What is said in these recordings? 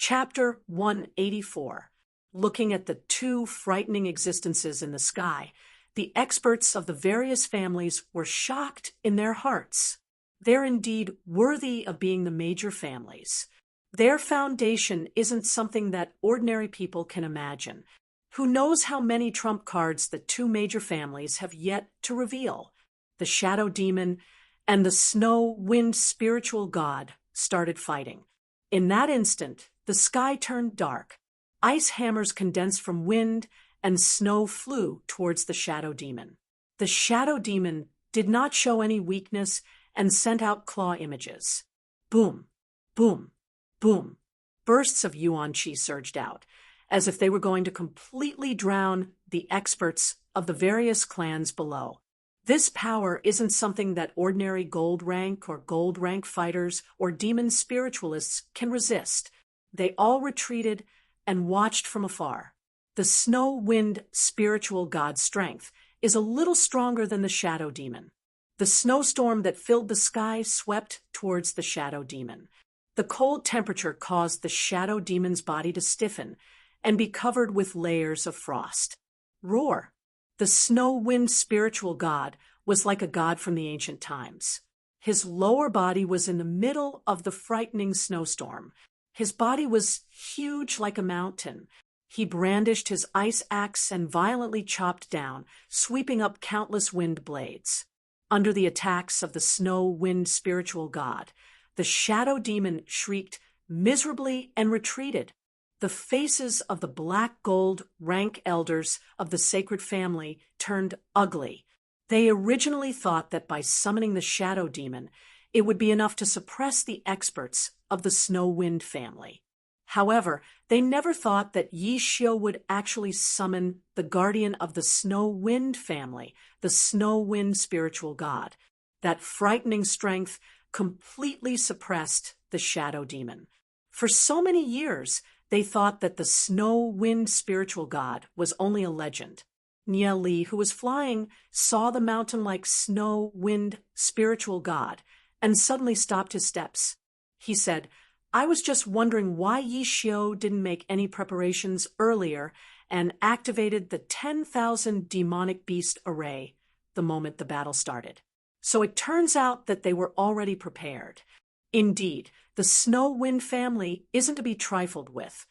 Chapter 184. Looking at the two frightening existences in the sky, the experts of the various families were shocked in their hearts. They're indeed worthy of being the major families. Their foundation isn't something that ordinary people can imagine. Who knows how many trump cards the two major families have yet to reveal? The shadow demon and the snow-wind spiritual god started fighting. In that instant, the sky turned dark. Ice hammers condensed from wind, and snow flew towards the shadow demon. The shadow demon did not show any weakness and sent out claw images. Boom, boom, boom. Bursts of yuan qi surged out, as if they were going to completely drown the experts of the various clans below. This power isn't something that ordinary gold rank or gold rank fighters or demon spiritualists can resist. They all retreated and watched from afar. The snow-wind spiritual god's strength is a little stronger than the shadow demon. The snowstorm that filled the sky swept towards the shadow demon. The cold temperature caused the shadow demon's body to stiffen and be covered with layers of frost. Roar! The snow-wind spiritual god was like a god from the ancient times. His lower body was in the middle of the frightening snowstorm. His body was huge like a mountain. He brandished his ice axe and violently chopped down, sweeping up countless wind blades. Under the attacks of the snow-wind spiritual god, the shadow demon shrieked miserably and retreated. The faces of the black gold rank elders of the sacred family turned ugly. They originally thought that by summoning the shadow demon, it would be enough to suppress the experts of the snow-wind family. However, they never thought that Yi Xiu would actually summon the guardian of the snow-wind family, the snow-wind spiritual god. That frightening strength completely suppressed the shadow demon. For so many years, they thought that the snow-wind spiritual god was only a legend. Nie Li, who was flying, saw the mountain-like snow-wind spiritual god and suddenly stopped his steps. He said, "I was just wondering why Yi Xiu didn't make any preparations earlier and activated the 10,000 demonic beast array the moment the battle started." So it turns out that they were already prepared. Indeed, the snow-wind family isn't to be trifled with.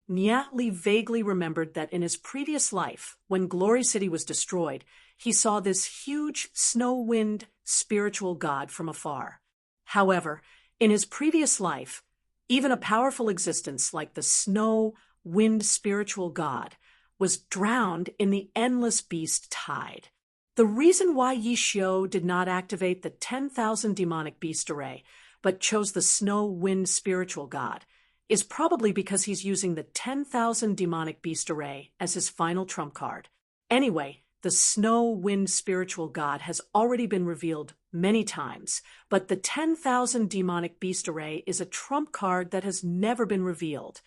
Nie Li vaguely remembered that in his previous life, when Glory City was destroyed, he saw this huge snow-wind spiritual god from afar. However, in his previous life, even a powerful existence like the snow-wind spiritual god was drowned in the endless beast tide. The reason why Yi Xiu did not activate the 10,000 demonic beast array, but chose the snow-wind spiritual god, is probably because he's using the 10,000 demonic beast array as his final trump card. Anyway, the snow-wind spiritual god has already been revealed many times, but the 10,000 demonic beast array is a trump card that has never been revealed.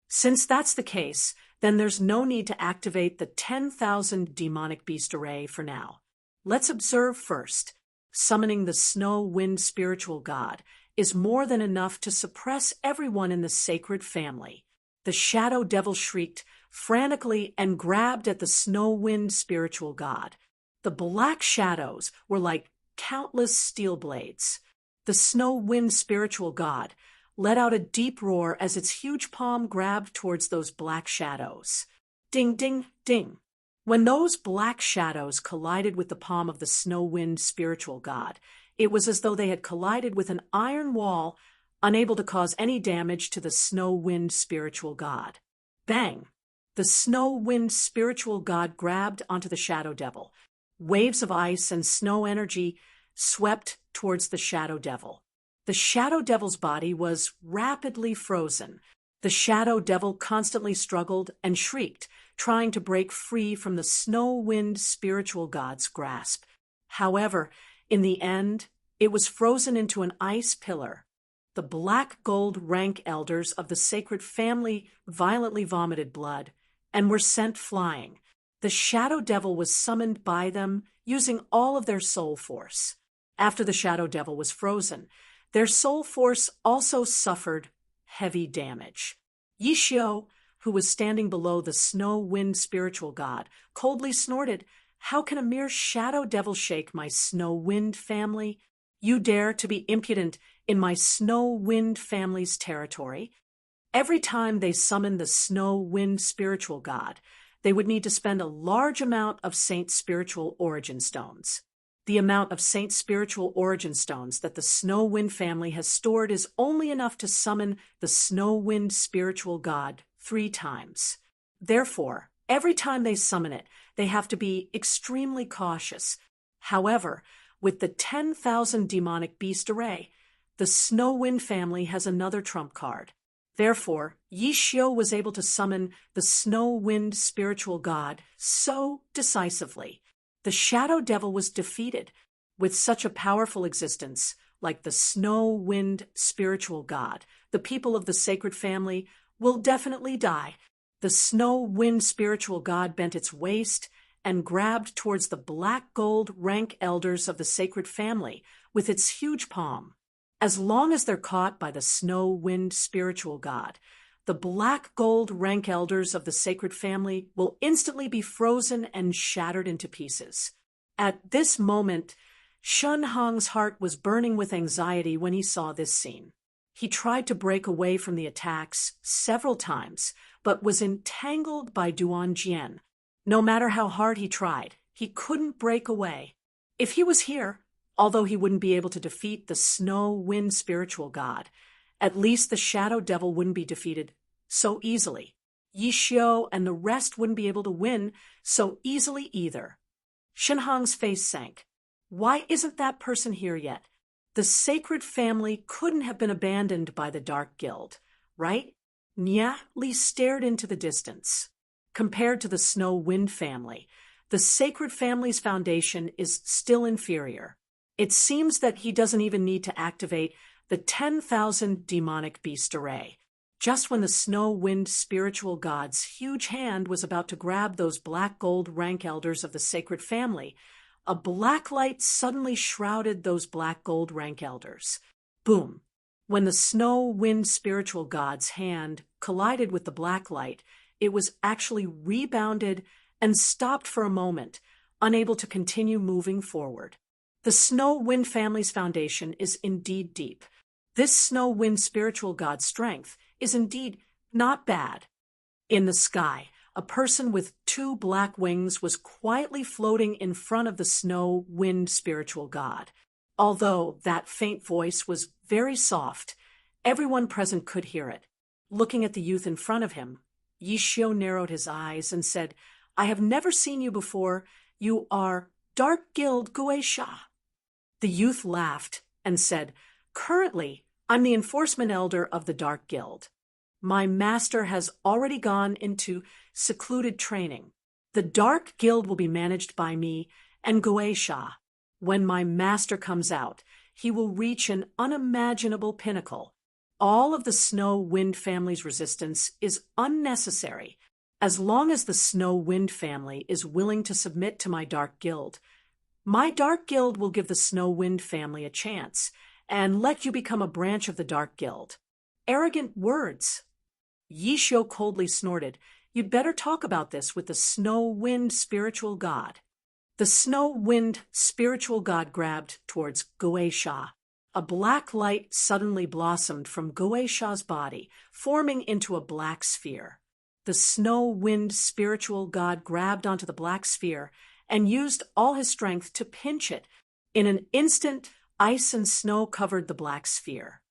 Since that's the case, then there's no need to activate the 10,000 demonic beast array for now. Let's observe first. Summoning the snow-wind spiritual god is more than enough to suppress everyone in the sacred family. The shadow devil shrieked frantically and grabbed at the snow-wind spiritual god. The black shadows were like countless steel blades. The snow-wind spiritual god let out a deep roar as its huge palm grabbed towards those black shadows. Ding, ding, ding. When those black shadows collided with the palm of the snow-wind spiritual god, it was as though they had collided with an iron wall, unable to cause any damage to the snow-wind spiritual god. Bang! The snow-wind spiritual god grabbed onto the shadow devil. Waves of ice and snow energy swept towards the shadow devil. The shadow devil's body was rapidly frozen. The shadow devil constantly struggled and shrieked, trying to break free from the snow-wind spiritual god's grasp. However, in the end, it was frozen into an ice pillar. The black gold rank elders of the sacred family violently vomited blood and were sent flying. The shadow devil was summoned by them using all of their soul force. After the shadow devil was frozen, their soul force also suffered heavy damage. Yishio, who was standing below the snow-wind spiritual god, coldly snorted, "How can a mere shadow devil shake my snow-wind family? You dare to be impudent in my snow-wind family's territory?" Every time they summoned the snow-wind spiritual god, they would need to spend a large amount of Saint Spiritual Origin Stones. The amount of Saint Spiritual Origin Stones that the Snow-Wind family has stored is only enough to summon the Snow-Wind spiritual god 3 times. Therefore, every time they summon it, they have to be extremely cautious. However, with the 10,000 demonic beast array, the Snow-Wind family has another trump card. Therefore, Yishio was able to summon the Snow-Wind spiritual god so decisively. The shadow devil was defeated. With such a powerful existence, like the Snow-Wind spiritual god, the people of the sacred family will definitely die. The Snow-Wind spiritual god bent its waist and grabbed towards the black gold rank elders of the sacred family with its huge palm. As long as they're caught by the Snow-Wind spiritual god, the black gold rank elders of the sacred family will instantly be frozen and shattered into pieces. At this moment, Shun Hong's heart was burning with anxiety when he saw this scene. He tried to break away from the attacks several times, but was entangled by Duan Jian. No matter how hard he tried, he couldn't break away. If he was here, although he wouldn't be able to defeat the Snow-Wind spiritual god, at least the shadow devil wouldn't be defeated so easily. Yishio and the rest wouldn't be able to win so easily either. Shinhong's face sank. Why isn't that person here yet? The sacred family couldn't have been abandoned by the Dark Guild, right? Nya Li stared into the distance. Compared to the Snow-Wind family, the sacred family's foundation is still inferior. It seems that he doesn't even need to activate the 10,000 demonic beast array. Just when the Snow-Wind spiritual god's huge hand was about to grab those black gold rank elders of the sacred family, a black light suddenly shrouded those black gold rank elders. Boom! When the Snow-Wind spiritual god's hand collided with the black light, it was actually rebounded and stopped for a moment, unable to continue moving forward. The Snow-Wind family's foundation is indeed deep. This Snow-Wind spiritual god's strength is indeed not bad. In the sky, a person with 2 black wings was quietly floating in front of the Snow-Wind spiritual god. Although that faint voice was very soft, everyone present could hear it. Looking at the youth in front of him, Yishio narrowed his eyes and said, "I have never seen you before. You are Dark Guild Guisha." The youth laughed and said, "Currently, I'm the enforcement elder of the Dark Guild. My master has already gone into secluded training. The Dark Guild will be managed by me and Guisha. When my master comes out, he will reach an unimaginable pinnacle. All of the Snow-Wind family's resistance is unnecessary. As long as the Snow-Wind family is willing to submit to my Dark Guild, my Dark Guild will give the Snow-Wind family a chance and let you become a branch of the Dark Guild." Arrogant words. Yishio coldly snorted, "You'd better talk about this with the Snow-Wind spiritual god." The Snow-Wind spiritual god grabbed towards Guisha. A black light suddenly blossomed from Guisha's body, forming into a black sphere. The Snow-Wind spiritual god grabbed onto the black sphere and used all his strength to pinch it. In an instant, ice and snow covered the black sphere.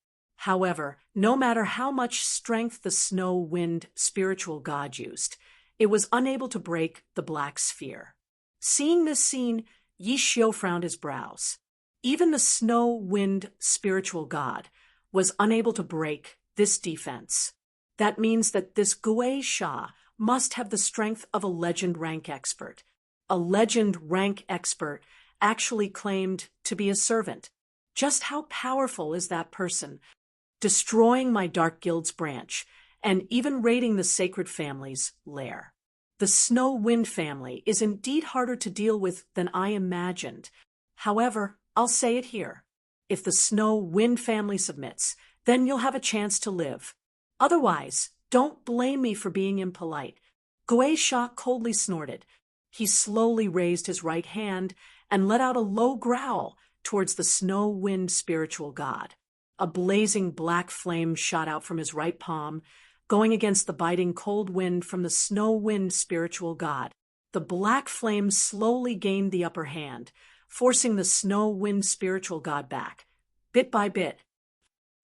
However, no matter how much strength the Snow-Wind spiritual god used, it was unable to break the black sphere. Seeing this scene, Yishio frowned his brows. Even the Snow-Wind spiritual god was unable to break this defense. That means that this Guisha must have the strength of a legend rank expert. A legend rank expert actually claimed to be a servant. Just how powerful is that person? Destroying my Dark Guild's branch, and even raiding the sacred family's lair. The Snow-Wind family is indeed harder to deal with than I imagined. However, I'll say it here. If the Snow-Wind family submits, then you'll have a chance to live. Otherwise, Don't blame me for being impolite." Guisha coldly snorted. He slowly raised his right hand and let out a low growl towards the snow wind spiritual god. A blazing black flame shot out from his right palm, going against the biting cold wind from the snow wind spiritual god. The black flame slowly gained the upper hand, forcing the snow wind spiritual god back, bit by bit.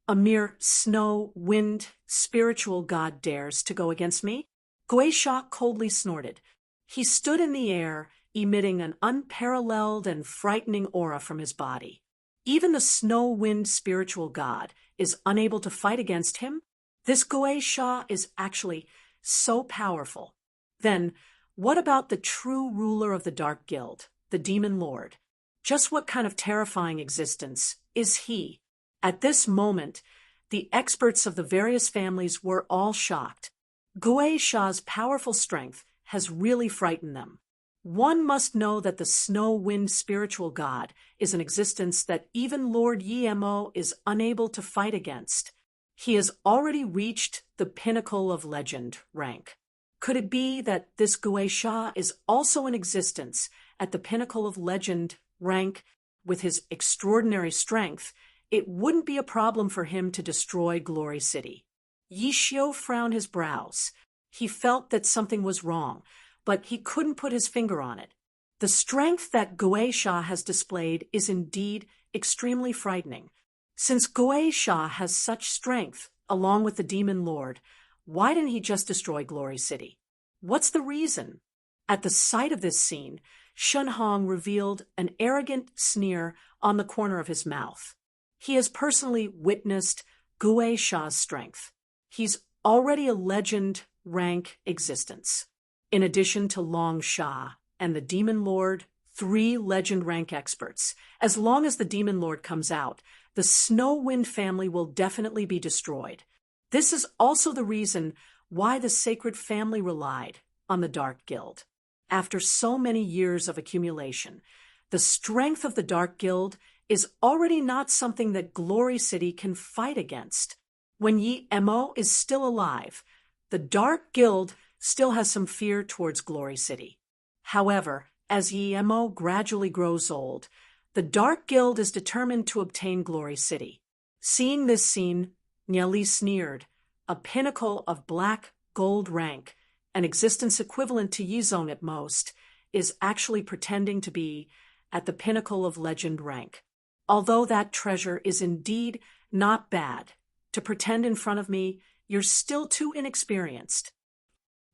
"A mere snow wind spiritual god dares to go against me?" Guisha coldly snorted. He stood in the air, emitting an unparalleled and frightening aura from his body. Even the snow wind spiritual god is unable to fight against him? This Guisha is actually so powerful. Then, what about the true ruler of the Dark Guild, the Demon Lord? Just what kind of terrifying existence is he? At this moment, the experts of the various families were all shocked. Guisha's powerful strength has really frightened them. One must know that the snow wind spiritual god is an existence that even Lord Yemo is unable to fight against. He has already reached the pinnacle of legend rank. Could it be that this Guisha is also in existence at the pinnacle of legend rank? With his extraordinary strength, it wouldn't be a problem for him to destroy Glory City. Yishio frowned his brows. He felt that something was wrong, but he couldn't put his finger on it. The strength that Guisha has displayed is indeed extremely frightening. Since Guisha has such strength, along with the Demon Lord, why didn't he just destroy Glory City? What's the reason? At the sight of this scene, Shunhong revealed an arrogant sneer on the corner of his mouth. He has personally witnessed Guisha's strength. He's already a legend rank existence. In addition to Long Sha and the Demon Lord, 3 legend rank experts. As long as the Demon Lord comes out, the Snow Wind family will definitely be destroyed. This is also the reason why the Sacred Family relied on the Dark Guild. After so many years of accumulation, the strength of the Dark Guild is already not something that Glory City can fight against. When Yi Emo is still alive, the Dark Guild still has some fear towards Glory City. However, as Yi Emo gradually grows old, the Dark Guild is determined to obtain Glory City. Seeing this scene, Niali sneered. A pinnacle of black gold rank, an existence equivalent to Yizong at most, is actually pretending to be at the pinnacle of legend rank. Although that treasure is indeed not bad, to pretend in front of me, you're still too inexperienced.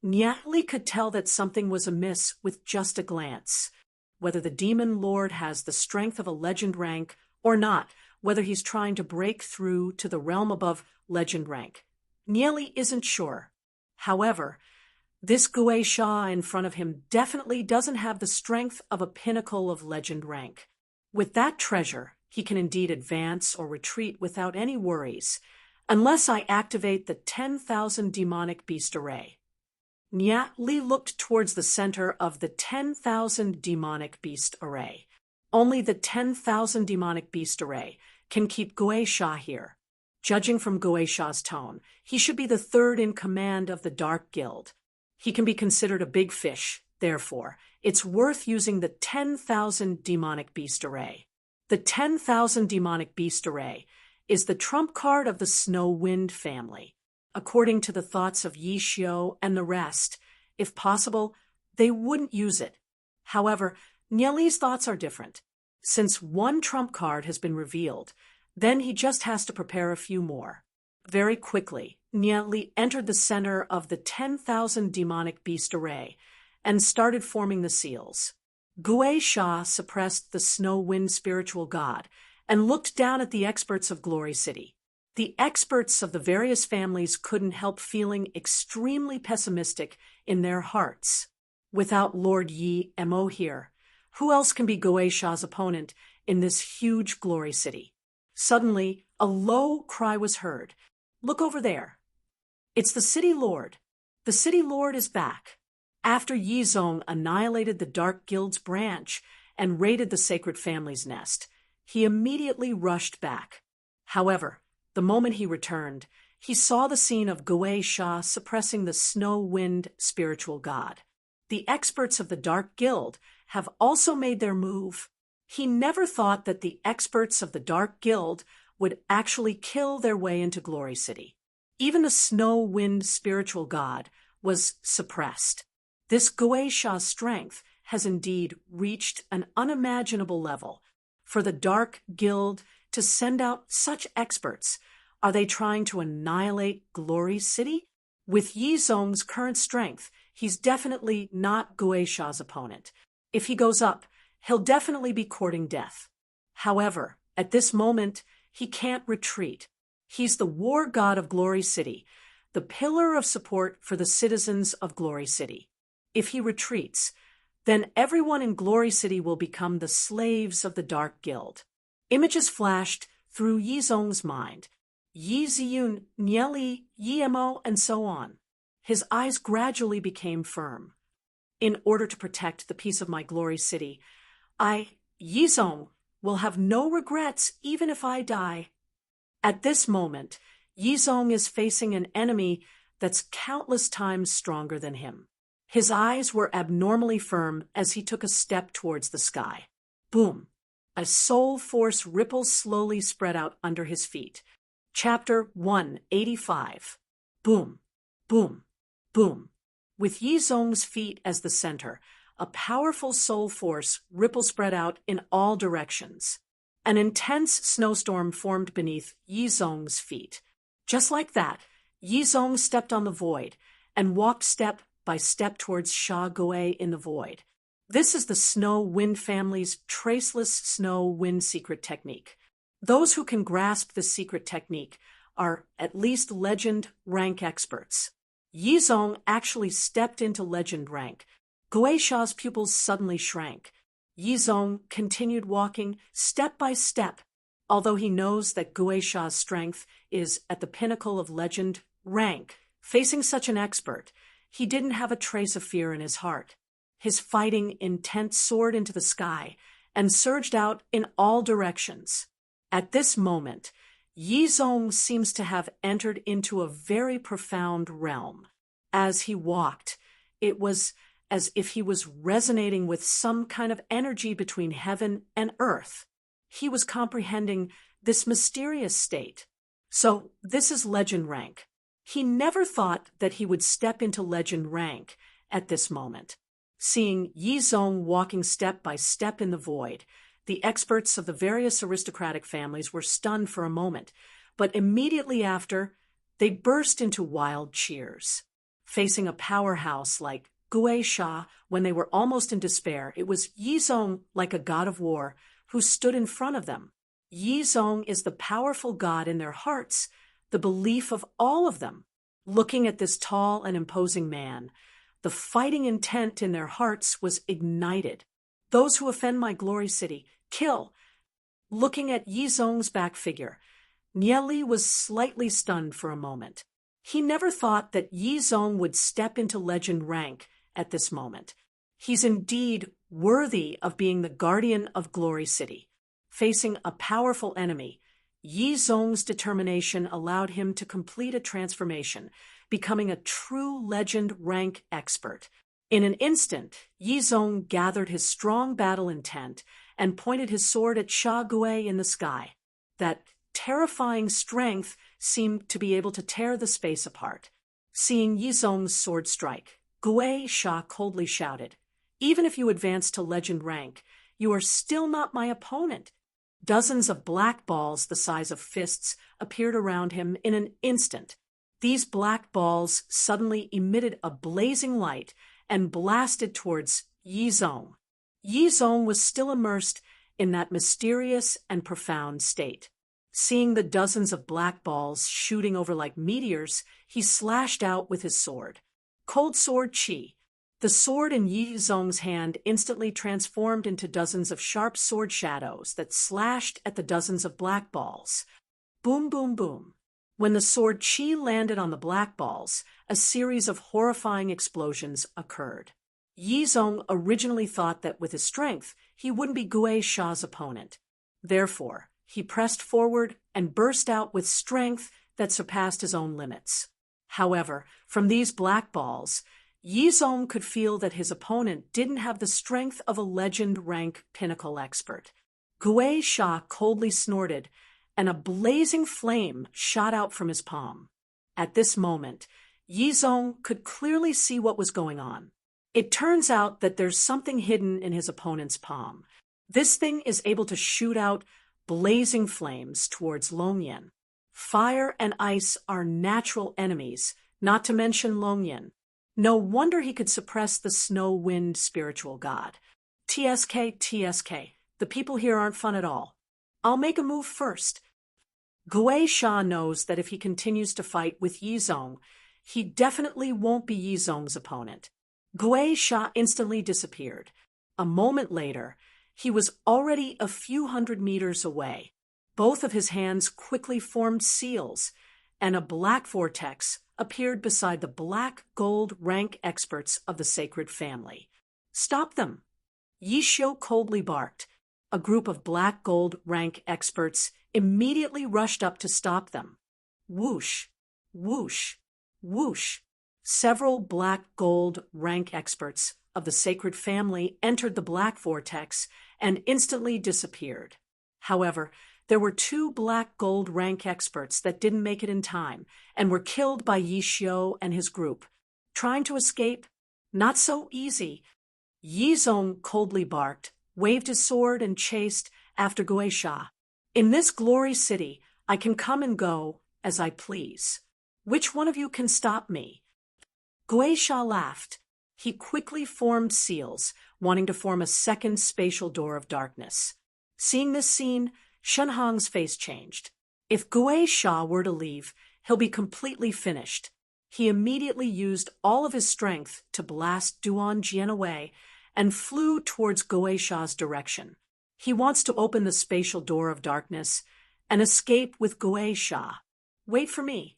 Niali could tell that something was amiss with just a glance. Whether the Demon Lord has the strength of a legend rank or not, whether he's trying to break through to the realm above legend rank, Niali isn't sure. However, this Guisha in front of him definitely doesn't have the strength of a pinnacle of legend rank. With that treasure, he can indeed advance or retreat without any worries, unless I activate the 10,000 demonic beast array. Niali looked towards the center of the 10,000 demonic beast array. Only the 10,000 demonic beast array can keep Guisha here. Judging from Guisha's tone, he should be the 3rd in command of the Dark Guild. He can be considered a big fish, therefore, it's worth using the 10,000 demonic beast array. The 10,000 demonic beast array is the trump card of the Snow Wind family. According to the thoughts of Yishio and the rest, if possible, they wouldn't use it. However, Niali's thoughts are different. Since one trump card has been revealed, then he just has to prepare a few more. Very quickly, Niali entered the center of the 10,000 demonic beast array and started forming the seals. Guisha suppressed the Snow Wind spiritual god and looked down at the experts of Glory City. The experts of the various families couldn't help feeling extremely pessimistic in their hearts. Without Lord Yi Emo here, who else can be Guisha's opponent in this huge Glory City? Suddenly, a low cry was heard. Look over there. It's the City Lord. The City Lord is back. After Yizong annihilated the Dark Guild's branch and raided the Sacred Family's nest, he immediately rushed back. However, the moment he returned, He saw the scene of Gui Sha suppressing the snow wind spiritual god. The experts of the Dark Guild have also made their move. He never thought that the experts of the Dark Guild would actually kill their way into Glory City. Even the snow wind spiritual god was suppressed. This Gui Sha's strength has indeed reached an unimaginable level. For the Dark Guild to send out such experts, are they trying to annihilate Glory City? With Yi Zhong's current strength, he's definitely not Gui Sha's opponent. If he goes up, he'll definitely be courting death. However, at this moment, he can't retreat. He's the war god of Glory City, the pillar of support for the citizens of Glory City. If he retreats, then everyone in Glory City will become the slaves of the Dark Guild. Images flashed through Yi Zhong's mind. Yi Ziyun, Nieli, Yi Mo, and so on. His eyes gradually became firm. In order to protect the peace of my Glory City, Yi Zhong, will have no regrets even if I die. At this moment, Yi Zhong is facing an enemy that's countless times stronger than him. His eyes were abnormally firm as he took a step towards the sky. Boom! A soul force ripple slowly spread out under his feet. Chapter 185. Boom! Boom! Boom! With Yi Zhong's feet as the center, a powerful soul force ripple spread out in all directions. An intense snowstorm formed beneath Yi Zhong's feet. Just like that, Yi Zhong stepped on the void and walked step by step towards Sha Gui in the void. This is the Snow Wind family's traceless snow wind secret technique. Those who can grasp this secret technique are at least legend rank experts. Yi Zhong actually stepped into legend rank. Gui Sha's pupils suddenly shrank. Yi Zhong continued walking step by step, although he knows that Gui Sha's strength is at the pinnacle of legend rank. Facing such an expert, he didn't have a trace of fear in his heart. His fighting intent soared into the sky and surged out in all directions. At this moment, Yi Zhong seems to have entered into a very profound realm. As he walked, it was as if he was resonating with some kind of energy between heaven and earth. He was comprehending this mysterious state. So this is legend rank. He never thought that he would step into legend rank at this moment. Seeing Yi Zhong walking step by step in the void, the experts of the various aristocratic families were stunned for a moment, but immediately after, they burst into wild cheers. Facing a powerhouse like Gui Sha, when they were almost in despair, it was Yi Zhong, like a god of war, who stood in front of them. Yi Zhong is the powerful god in their hearts, the belief of all of them. Looking at this tall and imposing man, the fighting intent in their hearts was ignited. Those who offend my Glory City, kill. Looking at Yi Zhong's back figure, Nieli was slightly stunned for a moment. He never thought that Yi Zhong would step into legend rank at this moment. He's indeed worthy of being the guardian of Glory City. Facing a powerful enemy, Yi Zhong's determination allowed him to complete a transformation, becoming a true legend rank expert. In an instant, Yi Zhong gathered his strong battle intent and pointed his sword at Sha Gui in the sky. That terrifying strength seemed to be able to tear the space apart. Seeing Yi Zhong's sword strike, Gui Sha coldly shouted, "Even if you advance to legend rank, you are still not my opponent." Dozens of black balls the size of fists appeared around him in an instant. These black balls suddenly emitted a blazing light and blasted towards Yi Zhong. Yi Zhong was still immersed in that mysterious and profound state. Seeing the dozens of black balls shooting over like meteors, he slashed out with his sword. Cold Sword Chi. The sword in Yi Zhong's hand instantly transformed into dozens of sharp sword shadows that slashed at the dozens of black balls. Boom, boom, boom. When the sword Chi landed on the black balls, a series of horrifying explosions occurred. Yi Zhong originally thought that with his strength, he wouldn't be Gui Sha's opponent. Therefore, he pressed forward and burst out with strength that surpassed his own limits. However, from these black balls, Yizong could feel that his opponent didn't have the strength of a legend-rank pinnacle expert. Gui Sha coldly snorted, and a blazing flame shot out from his palm. At this moment, Yizong could clearly see what was going on. It turns out that there's something hidden in his opponent's palm. This thing is able to shoot out blazing flames towards Longyan. Fire and ice are natural enemies, not to mention Longyan. No wonder he could suppress the snow-wind spiritual god. TSK, the people here aren't fun at all. I'll make a move first. Gui Sha knows that if he continues to fight with Yizong, he definitely won't be Yizong's opponent. Gui Sha instantly disappeared. A moment later, he was already a few hundred meters away. Both of his hands quickly formed seals, and a black vortex appeared beside the black gold rank experts of the sacred family. Stop them! Yishio coldly barked. A group of black gold rank experts immediately rushed up to stop them. Whoosh, whoosh, whoosh. Several black gold rank experts of the sacred family entered the black vortex and instantly disappeared. However, there were 2 black gold rank experts that didn't make it in time and were killed by Yishio and his group. Trying to escape? Not so easy. Yizong coldly barked, waved his sword, and chased after Gui Sha. In this glory city, I can come and go as I please. Which one of you can stop me? Gui Sha laughed. He quickly formed seals, wanting to form a second spatial door of darkness. Seeing this scene, Shenhong's face changed. If Gui Sha were to leave, he'll be completely finished. He immediately used all of his strength to blast Duan Jian away and flew towards Gui Sha's direction. He wants to open the spatial door of darkness and escape with Gui Sha. Wait for me.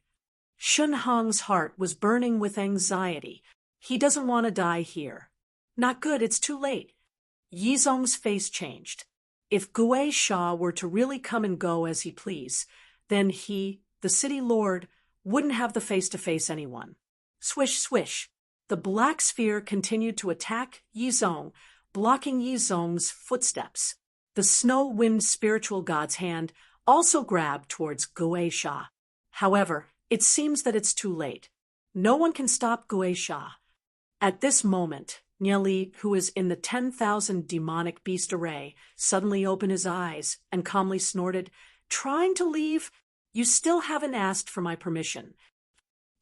Shenhong's heart was burning with anxiety. He doesn't want to die here. Not good, it's too late. Yizong's face changed. If Gui Sha were to really come and go as he pleased, then he, the city lord, wouldn't have the face to face anyone. Swish, swish. The black sphere continued to attack Yizong, blocking Yizong's footsteps. The snow-wind spiritual god's hand also grabbed towards Gui Sha. However, it seems that it's too late. No one can stop Gui Sha. At this moment, Nieli, who is in the 10,000 demonic beast array, suddenly opened his eyes and calmly snorted, "Trying to leave? You still haven't asked for my permission."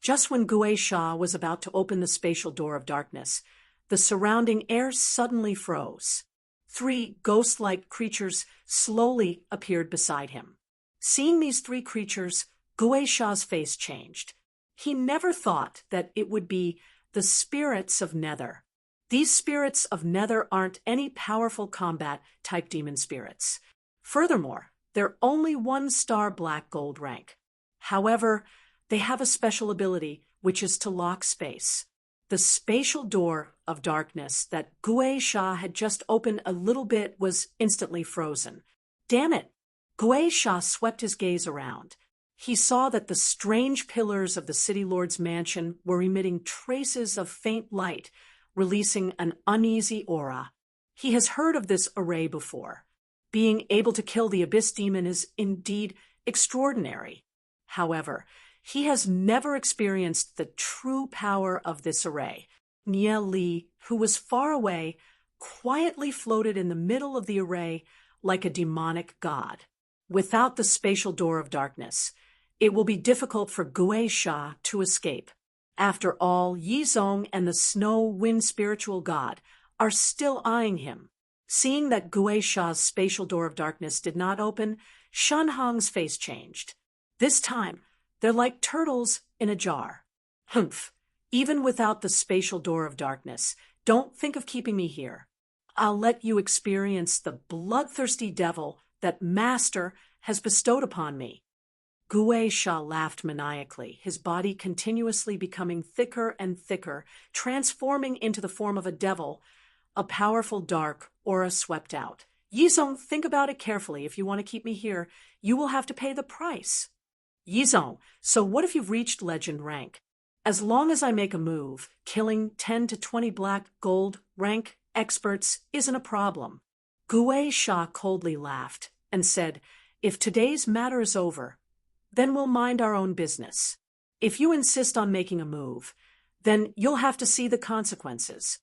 Just when Gui Sha was about to open the spatial door of darkness, the surrounding air suddenly froze. 3 ghost-like creatures slowly appeared beside him. Seeing these 3 creatures, Gui Sha's face changed. He never thought that it would be the spirits of Nether. These spirits of Nether aren't any powerful combat-type demon spirits. Furthermore, they're only 1-star black gold rank. However, they have a special ability, which is to lock space. The spatial door of darkness that Gui Sha had just opened a little bit was instantly frozen. Damn it! Gui Sha swept his gaze around. He saw that the strange pillars of the city lord's mansion were emitting traces of faint light, releasing an uneasy aura. He has heard of this array before. Being able to kill the abyss demon is indeed extraordinary. However, he has never experienced the true power of this array. Nieli, who was far away, quietly floated in the middle of the array like a demonic god. Without the spatial door of darkness, it will be difficult for Gui Sha to escape. After all, Yizong and the snow-wind spiritual god are still eyeing him. Seeing that Gui Sha's spatial door of darkness did not open, Shenhong's face changed. This time, they're like turtles in a jar. Humph! Even without the spatial door of darkness, don't think of keeping me here. I'll let you experience the bloodthirsty devil that Master has bestowed upon me. Gui Sha laughed maniacally, his body continuously becoming thicker and thicker, transforming into the form of a devil. A powerful dark aura swept out. Yizong, think about it carefully. If you want to keep me here, you will have to pay the price. Yizong, so what if you've reached legend rank? As long as I make a move, killing 10 to 20 black gold rank experts isn't a problem. Gue Sha coldly laughed and said, if today's matter is over, then we'll mind our own business. If you insist on making a move, then you'll have to see the consequences.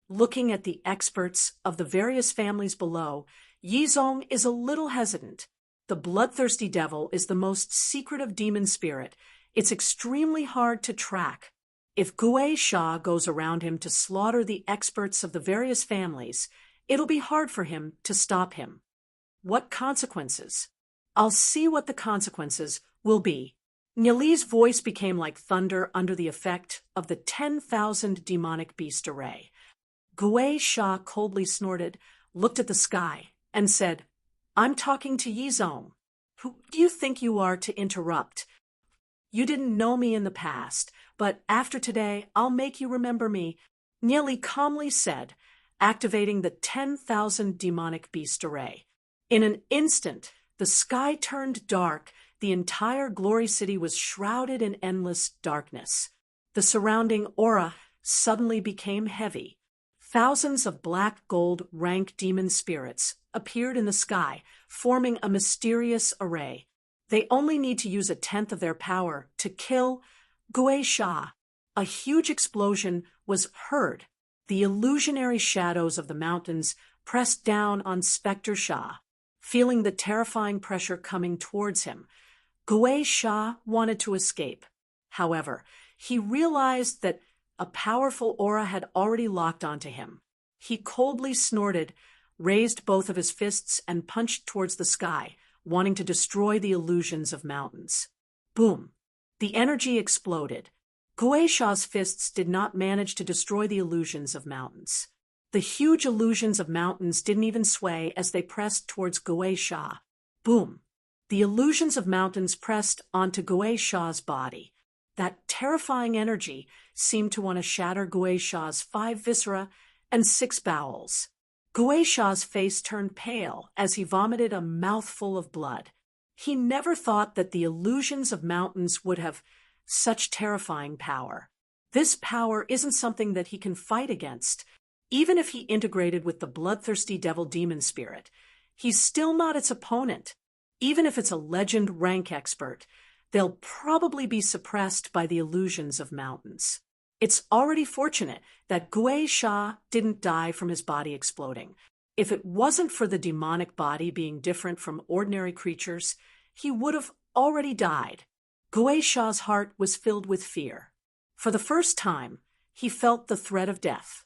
Looking at the experts of the various families below, Yizong is a little hesitant. The bloodthirsty devil is the most secretive demon spirit. It's extremely hard to track. If Gue Sha goes around him to slaughter the experts of the various families, it'll be hard for him to stop him. What consequences? I'll see what the consequences will be. Nyali's voice became like thunder under the effect of the 10,000 demonic beast array. Gue Sha coldly snorted, looked at the sky, and said, I'm talking to Yizong. Who do you think you are to interrupt? You didn't know me in the past, but after today, I'll make you remember me, Nyali calmly said, activating the 10,000 demonic beast array. In an instant, the sky turned dark. The entire Glory City was shrouded in endless darkness. The surrounding aura suddenly became heavy. Thousands of black gold rank demon spirits appeared in the sky, forming a mysterious array. They only need to use 1/10 of their power to kill Gue Sha. A huge explosion was heard. The illusionary shadows of the mountains pressed down on Spectre Sha. Feeling the terrifying pressure coming towards him, Gue Sha wanted to escape. However, he realized that a powerful aura had already locked onto him. He coldly snorted, raised both of his fists, and punched towards the sky, wanting to destroy the illusions of mountains. Boom! The energy exploded. Gue Sha's fists did not manage to destroy the illusions of mountains. The huge illusions of mountains didn't even sway as they pressed towards Gue Sha. Boom! The illusions of mountains pressed onto Gue Sha's body. That terrifying energy seemed to want to shatter Gue Sha's 5 viscera and 6 bowels. Gue Sha's face turned pale as he vomited a mouthful of blood. He never thought that the illusions of mountains would have such terrifying power. This power isn't something that he can fight against. Even if he integrated with the bloodthirsty devil demon spirit, he's still not its opponent. Even if it's a legend rank expert, they'll probably be suppressed by the illusions of mountains. It's already fortunate that Gue Sha didn't die from his body exploding. If it wasn't for the demonic body being different from ordinary creatures, he would have already died. Gue Sha's heart was filled with fear. For the first time, he felt the threat of death.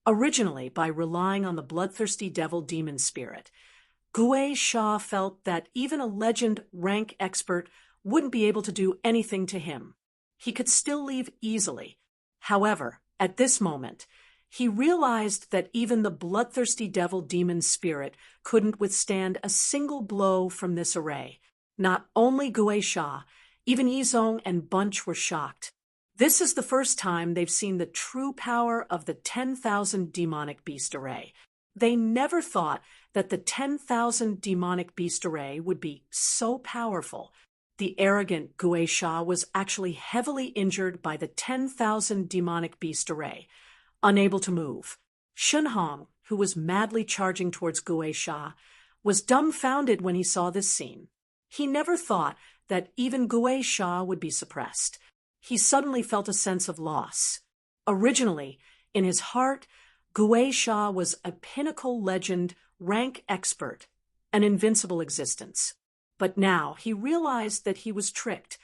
Originally, by relying on the bloodthirsty devil demon spirit, Gue Sha felt that even a legend rank expert wouldn't be able to do anything to him. He could still leave easily. However, at this moment, he realized that even the bloodthirsty devil demon spirit couldn't withstand a single blow from this array. Not only Gue Sha, even Yizong and Bunch were shocked. This is the first time they've seen the true power of the 10,000 demonic beast array. They never thought that the 10,000 demonic beast array would be so powerful. The arrogant Gue Sha was actually heavily injured by the 10,000 demonic beast array, unable to move. Shunhong, who was madly charging towards Gue Sha, was dumbfounded when he saw this scene. He never thought that even Gue Sha would be suppressed. He suddenly felt a sense of loss. Originally, in his heart, Gue Sha was a pinnacle legend, rank expert, an invincible existence. But now he realized that he was tricked.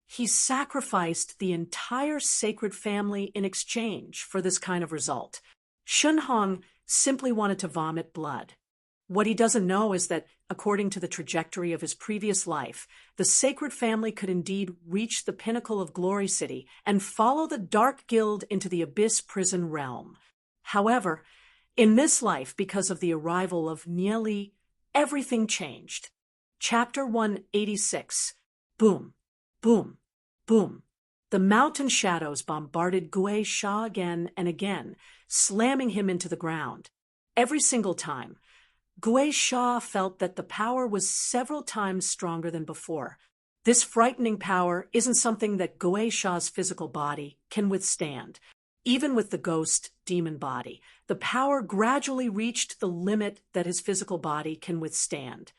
He sacrificed the entire sacred family in exchange for this kind of result. Shunhong simply wanted to vomit blood. What he doesn't know is that, according to the trajectory of his previous life, the sacred family could indeed reach the pinnacle of Glory City and follow the Dark Guild into the Abyss Prison realm. However, in this life, because of the arrival of Nieli, everything changed. Chapter 186. Boom, boom, boom. The mountain shadows bombarded Gue Sha again and again, slamming him into the ground. Every single time, Gue Sha felt that the power was several times stronger than before. This frightening power isn't something that Goe Sha's physical body can withstand. Even with the ghost demon body, the power gradually reached the limit that his physical body can withstand.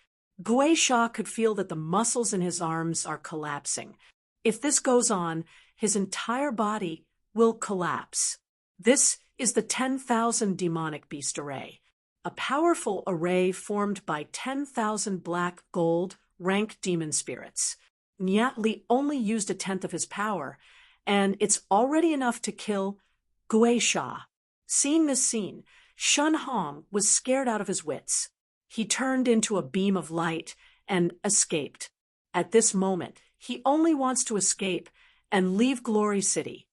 Goe Sha could feel that the muscles in his arms are collapsing. If this goes on, his entire body will collapse. This is the 10,000 demonic beast array, a powerful array formed by 10,000 black gold rank demon spirits. Nyat Li only used 1/10 of his power, and it's already enough to kill Goe Sha. Seeing this scene, Shun Hong was scared out of his wits. He turned into a beam of light and escaped. At this moment, he only wants to escape and leave Glory City.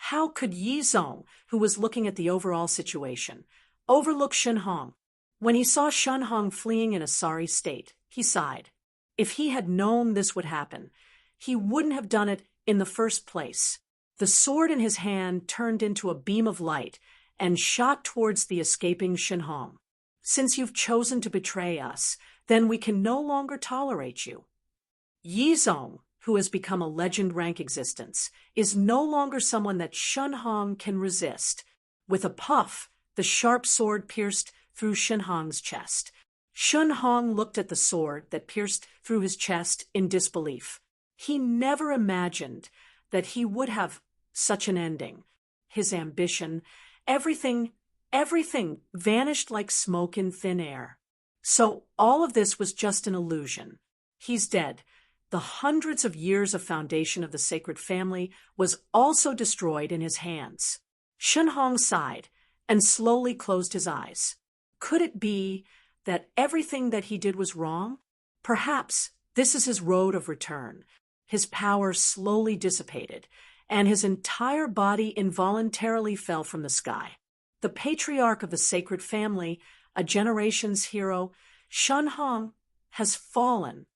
How could Yi Zong, who was looking at the overall situation, overlook Shun Hong? When he saw Shun Hong fleeing in a sorry state, he sighed. If he had known this would happen, he wouldn't have done it in the first place. The sword in his hand turned into a beam of light and shot towards the escaping Shun Hong. Since you've chosen to betray us, then we can no longer tolerate you. Yi Zong, who has become a legend rank existence, is no longer someone that Shun Hong can resist. With a puff, the sharp sword pierced through Shun Hong's chest. Shun Hong looked at the sword that pierced through his chest in disbelief. He never imagined that he would have such an ending. His ambition, everything vanished like smoke in thin air. So all of this was just an illusion. He's dead. The hundreds of years of foundation of the sacred family was also destroyed in his hands. Shun Hong sighed and slowly closed his eyes. Could it be that everything that he did was wrong? Perhaps this is his road of return. His power slowly dissipated, and his entire body involuntarily fell from the sky. The patriarch of the sacred family, a generation's hero, Shun Hong, has fallen.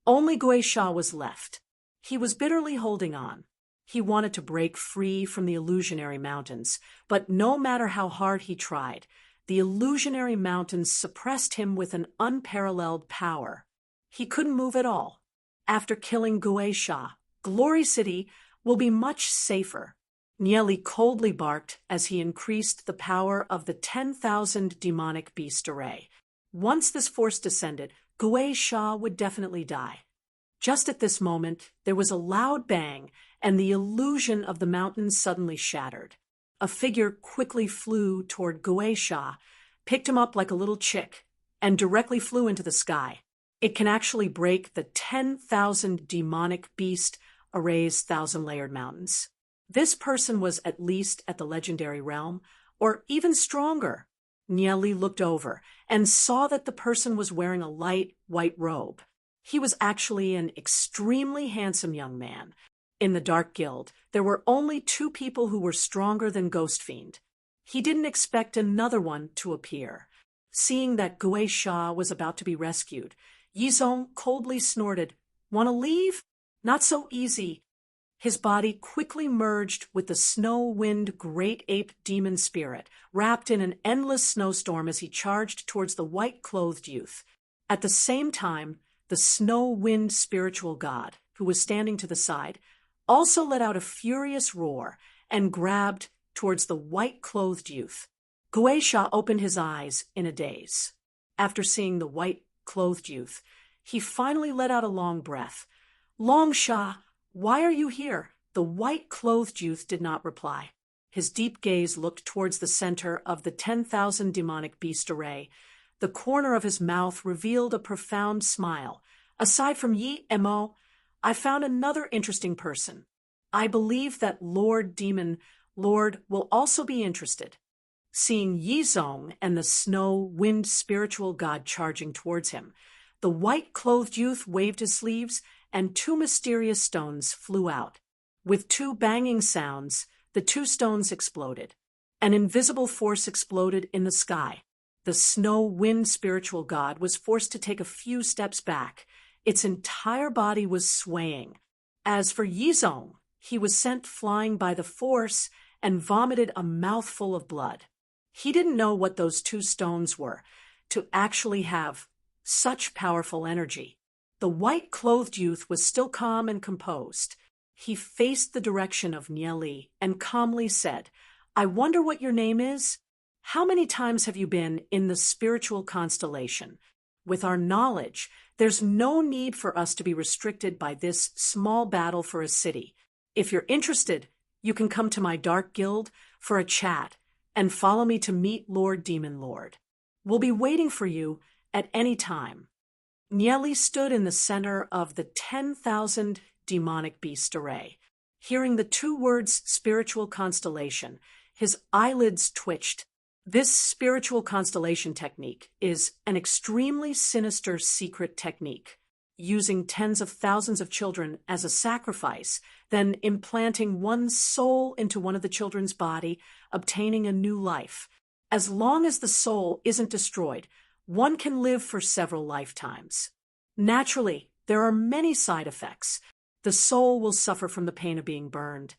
Only Goe Sha was left. He was bitterly holding on. He wanted to break free from the illusionary mountains, but no matter how hard he tried, the illusionary mountains suppressed him with an unparalleled power. He couldn't move at all. After killing Goe Sha, Glory City will be much safer. Nieli coldly barked as he increased the power of the 10,000 demonic beast array. Once this force descended, Goe Sha would definitely die. Just at this moment, there was a loud bang, and the illusion of the mountains suddenly shattered. A figure quickly flew toward Goe Sha, picked him up like a little chick, and directly flew into the sky. It can actually break the 10,000 demonic beast array's 1,000-layered mountains. This person was at least at the legendary realm, or even stronger. Nieli looked over and saw that the person was wearing a light white robe. He was actually an extremely handsome young man. In the Dark Guild, there were only 2 people who were stronger than Ghost Fiend. He didn't expect another one to appear. Seeing that Goe Sha was about to be rescued, Yi Zong coldly snorted, "Want to leave? Not so easy." His body quickly merged with the snow-wind great ape demon spirit, wrapped in an endless snowstorm as he charged towards the white-clothed youth. At the same time, the snow-wind spiritual god, who was standing to the side, also let out a furious roar and grabbed towards the white-clothed youth. Goe Sha opened his eyes in a daze. After seeing the white-clothed youth, he finally let out a long breath. "Long Sha, why are you here?" The white-clothed youth did not reply. His deep gaze looked towards the center of the 10,000 demonic beast array. The corner of his mouth revealed a profound smile. "Aside from Yi Mo, I found another interesting person. I believe that Lord Demon Lord will also be interested." Seeing Yi Zong and the snow-wind spiritual god charging towards him, the white-clothed youth waved his sleeves, and 2 mysterious stones flew out. With 2 banging sounds, the 2 stones exploded. An invisible force exploded in the sky. The snow-wind spiritual god was forced to take a few steps back. Its entire body was swaying. As for Yi Zong, he was sent flying by the force and vomited a mouthful of blood. He didn't know what those 2 stones were to actually have such powerful energy. The white-clothed youth was still calm and composed. He faced the direction of Nieli and calmly said, "I wonder what your name is? How many times have you been in the spiritual constellation? With our knowledge, there's no need for us to be restricted by this small battle for a city. If you're interested, you can come to my dark guild for a chat and follow me to meet Lord Demon Lord. We'll be waiting for you at any time." Nieli stood in the center of the 10,000 demonic beast array. Hearing the two words spiritual constellation, his eyelids twitched. This spiritual constellation technique is an extremely sinister secret technique, using tens of thousands of children as a sacrifice, then implanting one soul into one of the children's body, obtaining a new life. As long as the soul isn't destroyed, one can live for several lifetimes. Naturally, there are many side effects. The soul will suffer from the pain of being burned,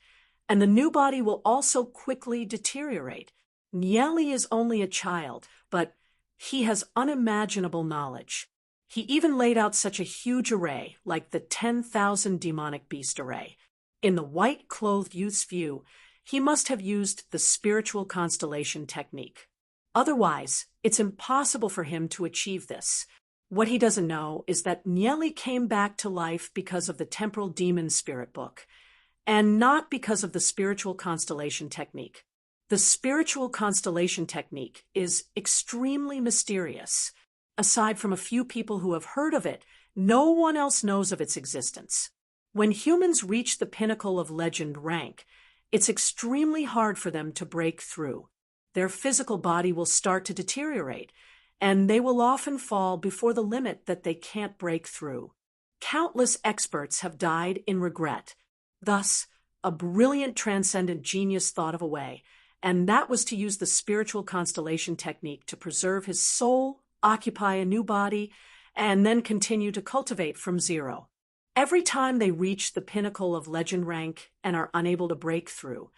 and the new body will also quickly deteriorate. Nieli is only a child, but he has unimaginable knowledge. He even laid out such a huge array, like the 10,000 demonic beast array. In the white-clothed youth's view, he must have used the spiritual constellation technique. Otherwise, it's impossible for him to achieve this. What he doesn't know is that Nieli came back to life because of the temporal demon spirit book, and not because of the spiritual constellation technique. The spiritual constellation technique is extremely mysterious. Aside from a few people who have heard of it, no one else knows of its existence. When humans reach the pinnacle of legend rank, it's extremely hard for them to break through. Their physical body will start to deteriorate, and they will often fall before the limit that they can't break through. Countless experts have died in regret. Thus, a brilliant transcendent genius thought of a way, and that was to use the spiritual constellation technique to preserve his soul, occupy a new body, and then continue to cultivate from zero. Every time they reach the pinnacle of legend rank and are unable to break through,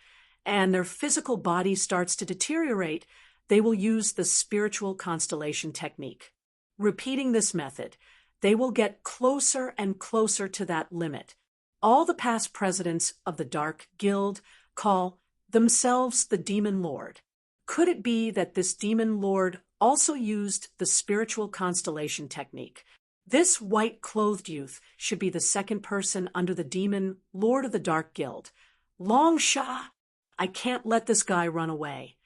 and their physical body starts to deteriorate, they will use the spiritual constellation technique. Repeating this method, they will get closer and closer to that limit. All the past presidents of the Dark Guild call themselves the Demon Lord. Could it be that this Demon Lord also used the spiritual constellation technique? This white-clothed youth should be the second person under the Demon Lord of the Dark Guild. Long Shah, I can't let this guy run away.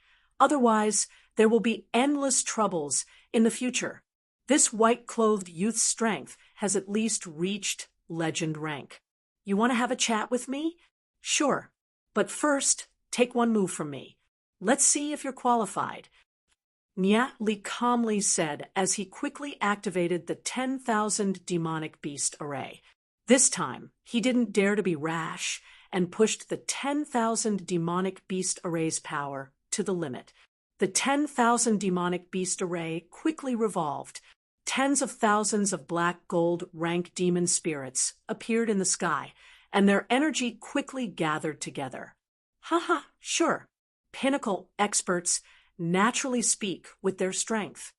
Otherwise, there will be endless troubles in the future. This white-clothed youth's strength has at least reached legend rank. You want to have a chat with me? Sure. But first, take one move from me. Let's see if you're qualified. Nieli calmly said as he quickly activated the 10,000 demonic beast array. This time, he didn't dare to be rash and pushed the 10,000 demonic beast array's power to the limit. The 10,000 demonic beast array quickly revolved. Tens of thousands of black gold rank demon spirits appeared in the sky, and their energy quickly gathered together. Haha, sure. Pinnacle experts naturally speak with their strength.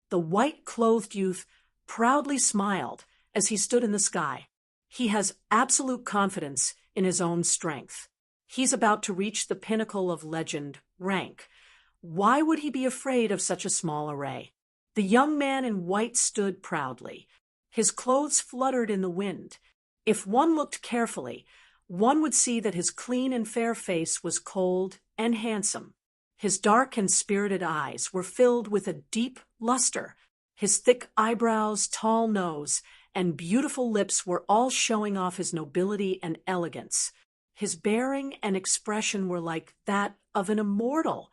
The white-clothed youth proudly smiled as he stood in the sky. He has absolute confidence in his own strength. He's about to reach the pinnacle of legend rank. Why would he be afraid of such a small array? The young man in white stood proudly. His clothes fluttered in the wind. If one looked carefully, one would see that his clean and fair face was cold and handsome. His dark and spirited eyes were filled with a deep luster. His thick eyebrows, tall nose, and beautiful lips were all showing off his nobility and elegance. His bearing and expression were like that of an immortal.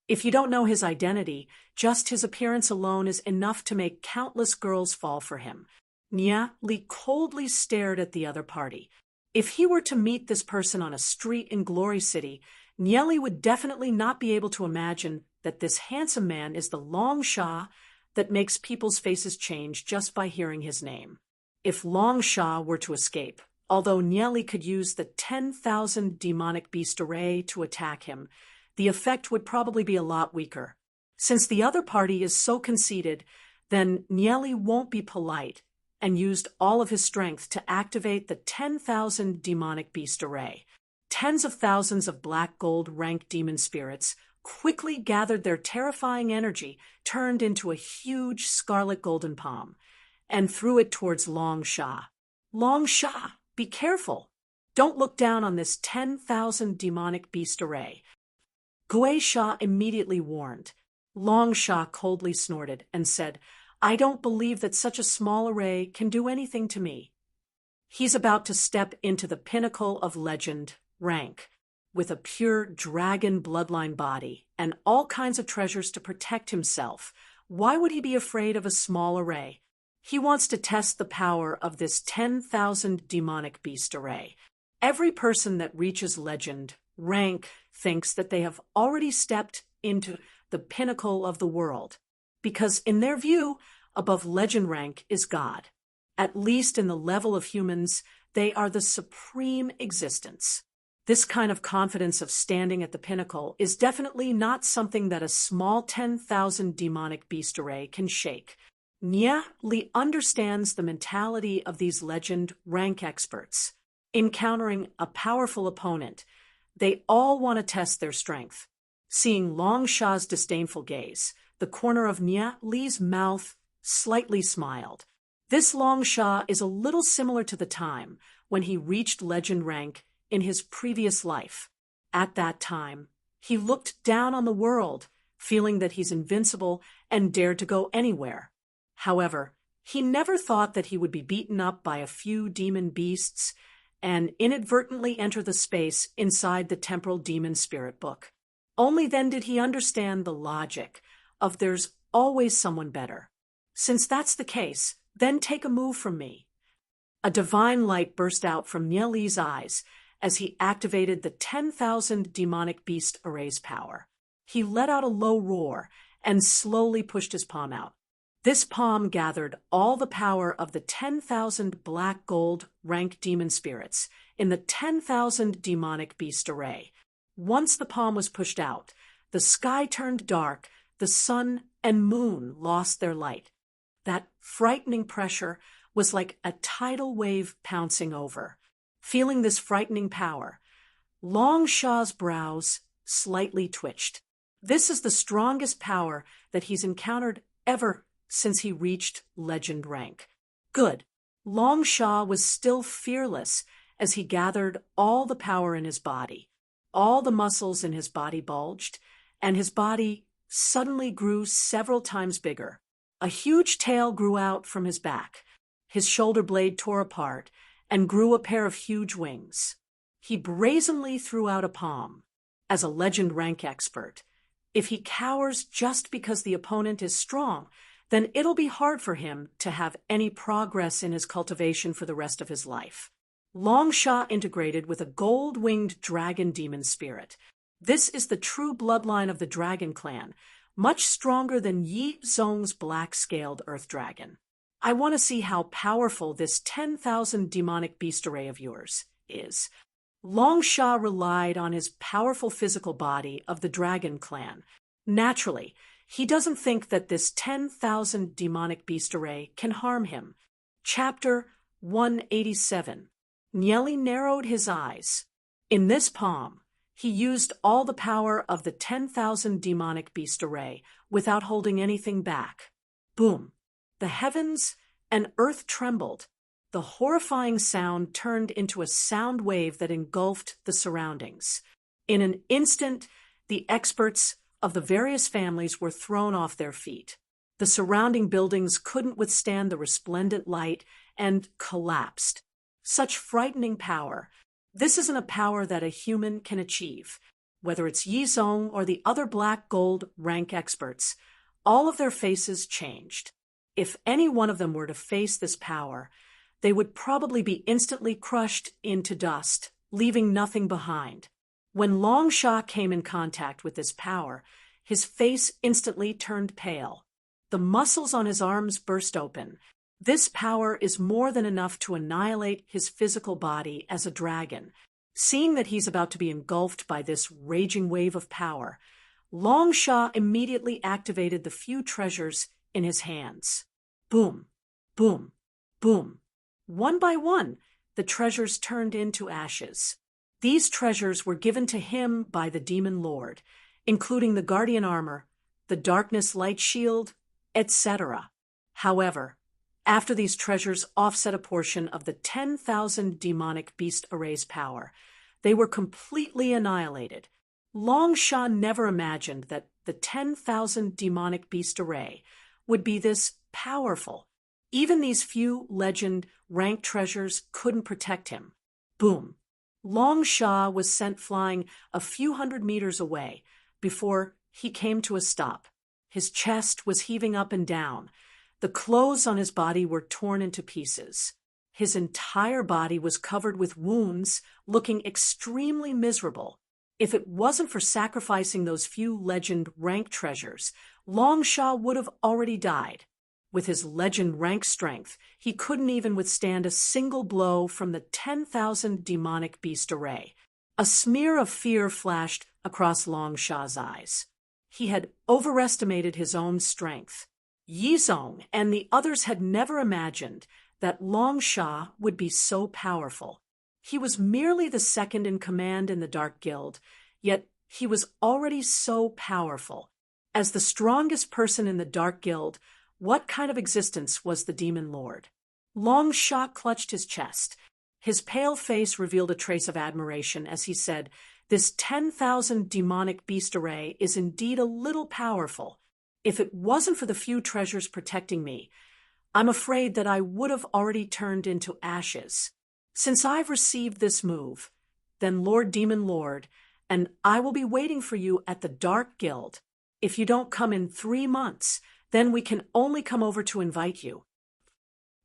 If you don't know his identity, just his appearance alone is enough to make countless girls fall for him. Nieli coldly stared at the other party. If he were to meet this person on a street in Glory City, Nieli would definitely not be able to imagine that this handsome man is the Long Shah that makes people's faces change just by hearing his name. If Long Shah were to escape, although Nieli could use the 10,000 demonic beast array to attack him, the effect would probably be a lot weaker. Since the other party is so conceited, then Nieli won't be polite and used all of his strength to activate the 10,000 demonic beast array. Tens of thousands of black gold rank demon spirits quickly gathered their terrifying energy, turned into a huge scarlet golden palm, and threw it towards Long Sha. Long Sha, be careful. Don't look down on this 10,000 demonic beast array. Gui Sha immediately warned. Long Sha coldly snorted and said, I don't believe that such a small array can do anything to me. He's about to step into the pinnacle of legend, rank, with a pure dragon bloodline body and all kinds of treasures to protect himself. Why would he be afraid of a small array? He wants to test the power of this 10,000 demonic beast array. Every person that reaches legend, rank, thinks that they have already stepped into the pinnacle of the world, because in their view, above legend rank is God. At least in the level of humans, they are the supreme existence. This kind of confidence of standing at the pinnacle is definitely not something that a small 10,000 demonic beast array can shake. Nia Li understands the mentality of these legend rank experts. Encountering a powerful opponent, they all want to test their strength. Seeing Long Sha's disdainful gaze, the corner of Nia Li's mouth slightly smiled. This Long Sha is a little similar to the time when he reached legend rank in his previous life. At that time, he looked down on the world, feeling that he's invincible and dared to go anywhere. However, he never thought that he would be beaten up by a few demon beasts and inadvertently enter the space inside the temporal demon spirit book. Only then did he understand the logic of there's always someone better. Since that's the case, then take a move from me. A divine light burst out from Nia Li's eyes as he activated the 10,000 demonic beast array's power. He let out a low roar and slowly pushed his palm out. This palm gathered all the power of the 10,000 black gold rank demon spirits in the 10,000 demonic beast array. Once the palm was pushed out, the sky turned dark, the sun and moon lost their light. That frightening pressure was like a tidal wave pouncing over. Feeling this frightening power, Long Sha's brows slightly twitched. This is the strongest power that he's encountered ever since he reached legend rank. Good. Long Sha was still fearless as he gathered all the power in his body. All the muscles in his body bulged, and his body suddenly grew several times bigger. A huge tail grew out from his back. His shoulder blade tore apart and grew a pair of huge wings. He brazenly threw out a palm. As a legend rank expert, if he cowers just because the opponent is strong, then it'll be hard for him to have any progress in his cultivation for the rest of his life. Long Sha integrated with a gold-winged dragon demon spirit. This is the true bloodline of the dragon clan, much stronger than Yi Zhong's black-scaled earth dragon. I want to see how powerful this 10,000 demonic beast array of yours is. Long Sha relied on his powerful physical body of the dragon clan. Naturally, he doesn't think that this 10,000 demonic beast array can harm him. Chapter 187. Nia Li narrowed his eyes. In this palm, he used all the power of the 10,000 demonic beast array without holding anything back. Boom! The heavens and earth trembled. The horrifying sound turned into a sound wave that engulfed the surroundings. In an instant, the experts of the various families were thrown off their feet. The surrounding buildings couldn't withstand the resplendent light and collapsed. Such frightening power. This isn't a power that a human can achieve. Whether it's Yi Zhong or the other black gold rank experts, all of their faces changed. If any one of them were to face this power, they would probably be instantly crushed into dust, leaving nothing behind. When Long Sha came in contact with this power, his face instantly turned pale. The muscles on his arms burst open. This power is more than enough to annihilate his physical body as a dragon. Seeing that he's about to be engulfed by this raging wave of power, Long Sha immediately activated the few treasures in his hands. Boom, boom. Boom! One by one, the treasures turned into ashes. These treasures were given to him by the demon lord, including the guardian armor, the darkness light shield, etc. However, after these treasures offset a portion of the 10,000 demonic beast array's power, they were completely annihilated. Long Sha never imagined that the 10,000 demonic beast array would be this powerful. Even these few legend rank treasures couldn't protect him. Boom! Long Sha was sent flying a few hundred meters away before he came to a stop. His chest was heaving up and down. The clothes on his body were torn into pieces. His entire body was covered with wounds, looking extremely miserable. If it wasn't for sacrificing those few legend rank treasures, Long Sha would have already died. With his legend rank strength, he couldn't even withstand a single blow from the 10,000 demonic beast array. A smear of fear flashed across Long Sha's eyes. He had overestimated his own strength. Yizong and the others had never imagined that Long Sha would be so powerful. He was merely the second in command in the Dark Guild, yet he was already so powerful. As the strongest person in the Dark Guild, what kind of existence was the Demon Lord? Long Sha clutched his chest. His pale face revealed a trace of admiration as he said, "This 10,000 demonic beast array is indeed a little powerful. If it wasn't for the few treasures protecting me, I'm afraid that I would have already turned into ashes. Since I've received this move, then Lord Demon Lord, and I will be waiting for you at the Dark Guild. If you don't come in 3 months, then we can only come over to invite you."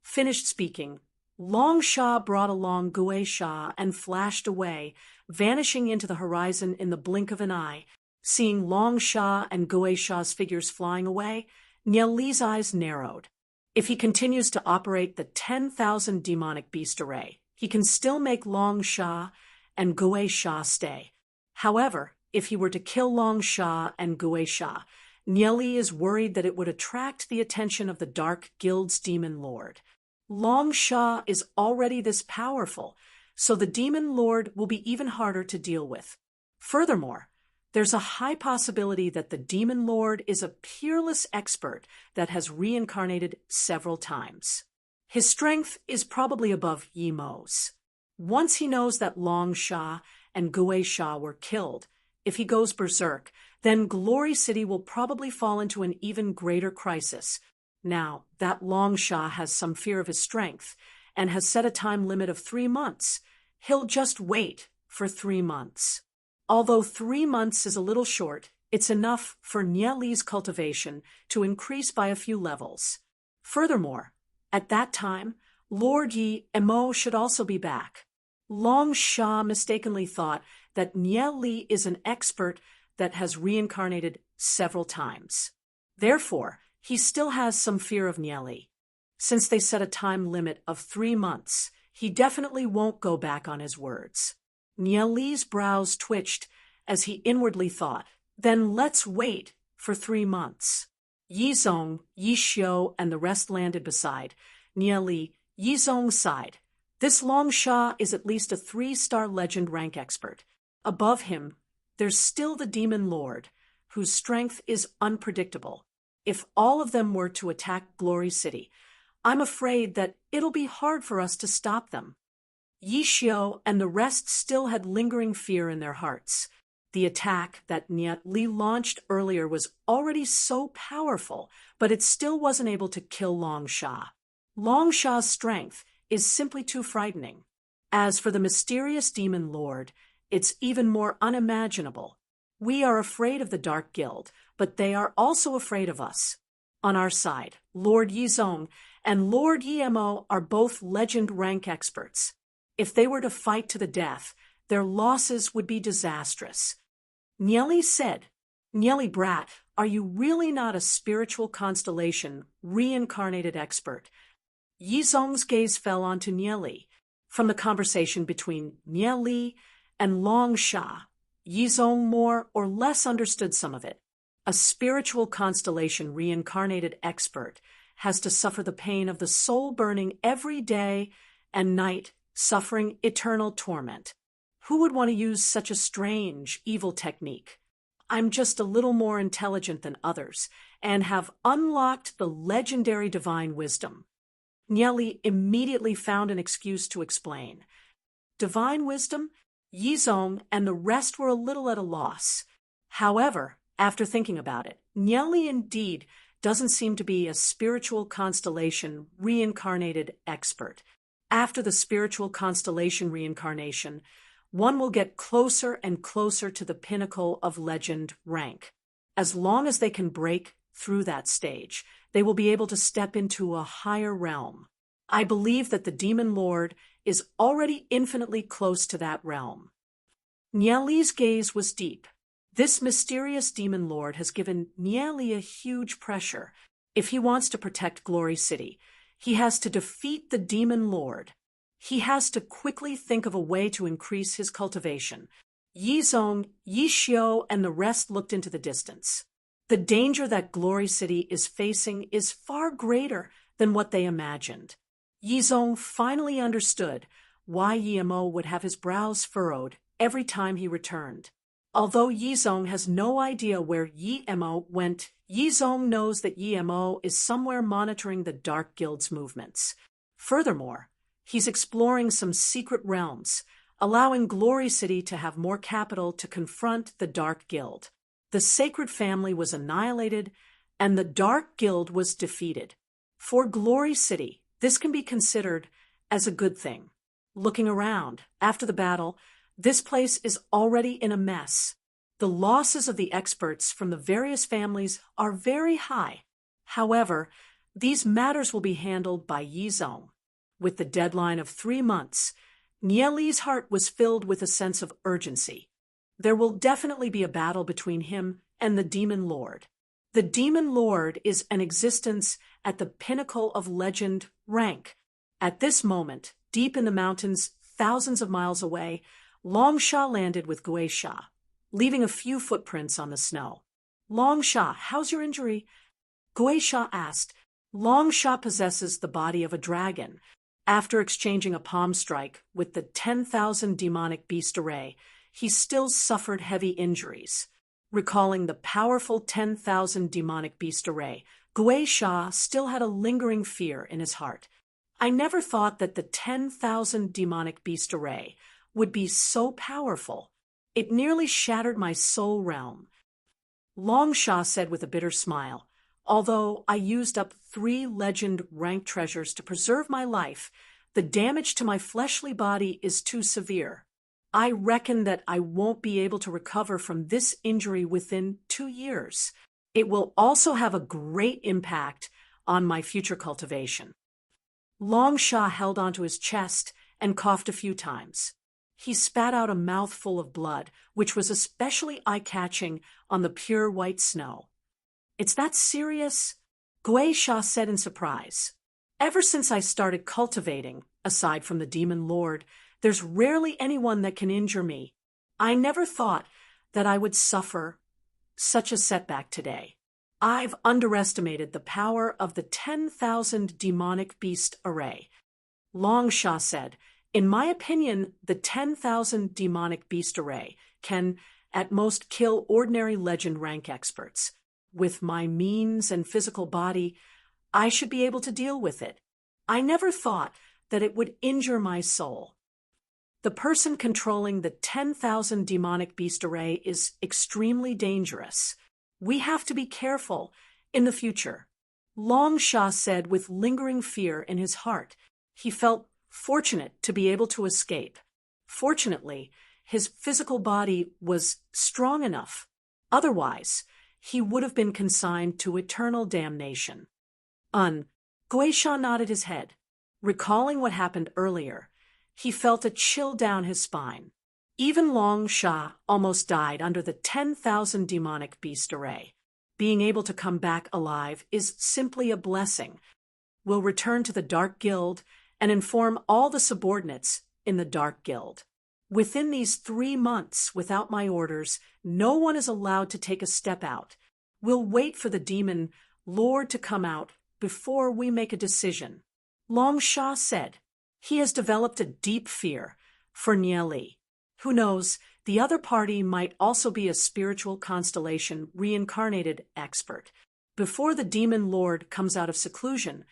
Finished speaking, Long Sha brought along Gui Sha and flashed away, vanishing into the horizon in the blink of an eye. Seeing Long Sha and Gui Sha's figures flying away, Niel Li's eyes narrowed. If he continues to operate the 10,000 demonic beast array, he can still make Long Sha and Gui Sha stay. However, if he were to kill Long Sha and Gui Sha, Niel Li is worried that it would attract the attention of the Dark Guild's Demon Lord. Long Sha is already this powerful, so the Demon Lord will be even harder to deal with. Furthermore, there's a high possibility that the Demon Lord is a peerless expert that has reincarnated several times. His strength is probably above Yi Mo's. Once he knows that Long Sha and Gui Sha were killed, if he goes berserk, then Glory City will probably fall into an even greater crisis. Now that Long Sha has some fear of his strength and has set a time limit of 3 months, he'll just wait for 3 months. Although 3 months is a little short, it's enough for Niel Li's cultivation to increase by a few levels. Furthermore, at that time, Lord Yi Mo should also be back. Long Sha mistakenly thought that Niel Li is an expert that has reincarnated several times. Therefore, he still has some fear of Niel Li. Since they set a time limit of 3 months, he definitely won't go back on his words. Niel Li's brows twitched as he inwardly thought, then let's wait for 3 months. Yizong, Yixiu, and the rest landed beside Niel Li. Yizong sighed. This Long Sha is at least a 3-star legend rank expert. Above him, there's still the Demon Lord, whose strength is unpredictable. If all of them were to attack Glory City, I'm afraid that it'll be hard for us to stop them. Yixiu and the rest still had lingering fear in their hearts. The attack that Niel Li launched earlier was already so powerful, but it still wasn't able to kill Long Sha. Long Sha's strength is simply too frightening. As for the mysterious Demon Lord, it's even more unimaginable. We are afraid of the Dark Guild, but they are also afraid of us. On our side, Lord Yizong and Lord Yi Mo are both legend rank experts. If they were to fight to the death, their losses would be disastrous. Niel Li said, "Niel Li brat, are you really not a spiritual constellation reincarnated expert?" Yizong's gaze fell onto Niel Li. From the conversation between Niel Li and Long Sha, Yizong more or less understood some of it. A spiritual constellation reincarnated expert has to suffer the pain of the soul burning every day and night, suffering eternal torment. Who would want to use such a strange, evil technique? I'm just a little more intelligent than others and have unlocked the legendary divine wisdom. Nieli immediately found an excuse to explain. Divine wisdom? Yizong and the rest were a little at a loss. However, after thinking about it, Nieli indeed doesn't seem to be a spiritual constellation reincarnated expert. After the spiritual constellation reincarnation, one will get closer and closer to the pinnacle of legend rank. As long as they can break through that stage, they will be able to step into a higher realm. I believe that the Demon Lord is already infinitely close to that realm. Nieli's gaze was deep. This mysterious Demon Lord has given Nieli a huge pressure. If he wants to protect Glory City, he has to defeat the Demon Lord. He has to quickly think of a way to increase his cultivation. Yizong, Yixiu, and the rest looked into the distance. The danger that Glory City is facing is far greater than what they imagined. Yizong finally understood why Yimo would have his brows furrowed every time he returned. Although Yizong has no idea where Yimo went, Yizong knows that Yimo is somewhere monitoring the Dark Guild's movements. Furthermore, he's exploring some secret realms, allowing Glory City to have more capital to confront the Dark Guild. The sacred family was annihilated, and the Dark Guild was defeated. For Glory City, this can be considered as a good thing. Looking around, after the battle, this place is already in a mess. The losses of the experts from the various families are very high. However, these matters will be handled by Yizong. With the deadline of 3 months, Nieli's heart was filled with a sense of urgency. There will definitely be a battle between him and the Demon Lord. The Demon Lord is an existence at the pinnacle of legend rank. At this moment, deep in the mountains, thousands of miles away, Longsha landed with Guisha, leaving a few footprints on the snow. Longsha, how's your injury? Guisha asked. Longsha possesses the body of a dragon. After exchanging a palm strike with the 10,000 demonic beast array, he still suffered heavy injuries. Recalling the powerful 10,000 demonic beast array, Guisha still had a lingering fear in his heart. I never thought that the 10,000 demonic beast array would be so powerful. It nearly shattered my soul realm. Longsha said with a bitter smile, although I used up 3 legend rank treasures to preserve my life, the damage to my fleshly body is too severe. I reckon that I won't be able to recover from this injury within 2 years. It will also have a great impact on my future cultivation. Longsha held onto his chest and coughed a few times. He spat out a mouthful of blood, which was especially eye-catching on the pure white snow. It's that serious? Guisha said in surprise. Ever since I started cultivating, aside from the Demon Lord, there's rarely anyone that can injure me. I never thought that I would suffer such a setback today. I've underestimated the power of the 10,000 demonic beast array. Longsha said, in my opinion, the 10,000 demonic beast array can, at most, kill ordinary legend rank experts. With my means and physical body, I should be able to deal with it. I never thought that it would injure my soul. The person controlling the 10,000 demonic beast array is extremely dangerous. We have to be careful in the future. Longsha said with lingering fear in his heart. He felt fortunate to be able to escape. Fortunately, his physical body was strong enough. Otherwise, he would have been consigned to eternal damnation. Guisha nodded his head. Recalling what happened earlier, he felt a chill down his spine. Even Longsha almost died under the 10,000 demonic beast array. Being able to come back alive is simply a blessing. We'll return to the Dark Guild and inform all the subordinates in the Dark Guild. Within these 3 months, without my orders, no one is allowed to take a step out. We'll wait for the Demon Lord to come out before we make a decision. Long Sha said. He has developed a deep fear for Nieli. Who knows, the other party might also be a spiritual constellation reincarnated expert. Before the demon lord comes out of seclusion,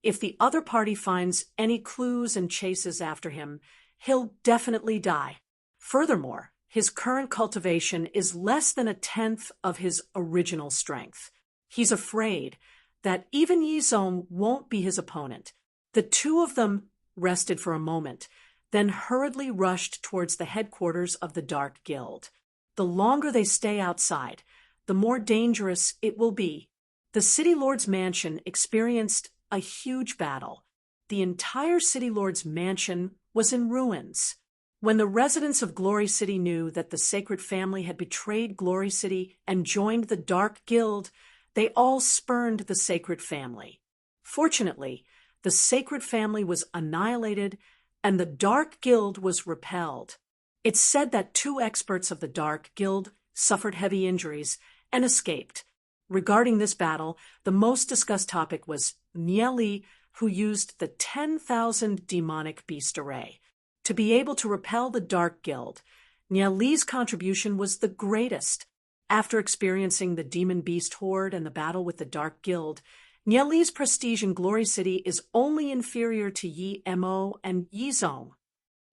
if the other party finds any clues and chases after him, he'll definitely die. Furthermore, his current cultivation is less than 1/10 of his original strength. He's afraid that even Yizong won't be his opponent. The two of them rested for a moment, then hurriedly rushed towards the headquarters of the Dark Guild. The longer they stay outside, the more dangerous it will be. The City Lord's mansion experienced a huge battle. The entire City Lord's mansion was in ruins. When the residents of Glory City knew that the Sacred Family had betrayed Glory City and joined the Dark Guild, they all spurned the Sacred Family. Fortunately, the Sacred Family was annihilated and the Dark Guild was repelled. It's said that 2 experts of the Dark Guild suffered heavy injuries and escaped. Regarding this battle, the most discussed topic was Nieli, who used the 10,000 demonic beast array. To be able to repel the Dark Guild, Nieli's contribution was the greatest. After experiencing the demon beast horde and the battle with the Dark Guild, Nieli's prestige in Glory City is only inferior to Yi Mo and Yizong.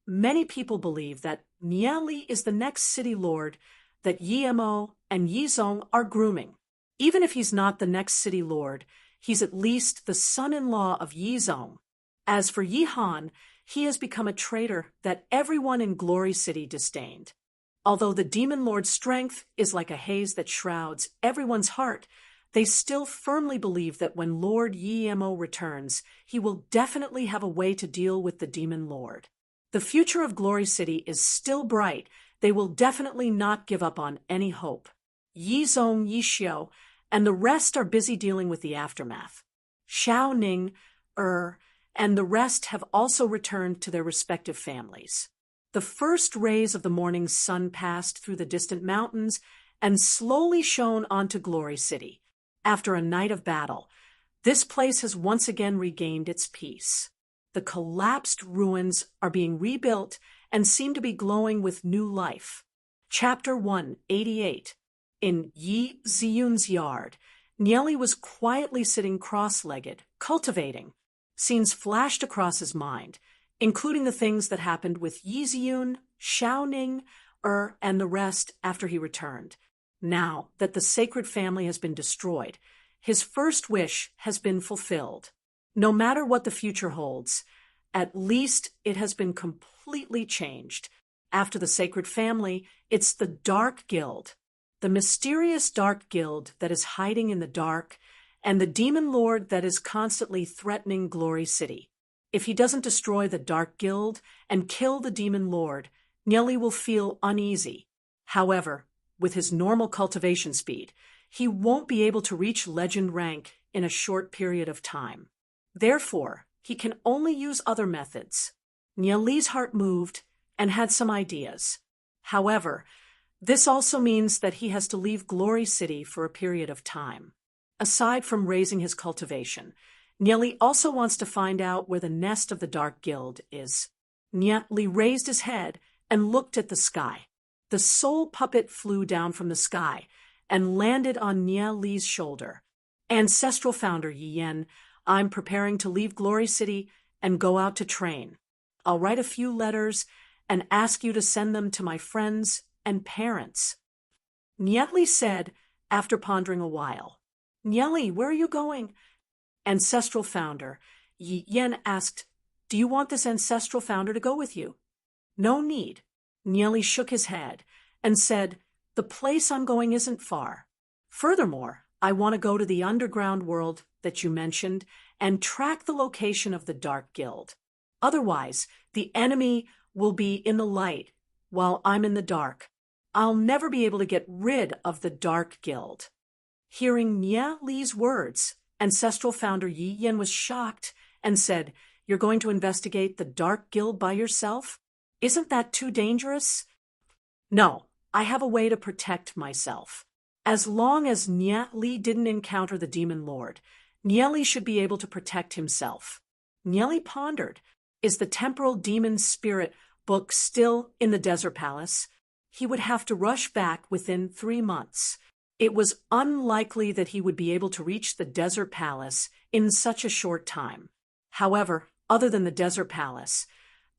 Many people believe that Nieli is the next city lord that Yi Mo and Yizong are grooming. Even if he's not the next city lord, he's at least the son-in-law of Yizong. As for Yi Han, he has become a traitor that everyone in Glory City disdained. Although the demon lord's strength is like a haze that shrouds everyone's heart, they still firmly believe that when Lord Yi Mo returns, he will definitely have a way to deal with the demon lord. The future of Glory City is still bright. They will definitely not give up on any hope. Yizong, Yixiao, and the rest are busy dealing with the aftermath. Xiao Ning, and the rest have also returned to their respective families. The first rays of the morning sun passed through the distant mountains and slowly shone onto Glory City. After a night of battle, this place has once again regained its peace. The collapsed ruins are being rebuilt and seem to be glowing with new life. Chapter 188. In Yi Ziyun's yard, Nieli was quietly sitting cross-legged, cultivating. Scenes flashed across his mind, including the things that happened with Yi Ziyun, Xiao Ning, and the rest after he returned. Now that the Sacred Family has been destroyed, his first wish has been fulfilled. No matter what the future holds, at least it has been completely changed. After the Sacred Family, it's the Dark Guild. The mysterious Dark Guild that is hiding in the dark, and the demon lord that is constantly threatening Glory City. If he doesn't destroy the Dark Guild and kill the demon lord, Nieli will feel uneasy. However, with his normal cultivation speed, he won't be able to reach legend rank in a short period of time. Therefore, he can only use other methods. Nieli's heart moved and had some ideas. However, this also means that he has to leave Glory City for a period of time. Aside from raising his cultivation, Nieli also wants to find out where the nest of the Dark Guild is. Nieli raised his head and looked at the sky. The soul puppet flew down from the sky and landed on Nieli's shoulder. Ancestral founder Yi Yan, I'm preparing to leave Glory City and go out to train. I'll write a few letters and ask you to send them to my friends and parents. Nieli said after pondering a while. Nieli, where are you going? Ancestral founder Yi Yan asked, do you want this ancestral founder to go with you? No need. Nieli shook his head and said, the place I'm going isn't far. Furthermore, I want to go to the underground world that you mentioned and track the location of the Dark Guild. Otherwise, the enemy will be in the light while I'm in the dark. I'll never be able to get rid of the Dark Guild. Hearing Nieli's words, ancestral founder Yi Yan was shocked and said, you're going to investigate the Dark Guild by yourself? Isn't that too dangerous? No, I have a way to protect myself. As long as Nieli didn't encounter the demon lord, Nieli should be able to protect himself. Nieli pondered, is the temporal demon spirit book still in the desert palace? He would have to rush back within 3 months. It was unlikely that he would be able to reach the desert palace in such a short time. However, other than the desert palace,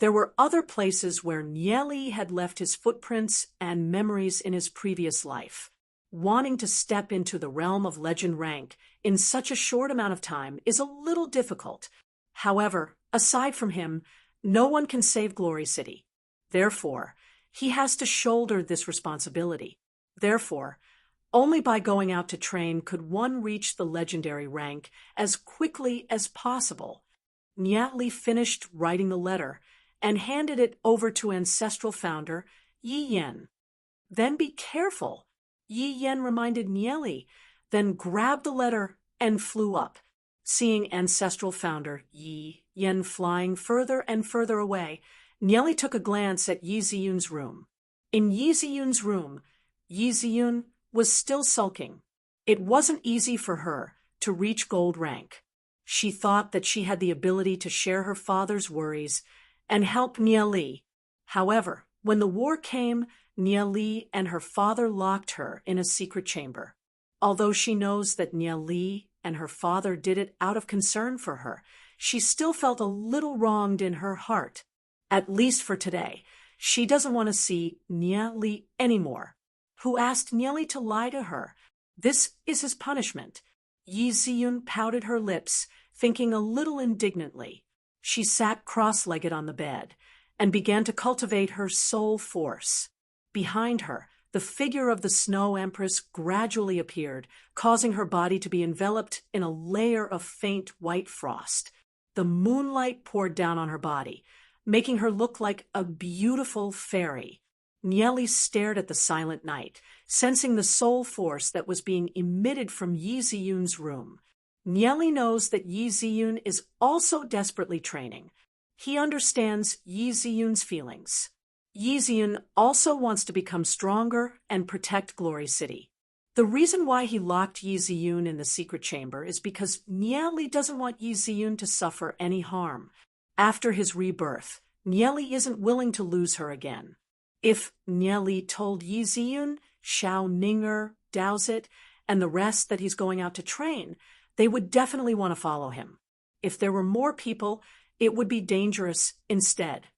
there were other places where Nieli had left his footprints and memories in his previous life. Wanting to step into the realm of legend rank in such a short amount of time is a little difficult. However, aside from him, no one can save Glory City. Therefore, he has to shoulder this responsibility. Therefore, only by going out to train could one reach the legendary rank as quickly as possible. Nieli finished writing the letter and handed it over to ancestral founder Yi Yen. Then be careful, Yi Yen reminded Nieli, then grabbed the letter and flew up. Seeing ancestral founder Yi Yen flying further and further away, Nieli took a glance at Yi Ziyun's room. In Yi Ziyun's room, Yi Ziyun was still sulking. It wasn't easy for her to reach gold rank. She thought that she had the ability to share her father's worries and help Nieli. However, when the war came, Nieli and her father locked her in a secret chamber. Although she knows that Nieli and her father did it out of concern for her, she still felt a little wronged in her heart. At least for today, she doesn't want to see Nieli anymore. Who asked Nieli to lie to her? This is his punishment. Yi Ziyun pouted her lips, thinking a little indignantly. She sat cross-legged on the bed and began to cultivate her soul force. Behind her, the figure of the Snow Empress gradually appeared, causing her body to be enveloped in a layer of faint white frost. The moonlight poured down on her body, making her look like a beautiful fairy. Nieli stared at the silent night, sensing the soul force that was being emitted from Yi Ziyun's room. Nieli knows that Yi Ziyun is also desperately training. He understands Yi Ziyun's feelings. Yi Ziyun also wants to become stronger and protect Glory City. The reason why he locked Yi Ziyun in the secret chamber is because Nieli doesn't want Yi Ziyun to suffer any harm. After his rebirth, Nieli isn't willing to lose her again. If Nieli told Yi Ziyun, Xiao Ninger, Daozit, and the rest that he's going out to train, they would definitely want to follow him. If there were more people, it would be dangerous instead.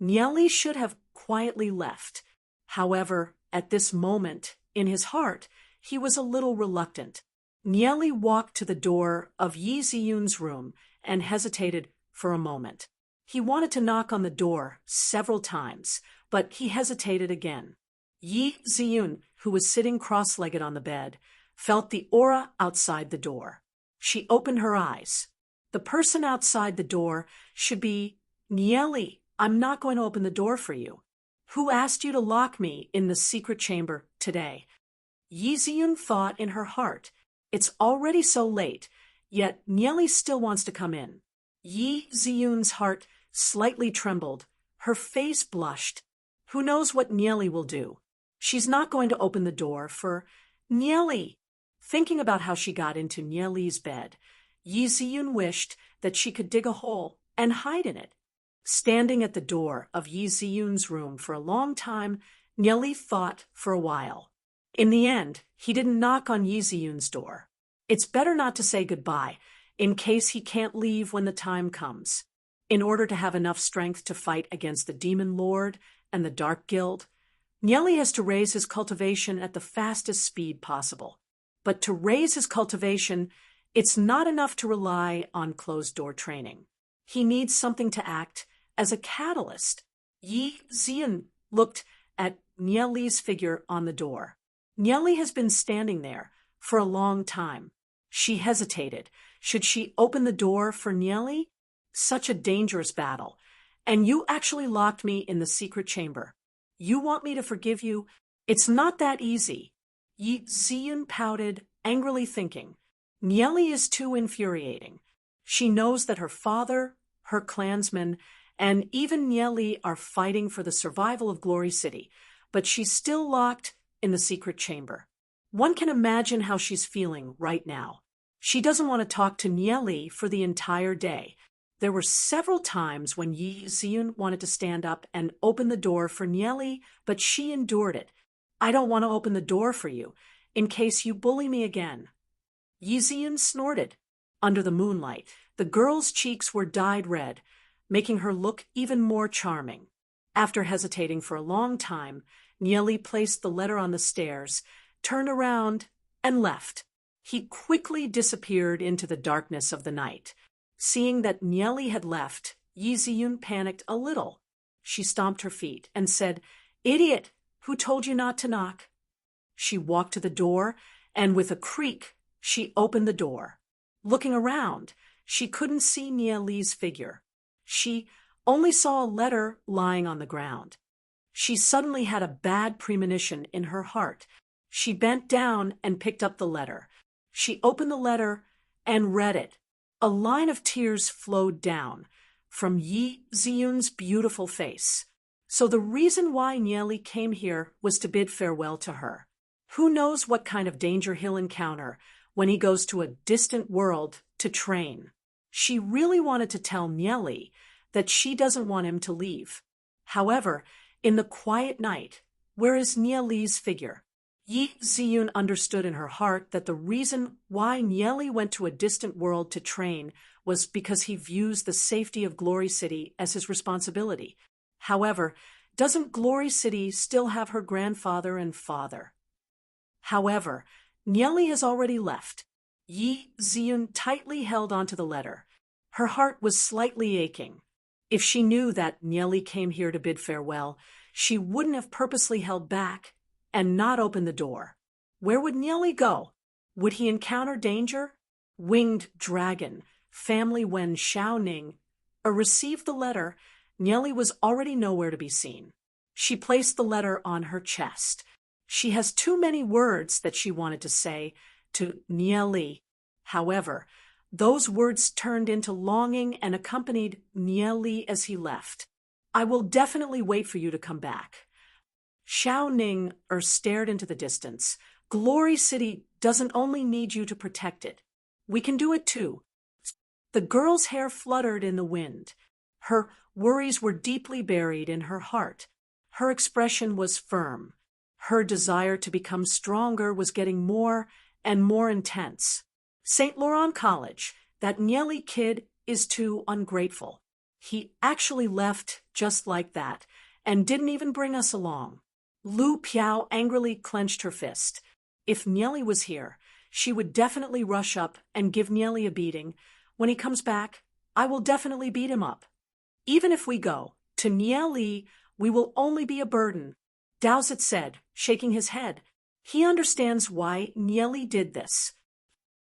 Nieli should have quietly left. However, at this moment, in his heart, he was a little reluctant. Nieli walked to the door of Yi Ziyun's room and hesitated for a moment. He wanted to knock on the door several times, but he hesitated again. Yi Ziyun, who was sitting cross-legged on the bed, felt the aura outside the door. She opened her eyes. The person outside the door should be Nieli. I'm not going to open the door for you. Who asked you to lock me in the secret chamber today? Yi Ziyun thought in her heart. It's already so late, yet Nieli still wants to come in. Yi Ziyun's heart slightly trembled. Her face blushed. Who knows what Nieli will do? She's not going to open the door for Nieli. Thinking about how she got into Nieli's bed, Yi Ziyun wished that she could dig a hole and hide in it. Standing at the door of Yi Ziyun's room for a long time, Nieli thought for a while. In the end, he didn't knock on Yi Ziyun's door. It's better not to say goodbye, in case he can't leave when the time comes. In order to have enough strength to fight against the Demon Lord and the Dark Guild, Nieli has to raise his cultivation at the fastest speed possible. But to raise his cultivation, it's not enough to rely on closed-door training. He needs something to act as a catalyst. Yi Ziyun looked at Nieli's figure on the door. Nieli has been standing there for a long time. She hesitated. Should she open the door for Nieli? Such a dangerous battle. And you actually locked me in the secret chamber. You want me to forgive you? It's not that easy. Yi Ziyun pouted, angrily thinking, Nieli is too infuriating. She knows that her father, her clansmen, and even Nieli are fighting for the survival of Glory City, but she's still locked in the secret chamber. One can imagine how she's feeling right now. She doesn't want to talk to Nieli for the entire day. There were several times when Yi Ziyun wanted to stand up and open the door for Nieli, but she endured it. I don't want to open the door for you, in case you bully me again. Yi Ziyun snorted. Under the moonlight, the girl's cheeks were dyed red, making her look even more charming. After hesitating for a long time, Nieli placed the letter on the stairs, turned around, and left. He quickly disappeared into the darkness of the night. Seeing that Nieli had left, Yi Ziyun panicked a little. She stomped her feet and said, "Idiot! Who told you not to knock?" She walked to the door, and with a creak, she opened the door. Looking around, she couldn't see Nieli's figure. She only saw a letter lying on the ground. She suddenly had a bad premonition in her heart. She bent down and picked up the letter. She opened the letter and read it. A line of tears flowed down from Yi Ziyun's beautiful face. So the reason why Nieli came here was to bid farewell to her. Who knows what kind of danger he'll encounter when he goes to a distant world to train. She really wanted to tell Nieli that she doesn't want him to leave. However, in the quiet night, where is Nieli's figure? Yi Ziyun understood in her heart that the reason why Nieli went to a distant world to train was because he views the safety of Glory City as his responsibility. However, doesn't Glory City still have her grandfather and father? However, Nieli has already left. Yi Ziyun tightly held onto the letter. Her heart was slightly aching. If she knew that Nieli came here to bid farewell, she wouldn't have purposely held back and not opened the door. Where would Nieli go? Would he encounter danger? Winged dragon, family Wen Xiaoning, received the letter. Nieli was already nowhere to be seen. She placed the letter on her chest. She has too many words that she wanted to say to Nieli. However, those words turned into longing and accompanied Nieli as he left. I will definitely wait for you to come back. Xiaoning stared into the distance. Glory City doesn't only need you to protect it. We can do it too. The girl's hair fluttered in the wind. Her worries were deeply buried in her heart. Her expression was firm. Her desire to become stronger was getting more and more intense. St. Laurent College, that Nieli kid is too ungrateful. He actually left just like that and didn't even bring us along. Lu Piao angrily clenched her fist. If Nieli was here, she would definitely rush up and give Nieli a beating. When he comes back, I will definitely beat him up. Even if we go to Nieli, we will only be a burden. Dowsett said, shaking his head. He understands why Nieli did this.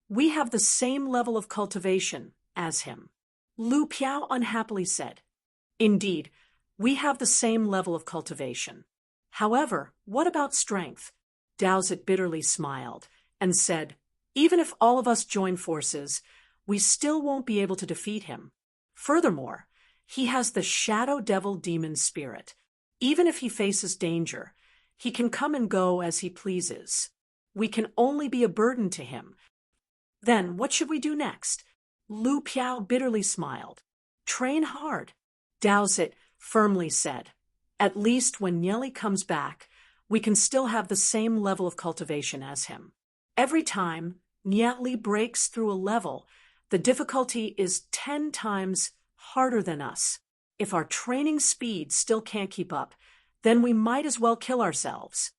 We have the same level of cultivation as him. Lu Piao unhappily said. Indeed, we have the same level of cultivation. However, what about strength? Dowsett bitterly smiled and said, even if all of us join forces, we still won't be able to defeat him. Furthermore, he has the Shadow Devil Demon Spirit. Even if he faces danger, he can come and go as he pleases. We can only be a burden to him. Then what should we do next? Lu Piao bitterly smiled. Train hard, Dowsett firmly said. At least when Nieli comes back, we can still have the same level of cultivation as him. Every time Nieli breaks through a level, the difficulty is 10 times harder than us. If our training speed still can't keep up, then we might as well kill ourselves.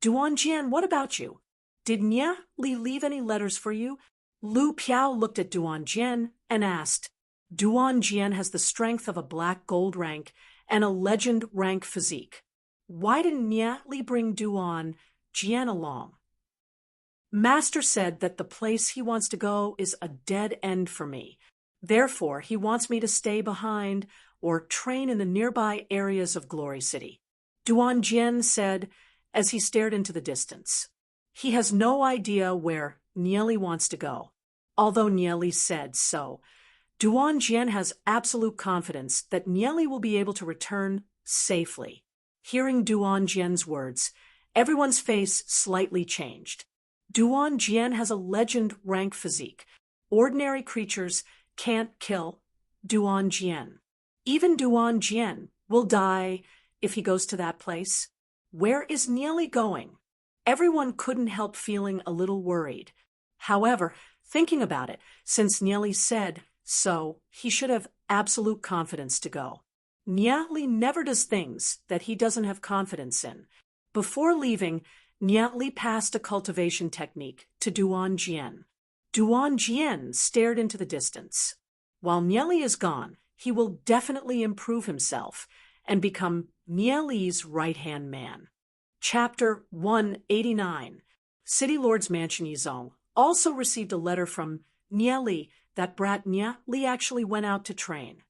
Duanjian, what about you? Did Nieli leave any letters for you? Lu Piao looked at Duanjian and asked. Duanjian has the strength of a black gold rank and a legend rank physique. Why didn't Nieli bring Duanjian along? Master said that the place he wants to go is a dead end for me. Therefore, he wants me to stay behind or train in the nearby areas of Glory City. Duanjian said as he stared into the distance. He has no idea where Nieli wants to go. Although Nieli said so, Duanjian has absolute confidence that Nieli will be able to return safely. Hearing Duanjian's words, everyone's face slightly changed. Duan Jian has a legend rank physique. Ordinary creatures can't kill Duan Jian. Even Duan Jian will die if he goes to that place. Where is Nieli going? Everyone couldn't help feeling a little worried. However, thinking about it, since Nieli said so, he should have absolute confidence to go. Nieli never does things that he doesn't have confidence in. Before leaving, Nieli passed a cultivation technique to Duan Jian. Duan Jian stared into the distance. While Nieli is gone, he will definitely improve himself and become Nieli's right-hand man. Chapter 189. City Lord's Mansion Yizong also received a letter from Nieli that brat Nieli actually went out to train.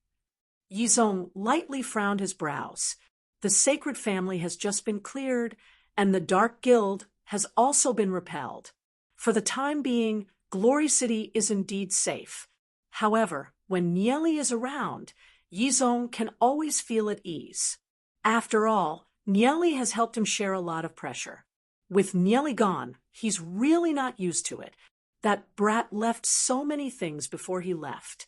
Yizong lightly frowned his brows. The sacred family has just been cleared, and the Dark Guild has also been repelled. For the time being, Glory City is indeed safe. However, when Nieli is around, Yizong can always feel at ease. After all, Nieli has helped him share a lot of pressure. With Nieli gone, he's really not used to it. That brat left so many things before he left.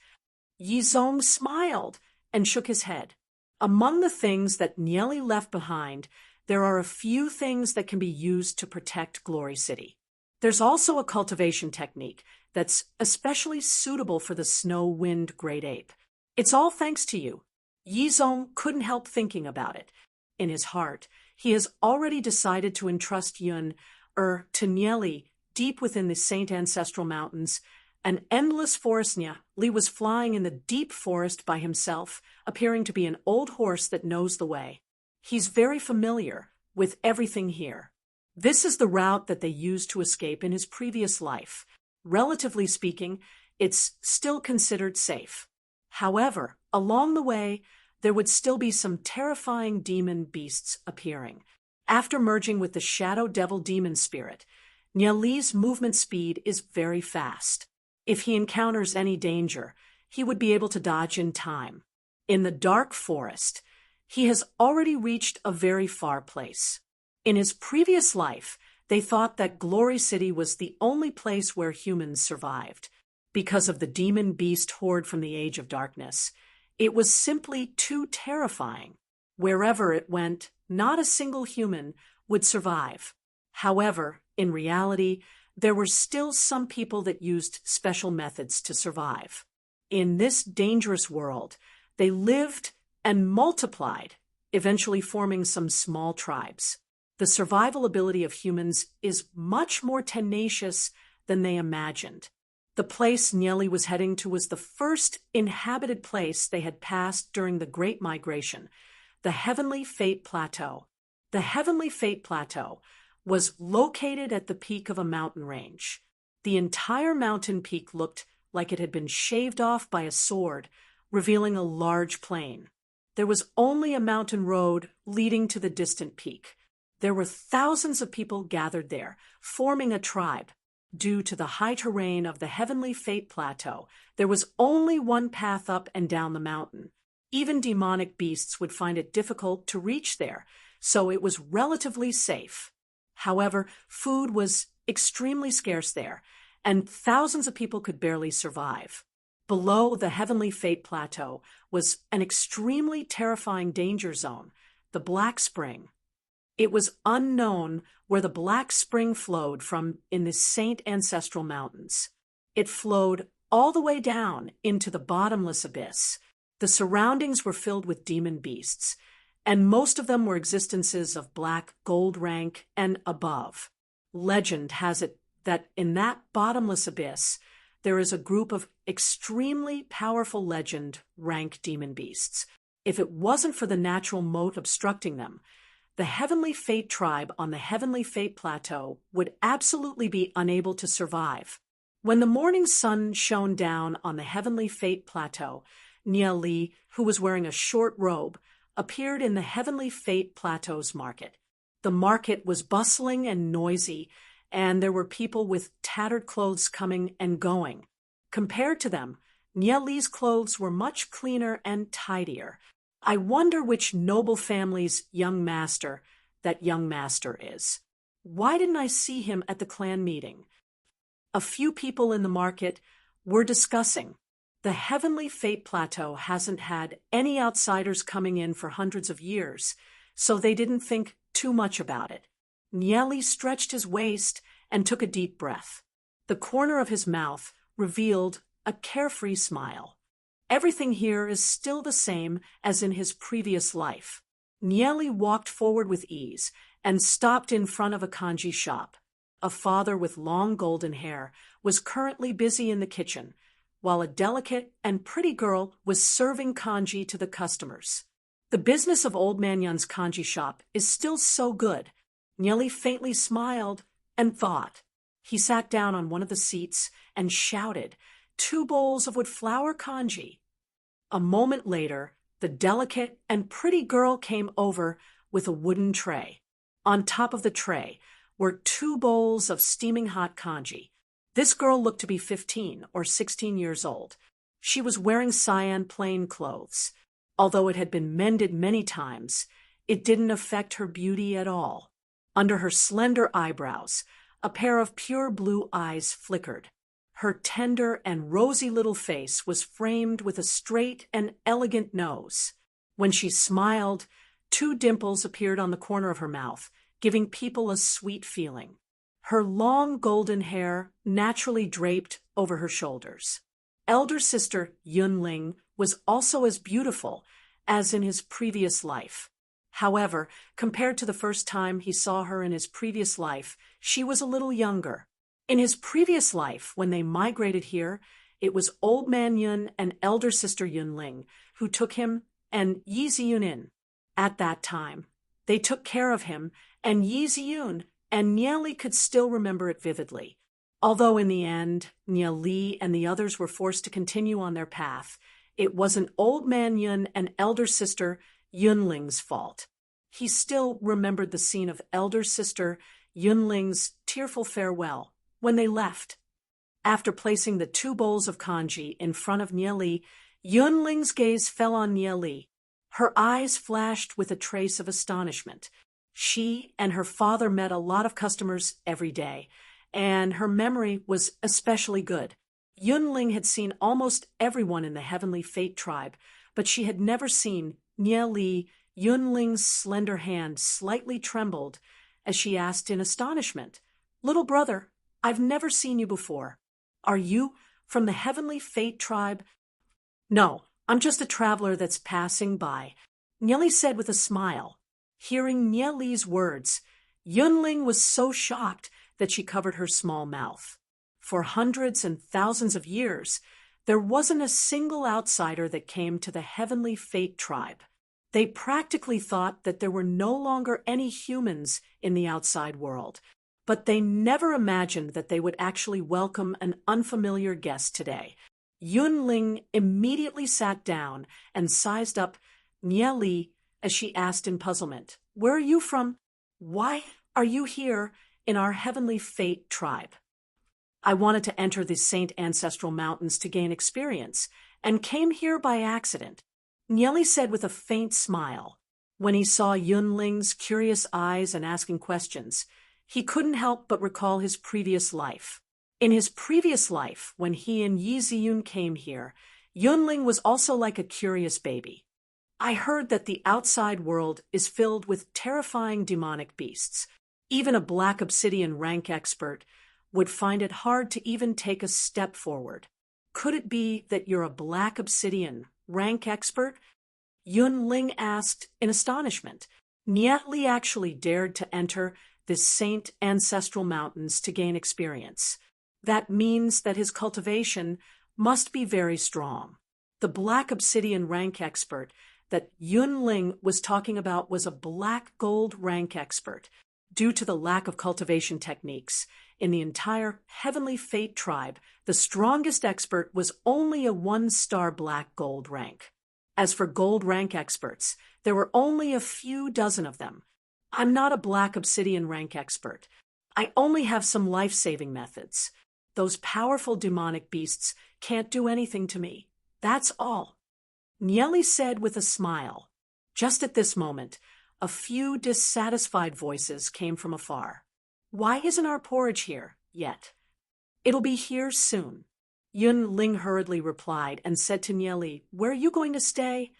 Yizong smiled and shook his head. Among the things that Nieli left behind, there are a few things that can be used to protect Glory City. There's also a cultivation technique that's especially suitable for the snow-wind great ape. It's all thanks to you. Yizong couldn't help thinking about it. In his heart, he has already decided to entrust to Nieli deep within the Saint Ancestral Mountains. An endless forest. Nieli was flying in the deep forest by himself, appearing to be an old horse that knows the way. He's very familiar with everything here. This is the route that they used to escape in his previous life. Relatively speaking, it's still considered safe. However, along the way, there would still be some terrifying demon beasts appearing. After merging with the Shadow Devil demon spirit, Nieli's movement speed is very fast. If he encounters any danger, he would be able to dodge in time. In the dark forest, he has already reached a very far place. In his previous life, they thought that Glory City was the only place where humans survived. Because of the demon beast horde from the Age of Darkness, it was simply too terrifying. Wherever it went, not a single human would survive. However, in reality, there were still some people that used special methods to survive. In this dangerous world, they lived and multiplied, eventually forming some small tribes. The survival ability of humans is much more tenacious than they imagined. The place Nieli was heading to was the first inhabited place they had passed during the Great Migration, the Heavenly Fate Plateau. The Heavenly Fate Plateau was located at the peak of a mountain range. The entire mountain peak looked like it had been shaved off by a sword, revealing a large plain. There was only a mountain road leading to the distant peak. There were thousands of people gathered there, forming a tribe. Due to the high terrain of the Heavenly Fate Plateau, there was only one path up and down the mountain. Even demonic beasts would find it difficult to reach there, so it was relatively safe. However, food was extremely scarce there, and thousands of people could barely survive. Below the Heavenly Fate Plateau was an extremely terrifying danger zone, the Black Spring. It was unknown where the Black Spring flowed from in the Saint Ancestral Mountains. It flowed all the way down into the bottomless abyss. The surroundings were filled with demon beasts, and most of them were existences of black gold rank and above. Legend has it that in that bottomless abyss, there is a group of extremely powerful legend rank demon beasts. If it wasn't for the natural moat obstructing them, the Heavenly Fate tribe on the Heavenly Fate Plateau would absolutely be unable to survive. When the morning sun shone down on the Heavenly Fate Plateau, Nieli, who was wearing a short robe, appeared in the Heavenly Fate Plateau's market. The market was bustling and noisy, and there were people with tattered clothes coming and going. Compared to them, Nieli's clothes were much cleaner and tidier. I wonder which noble family's young master that young master is. Why didn't I see him at the clan meeting? A few people in the market were discussing. The Heavenly Fate Plateau hasn't had any outsiders coming in for hundreds of years, so they didn't think too much about it. Nieli stretched his waist and took a deep breath. The corner of his mouth revealed a carefree smile. Everything here is still the same as in his previous life. Nieli walked forward with ease and stopped in front of a kanji shop. A father with long golden hair was currently busy in the kitchen, while a delicate and pretty girl was serving kanji to the customers. The business of Old Man Yun's kanji shop is still so good. Nieli faintly smiled and thought. He sat down on one of the seats and shouted, "2 bowls of wood flour kanji." A moment later, the delicate and pretty girl came over with a wooden tray. On top of the tray were 2 bowls of steaming hot kanji. This girl looked to be 15 or 16 years old. She was wearing cyan plain clothes. Although it had been mended many times, it didn't affect her beauty at all. Under her slender eyebrows, a pair of pure blue eyes flickered. Her tender and rosy little face was framed with a straight and elegant nose. When she smiled, 2 dimples appeared on the corner of her mouth, giving people a sweet feeling. Her long golden hair naturally draped over her shoulders. Elder sister Yunling was also as beautiful as in his previous life. However, compared to the first time he saw her in his previous life, she was a little younger. In his previous life, when they migrated here, it was Old Man Yun and elder sister Yunling who took him and Yi Ziyun in. At that time, they took care of him, and Yi Ziyun and Nieli could still remember it vividly. Although in the end, Nieli and the others were forced to continue on their path, it wasn't Old Man Yun and elder sister Yunling's fault. He still remembered the scene of elder sister Yunling's tearful farewell when they left. After placing the 2 bowls of kanji in front of Nieli, Yunling's gaze fell on Nieli. Her eyes flashed with a trace of astonishment. She and her father met a lot of customers every day, and her memory was especially good. Yunling had seen almost everyone in the Heavenly Fate tribe, but she had never seen Nieli. Yunling's slender hand slightly trembled as she asked in astonishment, "Little brother, I've never seen you before. Are you from the Heavenly Fate tribe?" "No, I'm just a traveler that's passing by," Nieli said with a smile. Hearing Nieli's words, Yunling was so shocked that she covered her small mouth. For hundreds and thousands of years, there wasn't a single outsider that came to the Heavenly Fate tribe. They practically thought that there were no longer any humans in the outside world, but they never imagined that they would actually welcome an unfamiliar guest today. Yunling immediately sat down and sized up Nieli as she asked in puzzlement, "Where are you from? Why are you here in our Heavenly Fate tribe?" "I wanted to enter the Saint Ancestral Mountains to gain experience, and came here by accident," Nieli said with a faint smile. When he saw Yunling's curious eyes and asking questions, he couldn't help but recall his previous life. In his previous life, when he and Yi Ziyun came here, Yunling was also like a curious baby. "I heard that the outside world is filled with terrifying demonic beasts. Even a black obsidian rank expert would find it hard to even take a step forward. Could it be that you're a black obsidian rank expert?" Yunling asked in astonishment. Nieli actually dared to enter the Saint Ancestral Mountains to gain experience. That means that his cultivation must be very strong. The black obsidian rank expert that Yunling was talking about was a black gold rank expert. Due to the lack of cultivation techniques in the entire Heavenly Fate tribe, the strongest expert was only a 1-star black gold rank. As for gold rank experts, there were only a few dozen of them. "I'm not a black obsidian rank expert. I only have some life-saving methods. Those powerful demonic beasts can't do anything to me. That's all," Nieli said with a smile. Just at this moment, a few dissatisfied voices came from afar. Why isn't our porridge here yet? It'll be here soon. Yun Ling hurriedly replied and said to Nieli, Where are you going to stay?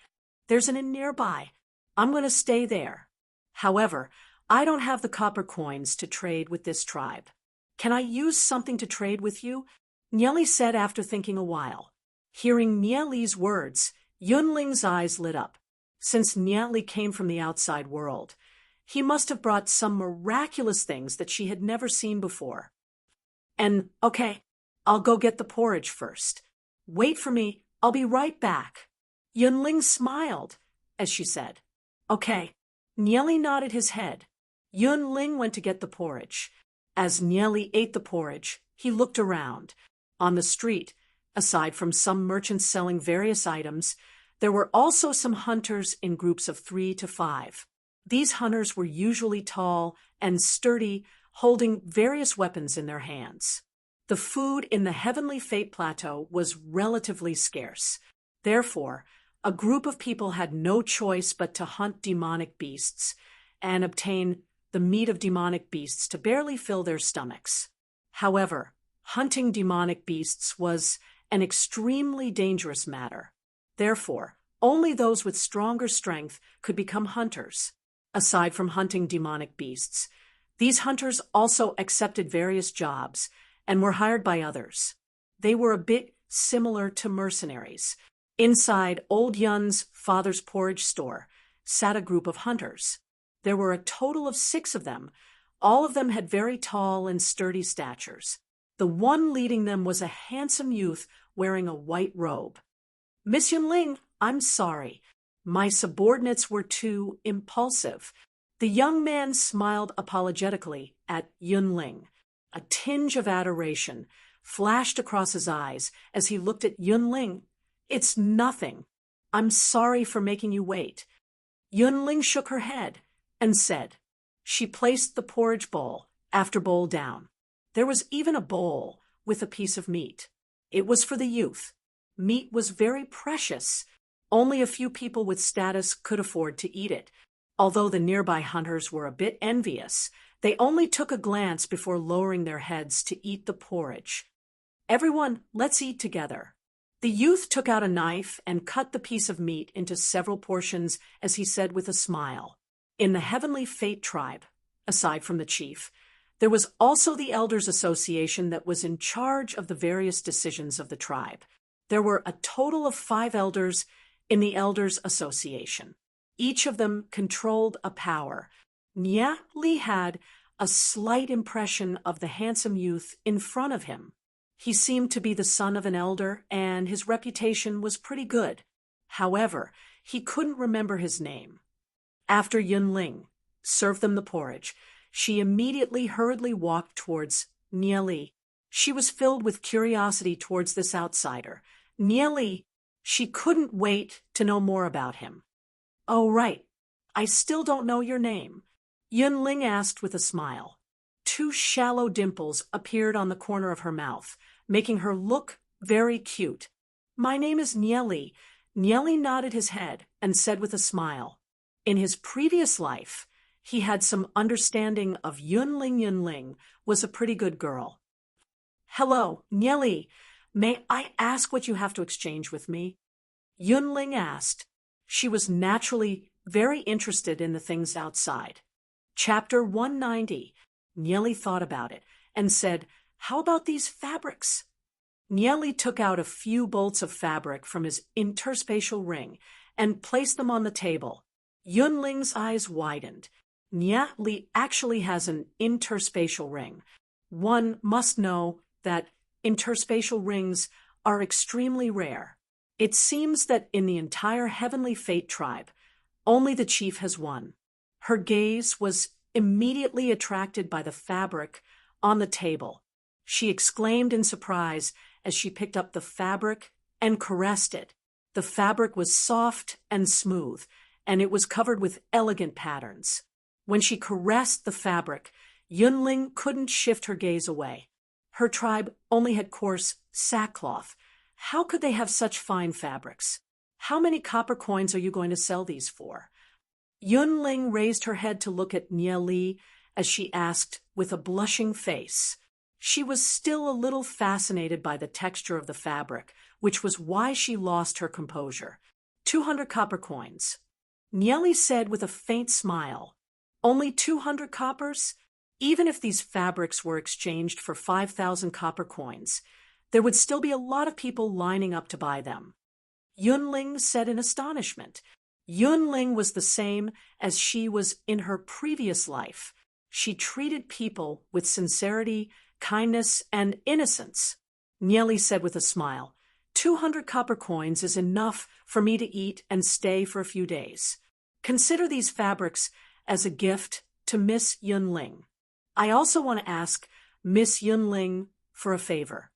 There's an inn nearby. I'm going to stay there. However, I don't have the copper coins to trade with this tribe. Can I use something to trade with you? Nieli said after thinking a while. Hearing Nieli's words, Yun Ling's eyes lit up. Since Nieli came from the outside world, he must have brought some miraculous things that she had never seen before. Okay, I'll go get the porridge first. Wait for me, I'll be right back. Yun Ling smiled as she said, Okay. Nieli nodded his head. Yun Ling went to get the porridge. As Nieli ate the porridge, he looked around. On the street, aside from some merchants selling various items, there were also some hunters in groups of 3 to 5. These hunters were usually tall and sturdy, holding various weapons in their hands. The food in the Heavenly Fate Plateau was relatively scarce. Therefore, a group of people had no choice but to hunt demonic beasts and obtain the meat of demonic beasts to barely fill their stomachs. However, hunting demonic beasts was an extremely dangerous matter. Therefore, only those with stronger strength could become hunters. Aside from hunting demonic beasts, these hunters also accepted various jobs and were hired by others. They were a bit similar to mercenaries. Inside Old Yun's father's porridge store sat a group of hunters. There were a total of 6 of them. All of them had very tall and sturdy statures. The one leading them was a handsome youth wearing a white robe. Miss Yun Ling, I'm sorry. My subordinates were too impulsive. The young man smiled apologetically at Yun Ling. A tinge of adoration flashed across his eyes as he looked at Yun Ling. It's nothing. I'm sorry for making you wait. Yun Ling shook her head and said. She placed the porridge bowl after bowl down. There was even a bowl with a piece of meat. It was for the youth. Meat was very precious. Only a few people with status could afford to eat it. Although the nearby hunters were a bit envious, they only took a glance before lowering their heads to eat the porridge. Everyone, let's eat together. The youth took out a knife and cut the piece of meat into several portions as he said with a smile. In the Heavenly Fate tribe, aside from the chief, there was also the Elders Association that was in charge of the various decisions of the tribe. There were a total of 5 elders in the Elders Association. Each of them controlled a power. Nia Li had a slight impression of the handsome youth in front of him. He seemed to be the son of an elder, and his reputation was pretty good. However, he couldn't remember his name. After Yun Ling served them the porridge, she immediately hurriedly walked towards Nia Li. She was filled with curiosity towards this outsider. Nia Li, she couldn't wait to know more about him. Oh, right. I still don't know your name. Yun Ling asked with a smile. 2 shallow dimples appeared on the corner of her mouth, making her look very cute. My name is Nieli. Nieli nodded his head and said with a smile. In his previous life, he had some understanding of Yun Ling was a pretty good girl. Hello, Nieli. May I ask what you have to exchange with me? Yun Ling asked. She was naturally very interested in the things outside. Chapter 190. Nieli thought about it and said, How about these fabrics? Nieli took out a few bolts of fabric from his interspatial ring and placed them on the table. Yun Ling's eyes widened. Nieli actually has an interspatial ring. One must know that interspatial rings are extremely rare. It seems that in the entire Heavenly Fate tribe, only the chief has one. Her gaze was immediately attracted by the fabric on the table. She exclaimed in surprise as she picked up the fabric and caressed it. The fabric was soft and smooth, and it was covered with elegant patterns. When she caressed the fabric, Yun Ling couldn't shift her gaze away. Her tribe only had coarse sackcloth. How could they have such fine fabrics? How many copper coins are you going to sell these for? Yun Ling raised her head to look at Nieli as she asked with a blushing face. She was still a little fascinated by the texture of the fabric, which was why she lost her composure. 200 copper coins. Nieli said with a faint smile. Only 200 coppers? Even if these fabrics were exchanged for 5,000 copper coins, there would still be a lot of people lining up to buy them. Yunling said in astonishment. Yunling was the same as she was in her previous life. She treated people with sincerity, kindness, and innocence. Nieli said with a smile. 200 copper coins is enough for me to eat and stay for a few days. Consider these fabrics as a gift to Miss Yunling. I also want to ask Miss Yunling for a favor.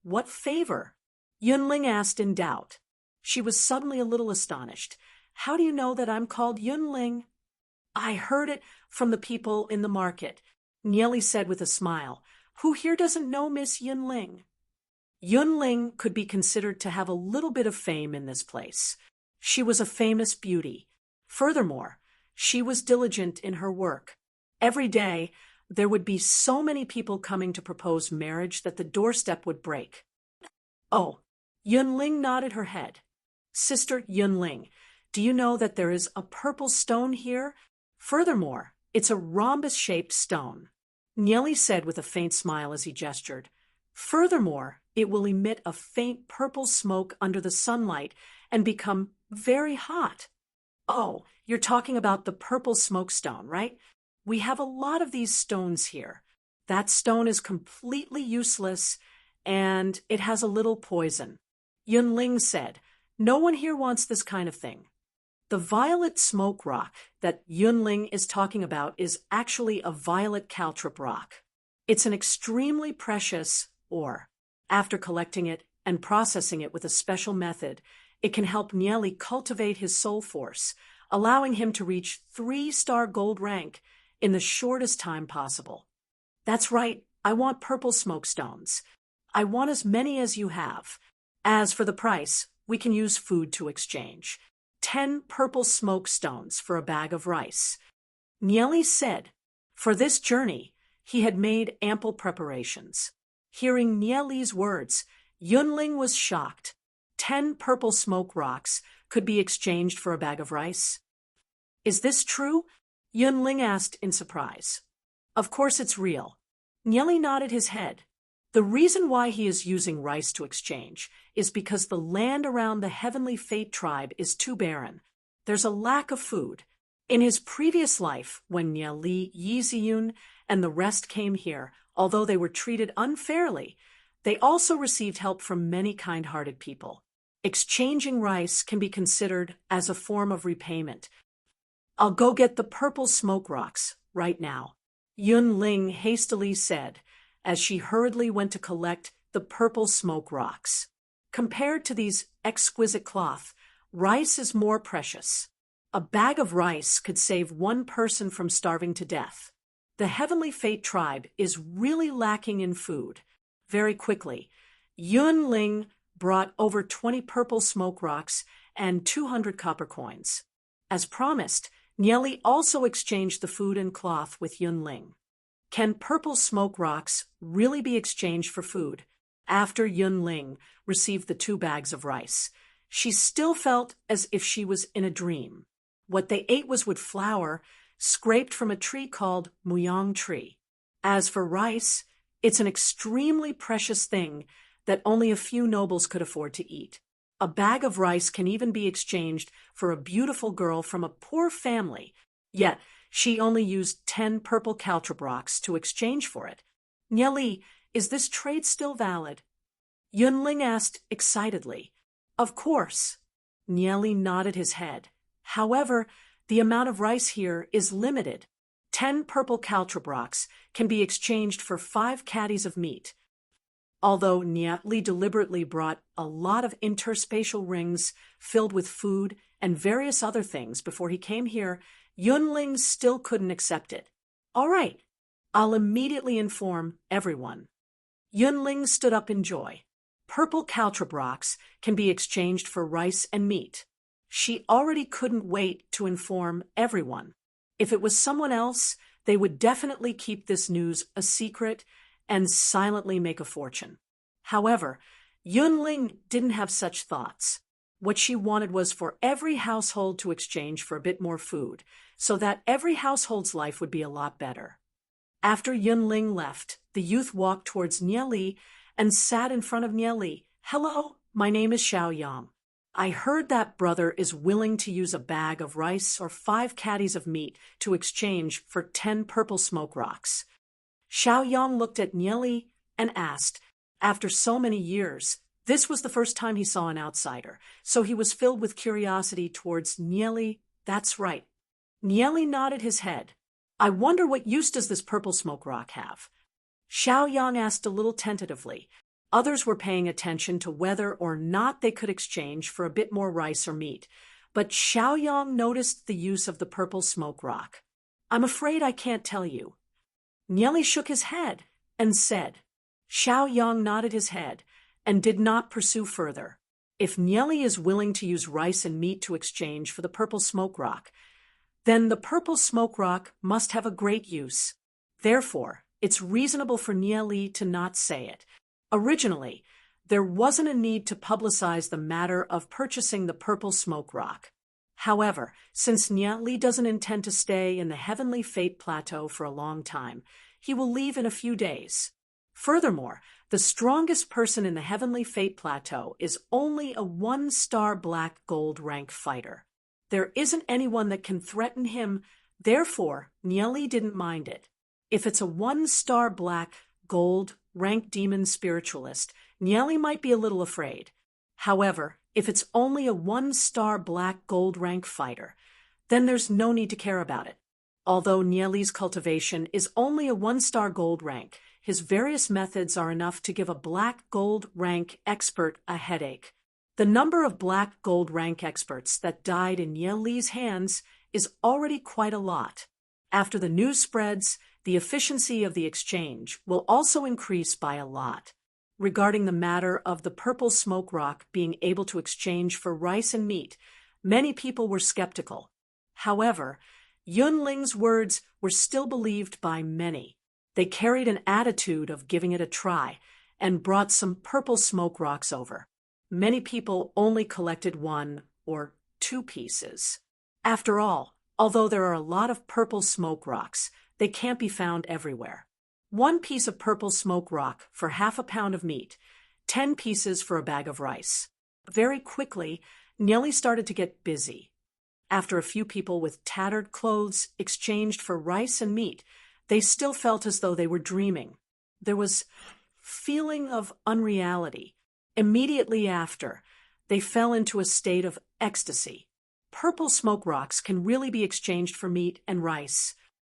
What favor? Yunling asked in doubt. She was suddenly a little astonished. How do you know that I'm called Yunling? I heard it from the people in the market, Nieli said with a smile. Who here doesn't know Miss Yunling? Yunling could be considered to have a little bit of fame in this place. She was a famous beauty. Furthermore, she was diligent in her work. Every day, there would be so many people coming to propose marriage that the doorstep would break. Oh, Yunling nodded her head. Sister Yunling, do you know that there is a purple stone here? Furthermore, it's a rhombus-shaped stone. Nieli said with a faint smile as he gestured. Furthermore, it will emit a faint purple smoke under the sunlight and become very hot. Oh, you're talking about the purple smoke stone, right? We have a lot of these stones here. That stone is completely useless, and it has a little poison. Yunling said, no one here wants this kind of thing. The violet smoke rock that Yunling is talking about is actually a violet caltrop rock. It's an extremely precious ore. After collecting it and processing it with a special method, it can help Nieli cultivate his soul force, allowing him to reach 3-star gold rank in the shortest time possible. That's right, I want purple smoke stones. I want as many as you have. As for the price, we can use food to exchange. 10 purple smoke stones for a bag of rice. Nieli said, for this journey, he had made ample preparations. Hearing Nieli's words, Yunling was shocked. 10 purple smoke rocks could be exchanged for a bag of rice. Is this true? Yunling asked in surprise. Of course it's real. Nieli nodded his head. The reason why he is using rice to exchange is because the land around the Heavenly Fate tribe is too barren. There's a lack of food. In his previous life, when Nieli, Yiziyun, and the rest came here, although they were treated unfairly, they also received help from many kind-hearted people. Exchanging rice can be considered as a form of repayment. I'll go get the purple smoke rocks right now, Yunling hastily said, as she hurriedly went to collect the purple smoke rocks. Compared to these exquisite cloth, rice is more precious. A bag of rice could save one person from starving to death. The Heavenly Fate tribe is really lacking in food. Very quickly, Yunling brought over 20 purple smoke rocks and 200 copper coins. As promised, Nieli also exchanged the food and cloth with Yunling. Can purple smoke rocks really be exchanged for food? After Yunling received the 2 bags of rice, she still felt as if she was in a dream. What they ate was wood flour scraped from a tree called Muyang tree. As for rice, it's an extremely precious thing that only a few nobles could afford to eat. A bag of rice can even be exchanged for a beautiful girl from a poor family, yet she only used 10 purple caltrop rocks to exchange for it. Nieli, is this trade still valid? Yunling asked excitedly. Of course. Nieli nodded his head. However, the amount of rice here is limited. 10 purple caltrop rocks can be exchanged for 5 caddies of meat. Although Nieli deliberately brought a lot of interspatial rings filled with food and various other things before he came here, Yunling still couldn't accept it. All right, I'll immediately inform everyone. Yunling stood up in joy. Purple caltrop rocks can be exchanged for rice and meat. She already couldn't wait to inform everyone. If it was someone else, they would definitely keep this news a secret and silently make a fortune. However, Yunling didn't have such thoughts. What she wanted was for every household to exchange for a bit more food, so that every household's life would be a lot better. After Yunling left, the youth walked towards Nieli and sat in front of Nieli. "Hello, my name is Xiaoyang. I heard that brother is willing to use a bag of rice or 5 caddies of meat to exchange for 10 purple smoke rocks." Xiaoyang looked at Nieli and asked, after so many years, this was the first time he saw an outsider, so he was filled with curiosity towards Nieli. "That's right." Nieli nodded his head. "I wonder what use does this purple smoke rock have?" Xiaoyang asked a little tentatively. Others were paying attention to whether or not they could exchange for a bit more rice or meat, but Xiaoyang noticed the use of the purple smoke rock. "I'm afraid I can't tell you." Nieli shook his head and said. Xiaoyang nodded his head and did not pursue further. If Nieli is willing to use rice and meat to exchange for the purple smoke rock, then the purple smoke rock must have a great use. Therefore, it's reasonable for Nieli to not say it. Originally, there wasn't a need to publicize the matter of purchasing the purple smoke rock. However, since Nieli doesn't intend to stay in the Heavenly Fate Plateau for a long time, he will leave in a few days. Furthermore, the strongest person in the Heavenly Fate Plateau is only a 1-star black gold rank fighter. There isn't anyone that can threaten him, therefore Nieli didn't mind it. If it's a 1-star black gold rank demon spiritualist, Nieli might be a little afraid. However, if it's only a 1-star black gold rank fighter, then there's no need to care about it. Although Nieli's cultivation is only a 1-star gold rank, his various methods are enough to give a black gold rank expert a headache. The number of black gold rank experts that died in Nieli's hands is already quite a lot. After the news spreads, the efficiency of the exchange will also increase by a lot. Regarding the matter of the purple smoke rock being able to exchange for rice and meat, many people were skeptical. However, Yunling's words were still believed by many. They carried an attitude of giving it a try and brought some purple smoke rocks over. Many people only collected 1 or 2 pieces. After all, although there are a lot of purple smoke rocks, they can't be found everywhere. 1 piece of purple smoke rock for half a pound of meat, 10 pieces for a bag of rice. Very quickly, Nieli started to get busy. After a few people with tattered clothes exchanged for rice and meat, they still felt as though they were dreaming. There was feeling of unreality. Immediately after, they fell into a state of ecstasy. Purple smoke rocks can really be exchanged for meat and rice.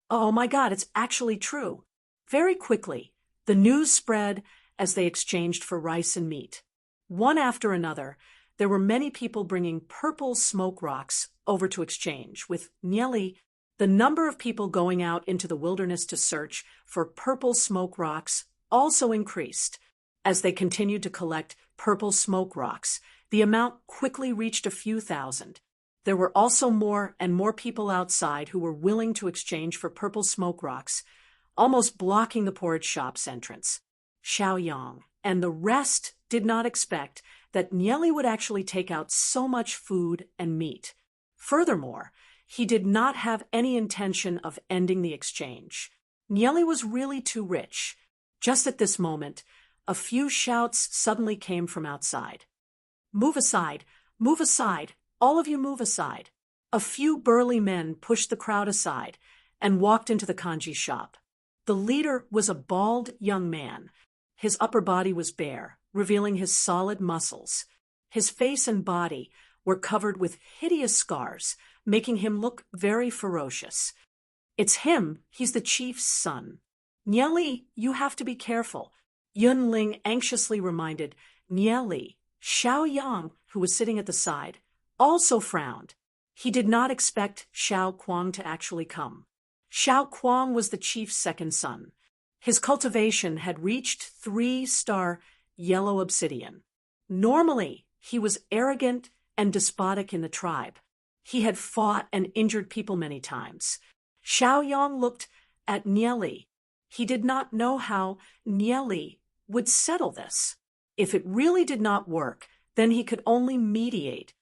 Oh my God, it's actually true. Very quickly, the news spread as they exchanged for rice and meat. One after another, there were many people bringing purple smoke rocks over to exchange. With Nieli, the number of people going out into the wilderness to search for purple smoke rocks also increased. As they continued to collect purple smoke rocks, the amount quickly reached a few thousand. There were also more and more people outside who were willing to exchange for purple smoke rocks, almost blocking the porridge shop's entrance. Xiaoyang and the rest did not expect that Nieli would actually take out so much food and meat. Furthermore, he did not have any intention of ending the exchange. Nieli was really too rich. Just at this moment, a few shouts suddenly came from outside. "Move aside! Move aside! All of you move aside!" A few burly men pushed the crowd aside and walked into the kanji shop. The leader was a bald young man. His upper body was bare, revealing his solid muscles. His face and body were covered with hideous scars, making him look very ferocious. "It's him. He's the chief's son." "Nieli, you have to be careful," Yunling anxiously reminded Nieli. Xiaoyang, who was sitting at the side, also frowned. He did not expect Xiao Kuang to actually come. Xiao Kuang was the chief's second son. His cultivation had reached 3-star yellow obsidian. Normally, he was arrogant and despotic in the tribe. He had fought and injured people many times. Xiaoyang looked at Nieli. He did not know how Nieli would settle this. If it really did not work, then he could only mediate.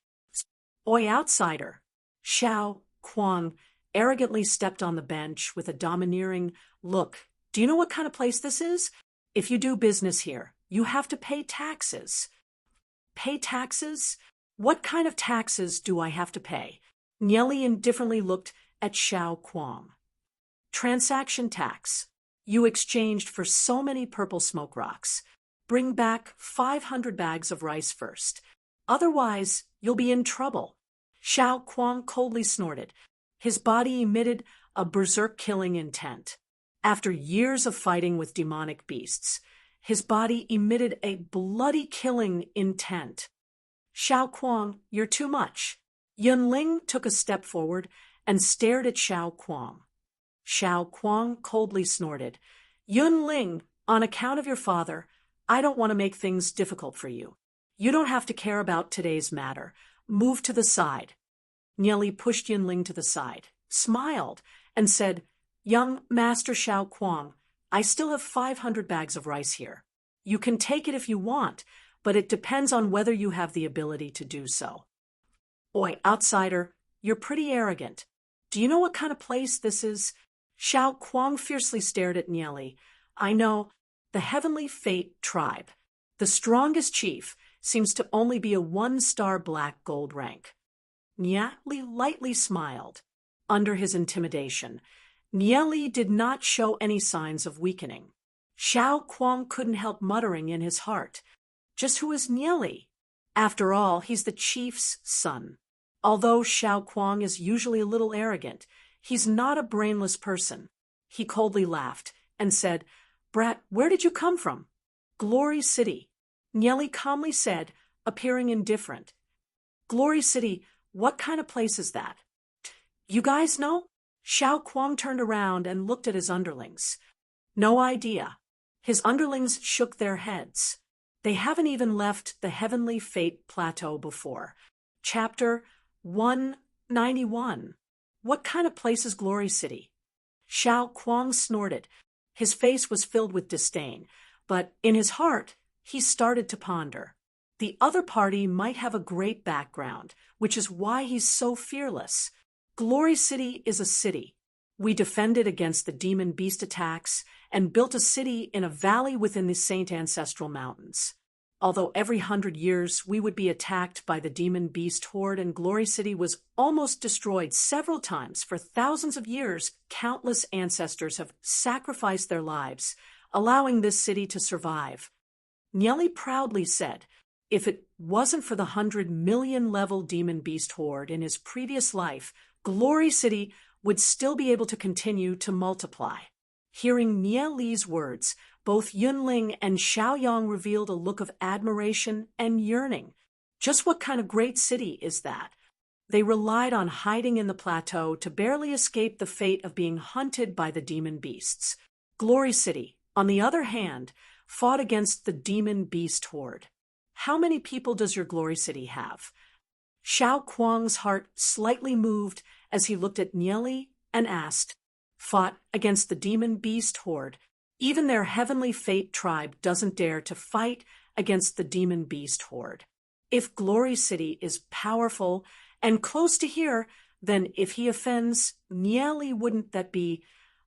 Oi, outsider! Xiao Kuang arrogantly stepped on the bench with a domineering look. Do you know what kind of place this is? If you do business here, you have to pay taxes. Pay taxes? What kind of taxes do I have to pay? Nieli indifferently looked at Xiao Kuang. Transaction tax. You exchanged for so many purple smoke rocks. Bring back 500 bags of rice first. Otherwise, you'll be in trouble. Xiao Kuang coldly snorted. His body emitted a berserk-killing intent. After years of fighting with demonic beasts, his body emitted a bloody killing intent. Xiao Kuang, you're too much. Yunling took a step forward and stared at Xiao Kuang. Xiao Kuang coldly snorted. Yunling, on account of your father, I don't want to make things difficult for you. You don't have to care about today's matter. Move to the side. Nieli pushed Yunling to the side, smiled, and said, Young Master Xiao Kuang, I still have 500 bags of rice here. You can take it if you want, but it depends on whether you have the ability to do so. Oi, outsider, you're pretty arrogant. Do you know what kind of place this is? Xiao Kuang fiercely stared at Nieli. I know, the Heavenly Fate tribe. The strongest chief seems to only be a 1-star black gold rank. Nieli lightly smiled. Under his intimidation, Nieli did not show any signs of weakening. Xiao Kuang couldn't help muttering in his heart, just who is Nieli? After all, he's the chief's son. Although Xiao Kuang is usually a little arrogant, he's not a brainless person. He coldly laughed and said, Brat, where did you come from? Glory City. Nieli calmly said, appearing indifferent. Glory City, what kind of place is that? You guys know? Xiao Kuang turned around and looked at his underlings. No idea. His underlings shook their heads. They haven't even left the Heavenly Fate Plateau before. Chapter 191. What kind of place is Glory City? Xiao Kuang snorted. His face was filled with disdain, but in his heart, he started to ponder. The other party might have a great background, which is why he's so fearless. Glory City is a city. We defended against the demon beast attacks and built a city in a valley within the Saint Ancestral Mountains. Although every 100 years we would be attacked by the demon beast horde, and Glory City was almost destroyed several times for thousands of years, countless ancestors have sacrificed their lives, allowing this city to survive. Nieli proudly said, if it wasn't for the 100 million level demon beast horde in his previous life, Glory City would still be able to continue to multiply. Hearing Nieli's words, both Yunling and Xiaoyang revealed a look of admiration and yearning. Just what kind of great city is that? They relied on hiding in the plateau to barely escape the fate of being hunted by the demon beasts. Glory City, on the other hand, fought against the demon beast horde. How many people does your Glory City have? Xiao Kuang's heart slightly moved as he looked at Nieli and asked, fought against the demon beast horde. Even their Heavenly Fate tribe doesn't dare to fight against the demon beast horde. If Glory City is powerful and close to here, then if he offends Nieli, wouldn't that be?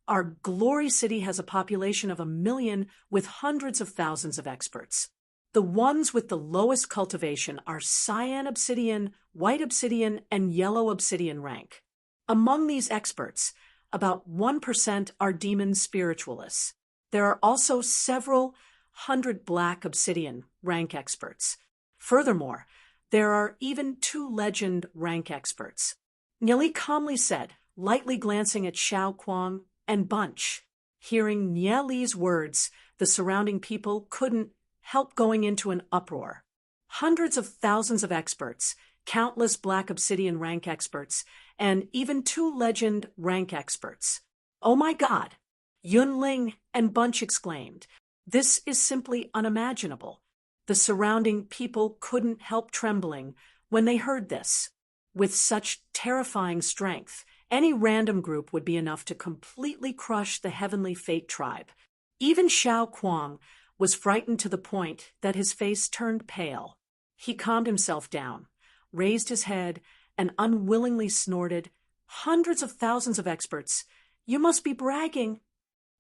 Our Glory City has a population of 1 million with hundreds of thousands of experts. The ones with the lowest cultivation are cyan obsidian, white obsidian, and yellow obsidian rank. Among these experts, about 1% are demon spiritualists. There are also several hundred black obsidian rank experts. Furthermore, there are even 2 legend rank experts. Nieli calmly said, lightly glancing at Xiao Kuang and Bunch. Hearing Nieli's words, the surrounding people couldn't help going into an uproar. Hundreds of thousands of experts, countless black obsidian rank experts, and even 2 legend rank experts. Oh my God! Yunling and Bunch exclaimed. This is simply unimaginable. The surrounding people couldn't help trembling when they heard this. With such terrifying strength Any random group would be enough to completely crush the Heavenly Fate tribe. Even Xiao Kuang was frightened to the point that his face turned pale. He calmed himself down, raised his head, and unwillingly snorted, "Hundreds of thousands of experts. You must be bragging."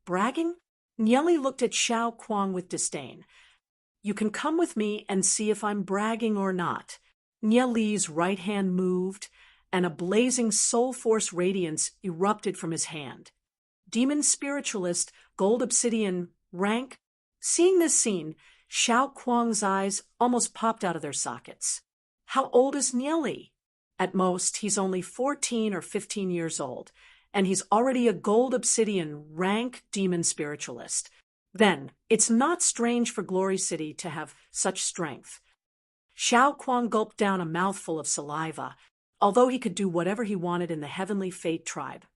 "Bragging?" Nieli looked at Xiao Kuang with disdain. "You can come with me and see if I'm bragging or not." Nieli's right hand moved, and a blazing soul force radiance erupted from his hand. Demon spiritualist, gold obsidian, rank. Seeing this scene, Xiao Kuang's eyes almost popped out of their sockets. How old is Nieli? At most, he's only 14 or 15 years old, and he's already a gold obsidian, rank demon spiritualist. Then, it's not strange for Glory City to have such strength. Xiao Kuang gulped down a mouthful of saliva, although he could do whatever he wanted in the Heavenly Fate tribe.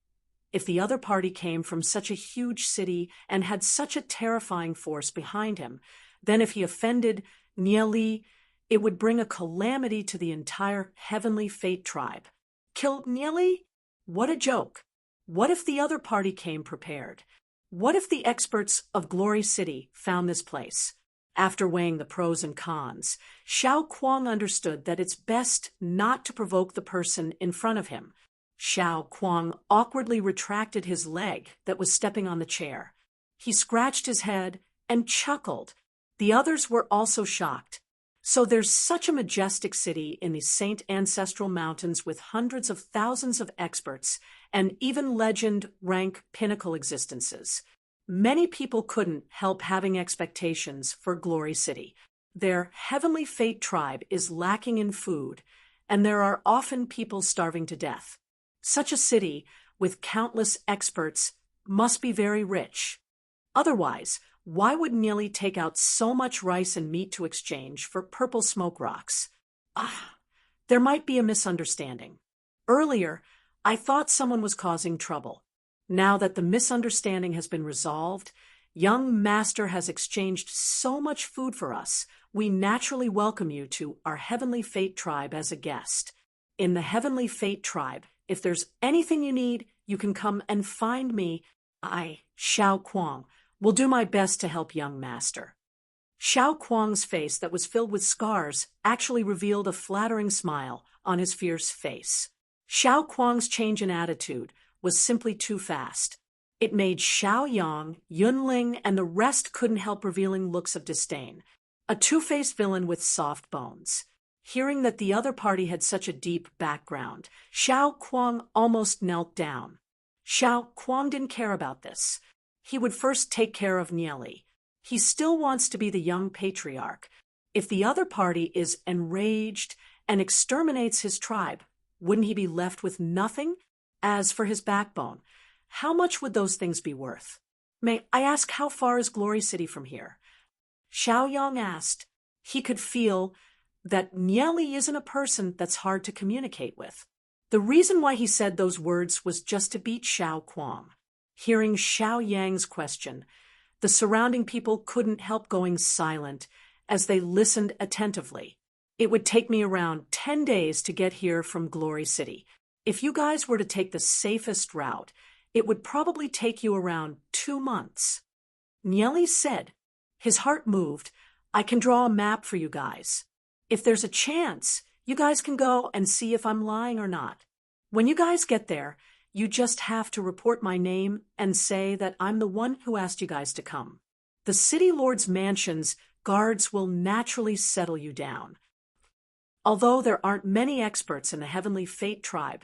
If the other party came from such a huge city and had such a terrifying force behind him, then if he offended Nieli, it would bring a calamity to the entire Heavenly Fate tribe. Kill Nieli? What a joke. What if the other party came prepared? What if the experts of Glory City found this place? After weighing the pros and cons, Xiao Kuang understood that it's best not to provoke the person in front of him. Xiao Kuang awkwardly retracted his leg that was stepping on the chair. He scratched his head and chuckled. The others were also shocked. So there's such a majestic city in the Saint Ancestral Mountains with hundreds of thousands of experts and even legend rank pinnacle existences. Many people couldn't help having expectations for Glory City. Their Heavenly Fate tribe is lacking in food, and there are often people starving to death. Such a city, with countless experts, must be very rich. Otherwise, why would Nieli take out so much rice and meat to exchange for purple smoke rocks? There might be a misunderstanding. Earlier, I thought someone was causing trouble. Now that the misunderstanding has been resolved, young master has exchanged so much food for us, we naturally welcome you to our Heavenly Fate tribe as a guest. In the Heavenly Fate tribe, if there's anything you need, you can come and find me. I, Xiao Kuang, will do my best to help young master. Xiao Kuang's face that was filled with scars actually revealed a flattering smile on his fierce face. Xiao Kuang's change in attitude was simply too fast. It made Xiao Yang, Yunling, and the rest couldn't help revealing looks of disdain. A two-faced villain with soft bones. Hearing that the other party had such a deep background, Xiao Kuang almost knelt down. Xiao Kuang didn't care about this. He would first take care of Nieli. He still wants to be the young patriarch. If the other party is enraged and exterminates his tribe, wouldn't he be left with nothing? As for his backbone, how much would those things be worth? May I ask how far is Glory City from here? Xiao Yang asked. He could feel that Nieli isn't a person that's hard to communicate with. The reason why he said those words was just to beat Xiao Kuang. Hearing Xiao Yang's question, the surrounding people couldn't help going silent as they listened attentively. It would take me around 10 days to get here from Glory City. If you guys were to take the safest route, it would probably take you around 2 months. Nieli said. His heart moved. I can draw a map for you guys. If there's a chance, you guys can go and see if I'm lying or not. When you guys get there, you just have to report my name and say that I'm the one who asked you guys to come. The City Lord's mansion's guards will naturally settle you down. Although there aren't many experts in the Heavenly Fate tribe,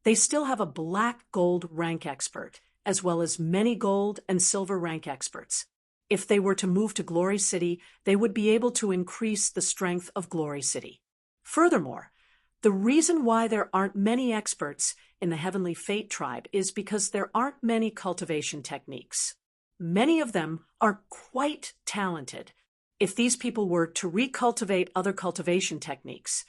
they still have a black gold rank expert, as well as many gold and silver rank experts. If they were to move to Glory City, they would be able to increase the strength of Glory City. Furthermore, the reason why there aren't many experts in the Heavenly Fate tribe is because there aren't many cultivation techniques. Many of them are quite talented. If these people were to recultivate other cultivation techniques,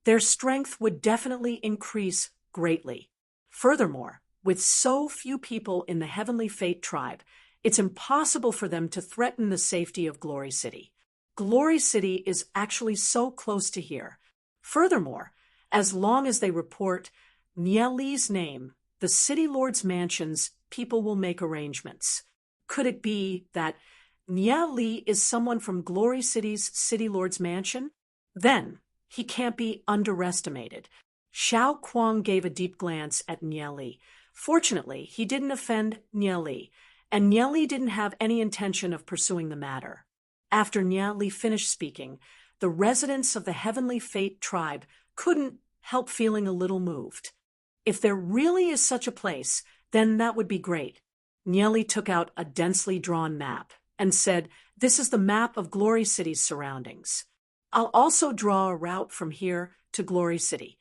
their strength would definitely increase greatly. Furthermore, with so few people in the Heavenly Fate tribe, it's impossible for them to threaten the safety of Glory City. Glory City is actually so close to here. Furthermore, as long as they report Nieli's name, the city lord's mansions, people will make arrangements. Could it be that Nia Li is someone from Glory City's city lord's mansion? Then he can't be underestimated. Xiao Kuang gave a deep glance at Nia Li. Fortunately, he didn't offend Nia Li, and Nia Li didn't have any intention of pursuing the matter. After Nia Li finished speaking, the residents of the Heavenly Fate tribe couldn't help feeling a little moved. If there really is such a place, then that would be great. Nia Li took out a densely drawn map and said, "This is the map of Glory City's surroundings. I'll also draw a route from here to Glory City."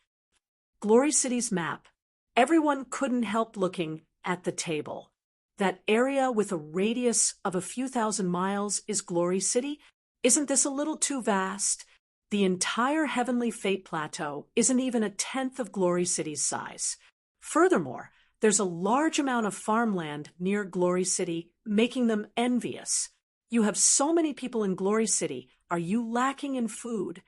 Glory City's map. Everyone couldn't help looking at the table. That area with a radius of a few thousand miles is Glory City? Isn't this a little too vast? The entire Heavenly Fate Plateau isn't even a tenth of Glory City's size. Furthermore, there's a large amount of farmland near Glory City, making them envious. You have so many people in Glory City. Are you lacking in food?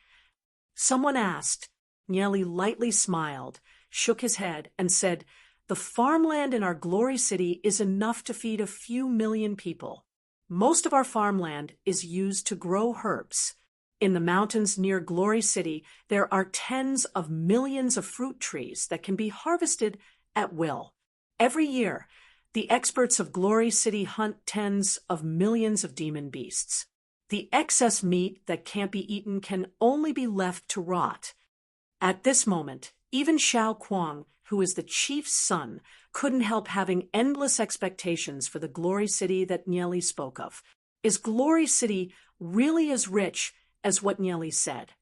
Someone asked. Nia Li lightly smiled, shook his head, and said, "The farmland in our Glory City is enough to feed a few million people. Most of our farmland is used to grow herbs. In the mountains near Glory City, there are tens of millions of fruit trees that can be harvested at will. Every year, the experts of Glory City hunt tens of millions of demon beasts. The excess meat that can't be eaten can only be left to rot." At this moment, even Xiao Kuang, who is the chief's son, couldn't help having endless expectations for the Glory City that Nia Li spoke of. Is Glory City really as rich as what Nia Li said?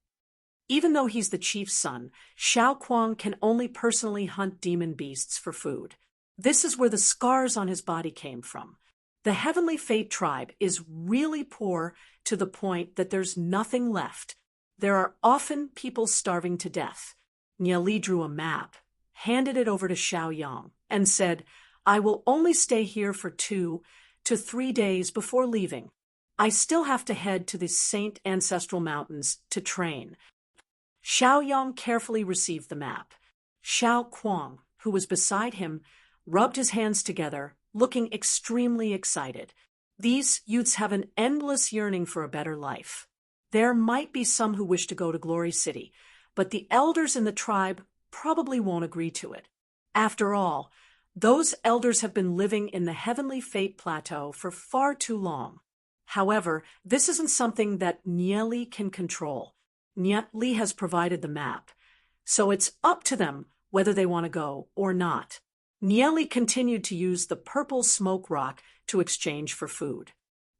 Even though he's the chief's son, Xiao Kuang can only personally hunt demon beasts for food. This is where the scars on his body came from. The Heavenly Fate tribe is really poor to the point that there's nothing left. There are often people starving to death. Nia Li drew a map, handed it over to Xiao Yang, and said, "I will only stay here for 2 to 3 days before leaving. I still have to head to the Saint Ancestral Mountains to train." Xiao Yang carefully received the map. Xiao Kuang, who was beside him, rubbed his hands together, looking extremely excited. These youths have an endless yearning for a better life. There might be some who wish to go to Glory City, but the elders in the tribe probably won't agree to it. After all, those elders have been living in the Heavenly Fate Plateau for far too long. However, this isn't something that Nia Li can control. Nia Li has provided the map, so it's up to them whether they want to go or not. Nia Li continued to use the purple smoke rock to exchange for food.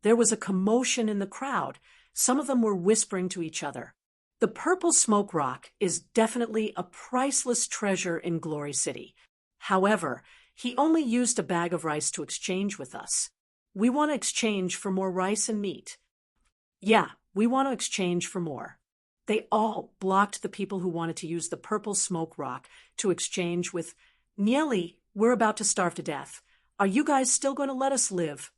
There was a commotion in the crowd. Some of them were whispering to each other. The purple smoke rock is definitely a priceless treasure in Glory City. However, he only used a bag of rice to exchange with us. We want to exchange for more rice and meat. Yeah, we want to exchange for more. They all blocked the people who wanted to use the purple smoke rock to exchange with, "Nia Li, we're about to starve to death. Are you guys still going to let us live?"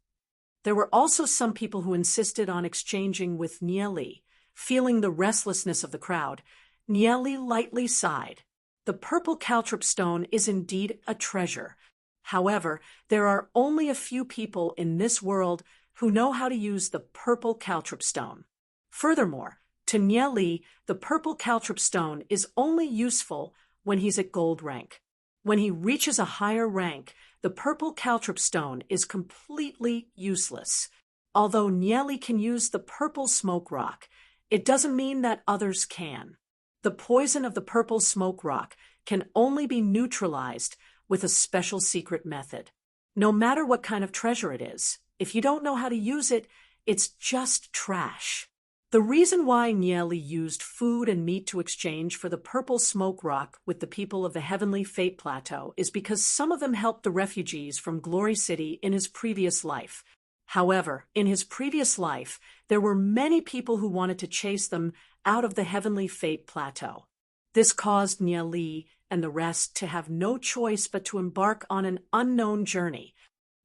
There were also some people who insisted on exchanging with Nia Li. Feeling the restlessness of the crowd, Nia Li lightly sighed. The purple caltrip stone is indeed a treasure. However, there are only a few people in this world who know how to use the purple caltrip stone. Furthermore, to Nia Li, the purple caltrip stone is only useful when he's at gold rank. When he reaches a higher rank, the purple caltrip stone is completely useless. Although Nia Li can use the purple smoke rock, it doesn't mean that others can. The poison of the purple smoke rock can only be neutralized with a special secret method. No matter what kind of treasure it is, if you don't know how to use it, it's just trash. The reason why Nia Li used food and meat to exchange for the purple smoke rock with the people of the Heavenly Fate Plateau is because some of them helped the refugees from Glory City in his previous life. However, in his previous life, there were many people who wanted to chase them out of the Heavenly Fate Plateau. This caused Nia Li and the rest to have no choice but to embark on an unknown journey.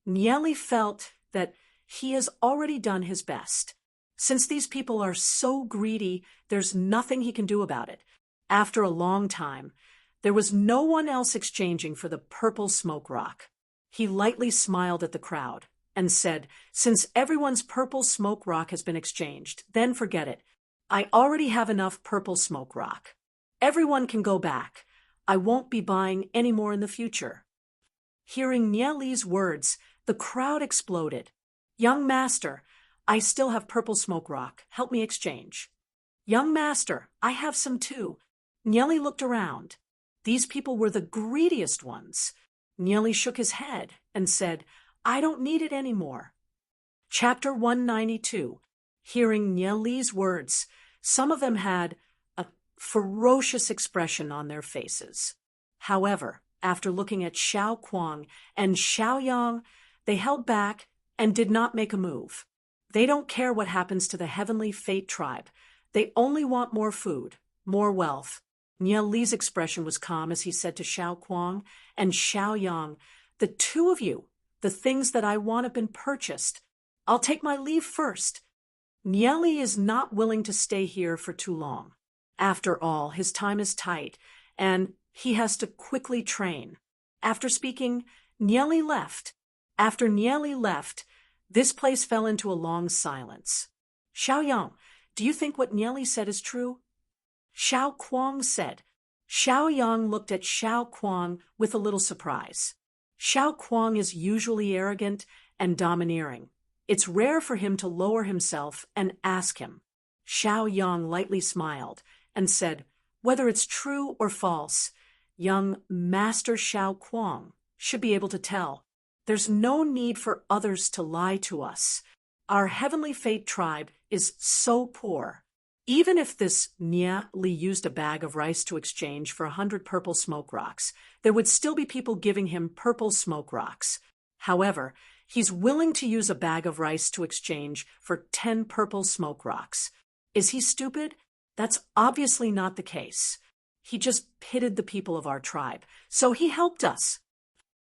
Nia Li felt that he has already done his best. Since these people are so greedy, there's nothing he can do about it. After a long time, There was no one else exchanging for the purple smoke rock. He lightly smiled at the crowd and said, "Since everyone's purple smoke rock has been exchanged, then forget it. I already have enough purple smoke rock. Everyone can go back. I won't be buying any more in the future." Hearing Nye Li's words, the crowd exploded. "Young master, I still have purple smoke rock. Help me exchange." "Young master, I have some too." Nye Li looked around. These people were the greediest ones. Nye Li shook his head and said, "I don't need it anymore." Chapter 192. Hearing Nye Li's words, some of them had a ferocious expression on their faces. However, after looking at Xiao Kuang and Xiao Yang, they held back and did not make a move. They don't care what happens to the Heavenly Fate tribe. They only want more food, more wealth. Nye Li's expression was calm as he said to Xiao Kuang and Xiao Yang, "The two of you, the things that I want have been purchased. I'll take my leave first." Nye Li is not willing to stay here for too long. After all, his time is tight, and he has to quickly train. After speaking, Nye Li left. After Nye Li left, this place fell into a long silence. "Xiao Yang, do you think what Nye Li said is true?" Xiao Kuang said. Xiao Yang looked at Xiao Kuang with a little surprise. Xiao Kuang is usually arrogant and domineering. It's rare for him to lower himself and ask him. Xiao Yang lightly smiled and said, "Whether it's true or false, young Master Xiao Kuang should be able to tell. There's no need for others to lie to us. Our Heavenly Fate tribe is so poor. Even if this Nye Li used a bag of rice to exchange for 100 purple smoke rocks, there would still be people giving him purple smoke rocks. However, he's willing to use a bag of rice to exchange for 10 purple smoke rocks. Is he stupid? That's obviously not the case. He just pitied the people of our tribe, so he helped us."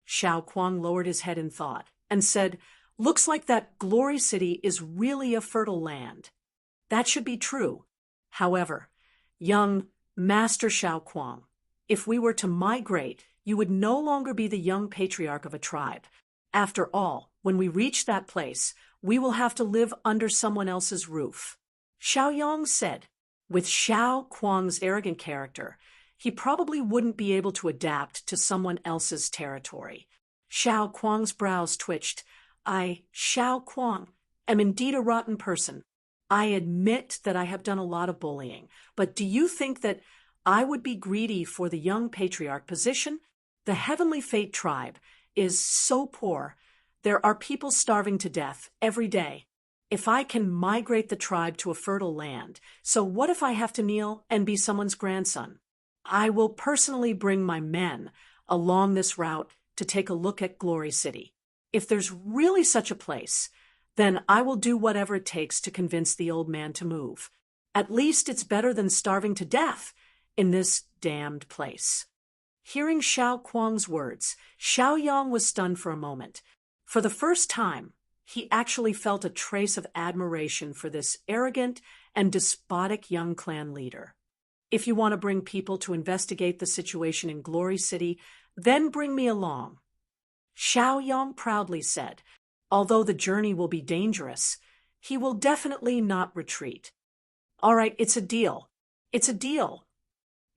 Xiao Kuang lowered his head in thought and said, "Looks like that Glory City is really a fertile land. That should be true. However, young Master Xiao Kuang, if we were to migrate, you would no longer be the young patriarch of a tribe. After all, when we reach that place, we will have to live under someone else's roof." Xiao Yang said. With Xiao Kuang's arrogant character, he probably wouldn't be able to adapt to someone else's territory. Xiao Kuang's brows twitched. Xiao Kuang, am indeed a rotten person. I admit that I have done a lot of bullying, but do you think that I would be greedy for the young patriarch position? The Heavenly Fate tribe is so poor. There are people starving to death every day. If I can migrate the tribe to a fertile land, so what if I have to kneel and be someone's grandson? I will personally bring my men along this route to take a look at Glory City. If there's really such a place, then I will do whatever it takes to convince the old man to move. At least it's better than starving to death in this damned place." Hearing Xiao Kuang's words, Xiao Yang was stunned for a moment. For the first time, he actually felt a trace of admiration for this arrogant and despotic young clan leader. "If you want to bring people to investigate the situation in Glory City, then bring me along," Xiao Yang proudly said. Although the journey will be dangerous, he will definitely not retreat. "All right, it's a deal. It's a deal."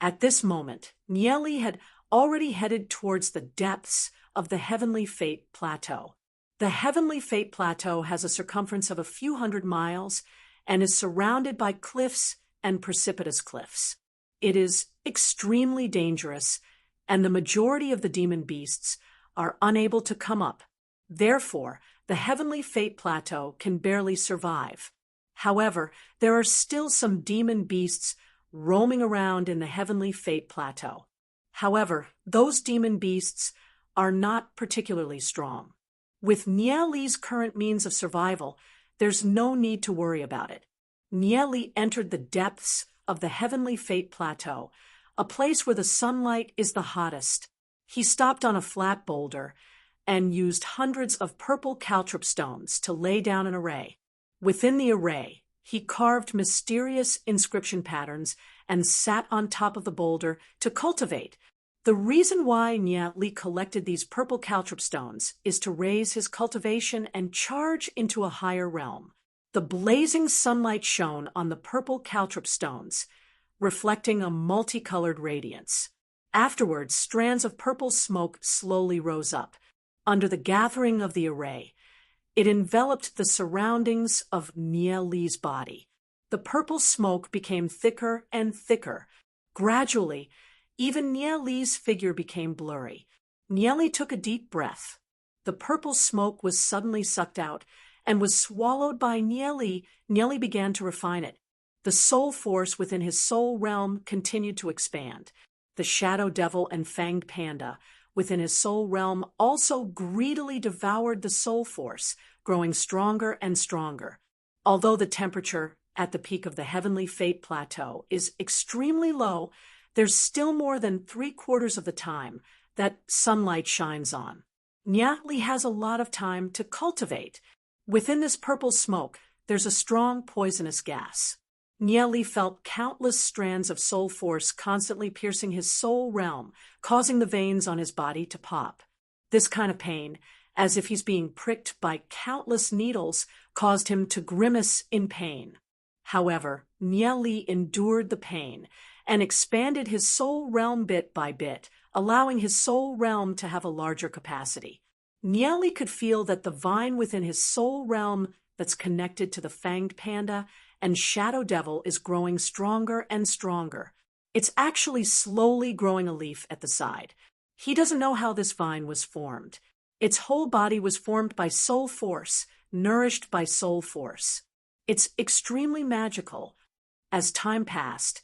At this moment, Nye Li had already headed towards the depths of the Heavenly Fate Plateau. The Heavenly Fate Plateau has a circumference of a few hundred miles and is surrounded by cliffs and precipitous cliffs. It is extremely dangerous, and the majority of the demon beasts are unable to come up. Therefore, the Heavenly Fate Plateau can barely survive. However, there are still some demon beasts roaming around in the Heavenly Fate Plateau. However, those demon beasts are not particularly strong. With Nye Li's current means of survival, there's no need to worry about it. Nye Li entered the depths of the Heavenly Fate Plateau, a place where the sunlight is the hottest. He stopped on a flat boulder and used hundreds of purple caltrop stones to lay down an array. Within the array, he carved mysterious inscription patterns and sat on top of the boulder to cultivate The reason why Nye Li collected these purple caltrop stones is to raise his cultivation and charge into a higher realm. The blazing sunlight shone on the purple caltrop stones, reflecting a multicolored radiance. Afterwards, strands of purple smoke slowly rose up. Under the gathering of the array, it enveloped the surroundings of Nye Li's body. The purple smoke became thicker and thicker. Gradually, even Nye Li's figure became blurry. Nye Li took a deep breath. The purple smoke was suddenly sucked out and was swallowed by Nye Li. Nye Li began to refine it. The soul force within his soul realm continued to expand. The shadow devil and fanged panda within his soul realm also greedily devoured the soul force, growing stronger and stronger. Although the temperature at the peak of the heavenly fate plateau is extremely low, there's still more than 3/4 of the time that sunlight shines on. Nye Li has a lot of time to cultivate. Within this purple smoke, there's a strong poisonous gas. Nye Li felt countless strands of soul force constantly piercing his soul realm, causing the veins on his body to pop. This kind of pain, as if he's being pricked by countless needles, caused him to grimace in pain. However, Nye Li endured the pain and expanded his soul realm bit by bit, allowing his soul realm to have a larger capacity. Nye Li could feel that the vine within his soul realm that's connected to the fanged panda and shadow devil is growing stronger and stronger. It's actually slowly growing a leaf at the side. He doesn't know how this vine was formed. Its whole body was formed by soul force, nourished by soul force. It's extremely magical. As time passed,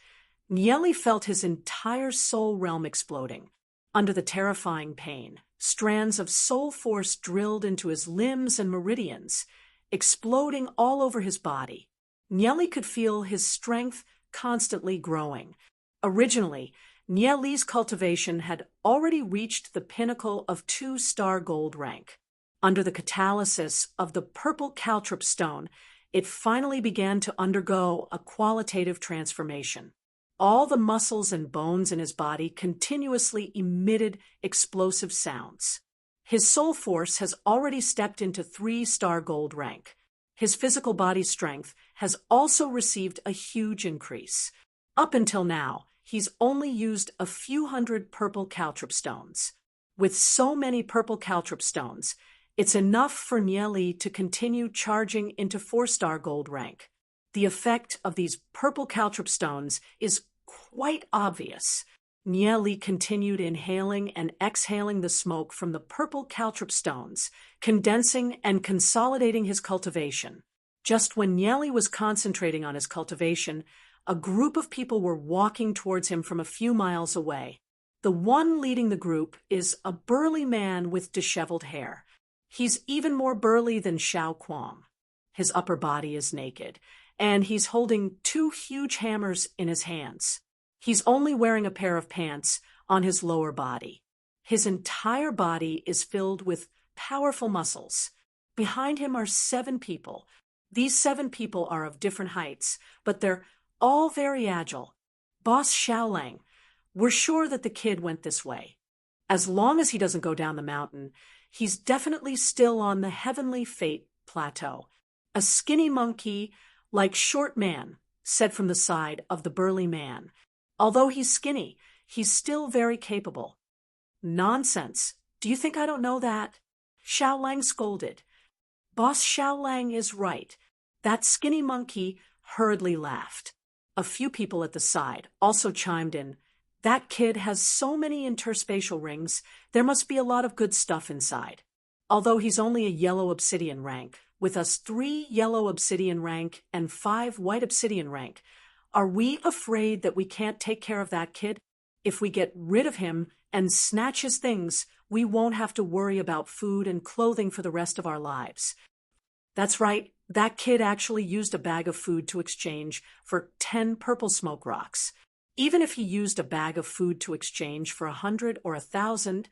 Nye Li felt his entire soul realm exploding. Under the terrifying pain, strands of soul force drilled into his limbs and meridians, exploding all over his body. Nye Li could feel his strength constantly growing. Originally, Nye Li's cultivation had already reached the pinnacle of 2-star gold rank. Under the catalysis of the purple caltrop stone, it finally began to undergo a qualitative transformation. All the muscles and bones in his body continuously emitted explosive sounds. His soul force has already stepped into 3-star gold rank. His physical body strength has also received a huge increase. Up until now, he's only used a few hundred purple caltrop stones. With so many purple caltrop stones, it's enough for Nye Li to continue charging into 4-star gold rank. The effect of these purple caltrop stones is quite obvious. Nye Li continued inhaling and exhaling the smoke from the purple caltrop stones, condensing and consolidating his cultivation. Just when Nye Li was concentrating on his cultivation, a group of people were walking towards him from a few miles away. The one leading the group is a burly man with disheveled hair. He's even more burly than Xiao Kuang. His upper body is naked, and he's holding 2 huge hammers in his hands. He's only wearing a pair of pants on his lower body. His entire body is filled with powerful muscles. Behind him are 7 people. These 7 people are of different heights, but they're all very agile. Boss Xiaolang, we're sure that the kid went this way. As long as he doesn't go down the mountain, he's definitely still on the heavenly fate plateau. A skinny monkey, like short man, said from the side of the burly man. Although he's skinny, he's still very capable. Nonsense. Do you think I don't know that? Xiaolang scolded. Boss Xiaolang is right. That skinny monkey hurriedly laughed. A few people at the side also chimed in. That kid has so many interspatial rings, there must be a lot of good stuff inside. Although he's only a yellow obsidian rank, with us 3 yellow obsidian rank and 5 white obsidian rank, are we afraid that we can't take care of that kid? If we get rid of him and snatch his things, we won't have to worry about food and clothing for the rest of our lives. That's right, that kid actually used a bag of food to exchange for 10 purple smoke rocks. Even if he used a bag of food to exchange for 100 or 1,000,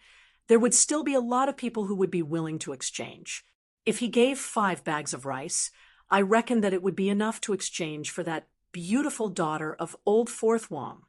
there would still be a lot of people who would be willing to exchange. If he gave 5 bags of rice, I reckon that it would be enough to exchange for that beautiful daughter of old Fourth Wang.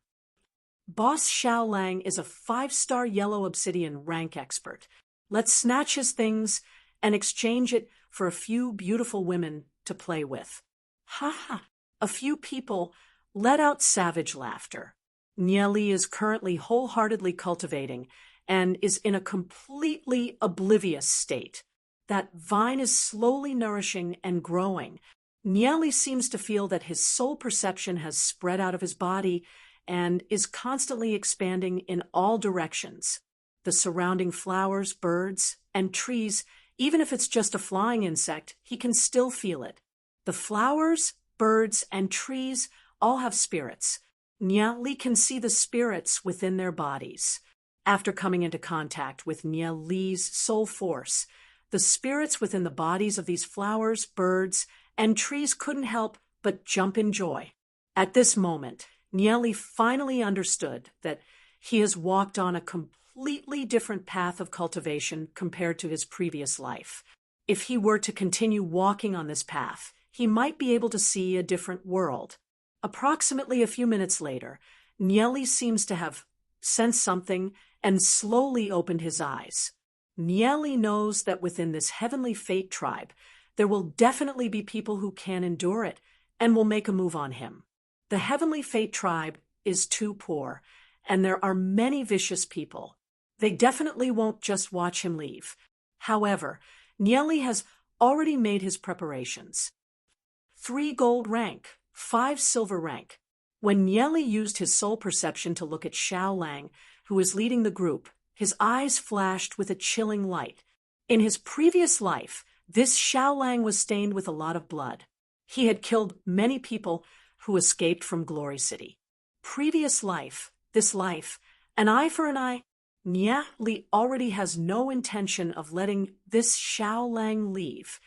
Boss Xiao Lang is a 5-star yellow obsidian rank expert. Let's snatch his things and exchange it for a few beautiful women to play with. Ha ha! A few people let out savage laughter. Nieli is currently wholeheartedly cultivating and is in a completely oblivious state. That vine is slowly nourishing and growing. Nieli seems to feel that his soul perception has spread out of his body and is constantly expanding in all directions. The surrounding flowers, birds, and trees, even if it's just a flying insect, he can still feel it. The flowers, birds, and trees all have spirits. Nieli can see the spirits within their bodies. After coming into contact with Nieli's soul force, the spirits within the bodies of these flowers, birds, and trees couldn't help but jump in joy. At this moment, Nieli finally understood that he has walked on a completely different path of cultivation compared to his previous life. If he were to continue walking on this path, he might be able to see a different world. Approximately a few minutes later, Nieli seems to have sensed something and slowly opened his eyes. Nieli knows that within this heavenly fate tribe, there will definitely be people who can endure it and will make a move on him. The heavenly fate tribe is too poor, and there are many vicious people. They definitely won't just watch him leave. However, Nieli has already made his preparations. 3 gold rank, 5 silver rank. When Nieli used his soul perception to look at Xiao Lang, who is leading the group, his eyes flashed with a chilling light. In his previous life, this Xiao Lang was stained with a lot of blood. He had killed many people who escaped from Glory City. Previous life, this life, an eye for an eye. Nieli already has no intention of letting this Xiao Lang leave.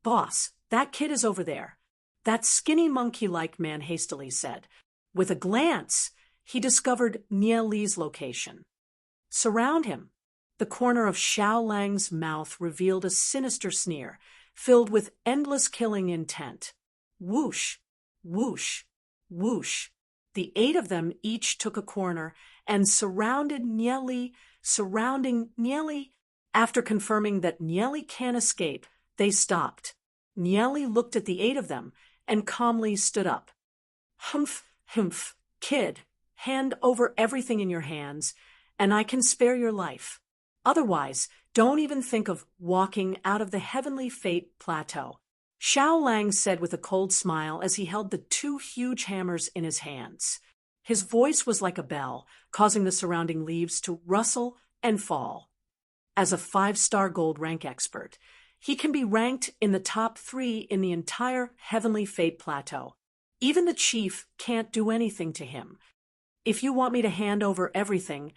Boss, that kid is over there. That skinny monkey-like man hastily said. With a glance, he discovered Nieli's location. Surround him. The corner of Xiao Lang's mouth revealed a sinister sneer, filled with endless killing intent. Whoosh, whoosh, whoosh. The 8 of them each took a corner and surrounding Nieli. After confirming that Nieli can't escape, they stopped. Nieli looked at the 8 of them and calmly stood up. Humph, humph, kid, hand over everything in your hands, and I can spare your life. Otherwise, don't even think of walking out of the heavenly fate plateau. Xiao Lang said with a cold smile as he held the 2 huge hammers in his hands. His voice was like a bell, causing the surrounding leaves to rustle and fall. As a 5-star gold rank expert, he can be ranked in the top 3 in the entire heavenly fate plateau. Even the chief can't do anything to him. If you want me to hand over everything,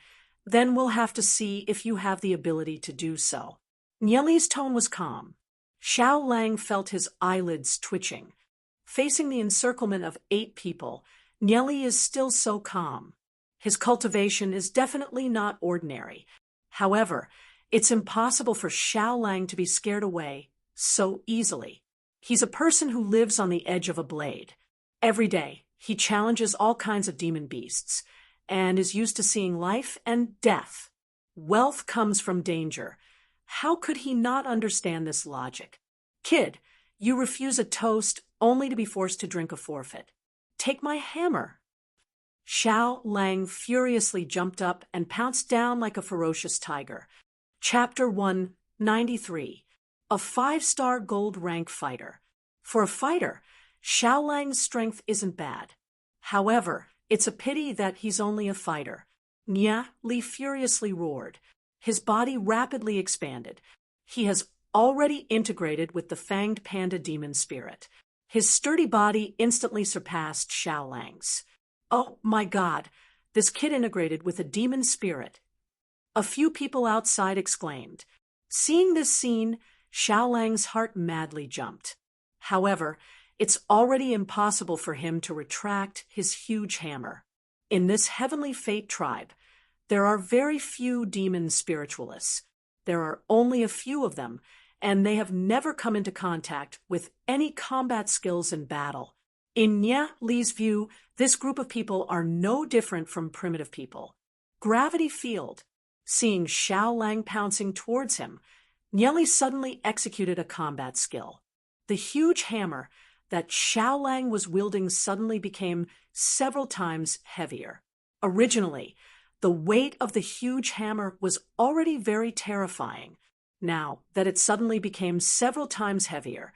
then we'll have to see if you have the ability to do so. Nieli's tone was calm. Xiao Lang felt his eyelids twitching. Facing the encirclement of 8 people, Nieli is still so calm. His cultivation is definitely not ordinary. However, it's impossible for Xiao Lang to be scared away so easily. He's a person who lives on the edge of a blade. Every day, he challenges all kinds of demon beasts and is used to seeing life and death. Wealth comes from danger. How could he not understand this logic? Kid, you refuse a toast only to be forced to drink a forfeit. Take my hammer. Xiao Lang furiously jumped up and pounced down like a ferocious tiger. Chapter 193. A 5-star gold rank fighter. For a fighter, Xiao Lang's strength isn't bad. However, it's a pity that he's only a fighter. Nieli furiously roared. His body rapidly expanded. He has already integrated with the fanged panda demon spirit. His sturdy body instantly surpassed Xiao Lang's. Oh my God, this kid integrated with a demon spirit. A few people outside exclaimed. Seeing this scene, Xiao Lang's heart madly jumped. However, it's already impossible for him to retract his huge hammer. In this heavenly fate tribe, there are very few demon spiritualists. There are only a few of them, and they have never come into contact with any combat skills in battle. In Nieli's view, This group of people are no different from primitive people. Gravity field. Seeing Xiao Lang pouncing towards him, Nieli suddenly executed a combat skill. The huge hammer that Xiao Lang was wielding suddenly became several times heavier. Originally, the weight of the huge hammer was already very terrifying. Now that it suddenly became several times heavier,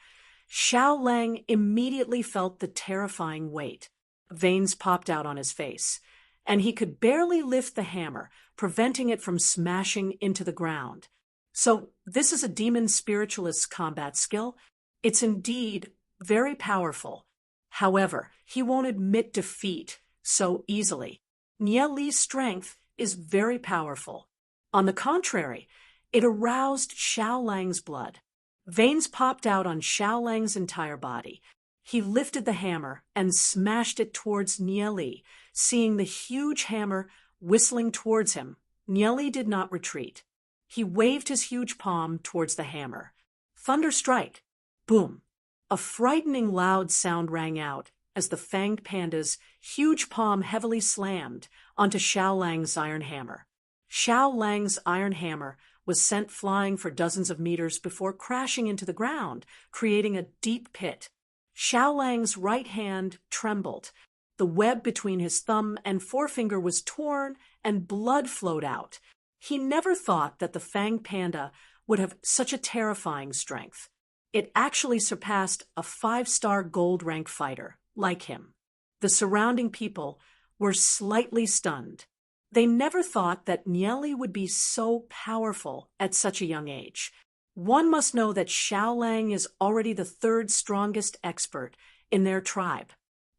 Xiao Lang immediately felt the terrifying weight. Veins popped out on his face, and he could barely lift the hammer, preventing it from smashing into the ground. So this is a demon spiritualist's combat skill. It's indeed very powerful. However, he won't admit defeat so easily. Nieli's strength is very powerful. On the contrary, it aroused Xiao Lang's blood. Veins popped out on Xiao Lang's entire body. He lifted the hammer and smashed it towards Nieli. Seeing the huge hammer whistling towards him, Nieli did not retreat. He waved his huge palm towards the hammer. Thunder strike! Boom! A frightening loud sound rang out as the fanged panda's huge palm heavily slammed onto Xiao Lang's iron hammer. Xiao Lang's iron hammer was sent flying for dozens of meters before crashing into the ground, creating a deep pit. Xiao Lang's right hand trembled. The web between his thumb and forefinger was torn and blood flowed out. He never thought that the fanged panda would have such a terrifying strength. It actually surpassed a 5-star gold rank fighter like him. The surrounding people were slightly stunned. They never thought that Nieli would be so powerful at such a young age. One must know that Xiao Lang is already the 3rd strongest expert in their tribe.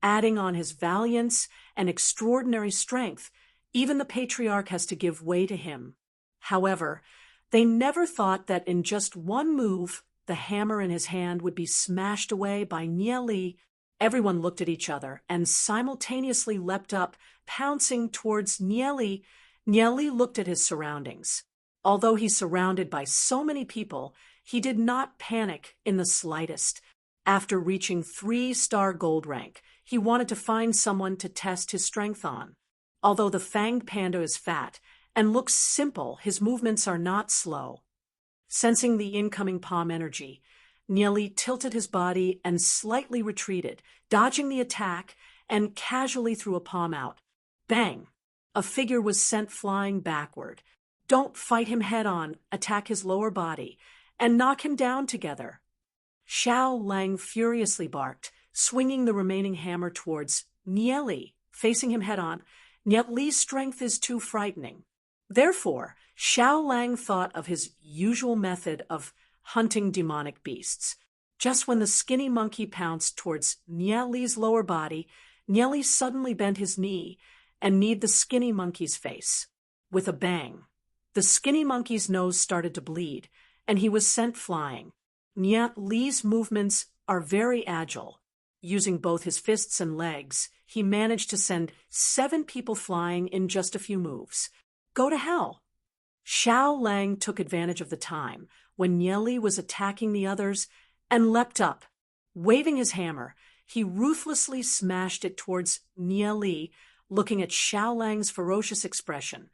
Adding on his valiance and extraordinary strength, even the patriarch has to give way to him. However, they never thought that in just one move, the hammer in his hand would be smashed away by Nieli. Everyone looked at each other and simultaneously leapt up, pouncing towards Nieli. Nieli looked at his surroundings. Although he's surrounded by so many people, he did not panic in the slightest. After reaching 3-star gold rank, he wanted to find someone to test his strength on. Although the fanged panda is fat and looks simple, his movements are not slow. Sensing the incoming palm energy, Nieli tilted his body and slightly retreated, dodging the attack and casually threw a palm out. Bang! A figure was sent flying backward. Don't fight him head-on, attack his lower body, and knock him down together. Xiao Lang furiously barked, swinging the remaining hammer towards Nieli, facing him head-on. Nieli's strength is too frightening. Therefore, Xiao Lang thought of his usual method of hunting demonic beasts. Just when the skinny monkey pounced towards Nieli's lower body, Nieli suddenly bent his knee and kneed the skinny monkey's face. With a bang, the skinny monkey's nose started to bleed, and he was sent flying. Nieli's movements are very agile. Using both his fists and legs, he managed to send 7 people flying in just a few moves. Go to hell! Xiao Lang took advantage of the time when Nieli was attacking the others and leapt up. Waving his hammer, he ruthlessly smashed it towards Nieli. Looking at Xiao Lang's ferocious expression,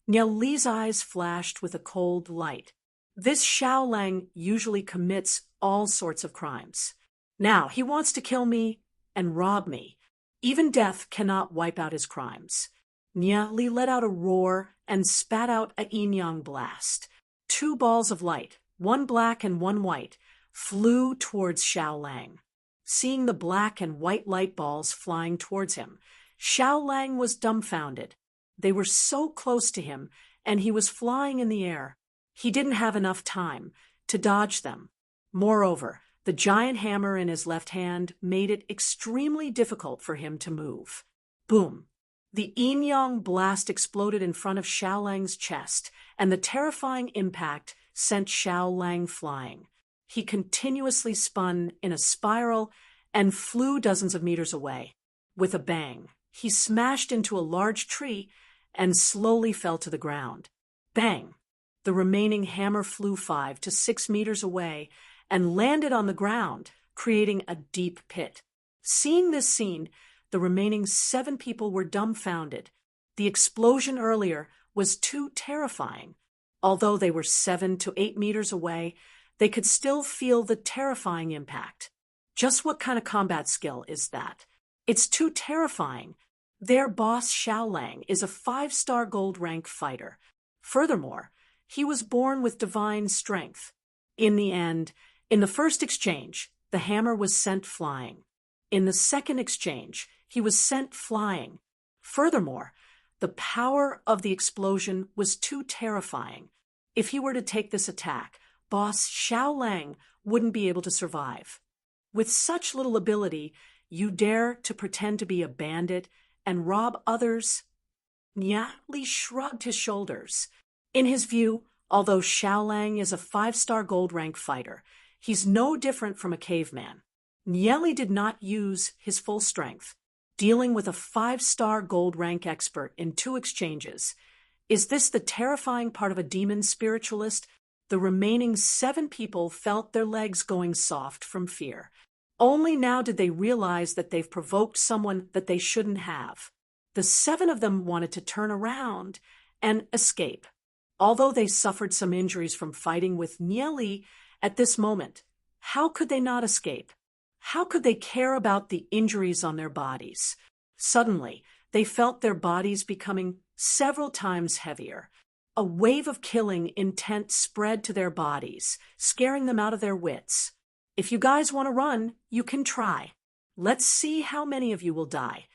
Nieli's eyes flashed with a cold light. This Xiao Lang usually commits all sorts of crimes. Now he wants to kill me and rob me. Even death cannot wipe out his crimes. Nieli let out a roar and spat out a yin-yang blast. 2 balls of light, one black and one white, flew towards Xiao Lang. Seeing the black and white light balls flying towards him, Xiao Lang was dumbfounded. They were so close to him, and he was flying in the air. He didn't have enough time to dodge them. Moreover, the giant hammer in his left hand made it extremely difficult for him to move. Boom! The yin-yang blast exploded in front of Xiao Lang's chest, and the terrifying impact sent Xiao Lang flying. He continuously spun in a spiral and flew dozens of meters away. With a bang, he smashed into a large tree and slowly fell to the ground. Bang! The remaining hammer flew 5 to 6 meters away and landed on the ground, creating a deep pit. Seeing this scene, the remaining 7 people were dumbfounded. The explosion earlier was too terrifying. Although they were 7 to 8 meters away, they could still feel the terrifying impact. Just what kind of combat skill is that? It's too terrifying. Their boss, Xiao Lang, is a 5-star gold rank fighter. Furthermore, he was born with divine strength. In the end, in the first exchange, the hammer was sent flying. In the second exchange, he was sent flying. Furthermore, the power of the explosion was too terrifying. If he were to take this attack, boss Xiao Lang wouldn't be able to survive. With such little ability, you dare to pretend to be a bandit and rob others? Li shrugged his shoulders. In his view, although Xiao Lang is a 5-star gold rank fighter, he's no different from a caveman. Li did not use his full strength, dealing with a 5-star gold rank expert in 2 exchanges. Is this the terrifying part of a demon spiritualist? The remaining 7 people felt their legs going soft from fear. Only now did they realize that they've provoked someone that they shouldn't have. The 7 of them wanted to turn around and escape. Although they suffered some injuries from fighting with Li at this moment, how could they not escape? How could they care about the injuries on their bodies? Suddenly, they felt their bodies becoming several times heavier. A wave of killing intent spread to their bodies, scaring them out of their wits. If you guys want to run, you can try. Let's see how many of you will die.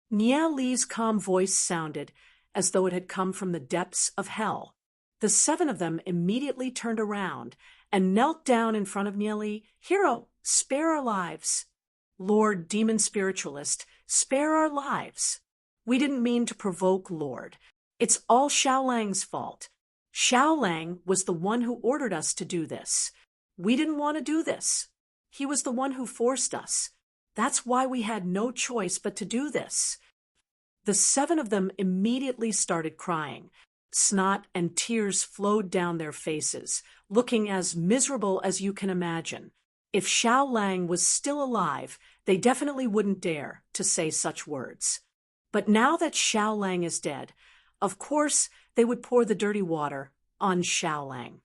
Li's calm voice sounded as though it had come from the depths of hell. The 7 of them immediately turned around and knelt down in front of Li. Hero, spare our lives. Lord Demon Spiritualist, spare our lives. We didn't mean to provoke Lord. It's all Xiao Lang's fault. Xiao Lang was the one who ordered us to do this. We didn't want to do this. He was the one who forced us. That's why we had no choice but to do this. The 7 of them immediately started crying. Snot and tears flowed down their faces, looking as miserable as you can imagine. If Xiao Lang was still alive, they definitely wouldn't dare to say such words. But now that Xiao Lang is dead, of course they would pour the dirty water on Xiao Lang.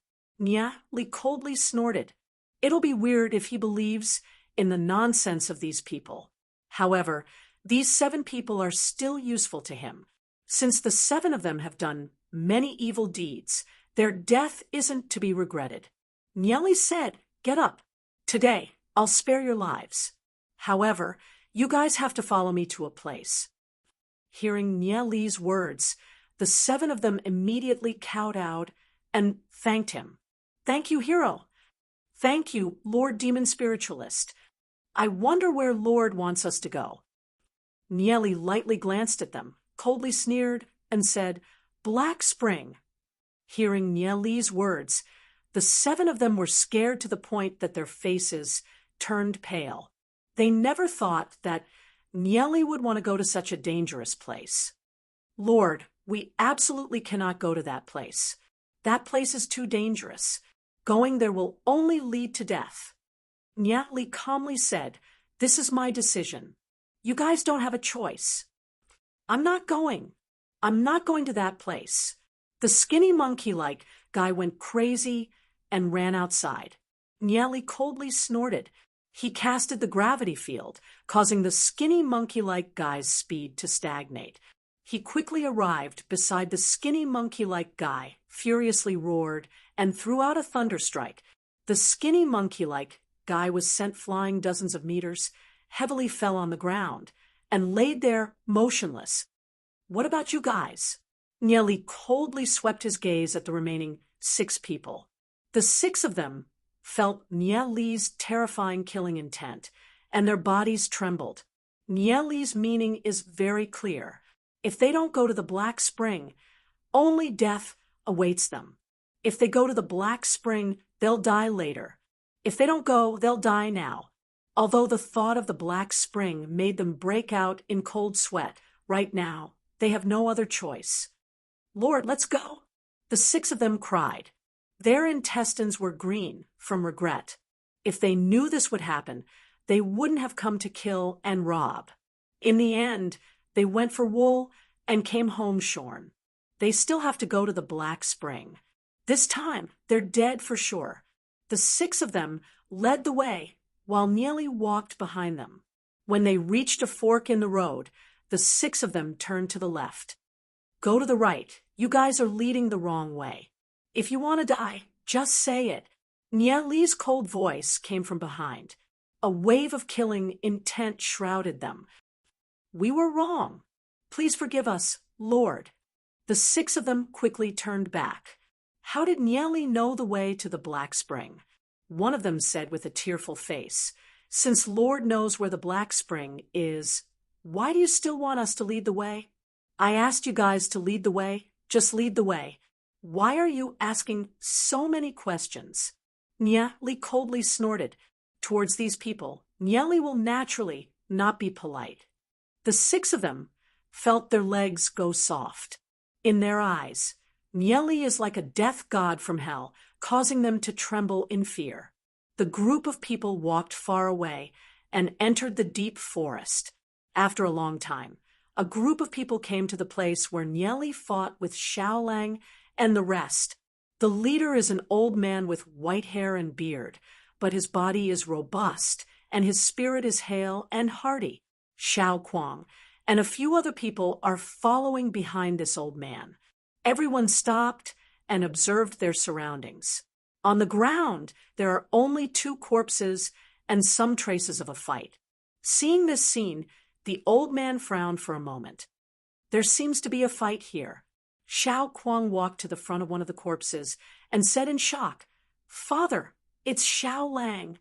Li coldly snorted. It'll be weird if he believes in the nonsense of these people. However, these 7 people are still useful to him. Since the 7 of them have done many evil deeds, their death isn't to be regretted. Li said, "Get up. Today, I'll spare your lives. However, you guys have to follow me to a place." Hearing Li's words, the 7 of them immediately kowtowed and thanked him. "Thank you, hero. Thank you, Lord Demon Spiritualist. I wonder where Lord wants us to go." Li lightly glanced at them, coldly sneered, and said, "Black Spring." Hearing Li's words, the 7 of them were scared to the point that their faces turned pale. They never thought that Li would want to go to such a dangerous place. "Lord, we absolutely cannot go to that place. That place is too dangerous. Going there will only lead to death." Li calmly said, "This is my decision. You guys don't have a choice. I'm not going. I'm not going to that place." The skinny monkey-like guy went crazy and ran outside. Li coldly snorted. He casted the gravity field, causing the skinny monkey-like guy's speed to stagnate. He quickly arrived beside the skinny monkey-like guy, furiously roared, and threw out a thunderstrike. The skinny monkey-like guy was sent flying dozens of meters, heavily fell on the ground, and laid there motionless. "What about you guys?" Li coldly swept his gaze at the remaining 6 people. The 6 of them felt Li's terrifying killing intent, and their bodies trembled. Li's meaning is very clear. If they don't go to the Black Spring, only death awaits them. If they go to the Black Spring, they'll die later. If they don't go, they'll die now. Although the thought of the Black Spring made them break out in cold sweat, right now, they have no other choice. "Lord, let's go." The 6 of them cried. Their intestines were green from regret. If they knew this would happen, they wouldn't have come to kill and rob. In the end, they went for wool and came home shorn. They still have to go to the Black Spring. This time, they're dead for sure. The 6 of them led the way while Nieli walked behind them. When they reached a fork in the road, the 6 of them turned to the left. Go to the right. You guys are leading the wrong way. If you want to die, just say it. Nieli's cold voice came from behind. A wave of killing intent shrouded them. We were wrong. Please forgive us, Lord. The 6 of them quickly turned back. How did Nieli know the way to the Black Spring? One of them said with a tearful face, Since Lord knows where the Black Spring is, why do you still want us to lead the way? I asked you guys to lead the way. Just lead the way. Why are you asking so many questions? Nieli coldly snorted. Towards these people, Nieli will naturally not be polite. The 6 of them felt their legs go soft. In their eyes, Nieli is like a death god from hell, causing them to tremble in fear. The group of people walked far away and entered the deep forest. After a long time, a group of people came to the place where Nieli fought with Xiaolang and the rest. The leader is an old man with white hair and beard, but his body is robust and his spirit is hale and hearty. Xiao Kuang and a few other people are following behind this old man. Everyone stopped and observed their surroundings. On the ground, there are only 2 corpses and some traces of a fight. Seeing this scene, the old man frowned for a moment. There seems to be a fight here. Xiao Kuang walked to the front of one of the corpses and said in shock, Father, it's Xiaolang.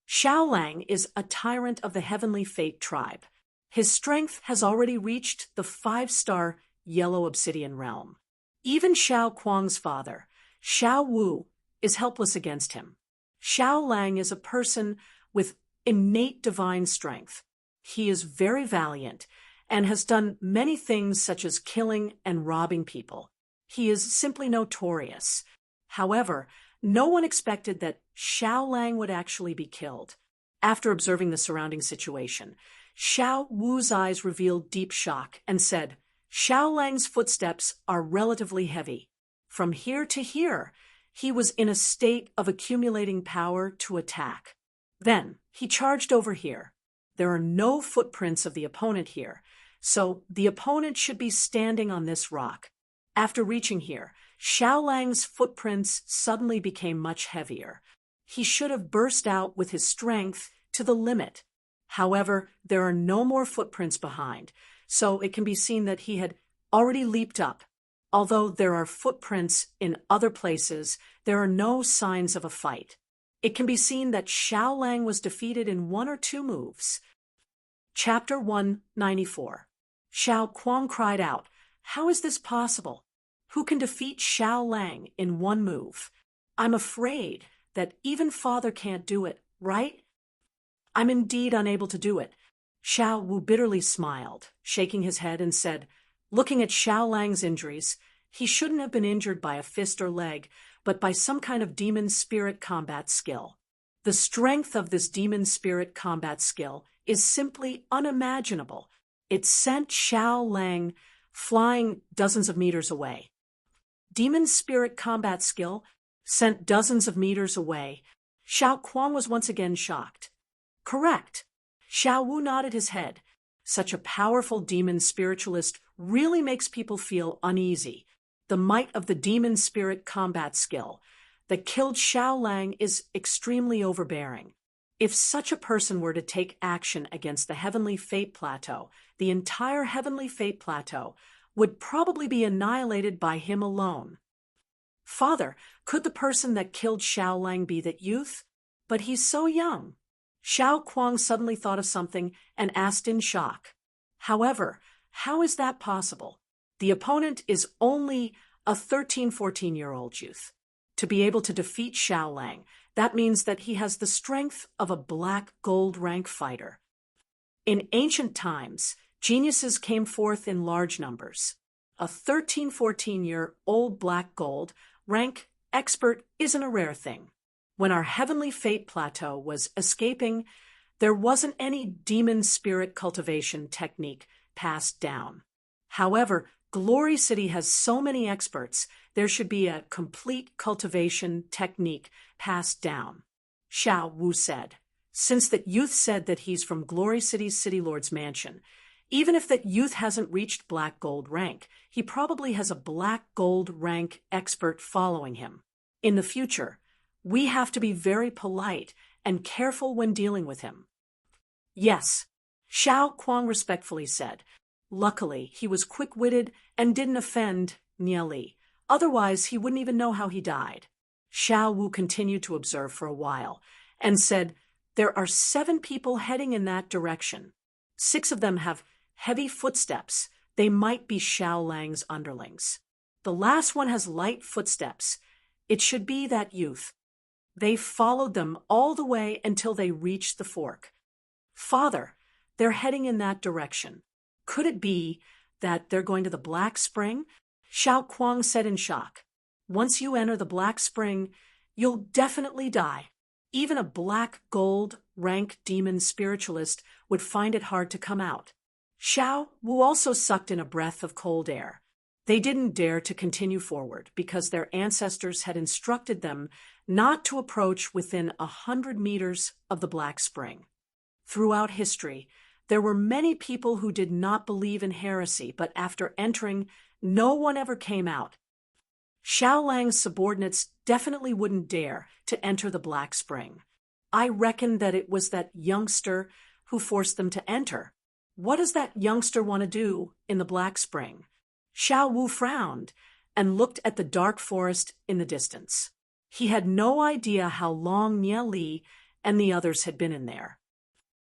Xiaolang is a tyrant of the Heavenly Fate tribe. His strength has already reached the 5-star yellow obsidian realm. Even Xiao Kuang's father, Xiao Wu, is helpless against him. Xiaolang is a person with innate divine strength. He is very valiant and has done many things such as killing and robbing people. He is simply notorious. However, no one expected that Xiaolang would actually be killed. After observing the surrounding situation, Xiao Wu's eyes revealed deep shock and said, Xiaolang's footsteps are relatively heavy. From here to here, he was in a state of accumulating power to attack. Then he charged over here. There are no footprints of the opponent here, so the opponent should be standing on this rock. After reaching here, Xiaolang's footprints suddenly became much heavier. He should have burst out with his strength to the limit. However, there are no more footprints behind, so it can be seen that he had already leaped up. Although there are footprints in other places, there are no signs of a fight. It can be seen that Xiaolang was defeated in 1 or 2 moves. Chapter 194. Xiao Kuang cried out, How is this possible? Who can defeat Xiaolang in 1 move? I'm afraid that even Father can't do it, right? I'm indeed unable to do it. Xiao Wu bitterly smiled, shaking his head and said, Looking at Xiaolang's injuries, he shouldn't have been injured by a fist or leg, but by some kind of demon spirit combat skill. The strength of this demon spirit combat skill is simply unimaginable. It sent Xiaolang flying dozens of meters away. Demon spirit combat skill sent dozens of meters away. Xiao Kuang was once again shocked. Correct. Xiao Wu nodded his head. Such a powerful demon spiritualist really makes people feel uneasy. The might of the demon spirit combat skill that killed Xiaolang is extremely overbearing. If such a person were to take action against the Heavenly Fate Plateau, the entire Heavenly Fate Plateau would probably be annihilated by him alone. Father, could the person that killed Xiaolang be that youth? But he's so young. Xiao Kuang suddenly thought of something and asked in shock. However, how is that possible? The opponent is only a 13-14-year-old youth. To be able to defeat Xiaolang, that means that he has the strength of a black gold rank fighter. In ancient times, geniuses came forth in large numbers. A 13-14-year-old black gold rank expert isn't a rare thing. When our Heavenly Fate Plateau was escaping, There wasn't any demon spirit cultivation technique passed down. However, Glory City has so many experts, there should be a complete cultivation technique passed down. Xiao Wu said, since that youth said that he's from Glory City's City Lord's mansion, even if that youth hasn't reached black gold rank, he probably has a black gold rank expert following him. In the future, we have to be very polite and careful when dealing with him. Yes, Xiao Kuang respectfully said. Luckily, he was quick-witted and didn't offend Nie Li. Otherwise, he wouldn't even know how he died. Xiao Wu continued to observe for a while and said, there are 7 people heading in that direction. 6 of them have heavy footsteps. They might be Xiao Lang's underlings. The last one has light footsteps. It should be that youth. They followed them all the way until they reached the fork. Father, they're heading in that direction. Could it be that they're going to the Black Spring? Xiao Kuang said in shock. Once you enter the Black Spring, you'll definitely die. Even a black gold rank demon spiritualist would find it hard to come out. Xiao Wu also sucked in a breath of cold air. They didn't dare to continue forward because their ancestors had instructed them not to approach within 100 meters of the Black Spring. Throughout history, there were many people who did not believe in heresy, but after entering, no one ever came out. Xiao Lang's subordinates definitely wouldn't dare to enter the Black Spring. I reckon that it was that youngster who forced them to enter. What does that youngster want to do in the Black Spring? Xiao Wu frowned and looked at the dark forest in the distance. He had no idea how long Nie Li and the others had been in there.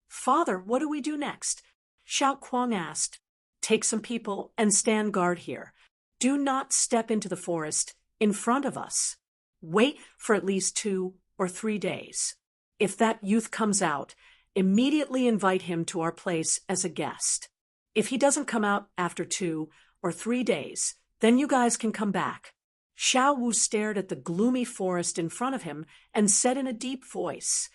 Father, what do we do next? Xiao Kuang asked. Take some people and stand guard here. Do not step into the forest in front of us. Wait for at least 2 or 3 days. If that youth comes out, immediately invite him to our place as a guest. If he doesn't come out after 2 or 3 days, then you guys can come back. Xiao Wu stared at the gloomy forest in front of him and said in a deep voice,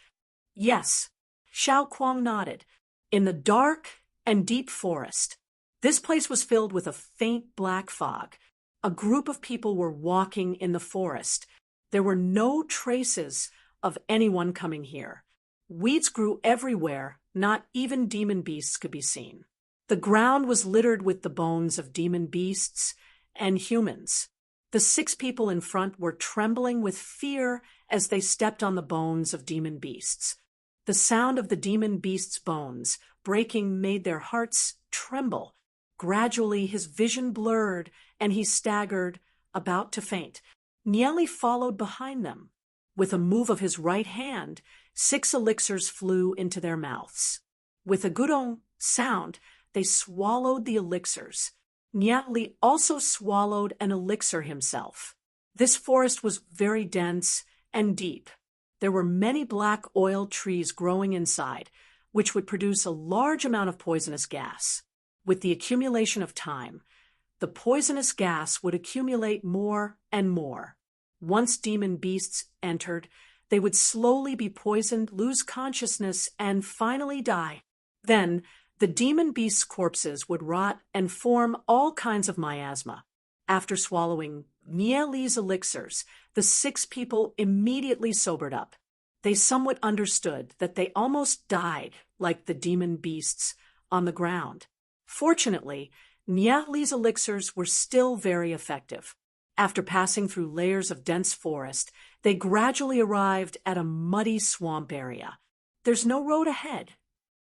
Yes. Xiao Kuang nodded. In the dark and deep forest, this place was filled with a faint black fog. A group of people were walking in the forest. There were no traces of anyone coming here. Weeds grew everywhere, not even demon beasts could be seen. The ground was littered with the bones of demon beasts and humans. The 6 people in front were trembling with fear as they stepped on the bones of demon beasts. The sound of the demon beast's bones breaking made their hearts tremble. Gradually, his vision blurred, and he staggered, about to faint. Nie Li followed behind them. With a move of his right hand, 6 elixirs flew into their mouths. With a gudong sound, they swallowed the elixirs. Nie Li also swallowed an elixir himself. This forest was very dense and deep. There were many black oil trees growing inside, which would produce a large amount of poisonous gas. With the accumulation of time, the poisonous gas would accumulate more and more. Once demon beasts entered, they would slowly be poisoned, lose consciousness, and finally die. Then, the demon beasts' corpses would rot and form all kinds of miasma. After swallowing Nie Li's elixirs, the 6 people immediately sobered up. They somewhat understood that they almost died like the demon beasts on the ground. Fortunately, Nie Li's elixirs were still very effective. After passing through layers of dense forest, they gradually arrived at a muddy swamp area. There's no road ahead.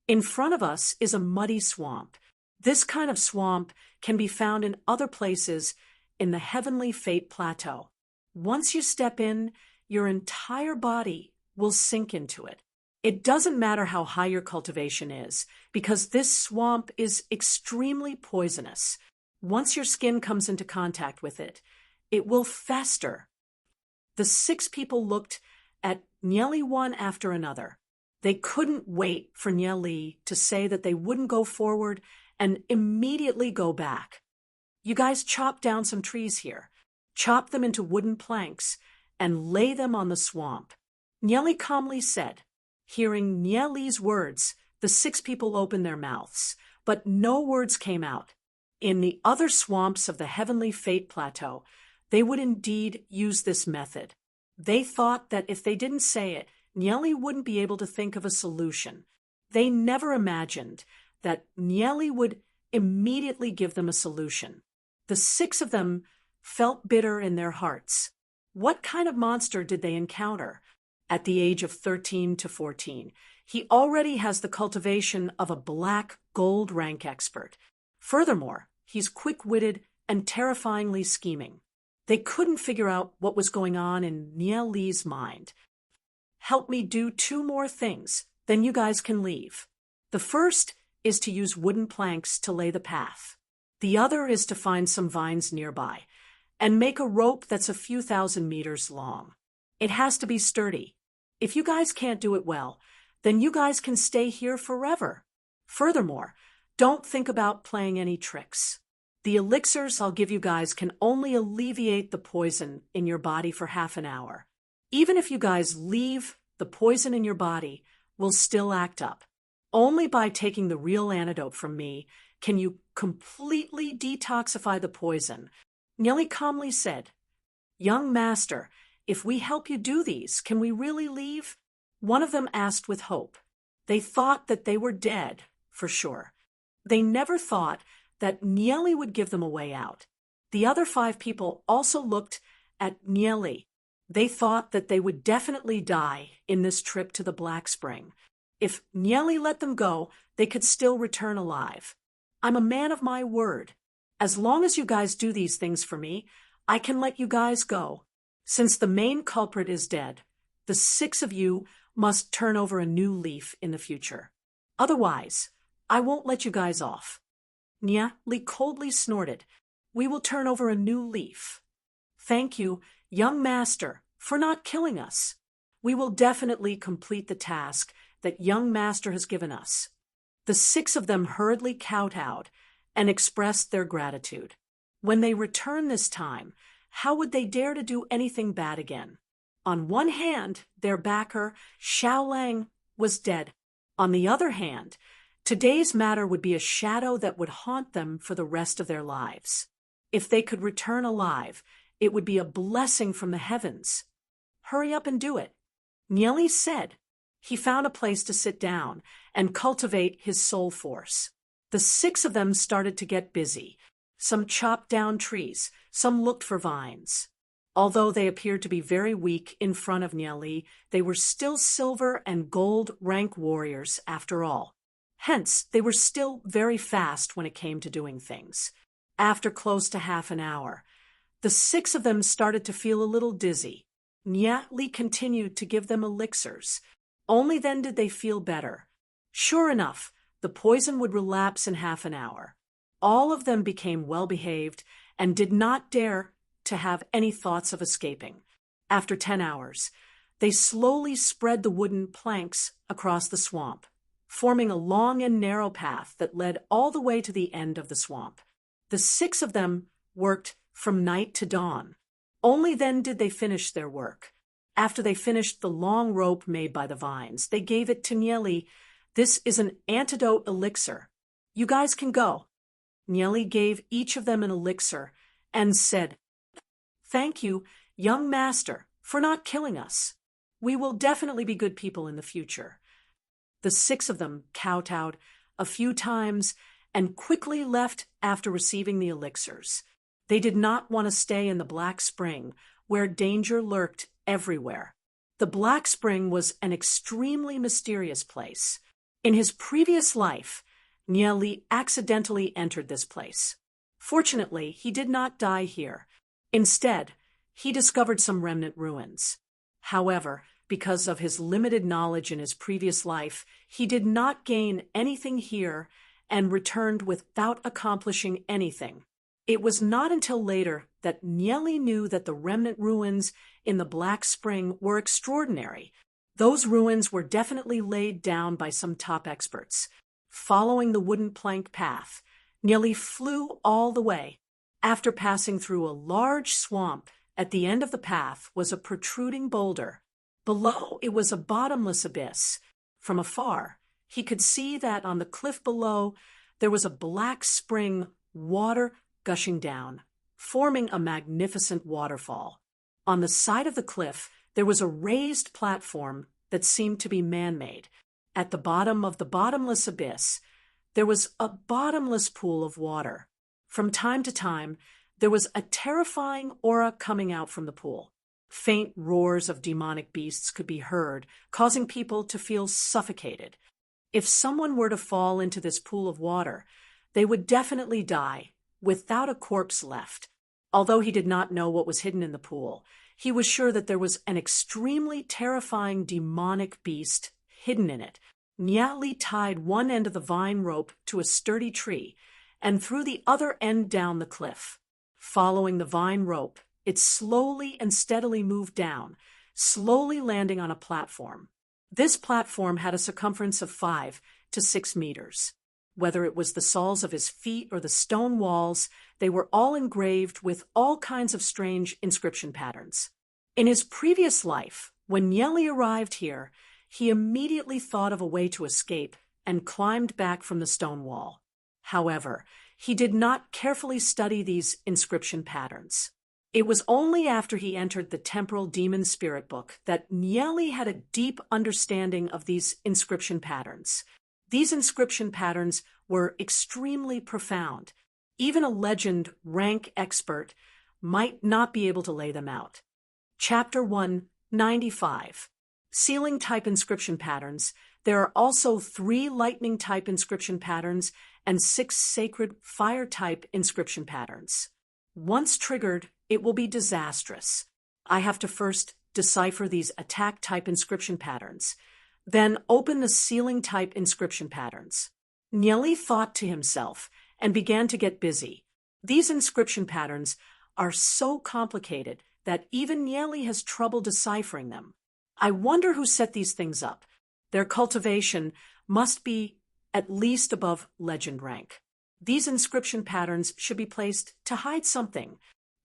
In front of us is a muddy swamp. This kind of swamp can be found in other places in the Heavenly Fate Plateau. Once you step in, your entire body will sink into it. It doesn't matter how high your cultivation is, because this swamp is extremely poisonous. Once your skin comes into contact with it, it will fester. The 6 people looked at Nie Li one after another. They couldn't wait for Nie Li to say that they wouldn't go forward and immediately go back. You guys chop down some trees here, chop them into wooden planks, and lay them on the swamp. Nie Li calmly said, Hearing Nieli's words, the 6 people opened their mouths, but no words came out. In the other swamps of the Heavenly Fate Plateau, they would indeed use this method. They thought that if they didn't say it, Nieli wouldn't be able to think of a solution. They never imagined that Nieli would immediately give them a solution. The 6 of them felt bitter in their hearts. What kind of monster did they encounter? At the age of 13 to 14, he already has the cultivation of a black gold rank expert. Furthermore, he's quick-witted and terrifyingly scheming. They couldn't figure out what was going on in Nieli's mind. Help me do 2 more things, then you guys can leave. The first is to use wooden planks to lay the path. The other is to find some vines nearby and make a rope that's a few thousand meters long. It has to be sturdy. If you guys can't do it well, then you guys can stay here forever. Furthermore, don't think about playing any tricks. The elixirs I'll give you guys can only alleviate the poison in your body for half an hour. Even if you guys leave, the poison in your body will still act up. Only by taking the real antidote from me can you completely detoxify the poison. Nieli calmly said, "Young master, if we help you do these, can we really leave?" One of them asked with hope. They thought that they were dead, for sure. They never thought that Nieli would give them a way out. The other 5 people also looked at Nieli. They thought that they would definitely die in this trip to the Black Spring. If Nieli let them go, they could still return alive. I'm a man of my word. As long as you guys do these things for me, I can let you guys go. Since the main culprit is dead, the 6 of you must turn over a new leaf in the future. Otherwise, I won't let you guys off. Nieli coldly snorted. "We will turn over a new leaf. Thank you, young master, for not killing us. We will definitely complete the task that young master has given us." The 6 of them hurriedly kowtowed and expressed their gratitude. When they returned this time, how would they dare to do anything bad again? On one hand, their backer, Xiaolang, was dead. On the other hand, today's matter would be a shadow that would haunt them for the rest of their lives. If they could return alive, it would be a blessing from the heavens. "Hurry up and do it," Nieli said. He found a place to sit down and cultivate his soul force. The 6 of them started to get busy. Some chopped down trees, some looked for vines. Although they appeared to be very weak in front of Nieli, they were still silver and gold rank warriors after all. Hence, they were still very fast when it came to doing things. After close to half an hour, the 6 of them started to feel a little dizzy. Nieli continued to give them elixirs. Only then did they feel better. Sure enough, the poison would relapse in half an hour. All of them became well-behaved and did not dare to have any thoughts of escaping. After 10 hours, they slowly spread the wooden planks across the swamp, forming a long and narrow path that led all the way to the end of the swamp. The 6 of them worked from night to dawn. Only then did they finish their work. After they finished the long rope made by the vines, they gave it to Nieli. "This is an antidote elixir. You guys can go." Nieli gave each of them an elixir and said, "Thank you, young master, for not killing us. We will definitely be good people in the future." The 6 of them kowtowed a few times and quickly left after receiving the elixirs. They did not want to stay in the Black Spring, where danger lurked everywhere. The Black Spring was an extremely mysterious place. In his previous life, Nieli accidentally entered this place. Fortunately, he did not die here. Instead, he discovered some remnant ruins. However, because of his limited knowledge in his previous life, he did not gain anything here and returned without accomplishing anything. It was not until later that Nieli knew that the remnant ruins in the Black Spring were extraordinary. Those ruins were definitely laid down by some top experts. Following the wooden plank path, Nieli flew all the way. After passing through a large swamp, at the end of the path was a protruding boulder. Below, it was a bottomless abyss. From afar, he could see that on the cliff below there was a black spring, water gushing down, forming a magnificent waterfall. On the side of the cliff, there was a raised platform that seemed to be man-made. At the bottom of the bottomless abyss, there was a bottomless pool of water. From time to time, there was a terrifying aura coming out from the pool. Faint roars of demonic beasts could be heard, causing people to feel suffocated. If someone were to fall into this pool of water, they would definitely die, without a corpse left. Although he did not know what was hidden in the pool, he was sure that there was an extremely terrifying demonic beast hidden in it. Nyali tied one end of the vine rope to a sturdy tree and threw the other end down the cliff. Following the vine rope, it slowly and steadily moved down, slowly landing on a platform. This platform had a circumference of 5 to 6 meters. Whether it was the soles of his feet or the stone walls, they were all engraved with all kinds of strange inscription patterns. In his previous life, when Nyeli arrived here, he immediately thought of a way to escape and climbed back from the stone wall. However, he did not carefully study these inscription patterns. It was only after he entered the temporal demon spirit book that Nyeli had a deep understanding of these inscription patterns. These inscription patterns were extremely profound. Even a legend rank expert might not be able to lay them out. Chapter 195. Ceiling type inscription patterns. There are also 3 lightning type inscription patterns and 6 sacred fire type inscription patterns. Once triggered, it will be disastrous. I have to first decipher these attack type inscription patterns, then open the ceiling type inscription patterns. Nyeli thought to himself and began to get busy. These inscription patterns are so complicated that even Nyeli has trouble deciphering them. I wonder who set these things up. Their cultivation must be at least above legend rank. These inscription patterns should be placed to hide something.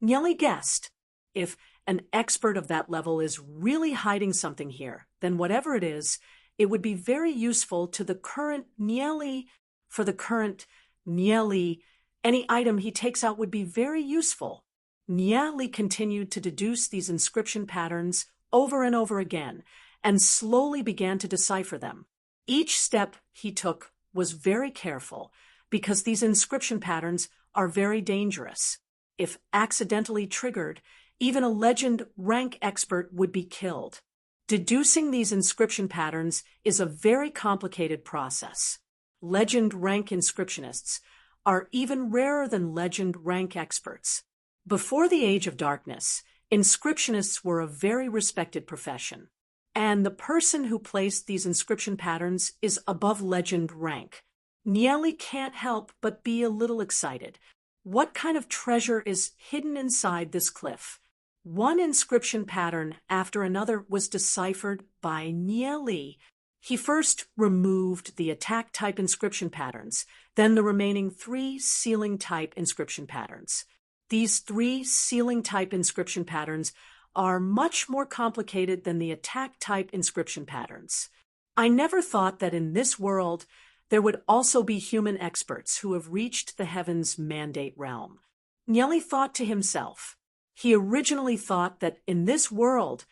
Nyeli guessed. If an expert of that level is really hiding something here, then whatever it is, it would be very useful to the current Nyeli. For the current Nyeli, any item he takes out would be very useful. Nyeli continued to deduce these inscription patterns over and over again, and slowly began to decipher them. Each step he took was very careful, because these inscription patterns are very dangerous. If accidentally triggered, even a legend rank expert would be killed. Deducing these inscription patterns is a very complicated process. Legend rank inscriptionists are even rarer than legend rank experts. Before the Age of Darkness, inscriptionists were a very respected profession, and the person who placed these inscription patterns is above legend rank. Nyeli can't help but be a little excited. What kind of treasure is hidden inside this cliff? One inscription pattern after another was deciphered by Nyeli. He first removed the attack type inscription patterns, then the remaining 3 ceiling type inscription patterns. These 3 ceiling type inscription patterns are much more complicated than the attack type inscription patterns. I never thought that in this world there would also be human experts who have reached the heavens mandate realm. Nyeli thought to himself. He originally thought that in this world,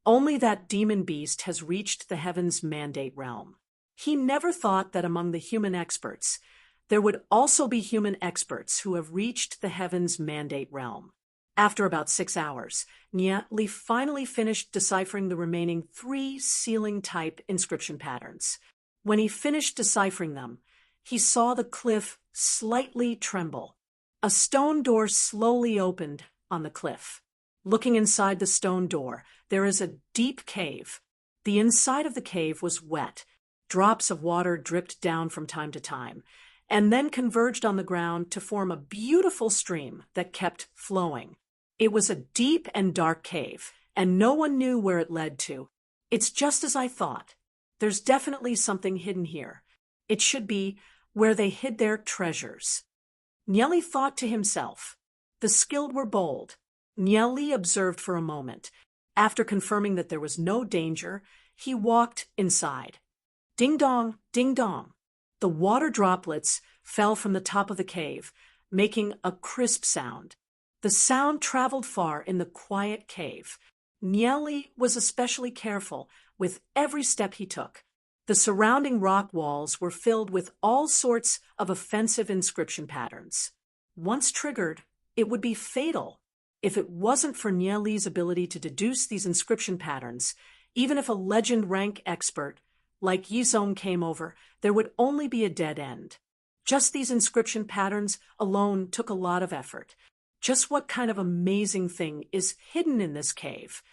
only that demon beast has reached the heavens mandate realm. He never thought that among the human experts, there would also be human experts who have reached the heavens mandate realm. After about 6 hours, Nyeli finally finished deciphering the remaining 3 ceiling type inscription patterns. When he finished deciphering them, he saw the cliff slightly tremble. A stone door slowly opened on the cliff. Looking inside the stone door, there is a deep cave. The inside of the cave was wet. Drops of water dripped down from time to time, and then converged on the ground to form a beautiful stream that kept flowing. It was a deep and dark cave, and no one knew where it led to. It's just as I thought. There's definitely something hidden here. It should be where they hid their treasures. Nyeli thought to himself. The skilled were bold. Nyeli observed for a moment. After confirming that there was no danger, he walked inside. Ding dong, ding dong. The water droplets fell from the top of the cave, making a crisp sound. The sound traveled far in the quiet cave. Nieli was especially careful with every step he took. The surrounding rock walls were filled with all sorts of offensive inscription patterns. Once triggered, it would be fatal. If it wasn't for Nieli's ability to deduce these inscription patterns, even if a legend rank expert like Yizong came over, there would only be a dead end. Just these inscription patterns alone took a lot of effort. Just what kind of amazing thing is hidden in this cave?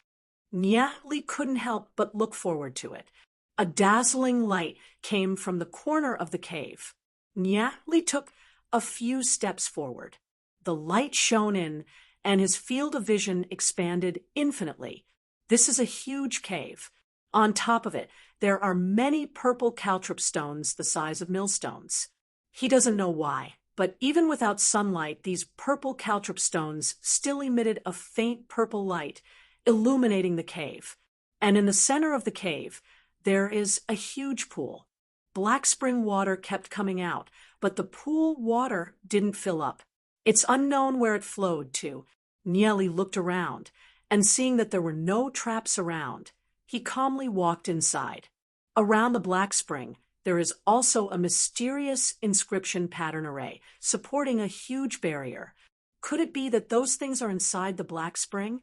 Nieli couldn't help but look forward to it. A dazzling light came from the corner of the cave. Nieli took a few steps forward. The light shone in, and his field of vision expanded infinitely. This is a huge cave. On top of it, there are many purple caltrop stones the size of millstones. He doesn't know why, but even without sunlight, these purple caltrop stones still emitted a faint purple light, illuminating the cave. And in the center of the cave, there is a huge pool. Black spring water kept coming out, but the pool water didn't fill up. It's unknown where it flowed to. Nieli looked around, and seeing that there were no traps around, he calmly walked inside. Around the black spring, there is also a mysterious inscription pattern array supporting a huge barrier. Could it be that those things are inside the black spring?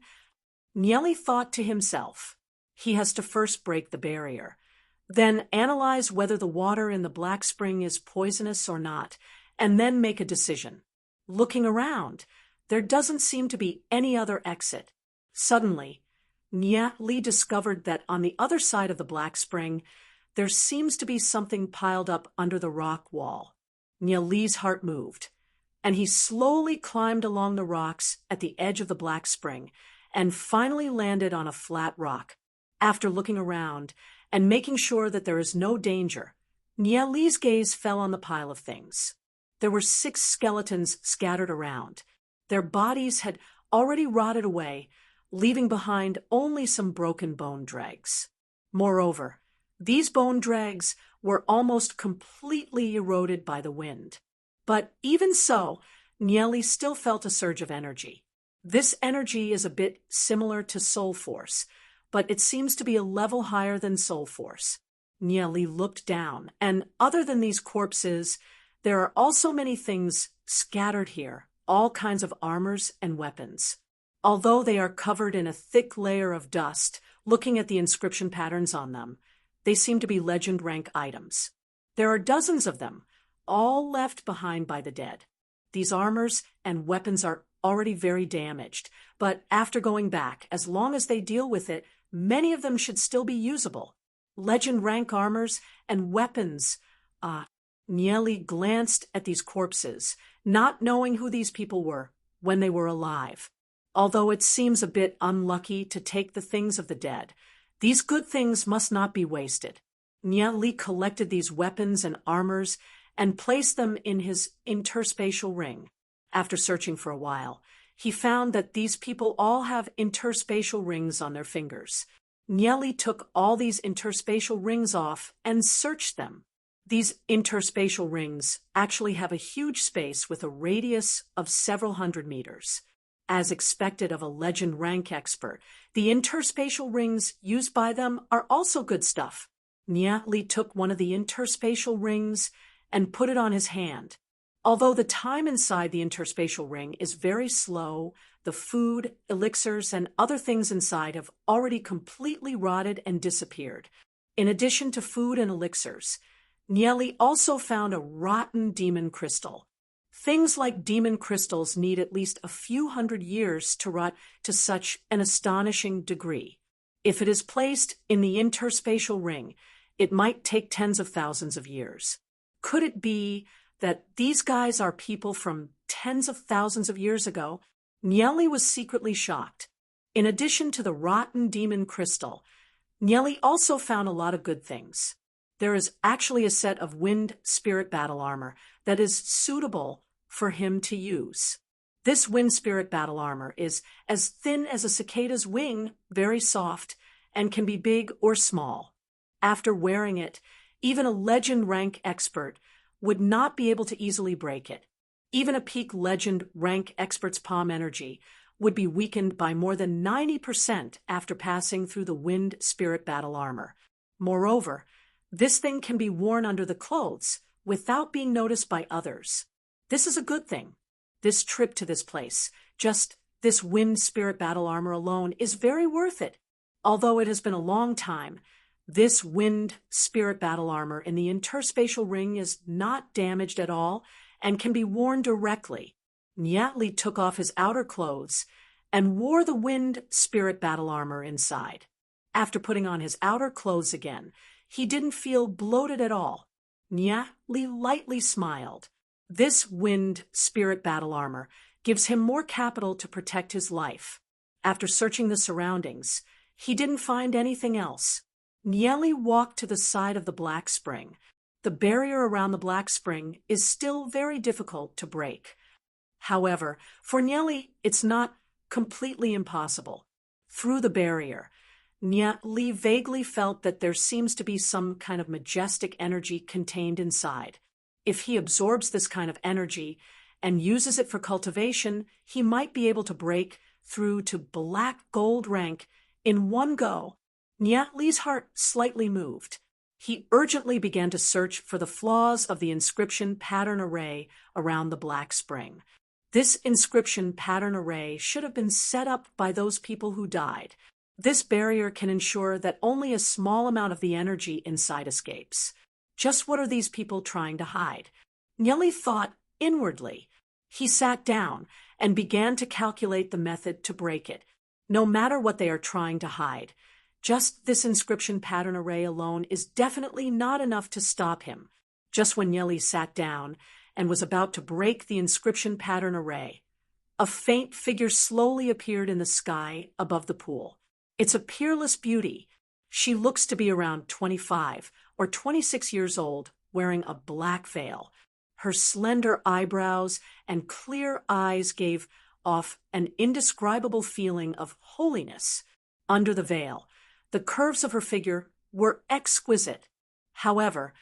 Nieli thought to himself. He has to first break the barrier, then analyze whether the water in the black spring is poisonous or not, and then make a decision. Looking around, there doesn't seem to be any other exit. Suddenly, Nieli discovered that on the other side of the black spring, there seems to be something piled up under the rock wall. Nieli's heart moved, and he slowly climbed along the rocks at the edge of the black spring and finally landed on a flat rock. After looking around and making sure that there is no danger, Nieli's gaze fell on the pile of things. There were 6 skeletons scattered around. Their bodies had already rotted away, leaving behind only some broken bone dregs. Moreover, these bone dregs were almost completely eroded by the wind. But even so, Nieli still felt a surge of energy. This energy is a bit similar to soul force, but it seems to be a level higher than soul force. Nieli looked down, and other than these corpses, there are also many things scattered here, all kinds of armors and weapons. Although they are covered in a thick layer of dust, looking at the inscription patterns on them, they seem to be legend rank items. There are dozens of them, all left behind by the dead. These armors and weapons are already very damaged, but after going back, as long as they deal with it, many of them should still be usable. Legend rank armors and weapons. Nieli glanced at these corpses, not knowing who these people were when they were alive. Although it seems a bit unlucky to take the things of the dead, these good things must not be wasted. Nieli collected these weapons and armors and placed them in his interspatial ring. After searching for a while, he found that these people all have interspatial rings on their fingers. Nieli took all these interspatial rings off and searched them. These interspatial rings actually have a huge space with a radius of several hundred meters. As expected of a legend rank expert, the interspatial rings used by them are also good stuff. Nieli took one of the interspatial rings and put it on his hand. Although the time inside the interspatial ring is very slow, the food, elixirs, and other things inside have already completely rotted and disappeared. In addition to food and elixirs, Nieli also found a rotten demon crystal. Things like demon crystals need at least a few hundred years to rot to such an astonishing degree. If it is placed in the interspatial ring, it might take tens of thousands of years. Could it be that these guys are people from tens of thousands of years ago? Nieli was secretly shocked. In addition to the rotten demon crystal, Nieli also found a lot of good things. There is actually a set of wind spirit battle armor that is suitable for him to use. This wind spirit battle armor is as thin as a cicada's wing, very soft, and can be big or small. After wearing it, Even a legend rank expert would not be able to easily break it. Even a peak legend rank expert's palm energy would be weakened by more than 90% after passing through the wind spirit battle armor. Moreover, this thing can be worn under the clothes without being noticed by others. This is a good thing. This trip to this place, just this wind spirit battle armor alone, is very worth it. Although it has been a long time, this wind spirit battle armor in the interspatial ring is not damaged at all and can be worn directly. Nyatli took off his outer clothes and wore the wind spirit battle armor inside. After putting on his outer clothes again, he didn't feel bloated at all. Nyatli lightly smiled. This wind spirit battle armor gives him more capital to protect his life. After searching the surroundings, he didn't find anything else. Nyeli walked to the side of the black spring. The barrier around the black spring is still very difficult to break. However, for Nyeli, it's not completely impossible. Through the barrier, Nyeli vaguely felt that there seems to be some kind of majestic energy contained inside. If he absorbs this kind of energy and uses it for cultivation, he might be able to break through to black gold rank in one go. Nyatli's heart slightly moved. He urgently began to search for the flaws of the inscription pattern array around the black spring. This inscription pattern array should have been set up by those people who died. This barrier can ensure that only a small amount of the energy inside escapes. Just what are these people trying to hide? Nyeli thought inwardly. He sat down and began to calculate the method to break it. No matter what they are trying to hide, just this inscription pattern array alone is definitely not enough to stop him. Just when Nyeli sat down and was about to break the inscription pattern array, a faint figure slowly appeared in the sky above the pool. It's a peerless beauty. She looks to be around 25 or 26 years old, wearing a black veil. Her slender eyebrows and clear eyes gave off an indescribable feeling of holiness. Under the veil, the curves of her figure were exquisite. However,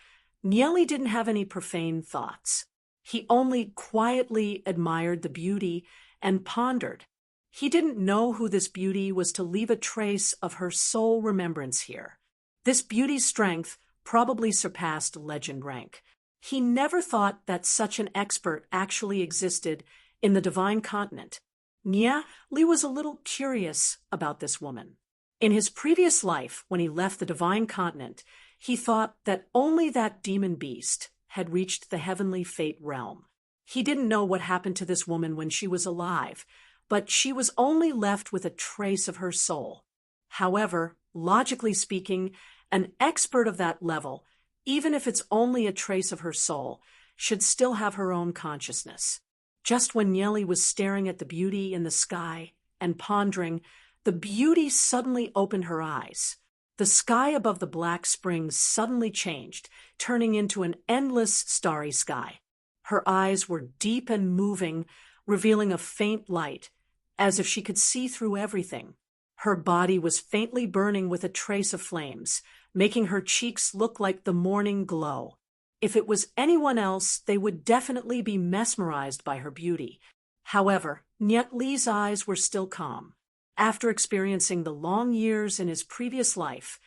Nyeli didn't have any profane thoughts. He only quietly admired the beauty and pondered. He didn't know who this beauty was to leave a trace of her soul remembrance here. This beauty's strength probably surpassed legend rank. He never thought that such an expert actually existed in the divine continent. Nyeli was a little curious about this woman. In his previous life, when he left the divine continent, he thought that only that demon beast had reached the heavenly fate realm. He didn't know what happened to this woman when she was alive, but she was only left with a trace of her soul. However, logically speaking, an expert of that level, even if it's only a trace of her soul, should still have her own consciousness. Just when Nyeli was staring at the beauty in the sky and pondering, the beauty suddenly opened her eyes. The sky above the black spring suddenly changed, turning into an endless starry sky. Her eyes were deep and moving, revealing a faint light, as if she could see through everything. Her body was faintly burning with a trace of flames, making her cheeks look like the morning glow. If it was anyone else, they would definitely be mesmerized by her beauty. However, Nyetli's eyes were still calm. After experiencing the long years in his previous life,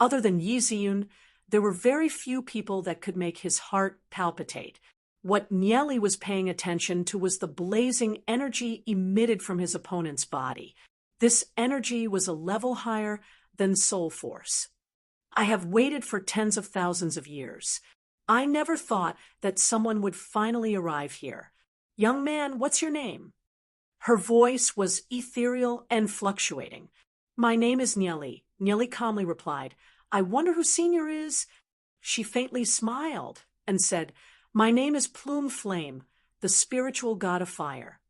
other than Yiziyun, there were very few people that could make his heart palpitate. What Nyeli was paying attention to was the blazing energy emitted from his opponent's body. This energy was a level higher than soul force. I have waited for tens of thousands of years. I never thought that someone would finally arrive here. Young man, what's your name? Her voice was ethereal and fluctuating. My name is Nyeli. Nyeli calmly replied. I wonder who Senior is? She faintly smiled and said, My name is Plume Flame, the spiritual god of fire.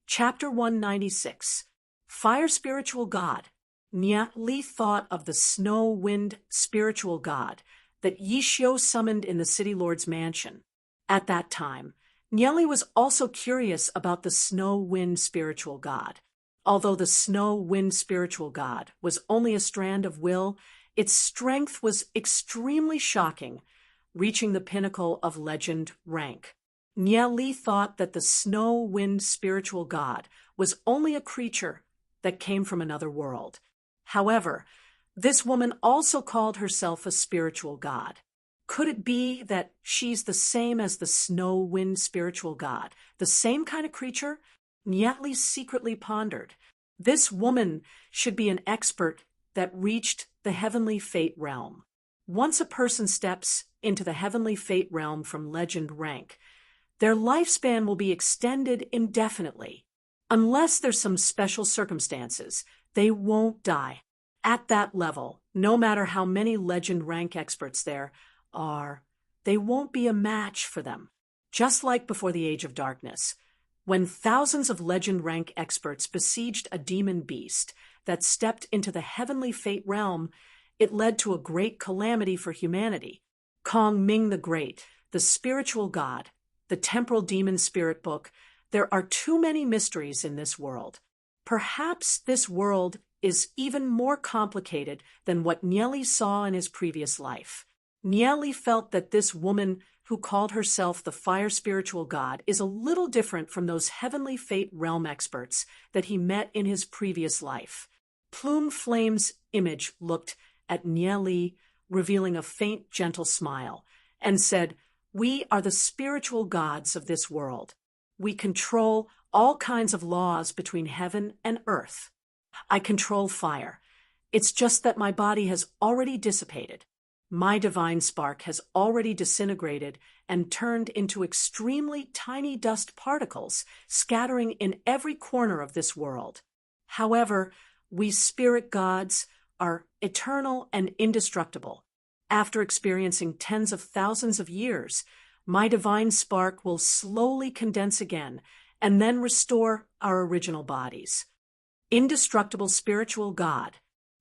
Chapter 196. Fire Spiritual God. Nyeli thought of the snow wind spiritual god that Yishio summoned in the City Lord's mansion. At that time, Nyeli was also curious about the snow wind spiritual god. Although the snow wind spiritual god was only a strand of will Its strength was extremely shocking, reaching the pinnacle of legend rank. Nieli thought that the snow wind spiritual god was only a creature that came from another world. However, this woman also called herself a spiritual god. Could it be that she's the same as the snow wind spiritual god, the same kind of creature? Nieli secretly pondered. This woman should be an expert that reached the heavenly fate realm. Once a person steps into the heavenly fate realm from legend rank, their lifespan will be extended indefinitely. Unless there's some special circumstances, they won't die. At that level, no matter how many legend rank experts there are, they won't be a match for them. Just like before the Age of Darkness, when thousands of legend rank experts besieged a demon beast that stepped into the heavenly fate realm, it led to a great calamity for humanity. Kong Ming the Great, the spiritual god, the temporal demon spirit book, there are too many mysteries in this world. Perhaps this world is even more complicated than what Nieli saw in his previous life. Nieli felt that this woman who called herself the fire spiritual god is a little different from those heavenly fate realm experts that he met in his previous life. Plume Flame's image looked at Nieli, revealing a faint, gentle smile, and said, "We are the spiritual gods of this world. We control all kinds of laws between heaven and earth. I control fire. It's just that my body has already dissipated. My divine spark has already disintegrated and turned into extremely tiny dust particles, scattering in every corner of this world. However, we spirit gods are eternal and indestructible. After experiencing tens of thousands of years, my divine spark will slowly condense again and then restore our original bodies." Indestructible spiritual god.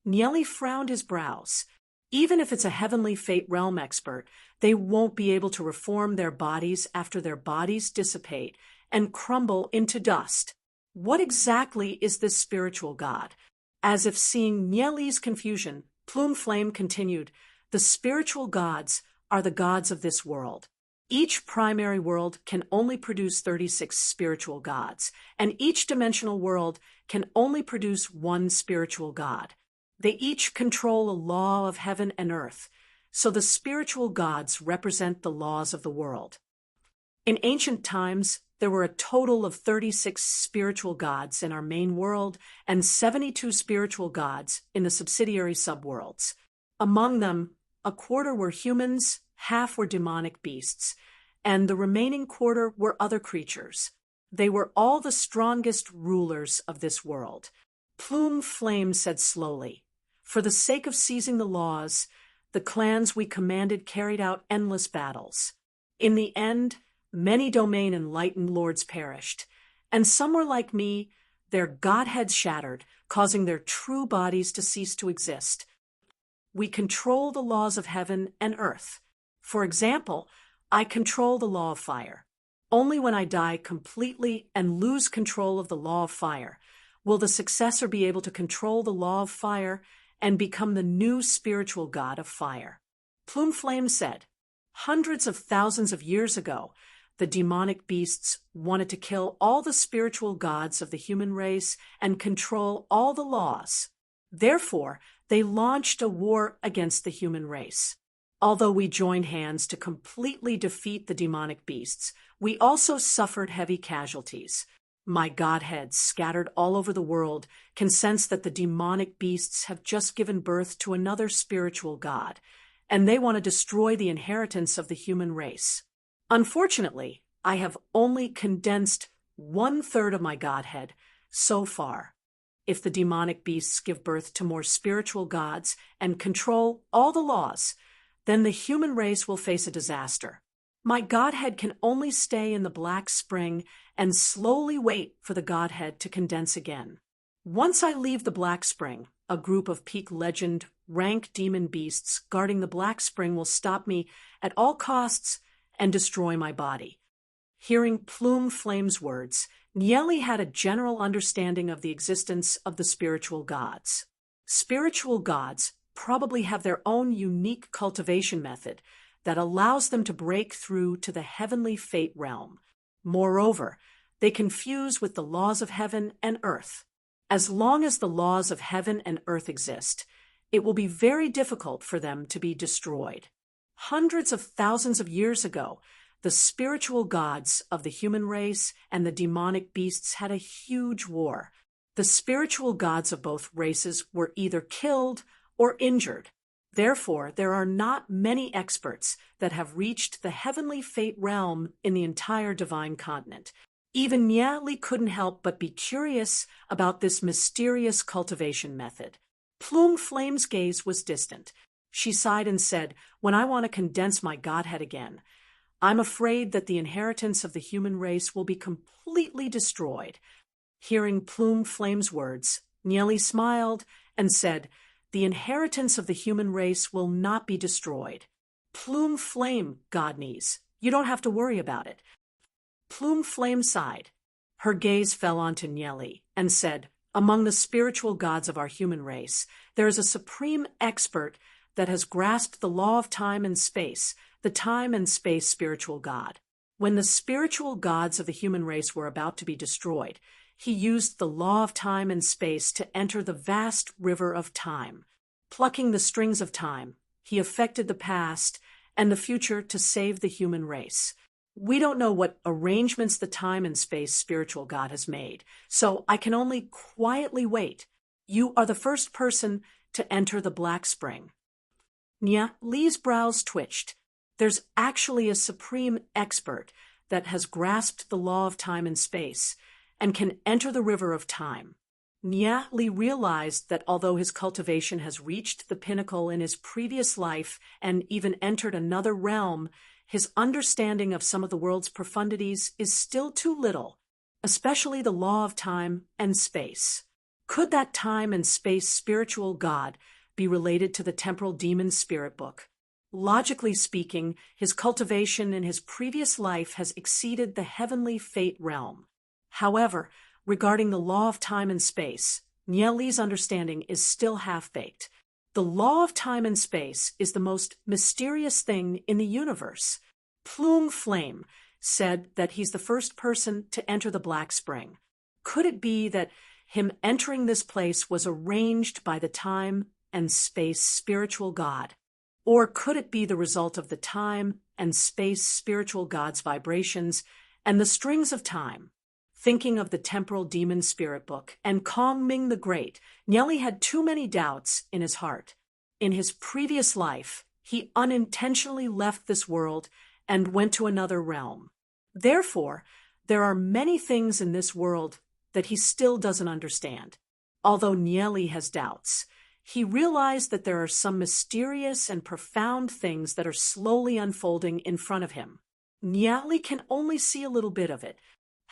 Nieli frowned his brows. Even if it's a heavenly fate realm expert, they won't be able to reform their bodies after their bodies dissipate and crumble into dust. What exactly is this spiritual god? As if seeing Nieli's confusion, Plume Flame continued, "The spiritual gods are the gods of this world. Each primary world can only produce 36 spiritual gods, and each dimensional world can only produce one spiritual god. They each control a law of heaven and earth, so the spiritual gods represent the laws of the world. In ancient times, there were a total of 36 spiritual gods in our main world and 72 spiritual gods in the subsidiary subworlds. Among them, a quarter were humans, half were demonic beasts, and the remaining quarter were other creatures. They were all the strongest rulers of this world." Plume Flame said slowly, "For the sake of seizing the laws, the clans we commanded carried out endless battles. In the end, many domain enlightened lords perished, and some were like me, their godheads shattered, causing their true bodies to cease to exist. We control the laws of heaven and earth. For example, I control the law of fire. Only when I die completely and lose control of the law of fire will the successor be able to control the law of fire and become the new spiritual god of fire." Plume Flame said, "Hundreds of thousands of years ago, the demonic beasts wanted to kill all the spiritual gods of the human race and control all the laws. Therefore, they launched a war against the human race. Although we joined hands to completely defeat the demonic beasts, we also suffered heavy casualties. My godheads, scattered all over the world, can sense that the demonic beasts have just given birth to another spiritual god, and they want to destroy the inheritance of the human race. Unfortunately, I have only condensed 1/3 of my godhead so far. If the demonic beasts give birth to more spiritual gods and control all the laws, then the human race will face a disaster. My godhead can only stay in the black spring and slowly wait for the godhead to condense again. Once I leave the black spring, a group of peak legend rank demon beasts guarding the black spring will stop me at all costs and destroy my body." Hearing Plume Flame's words, Nieli had a general understanding of the existence of the spiritual gods. Spiritual gods probably have their own unique cultivation method that allows them to break through to the heavenly fate realm. Moreover, they can fuse with the laws of heaven and earth. As long as the laws of heaven and earth exist, it will be very difficult for them to be destroyed. Hundreds of thousands of years ago, the spiritual gods of the human race and the demonic beasts had a huge war. The spiritual gods of both races were either killed or injured. Therefore, there are not many experts that have reached the heavenly fate realm in the entire divine continent. Even Nye Li couldn't help but be curious about this mysterious cultivation method. Plume Flame's gaze was distant. She sighed and said, "When I want to condense my godhead again, I'm afraid that the inheritance of the human race will be completely destroyed." Hearing Plume Flame's words, Nye Li smiled and said, "The inheritance of the human race will not be destroyed. Plume Flame, Godniece, you don't have to worry about it." Plume Flame sighed. Her gaze fell onto Nye Li and said, "Among the spiritual gods of our human race, there is a supreme expert that has grasped the law of time and space, the time and space spiritual god. When the spiritual gods of the human race were about to be destroyed, he used the law of time and space to enter the vast river of time. Plucking the strings of time, he affected the past and the future to save the human race. We don't know what arrangements the time and space spiritual god has made, so I can only quietly wait. You are the first person to enter the Black Spring." Nye Li's brows twitched. There's actually a supreme expert that has grasped the law of time and space and can enter the river of time. Nye Li realized that although his cultivation has reached the pinnacle in his previous life and even entered another realm, his understanding of some of the world's profundities is still too little, especially the law of time and space. Could that time and space spiritual god be related to the temporal demon spirit book? Logically speaking, his cultivation in his previous life has exceeded the heavenly fate realm. However, regarding the law of time and space, Nye Li's understanding is still half-baked. The law of time and space is the most mysterious thing in the universe. Plume Flame said that he's the first person to enter the Black Spring. Could it be that him entering this place was arranged by the time and space spiritual god? Or could it be the result of the time and space spiritual god's vibrations and the strings of time? Thinking of the temporal demon spirit book and Kong Ming the Great, Nye Li had too many doubts in his heart. In his previous life, he unintentionally left this world and went to another realm. Therefore, there are many things in this world that he still doesn't understand. Although Nye Li has doubts, he realized that there are some mysterious and profound things that are slowly unfolding in front of him. Nye Li can only see a little bit of it.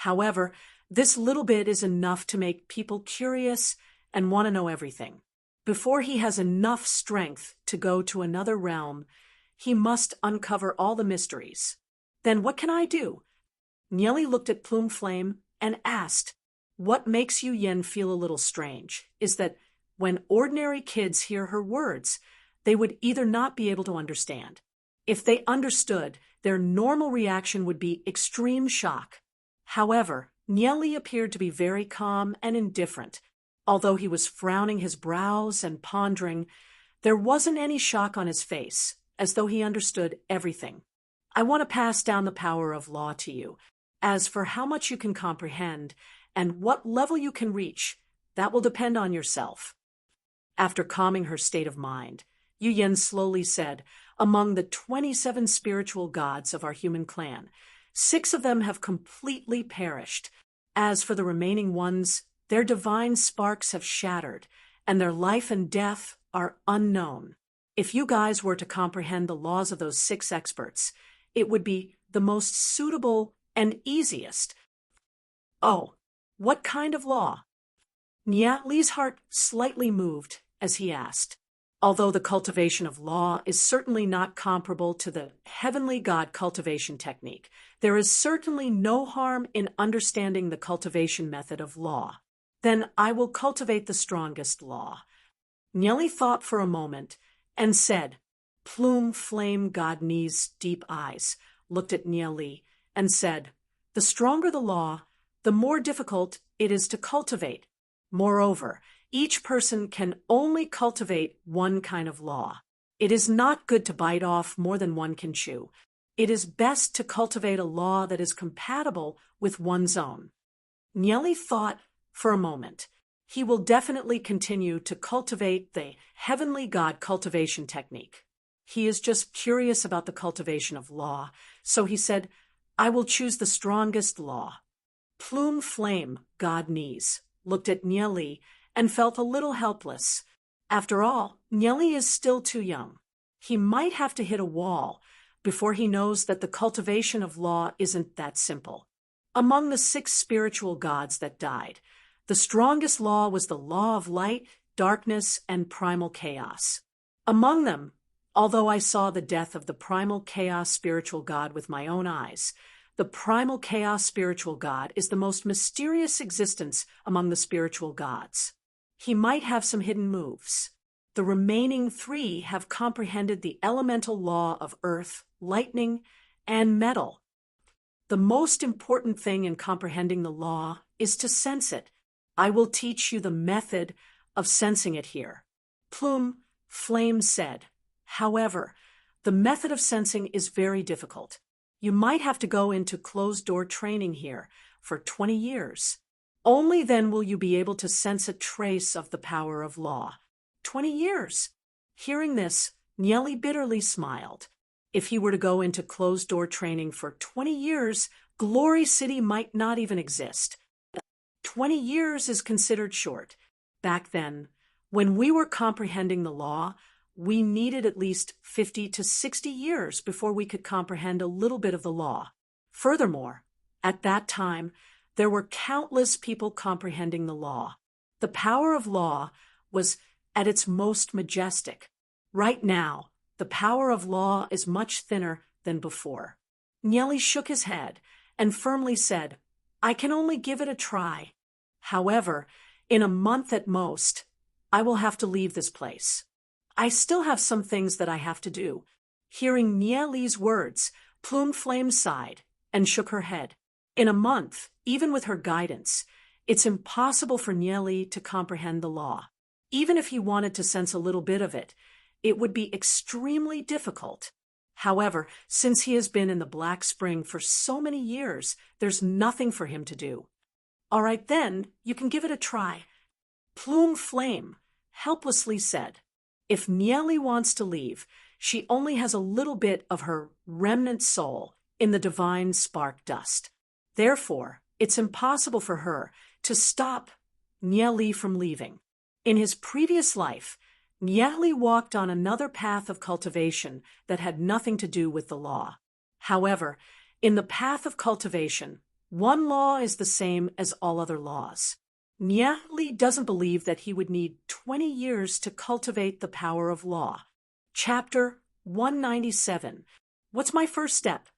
However, this little bit is enough to make people curious and want to know everything. Before he has enough strength to go to another realm, he must uncover all the mysteries. Then what can I do? Nye Li looked at Plume Flame and asked, "What makes Yu Yen feel a little strange is that when ordinary kids hear her words, they would either not be able to understand. If they understood, their normal reaction would be extreme shock. However, Nye Li appeared to be very calm and indifferent. Although he was frowning his brows and pondering, there wasn't any shock on his face, as though he understood everything. I want to pass down the power of law to you. As for how much you can comprehend and what level you can reach, that will depend on yourself." After calming her state of mind, Yu Yen slowly said, "Among the 27 spiritual gods of our human clan, 6 of them have completely perished. As for the remaining ones, their divine sparks have shattered, and their life and death are unknown. If you guys were to comprehend the laws of those 6 experts, it would be the most suitable and easiest." "Oh, what kind of law?" Nye Li's heart slightly moved as he asked. Although the cultivation of law is certainly not comparable to the heavenly god cultivation technique, there is certainly no harm in understanding the cultivation method of law. Then I will cultivate the strongest law. Nyeli thought for a moment and said, Plume Flame God Knee's deep eyes looked at Nyeli and said, the stronger the law, the more difficult it is to cultivate. Moreover, each person can only cultivate one kind of law. It is not good to bite off more than one can chew. It is best to cultivate a law that is compatible with one's own. Nyeli thought for a moment. He will definitely continue to cultivate the heavenly God cultivation technique. He is just curious about the cultivation of law, so he said, I will choose the strongest law. Plume Flame God Knees looked at Nyeli and felt a little helpless. After all, Nyeli is still too young. He might have to hit a wall before he knows that the cultivation of law isn't that simple. Among the 6 spiritual gods that died, the strongest law was the law of light, darkness, and primal chaos. Among them, although I saw the death of the primal chaos spiritual god with my own eyes, the primal chaos spiritual god is the most mysterious existence among the spiritual gods. He might have some hidden moves. The remaining 3 have comprehended the elemental law of earth, lightning, and metal. The most important thing in comprehending the law is to sense it. I will teach you the method of sensing it here. Plume Flame said. However, the method of sensing is very difficult. You might have to go into closed-door training here for 20 years. Only then will you be able to sense a trace of the power of law. 20 years. Hearing this, Nyeli bitterly smiled. If he were to go into closed-door training for 20 years, Glory City might not even exist. 20 years is considered short. Back then, when we were comprehending the law, we needed at least 50 to 60 years before we could comprehend a little bit of the law. Furthermore, at that time, there were countless people comprehending the law. The power of law was at its most majestic. Right now, the power of law is much thinner than before. Nyeli shook his head and firmly said, I can only give it a try. However, in a month at most, I will have to leave this place. I still have some things that I have to do. Hearing Nyeli's words, Plume Flame sighed and shook her head. In a month, even with her guidance, it's impossible for Nyeli to comprehend the law. Even if he wanted to sense a little bit of it, it would be extremely difficult. However, since he has been in the Black Spring for so many years, there's nothing for him to do. All right then, you can give it a try. Plume Flame helplessly said. If Nyeli wants to leave, she only has a little bit of her remnant soul in the divine spark dust. Therefore, it's impossible for her to stop Nyeli from leaving. In his previous life, Nyeli walked on another path of cultivation that had nothing to do with the law. However, in the path of cultivation, one law is the same as all other laws. Nyeli doesn't believe that he would need 20 years to cultivate the power of law. Chapter 197. What's my first step?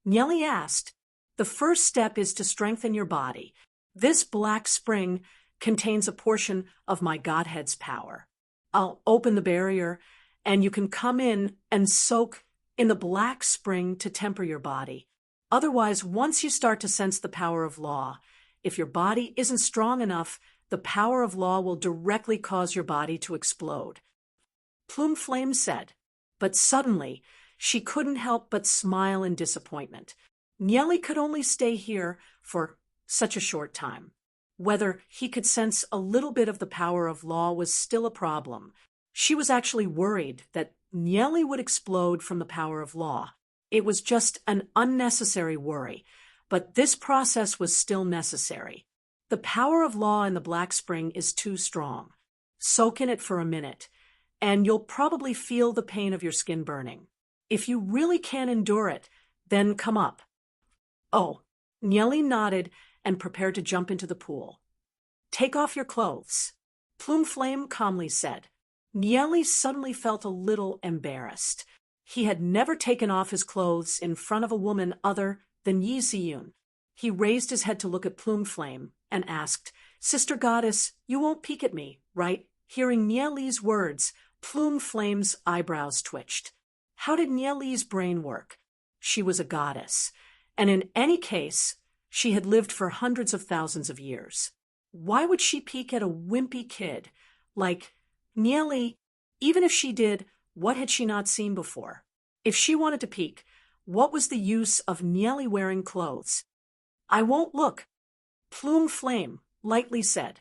Nyeli asked. The first step is to strengthen your body. This Black Spring contains a portion of my Godhead's power. I'll open the barrier, and you can come in and soak in the Black Spring to temper your body. Otherwise, once you start to sense the power of law, if your body isn't strong enough, the power of law will directly cause your body to explode. Plume Flame said, but suddenly she couldn't help but smile in disappointment. Nyeli could only stay here for such a short time. Whether he could sense a little bit of the power of law was still a problem. She was actually worried that Nyeli would explode from the power of law. It was just an unnecessary worry, but this process was still necessary. The power of law in the Black Spring is too strong. Soak in it for a minute, and you'll probably feel the pain of your skin burning. If you really can't endure it, then come up. Oh, Nyeli nodded and prepared to jump into the pool. Take off your clothes, Plume Flame calmly said. Nyeli suddenly felt a little embarrassed. He had never taken off his clothes in front of a woman other than Yi Ziyun. He raised his head to look at Plume Flame and asked, Sister Goddess, you won't peek at me, right? Hearing Nieli's words, Plume Flame's eyebrows twitched. How did Nieli's brain work? She was a goddess, and in any case, she had lived for hundreds of thousands of years. Why would she peek at a wimpy kid? Like, Nieli, even if she did, what had she not seen before? If she wanted to peek, what was the use of Nieli wearing clothes? I won't look, Plume Flame lightly said,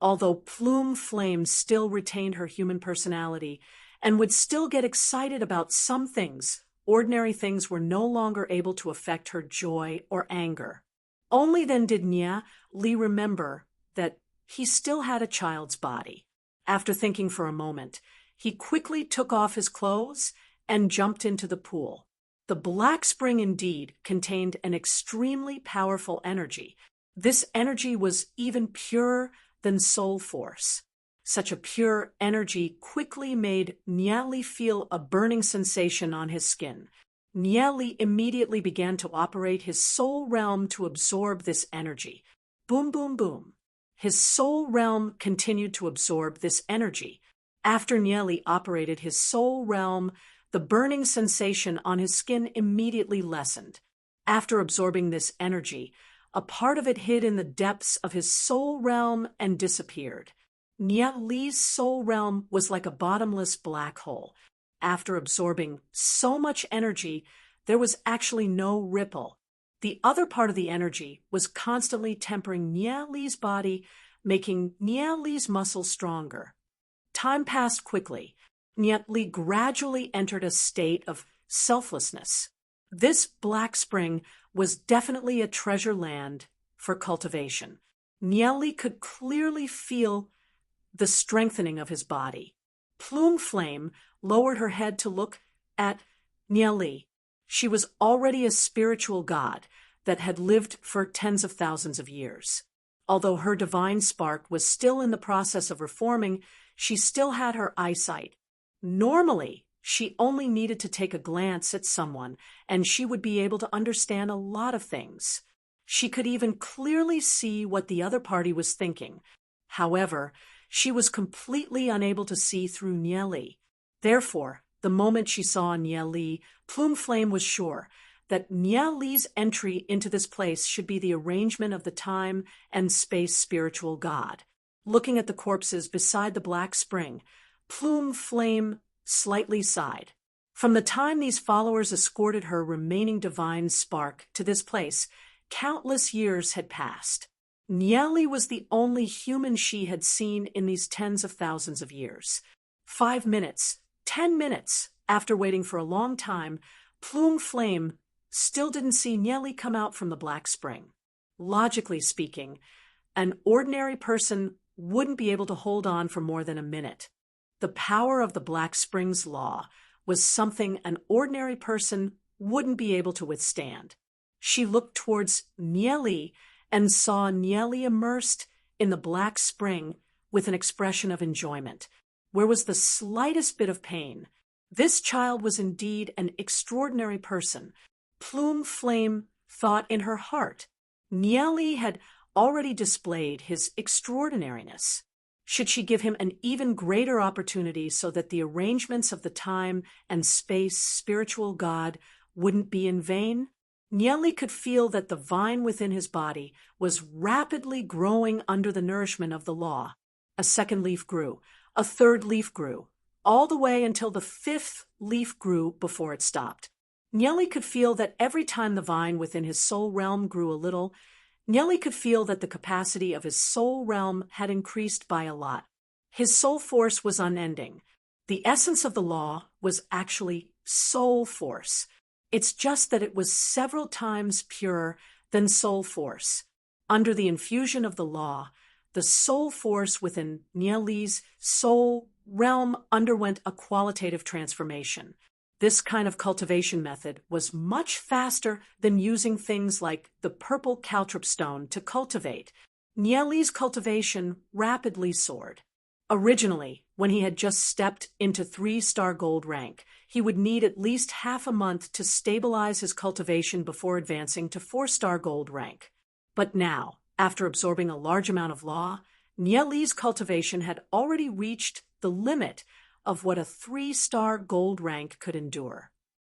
although Plume Flame still retained her human personality and would still get excited about some things. Ordinary things were no longer able to affect her joy or anger. Only then did Nieli remember that he still had a child's body. After thinking for a moment, he quickly took off his clothes and jumped into the pool. The black spring indeed contained an extremely powerful energy. This energy was even purer than soul force. Such a pure energy quickly made Nieli feel a burning sensation on his skin. Nieli immediately began to operate his soul realm to absorb this energy. Boom, boom, boom. His soul realm continued to absorb this energy. After Nieli operated his soul realm, the burning sensation on his skin immediately lessened. After absorbing this energy, a part of it hid in the depths of his soul realm and disappeared. Nieli's soul realm was like a bottomless black hole. After absorbing so much energy, there was actually no ripple. The other part of the energy was constantly tempering Nieli's body, making Nieli's muscles stronger. Time passed quickly. Nieli gradually entered a state of selflessness. This black spring was definitely a treasure land for cultivation. Nieli could clearly feel the strengthening of his body. Plume Flame lowered her head to look at Nieli. She was already a spiritual god that had lived for tens of thousands of years. Although her divine spark was still in the process of reforming, she still had her eyesight. Normally, she only needed to take a glance at someone, and she would be able to understand a lot of things. She could even clearly see what the other party was thinking. However, she was completely unable to see through Nieli. Therefore, the moment she saw Nieli, Plume Flame was sure that Nieli's entry into this place should be the arrangement of the time and space spiritual god. Looking at the corpses beside the black spring, Plume Flame slightly sighed. From the time these followers escorted her remaining divine spark to this place, countless years had passed. Nieli was the only human she had seen in these tens of thousands of years. 5 minutes, 10 minutes, after waiting for a long time, Plume Flame still didn't see Nieli come out from the black spring. Logically speaking, an ordinary person wouldn't be able to hold on for more than a minute. The power of the Black Springs law was something an ordinary person wouldn't be able to withstand. She looked towards Nieli and saw Nieli immersed in the black spring with an expression of enjoyment. Where was the slightest bit of pain? This child was indeed an extraordinary person. Plume Flame thought in her heart. Nieli had already displayed his extraordinariness. Should she give him an even greater opportunity so that the arrangements of the time and space spiritual god wouldn't be in vain? Nieli could feel that the vine within his body was rapidly growing under the nourishment of the law. A second leaf grew, a third leaf grew, all the way until the 5th leaf grew before it stopped. Nieli could feel that every time the vine within his soul realm grew a little, Nieli could feel that the capacity of his soul realm had increased by a lot. His soul force was unending. The essence of the law was actually soul force. It's just that it was several times purer than soul force. Under the infusion of the law, the soul force within Nieli's soul realm underwent a qualitative transformation. This kind of cultivation method was much faster than using things like the purple caltrop stone to cultivate. Nieli's cultivation rapidly soared. Originally, when he had just stepped into 3-star gold rank, he would need at least half a month to stabilize his cultivation before advancing to 4-star gold rank. But now, after absorbing a large amount of law, Nye Li's cultivation had already reached the limit of what a 3-star gold rank could endure.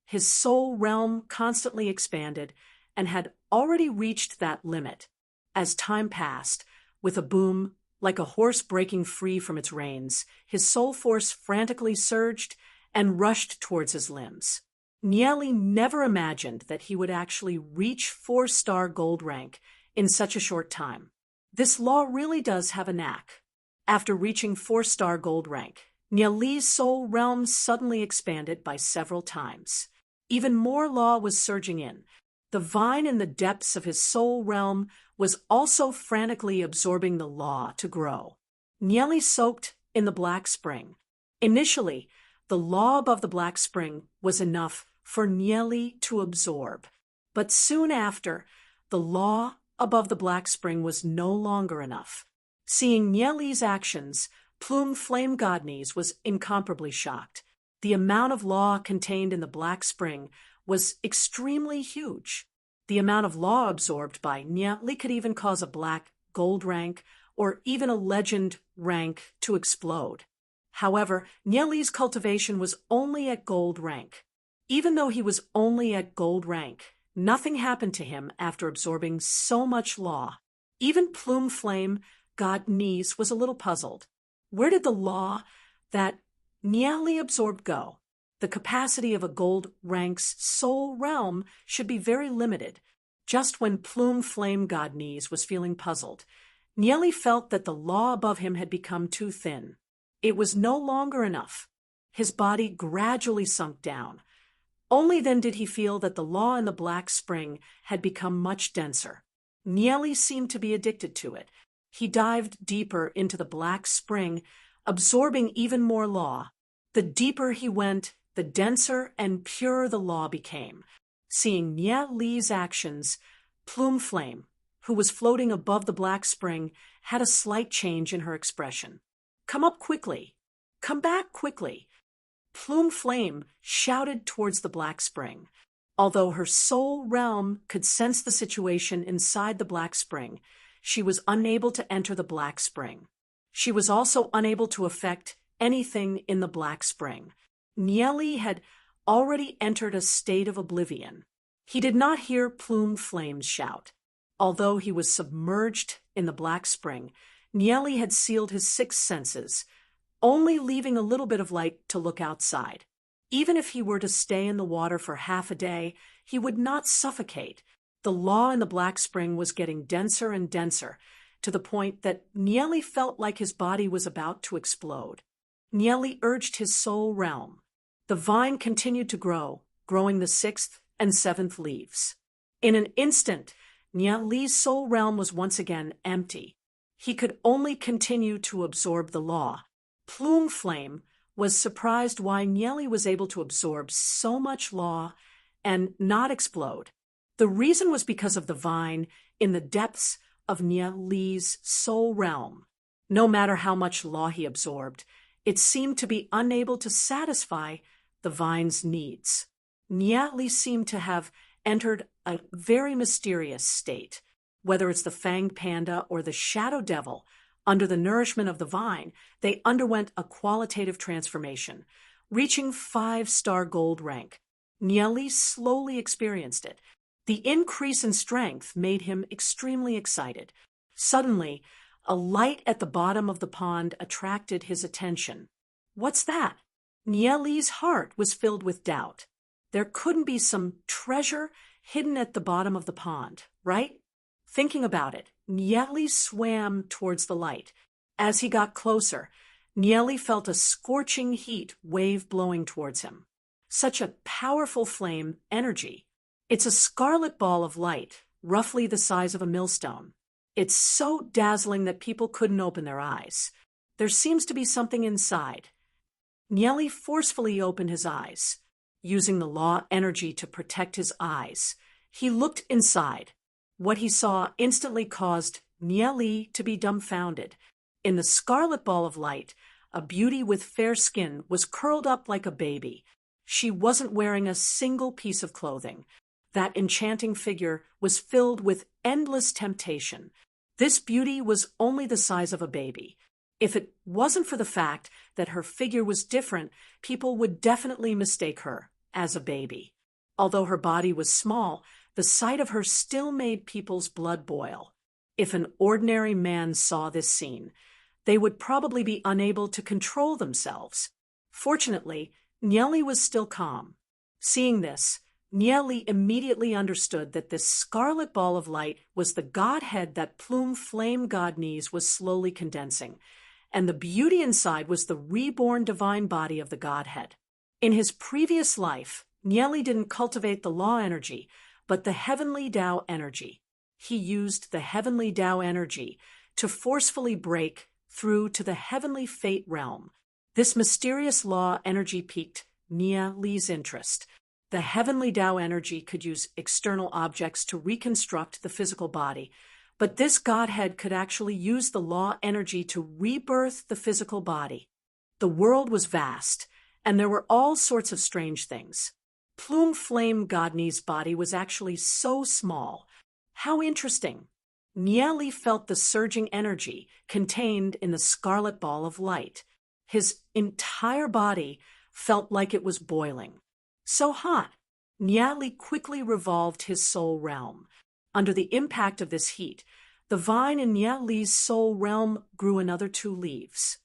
His soul realm constantly expanded and had already reached that limit. As time passed, with a boom, like a horse breaking free from its reins, his soul force frantically surged and rushed towards his limbs. Nye Li never imagined that he would actually reach 4-star gold rank in such a short time. This law really does have a knack. After reaching 4-star gold rank, Nye Li's soul realm suddenly expanded by several times. Even more law was surging in. The vine in the depths of his soul realm was also frantically absorbing the law to grow. Nye Li soaked in the black spring. Initially, the law above the black spring was enough for Nye Li to absorb. But soon after, the law above the black spring was no longer enough. Seeing Nye Li's actions, Plume Flame Godnies was incomparably shocked. The amount of law contained in the black spring was extremely huge. The amount of law absorbed by Nye Li could even cause a black gold rank or even a legend rank to explode. However, Nye Li's cultivation was only at gold rank. Even though he was only at gold rank, nothing happened to him after absorbing so much law. Even Plume Flame Godnies was a little puzzled. Where did the law that Nye Li absorbed go? The capacity of a gold rank's soul realm should be very limited. Just when Plume Flame Godnies was feeling puzzled, Nye Li felt that the law above him had become too thin. It was no longer enough. His body gradually sunk down. Only then did he feel that the law in the black spring had become much denser. Nye Li seemed to be addicted to it. He dived deeper into the black spring, absorbing even more law. The deeper he went, the denser and purer the law became. Seeing Nye Li's actions, Plume Flame, who was floating above the black spring, had a slight change in her expression. "Come up quickly. Come back quickly." Plume Flame shouted towards the black spring. Although her soul realm could sense the situation inside the black spring, she was unable to enter the black spring. She was also unable to affect anything in the black spring. Nye Li had already entered a state of oblivion. He did not hear Plume Flame's shout. Although he was submerged in the black spring, Nye Li had sealed his 6 senses, only leaving a little bit of light to look outside. Even if he were to stay in the water for half a day, he would not suffocate. The law in the black spring was getting denser and denser, to the point that Nye Li felt like his body was about to explode. Nye Li urged his soul realm. The vine continued to grow, growing the 6th and 7th leaves. In an instant, Nye Li's soul realm was once again empty. He could only continue to absorb the law. Plume Flame was surprised why Nye Li was able to absorb so much law and not explode. The reason was because of the vine in the depths of Nye Li's soul realm. No matter how much law he absorbed, it seemed to be unable to satisfy the vine's needs. Nye Li seemed to have entered a very mysterious state. Whether it's the Fanged Panda or the Shadow Devil, under the nourishment of the vine, they underwent a qualitative transformation, reaching 5-star gold rank. Nye Li slowly experienced it. The increase in strength made him extremely excited. Suddenly, a light at the bottom of the pond attracted his attention. What's that? Nye Li's heart was filled with doubt. There couldn't be some treasure hidden at the bottom of the pond, right? Thinking about it, Nye Li swam towards the light. As he got closer, Nye Li felt a scorching heat wave blowing towards him. Such a powerful flame energy. It's a scarlet ball of light, roughly the size of a millstone. It's so dazzling that people couldn't open their eyes. There seems to be something inside. Nye Li forcefully opened his eyes. Using the law energy to protect his eyes, he looked inside. What he saw instantly caused Nye Li to be dumbfounded. In the scarlet ball of light, a beauty with fair skin was curled up like a baby. She wasn't wearing a single piece of clothing. That enchanting figure was filled with endless temptation. This beauty was only the size of a baby. If it wasn't for the fact that her figure was different, people would definitely mistake her as a baby. Although her body was small, the sight of her still made people's blood boil. If an ordinary man saw this scene, they would probably be unable to control themselves. Fortunately, Nieli was still calm. Seeing this, Nieli immediately understood that this scarlet ball of light was the Godhead that Plume Flame Godnese was slowly condensing, and the beauty inside was the reborn divine body of the Godhead. In his previous life, Nieli didn't cultivate the law energy, but the heavenly Tao energy. He used the heavenly Tao energy to forcefully break through to the heavenly fate realm. This mysterious law energy piqued Nieli's interest. The heavenly Tao energy could use external objects to reconstruct the physical body, but this Godhead could actually use the law energy to rebirth the physical body. The world was vast, and there were all sorts of strange things. Plume Flame Godnese's body was actually so small. How interesting! Nieli felt the surging energy contained in the scarlet ball of light. His entire body felt like it was boiling. So hot, Nieli quickly revolved his soul realm. Under the impact of this heat, the vine in Nieli's soul realm grew another 2 leaves.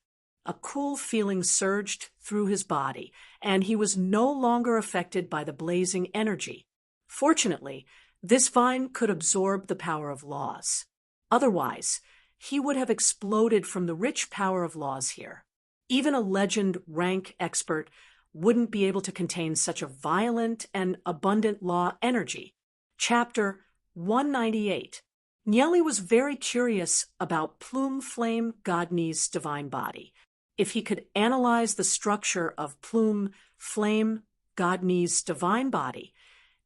A cool feeling surged through his body, and he was no longer affected by the blazing energy. Fortunately, this vine could absorb the power of laws. Otherwise, he would have exploded from the rich power of laws here. Even a legend rank expert wouldn't be able to contain such a violent and abundant law energy. Chapter 198. Nieli was very curious about Plume Flame Godnese's divine body. If he could analyze the structure of Plume Flame Godnese's divine body,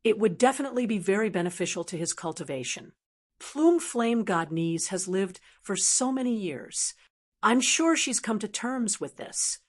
it would definitely be very beneficial to his cultivation. Plume Flame Godnese has lived for so many years. I'm sure she's come to terms with this.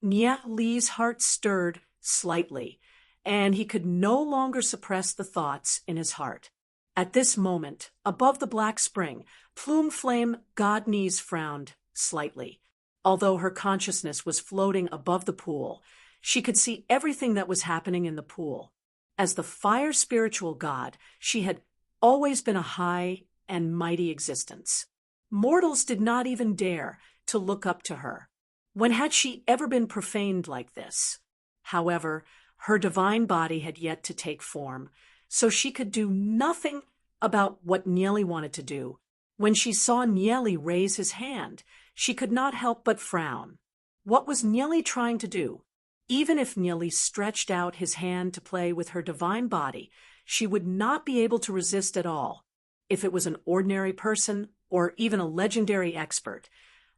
Nieli's heart stirred slightly, and he could no longer suppress the thoughts in his heart. At this moment, above the black spring, Plume Flame Godnese frowned slightly. Although her consciousness was floating above the pool, she could see everything that was happening in the pool. As the fire spiritual god, she had always been a high and mighty existence. Mortals did not even dare to look up to her. When had she ever been profaned like this? However, her divine body had yet to take form, so she could do nothing about what Nieli wanted to do. When she saw Nieli raise his hand, she could not help but frown. What was Nieli trying to do? Even if Nieli stretched out his hand to play with her divine body, she would not be able to resist at all. If it was an ordinary person or even a legendary expert,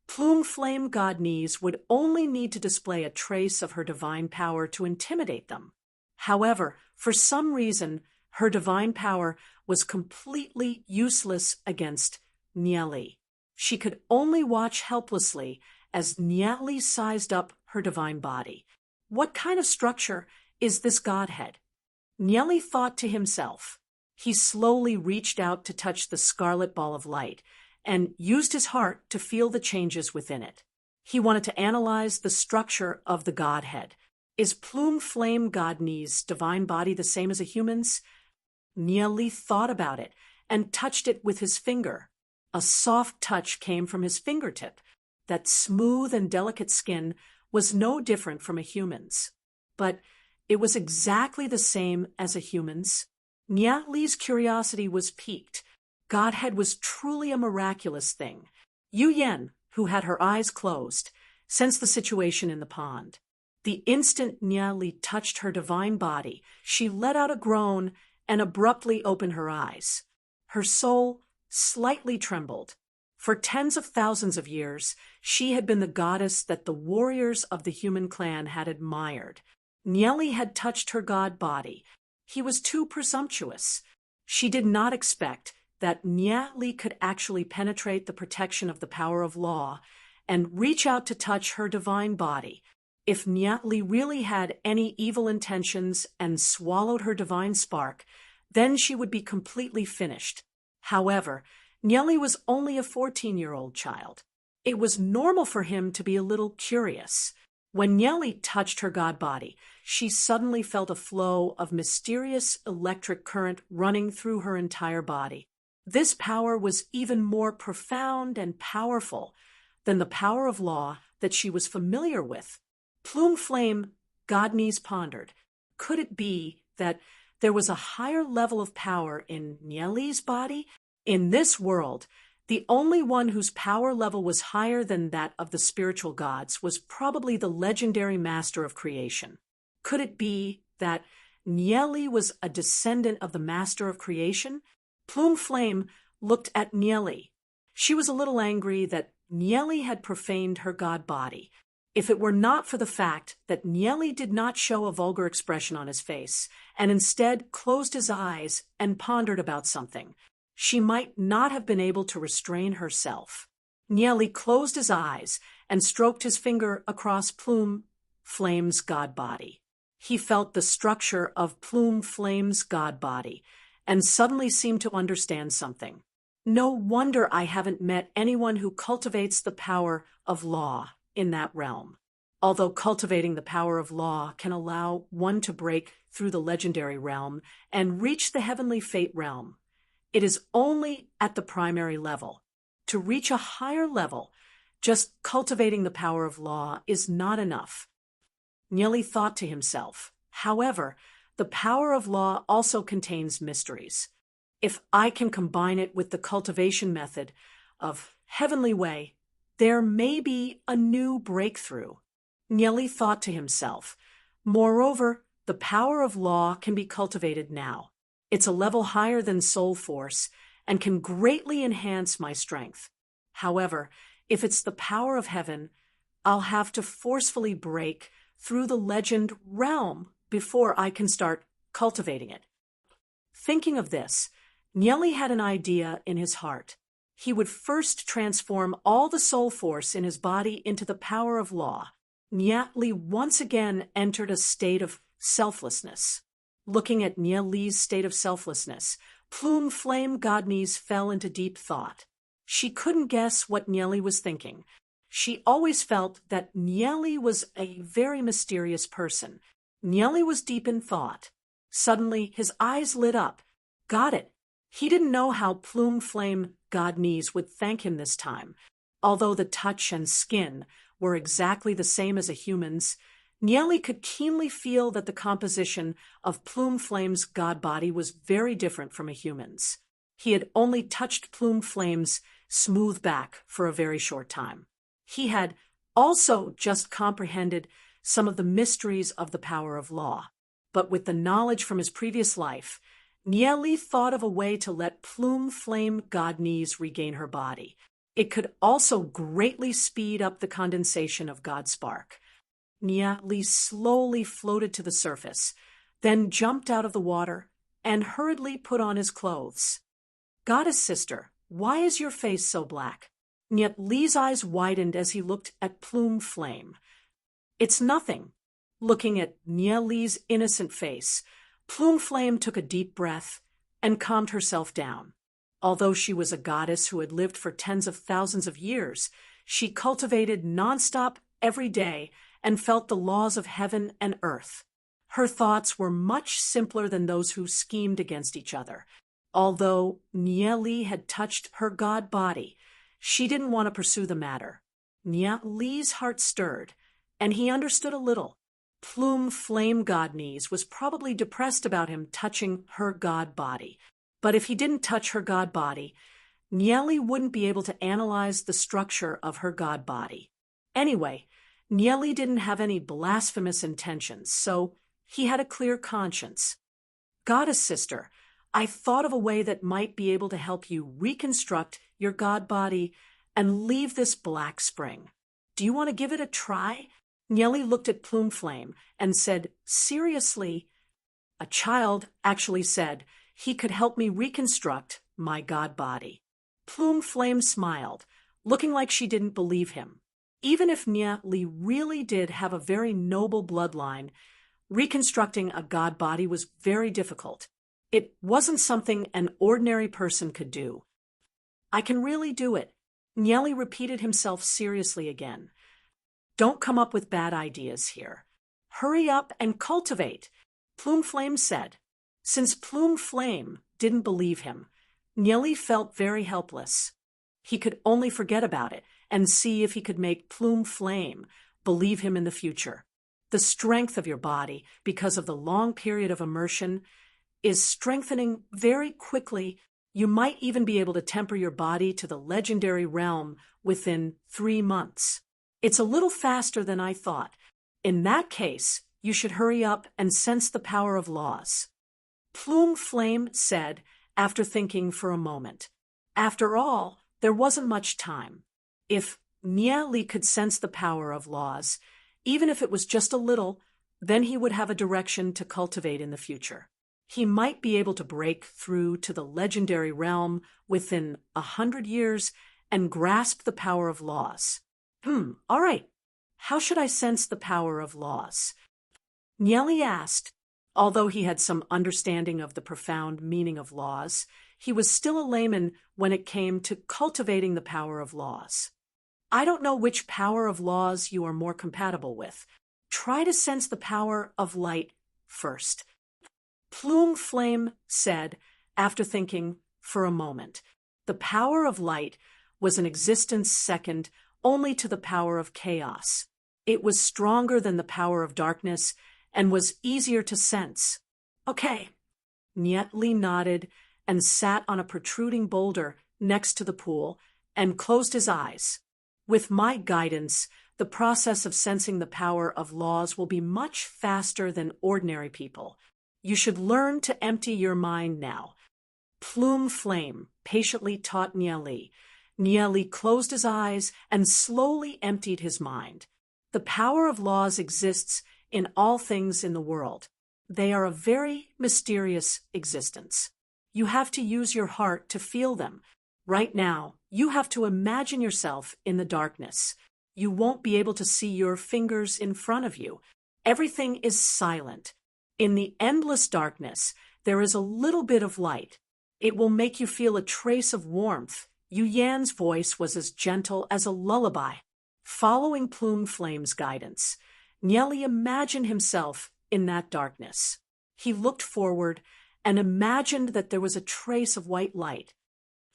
Plume Flame Godnese would only need to display a trace of her divine power to intimidate them. However, for some reason, her divine power was completely useless against Nieli. She could only watch helplessly as Nieli sized up her divine body. What kind of structure is this Godhead? Nieli thought to himself. He slowly reached out to touch the scarlet ball of light and used his heart to feel the changes within it. He wanted to analyze the structure of the Godhead. Is Plume Flame Godnese's divine body the same as a human's? Nieli thought about it and touched it with his finger. A soft touch came from his fingertip. That smooth and delicate skin was no different from a human's. But it was exactly the same as a human's. Nieli's curiosity was piqued. Godhead was truly a miraculous thing. Yu Yen, who had her eyes closed, sensed the situation in the pond. The instant Nieli touched her divine body, she let out a groan and abruptly opened her eyes. Her soul slightly trembled. For tens of thousands of years, she had been the goddess that the warriors of the human clan had admired. Nieli had touched her god body. He was too presumptuous. She did not expect that Nieli could actually penetrate the protection of the power of law and reach out to touch her divine body. If Nieli really had any evil intentions and swallowed her divine spark, then she would be completely finished. However, Nieli was only a 14-year-old child. It was normal for him to be a little curious. When Nieli touched her god body, she suddenly felt a flow of mysterious electric current running through her entire body. This power was even more profound and powerful than the power of law that she was familiar with. Plume Flame Godnies pondered. Could it be that there was a higher level of power in Nieli's body? In this world, the only one whose power level was higher than that of the spiritual gods was probably the legendary master of creation. Could it be that Nieli was a descendant of the master of creation? Plume Flame looked at Nieli. She was a little angry that Nieli had profaned her god body. If it were not for the fact that Nieli did not show a vulgar expression on his face, and instead closed his eyes and pondered about something, she might not have been able to restrain herself. Nieli closed his eyes and stroked his finger across Plume Flame's god body. He felt the structure of Plume Flame's god body and suddenly seemed to understand something. No wonder I haven't met anyone who cultivates the power of law in that realm. Although cultivating the power of law can allow one to break through the legendary realm and reach the heavenly fate realm, it is only at the primary level. To reach a higher level, just cultivating the power of law is not enough. Nieli thought to himself, however, the power of law also contains mysteries. If I can combine it with the cultivation method of heavenly way, there may be a new breakthrough. Nieli thought to himself, moreover, the power of law can be cultivated now. It's a level higher than soul force and can greatly enhance my strength. However, if it's the power of heaven, I'll have to forcefully break through the legend realm before I can start cultivating it. Thinking of this, Nieli had an idea in his heart. He would first transform all the soul force in his body into the power of law. Nieli once again entered a state of selflessness. Looking at Nieli's state of selflessness, Plume Flame Godnies fell into deep thought. She couldn't guess what Nieli was thinking. She always felt that Nieli was a very mysterious person. Nieli was deep in thought. Suddenly, his eyes lit up. Got it. He didn't know how Plume Flame Godnies would thank him this time. Although the touch and skin were exactly the same as a human's, Nieli could keenly feel that the composition of Plume Flame's god body was very different from a human's. He had only touched Plume Flame's smooth back for a very short time. He had also just comprehended some of the mysteries of the power of law. But with the knowledge from his previous life, Nieli thought of a way to let Plume Flame Godnies regain her body. It could also greatly speed up the condensation of God Spark. Nieli slowly floated to the surface, then jumped out of the water and hurriedly put on his clothes. Goddess sister, why is your face so black? Nieli's eyes widened as he looked at Plume Flame. It's nothing. Looking at Nieli's innocent face, Plume Flame took a deep breath and calmed herself down. Although she was a goddess who had lived for tens of thousands of years, she cultivated nonstop every day and felt the laws of heaven and earth. Her thoughts were much simpler than those who schemed against each other. Although Nieli had touched her god body, she didn't want to pursue the matter. Nieli's heart stirred, and he understood a little. Plume Flame Godnies was probably depressed about him touching her god body. But if he didn't touch her god body, Nieli wouldn't be able to analyze the structure of her god body. Anyway, Nieli didn't have any blasphemous intentions, so he had a clear conscience. Goddess sister, I thought of a way that might be able to help you reconstruct your god body and leave this black spring. Do you want to give it a try? Nieli looked at Plume Flame and said, seriously, a child actually said he could help me reconstruct my god body. Plume Flame smiled, looking like she didn't believe him. Even if Nieli really did have a very noble bloodline, reconstructing a god body was very difficult. It wasn't something an ordinary person could do. I can really do it. Nieli repeated himself seriously again. Don't come up with bad ideas here. Hurry up and cultivate, Plume Flame said. Since Plume Flame didn't believe him, Nieli felt very helpless. He could only forget about it and see if he could make Plume Flame believe him in the future. The strength of your body, because of the long period of immersion, is strengthening very quickly. You might even be able to temper your body to the legendary realm within 3 months. It's a little faster than I thought. In that case, you should hurry up and sense the power of laws, Plume Flame said after thinking for a moment. After all, there wasn't much time. If Nieli could sense the power of laws, even if it was just a little, then he would have a direction to cultivate in the future. He might be able to break through to the legendary realm within 100 years and grasp the power of laws. All right. How should I sense the power of laws? Nieli asked. Although he had some understanding of the profound meaning of laws, he was still a layman when it came to cultivating the power of laws. I don't know which power of laws you are more compatible with. Try to sense the power of light first, Plume Flame said after thinking for a moment. The power of light was an existence second only to the power of chaos. It was stronger than the power of darkness and was easier to sense. Okay. Nieli nodded and sat on a protruding boulder next to the pool and closed his eyes. With my guidance, the process of sensing the power of laws will be much faster than ordinary people. You should learn to empty your mind now, Plume Flame patiently taught Nieli. Nieli closed his eyes and slowly emptied his mind. The power of laws exists in all things in the world. They are a very mysterious existence. You have to use your heart to feel them. Right now, you have to imagine yourself in the darkness. You won't be able to see your fingers in front of you. Everything is silent. In the endless darkness, there is a little bit of light. It will make you feel a trace of warmth. Yu Yan's voice was as gentle as a lullaby. Following Plume Flame's guidance, Nieli imagined himself in that darkness. He looked forward and imagined that there was a trace of white light.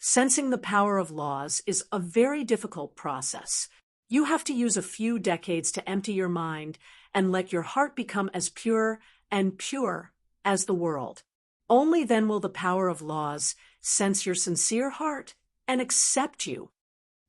Sensing the power of laws is a very difficult process. You have to use a few decades to empty your mind and let your heart become as pure and pure as the world. Only then will the power of laws sense your sincere heart and accept you.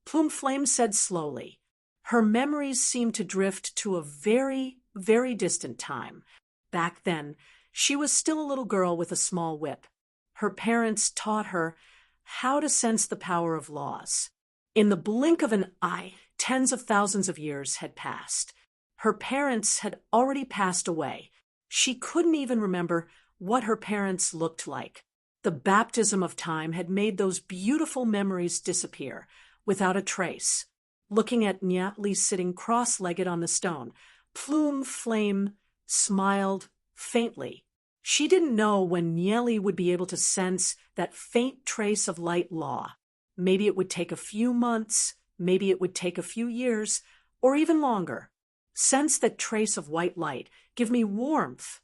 Plume Flame said slowly. Her memories seemed to drift to a very, very distant time. Back then, she was still a little girl with a small whip. Her parents taught her how to sense the power of laws. In the blink of an eye, tens of thousands of years had passed. Her parents had already passed away. She couldn't even remember what her parents looked like. The baptism of time had made those beautiful memories disappear without a trace. Looking at Nieli sitting cross-legged on the stone, Plume Flame smiled faintly. She didn't know when Nieli would be able to sense that faint trace of light law. Maybe it would take a few months, maybe it would take a few years, or even longer. Sense that trace of white light. Give me warmth.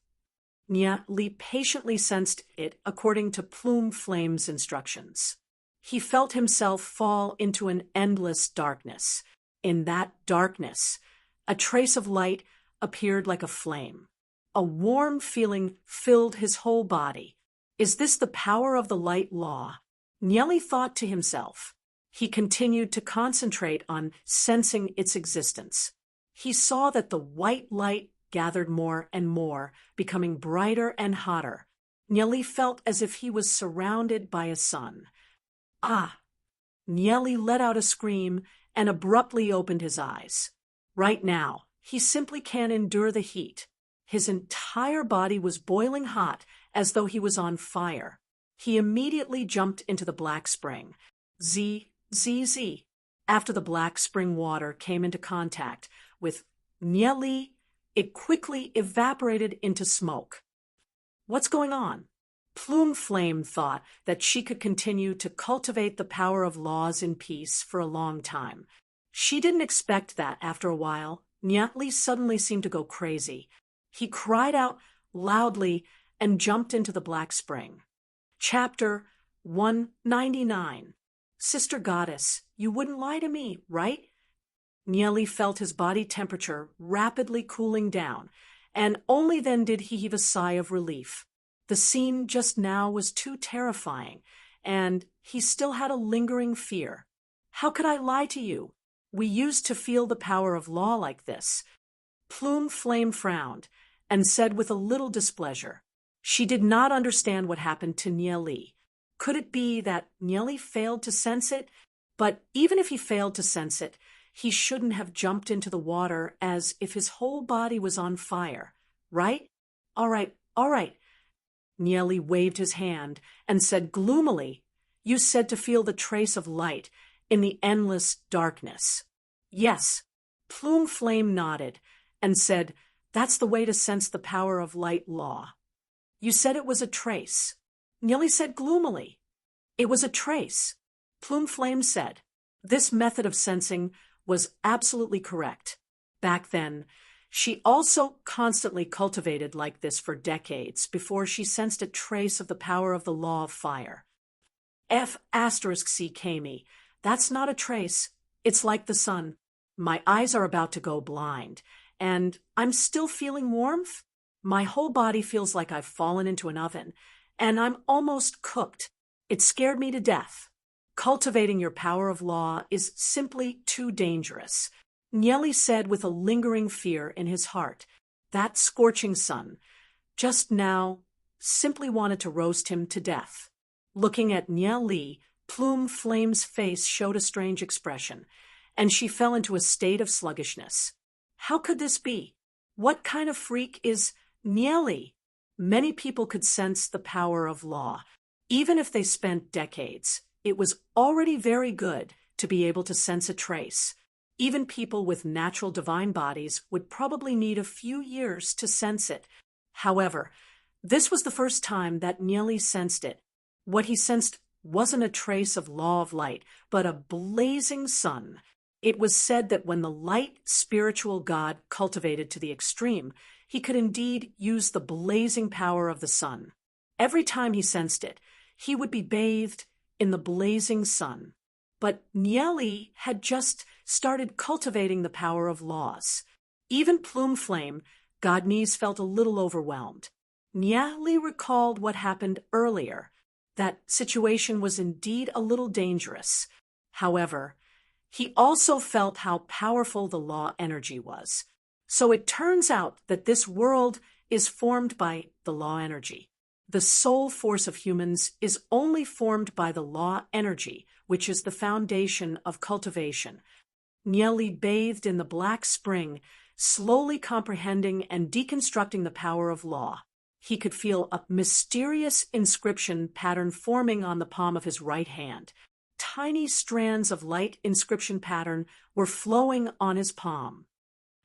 Nieli patiently sensed it according to Plume Flame's instructions. He felt himself fall into an endless darkness. In that darkness, a trace of light appeared like a flame. A warm feeling filled his whole body. Is this the power of the light law? Nieli thought to himself. He continued to concentrate on sensing its existence. He saw that the white light gathered more and more, becoming brighter and hotter. Nieli felt as if he was surrounded by a sun. Ah! Nieli let out a scream and abruptly opened his eyes. Right now, he simply can't endure the heat. His entire body was boiling hot as though he was on fire. He immediately jumped into the black spring. Z. After the black spring water came into contact with Nieli, it quickly evaporated into smoke. What's going on? Plume Flame thought that she could continue to cultivate the power of laws in peace for a long time. She didn't expect that after a while. Nyatli suddenly seemed to go crazy. He cried out loudly and jumped into the black spring. Chapter 199. Sister Goddess, you wouldn't lie to me, right? Nyeli felt his body temperature rapidly cooling down, and only then did he heave a sigh of relief. The scene just now was too terrifying, and he still had a lingering fear. How could I lie to you? We used to feel the power of law like this. Plume Flame frowned and said with a little displeasure. She did not understand what happened to Nyeli. Could it be that Nyeli failed to sense it? But even if he failed to sense it, he shouldn't have jumped into the water as if his whole body was on fire, right? All right, all right. Nyeli waved his hand and said gloomily, You said to feel the trace of light in the endless darkness. Yes. Plume Flame nodded and said, That's the way to sense the power of light law. You said it was a trace. Nyeli said gloomily, It was a trace. Plume Flame said, This method of sensing was absolutely correct. Back then, she also constantly cultivated like this for decades before she sensed a trace of the power of the law of fire. F*C Kami. That's not a trace. It's like the sun. My eyes are about to go blind, and I'm still feeling warmth. My whole body feels like I've fallen into an oven, and I'm almost cooked. It scared me to death. Cultivating your power of law is simply too dangerous. Nyeli said with a lingering fear in his heart. That scorching sun, just now, simply wanted to roast him to death. Looking at Nyeli, Plume Flame's face showed a strange expression, and she fell into a state of sluggishness. How could this be? What kind of freak is Nyeli? Many people could sense the power of law. Even if they spent decades, it was already very good to be able to sense a trace. Even people with natural divine bodies would probably need a few years to sense it. However, this was the first time that Nyeli sensed it. What he sensed wasn't a trace of law of light, but a blazing sun. It was said that when the light spiritual God cultivated to the extreme, he could indeed use the blazing power of the sun. Every time he sensed it, he would be bathed in the blazing sun. But Nyeli had just started cultivating the power of laws. Even Plume Flame, Godnies felt a little overwhelmed. Nyeli recalled what happened earlier. That situation was indeed a little dangerous. However, he also felt how powerful the law energy was. So it turns out that this world is formed by the law energy. The soul force of humans is only formed by the law energy, which is the foundation of cultivation. Nyeli bathed in the black spring, slowly comprehending and deconstructing the power of law. He could feel a mysterious inscription pattern forming on the palm of his right hand. Tiny strands of light inscription pattern were flowing on his palm.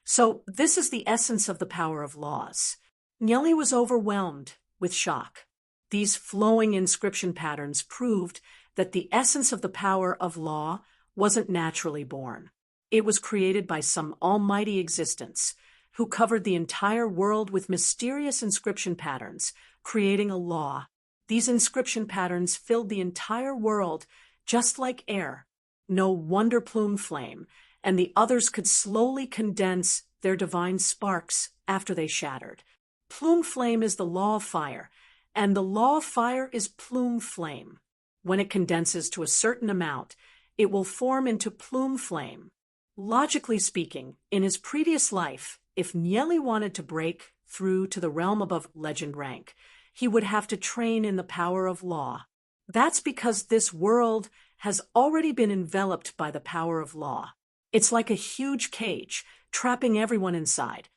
So this is the essence of the power of laws. Nyeli was overwhelmed with shock. These flowing inscription patterns proved that the essence of the power of law wasn't naturally born. It was created by some almighty existence who covered the entire world with mysterious inscription patterns, creating a law. These inscription patterns filled the entire world just like air. No wonder Plume Flame and the others could slowly condense their divine sparks after they shattered. Plume Flame is the law of fire, and the law of fire is Plume Flame. When it condenses to a certain amount, it will form into Plume Flame. Logically speaking, in his previous life, if Nyeli wanted to break through to the realm above legend rank, he would have to train in the power of law. That's because this world has already been enveloped by the power of law. It's like a huge cage, trapping everyone inside.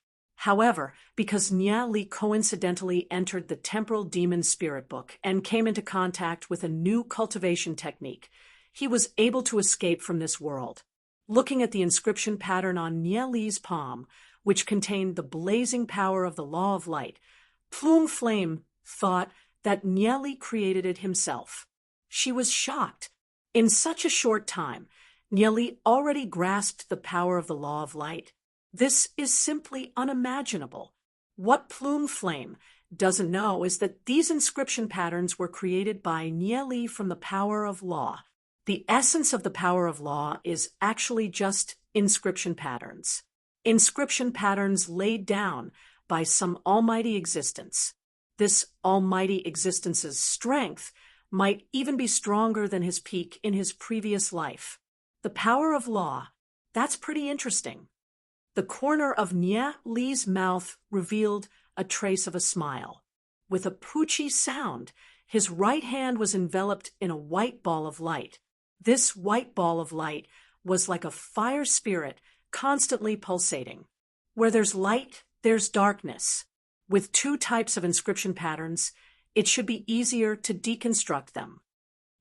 However, because Nyeli coincidentally entered the temporal demon spirit book and came into contact with a new cultivation technique, he was able to escape from this world. Looking at the inscription pattern on Nyeli's palm, which contained the blazing power of the law of light, Plume Flame thought that Nieli created it himself. She was shocked. In such a short time, Nieli already grasped the power of the law of light. This is simply unimaginable. What Plume Flame doesn't know is that these inscription patterns were created by Nieli from the power of law. The essence of the power of law is actually just inscription patterns. Inscription patterns laid down by some almighty existence. This almighty existence's strength might even be stronger than his peak in his previous life. The power of law, that's pretty interesting. The corner of Nye Li's mouth revealed a trace of a smile. With a poochie sound, his right hand was enveloped in a white ball of light. This white ball of light was like a fire spirit constantly pulsating. Where there's light, there's darkness. With two types of inscription patterns, it should be easier to deconstruct them.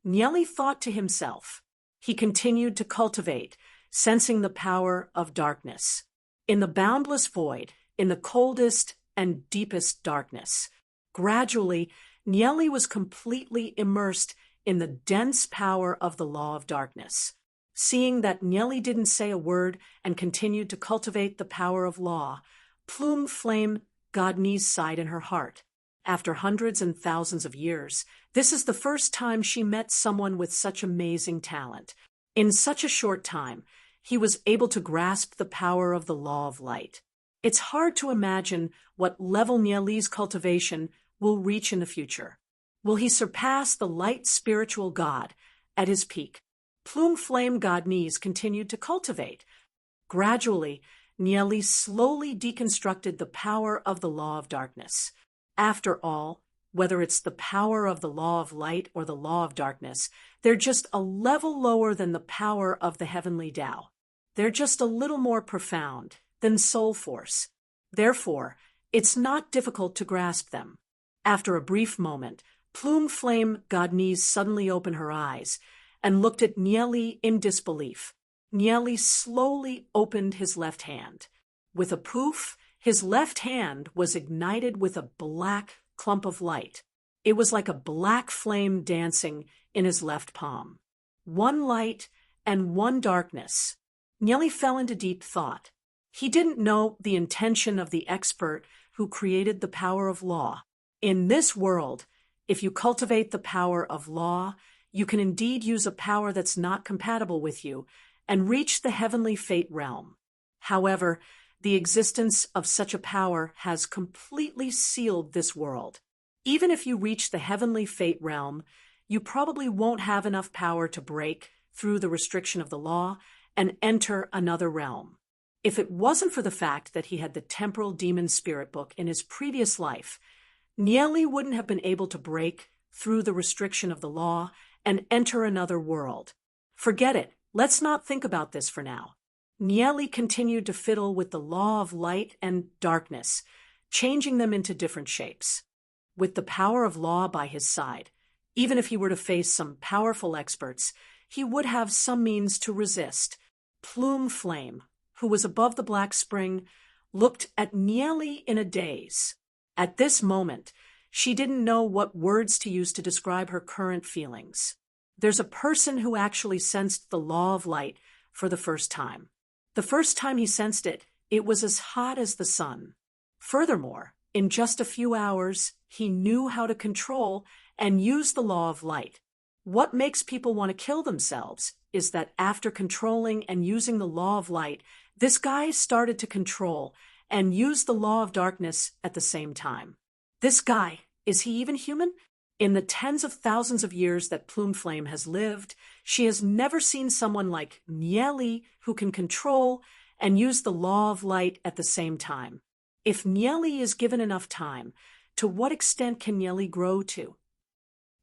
Nieli thought to himself. He continued to cultivate, sensing the power of darkness. In the boundless void, in the coldest and deepest darkness. Gradually, Nieli was completely immersed in the dense power of the law of darkness. Seeing that Nieli didn't say a word and continued to cultivate the power of law, Plume Flame Godnese sighed in her heart. After hundreds and thousands of years, this is the first time she met someone with such amazing talent. In such a short time, he was able to grasp the power of the law of light. It's hard to imagine what level Nieli's cultivation will reach in the future. Will he surpass the light spiritual god at his peak? Plume Flame Godnese continued to cultivate. Gradually, Nieli slowly deconstructed the power of the law of darkness. After all, whether it's the power of the law of light or the law of darkness, they're just a level lower than the power of the heavenly Tao. They're just a little more profound than soul force. Therefore, it's not difficult to grasp them. After a brief moment, Plume Flame Godnese suddenly opened her eyes and looked at Nieli in disbelief. Nieli slowly opened his left hand. With a poof, his left hand was ignited with a black clump of light. It was like a black flame dancing in his left palm. One light and one darkness. Nieli fell into deep thought. He didn't know the intention of the expert who created the power of law. In this world, if you cultivate the power of law, you can indeed use a power that's not compatible with you and reach the heavenly fate realm. However, the existence of such a power has completely sealed this world. Even if you reach the heavenly fate realm, you probably won't have enough power to break through the restriction of the law and enter another realm. If it wasn't for the fact that he had the temporal demon spirit book in his previous life, Nieli wouldn't have been able to break through the restriction of the law and enter another world. Forget it. Let's not think about this for now. Nieli continued to fiddle with the law of light and darkness, changing them into different shapes. With the power of law by his side, even if he were to face some powerful experts, he would have some means to resist. Plume Flame, who was above the black spring, looked at Nieli in a daze. At this moment, she didn't know what words to use to describe her current feelings. There's a person who actually sensed the law of light for the first time. The first time he sensed it, it was as hot as the sun. Furthermore, in just a few hours, he knew how to control and use the law of light. What makes people want to kill themselves is that after controlling and using the law of light, this guy started to control and use the law of darkness at the same time. This guy, is he even human? In the tens of thousands of years that Plume Flame has lived, she has never seen someone like Nieli who can control and use the law of light at the same time. If Nieli is given enough time, to what extent can Nieli grow to?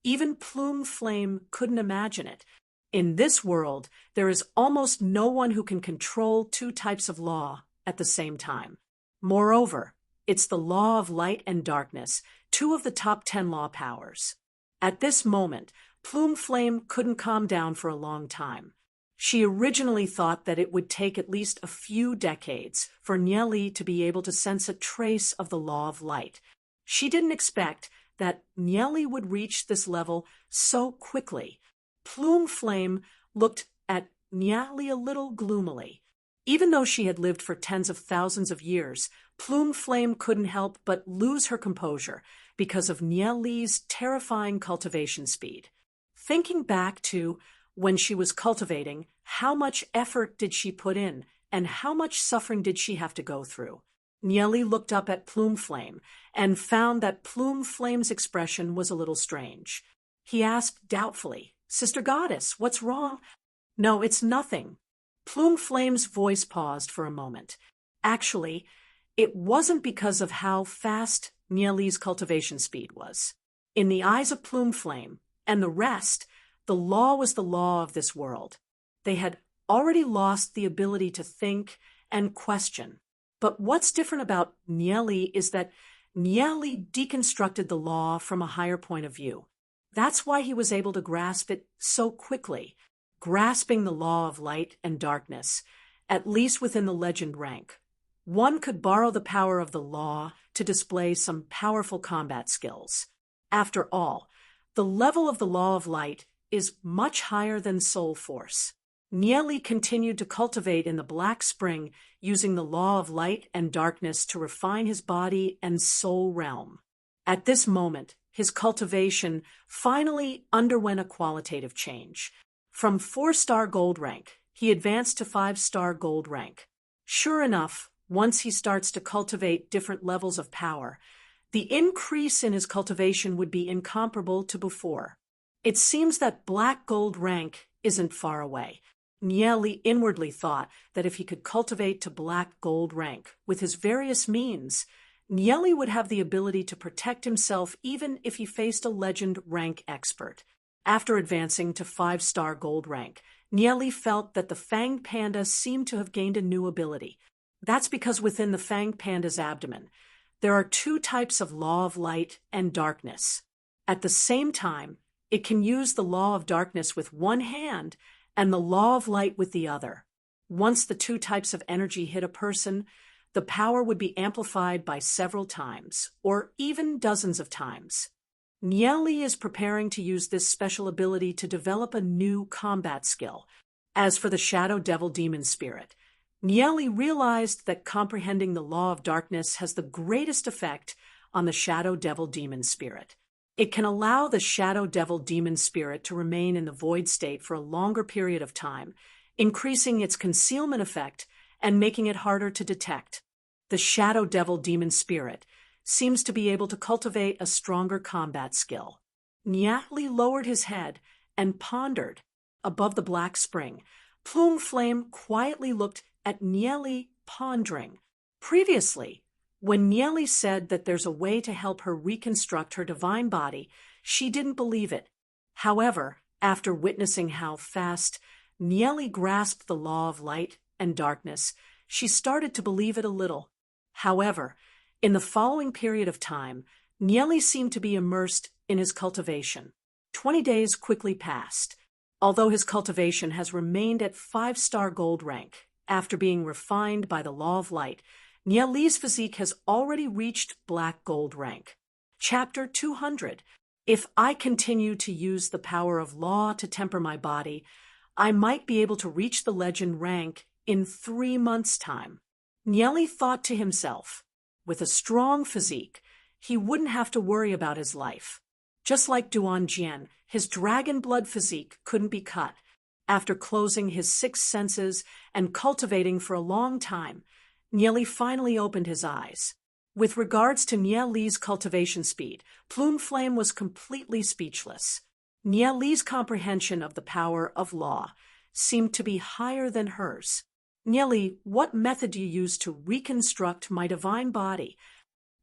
Even Plume Flame couldn't imagine it. In this world, there is almost no one who can control two types of law at the same time. Moreover, it's the law of light and darkness, two of the top 10 law powers. At this moment, Plume Flame couldn't calm down for a long time. She originally thought that it would take at least a few decades for Nieli to be able to sense a trace of the law of light. She didn't expect that Nieli would reach this level so quickly. Plume Flame looked at Nieli a little gloomily. Even though she had lived for tens of thousands of years, Plume Flame couldn't help but lose her composure because of Nieli's terrifying cultivation speed. Thinking back to when she was cultivating, how much effort did she put in, and how much suffering did she have to go through? Nieli looked up at Plume Flame and found that Plume Flame's expression was a little strange. He asked doubtfully, "Sister Goddess, what's wrong?" "No, it's nothing." Plume Flame's voice paused for a moment. Actually, it wasn't because of how fast Nieli's cultivation speed was. In the eyes of Plume Flame and the rest, the law was the law of this world. They had already lost the ability to think and question. But what's different about Nieli is that Nieli deconstructed the law from a higher point of view. That's why he was able to grasp it so quickly, grasping the law of light and darkness, at least within the legend rank. One could borrow the power of the law to display some powerful combat skills. After all, the level of the law of light is much higher than soul force. Nieli continued to cultivate in the Black Spring using the law of light and darkness to refine his body and soul realm. At this moment, his cultivation finally underwent a qualitative change. From 4-star gold rank, he advanced to 5-star gold rank. Sure enough, once he starts to cultivate different levels of power, the increase in his cultivation would be incomparable to before. It seems that black gold rank isn't far away. Nieli inwardly thought that if he could cultivate to black gold rank with his various means, Nieli would have the ability to protect himself even if he faced a legend rank expert. After advancing to 5-star gold rank, Nieli felt that the Fanged Panda seemed to have gained a new ability. That's because within the Fanged Panda's abdomen, there are 2 types of law of light and darkness. At the same time, it can use the law of darkness with one hand and the law of light with the other. Once the 2 types of energy hit a person, the power would be amplified by several times, or even dozens of times. Nieli is preparing to use this special ability to develop a new combat skill. As for the Shadow Devil Demon Spirit, Nieli realized that comprehending the law of darkness has the greatest effect on the Shadow Devil Demon Spirit. It can allow the Shadow Devil Demon Spirit to remain in the void state for a longer period of time, increasing its concealment effect and making it harder to detect. The Shadow Devil Demon Spirit seems to be able to cultivate a stronger combat skill. Nieli lowered his head and pondered. Above the Black Spring, Plume Flame quietly looked at Nieli, pondering. Previously, when Nieli said that there's a way to help her reconstruct her divine body, she didn't believe it. However, after witnessing how fast Nieli grasped the law of light and darkness, she started to believe it a little. However, in the following period of time, Nieli seemed to be immersed in his cultivation. 20 days quickly passed. Although his cultivation has remained at 5-star gold rank, after being refined by the law of light, Nieli's physique has already reached black gold rank. Chapter 200. If I continue to use the power of law to temper my body, I might be able to reach the legend rank in 3 months' time. Nieli thought to himself, with a strong physique, he wouldn't have to worry about his life. Just like Duan Jian, his dragon blood physique couldn't be cut. After closing his 6 senses and cultivating for a long time, Nieli finally opened his eyes. With regards to Nieli's cultivation speed, Plume Flame was completely speechless. Nieli's comprehension of the power of law seemed to be higher than hers. Nieli, what method do you use to reconstruct my divine body?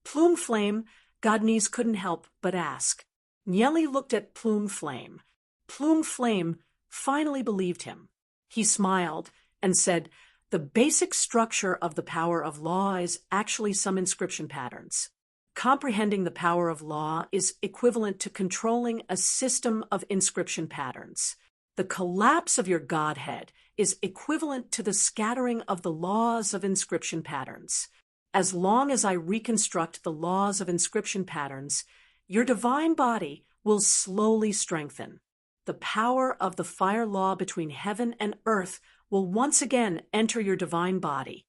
Plume Flame, Godnice couldn't help but ask. Nieli looked at Plume Flame. Plume Flame finally believed him. He smiled and said, the basic structure of the power of law is actually some inscription patterns. Comprehending the power of law is equivalent to controlling a system of inscription patterns. The collapse of your godhead is equivalent to the scattering of the laws of inscription patterns. As long as I reconstruct the laws of inscription patterns, Your divine body will slowly strengthen. The power of the fire law between heaven and earth will once again enter your divine body.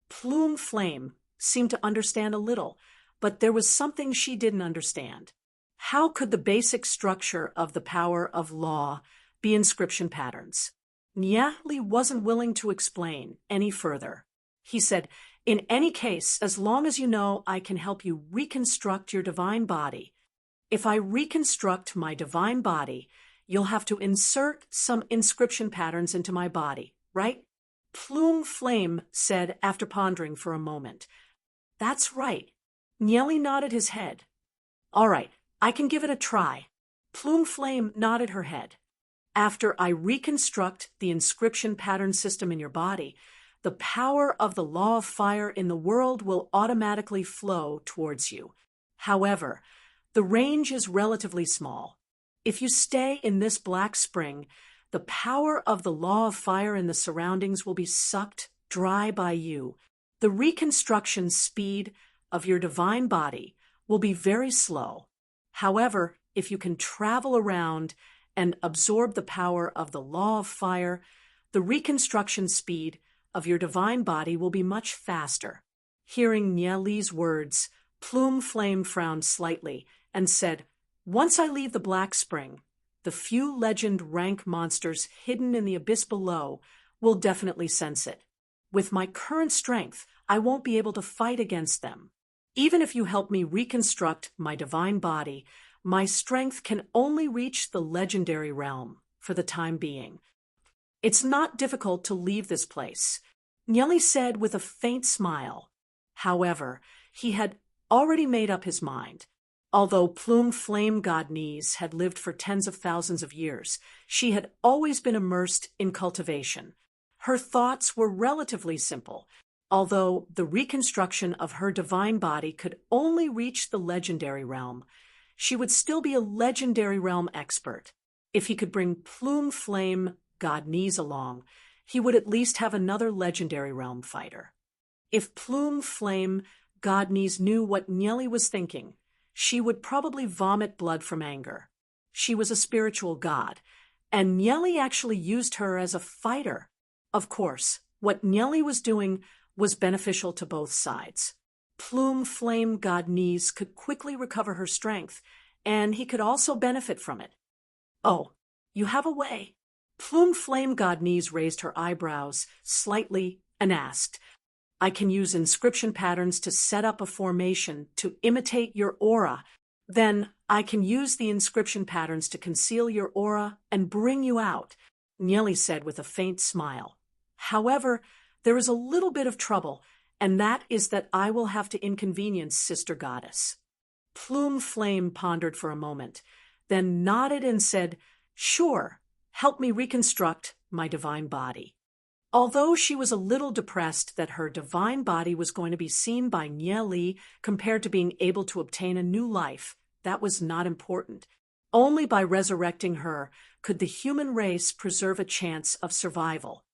Plume Flame seemed to understand a little, but there was something she didn't understand. How could the basic structure of the power of law be inscription patterns? Nyali wasn't willing to explain any further. He said, "In any case, as long as you know I can help you reconstruct your divine body. If I reconstruct my divine body, you'll have to insert some inscription patterns into my body, right?" Plume Flame said after pondering for a moment. "That's right." Nyali nodded his head. "All right, I can give it a try." Plume Flame nodded her head. "After I reconstruct the inscription pattern system in your body, the power of the law of fire in the world will automatically flow towards you. However, the range is relatively small. If you stay in this black spring, the power of the law of fire in the surroundings will be sucked dry by you. The reconstruction speed of your divine body will be very slow. However, if you can travel around and absorb the power of the law of fire, the reconstruction speed of your divine body will be much faster." Hearing Nyali's words, Plume Flame frowned slightly and said, "Once I leave the Black Spring, the few legend rank monsters hidden in the abyss below will definitely sense it. With my current strength, I won't be able to fight against them. Even if you help me reconstruct my divine body, my strength can only reach the legendary realm for the time being. It's not difficult to leave this place," Nyali said with a faint smile. However, he had already made up his mind. Although Plume Flame Godniece had lived for tens of thousands of years, she had always been immersed in cultivation. Her thoughts were relatively simple. Although the reconstruction of her divine body could only reach the legendary realm, she would still be a legendary realm expert. If he could bring Plume Flame Godniece along, he would at least have another legendary realm fighter. If Plume Flame Godniece knew what Nyali was thinking, she would probably vomit blood from anger. She was a spiritual god, and Nyali actually used her as a fighter. Of course, what Nyali was doing was beneficial to both sides. Plume Flame Godniece could quickly recover her strength, and he could also benefit from it. "Oh, you have a way." Plume Flame Godniece raised her eyebrows slightly and asked, "I can use inscription patterns to set up a formation to imitate your aura. Then I can use the inscription patterns to conceal your aura and bring you out," Nyali said with a faint smile. "However, there is a little bit of trouble, and that is that I will have to inconvenience Sister Goddess." Plume Flame pondered for a moment, then nodded and said, "Sure, help me reconstruct my divine body." Although she was a little depressed that her divine body was going to be seen by Nyali compared to being able to obtain a new life, that was not important. Only by resurrecting her could the human race preserve a chance of survival.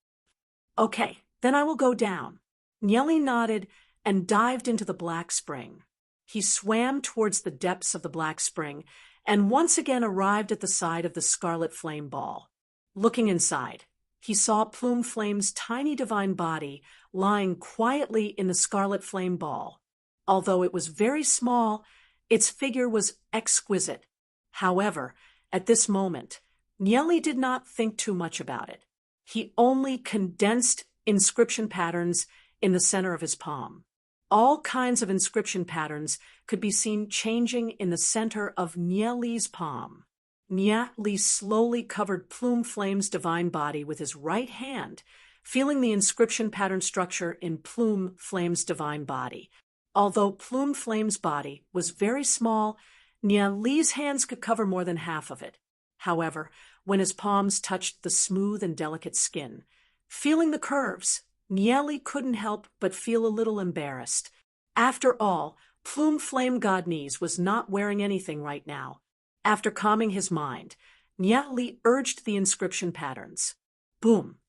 "Okay, then I will go down." Nyali nodded and dived into the Black Spring. He swam towards the depths of the Black Spring and once again arrived at the side of the Scarlet Flame Ball. Looking inside, he saw Plume Flame's tiny divine body lying quietly in the Scarlet Flame Ball. Although it was very small, its figure was exquisite. However, at this moment, Nyali did not think too much about it. He only condensed inscription patterns in the center of his palm. All kinds of inscription patterns could be seen changing in the center of Nyali's palm. Nyali slowly covered Plume Flame's divine body with his right hand, feeling the inscription pattern structure in Plume Flame's divine body. Although Plume Flame's body was very small, Nyali's hands could cover more than half of it. However, when his palms touched the smooth and delicate skin, feeling the curves, Nyali couldn't help but feel a little embarrassed. After all, Plume Flame Godniece was not wearing anything right now. After calming his mind, Nyali urged the inscription patterns. Boom!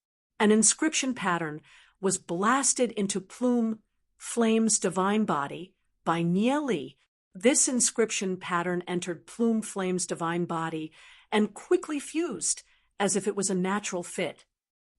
An inscription pattern was blasted into Plume Flame's divine body by Nyali, This inscription pattern entered Plume Flame's divine body and quickly fused, as if it was a natural fit.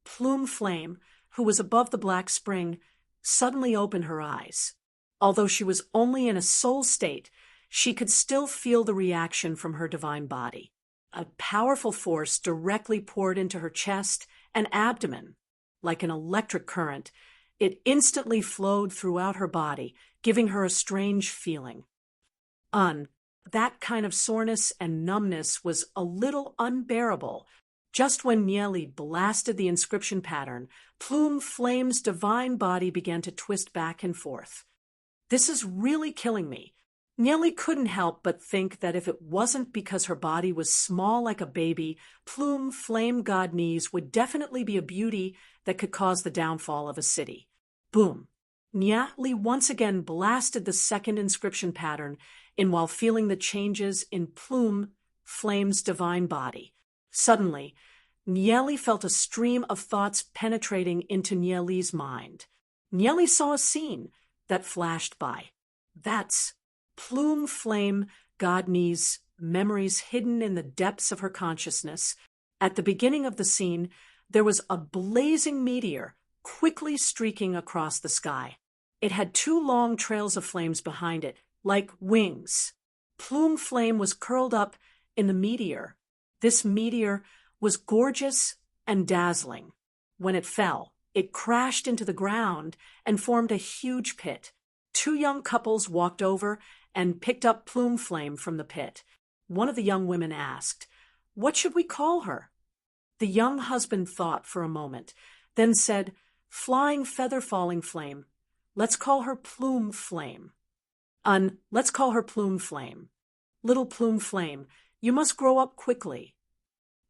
Plume Flame, who was above the black spring, suddenly opened her eyes. Although she was only in a soul state, she could still feel the reaction from her divine body. A powerful force directly poured into her chest and abdomen. Like an electric current, it instantly flowed throughout her body, giving her a strange feeling. That kind of soreness and numbness was a little unbearable. Just when Nieli blasted the inscription pattern, Plume Flame's divine body began to twist back and forth. This is really killing me. Nieli couldn't help but think that if it wasn't because her body was small like a baby, Plume Flame Godnese would definitely be a beauty that could cause the downfall of a city. Boom! Nieli once again blasted the second inscription pattern while feeling the changes in Plume Flame's divine body. Suddenly, Nieli felt a stream of thoughts penetrating into Nieli's mind. Nieli saw a scene that flashed by. That's Plume Flame Godnese's memories hidden in the depths of her consciousness. At the beginning of the scene, there was a blazing meteor quickly streaking across the sky. It had two long trails of flames behind it, like wings. Plume Flame was curled up in the meteor. This meteor was gorgeous and dazzling. When it fell, it crashed into the ground and formed a huge pit. Two young couples walked over and picked up Plume Flame from the pit. One of the young women asked, "What should we call her?" The young husband thought for a moment, then said, "Flying Feather Falling Flame. Let's call her Plume Flame." Let's call her Plume Flame. Little Plume Flame, you must grow up quickly.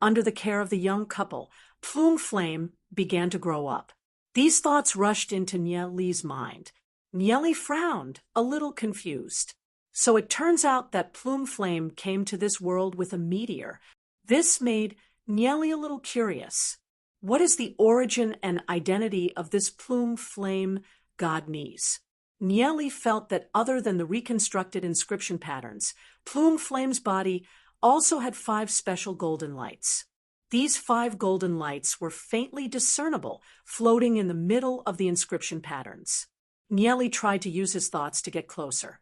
Under the care of the young couple, Plume Flame began to grow up. These thoughts rushed into Nieli's mind. Nieli frowned, a little confused. So it turns out that Plume Flame came to this world with a meteor. This made Nieli a little curious. What is the origin and identity of this Plume Flame Godnese? Nieli felt that other than the reconstructed inscription patterns, Plume Flame's body also had 5 special golden lights. These 5 golden lights were faintly discernible, floating in the middle of the inscription patterns. Nieli tried to use his thoughts to get closer,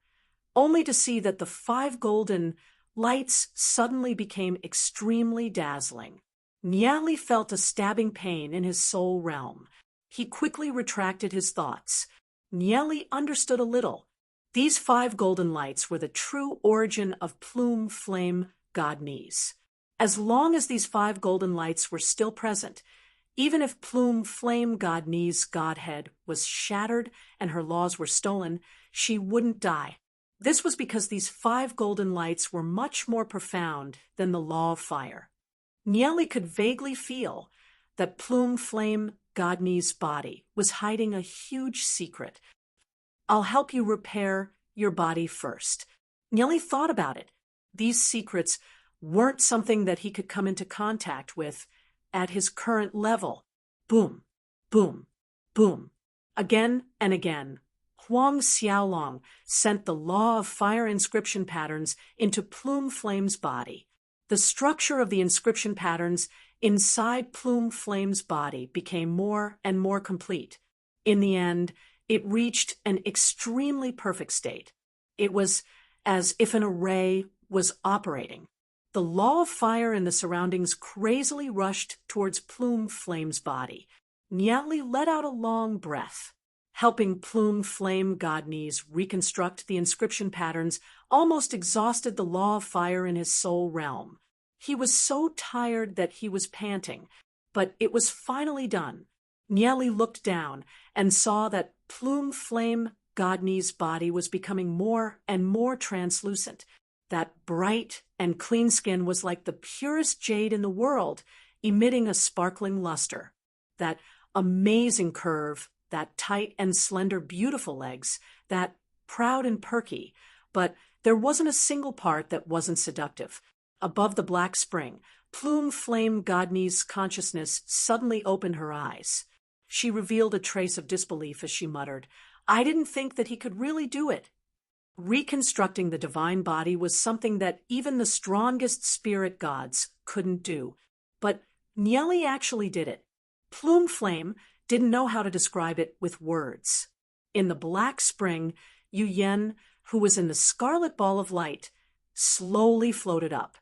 only to see that the 5 golden lights suddenly became extremely dazzling. Nieli felt a stabbing pain in his soul realm. He quickly retracted his thoughts. Nieli understood a little. These 5 golden lights were the true origin of Plume Flame Godnese. As long as these 5 golden lights were still present, even if Plume Flame Godnese's godhead was shattered and her laws were stolen, she wouldn't die. This was because these 5 golden lights were much more profound than the law of fire. Nieli could vaguely feel that Plume Flame Godnese's body was hiding a huge secret. "I'll help you repair your body first." Nieli thought about it. These secrets weren't something that he could come into contact with at his current level. Boom, boom, boom. Again and again, Huang Xiaolong sent the law of fire inscription patterns into Plume Flame's body. The structure of the inscription patterns inside Plume Flame's body became more and more complete. In the end, it reached an extremely perfect state. It was as if an array was operating. The law of fire in the surroundings crazily rushed towards Plume Flame's body. Nieli let out a long breath. Helping Plume Flame Godnese reconstruct the inscription patterns almost exhausted the law of fire in his soul realm. He was so tired that he was panting, but it was finally done. Nieli looked down and saw that Plume Flame Godnese's body was becoming more and more translucent. That bright and clean skin was like the purest jade in the world, emitting a sparkling luster. That amazing curve, that tight and slender beautiful legs, that proud and perky, but there wasn't a single part that wasn't seductive. Above the black spring, Plume Flame Godnese's consciousness suddenly opened her eyes. She revealed a trace of disbelief as she muttered, "I didn't think that he could really do it." Reconstructing the divine body was something that even the strongest spirit gods couldn't do. But Nieli actually did it. Plume Flame didn't know how to describe it with words. In the black spring, Yu Yen, who was in the scarlet ball of light, slowly floated up.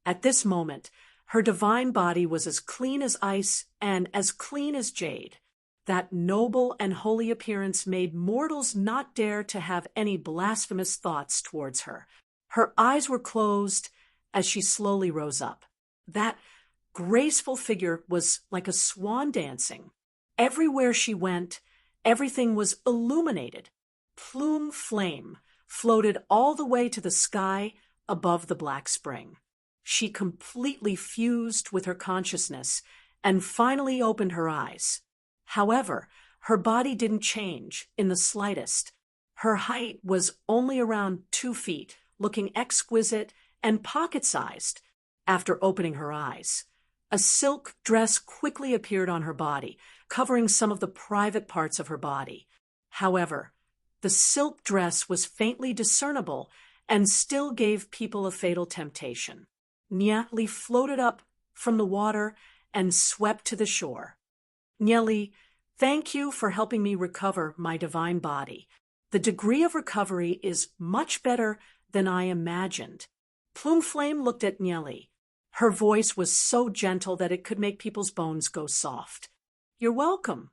At this moment, her divine body was as clean as ice and as clean as jade. That noble and holy appearance made mortals not dare to have any blasphemous thoughts towards her. Her eyes were closed as she slowly rose up. That graceful figure was like a swan dancing. Everywhere she went, everything was illuminated. Plume Flame floated all the way to the sky above the black spring. She completely fused with her consciousness and finally opened her eyes. However, her body didn't change in the slightest. Her height was only around 2 feet, looking exquisite and pocket-sized. After opening her eyes, a silk dress quickly appeared on her body, covering some of the private parts of her body. However, the silk dress was faintly discernible and still gave people a fatal temptation. Nieli floated up from the water and swept to the shore. Nieli, thank you for helping me recover my divine body. The degree of recovery is much better than I imagined. Plume Flame looked at Nieli. Her voice was so gentle that it could make people's bones go soft. You're welcome.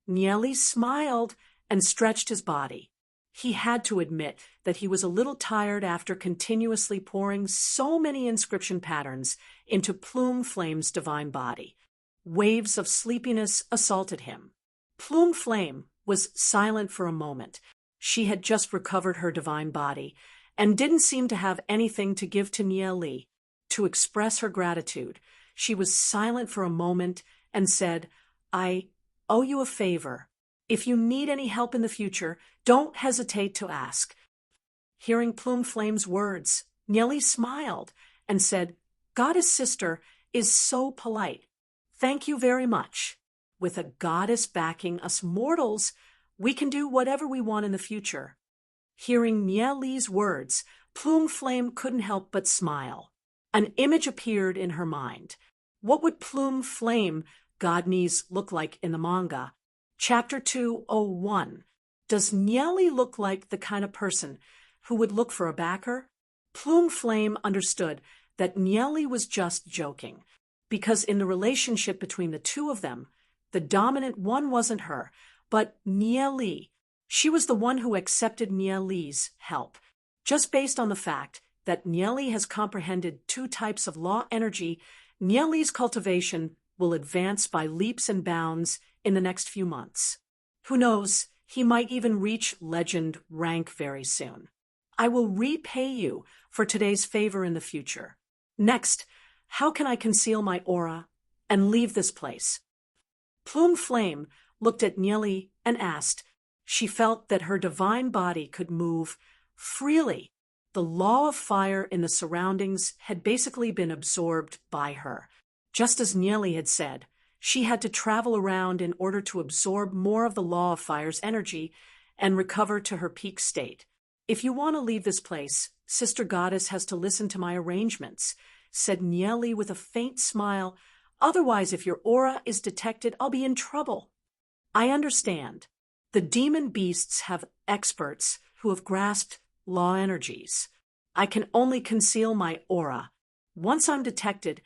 Nieli smiled and stretched his body. He had to admit that he was a little tired after continuously pouring so many inscription patterns into Plume Flame's divine body. Waves of sleepiness assaulted him. Plume Flame was silent for a moment. She had just recovered her divine body and didn't seem to have anything to give to Nieli. To express her gratitude, she was silent for a moment and said, I owe you a favor. If you need any help in the future, don't hesitate to ask. Hearing Plume Flame's words, Nieli smiled and said, Goddess Sister is so polite. Thank you very much. With a goddess backing us mortals, we can do whatever we want in the future. Hearing Nieli's words, Plume Flame couldn't help but smile. An image appeared in her mind. What would Plume Flame Godnies look like in the manga? Chapter 201. Does Nieli look like the kind of person who would look for a backer? Plume Flame understood that Nieli was just joking, because in the relationship between the two of them, the dominant one wasn't her, but Nieli. She was the one who accepted Nieli's help, just based on the fact that Nieli has comprehended 2 types of law energy. Nieli's cultivation will advance by leaps and bounds in the next few months. Who knows, he might even reach legend rank very soon. I will repay you for today's favor in the future. Next, how can I conceal my aura and leave this place? Plume Flame looked at Nieli and asked. She felt that her divine body could move freely. The law of fire in the surroundings had basically been absorbed by her. Just as Nieli had said, she had to travel around in order to absorb more of the law of fire's energy and recover to her peak state. If you want to leave this place, Sister Goddess has to listen to my arrangements, said Nieli with a faint smile. Otherwise, if your aura is detected, I'll be in trouble. I understand. The demon beasts have experts who have grasped law energies. I can only conceal my aura. Once I'm detected,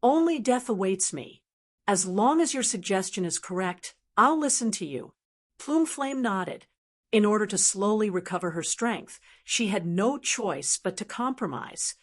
only death awaits me. As long as your suggestion is correct, I'll listen to you. Plume Flame nodded. In order to slowly recover her strength, she had no choice but to compromise.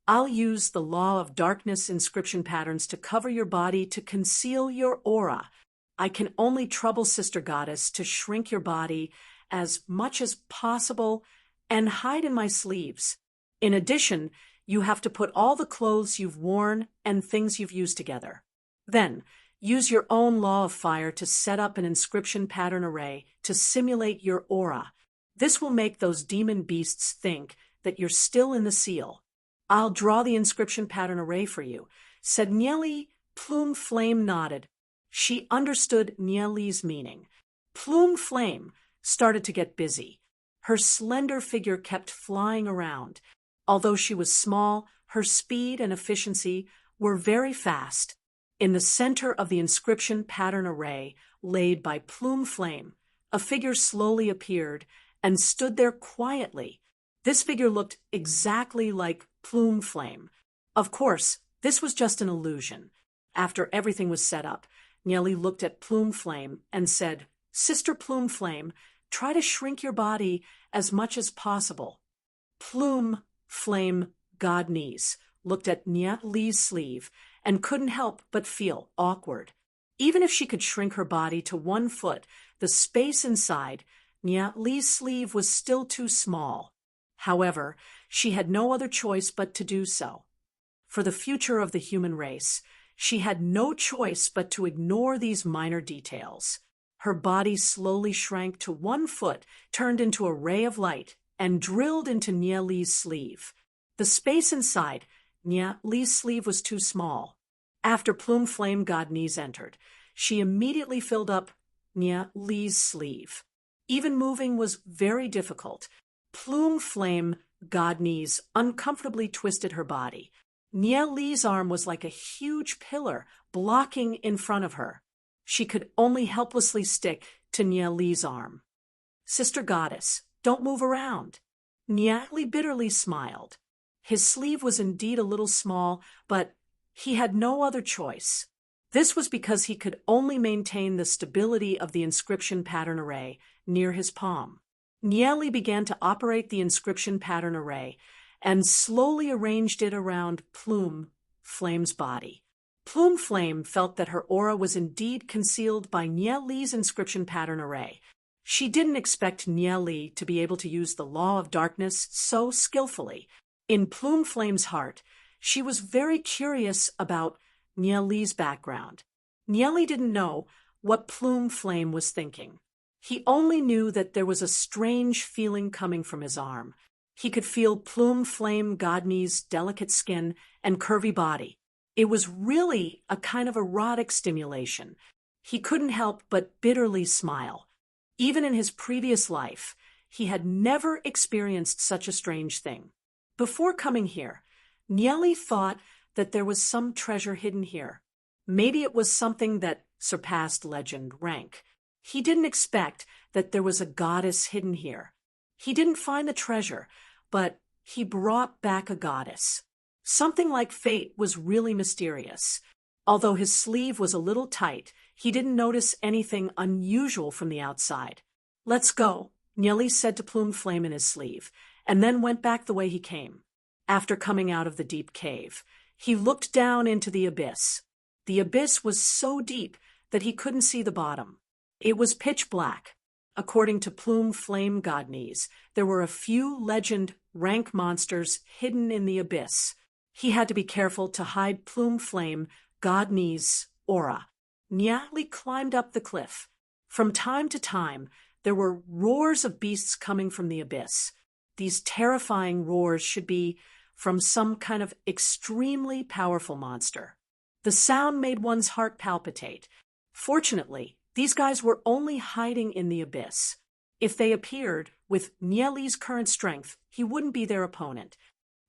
I'll use the law of darkness inscription patterns to cover your body to conceal your aura. I can only trouble Sister Goddess to shrink your body as much as possible and hide in my sleeves. In addition, you have to put all the clothes you've worn and things you've used together. Then, use your own law of fire to set up an inscription pattern array to simulate your aura. This will make those demon beasts think that you're still in the seal. I'll draw the inscription pattern array for you, said Nieli. Plume Flame nodded. She understood Nieli's meaning. Plume Flame started to get busy. Her slender figure kept flying around. Although she was small, her speed and efficiency were very fast. In the center of the inscription pattern array, laid by Plume Flame, a figure slowly appeared and stood there quietly. This figure looked exactly like Plume Flame. Of course, this was just an illusion. After everything was set up, Nieli looked at Plume Flame and said, "Sister Plume Flame, try to shrink your body as much as possible." Plume Flame Godniece looked at Nieli's sleeve and couldn't help but feel awkward. Even if she could shrink her body to 1 foot, the space inside Nieli's sleeve was still too small. However, she had no other choice but to do so. For the future of the human race, she had no choice but to ignore these minor details. Her body slowly shrank to 1 foot, turned into a ray of light, and drilled into Nieli's sleeve. The space inside Nieli's sleeve was too small. After Plume Flame Godniece entered, she immediately filled up Nieli's sleeve. Even moving was very difficult. Plume Flame Godniece uncomfortably twisted her body. Nieli's arm was like a huge pillar blocking in front of her. She could only helplessly stick to Nieli's arm. "Sister Goddess, don't move around." Nieli bitterly smiled. His sleeve was indeed a little small, but he had no other choice. This was because he could only maintain the stability of the inscription pattern array near his palm. Nieli began to operate the inscription pattern array and slowly arranged it around Plume Flame's body. Plume Flame felt that her aura was indeed concealed by Nieli's inscription pattern array. She didn't expect Nieli to be able to use the law of darkness so skillfully. In Plume Flame's heart, she was very curious about Nieli's background. Nieli didn't know what Plume Flame was thinking. He only knew that there was a strange feeling coming from his arm. He could feel Plume Flame Godniece's delicate skin and curvy body. It was really a kind of erotic stimulation. He couldn't help but bitterly smile. Even in his previous life, he had never experienced such a strange thing. Before coming here, Nieli thought that there was some treasure hidden here. Maybe it was something that surpassed legend rank. He didn't expect that there was a goddess hidden here. He didn't find the treasure, but he brought back a goddess. Something like fate was really mysterious. Although his sleeve was a little tight, he didn't notice anything unusual from the outside. "Let's go," Nieli said to Plume Flame in his sleeve, and then went back the way he came. After coming out of the deep cave, he looked down into the abyss. The abyss was so deep that he couldn't see the bottom. It was pitch black. According to Plume Flame Godniece, there were a few legend rank monsters hidden in the abyss. He had to be careful to hide Plume Flame Godniece's aura. Nieli climbed up the cliff. From time to time, there were roars of beasts coming from the abyss. These terrifying roars should be from some kind of extremely powerful monster. The sound made one's heart palpitate. Fortunately, these guys were only hiding in the abyss. If they appeared, with Nieli's current strength, he wouldn't be their opponent.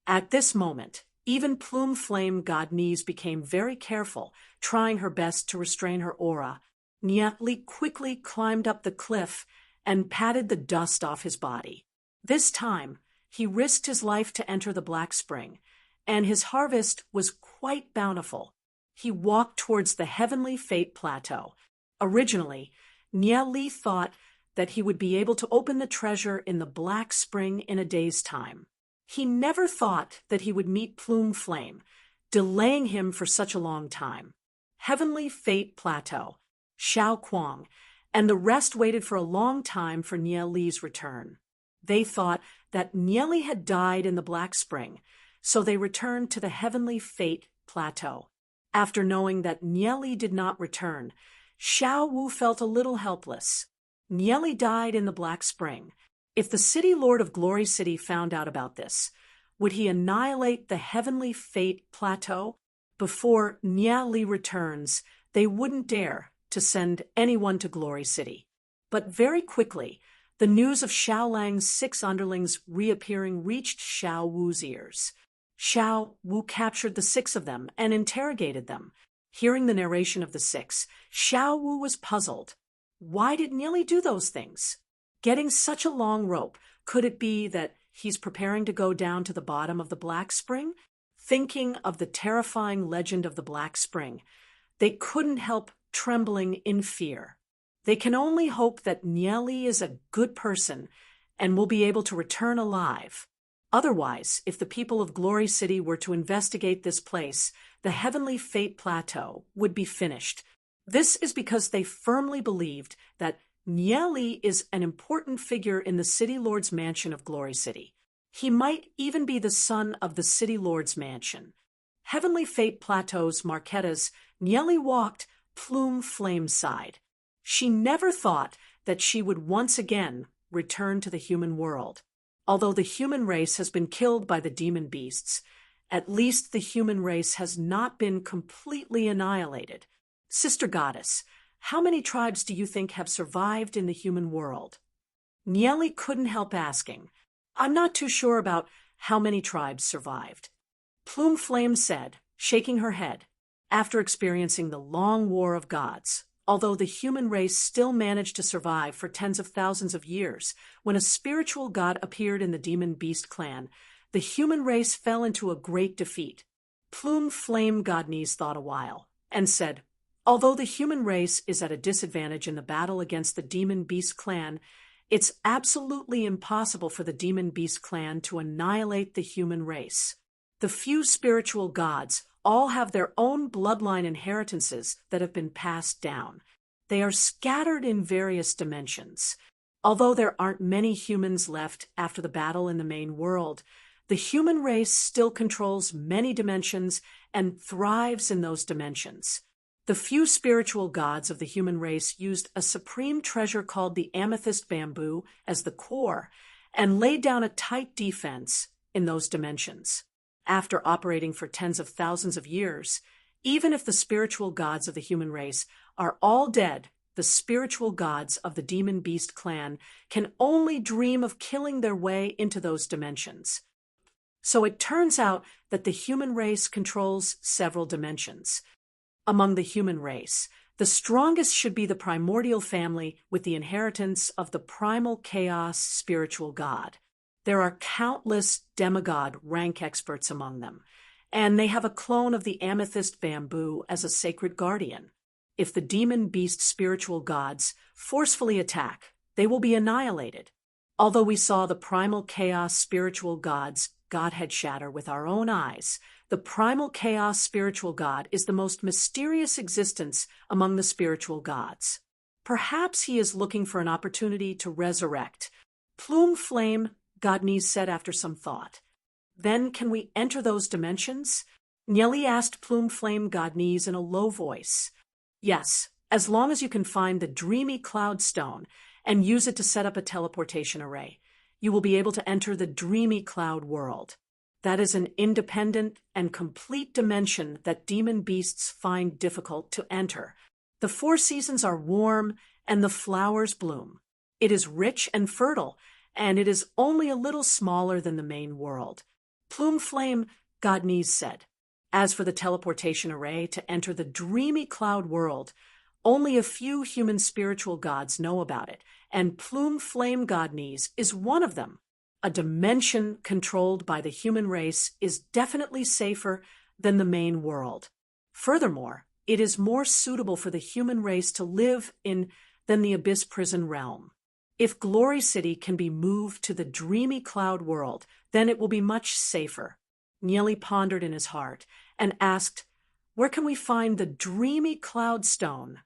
At this moment, even Plume Flame Godniece became very careful, trying her best to restrain her aura. Nieli quickly climbed up the cliff and patted the dust off his body. This time, he risked his life to enter the Black Spring, and his harvest was quite bountiful. He walked towards the Heavenly Fate Plateau. Originally, Nieli thought that he would be able to open the treasure in the Black Spring in a day's time. He never thought that he would meet Plume Flame, delaying him for such a long time. Heavenly Fate Plateau, Xiao Kuang, and the rest waited for a long time for Nieli's return. They thought that Nieli had died in the Black Spring, so they returned to the Heavenly Fate Plateau. After knowing that Nieli did not return, Xiao Wu felt a little helpless. Nieli died in the Black Spring. If the City Lord of Glory City found out about this, would he annihilate the Heavenly Fate Plateau? Before Nieli returns, they wouldn't dare to send anyone to Glory City. But very quickly, The news of Xiao Lang's 6 underlings reappearing reached Xiao Wu's ears. Xiao Wu captured the 6 of them and interrogated them. Hearing the narration of the 6, Xiao Wu was puzzled. Why did Nieli do those things? Getting such a long rope, could it be that he's preparing to go down to the bottom of the Black Spring? Thinking of the terrifying legend of the Black Spring, they couldn't help trembling in fear. They can only hope that Nieli is a good person and will be able to return alive. Otherwise, if the people of Glory City were to investigate this place, the Heavenly Fate Plateau would be finished. This is because they firmly believed that Nieli is an important figure in the City Lord's mansion of Glory City. He might even be the son of the City Lord's mansion. Heavenly Fate Plateau's Marquetta's Nieli walked Plume Flame's side. She never thought that she would once again return to the human world. Although the human race has been killed by the demon beasts, at least the human race has not been completely annihilated. Sister Goddess, how many tribes do you think have survived in the human world? Nieli couldn't help asking. I'm not too sure about how many tribes survived. Plume Flame said, shaking her head, after experiencing the long war of gods, although the human race still managed to survive for tens of thousands of years, when a spiritual god appeared in the demon beast clan, the human race fell into a great defeat. Plume Flame Godnies thought a while, and said, although the human race is at a disadvantage in the battle against the demon beast clan, it's absolutely impossible for the demon beast clan to annihilate the human race. The few spiritual gods all have their own bloodline inheritances that have been passed down. They are scattered in various dimensions. Although there aren't many humans left after the battle in the main world, the human race still controls many dimensions and thrives in those dimensions. The few spiritual gods of the human race used a supreme treasure called the amethyst bamboo as the core and laid down a tight defense in those dimensions. After operating for tens of thousands of years, even if the spiritual gods of the human race are all dead, the spiritual gods of the demon beast clan can only dream of killing their way into those dimensions. So it turns out that the human race controls several dimensions. Among the human race, the strongest should be the primordial family with the inheritance of the primal chaos spiritual god. There are countless demigod rank experts among them, and they have a clone of the amethyst bamboo as a sacred guardian. If the demon beast spiritual gods forcefully attack, they will be annihilated. Although we saw the primal chaos spiritual god's godhead shatter with our own eyes, the primal chaos spiritual god is the most mysterious existence among the spiritual gods. Perhaps he is looking for an opportunity to resurrect. Plume Flame, Godnies said after some thought. Then can we enter those dimensions? Nieli asked Plume Flame Godnies in a low voice. Yes, as long as you can find the dreamy cloud stone and use it to set up a teleportation array, you will be able to enter the dreamy cloud world. That is an independent and complete dimension that demon beasts find difficult to enter. The 4 seasons are warm and the flowers bloom. It is rich and fertile, and it is only a little smaller than the main world. Plume Flame, Godnies said. As for the teleportation array to enter the dreamy cloud world, only a few human spiritual gods know about it, and Plume Flame Godnies is one of them. A dimension controlled by the human race is definitely safer than the main world. Furthermore, it is more suitable for the human race to live in than the Abyss Prison realm. If Glory City can be moved to the dreamy cloud world, then it will be much safer. Nieli pondered in his heart and asked, where can we find the dreamy cloud stone?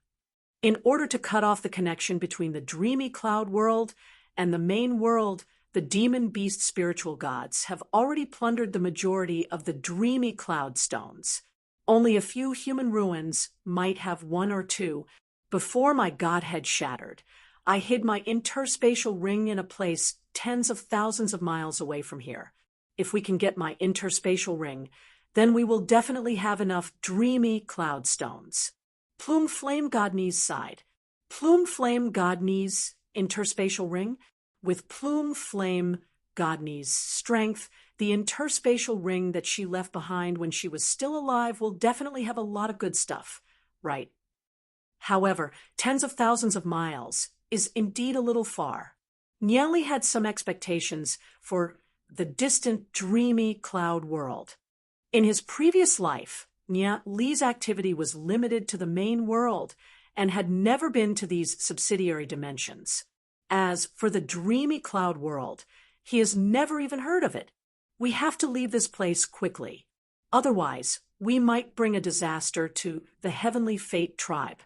In order to cut off the connection between the dreamy cloud world and the main world, the demon beast spiritual gods have already plundered the majority of the dreamy cloud stones. Only a few human ruins might have 1 or 2. Before my godhead shattered, I hid my interspatial ring in a place tens of thousands of miles away from here. If we can get my interspatial ring, then we will definitely have enough dreamy cloud stones. Plume Flame Godnies sighed. Plume Flame Godnies' interspatial ring? With plume, flame, Godney's strength, the interspatial ring that she left behind when she was still alive will definitely have a lot of good stuff, right? However, tens of thousands of miles is indeed a little far. Nieli had some expectations for the distant, dreamy cloud world. In his previous life, Nieli's activity was limited to the main world and had never been to these subsidiary dimensions. As for the dreamy cloud world, he has never even heard of it. We have to leave this place quickly. Otherwise, we might bring a disaster to the Heavenly Fate tribe.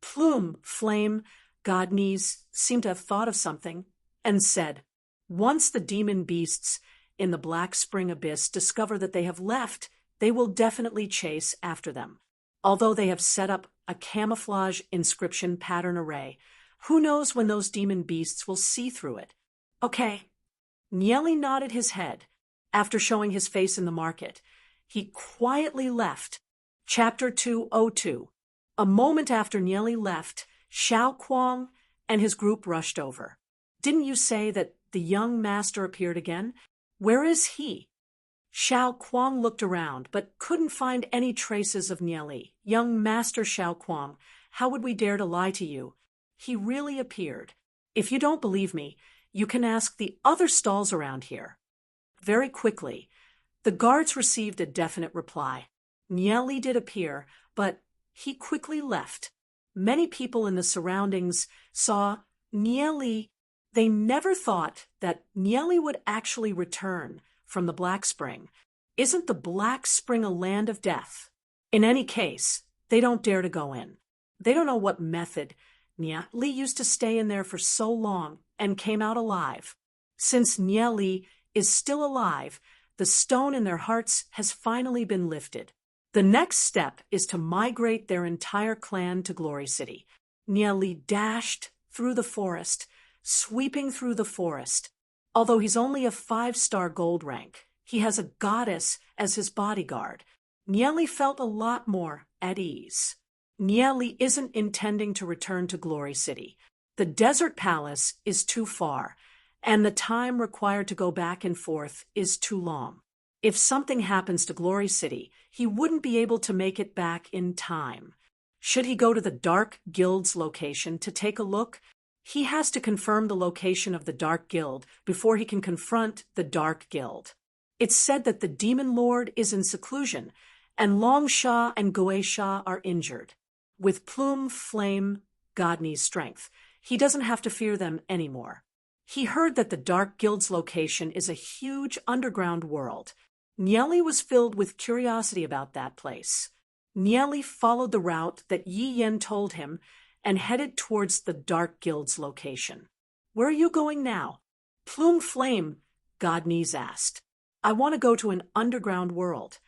Plume, Flame, Godney's seemed to have thought of something and said, once the demon beasts in the Black Spring Abyss discover that they have left, they will definitely chase after them. Although they have set up a camouflage inscription pattern array, who knows when those demon beasts will see through it? Okay. Nieli nodded his head. After showing his face in the market, he quietly left. Chapter 202. A moment after Nieli left, Xiao Kuang and his group rushed over. Didn't you say that the young master appeared again? Where is he? Xiao Kuang looked around, but couldn't find any traces of Nieli. Young Master Xiao Kuang, how would we dare to lie to you? He really appeared. If you don't believe me, you can ask the other stalls around here. Very quickly, the guards received a definite reply. Nieli did appear, but he quickly left. Many people in the surroundings saw Nieli. They never thought that Nieli would actually return from the Black Spring. Isn't the Black Spring a land of death? In any case, they don't dare to go in. They don't know what method Nieli used to stay in there for so long and came out alive. Since Nieli is still alive, the stone in their hearts has finally been lifted. The next step is to migrate their entire clan to Glory City. Nieli dashed through the forest, sweeping through the forest. Although he's only a 5-star gold rank, he has a goddess as his bodyguard. Nieli felt a lot more at ease. Nieli isn't intending to return to Glory City. The desert palace is too far, and the time required to go back and forth is too long. If something happens to Glory City, he wouldn't be able to make it back in time. Should he go to the Dark Guild's location to take a look? He has to confirm the location of the Dark Guild before he can confront the Dark Guild. It's said that the Demon Lord is in seclusion, and Long Sha and Goe Sha are injured. With Plume, Flame, Godney's strength, he doesn't have to fear them anymore. He heard that the Dark Guild's location is a huge underground world. Nieli was filled with curiosity about that place. Nieli followed the route that Yi Yen told him and headed towards the Dark Guild's location. Where are you going now? Plume, Flame, Godney's asked. I want to go to an underground world.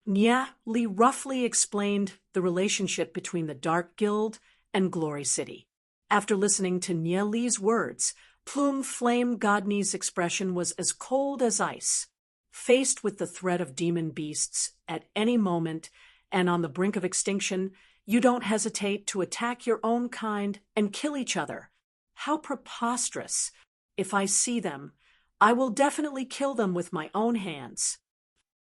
Nieli roughly explained the relationship between the Dark Guild and Glory City. After listening to Nieli's words, Plume, Flame, Godney's expression was as cold as ice. Faced with the threat of demon beasts at any moment and on the brink of extinction, you don't hesitate to attack your own kind and kill each other. How preposterous! If I see them, I will definitely kill them with my own hands.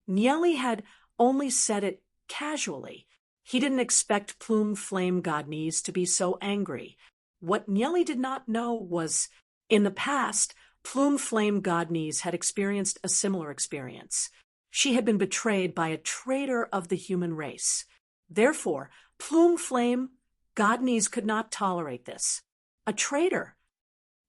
Nieli had only said it casually. He didn't expect Plume, Flame, Godney's to be so angry. What Nieli did not know was, in the past, Plume, Flame, Godney's had experienced a similar experience. She had been betrayed by a traitor of the human race. Therefore, Plume, Flame, Godney's could not tolerate this. A traitor.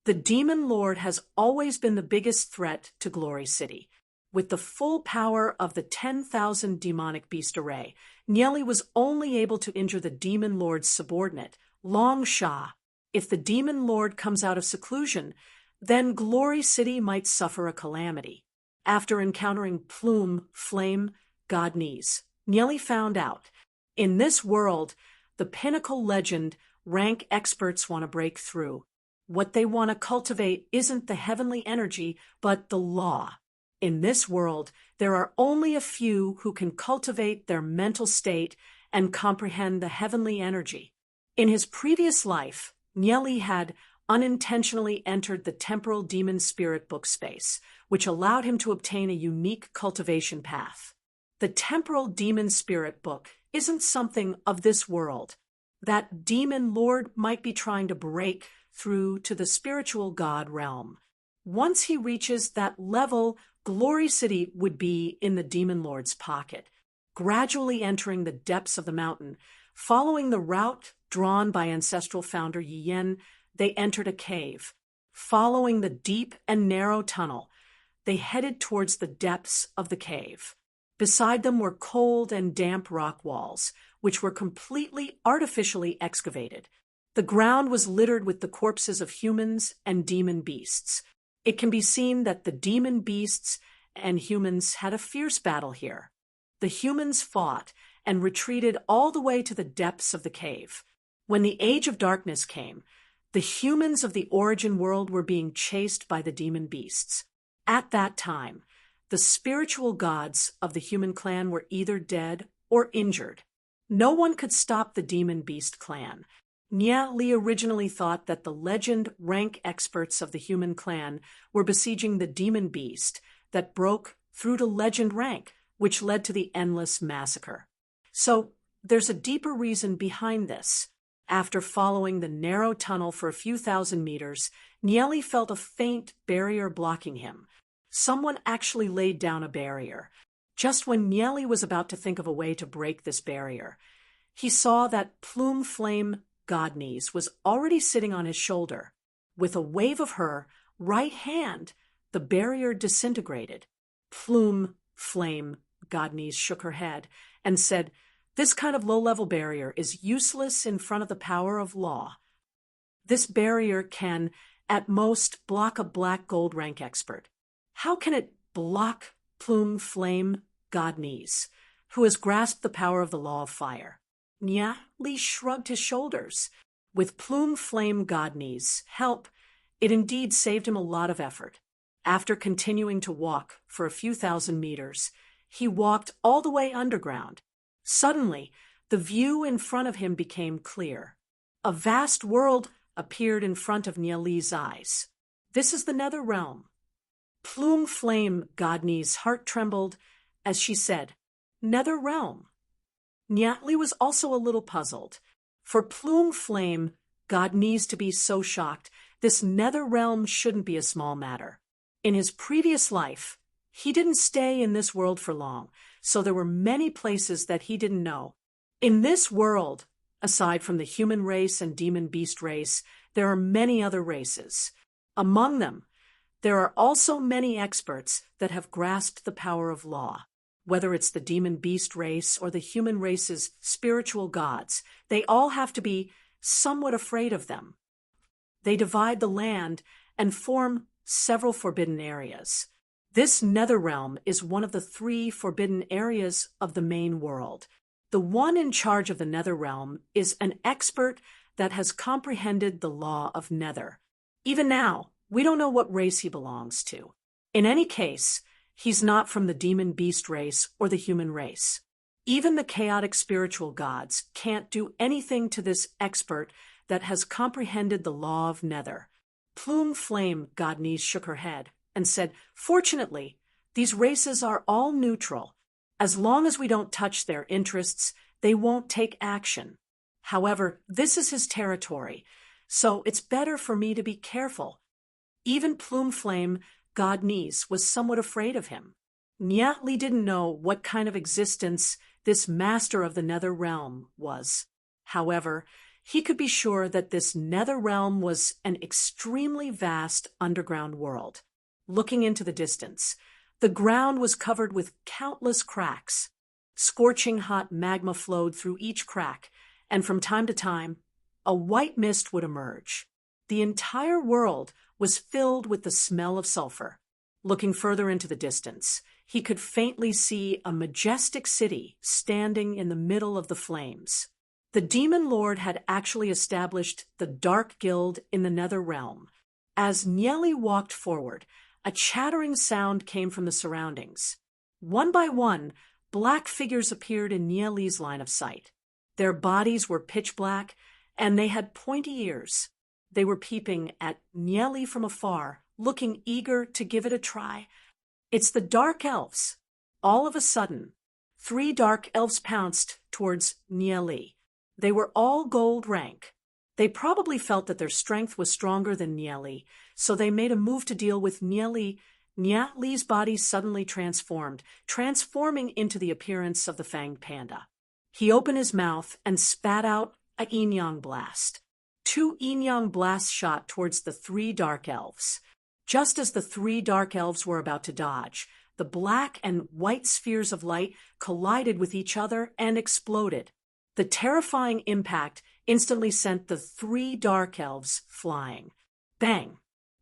The Demon Lord has always been the biggest threat to Glory City. With the full power of the 10,000 demonic beast array, Nieli was only able to injure the Demon Lord's subordinate, Long Sha. If the Demon Lord comes out of seclusion, then Glory City might suffer a calamity. After encountering Plume, Flame, Godney's, Nieli found out. In this world, the pinnacle legend rank experts want to break through. What they want to cultivate isn't the heavenly energy, but the law. In this world, there are only a few who can cultivate their mental state and comprehend the heavenly energy. In his previous life, Nieli had unintentionally entered the temporal demon spirit book space, which allowed him to obtain a unique cultivation path. The temporal demon spirit book isn't something of this world. That demon lord might be trying to break through to the spiritual god realm. Once he reaches that level, Glory City would be in the demon lord's pocket, gradually entering the depths of the mountain. Following the route drawn by ancestral founder Yi Yen, they entered a cave. Following the deep and narrow tunnel, they headed towards the depths of the cave. Beside them were cold and damp rock walls, which were completely artificially excavated. The ground was littered with the corpses of humans and demon beasts. It can be seen that the demon beasts and humans had a fierce battle here. The humans fought and retreated all the way to the depths of the cave. When the Age of Darkness came, the humans of the origin world were being chased by the demon beasts. At that time, the spiritual gods of the human clan were either dead or injured. No one could stop the demon beast clan. Nya Li originally thought that the legend rank experts of the human clan were besieging the demon beast that broke through to legend rank, which led to the endless massacre. So there's a deeper reason behind this. After following the narrow tunnel for a few thousand meters, Nieli felt a faint barrier blocking him. Someone actually laid down a barrier. Just when Nieli was about to think of a way to break this barrier, he saw that Plume Flame Godniece was already sitting on his shoulder. With a wave of her right hand, the barrier disintegrated. Plume Flame Godniece shook her head and said, "This kind of low-level barrier is useless in front of the power of law. This barrier can, at most, block a black gold rank expert. How can it block Plume Flame Godniece, who has grasped the power of the law of fire?" Nya Li shrugged his shoulders. With Plume Flame Godniece's help, it indeed saved him a lot of effort. After continuing to walk for a few thousand meters, he walked all the way underground. Suddenly, the view in front of him became clear. A vast world appeared in front of Nya Li's eyes. This is the Nether Realm. Plume Flame Godniece's heart trembled as she said, "Nether Realm." Nya Li was also a little puzzled. For Plume Flame Godniece to be so shocked, this Nether Realm shouldn't be a small matter. In his previous life, he didn't stay in this world for long, so there were many places that he didn't know. In this world, aside from the human race and demon beast race, there are many other races. Among them, there are also many experts that have grasped the power of law. Whether it's the demon beast race or the human race's spiritual gods, they all have to be somewhat afraid of them. They divide the land and form several forbidden areas. This Nether Realm is one of the 3 forbidden areas of the main world. The one in charge of the Nether Realm is an expert that has comprehended the law of Nether. Even now, we don't know what race he belongs to. In any case, he's not from the demon beast race or the human race. Even the chaotic spiritual gods can't do anything to this expert that has comprehended the law of Nether. Plume Flame Godniece shook her head and said, "Fortunately, these races are all neutral. As long as we don't touch their interests, they won't take action. However, this is his territory, so it's better for me to be careful." Even Plume Flame Godniece was somewhat afraid of him. Nya Li didn't know what kind of existence this master of the Nether Realm was. However, he could be sure that this Nether Realm was an extremely vast underground world. Looking into the distance, the ground was covered with countless cracks. Scorching hot magma flowed through each crack, and from time to time, a white mist would emerge. The entire world was filled with the smell of sulfur. Looking further into the distance, he could faintly see a majestic city standing in the middle of the flames. The demon lord had actually established the Dark Guild in the Nether Realm. As Nieli walked forward, a chattering sound came from the surroundings. One by one, black figures appeared in Nieli's line of sight. Their bodies were pitch black, and they had pointy ears. They were peeping at Nieli from afar, looking eager to give it a try. It's the dark elves. All of a sudden, 3 dark elves pounced towards Nieli. They were all gold rank. They probably felt that their strength was stronger than Nieli, so they made a move to deal with Nieli. Nieli's body suddenly transformed, transforming into the appearance of the fanged panda. He opened his mouth and spat out a yin-yang blast. 2 yin-yang blasts shot towards the 3 dark elves. Just as the 3 dark elves were about to dodge, the black and white spheres of light collided with each other and exploded. The terrifying impact instantly sent the 3 dark elves flying. Bang!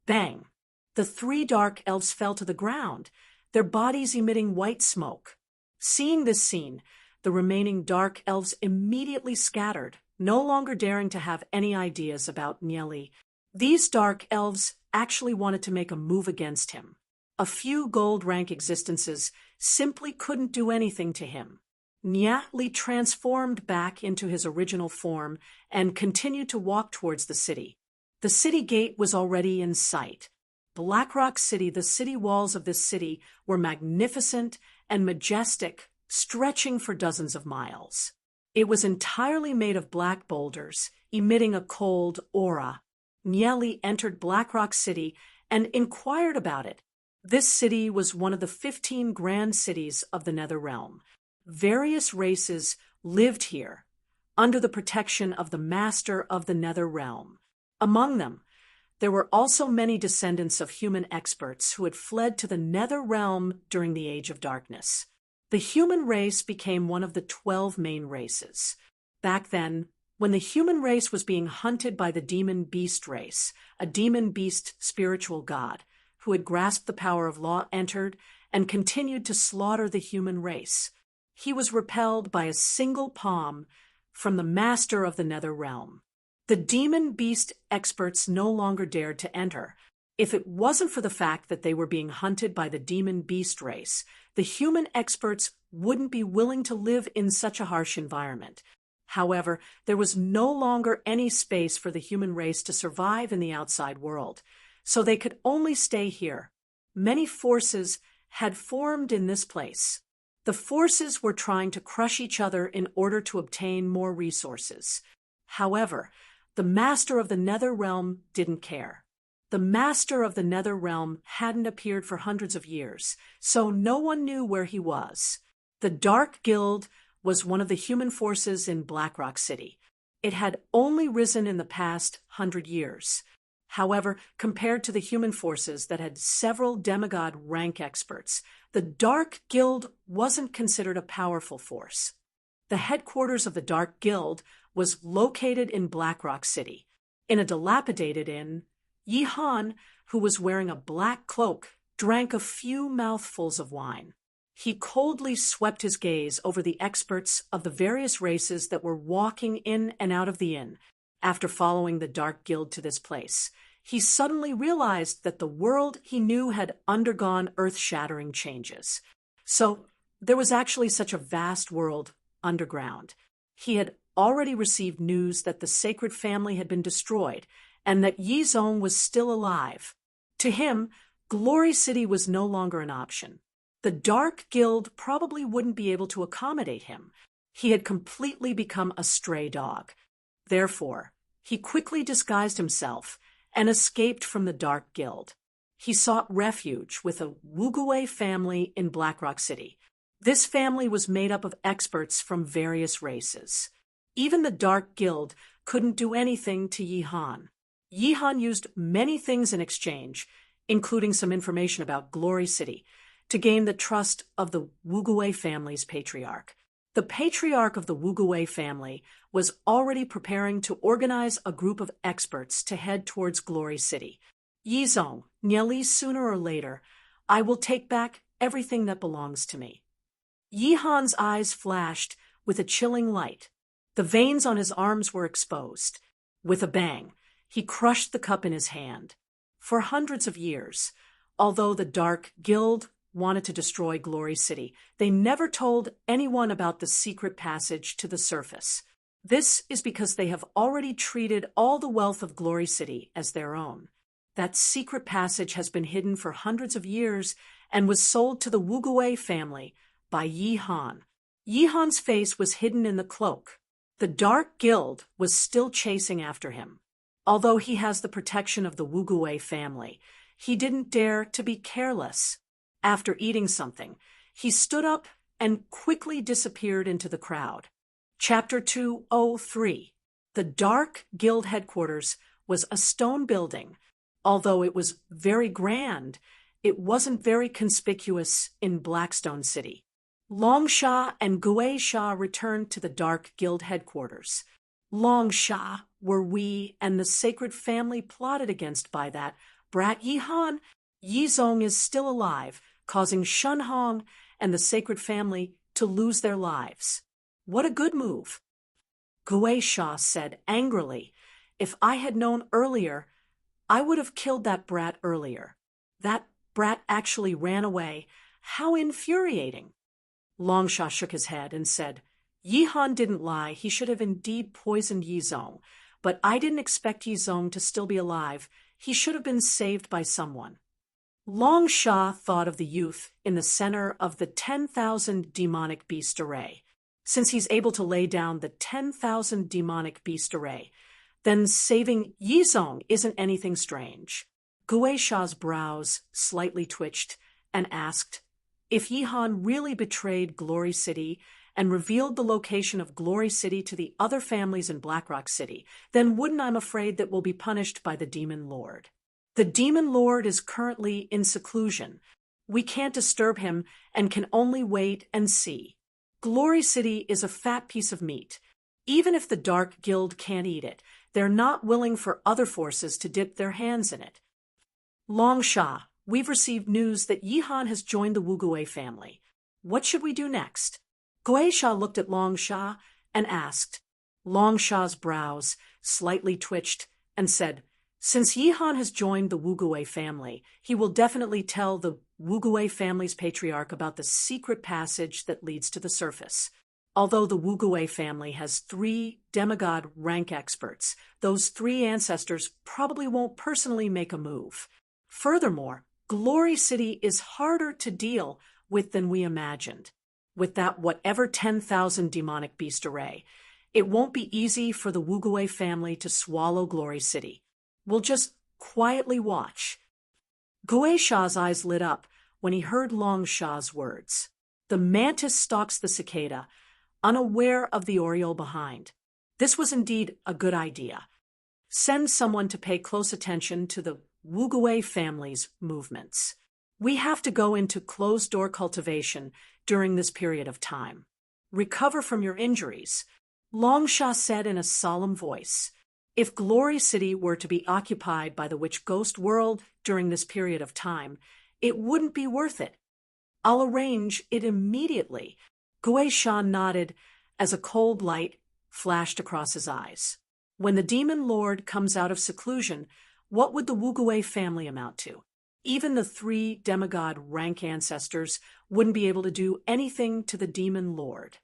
Bang! The 3 dark elves fell to the ground, their bodies emitting white smoke. Seeing this scene, the remaining dark elves immediately scattered, no longer daring to have any ideas about Nieli. These dark elves actually wanted to make a move against him. A few gold rank existences simply couldn't do anything to him. Nieli transformed back into his original form and continued to walk towards the city. The city gate was already in sight. Blackrock City, the city walls of this city were magnificent and majestic, stretching for dozens of miles. It was entirely made of black boulders, emitting a cold aura. Nieli entered Blackrock City and inquired about it. This city was one of the 15 grand cities of the Nether Realm. Various races lived here, under the protection of the Master of the Nether Realm. Among them, there were also many descendants of human experts who had fled to the Nether Realm during the Age of Darkness. The human race became one of the 12 main races. Back then, when the human race was being hunted by the demon beast race, a demon beast spiritual god, who had grasped the power of law, entered and continued to slaughter the human race. He was repelled by a single palm from the Master of the Nether Realm. The demon beast experts no longer dared to enter. If it wasn't for the fact that they were being hunted by the demon beast race, the human experts wouldn't be willing to live in such a harsh environment. However, there was no longer any space for the human race to survive in the outside world, so they could only stay here. Many forces had formed in this place. The forces were trying to crush each other in order to obtain more resources. However, the Master of the Nether Realm didn't care. The Master of the Nether Realm hadn't appeared for hundreds of years, so no one knew where he was. The Dark Guild was one of the human forces in Blackrock City. It had only risen in the past 100 years. However, compared to the human forces that had several demigod rank experts, the Dark Guild wasn't considered a powerful force. The headquarters of the Dark Guild was located in Blackrock City. In a dilapidated inn, Yi-Han, who was wearing a black cloak, drank a few mouthfuls of wine. He coldly swept his gaze over the experts of the various races that were walking in and out of the inn. After following the Dark Guild to this place, he suddenly realized that the world he knew had undergone earth-shattering changes. So there was actually such a vast world underground. He had already received news that the sacred family had been destroyed and that Yi Zong was still alive. To him, Glory City was no longer an option. The Dark Guild probably wouldn't be able to accommodate him. He had completely become a stray dog. Therefore, he quickly disguised himself and escaped from the Dark Guild. He sought refuge with a Wuguwei family in Blackrock City. This family was made up of experts from various races. Even the Dark Guild couldn't do anything to Yi-Han. Yi-Han used many things in exchange, including some information about Glory City, to gain the trust of the Wuguwei family's patriarch. The patriarch of the Wuguwei family was already preparing to organize a group of experts to head towards Glory City. Yi Zong, Nieli, sooner or later, I will take back everything that belongs to me. Yi-Han's eyes flashed with a chilling light. The veins on his arms were exposed. With a bang, he crushed the cup in his hand. For hundreds of years, although the Dark Guild wanted to destroy Glory City, they never told anyone about the secret passage to the surface. This is because they have already treated all the wealth of Glory City as their own. That secret passage has been hidden for hundreds of years and was sold to the Wugui family by Yi Han. Yi Han's face was hidden in the cloak. The Dark Guild was still chasing after him. Although he has the protection of the Wugui family, he didn't dare to be careless. After eating something, he stood up and quickly disappeared into the crowd. Chapter 203. The Dark Guild headquarters was a stone building. Although it was very grand, it wasn't very conspicuous in Blackstone City. Longsha and Gui Sha returned to the Dark Guild headquarters. Longsha were we and the sacred family plotted against by that brat Yi Han. Yi Zong is still alive, causing Shun Hong and the sacred family to lose their lives. What a good move. Gui Sha said angrily, "If I had known earlier, I would have killed that brat earlier. That brat actually ran away. How infuriating." Longsha shook his head and said, "Yi Han didn't lie. He should have indeed poisoned Yi Zong. But I didn't expect Yi Zong to still be alive. He should have been saved by someone." Longsha thought of the youth in the center of the 10,000 demonic beast array. Since he's able to lay down the 10,000 demonic beast array, then saving Yi Zong isn't anything strange. Gui Sha's brows slightly twitched and asked, "If Yi Han really betrayed Glory City and revealed the location of Glory City to the other families in Blackrock City, then wouldn't I'm afraid that we'll be punished by the Demon Lord. The Demon Lord is currently in seclusion. We can't disturb him and can only wait and see. Glory City is a fat piece of meat. Even if the Dark Guild can't eat it, they're not willing for other forces to dip their hands in it. Longsha, we've received news that Yi Han has joined the Wugui family. What should we do next?" Gui Sha looked at Longsha and asked. Longsha's brows slightly twitched and said, "Since Yi Han has joined the Wugui family, he will definitely tell the Wugui family's patriarch about the secret passage that leads to the surface. Although the Wugui family has 3 demigod rank experts, those 3 ancestors probably won't personally make a move. Furthermore, Glory City is harder to deal with than we imagined. With that whatever 10,000 demonic beast array, it won't be easy for the Wugui family to swallow Glory City. We'll just quietly watch." Gui Sha's eyes lit up when he heard Longsha's words. The mantis stalks the cicada, unaware of the oriole behind. This was indeed a good idea. Send someone to pay close attention to the Wugui family's movements. We have to go into closed-door cultivation during this period of time. Recover from your injuries, Longsha said in a solemn voice. If Glory City were to be occupied by the witch ghost world during this period of time, it wouldn't be worth it. I'll arrange it immediately. Gui Sha nodded as a cold light flashed across his eyes. When the Demon Lord comes out of seclusion, what would the Wugui family amount to? Even the 3 demigod rank ancestors wouldn't be able to do anything to the Demon Lord.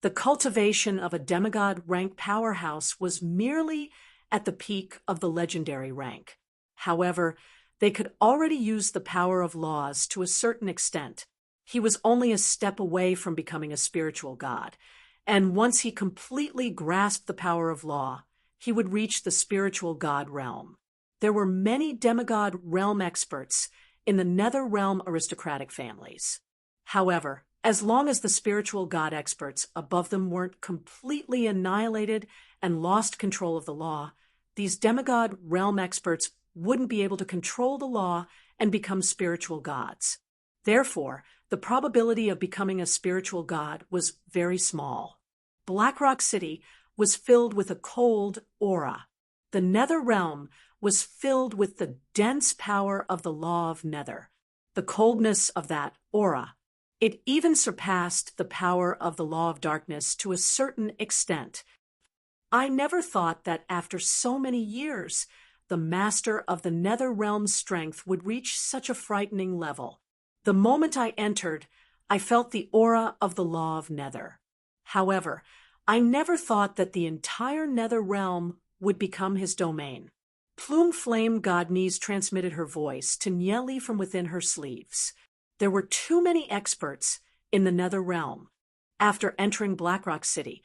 The cultivation of a demigod rank powerhouse was merely at the peak of the legendary rank. However, they could already use the power of laws to a certain extent. He was only a step away from becoming a spiritual god, and once he completely grasped the power of law, he would reach the spiritual god realm. There were many demigod realm experts in the nether realm aristocratic families. However, as long as the spiritual god experts above them weren't completely annihilated and lost control of the law, these demigod realm experts wouldn't be able to control the law and become spiritual gods. Therefore, the probability of becoming a spiritual god was very small. Blackrock City was filled with a cold aura. The nether realm was filled with the dense power of the law of nether. The coldness of that aura, it even surpassed the power of the law of darkness to a certain extent. I never thought that after so many years, the master of the nether realm's strength would reach such a frightening level. The moment I entered, I felt the aura of the law of nether. However, I never thought that the entire nether realm would become his domain. Plume Flame Godnese transmitted her voice to Nieli from within her sleeves. There were too many experts in the nether realm. After entering Blackrock City,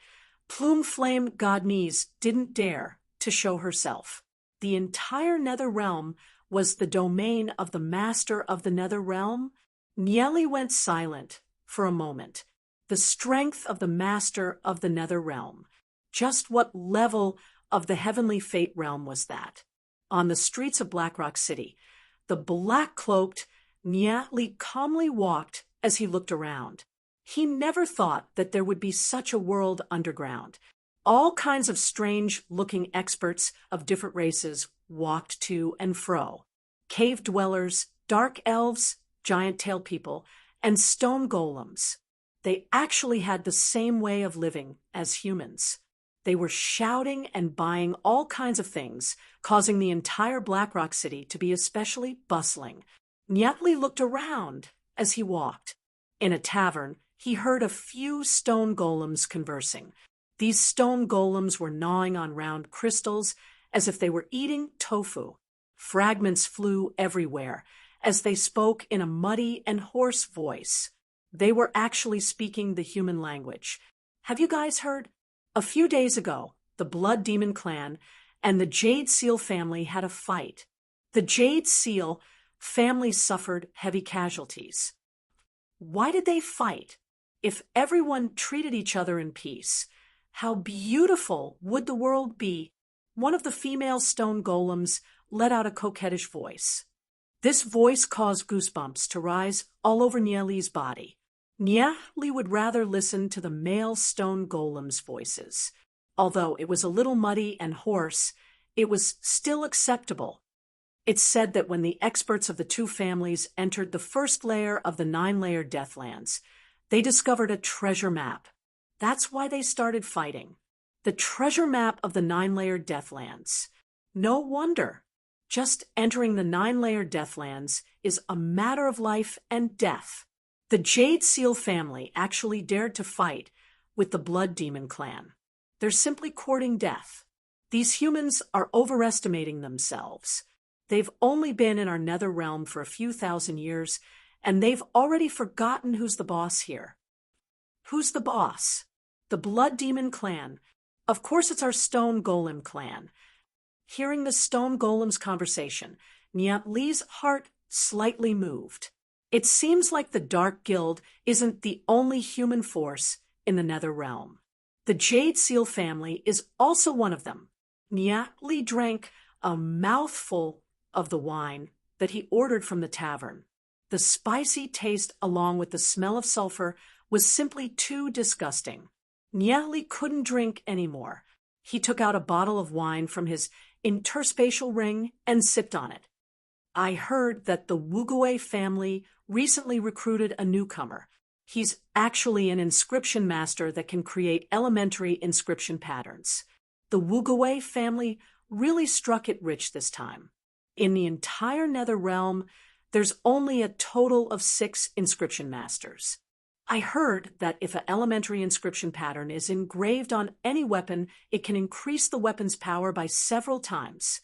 Plume Flame Godnese didn't dare to show herself. The entire nether realm was the domain of the master of the nether realm. Nieli went silent for a moment. The strength of the master of the nether realm. Just what level of the heavenly fate realm was that? On the streets of Blackrock City, the black-cloaked Nieli calmly walked as he looked around. He never thought that there would be such a world underground. All kinds of strange-looking experts of different races walked to and fro. Cave dwellers, dark elves, giant-tailed people, and stone golems. They actually had the same way of living as humans. They were shouting and buying all kinds of things, causing the entire Blackrock City to be especially bustling. Nieli looked around as he walked. In a tavern, he heard a few stone golems conversing. These stone golems were gnawing on round crystals as if they were eating tofu. Fragments flew everywhere as they spoke in a muddy and hoarse voice. They were actually speaking the human language. Have you guys heard? A few days ago, the Blood Demon clan and the Jade Seal family had a fight. The Jade Seal family suffered heavy casualties. Why did they fight? If everyone treated each other in peace, how beautiful would the world be? One of the female stone golems let out a coquettish voice. This voice caused goosebumps to rise all over Nieli's body. Nieli would rather listen to the male stone golem's voices. Although it was a little muddy and hoarse, it was still acceptable. It's said that when the experts of the two families entered the first layer of the 9-layer Deathlands, they discovered a treasure map. That's why they started fighting. The treasure map of the 9-layer Deathlands. No wonder. Just entering the 9-layer Deathlands is a matter of life and death. The Jade Seal family actually dared to fight with the Blood Demon clan. They're simply courting death. These humans are overestimating themselves. They've only been in our nether realm for a few thousand years, and they've already forgotten who's the boss here. Who's the boss? The Blood Demon clan. Of course it's our Stone Golem clan. Hearing the Stone Golem's conversation, Nieli's heart slightly moved. It seems like the Dark Guild isn't the only human force in the nether realm. The Jade Seal family is also one of them. Nieli drank a mouthful of the wine that he ordered from the tavern. The spicy taste along with the smell of sulfur was simply too disgusting. Nieli couldn't drink anymore. He took out a bottle of wine from his interspatial ring and sipped on it. I heard that the Wugue family recently recruited a newcomer. He's actually an inscription master that can create elementary inscription patterns. The Wugue family really struck it rich this time. In the entire nether realm, there's only a total of 6 inscription masters. I heard that if an elementary inscription pattern is engraved on any weapon, it can increase the weapon's power by several times.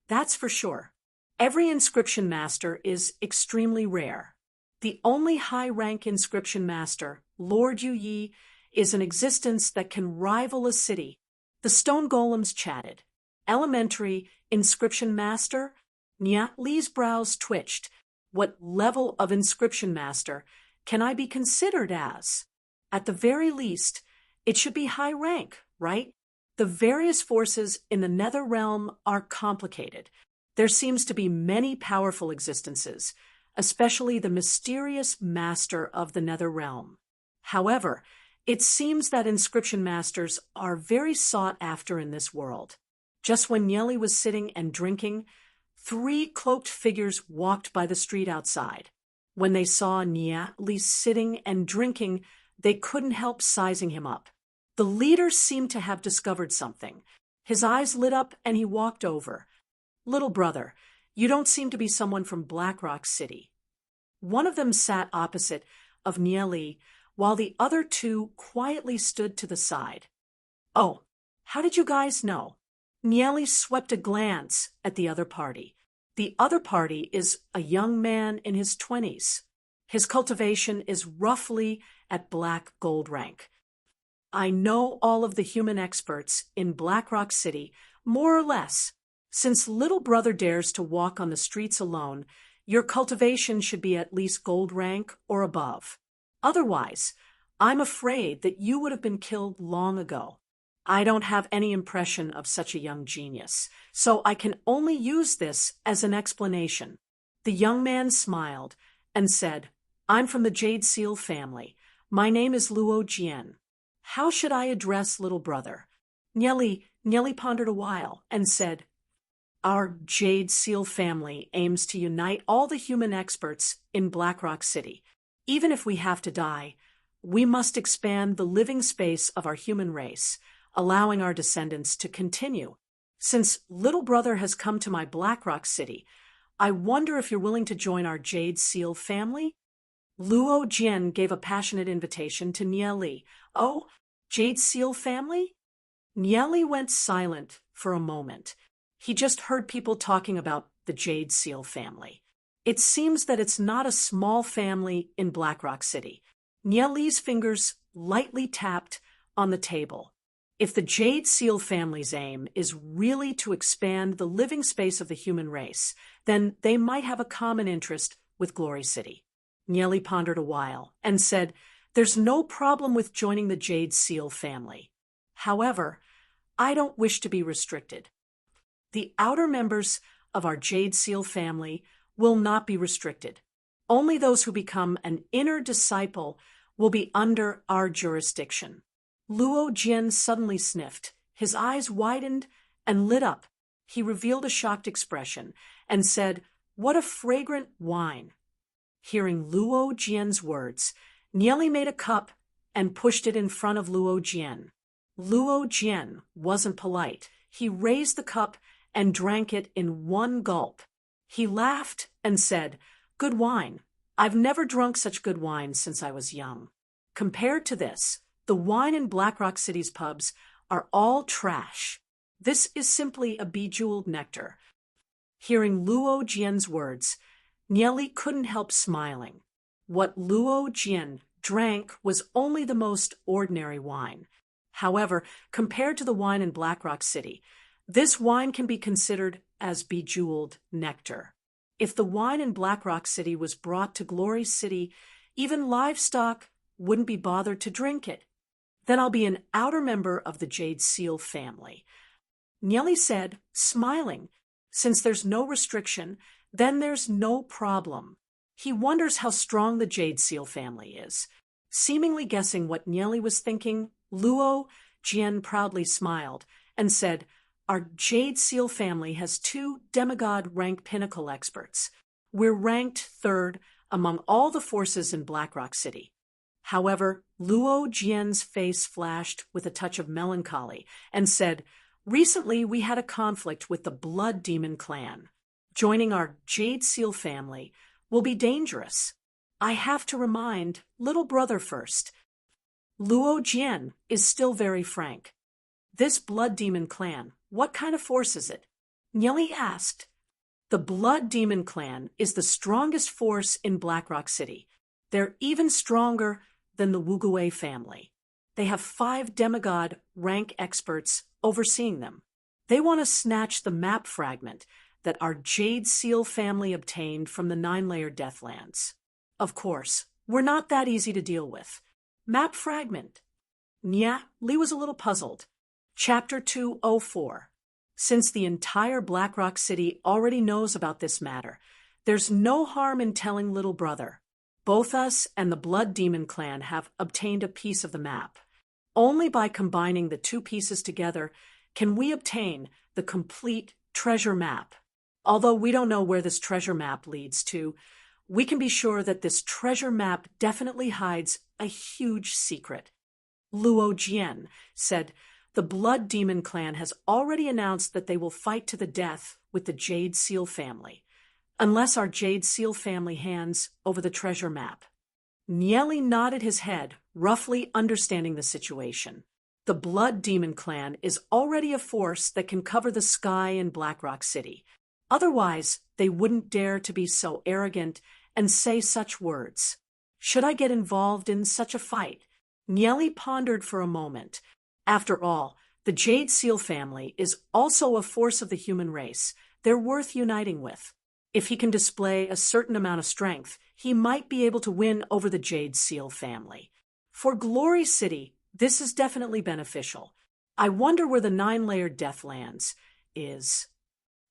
That's for sure. Every inscription master is extremely rare. The only high-rank inscription master, Lord Yu Yi, is an existence that can rival a city. The stone golems chatted. Elementary inscription master? Nieli's brows twitched. What level of inscription master can I be considered as? At the very least, it should be high rank, right? The various forces in the nether realm are complicated. There seems to be many powerful existences, especially the mysterious master of the nether realm. However, it seems that inscription masters are very sought after in this world. Just when Nieli was sitting and drinking, 3 cloaked figures walked by the street outside. When they saw Nieli sitting and drinking, they couldn't help sizing him up. The leader seemed to have discovered something. His eyes lit up and he walked over. "Little brother, you don't seem to be someone from Blackrock City." One of them sat opposite of Nieli, while the other 2 quietly stood to the side. Oh, how did you guys know? Nieli swept a glance at the other party. The other party is a young man in his 20s. His cultivation is roughly at black gold rank. I know all of the human experts in Black Rock City, more or less. Since little brother dares to walk on the streets alone, your cultivation should be at least gold rank or above. Otherwise, I'm afraid that you would have been killed long ago. I don't have any impression of such a young genius, so I can only use this as an explanation. The young man smiled and said, I'm from the Jade Seal family. My name is Luo Jian. How should I address little brother? Nieli pondered a while and said, Our Jade Seal family aims to unite all the human experts in Black Rock City. Even if we have to die, we must expand the living space of our human race, allowing our descendants to continue. Since little brother has come to my Black Rock City, I wonder if you're willing to join our Jade Seal family? Luo Jian gave a passionate invitation to Nieli. Oh, Jade Seal family? Nieli went silent for a moment. He just heard people talking about the Jade Seal family. It seems that it's not a small family in Black Rock City. Nieli's fingers lightly tapped on the table. If the Jade Seal family's aim is really to expand the living space of the human race, then they might have a common interest with Glory City. Nieli pondered a while and said, There's no problem with joining the Jade Seal family. However, I don't wish to be restricted. The outer members of our Jade Seal family will not be restricted. Only those who become an inner disciple will be under our jurisdiction. Luo Jian suddenly sniffed. His eyes widened and lit up. He revealed a shocked expression and said, What a fragrant wine. Hearing Luo Jian's words, Nieli made a cup and pushed it in front of Luo Jian. Luo Jian wasn't polite. He raised the cup and drank it in one gulp. He laughed and said, Good wine. I've never drunk such good wine since I was young. Compared to this, the wine in Black Rock City's pubs are all trash. This is simply a bejeweled nectar. Hearing Luo Jian's words, Nieli couldn't help smiling. What Luo Jian drank was only the most ordinary wine. However, compared to the wine in Black Rock City, this wine can be considered as bejeweled nectar. If the wine in Black Rock City was brought to Glory City, even livestock wouldn't be bothered to drink it. Then I'll be an outer member of the Jade Seal family. Nieli said, smiling. Since there's no restriction, then there's no problem. He wonders how strong the Jade Seal family is. Seemingly guessing what Nieli was thinking, Luo Jian proudly smiled and said, Our Jade Seal family has 2 demigod rank pinnacle experts. We're ranked 3rd among all the forces in Black Rock City. However, Luo Jian's face flashed with a touch of melancholy and said, Recently we had a conflict with the Blood Demon clan. Joining our Jade Seal family will be dangerous. I have to remind little brother first. Luo Jian is still very frank. This Blood Demon clan, what kind of force is it? Nieli asked. The Blood Demon clan is the strongest force in Black Rock City. They're even stronger than the Wuguei family. They have 5 demigod rank experts overseeing them. They want to snatch the map fragment that our Jade Seal family obtained from the 9-layer Deathlands. Of course, we're not that easy to deal with. Map fragment. Li was a little puzzled. Chapter 204. Since the entire Black Rock City already knows about this matter, there's no harm in telling little brother. Both us and the Blood Demon clan have obtained a piece of the map. Only by combining the 2 pieces together can we obtain the complete treasure map. Although we don't know where this treasure map leads to, we can be sure that this treasure map definitely hides a huge secret. Luo Jian said, The Blood Demon clan has already announced that they will fight to the death with the Jade Seal family, unless our Jade Seal family hands over the treasure map. Nieli nodded his head, roughly understanding the situation. The Blood Demon Clan is already a force that can cover the sky in Black Rock City. Otherwise, they wouldn't dare to be so arrogant and say such words. Should I get involved in such a fight? Nieli pondered for a moment. After all, the Jade Seal family is also a force of the human race. They're worth uniting with. If he can display a certain amount of strength, he might be able to win over the Jade Seal family. For Glory City, this is definitely beneficial. I wonder where the 9-layered Deathlands is.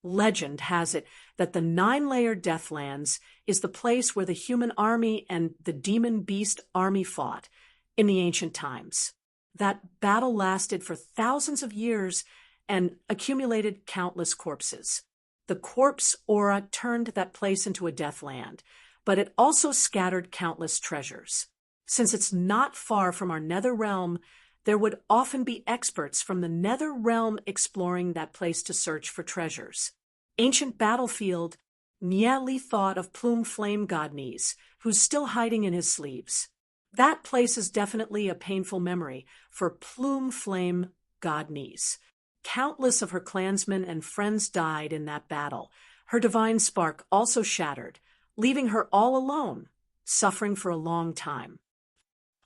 Legend has it that the 9-layered Deathlands is the place where the human army and the demon beast army fought in the ancient times. That battle lasted for thousands of years and accumulated countless corpses. The corpse aura turned that place into a deathland, but it also scattered countless treasures. Since it's not far from our nether realm, there would often be experts from the nether realm exploring that place to search for treasures. Ancient battlefield, Nieli thought of Plume Flame Godnies, who's still hiding in his sleeves. That place is definitely a painful memory for Plume Flame Godnies. Countless of her clansmen and friends died in that battle. Her divine spark also shattered, leaving her all alone, suffering for a long time.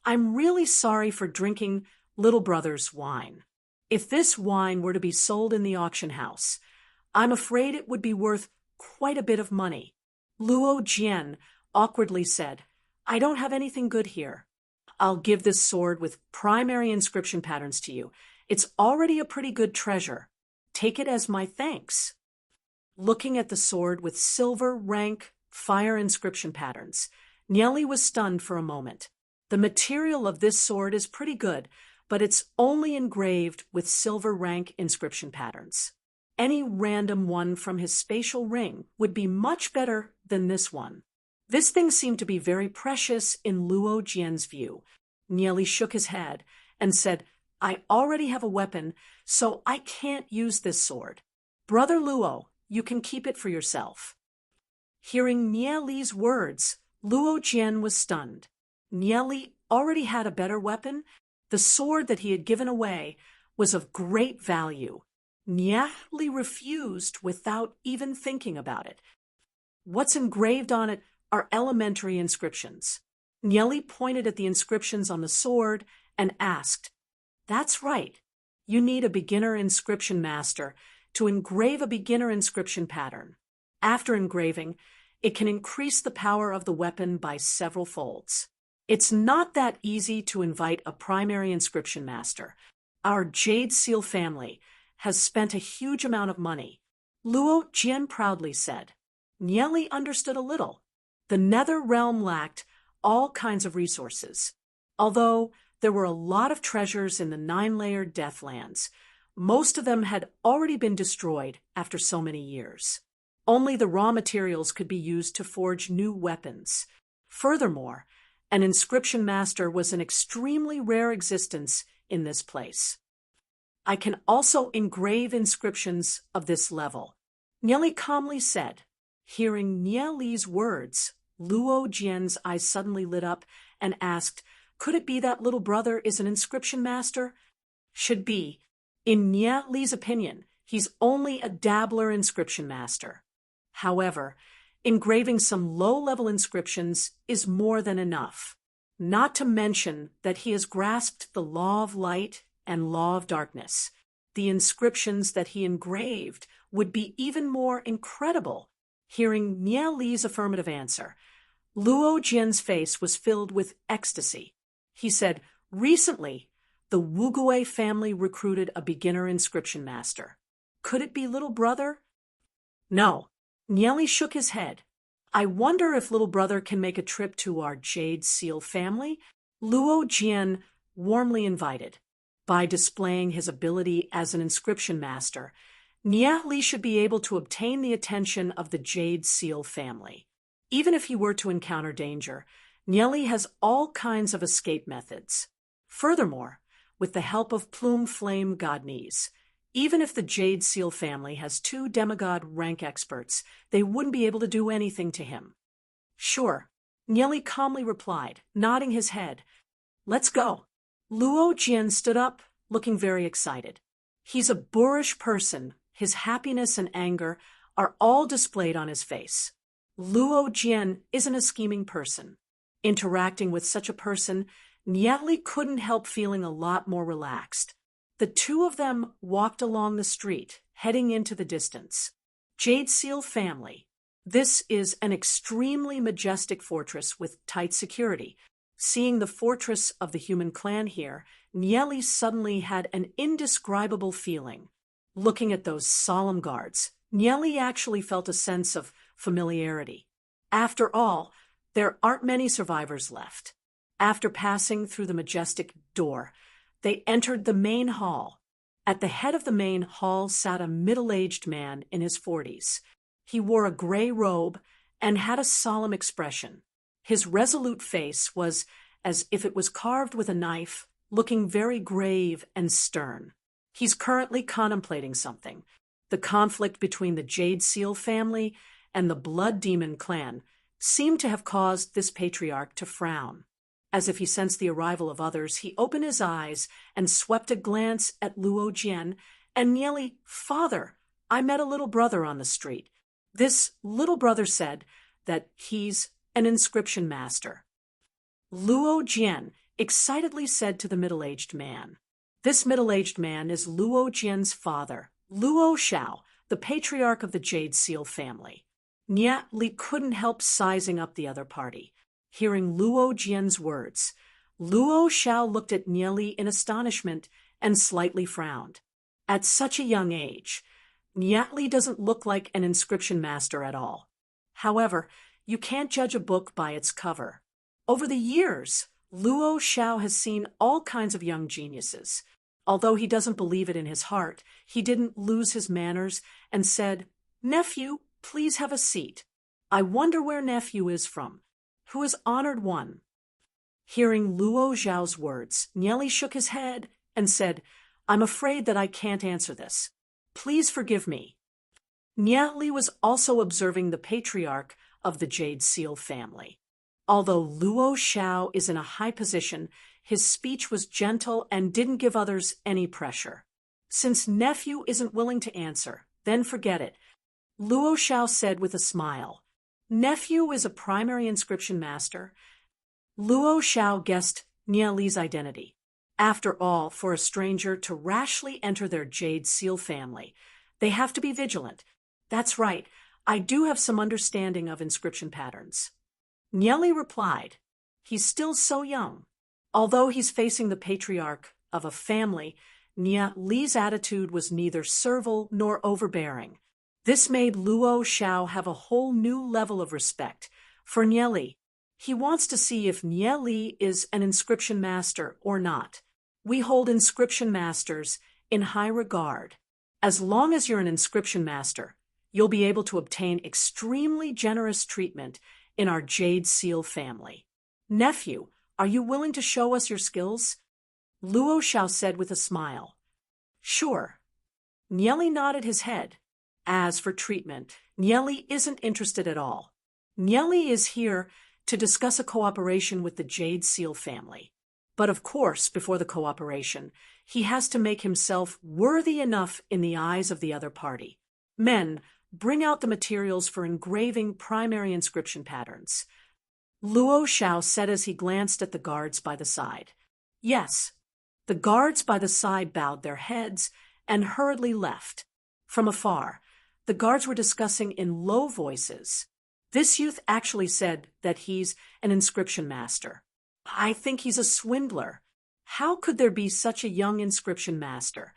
I'm really sorry for drinking little brother's wine. If this wine were to be sold in the auction house, I'm afraid it would be worth quite a bit of money. Luo Jian awkwardly said, I don't have anything good here. I'll give this sword with primary inscription patterns to you. It's already a pretty good treasure. Take it as my thanks. Looking at the sword with silver rank fire inscription patterns, Nieli was stunned for a moment. The material of this sword is pretty good, but it's only engraved with silver rank inscription patterns. Any random one from his spatial ring would be much better than this one. This thing seemed to be very precious in Luo Jian's view. Nieli shook his head and said, I already have a weapon, so I can't use this sword. Brother Luo, you can keep it for yourself. Hearing Nieli's words, Luo Jian was stunned. Nieli already had a better weapon. The sword that he had given away was of great value. Nieli refused without even thinking about it. What's engraved on it are elementary inscriptions. Nieli pointed at the inscriptions on the sword and asked, That's right. You need a beginner inscription master to engrave a beginner inscription pattern. After engraving, it can increase the power of the weapon by several folds. It's not that easy to invite a primary inscription master. Our Jade Seal family has spent a huge amount of money. Luo Jian proudly said. Nieli understood a little. The nether realm lacked all kinds of resources. Although there were a lot of treasures in the 9-layered Deathlands, most of them had already been destroyed after so many years. Only the raw materials could be used to forge new weapons. Furthermore, an inscription master was an extremely rare existence in this place. I can also engrave inscriptions of this level, Nieli calmly said. Hearing Nieli's words, Luo Jian's eyes suddenly lit up and asked, Could it be that little brother is an inscription master? Should be. In Nieli's opinion, he's only a dabbler inscription master. However, engraving some low-level inscriptions is more than enough. Not to mention that he has grasped the law of light and law of darkness. The inscriptions that he engraved would be even more incredible. Hearing Nieli's affirmative answer, Luo Jian's face was filled with ecstasy. He said, Recently, the Wugui family recruited a beginner inscription master. Could it be little brother? No. Nieli shook his head. I wonder if little brother can make a trip to our Jade Seal family? Luo Jian warmly invited. By displaying his ability as an inscription master, Nieli should be able to obtain the attention of the Jade Seal family. Even if he were to encounter danger, Nieli has all kinds of escape methods. Furthermore, with the help of Plume Flame Godnies, even if the Jade Seal family has 2 demigod rank experts, they wouldn't be able to do anything to him. Sure, Nieli calmly replied, nodding his head. Let's go. Luo Jian stood up, looking very excited. He's a boorish person. His happiness and anger are all displayed on his face. Luo Jian isn't a scheming person. Interacting with such a person, Nieli couldn't help feeling a lot more relaxed. The two of them walked along the street, heading into the distance. Jade Seal family. This is an extremely majestic fortress with tight security. Seeing the fortress of the human clan here, Nieli suddenly had an indescribable feeling. Looking at those solemn guards, Nieli actually felt a sense of familiarity. After all, there aren't many survivors left. After passing through the majestic door, they entered the main hall. At the head of the main hall sat a middle-aged man in his 40s. He wore a gray robe and had a solemn expression. His resolute face was as if it was carved with a knife, looking very grave and stern. He's currently contemplating something. The conflict between the Jade Seal family and the Blood Demon clan seemed to have caused this patriarch to frown. As if he sensed the arrival of others, he opened his eyes and swept a glance at Luo Jian and Nieli. "Father, I met a little brother on the street. This little brother said that he's an inscription master." Luo Jian excitedly said to the middle-aged man. This middle-aged man is Luo Jian's father, Luo Shao, the patriarch of the Jade Seal family. Nieli couldn't help sizing up the other party. Hearing Luo Jian's words, Luo Shao looked at Nieli in astonishment and slightly frowned. At such a young age, Nieli doesn't look like an inscription master at all. However, you can't judge a book by its cover. Over the years, Luo Shao has seen all kinds of young geniuses. Although he doesn't believe it in his heart, he didn't lose his manners and said, "Nephew, please have a seat. I wonder where nephew is from. Who is honored one?" Hearing Luo Zhao's words, Nieli shook his head and said, "I'm afraid that I can't answer this. Please forgive me." Nieli was also observing the patriarch of the Jade Seal family. Although Luo Shao is in a high position, his speech was gentle and didn't give others any pressure. "Since nephew isn't willing to answer, then forget it," Luo Shao said with a smile. "Nephew is a primary inscription master." Luo Shao guessed Nieli's identity. After all, for a stranger to rashly enter their Jade Seal family, they have to be vigilant. "That's right, I do have some understanding of inscription patterns." Nieli replied, "He's still so young." Although he's facing the patriarch of a family, Nieli's attitude was neither servile nor overbearing. This made Luo Shao have a whole new level of respect for Nieli. He wants to see if Nieli is an inscription master or not. We hold inscription masters in high regard. As long as you're an inscription master, you'll be able to obtain extremely generous treatment in our Jade Seal family. "Nephew, are you willing to show us your skills?" Luo Shao said with a smile. "Sure." Nieli nodded his head. As for treatment, Nieli isn't interested at all. Nieli is here to discuss a cooperation with the Jade Seal family. But of course, before the cooperation, he has to make himself worthy enough in the eyes of the other party. "Men, bring out the materials for engraving primary inscription patterns." Luo Shao said as he glanced at the guards by the side. "Yes." The guards by the side bowed their heads and hurriedly left. From afar, the guards were discussing in low voices. This youth actually said that he's an inscription master. "I think he's a swindler. How could there be such a young inscription master?"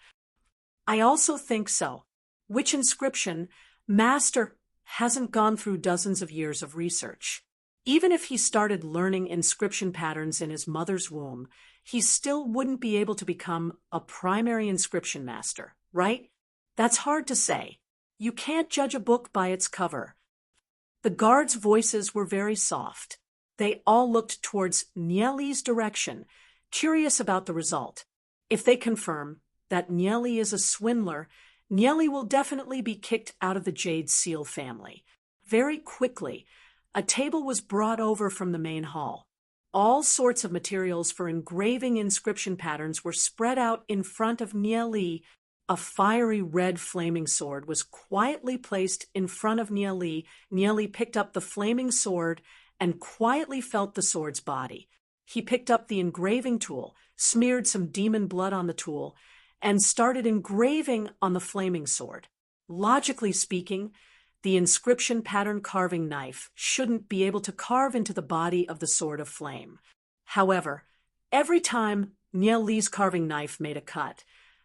"I also think so. Which inscription master hasn't gone through dozens of years of research? Even if he started learning inscription patterns in his mother's womb, he still wouldn't be able to become a primary inscription master, right? That's hard to say. You can't judge a book by its cover." The guards' voices were very soft. They all looked towards Nieli's direction, curious about the result. If they confirm that Nieli is a swindler, Nieli will definitely be kicked out of the Jade Seal family. Very quickly, a table was brought over from the main hall. all sorts of materials for engraving inscription patterns were spread out in front of Nye Li. A fiery red flaming sword was quietly placed in front of Nye Li. Nye Li picked up the flaming sword and quietly felt the sword's body. He picked up the engraving tool, smeared some demon blood on the tool, and started engraving on the flaming sword. Logically speaking, the inscription pattern carving knife shouldn't be able to carve into the body of the sword of flame. However, every time Nye Li's carving knife made a cut,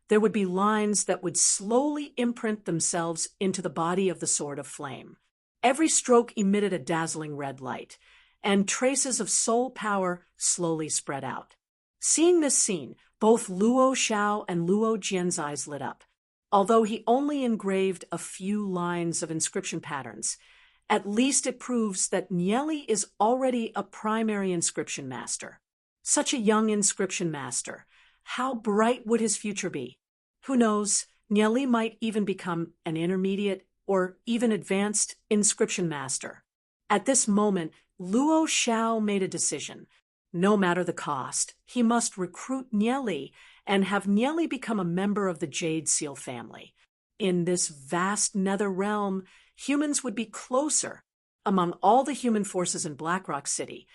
there would be lines that would slowly imprint themselves into the body of the sword of flame. Every stroke emitted a dazzling red light, and traces of soul power slowly spread out. Seeing this scene, both Luo Xiao and Luo Jian's eyes lit up. Although he only engraved a few lines of inscription patterns, at least it proves that Nye Li is already a primary inscription master. Such a young inscription master. How bright would his future be? Who knows, Nye Li might even become an intermediate or even advanced inscription master. At this moment, Luo Xiao made a decision. No matter the cost, he must recruit Nye Li and have Nye Li become a member of the Jade Seal family. In this vast nether realm, humans would be closer. Among all the human forces in Blackrock City,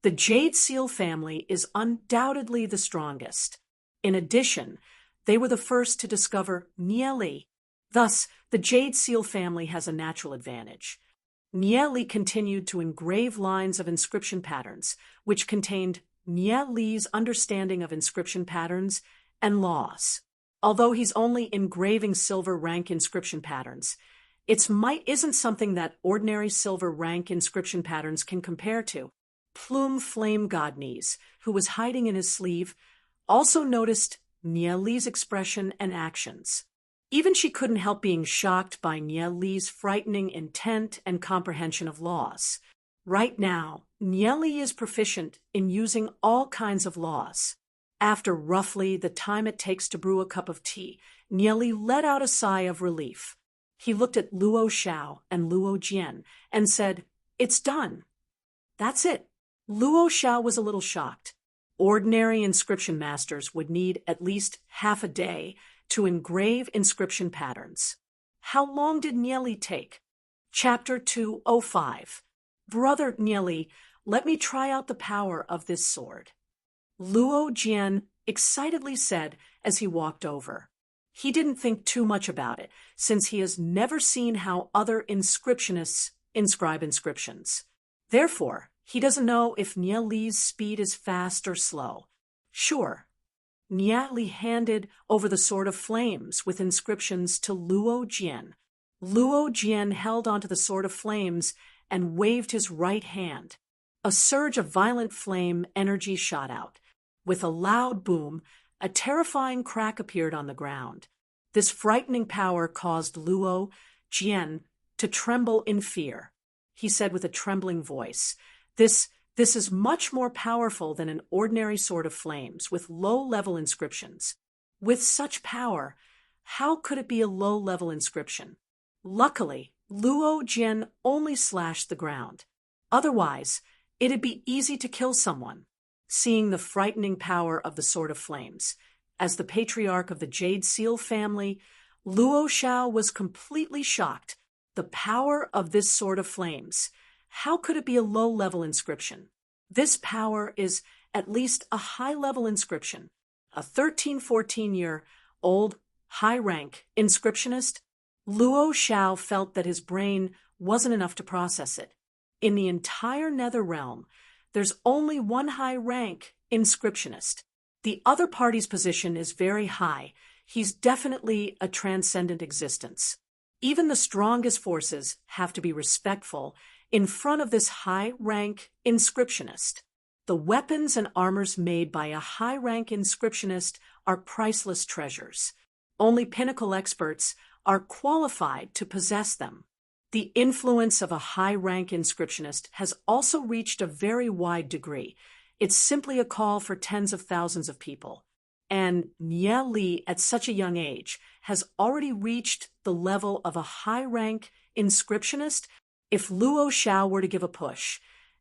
the Jade Seal family is undoubtedly the strongest. In addition, they were the first to discover Nye Li. Thus, the Jade Seal family has a natural advantage. Nye Li continued to engrave lines of inscription patterns, which contained Nye Li's understanding of inscription patterns and laws. Although he's only engraving silver rank inscription patterns, its might isn't something that ordinary silver rank inscription patterns can compare to. Plume Flame Godnies, who was hiding in his sleeve, also noticed Nye Li's expression and actions. Even she couldn't help being shocked by Nye Li's frightening intent and comprehension of laws. Right now, Nye Li is proficient in using all kinds of laws. After roughly the time it takes to brew a cup of tea, Nye Li let out a sigh of relief. He looked at Luo Xiao and Luo Jian and said, "It's done." That's it. Luo Xiao was a little shocked. Ordinary inscription masters would need at least half a day to engrave inscription patterns. How long did Nye Li take? Chapter 205. Brother Nye Li, let me try out the power of this sword. Luo Jian excitedly said as he walked over. He didn't think too much about it, since he has never seen how other inscriptionists inscribe inscriptions. Therefore, he doesn't know if Nye Li's speed is fast or slow. Sure. Nye Li handed over the sword of flames with inscriptions to Luo Jian. Luo Jian held onto the sword of flames and waved his right hand. A surge of violent flame energy shot out. With a loud boom, a terrifying crack appeared on the ground. This frightening power caused Luo Jian to tremble in fear. He said with a trembling voice, This is much more powerful than an ordinary sword of flames with low-level inscriptions. With such power, how could it be a low-level inscription? Luckily, Luo Jian only slashed the ground. Otherwise, it'd be easy to kill someone. Seeing the frightening power of the sword of flames, as the patriarch of the Jade Seal family, Luo Xiao was completely shocked. The power of this sword of flames. How could it be a low-level inscription? This power is at least a high-level inscription. A 13-14-year-old high-rank inscriptionist, Luo Xiao felt that his brain wasn't enough to process it. In the entire nether realm, there's only one high-rank inscriptionist. The other party's position is very high. He's definitely a transcendent existence. Even the strongest forces have to be respectful in front of this high-rank inscriptionist. The weapons and armors made by a high-rank inscriptionist are priceless treasures. Only pinnacle experts are qualified to possess them. The influence of a high-rank inscriptionist has also reached a very wide degree. It's simply a call for tens of thousands of people. And Nye Li, at such a young age, has already reached the level of a high-rank inscriptionist. If Luo Xiao were to give a push,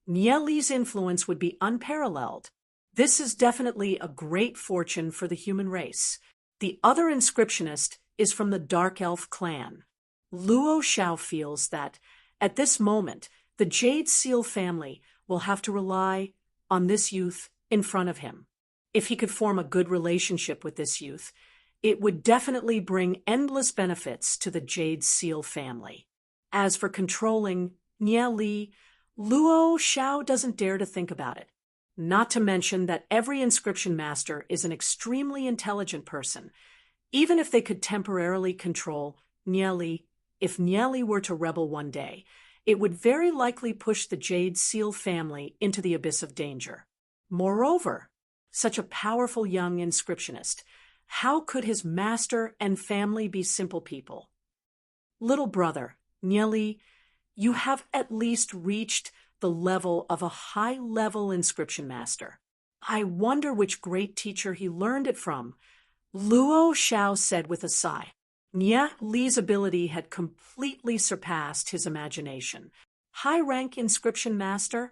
Nie Li's influence would be unparalleled. This is definitely a great fortune for the human race. The other inscriptionist is from the Dark Elf clan. Luo Xiao feels that, at this moment, the Jade Seal family will have to rely on this youth in front of him. If he could form a good relationship with this youth, it would definitely bring endless benefits to the Jade Seal family. As for controlling Nie Li, Luo Xiao doesn't dare to think about it. Not to mention that every inscription master is an extremely intelligent person. Even if they could temporarily control Nie Li, if Nie Li were to rebel one day, it would very likely push the Jade Seal family into the abyss of danger. Moreover, such a powerful young inscriptionist, how could his master and family be simple people? Little brother, Nie Li, you have at least reached the level of a high-level inscription master. I wonder which great teacher he learned it from. Luo Xiao said with a sigh. Nie Li's ability had completely surpassed his imagination. High-rank inscription master?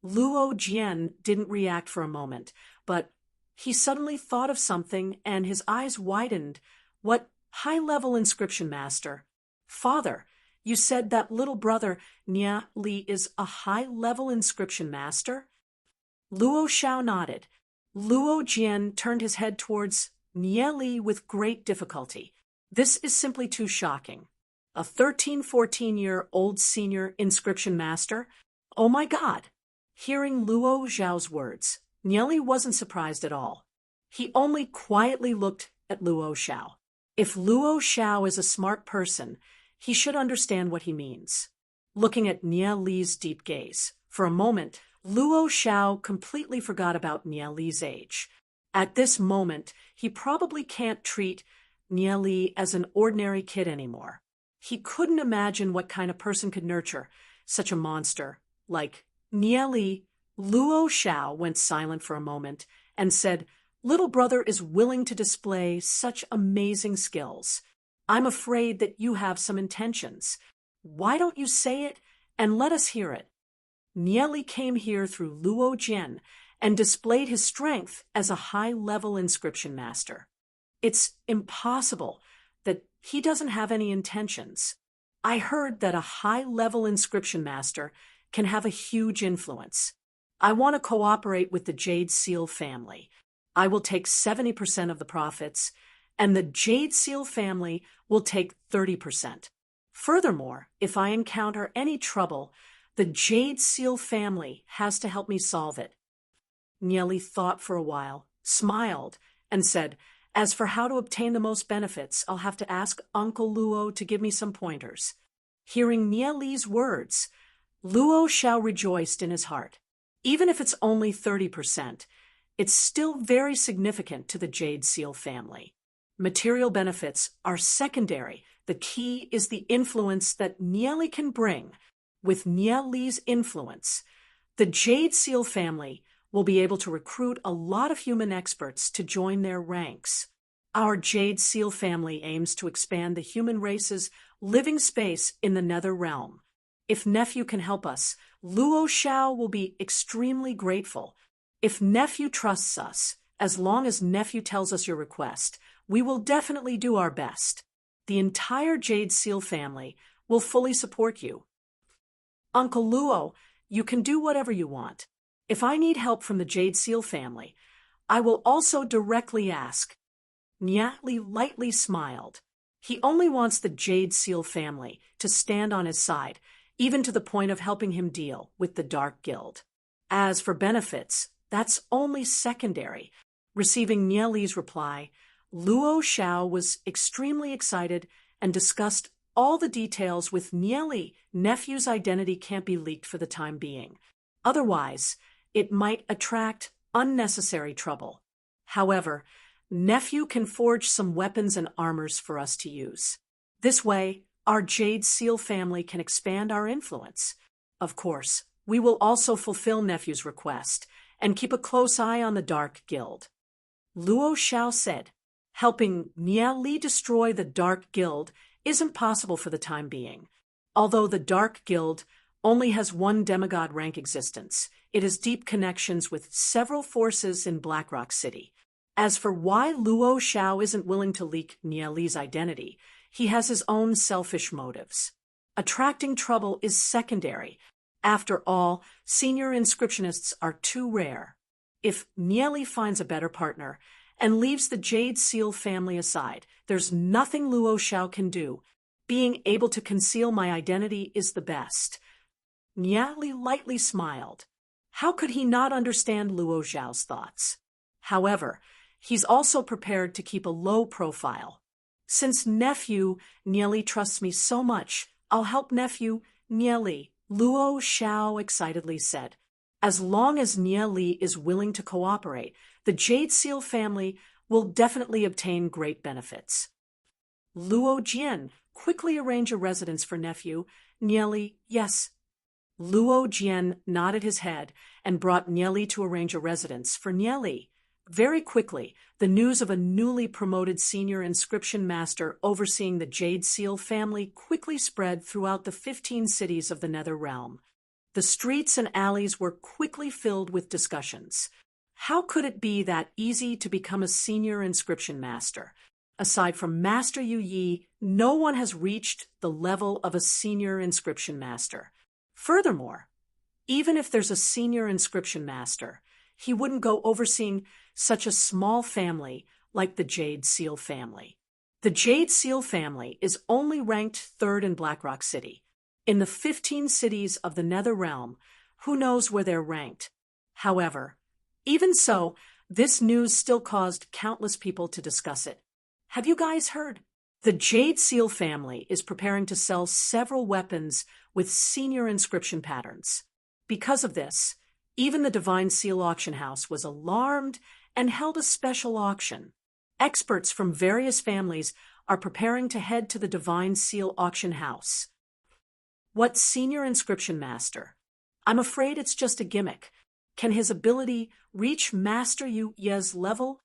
Luo Jian didn't react for a moment, but he suddenly thought of something and his eyes widened. What high-level inscription master? Father, you said that little brother Nie Li is a high-level inscription master? Luo Xiao nodded. Luo Jian turned his head towards Nie Li with great difficulty. This is simply too shocking. A 13-14-year-old senior inscription master? Oh my God! Hearing Luo Xiao's words, Nie Li wasn't surprised at all. He only quietly looked at Luo Xiao. If Luo Xiao is a smart person, he should understand what he means. Looking at Nie Li's deep gaze, for a moment, Luo Xiao completely forgot about Nie Li's age. At this moment, he probably can't treat Nie Li as an ordinary kid anymore. He couldn't imagine what kind of person could nurture such a monster like Nie Li. Luo Xiao went silent for a moment and said, "Little brother is willing to display such amazing skills. I'm afraid that you have some intentions. Why don't you say it and let us hear it?" Nie Li came here through Luo Jian and displayed his strength as a high-level inscription master. It's impossible that he doesn't have any intentions. I heard that a high-level inscription master can have a huge influence. I want to cooperate with the Jade Seal family. I will take 70% of the profits, and the Jade Seal family will take 30%. Furthermore, if I encounter any trouble, the Jade Seal family has to help me solve it. Nie Li thought for a while, smiled, and said, "As for how to obtain the most benefits, I'll have to ask Uncle Luo to give me some pointers." Hearing Nie Li's words, Luo Xiao rejoiced in his heart. Even if it's only 30%, it's still very significant to the Jade Seal family. Material benefits are secondary. The key is the influence that Nie Li can bring. With Nie Li's influence, the Jade Seal family will be able to recruit a lot of human experts to join their ranks. Our Jade Seal family aims to expand the human race's living space in the Nether Realm. If nephew can help us, Luo Xiao will be extremely grateful. If nephew trusts us, as long as nephew tells us your request, we will definitely do our best. The entire Jade Seal family will fully support you. Uncle Luo, you can do whatever you want. If I need help from the Jade Seal family, I will also directly ask. Nie Li lightly smiled. He only wants the Jade Seal family to stand on his side, even to the point of helping him deal with the Dark Guild. As for benefits, that's only secondary. Receiving Nie Li's reply, Luo Xiao was extremely excited and discussed all the details with Nie Li. Nephew's identity can't be leaked for the time being. Otherwise, it might attract unnecessary trouble. However, nephew can forge some weapons and armors for us to use. This way, our Jade Seal family can expand our influence. Of course, we will also fulfill nephew's request and keep a close eye on the Dark Guild. Luo Xiao said, "Helping Nie Li destroy the Dark Guild isn't possible for the time being. Although the Dark Guild only has one demigod rank existence. It has deep connections with several forces in Blackrock City. As for why Luo Xiao isn't willing to leak Nie Li's identity, he has his own selfish motives. Attracting trouble is secondary. After all, senior inscriptionists are too rare. If Nie Li finds a better partner and leaves the Jade Seal family aside, there's nothing Luo Xiao can do. Being able to conceal my identity is the best. Nie Li lightly smiled. How could he not understand Luo Xiao's thoughts? However, he's also prepared to keep a low profile. Since nephew Nie Li trusts me so much, I'll help nephew Nie Li, Luo Xiao excitedly said. As long as Nie Li is willing to cooperate, the Jade Seal family will definitely obtain great benefits. Luo Jian, quickly arrange a residence for nephew Nie Li. Yes. Luo Jian nodded his head and brought Nie Li to arrange a residence for Nie Li. Very quickly, the news of a newly promoted senior inscription master overseeing the Jade Seal family quickly spread throughout the 15 cities of the Nether Realm. The streets and alleys were quickly filled with discussions. How could it be that easy to become a senior inscription master? Aside from Master Yu Yi, no one has reached the level of a senior inscription master. Furthermore, even if there's a senior inscription master, he wouldn't go overseeing such a small family like the Jade Seal family. The Jade Seal family is only ranked third in Blackrock City. In the 15 cities of the Nether Realm, who knows where they're ranked? However, even so, this news still caused countless people to discuss it. Have you guys heard? The Jade Seal family is preparing to sell several weapons with senior inscription patterns. Because of this, even the Divine Seal Auction House was alarmed and held a special auction. Experts from various families are preparing to head to the Divine Seal Auction House. What senior inscription master? I'm afraid it's just a gimmick. Can his ability reach Master Yu Ye's level?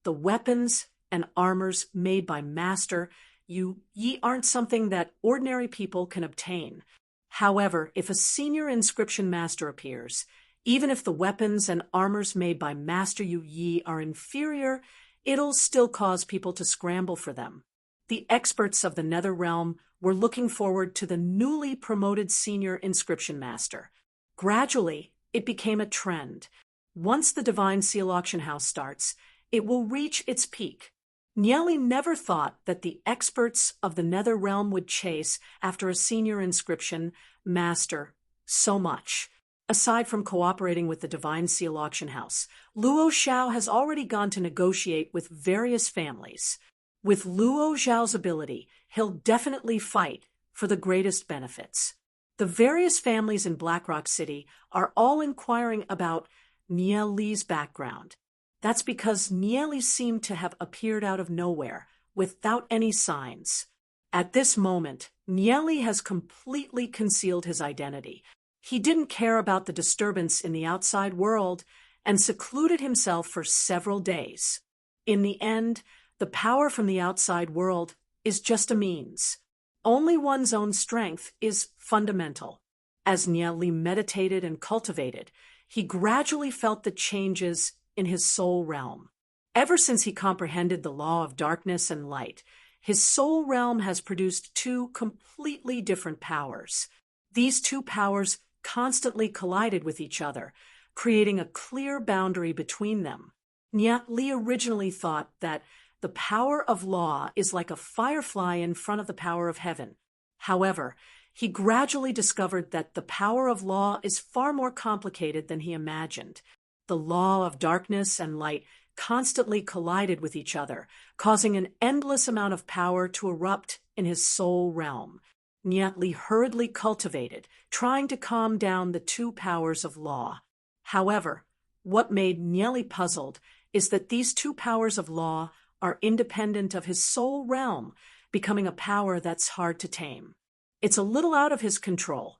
The weapons and armors made by Master Yu Yi aren't something that ordinary people can obtain. However, if a senior inscription master appears, even if the weapons and armors made by Master Yu Yi are inferior, it'll still cause people to scramble for them. The experts of the Nether Realm were looking forward to the newly promoted senior inscription master. Gradually, it became a trend. Once the Divine Seal Auction House starts, it will reach its peak. Nie Li never thought that the experts of the Nether Realm would chase after a senior inscription master so much. Aside from cooperating with the Divine Seal Auction House, Luo Xiao has already gone to negotiate with various families. With Luo Xiao's ability, he'll definitely fight for the greatest benefits. The various families in Blackrock City are all inquiring about Nie Li's background. That's because Nie Li seemed to have appeared out of nowhere, without any signs. At this moment, Nie Li has completely concealed his identity. He didn't care about the disturbance in the outside world and secluded himself for several days. In the end, the power from the outside world is just a means. Only one's own strength is fundamental. As Nie Li meditated and cultivated, he gradually felt the changes in his soul realm. Ever since he comprehended the law of darkness and light, his soul realm has produced two completely different powers. These two powers constantly collided with each other, creating a clear boundary between them. Nie Li originally thought that the power of law is like a firefly in front of the power of heaven. However, he gradually discovered that the power of law is far more complicated than he imagined. The law of darkness and light constantly collided with each other, causing an endless amount of power to erupt in his soul realm. Nie Li hurriedly cultivated, trying to calm down the two powers of law. However, what made Nie Li puzzled is that these two powers of law are independent of his soul realm, becoming a power that's hard to tame. It's a little out of his control.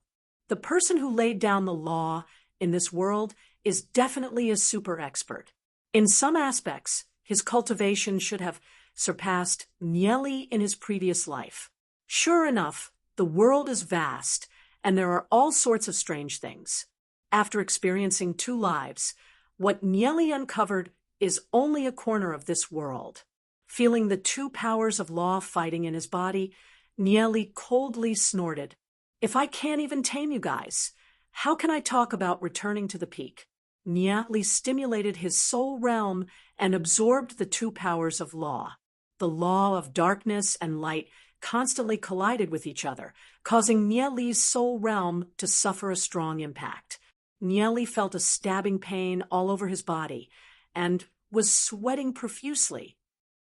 The person who laid down the law in this world is definitely a super expert. In some aspects, his cultivation should have surpassed Nie Li in his previous life. Sure enough, the world is vast, and there are all sorts of strange things. After experiencing 2 lives, what Nieli uncovered is only a corner of this world. Feeling the 2 powers of law fighting in his body, Nieli coldly snorted, "If I can't even tame you guys, how can I talk about returning to the peak?" Nieli stimulated his soul realm and absorbed the 2 powers of law. The law of darkness and light constantly collided with each other, causing Nieli's soul realm to suffer a strong impact. Nieli felt a stabbing pain all over his body and was sweating profusely.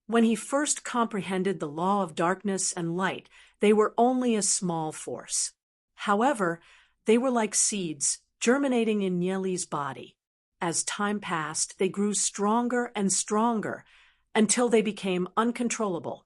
When he first comprehended the law of darkness and light, they were only a small force. However, they were like seeds germinating in Nieli's body. As time passed, they grew stronger and stronger until they became uncontrollable.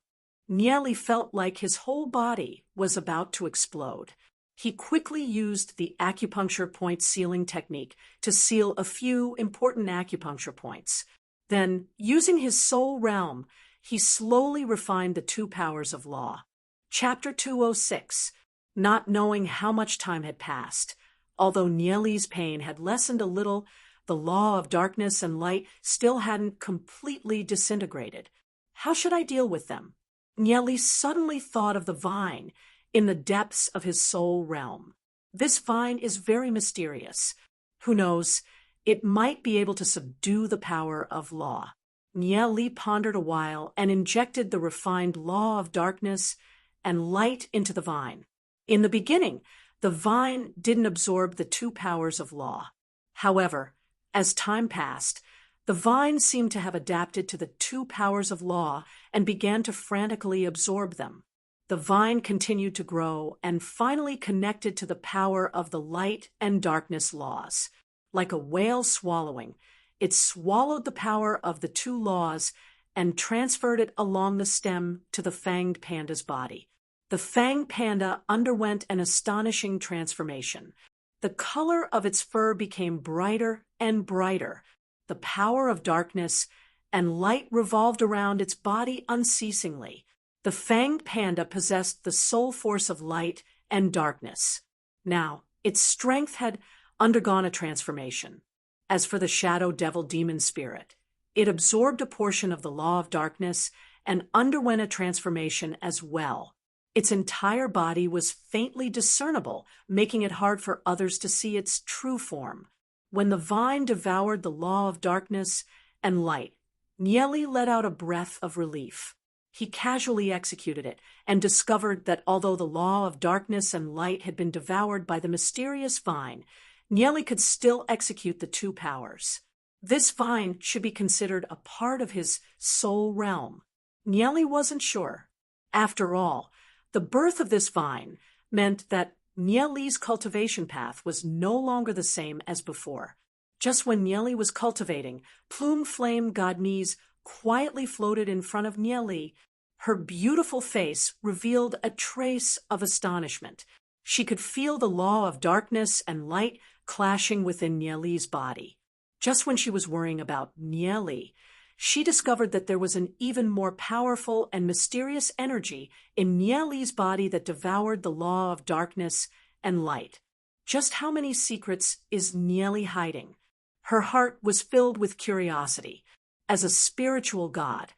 Nieli felt like his whole body was about to explode. He quickly used the acupuncture point sealing technique to seal a few important acupuncture points. Then, using his soul realm, he slowly refined the 2 powers of law. Chapter 206, Not knowing how much time had passed. Although Nieli's pain had lessened a little, the law of darkness and light still hadn't completely disintegrated. How should I deal with them? Nieli suddenly thought of the vine in the depths of his soul realm. This vine is very mysterious. Who knows, it might be able to subdue the power of law. Nieli pondered a while and injected the refined law of darkness and light into the vine. In the beginning, the vine didn't absorb the 2 powers of law. However, as time passed, the vine seemed to have adapted to the 2 powers of law and began to frantically absorb them. The vine continued to grow and finally connected to the power of the light and darkness laws. Like a whale swallowing, it swallowed the power of the 2 laws and transferred it along the stem to the fanged panda's body. The fanged panda underwent an astonishing transformation. The color of its fur became brighter and brighter. The power of darkness and light revolved around its body unceasingly. The fanged panda possessed the soul force of light and darkness. Now, its strength had undergone a transformation. As for the shadow devil demon spirit, it absorbed a portion of the law of darkness and underwent a transformation as well. Its entire body was faintly discernible, making it hard for others to see its true form. When the vine devoured the law of darkness and light, Nieli let out a breath of relief. He casually executed it and discovered that although the law of darkness and light had been devoured by the mysterious vine, Nieli could still execute the 2 powers. This vine should be considered a part of his soul realm. Nieli wasn't sure. After all, the birth of this vine meant that Nieli's cultivation path was no longer the same as before. Just when Nieli was cultivating, Plume Flame Godmise quietly floated in front of Nieli. Her beautiful face revealed a trace of astonishment. She could feel the law of darkness and light clashing within Nieli's body. Just when she was worrying about Nieli, she discovered that there was an even more powerful and mysterious energy in Nieli's body that devoured the law of darkness and light. Just how many secrets is Nieli hiding? Her heart was filled with curiosity. As a spiritual god,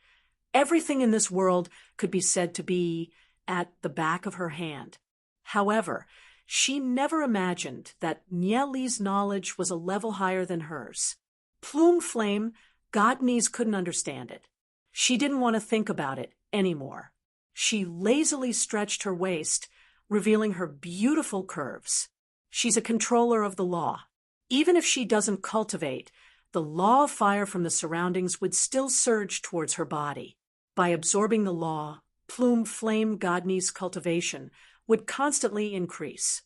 everything in this world could be said to be at the back of her hand. However, she never imagined that Nieli's knowledge was a level higher than hers. Plume Flame Godmise couldn't understand it. She didn't want to think about it anymore. She lazily stretched her waist, revealing her beautiful curves. She's a controller of the law. Even if she doesn't cultivate, the law of fire from the surroundings would still surge towards her body. By absorbing the law, Plume Flame Godmise's cultivation would constantly increase.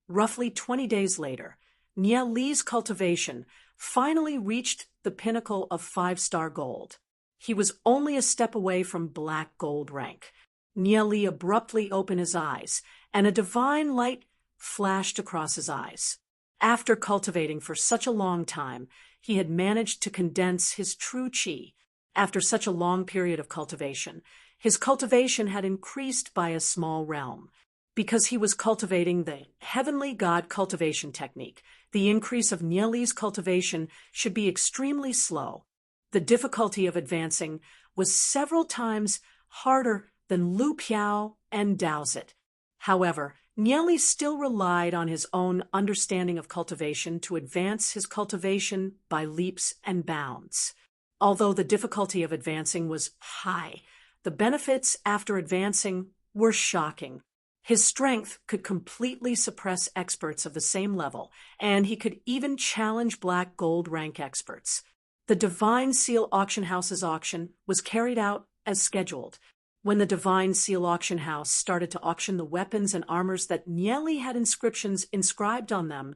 Roughly 20 days later, Nieli's cultivation finally reached the pinnacle of 5-star gold. He was only a step away from black gold rank. Nieli abruptly opened his eyes, and a divine light flashed across his eyes. After cultivating for such a long time, he had managed to condense his true chi. After such a long period of cultivation, his cultivation had increased by a small realm. because he was cultivating the heavenly God cultivation technique. The increase of Nieli's cultivation should be extremely slow. The difficulty of advancing was several times harder than Lu Piao and Dowsit. However, Nieli still relied on his own understanding of cultivation to advance his cultivation by leaps and bounds. Although the difficulty of advancing was high, the benefits after advancing were shocking. His strength could completely suppress experts of the same level, and he could even challenge black gold rank experts. The Divine Seal Auction House's auction was carried out as scheduled. When the Divine Seal Auction House started to auction the weapons and armors that Nieli had inscriptions inscribed on them,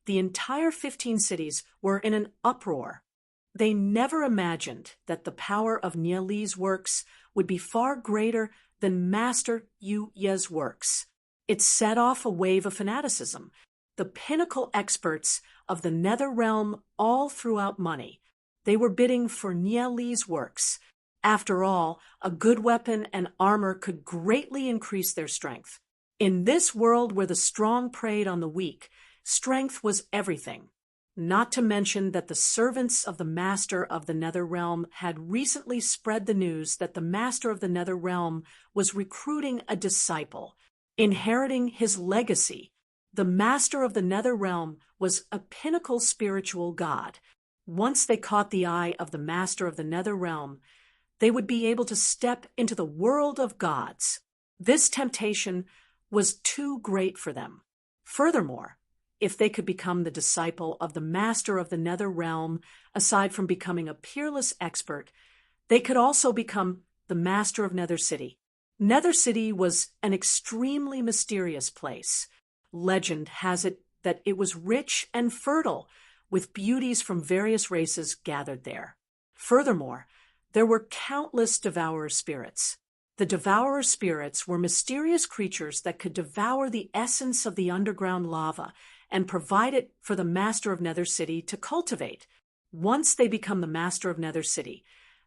the entire 15 cities were in an uproar. They never imagined that the power of Nieli's works would be far greater than Master Yu Ye's works. It set off a wave of fanaticism. The pinnacle experts of the Nether Realm all threw out money. They were bidding for Nieli's works. After all, a good weapon and armor could greatly increase their strength. In this world where the strong preyed on the weak, strength was everything. Not to mention that the servants of the Master of the Nether Realm had recently spread the news that the Master of the Nether Realm was recruiting a disciple, inheriting his legacy. The Master of the Nether Realm was a pinnacle spiritual god. Once they caught the eye of the Master of the Nether Realm, they would be able to step into the world of gods. This temptation was too great for them. Furthermore, if they could become the disciple of the Master of the Nether Realm, aside from becoming a peerless expert, they could also become the Master of Nether City. Nether City was an extremely mysterious place. Legend has it that it was rich and fertile, with beauties from various races gathered there. Furthermore, there were countless devourer spirits. The devourer spirits were mysterious creatures that could devour the essence of the underground lava and provide it for the Master of Nether City to cultivate. Once they become the Master of Nether City,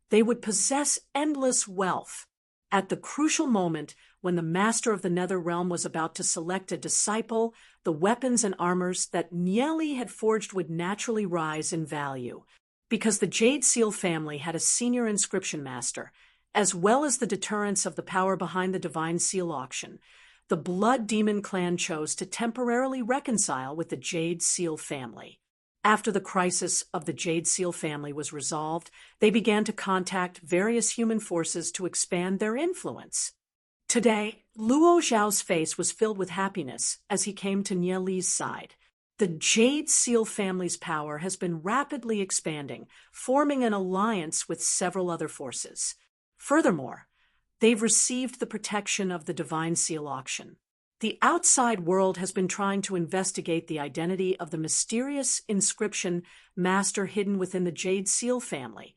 they would possess endless wealth. At the crucial moment when the Master of the Nether Realm was about to select a disciple, the weapons and armors that Nieli had forged would naturally rise in value. Because the Jade Seal family had a senior inscription master, as well as the deterrence of the power behind the Divine Seal auction, the Blood Demon clan chose to temporarily reconcile with the Jade Seal family. After the crisis of the Jade Seal family was resolved, they began to contact various human forces to expand their influence. Today, Luo Zhao's face was filled with happiness as he came to Nieli's side. The Jade Seal family's power has been rapidly expanding, forming an alliance with several other forces. Furthermore, they've received the protection of the Divine Seal auction. The outside world has been trying to investigate the identity of the mysterious inscription master hidden within the Jade Seal family,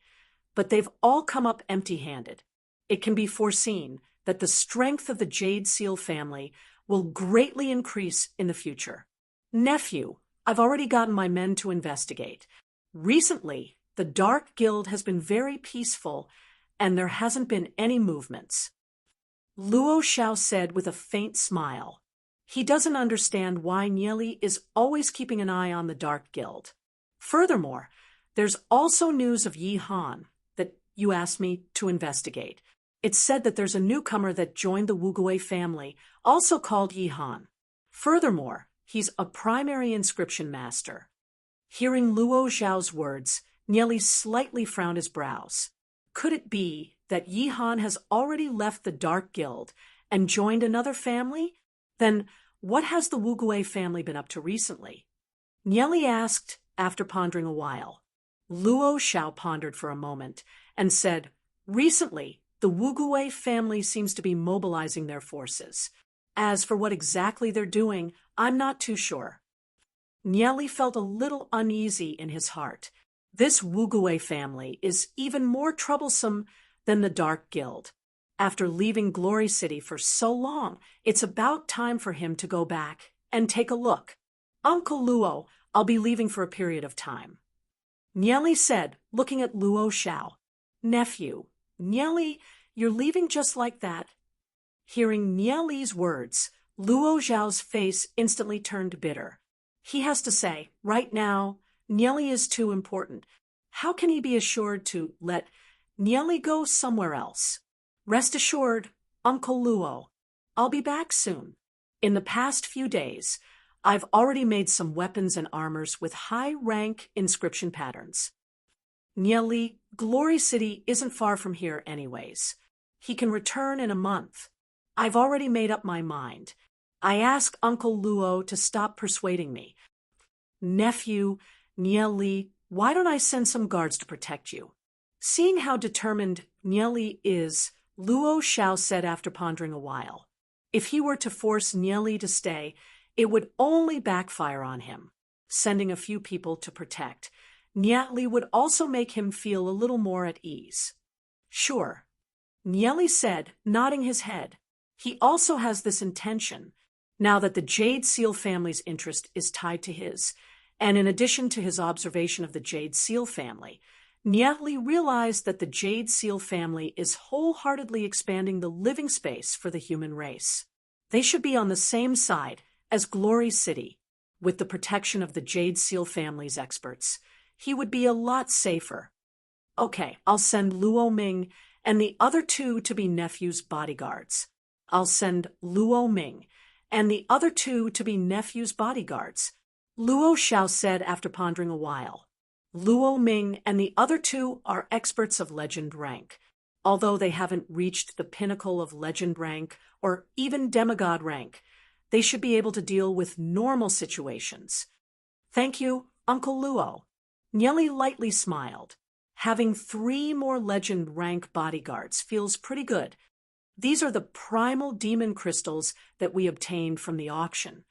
but they've all come up empty-handed. It can be foreseen that the strength of the Jade Seal family will greatly increase in the future. Nephew, I've already gotten my men to investigate. Recently, the Dark Guild has been very peaceful, and there hasn't been any movements. Luo Zhao said with a faint smile. He doesn't understand why Nieli is always keeping an eye on the Dark Guild. Furthermore, there's also news of Yi Han that you asked me to investigate. It's said that there's a newcomer that joined the Wugui family, also called Yi Han. Furthermore, he's a primary inscription master. Hearing Luo Zhao's words, Nieli slightly frowned his brows. Could it be that Yi Han has already left the Dark Guild and joined another family? Then what has the Wugui family been up to recently? Nieli asked after pondering a while. Luo Zhao pondered for a moment and said, recently, the Wugui family seems to be mobilizing their forces. As for what exactly they're doing, I'm not too sure. Nieli felt a little uneasy in his heart. This Wugui family is even more troublesome than the Dark Guild. After leaving Glory City for so long, it's about time for him to go back and take a look. Uncle Luo, I'll be leaving for a period of time. Nieli said, looking at Luo Zhao. Nephew, Nieli, you're leaving just like that? Hearing Nieli's words, Luo Zhao's face instantly turned bitter. He has to say, right now, Nieli is too important. How can he be assured to let Nieli go somewhere else? Rest assured, Uncle Luo, I'll be back soon. In the past few days, I've already made some weapons and armors with high-rank inscription patterns. Nieli, Glory City isn't far from here anyways. He can return in a month. I've already made up my mind. I ask Uncle Luo to stop persuading me. Nephew, Nieli, why don't I send some guards to protect you? Seeing how determined Nieli is, Luo Xiao said after pondering a while. If he were to force Nieli to stay, it would only backfire on him. Sending a few people to protect Nieli would also make him feel a little more at ease. Sure, Nieli said, nodding his head. He also has this intention, now that the Jade Seal family's interest is tied to his, and in addition to his observation of the Jade Seal family, Nieli realized that the Jade Seal family is wholeheartedly expanding the living space for the human race. They should be on the same side as Glory City. With the protection of the Jade Seal family's experts, he would be a lot safer. Okay, I'll send Luo Ming and the other two to be Nephew's bodyguards. I'll send Luo Ming and the other two to be Nephew's bodyguards, Luo Xiao said after pondering a while. Luo Ming and the other two are experts of legend rank. Although they haven't reached the pinnacle of legend rank or even demigod rank, they should be able to deal with normal situations. Thank you, Uncle Luo. Nieli lightly smiled. Having 3 more legend rank bodyguards feels pretty good. These are the primal demon crystals that we obtained from the auction.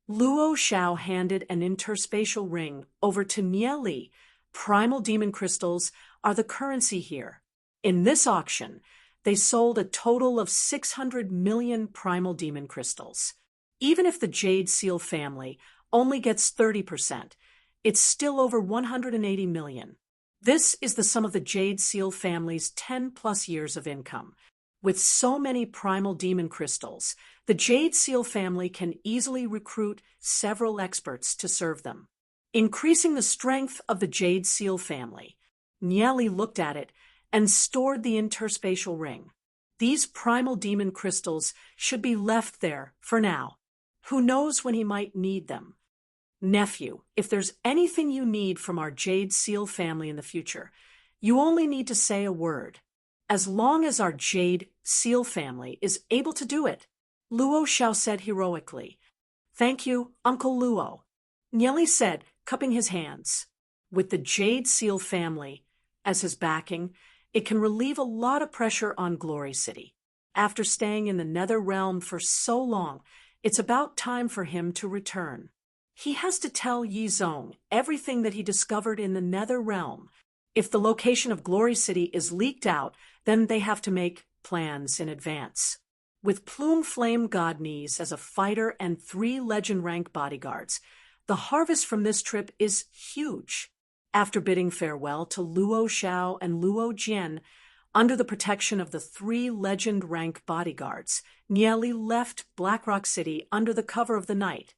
Luo Xiao handed an interspatial ring over to Nieli. Primal demon crystals are the currency here. In this auction, they sold a total of 600 million primal demon crystals. Even if the Jade Seal family only gets 30%, it's still over 180 million. This is the sum of the Jade Seal family's 10+ years of income. With so many primal demon crystals, the Jade Seal family can easily recruit several experts to serve them. Increasing the strength of the Jade Seal family, Nieli looked at it and stored the interspatial ring. These primal demon crystals should be left there for now. Who knows when he might need them? Nephew, if there's anything you need from our Jade Seal family in the future, you only need to say a word. As long as our Jade Seal family is able to do it, Luo Xiao said heroically. Thank you, Uncle Luo. Nieli said, cupping his hands. With the Jade Seal family as his backing, it can relieve a lot of pressure on Glory City. After staying in the Nether Realm for so long, it's about time for him to return. He has to tell Yizong everything that he discovered in the Nether Realm. If the location of Glory City is leaked out, then they have to make plans in advance. With Plume Flame Godnies as a fighter and 3 legend rank bodyguards, the harvest from this trip is huge. After bidding farewell to Luo Xiao and Luo Jian, under the protection of the 3 legend rank bodyguards, Nieli left Blackrock City under the cover of the night.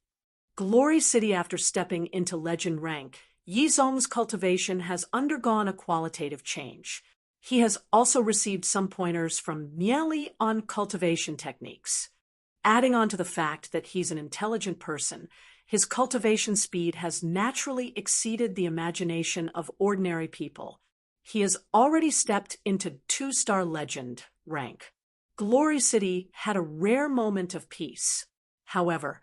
Glory City, after stepping into legend rank, Yizong's cultivation has undergone a qualitative change. He has also received some pointers from Nieli on cultivation techniques. Adding on to the fact that he's an intelligent person, his cultivation speed has naturally exceeded the imagination of ordinary people. He has already stepped into 2-star legend rank. Glory City had a rare moment of peace. However,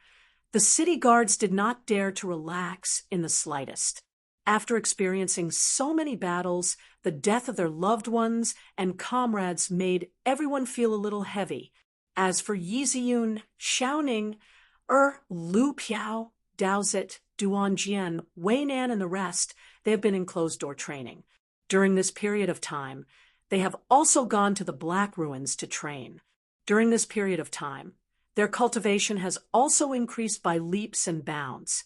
the city guards did not dare to relax in the slightest. After experiencing so many battles, the death of their loved ones and comrades made everyone feel a little heavy. As for Yiziyun, Xiaoning, Lu Piao, Daozit, Duan Jian, Wei Nan, and the rest, they have been in closed-door training. During this period of time, they have also gone to the Black Ruins to train. During this period of time, their cultivation has also increased by leaps and bounds,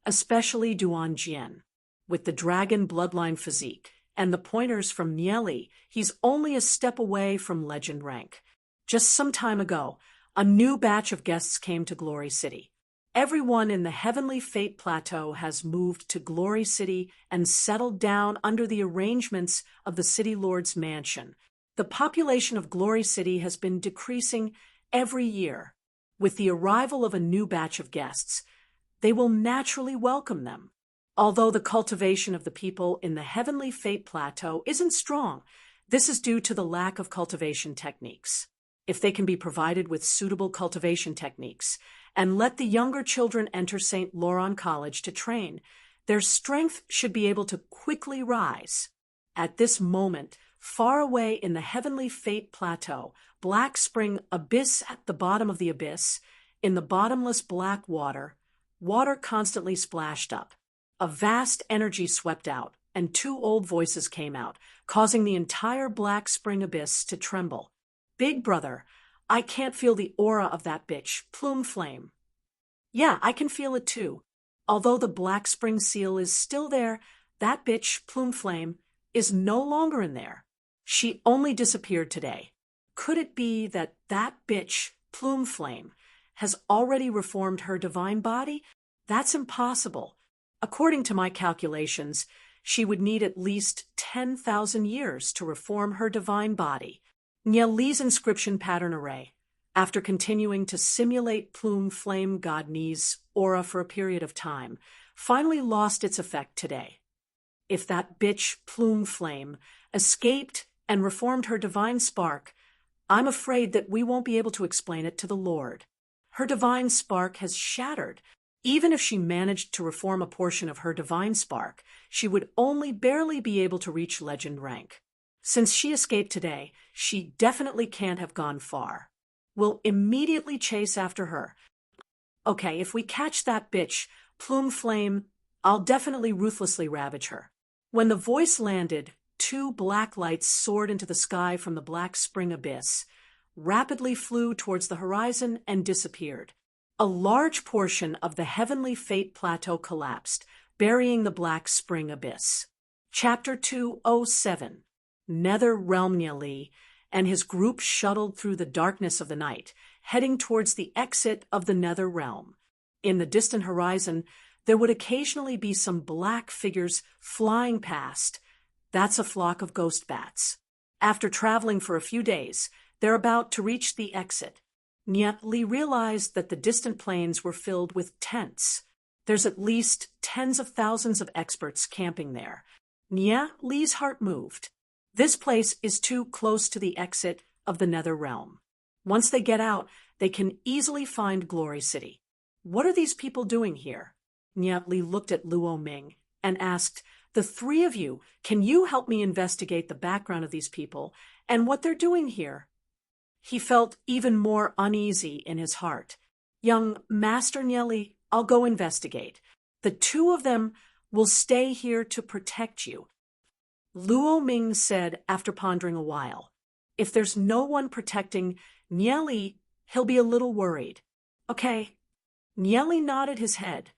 especially Duan Jian. With the dragon bloodline physique and the pointers from Nieli, he's only a step away from legend rank. Just some time ago, A new batch of guests came to Glory City. Everyone in the Heavenly Fate Plateau has moved to Glory City and settled down under the arrangements of the City Lord's mansion. The population of Glory City has been decreasing every year. With the arrival of a new batch of guests, they will naturally welcome them. Although the cultivation of the people in the Heavenly Fate Plateau isn't strong, this is due to the lack of cultivation techniques. If they can be provided with suitable cultivation techniques and let the younger children enter St. Laurent College to train, their strength should be able to quickly rise. At this moment, far away in the Heavenly Fate Plateau, Black Spring Abyss at the bottom of the abyss, in the bottomless black water, water constantly splashed up. A vast energy swept out, and two old voices came out, causing the entire Black Spring Abyss to tremble. Big brother, I can't feel the aura of that bitch, Plume Flame. Yeah, I can feel it too. Although the Black Spring seal is still there, that bitch, Plume Flame, is no longer in there. She only disappeared today. Could it be that that bitch, Plume Flame, has already reformed her divine body? That's impossible. According to my calculations, she would need at least 10,000 years to reform her divine body. Nya Li's inscription pattern array, after continuing to simulate Plume Flame God Ni's aura for a period of time, finally lost its effect today. If that bitch Plume Flame escaped and reformed her divine spark, I'm afraid that we won't be able to explain it to the Lord. Her divine spark has shattered. Even if she managed to reform a portion of her divine spark, she would only barely be able to reach legend rank. Since she escaped today, she definitely can't have gone far. We'll immediately chase after her. Okay, if we catch that bitch, Plume Flame, I'll definitely ruthlessly ravage her. When the voice landed, two black lights soared into the sky from the Black Spring Abyss, rapidly flew towards the horizon and disappeared. A large portion of the Heavenly Fate Plateau collapsed, burying the Black Spring Abyss. Chapter 207. Nether Realm. Nya Li and his group shuttled through the darkness of the night, heading towards the exit of the Nether Realm. In the distant horizon, there would occasionally be some black figures flying past. That's a flock of ghost bats. After traveling for a few days, they're about to reach the exit. Nya Li realized that the distant plains were filled with tents. There's at least tens of thousands of experts camping there. Nya Li's heart moved. This place is too close to the exit of the Nether Realm. Once they get out, they can easily find Glory City. What are these people doing here? Nya Li looked at Luo Ming and asked, "The three of you, can you help me investigate the background of these people and what they're doing here?" He felt even more uneasy in his heart. "Young Master Nya Li, I'll go investigate. The two of them will stay here to protect you." Luo Ming said after pondering a while. If there's no one protecting Nya Li, he'll be a little worried. Okay. Nya Li nodded his head.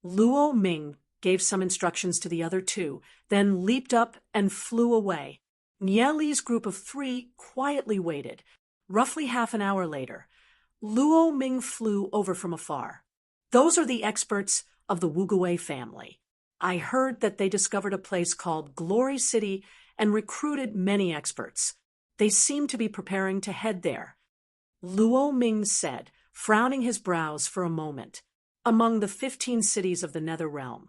Luo Ming gave some instructions to the other two, then leaped up and flew away. Nya Li's group of three quietly waited. Roughly half an hour later, Luo Ming flew over from afar. "Those are the experts of the Wugui family. I heard that they discovered a place called Glory City and recruited many experts. They seem to be preparing to head there." Luo Ming said, frowning his brows for a moment. "Among the 15 cities of the Nether Realm,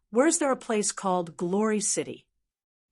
where's there a place called Glory City?"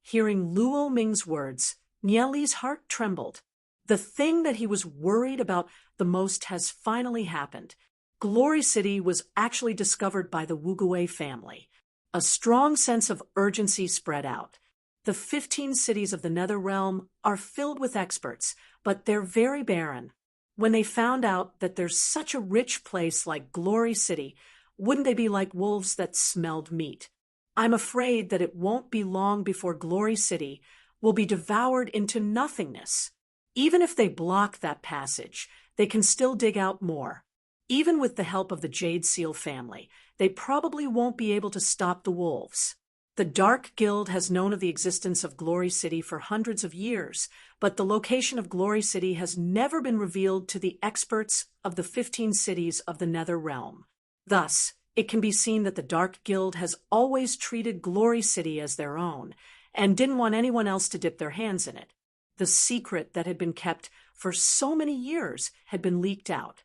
Hearing Luo Ming's words, Nya Li's heart trembled. The thing that he was worried about the most has finally happened. Glory City was actually discovered by the Wugui family. A strong sense of urgency spread out. The 15 cities of the Nether Realm are filled with experts, but they're very barren. When they found out that there's such a rich place like Glory City, wouldn't they be like wolves that smelled meat? I'm afraid that it won't be long before Glory City will be devoured into nothingness. Even if they block that passage, they can still dig out more. Even with the help of the Jade Seal family, they probably won't be able to stop the wolves. The Dark Guild has known of the existence of Glory City for hundreds of years, but the location of Glory City has never been revealed to the experts of the 15 cities of the Nether Realm. Thus, it can be seen that the Dark Guild has always treated Glory City as their own, and didn't want anyone else to dip their hands in it. The secret that had been kept for so many years had been leaked out.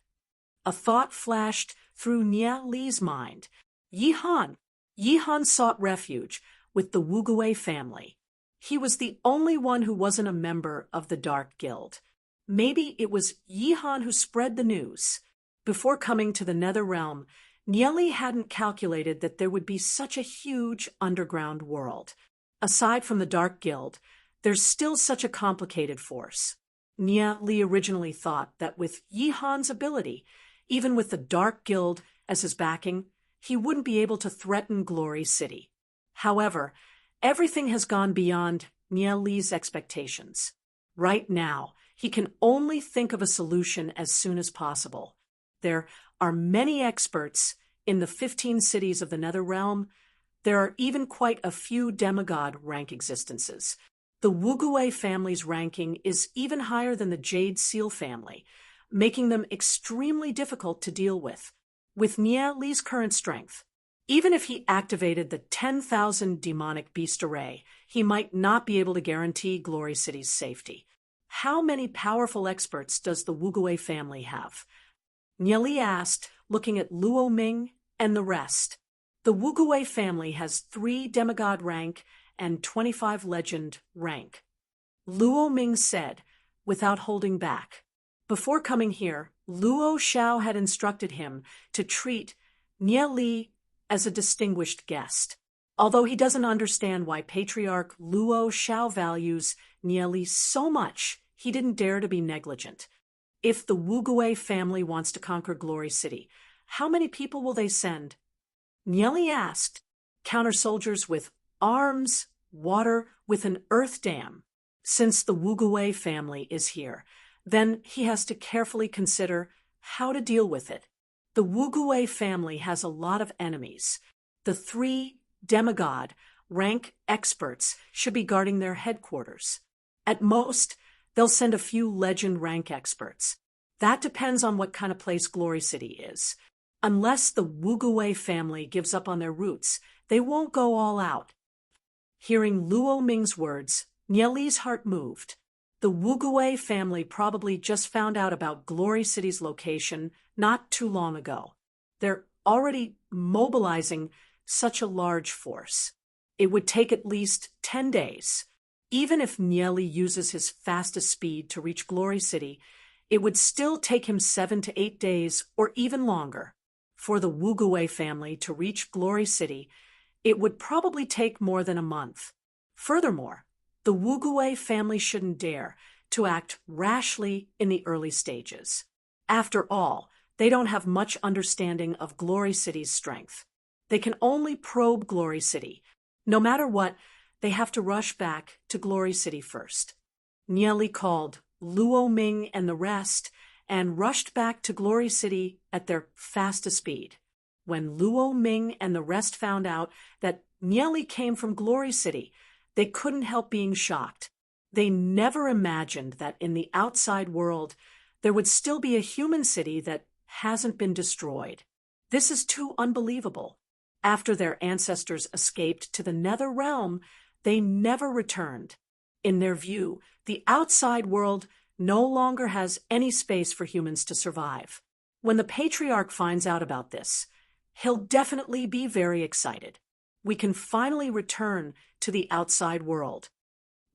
A thought flashed through Nia Li's mind. Yihan sought refuge with the Wugui family. He was the only one who wasn't a member of the Dark Guild. Maybe it was Yihan who spread the news. Before coming to the Nether Realm, Nia Li hadn't calculated that there would be such a huge underground world. Aside from the Dark Guild, there's still such a complicated force. Nia Li originally thought that with Yihan's ability, even with the Dark Guild as his backing, he wouldn't be able to threaten Glory City. However, everything has gone beyond Nia Li's expectations. Right now, he can only think of a solution as soon as possible. There are many experts in the 15 cities of the Nether Realm. There are even quite a few demigod rank existences. The Wugui family's ranking is even higher than the Jade Seal family, making them extremely difficult to deal with. With Nia Li's current strength, even if he activated the 10,000 demonic beast array, he might not be able to guarantee Glory City's safety. How many powerful experts does the Wugui family have? Nia Li asked, looking at Luo Ming and the rest. The Wugui family has 3 demigod rank and 25 legend rank. Luo Ming said, without holding back. Before coming here, Luo Xiao had instructed him to treat Nia Li as a distinguished guest. Although he doesn't understand why Patriarch Luo Xiao values Nia Li so much, he didn't dare to be negligent. If the Wugui family wants to conquer Glory City, how many people will they send? Nia Li asked. Counter soldiers with arms, water, with an earth dam. Since the Wugui family is here, then he has to carefully consider how to deal with it. The Wugui family has a lot of enemies. The 3 demigod rank experts should be guarding their headquarters. At most, they'll send a few legend rank experts. That depends on what kind of place Glory City is. Unless the Wugui family gives up on their roots, they won't go all out. Hearing Luo Ming's words, Nia Li's heart moved. The Wugui family probably just found out about Glory City's location not too long ago. They're already mobilizing such a large force. It would take at least 10 days. Even if Nia Li uses his fastest speed to reach Glory City, it would still take him 7 to 8 days or even longer. For the Wugui family to reach Glory City, it would probably take more than a month. Furthermore, the Wugui family shouldn't dare to act rashly in the early stages. After all, they don't have much understanding of Glory City's strength. They can only probe Glory City. No matter what, they have to rush back to Glory City first. Nia Li called Luo Ming and the rest and rushed back to Glory City at their fastest speed. When Luo Ming and the rest found out that Nia Li came from Glory City, they couldn't help being shocked. They never imagined that in the outside world there would still be a human city that hasn't been destroyed. This is too unbelievable. After their ancestors escaped to the Nether Realm, they never returned. In their view, the outside world no longer has any space for humans to survive. When the Patriarch finds out about this, he'll definitely be very excited. We can finally return to the outside world.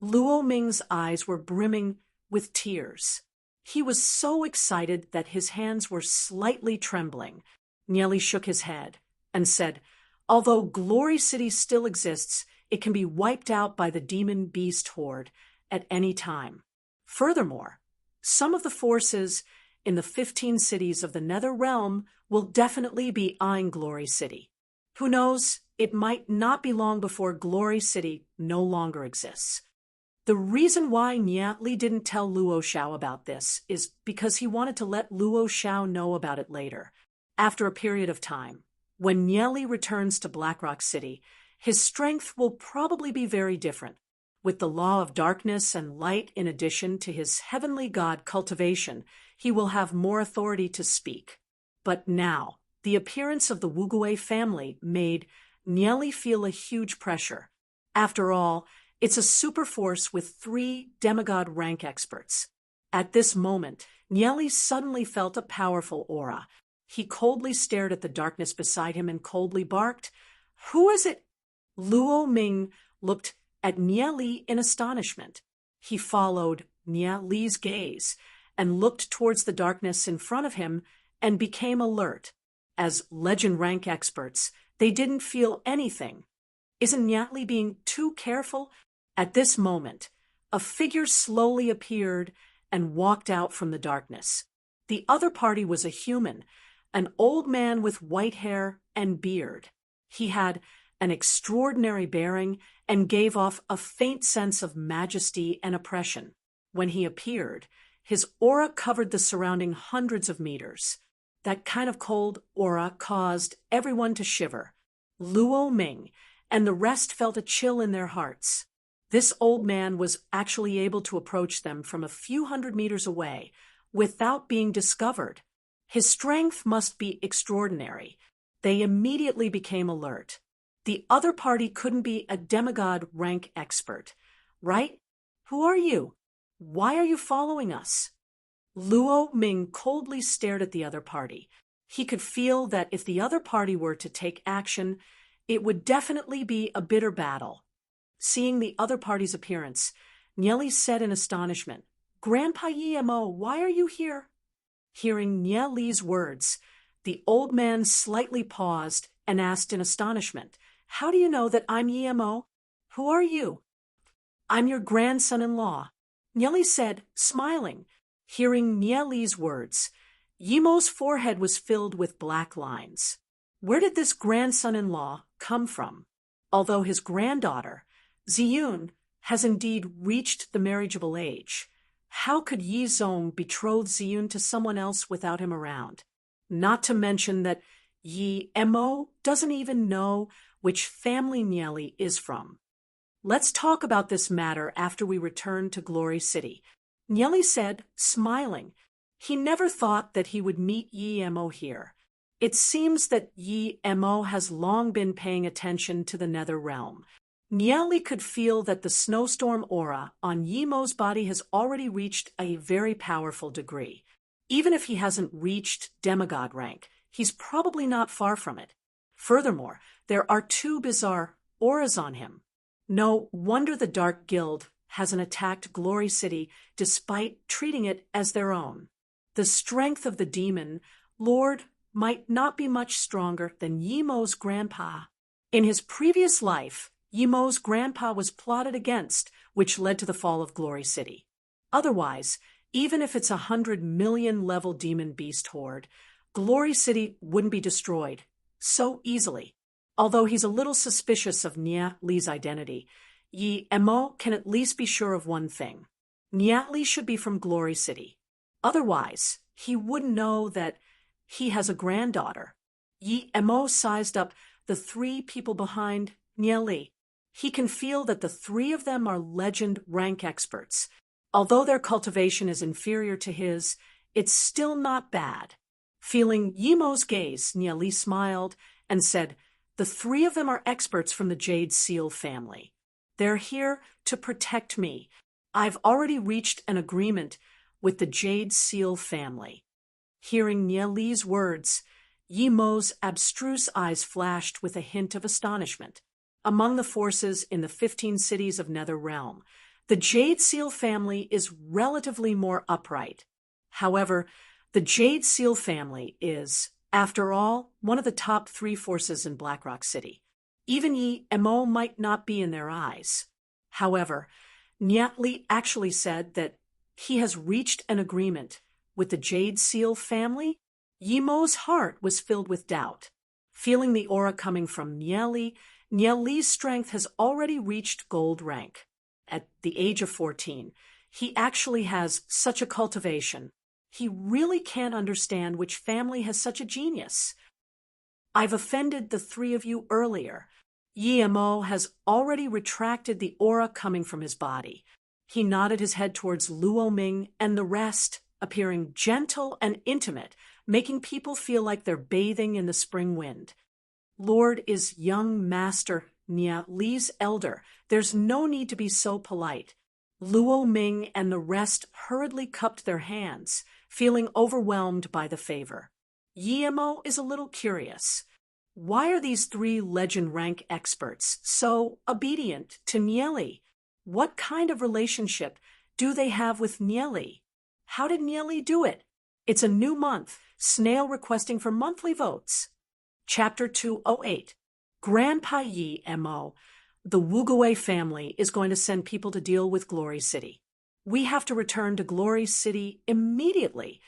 Luo Ming's eyes were brimming with tears. He was so excited that his hands were slightly trembling. Nia Li shook his head and said, although Glory City still exists, it can be wiped out by the demon beast horde at any time. Furthermore, some of the forces in the 15 cities of the Nether Realm will definitely be eyeing Glory City. Who knows, it might not be long before Glory City no longer exists. The reason why Nia Li didn't tell Luo Xiao about this is because he wanted to let Luo Xiao know about it later. After a period of time, when Nia Li returns to Blackrock City, his strength will probably be very different. With the law of darkness and light in addition to his heavenly god cultivation, he will have more authority to speak. But now, the appearance of the Wugue family made Nieli feel a huge pressure. After all, it's a superforce with 3 demigod rank experts. At this moment, Nieli suddenly felt a powerful aura. He coldly stared at the darkness beside him and coldly barked, "Who is it?" Luo Ming looked at Nieli in astonishment. He followed Nieli's gaze and looked towards the darkness in front of him and became alert. As legend rank experts, they didn't feel anything. Isn't Nieli being too careful? At this moment, a figure slowly appeared and walked out from the darkness. The other party was a human, an old man with white hair and beard. He had an extraordinary bearing and gave off a faint sense of majesty and oppression. When he appeared, his aura covered the surrounding hundreds of meters. That kind of cold aura caused everyone to shiver. Luo Ming and the rest felt a chill in their hearts. This old man was actually able to approach them from a few hundred meters away without being discovered. His strength must be extraordinary. They immediately became alert. The other party couldn't be a demigod rank expert, right? Who are you? Why are you following us? Luo Ming coldly stared at the other party. He could feel that if the other party were to take action, it would definitely be a bitter battle. Seeing the other party's appearance, Nieli said in astonishment, "Grandpa Yemo, why are you here?" Hearing Nieli's words, the old man slightly paused and asked in astonishment, "How do you know that I'm Yemo? Who are you?" "I'm your grandson-in-law," Nieli said, smiling. Hearing Nieli's words, Yemo's forehead was filled with black lines. Where did this grandson-in-law come from? Although his granddaughter, Ziyun, has indeed reached the marriageable age, how could Yi Zong betroth Ziyun to someone else without him around? Not to mention that Yi Emo doesn't even know which family Nieli is from. Let's talk about this matter after we return to Glory City, Nieli said, smiling. He never thought that he would meet Yi Emo here. It seems that Yi Emo has long been paying attention to the Nether Realm. Nieli could feel that the snowstorm aura on Yemo's body has already reached a very powerful degree. Even if he hasn't reached demigod rank, he's probably not far from it. Furthermore, there are 2 bizarre auras on him. No wonder the Dark Guild hasn't attacked Glory City despite treating it as their own. The strength of the demon Lord might not be much stronger than Yemo's grandpa. In his previous life, Yemo's grandpa was plotted against, which led to the fall of Glory City. Otherwise, even if it's 100 million level demon beast horde, Glory City wouldn't be destroyed so easily. Although he's a little suspicious of Nia Li's identity, Yi Emo can at least be sure of one thing. Nia Li should be from Glory City. Otherwise, he wouldn't know that he has a granddaughter. Yi Emo sized up the 3 people behind Nia Li. He can feel that the 3 of them are legend rank experts. Although their cultivation is inferior to his, it's still not bad. Feeling Yemo's gaze, Nia Li smiled and said, "The 3 of them are experts from the Jade Seal family. They're here to protect me. I've already reached an agreement with the Jade Seal family." Hearing Nia Li's words, Yemo's abstruse eyes flashed with a hint of astonishment. Among the forces in the 15 cities of Nether Realm, the Jade Seal family is relatively more upright. However, the Jade Seal family is, after all, one of the top 3 forces in Blackrock City. Even Yi Emo might not be in their eyes. However, Nia Li actually said that he has reached an agreement with the Jade Seal family. Yemo's heart was filled with doubt. Feeling the aura coming from Nia Li's strength has already reached gold rank. At the age of 14, he actually has such a cultivation. He really can't understand which family has such a genius. "I've offended the 3 of you earlier. Yi-mo has already retracted the aura coming from his body. He nodded his head towards Luo-ming and the rest, appearing gentle and intimate, making people feel like they're bathing in the spring wind. Lord is young master Nia Li's elder. There's no need to be so polite. Luo-ming and the rest hurriedly cupped their hands, feeling overwhelmed by the favor. Yi-mo is a little curious. Why are these three legend rank experts so obedient to Nieli? What kind of relationship do they have with Nieli? How did Nieli do it? It's a new month. Snail requesting for monthly votes. Chapter 208. Grandpa Yi-mo. The Wugui family is going to send people to deal with Glory City. We have to return to Glory City immediately.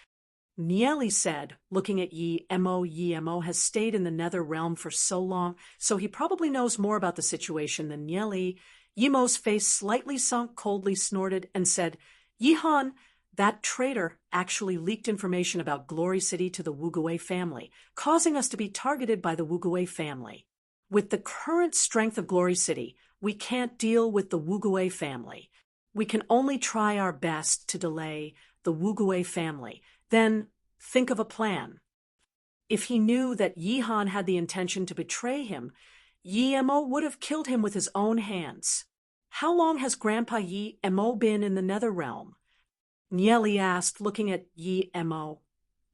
Nieli said, looking at Yi-mo. Yi-mo has stayed in the Nether Realm for so long, so he probably knows more about the situation than Nieli. Yi-mo's face slightly sunk, coldly snorted, and said, Yi-han, that traitor actually leaked information about Glory City to the Wugui family, causing us to be targeted by the Wugui family. With the current strength of Glory City, we can't deal with the Wugui family. We can only try our best to delay the Wugui family. Then think of a plan. If he knew that Yi-han had the intention to betray him, Yi-mo would have killed him with his own hands. How long has Grandpa Yi-mo been in the Nether Realm? Nieli asked, looking at Yi-mo.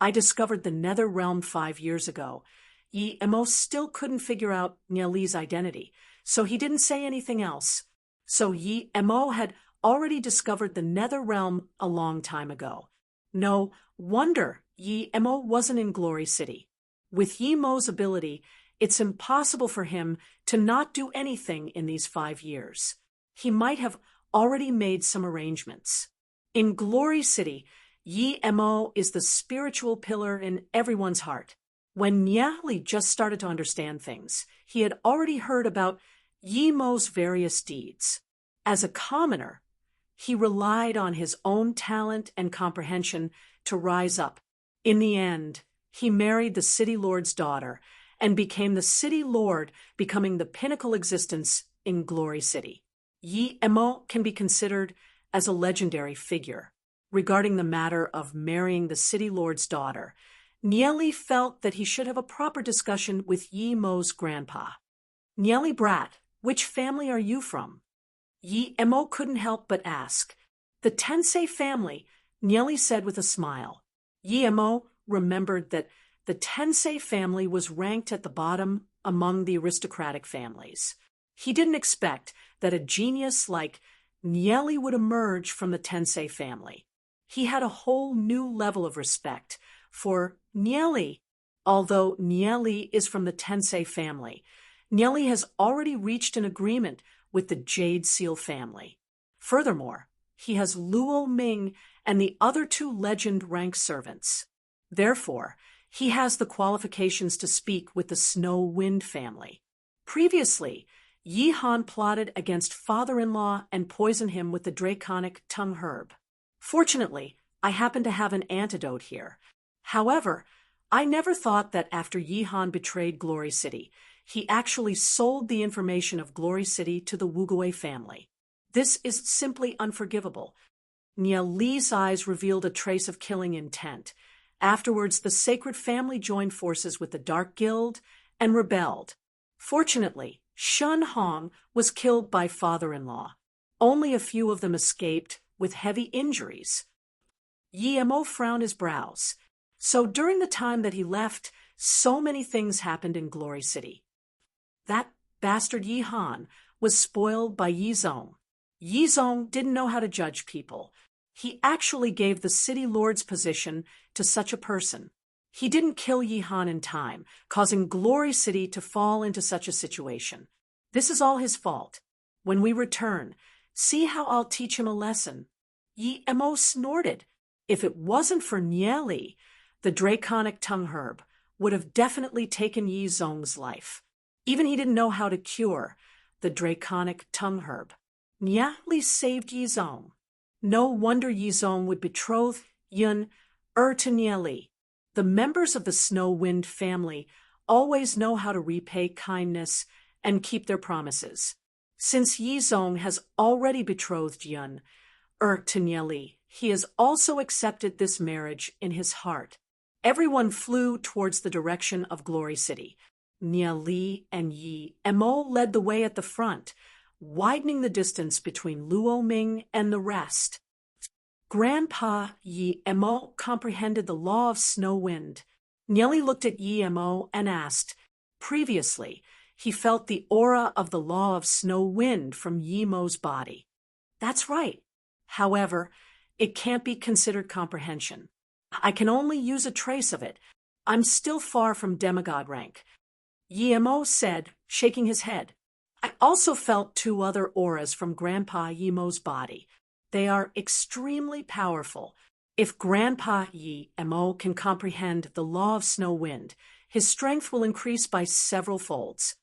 I discovered the Nether Realm 5 years ago. Yi-mo still couldn't figure out Nieli's identity, so he didn't say anything else. So Yi-mo had already discovered the Nether Realm a long time ago. No wonder Yi-mo wasn't in Glory City. With Yi-mo's ability, it's impossible for him to not do anything in these 5 years. He might have already made some arrangements. In Glory City, Yi-mo is the spiritual pillar in everyone's heart. When Nieli just started to understand things, he had already heard about Yi-mo's various deeds. As a commoner, he relied on his own talent and comprehension to rise up. In the end, he married the city lord's daughter and became the city lord, becoming the pinnacle existence in Glory City. Yi-mo can be considered as a legendary figure. Regarding the matter of marrying the city lord's daughter, Nieli felt that he should have a proper discussion with Yi-mo's grandpa. Nieli brat, which family are you from? Yi-mo couldn't help but ask. The Tensei family, Nieli said with a smile. Yi-mo remembered that the Tensei family was ranked at the bottom among the aristocratic families. He didn't expect that a genius like Nieli would emerge from the Tensei family. He had a whole new level of respect for Nieli. Although Nieli is from the Tensei family, Nieli has already reached an agreement with the Jade Seal family. Furthermore, he has Luo-ming and the other 2 legend rank servants. Therefore, he has the qualifications to speak with the Snow Wind family. Previously, Yi-han plotted against father-in-law and poisoned him with the draconic tongue herb. Fortunately, I happen to have an antidote here. However, I never thought that after Yi-han betrayed Glory City, he actually sold the information of Glory City to the Wugui family. This is simply unforgivable. Nieli's eyes revealed a trace of killing intent. Afterwards, the sacred family joined forces with the Dark Guild and rebelled. Fortunately, Shun Hong was killed by father-in-law. Only a few of them escaped with heavy injuries. Yi-mo frowned his brows. So during the time that he left, so many things happened in Glory City. That bastard Yi-han was spoiled by Yi-zong. Yi-zong didn't know how to judge people. He actually gave the city lord's position to such a person. He didn't kill Yi-han in time, causing Glory City to fall into such a situation. This is all his fault. When we return, see how I'll teach him a lesson. Yi-mo snorted. If it wasn't for Nieli, the draconic tongue herb would have definitely taken Yi-zong's life. Even he didn't know how to cure the draconic tongue herb. Nieli saved Yi-zong. No wonder Yi-zong would betroth Yun to Nieli. The members of the Snow Wind family always know how to repay kindness and keep their promises. Since Yizong has already betrothed Yun to Nieli, he has also accepted this marriage in his heart. Everyone flew towards the direction of Glory City. Nieli and Yi Mo led the way at the front, widening the distance between Luo Ming and the rest. Grandpa Yi Mo comprehended the law of snow wind. Nieli looked at Yi Mo and asked. Previously, he felt the aura of the law of snow wind from Yi Mo's body. That's right. However, it can't be considered comprehension. I can only use a trace of it. I'm still far from demigod rank. Yi Mo said, shaking his head. I also felt 2 other auras from Grandpa Yi Mo's body. They are extremely powerful. If Grandpa Yi Mo can comprehend the law of snow wind, his strength will increase by several folds.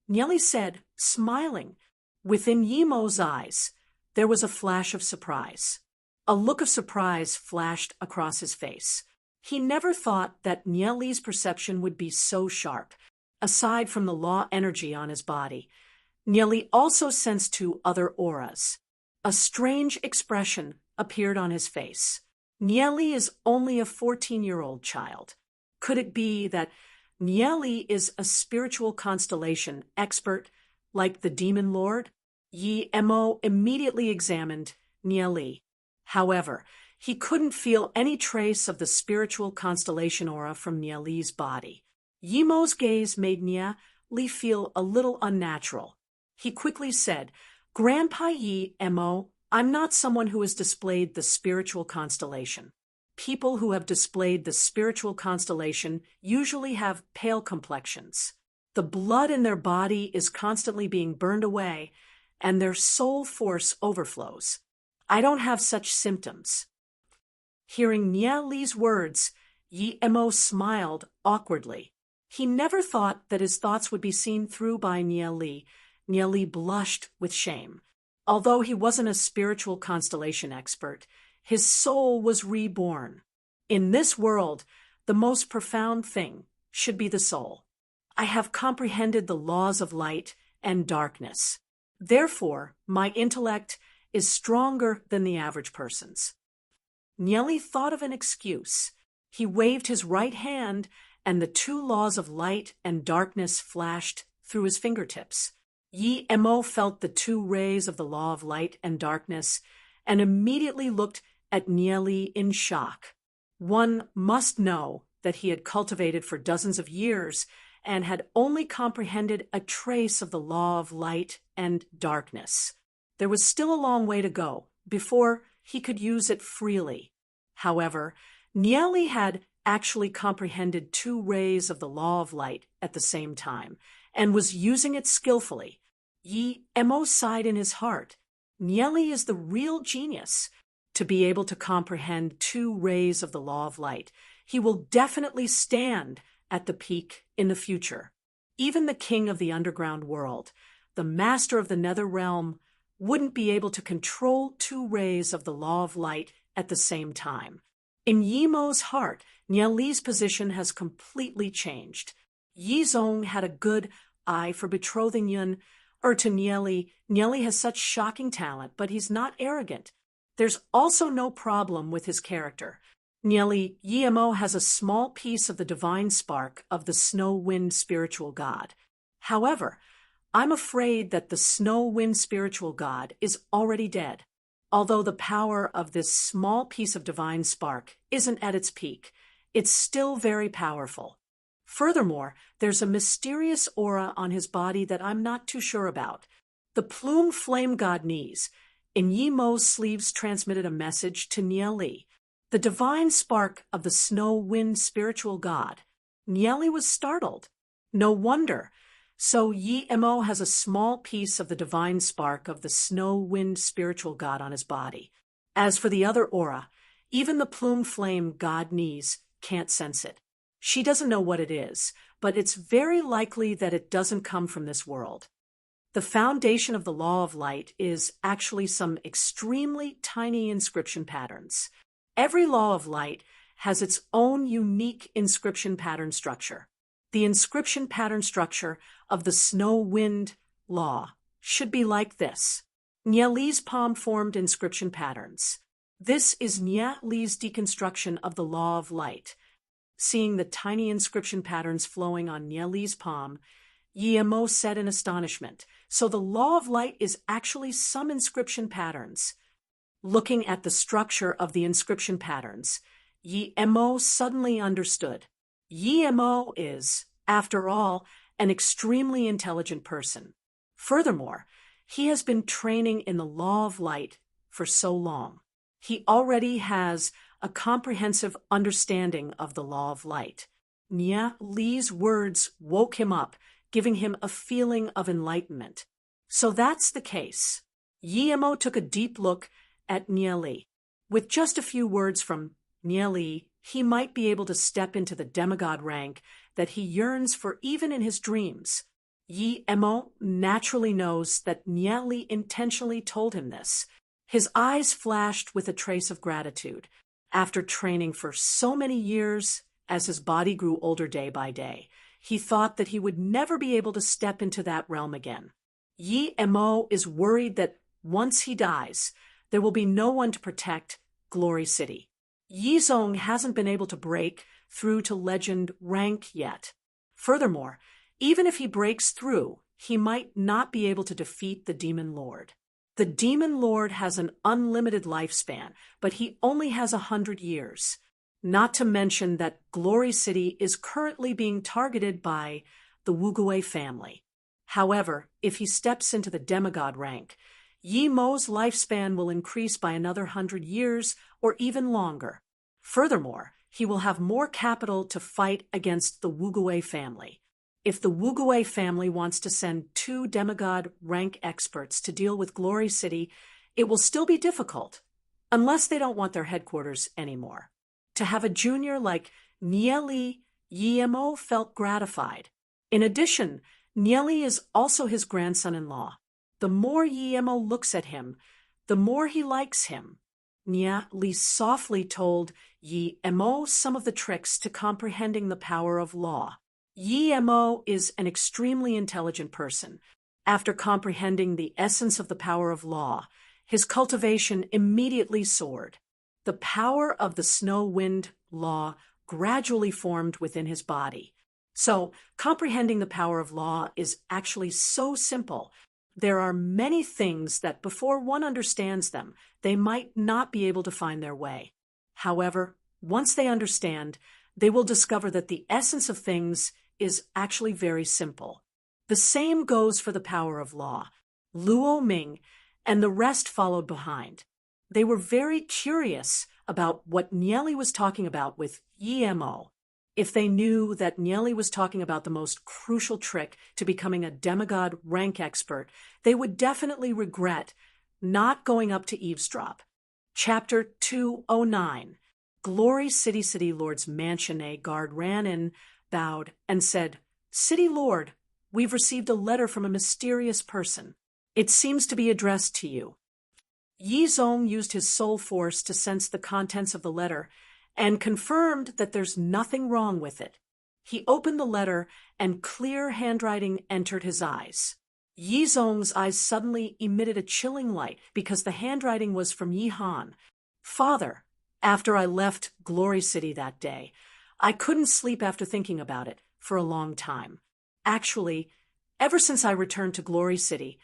Nieli said, smiling. Within Yi Mo's eyes, there was a flash of surprise. A look of surprise flashed across his face. He never thought that Nieli's perception would be so sharp. Aside from the law energy on his body, Nieli also sensed 2 other auras. A strange expression appeared on his face. Nieli is only a 14-year-old child. Could it be that Nieli is a spiritual constellation expert like the Demon Lord? Yi Mo immediately examined Nieli. However, he couldn't feel any trace of the spiritual constellation aura from Nieli's body. Yi Mo's gaze made Nieli feel a little unnatural. He quickly said, Grandpa Yi Mo, I'm not someone who has displayed the spiritual constellation. People who have displayed the spiritual constellation usually have pale complexions. The blood in their body is constantly being burned away, and their soul force overflows. I don't have such symptoms. Hearing Nieli's words, Yi Mo smiled awkwardly. He never thought that his thoughts would be seen through by Nieli. Nieli blushed with shame. Although he wasn't a spiritual constellation expert, his soul was reborn. In this world, the most profound thing should be the soul. I have comprehended the laws of light and darkness. Therefore, my intellect is stronger than the average person's. Nieli thought of an excuse. He waved his right hand, and the 2 laws of light and darkness flashed through his fingertips. Yi Mo felt the 2 rays of the law of light and darkness and immediately looked at Nieli in shock. One must know that he had cultivated for dozens of years and had only comprehended a trace of the law of light and darkness. There was still a long way to go before he could use it freely. However, Nieli had actually comprehended 2 rays of the law of light at the same time and was using it skillfully. Yi Mo sighed in his heart. Nieli is the real genius. To be able to comprehend 2 rays of the law of light, he will definitely stand at the peak in the future. Even the king of the underground world, the master of the nether realm, wouldn't be able to control 2 rays of the law of light at the same time. In Yi Mo's heart, Nieli's position has completely changed. Yizong had a good eye for betrothing Yun to Nieli. Nieli has such shocking talent, but he's not arrogant. There's also no problem with his character. Nieli, Yi Mo has a small piece of the divine spark of the snow wind spiritual god. However, I'm afraid that the snow wind spiritual god is already dead. Although the power of this small piece of divine spark isn't at its peak, it's still very powerful. Furthermore, there's a mysterious aura on his body that I'm not too sure about. The plume flame god Nies in Yi Mo's sleeves transmitted a message to Nieli, the divine spark of the snow wind spiritual god. Nieli was startled. No wonder. So Yi Mo has a small piece of the divine spark of the snow wind spiritual god on his body. As for the other aura, even the plume flame god Nies can't sense it. She doesn't know what it is, but it's very likely that it doesn't come from this world. The foundation of the law of light is actually some extremely tiny inscription patterns. Every law of light has its own unique inscription pattern structure. The inscription pattern structure of the snow-wind law should be like this. Nya Li's palm formed inscription patterns. This is Nya Li's deconstruction of the law of light. Seeing the tiny inscription patterns flowing on Nya Li's palm, Yi Mo said in astonishment, "So the law of light is actually some inscription patterns." Looking at the structure of the inscription patterns, Yi Mo suddenly understood. Yi Mo is, after all, an extremely intelligent person. Furthermore, he has been training in the law of light for so long. He already has a comprehensive understanding of the law of light. Nya Li's words woke him up, giving him a feeling of enlightenment. So that's the case. Yi Mo took a deep look at Nya Li. With just a few words from Nya Li, he might be able to step into the demigod rank that he yearns for even in his dreams. Yi Mo naturally knows that Nya Li intentionally told him this. His eyes flashed with a trace of gratitude. After training for so many years, as his body grew older day by day, he thought that he would never be able to step into that realm again. Yi Mo is worried that once he dies, there will be no one to protect Glory City. Yi Zong hasn't been able to break through to legend rank yet. Furthermore, even if he breaks through, he might not be able to defeat the Demon Lord. The Demon Lord has an unlimited lifespan, but he only has 100 years. Not to mention that Glory City is currently being targeted by the Wugui family. However, if he steps into the demigod rank, Yi Mo's lifespan will increase by another 100 years or even longer. Furthermore, he will have more capital to fight against the Wugui family. If the Wugui family wants to send 2 demigod rank experts to deal with Glory City, it will still be difficult, unless they don't want their headquarters anymore. To have a junior like Nya Li, Yi Mo felt gratified. In addition, Nya Li is also his grandson-in-law. The more Yi Mo looks at him, the more he likes him. Nya Li softly told Yi Mo some of the tricks to comprehending the power of law. Yi Mo is an extremely intelligent person. After comprehending the essence of the power of law, his cultivation immediately soared. The power of the snow-wind law gradually formed within his body. So, comprehending the power of law is actually so simple. There are many things that before one understands them, they might not be able to find their way. However, once they understand, they will discover that the essence of things is actually very simple. The same goes for the power of law. Luo Ming and the rest followed behind. They were very curious about what Nya Li was talking about with Yi Mo. If they knew that Nya Li was talking about the most crucial trick to becoming a demigod rank expert, they would definitely regret not going up to eavesdrop. Chapter 209. Glory City Lord's mansion. A guard ran in, bowed, and said, "City Lord, we've received a letter from a mysterious person. It seems to be addressed to you." Yi Zong used his soul force to sense the contents of the letter and confirmed that there's nothing wrong with it. He opened the letter and clear handwriting entered his eyes. Yi Zong's eyes suddenly emitted a chilling light because the handwriting was from Yi Han. "Father, after I left Glory City that day, I couldn't sleep after thinking about it for a long time. Actually, ever since I returned to Glory City,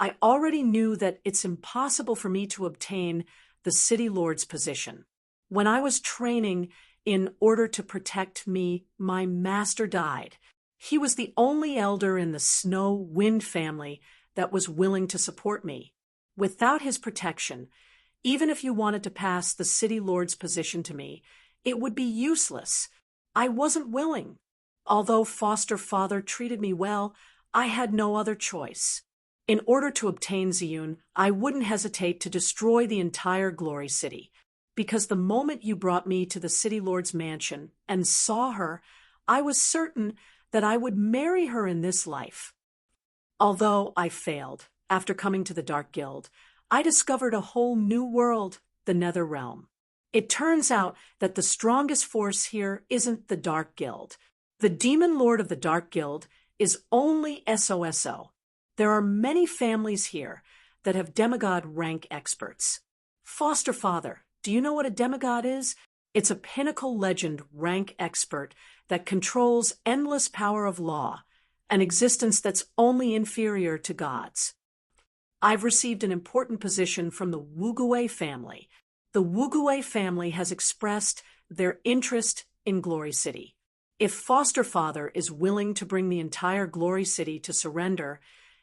I already knew that it's impossible for me to obtain the City Lord's position. When I was training in order to protect me, my master died. He was the only elder in the Snow Wind family that was willing to support me. Without his protection, even if you wanted to pass the City Lord's position to me, it would be useless. I wasn't willing. Although foster father treated me well, I had no other choice. In order to obtain Ziyun, I wouldn't hesitate to destroy the entire Glory City, because the moment you brought me to the City Lord's mansion and saw her, I was certain that I would marry her in this life. Although I failed, after coming to the Dark Guild, I discovered a whole new world, the Nether Realm. It turns out that the strongest force here isn't the Dark Guild. The demon lord of the Dark Guild is only SOSO. There are many families here that have demigod rank experts. Foster father, do you know what a demigod is? It's a pinnacle legend rank expert that controls endless power of law, an existence that's only inferior to God's. I've received an important position from the Wugui family. The Wugui family has expressed their interest in Glory City. If Foster Father is willing to bring the entire Glory City to surrender,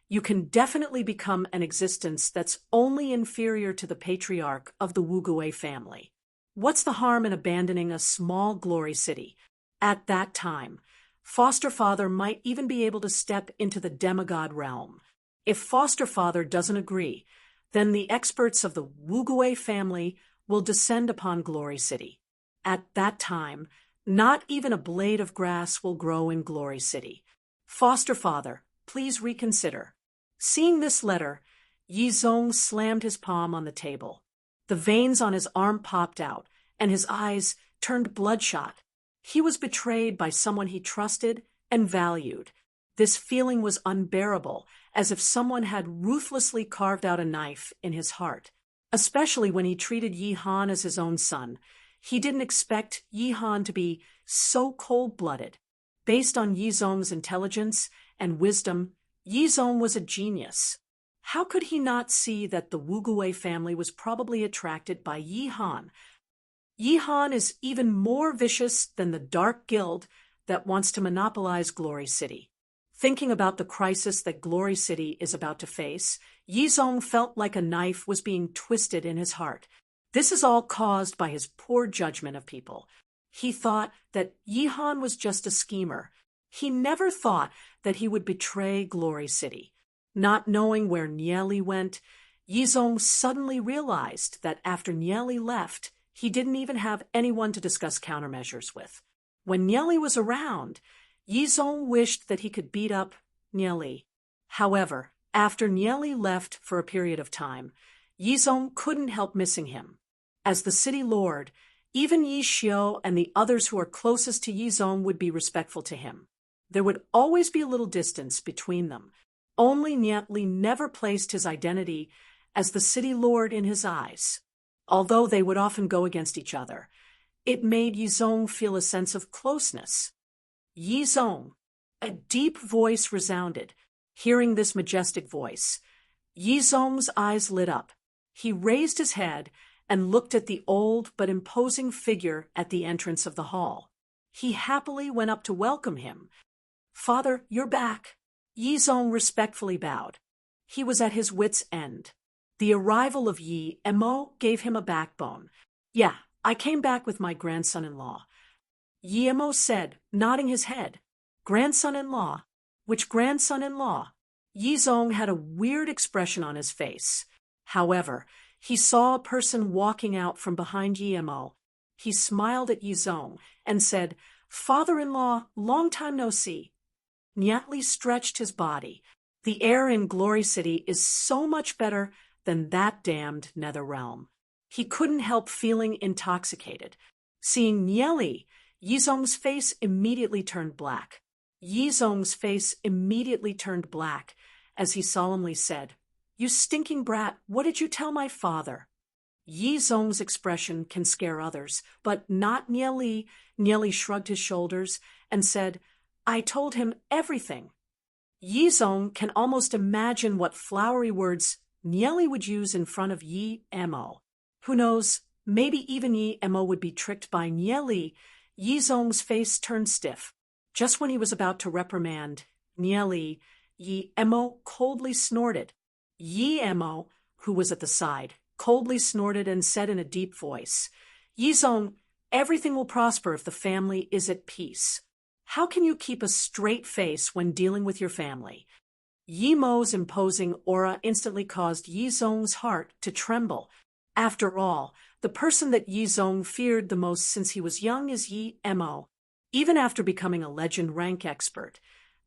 you can definitely become an existence that's only inferior to the patriarch of the Wugui family. What's the harm in abandoning a small Glory City? At that time, Foster Father might even be able to step into the demigod realm. If Foster Father doesn't agree, then the experts of the Wugui family will descend upon Glory City. At that time, not even a blade of grass will grow in Glory City. Foster Father, please reconsider. Seeing this letter, Yizong slammed his palm on the table. The veins on his arm popped out, and his eyes turned bloodshot. He was betrayed by someone he trusted and valued. This feeling was unbearable, as if someone had ruthlessly carved out a knife in his heart. Especially when he treated Yi Han as his own son. He didn't expect Yi Han to be so cold-blooded. Based on Yizong's intelligence and wisdom, Yizong was a genius. How could he not see that the Wugui family was probably attracted by Yi Han? Yi Han is even more vicious than the Dark Guild that wants to monopolize Glory City. Thinking about the crisis that Glory City is about to face, Yizong felt like a knife was being twisted in his heart. This is all caused by his poor judgment of people. He thought that Yi Han was just a schemer. He never thought that he would betray Glory City. Not knowing where Nieli went, Yizong suddenly realized that after Nieli left, he didn't even have anyone to discuss countermeasures with. When Nieli was around, Yizong wished that he could beat up Nieli. However, after Nieli left for a period of time, Yizong couldn't help missing him. As the city lord, even Yi Xiu and the others who are closest to Yizong would be respectful to him. There would always be a little distance between them. Only Nieli never placed his identity as the city lord in his eyes. Although they would often go against each other, it made Yizong feel a sense of closeness. Yizong, a deep voice resounded. Hearing this majestic voice, Yizong's eyes lit up. He raised his head and looked at the old but imposing figure at the entrance of the hall. He happily went up to welcome him. "Father, you're back." Yizong respectfully bowed. He was at his wits' end. The arrival of Yi Emo gave him a backbone. "Yeah, I came back with my grandson-in-law." Yi Emo said, nodding his head. "Grandson-in-law? Which grandson-in-law?" Yizong had a weird expression on his face. However, he saw a person walking out from behind Yi Emo. He smiled at Yizong and said, "Father-in-law, long time no see." Niatli stretched his body. The air in Glory City is so much better than that damned nether realm. He couldn't help feeling intoxicated. Seeing Nieli, Yizong's face immediately turned black. Yizong's face immediately turned black as he solemnly said, "You stinking brat, what did you tell my father?" Yizong's expression can scare others, but not Nieli. Nieli shrugged his shoulders and said, "I told him everything." Yizong can almost imagine what flowery words Nieli would use in front of Yi Emo. Who knows, maybe even Yi Emo would be tricked by Nieli. Yizong's face turned stiff. Just when he was about to reprimand Nieli, Yi Emo coldly snorted. Yi Emo, who was at the side, coldly snorted and said in a deep voice, "Yizong, everything will prosper if the family is at peace. How can you keep a straight face when dealing with your family?" Yi Mo's imposing aura instantly caused Yizong's heart to tremble. After all, the person that Yizong feared the most since he was young is Yi Emo. Even after becoming a legend rank expert,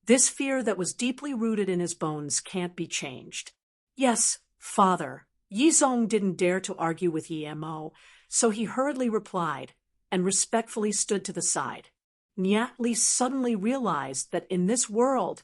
this fear that was deeply rooted in his bones can't be changed. "Yes, father." Yizong didn't dare to argue with Yi Emo, so he hurriedly replied and respectfully stood to the side. Nia Li suddenly realized that in this world,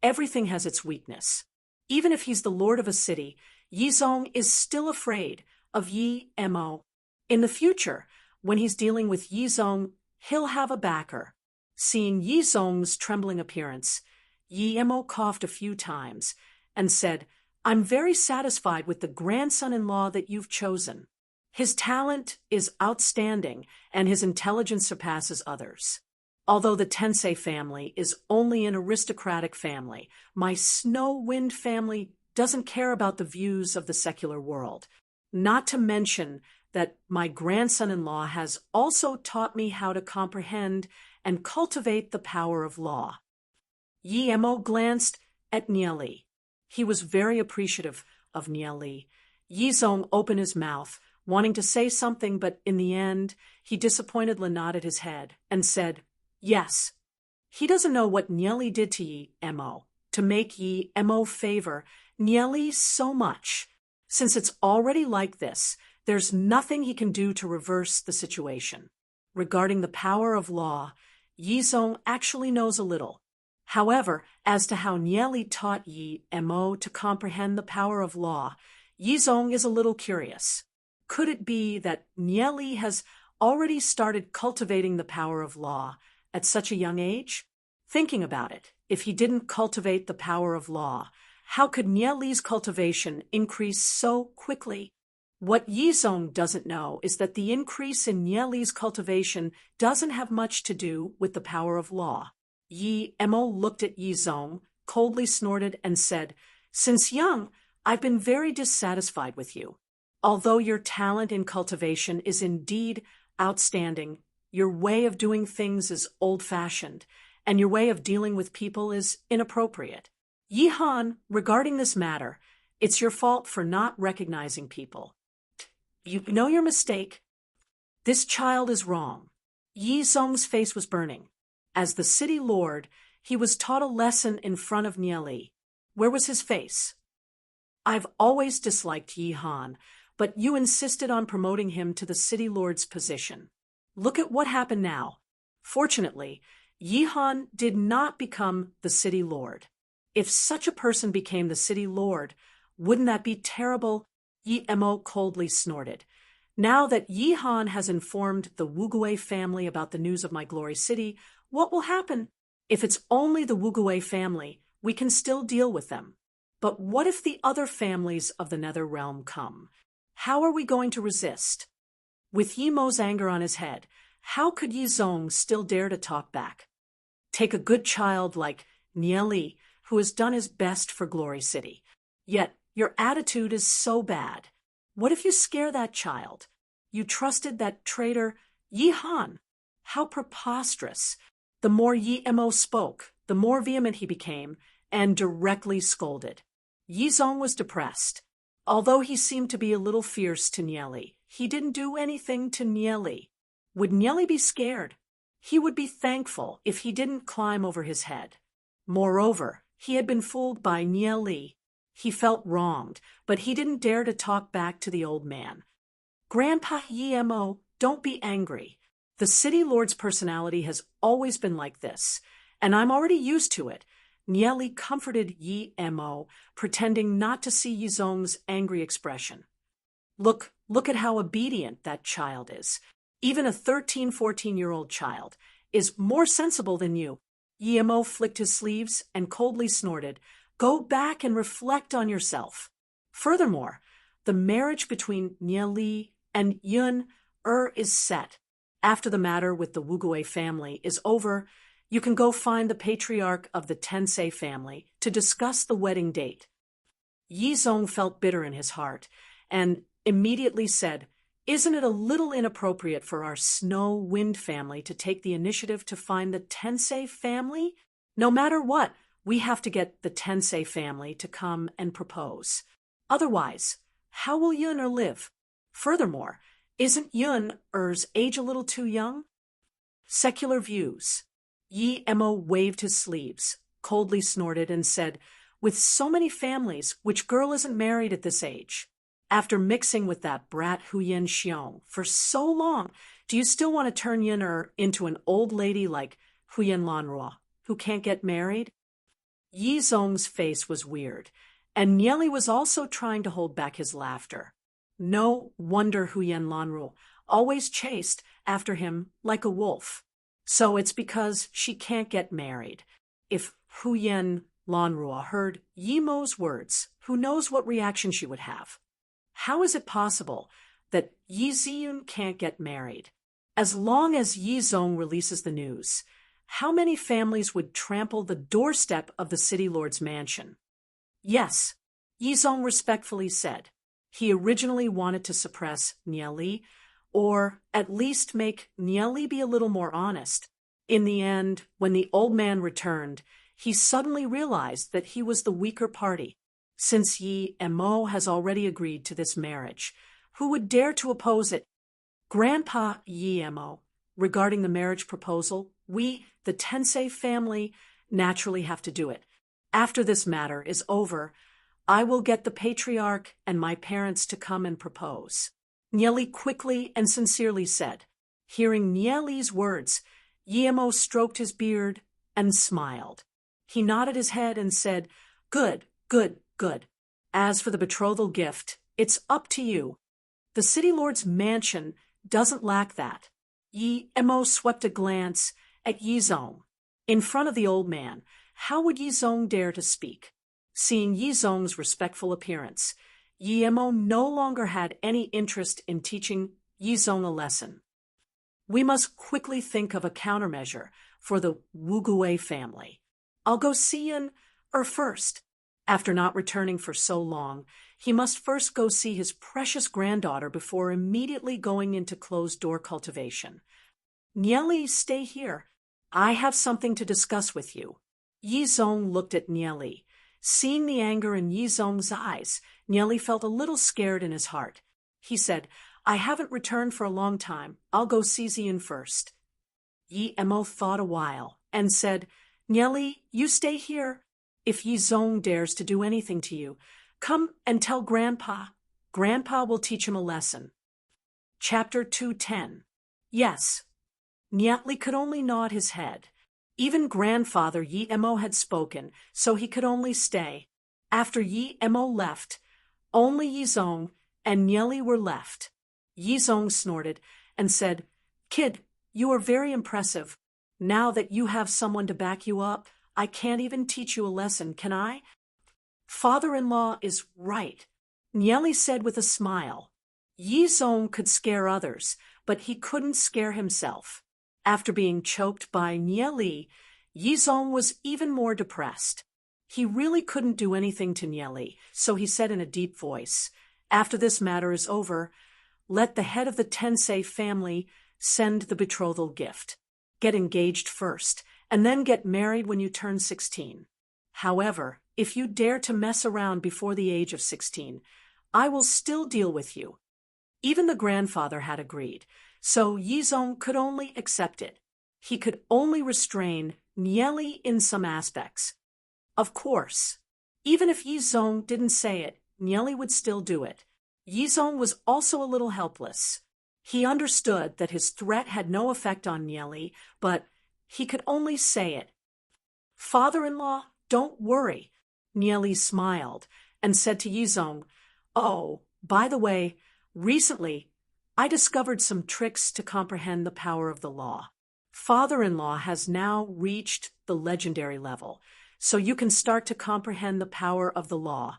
everything has its weakness. Even if he's the lord of a city, Yi Zong is still afraid of Yi Mo. In the future, when he's dealing with Yi Zong, he'll have a backer. Seeing Yi Zong's trembling appearance, Yi Mo coughed a few times and said, "I'm very satisfied with the grandson-in-law that you've chosen. His talent is outstanding and his intelligence surpasses others. Although the Tensei family is only an aristocratic family, my Snow Wind family doesn't care about the views of the secular world. Not to mention that my grandson-in-law has also taught me how to comprehend and cultivate the power of law." Yi Mo glanced at Nia Li. He was very appreciative of Nia Li. Yi Zong opened his mouth, wanting to say something, but in the end, he disappointedly nodded his head and said, "Yes." He doesn't know what Nia Li did to Yi Mo to make Yi Mo favor Nia Li so much. Since it's already like this, there's nothing he can do to reverse the situation. Regarding the power of law, Yi Zong actually knows a little. However, as to how Nia Li taught Yi Mo to comprehend the power of law, Yi Zong is a little curious. Could it be that Nia Li has already started cultivating the power of law at such a young age? Thinking about it, if he didn't cultivate the power of law, how could Nia Li's cultivation increase so quickly? What Yi Zong doesn't know is that the increase in Nia Li's cultivation doesn't have much to do with the power of law. Yi Mo looked at Yi Zong, coldly snorted, and said, "Since young, I've been very dissatisfied with you. Although your talent in cultivation is indeed outstanding, your way of doing things is old-fashioned, and your way of dealing with people is inappropriate. Yi Han, regarding this matter, it's your fault for not recognizing people. You know your mistake. This child is wrong." Yi Zong's face was burning. As the city lord, he was taught a lesson in front of Nia Li. Where was his face? "I've always disliked Yi Han, but you insisted on promoting him to the city lord's position. Look at what happened now. Fortunately, Yi Han did not become the city lord. If such a person became the city lord, wouldn't that be terrible?" Yi Mo coldly snorted. "Now that Yi Han has informed the Wugui family about the news of my glory city, what will happen? If it's only the Wugui family, we can still deal with them. But what if the other families of the Nether Realm come? How are we going to resist?" With Yi Mo's anger on his head, how could Yi Zong still dare to talk back? Take a good child like Nia Li, who has done his best for Glory City. Yet your attitude is so bad. What if you scare that child? You trusted that traitor Yi Han. How preposterous. The more Yi Mo spoke, the more vehement he became, and directly scolded. Yi Zong was depressed. Although he seemed to be a little fierce to Nia Li, he didn't do anything to Nia Li. Would Nia Li be scared? He would be thankful if he didn't climb over his head. Moreover, he had been fooled by Nia Li. He felt wronged, but he didn't dare to talk back to the old man. "Grandpa Yi Mo, don't be angry. The city lord's personality has always been like this, and I'm already used to it." Nia Li comforted Yi Mo, pretending not to see Yi Zong's angry expression. Look at how obedient that child is. Even a 13, 14-year-old child is more sensible than you." Yi Mo flicked his sleeves and coldly snorted, "Go back and reflect on yourself. Furthermore, the marriage between Nia Li and Yun is set. After the matter with the Wugui family is over, you can go find the patriarch of the Tensei family to discuss the wedding date." Yi Zong felt bitter in his heart and immediately said, "Isn't it a little inappropriate for our Snow Wind family to take the initiative to find the Tensei family? No matter what, we have to get the Tensei family to come and propose. Otherwise, how will Yun live? Furthermore, isn't Yun's age a little too young?" Secular views. Yi Mo waved his sleeves, coldly snorted, and said, "With so many families, which girl isn't married at this age? After mixing with that brat Huyen Xiong for so long, do you still want to turn Yun into an old lady like Huyen Lanrua, who can't get married? Yi Zong's face was weird, and Nieli was also trying to hold back his laughter. No wonder Huyen Lanrua always chased after him like a wolf. So it's because she can't get married. If Huyen Lanrua heard Yi Mo's words, who knows what reaction she would have? How is it possible that Yi Ziyun can't get married? As long as Yi Zong releases the news, how many families would trample the doorstep of the city lord's mansion? Yes, Yi Zong respectfully said. He originally wanted to suppress Nieli, or at least make Nieli be a little more honest. In the end, when the old man returned, he suddenly realized that he was the weaker party. Since Yi Mo has already agreed to this marriage, who would dare to oppose it? Grandpa Yi Mo, regarding the marriage proposal, we, the Tensei family, naturally have to do it. After this matter is over, I will get the patriarch and my parents to come and propose. Nieli quickly and sincerely said. Hearing Nieli's words, Yi Mo stroked his beard and smiled. He nodded his head and said, Good, good, good. As for the betrothal gift, it's up to you. The city lord's mansion doesn't lack that. Yi Mo swept a glance at Yi Zong. In front of the old man, how would Yi Zong dare to speak? Seeing Yi Zong's respectful appearance, Yi Mo no longer had any interest in teaching Yi Zong a lesson. We must quickly think of a countermeasure for the Wu family. I'll go see Yin first. After not returning for so long, he must first go see his precious granddaughter before immediately going into closed-door cultivation. Nieli, stay here. I have something to discuss with you. Yi Zong looked at Nieli. Seeing the anger in Yi Zong's eyes, Nieli felt a little scared in his heart. He said, I haven't returned for a long time. I'll go see Ziyan first. Yi Mo thought a while and said, Nieli, you stay here. If Yi Zong dares to do anything to you, come and tell Grandpa. Grandpa will teach him a lesson. Chapter 210. Yes. Nieli could only nod his head. Even grandfather Yi Mo had spoken, so he could only stay. After Yi Mo left, only Yi Zong and Nieli were left. Yi Zong snorted and said, Kid, you are very impressive. Now that you have someone to back you up, I can't even teach you a lesson, can I? Father-in-law is right, Nieli said with a smile. Yi Zong could scare others, but he couldn't scare himself. After being choked by Nieli, Yi Zong was even more depressed. He really couldn't do anything to Nieli, so he said in a deep voice, After this matter is over, let the head of the Tensei family send the betrothal gift. Get engaged first, and then get married when you turn 16. However, if you dare to mess around before the age of 16, I will still deal with you. Even the grandfather had agreed, so Yi Zong could only accept it. He could only restrain Nieli in some aspects. Of course, even if Yi Zong didn't say it, Nieli would still do it. Yi Zong was also a little helpless. He understood that his threat had no effect on Nieli, but he could only say it. Father-in-law, don't worry. Nieli smiled and said to Yi Zong, Oh, by the way, recently I discovered some tricks to comprehend the power of the law. Father-in-law has now reached the legendary level, so you can start to comprehend the power of the law.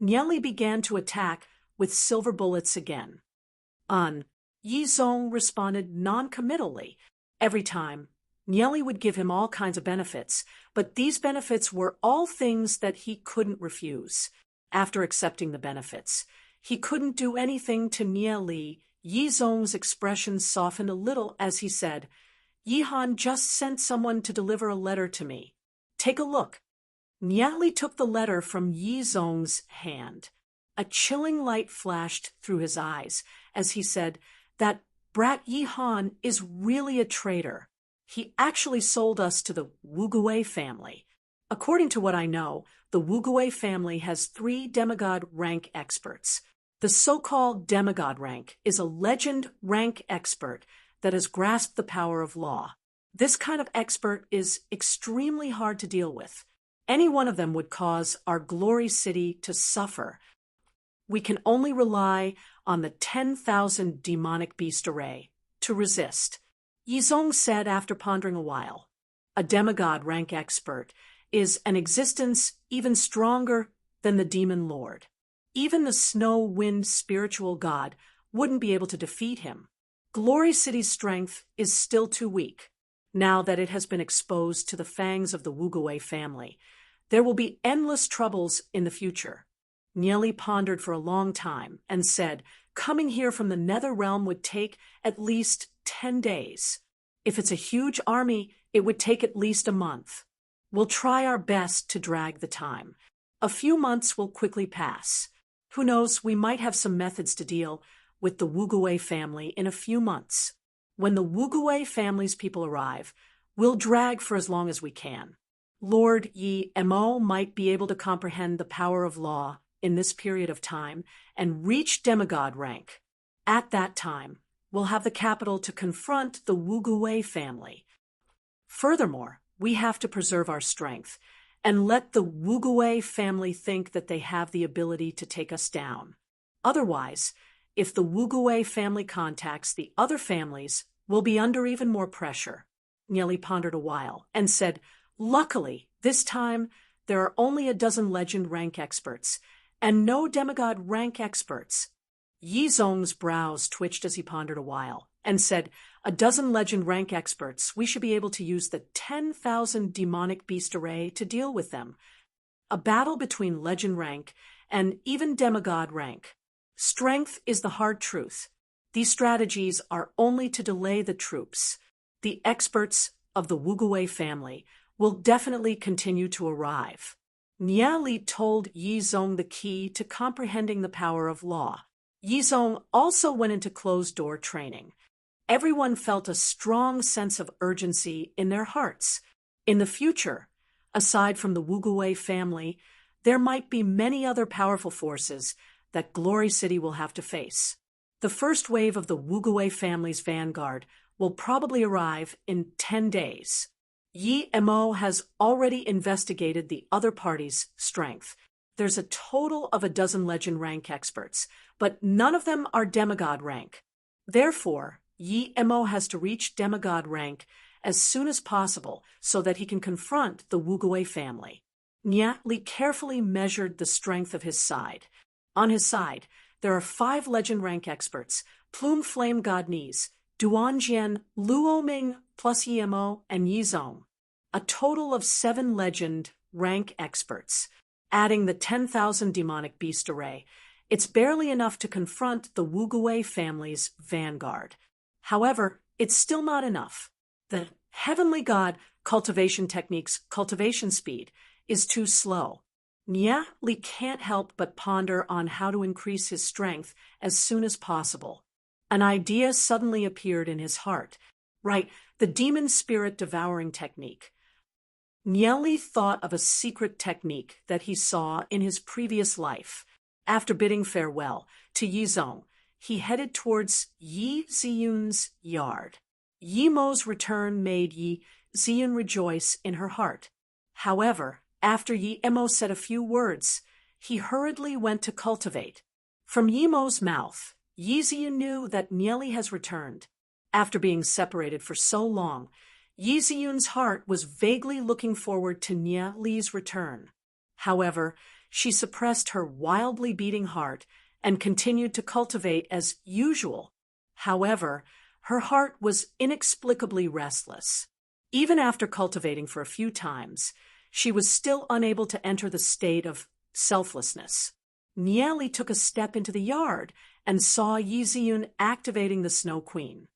Nieli began to attack with silver bullets again. Yi Zong responded non-committally. Every time, Nieli would give him all kinds of benefits, but these benefits were all things that he couldn't refuse. After accepting the benefits, he couldn't do anything to Nieli. Yi Zong's expression softened a little as he said, Yihan just sent someone to deliver a letter to me. Take a look. Nieli took the letter from Yi Zong's hand. A chilling light flashed through his eyes as he said, That brat Yihan is really a traitor. He actually sold us to the Wu family. According to what I know, the Wu family has 3 demigod rank experts. The so-called demigod rank is a legend rank expert that has grasped the power of law. This kind of expert is extremely hard to deal with. Any one of them would cause our glory city to suffer. We can only rely on the 10,000 demonic beast array to resist. Yizong said after pondering a while. A demigod rank expert is an existence even stronger than the demon lord. Even the snow wind spiritual god wouldn't be able to defeat him. Glory City's strength is still too weak. Now that it has been exposed to the fangs of the Wugawei family, there will be endless troubles in the future. Nieli pondered for a long time and said, coming here from the Nether Realm would take at least 10 days. If it's a huge army, it would take at least a month. We'll try our best to drag the time. A few months will quickly pass. Who knows, we might have some methods to deal with the Wugawei family in a few months. When the Wugawei family's people arrive, we'll drag for as long as we can. Lord Yi Mo might be able to comprehend the power of law in this period of time and reach demigod rank. At that time, we'll have the capital to confront the Wugawei family. Furthermore, we have to preserve our strength and let the Wugawei family think that they have the ability to take us down. Otherwise, if the Wugawei family contacts the other families, we'll be under even more pressure. Nieli pondered a while and said, luckily, this time, there are only a dozen legend rank experts, and no demigod rank experts. Yizong's brows twitched as he pondered a while, and said, a dozen legend rank experts, we should be able to use the 10,000 demonic beast array to deal with them. A battle between legend rank and even demigod rank. Strength is the hard truth. These strategies are only to delay the troops. The experts of the Wugawei family will definitely continue to arrive. Nieli told Yizong the key to comprehending the power of law. Yizong also went into closed-door training. Everyone felt a strong sense of urgency in their hearts. In the future, aside from the Wugawei family, there might be many other powerful forces that Glory City will have to face. The first wave of the Wugawei family's vanguard will probably arrive in 10 days. Yi Mo has already investigated the other party's strength. There's a total of a dozen legend rank experts, but none of them are demigod rank. Therefore, Yi Mo has to reach demigod rank as soon as possible so that he can confront the Wugawei family. Nieli carefully measured the strength of his side. On his side, there are 5 legend rank experts, Plume Flame Godnese, Duanjian, Luoming plus Yimo, and Yizong. A total of 7 legend rank experts. Adding the 10,000 demonic beast array, it's barely enough to confront the Wugawei family's vanguard. However, it's still not enough. The Heavenly God cultivation technique's cultivation speed is too slow. Nieli can't help but ponder on how to increase his strength as soon as possible. An idea suddenly appeared in his heart. Right, the demon spirit devouring technique. Nieli thought of a secret technique that he saw in his previous life. After bidding farewell to Yizong, he headed towards Yi Ziyun's yard. Yimo's return made Yi Ziyun rejoice in her heart. However, after Yi Mo said a few words, he hurriedly went to cultivate. From Yimo's mouth, Yi Ziyun knew that Nieli has returned. After being separated for so long, Yi Ziyun's heart was vaguely looking forward to Nieli's return. However, she suppressed her wildly beating heart and continued to cultivate as usual. However, her heart was inexplicably restless. Even after cultivating for a few times, she was still unable to enter the state of selflessness. Nieli took a step into the yard and saw Yi Ziyun activating the Snow Queen.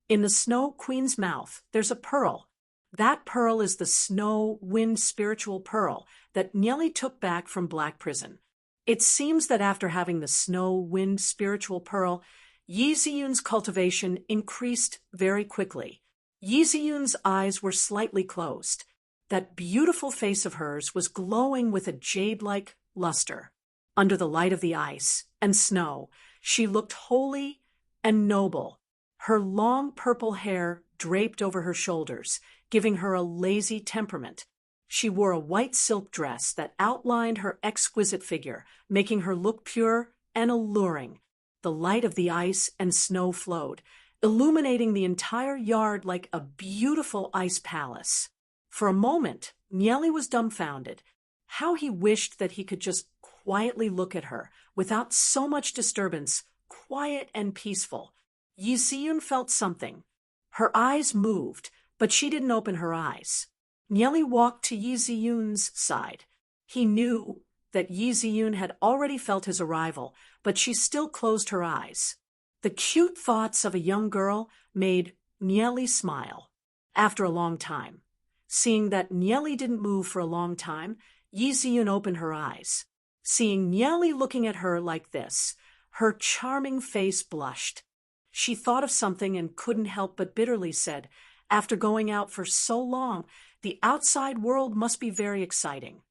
In the Snow Queen's mouth, there's a pearl. That pearl is the Snow Wind spiritual pearl that Nieli took back from Black Prison. It seems that after having the Snow Wind spiritual pearl, Yi Ziyun's cultivation increased very quickly. Yi Ziyun's eyes were slightly closed. That beautiful face of hers was glowing with a jade-like luster. Under the light of the ice and snow, she looked holy and noble. Her long purple hair draped over her shoulders, giving her a lazy temperament. She wore a white silk dress that outlined her exquisite figure, making her look pure and alluring. The light of the ice and snow flowed, illuminating the entire yard like a beautiful ice palace. For a moment, Nieli was dumbfounded. How he wished that he could just quietly look at her, without so much disturbance, quiet and peaceful. Yi Ziyun felt something. Her eyes moved, but she didn't open her eyes. Nieli walked to Yi Ziyun's side. He knew that Yi Ziyun had already felt his arrival, but she still closed her eyes. The cute thoughts of a young girl made Nieli smile. After a long time, seeing that Nieli didn't move for a long time, Yi Ziyun opened her eyes. Seeing Nieli looking at her like this, her charming face blushed. She thought of something and couldn't help but bitterly said, "After going out for so long, the outside world must be very exciting."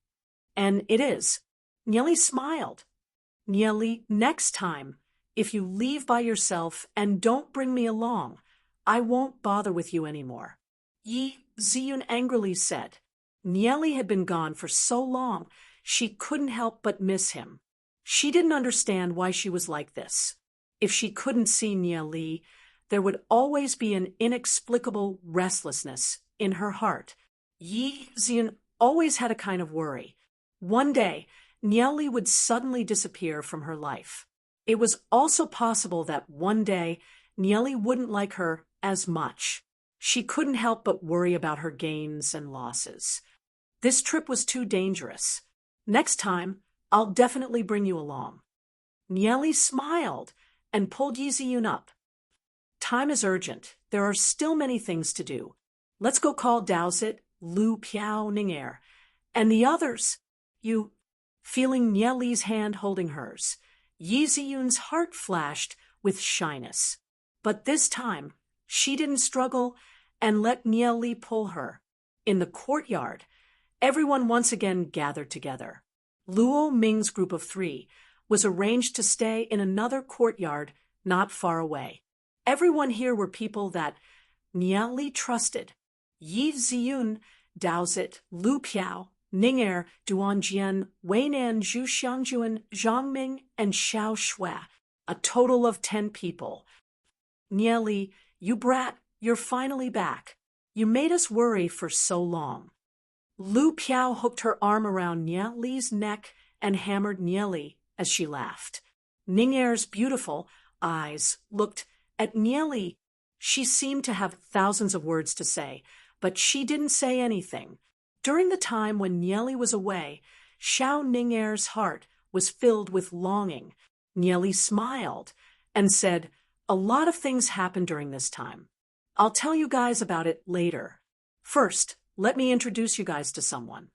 And it is. Nieli smiled. "Nieli, next time, if you leave by yourself and don't bring me along, I won't bother with you anymore." Yi Ziyun angrily said. Nieli had been gone for so long, she couldn't help but miss him. She didn't understand why she was like this. If she couldn't see Nieli, there would always be an inexplicable restlessness in her heart. Yi Ziyun always had a kind of worry. One day, Nieli would suddenly disappear from her life. It was also possible that one day, Nieli wouldn't like her as much. She couldn't help but worry about her gains and losses. This trip was too dangerous. "Next time, I'll definitely bring you along." Nieli smiled and pulled Yi Ziyun up. "Time is urgent. There are still many things to do. Let's go call Dowsit, Lu Piao Ninger, and the others. You..." Feeling Nieli's hand holding hers, Yi Ziyun's heart flashed with shyness. But this time, she didn't struggle and let Nieli pull her. In the courtyard, everyone once again gathered together. Luo Ming's group of 3 was arranged to stay in another courtyard not far away. Everyone here were people that Nieli trusted. Yi Ziyun, Dowsit, Lu Piao, Ninger, Duanjian, Weinan, Zhu Xiangjuan, Zhang Ming, and Xiao Shui, a total of 10 people. "Nieli, you brat, you're finally back. You made us worry for so long." Lu Piao hooked her arm around Nieli's neck and hammered Nieli as she laughed. Ninger's beautiful eyes looked at Nieli. She seemed to have thousands of words to say, but she didn't say anything. During the time when Nieli was away, Xiao Ninger's heart was filled with longing. Nieli smiled and said, "A lot of things happened during this time. I'll tell you guys about it later. First, let me introduce you guys to someone."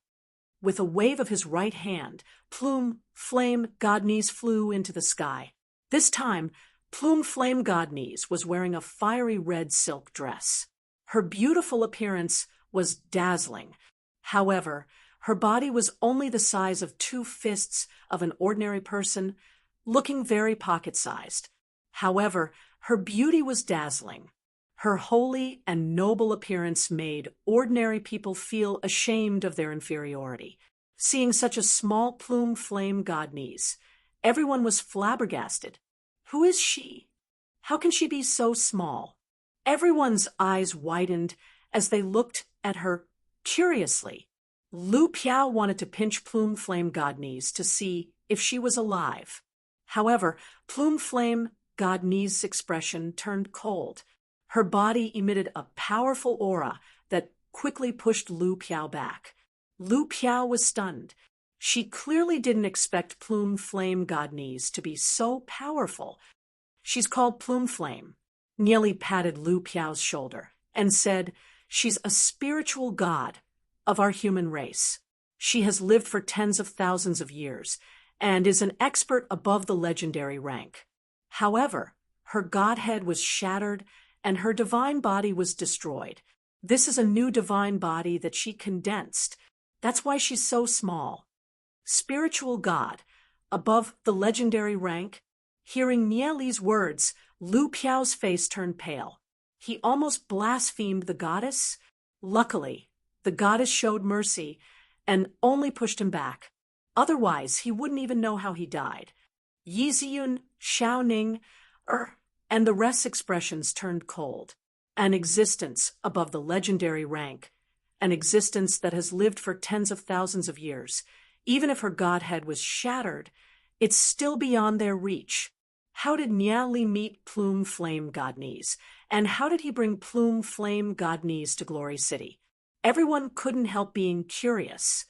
With a wave of his right hand, Plume Flame Godnies flew into the sky. This time, Plume Flame Godnies was wearing a fiery red silk dress. Her beautiful appearance was dazzling. However, her body was only the size of 2 fists of an ordinary person, looking very pocket-sized. However, her beauty was dazzling. Her holy and noble appearance made ordinary people feel ashamed of their inferiority. Seeing such a small Plume Flame Godnies, everyone was flabbergasted. Who is she? How can she be so small? Everyone's eyes widened as they looked at her curiously. Lu Piao wanted to pinch Plume Flame Godnies to see if she was alive. However, Plume Flame Godnies' expression turned cold. Her body emitted a powerful aura that quickly pushed Lu Piao back. Lu Piao was stunned. She clearly didn't expect Plume Flame Godnies to be so powerful. "She's called Plume Flame." Nieli patted Lu Piao's shoulder and said, "She's a spiritual god of our human race. She has lived for tens of thousands of years and is an expert above the legendary rank. However, her godhead was shattered and her divine body was destroyed. This is a new divine body that she condensed. That's why she's so small." Spiritual god, above the legendary rank. Hearing Nieli's words, Lu Piao's face turned pale. He almost blasphemed the goddess. Luckily, the goddess showed mercy and only pushed him back. Otherwise, he wouldn't even know how he died. Yiziyun, Xiaoning, and the rest's expressions turned cold. An existence above the legendary rank, an existence that has lived for tens of thousands of years. Even if her godhead was shattered, it's still beyond their reach. How did Niali meet Plume Flame Godnese? And how did he bring Plume Flame Godnese to Glory City? Everyone couldn't help being curious.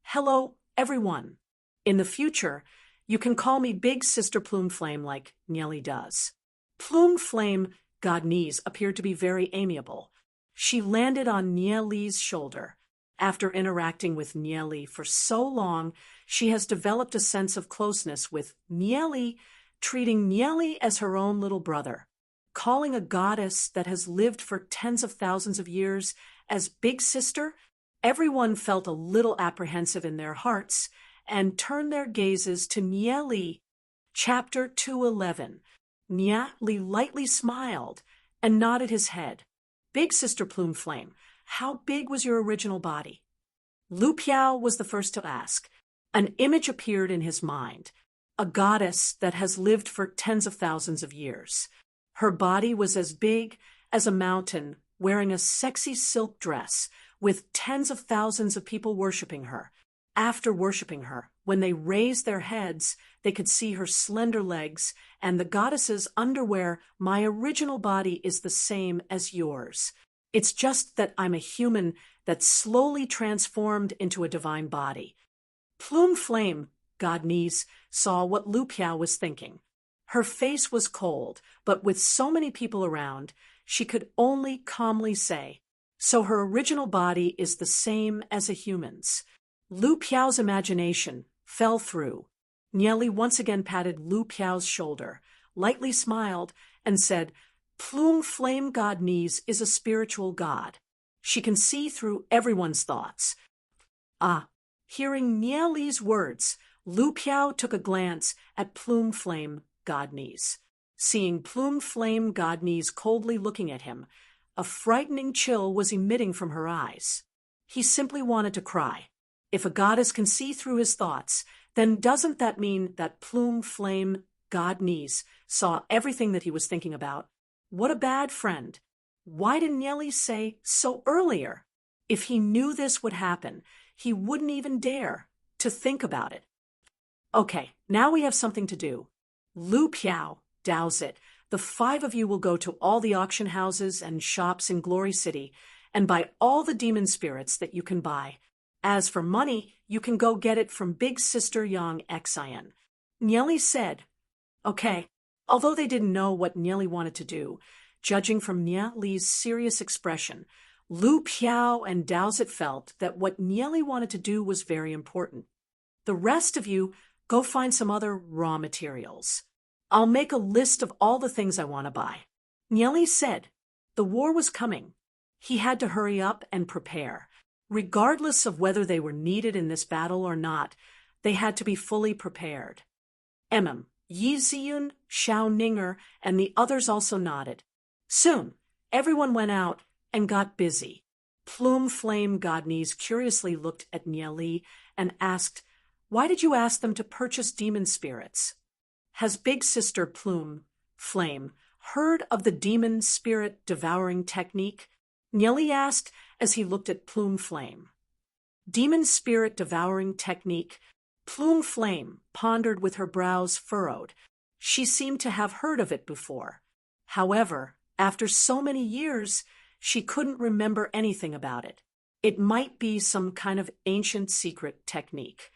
Hello, everyone. In the future, you can call me Big Sister Plume Flame like Niali does. Plume Flame Godnese appeared to be very amiable. She landed on Niali's shoulder. After interacting with Niali for so long, she has developed a sense of closeness with Niali, treating Niali as her own little brother. Calling a goddess that has lived for tens of thousands of years as Big Sister, everyone felt a little apprehensive in their hearts and turned their gazes to Niali. Chapter 211. Niali lightly smiled and nodded his head. Big Sister Plume Flame, how big was your original body? Lu Piao was the first to ask. An image appeared in his mind. A goddess that has lived for tens of thousands of years. Her body was as big as a mountain, wearing a sexy silk dress, with tens of thousands of people worshiping her. After worshiping her, when they raised their heads, they could see her slender legs and the goddess's underwear. My original body is the same as yours. It's just that I'm a human that slowly transformed into a divine body. Plume Flame Godnese saw what Lu Piao was thinking. Her face was cold, but with so many people around, she could only calmly say, so her original body is the same as a human's. Lu Piao's imagination fell through. Niali once again patted Lu Piao's shoulder, lightly smiled, and said, Plume Flame Godnese is a spiritual god. She can see through everyone's thoughts. Hearing Niali's words, Lu Piao took a glance at Plume Flame Godnese. Seeing Plume Flame Godnese coldly looking at him, a frightening chill was emitting from her eyes. He simply wanted to cry. If a goddess can see through his thoughts, then doesn't that mean that Plume Flame Godnese saw everything that he was thinking about? What a bad friend. Why didn't Niali say so earlier? If he knew this would happen, he wouldn't even dare to think about it. Okay, now we have something to do. Lu Piao, Dowsit, the 5 of you will go to all the auction houses and shops in Glory City and buy all the demon spirits that you can buy. As for money, you can go get it from Big Sister Yang Xian. Niali said, okay, although they didn't know what Niali wanted to do, judging from Niali's serious expression, Lu Piao and Dowsit felt that what Niali wanted to do was very important. The rest of you go find some other raw materials. I'll make a list of all the things I want to buy. Niali said the war was coming. He had to hurry up and prepare. Regardless of whether they were needed in this battle or not, they had to be fully prepared. Yiziyun, Xiaoninger, and the others also nodded. Soon, everyone went out and got busy. Plume Flame Godnese curiously looked at Niali and asked, why did you ask them to purchase demon spirits? Has Big Sister Plume Flame heard of the demon spirit devouring technique? Niali asked as he looked at Plume Flame. Demon spirit devouring technique. Plume Flame pondered with her brows furrowed. She seemed to have heard of it before. However, after so many years, she couldn't remember anything about it. It might be some kind of ancient secret technique.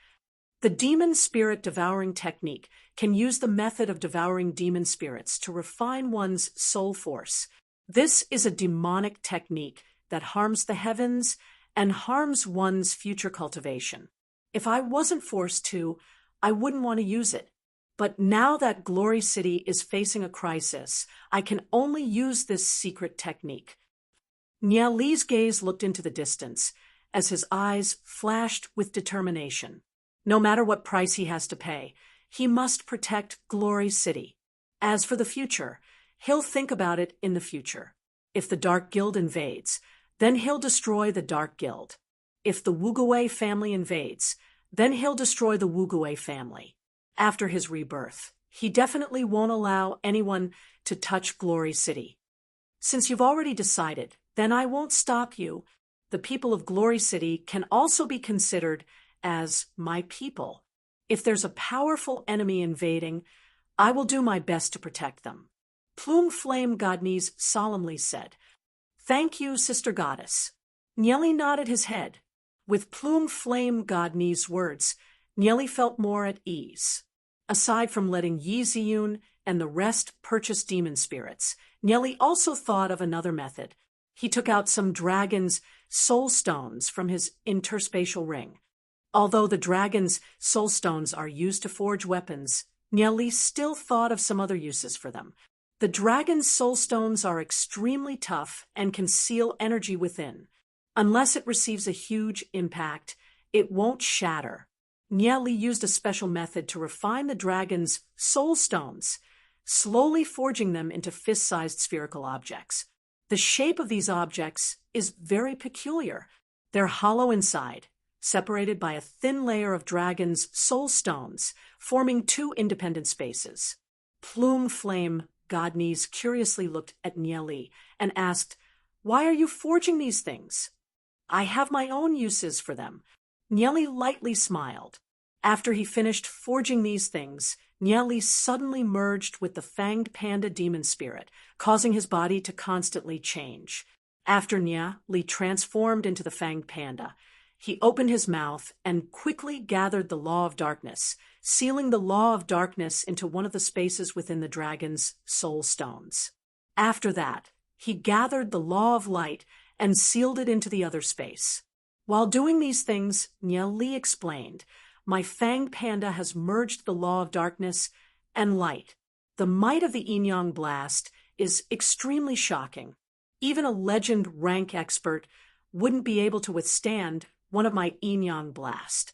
The demon spirit devouring technique can use the method of devouring demon spirits to refine one's soul force. This is a demonic technique that harms the heavens and harms one's future cultivation. If I wasn't forced to, I wouldn't want to use it. But now that Glory City is facing a crisis, I can only use this secret technique. Niali's gaze looked into the distance as his eyes flashed with determination. No matter what price he has to pay, he must protect Glory City. As for the future, he'll think about it in the future. If the Dark Guild invades, then he'll destroy the Dark Guild. If the Wugaway family invades, then he'll destroy the Wugaway family. After his rebirth, he definitely won't allow anyone to touch Glory City. Since you've already decided, then I won't stop you. The people of Glory City can also be considered as my people. If there's a powerful enemy invading, I will do my best to protect them. Plume Flame Godnies solemnly said, "Thank you, Sister Goddess." Nyeli nodded his head. With Plume Flame Godnies' words, Nyeli felt more at ease. Aside from letting Yi Ziyun and the rest purchase demon spirits, Nyeli also thought of another method. He took out some dragon's soul stones from his interspatial ring. Although the dragon's soul stones are used to forge weapons, Nyeli still thought of some other uses for them. The dragon's soul stones are extremely tough and can seal energy within. Unless it receives a huge impact, it won't shatter. Nyeli used a special method to refine the dragon's soul stones, slowly forging them into fist-sized spherical objects. The shape of these objects is very peculiar. They're hollow inside, separated by a thin layer of dragon's soul stones, forming two independent spaces. Plume Flame Godnies curiously looked at Nyeli and asked, "Why are you forging these things?" "I have my own uses for them." Nyeli lightly smiled. After he finished forging these things, Nyeli suddenly merged with the fanged panda demon spirit, causing his body to constantly change. After Nyeli transformed into the fanged panda, he opened his mouth and quickly gathered the Law of Darkness, sealing the Law of Darkness into one of the spaces within the dragon's soul stones. After that, he gathered the Law of Light and sealed it into the other space. While doing these things, Nyeli explained, "My fanged panda has merged the Law of Darkness and Light. The might of the Yin-Yang Blast is extremely shocking. Even a legend rank expert wouldn't be able to withstand one of my Yin-Yang Blast.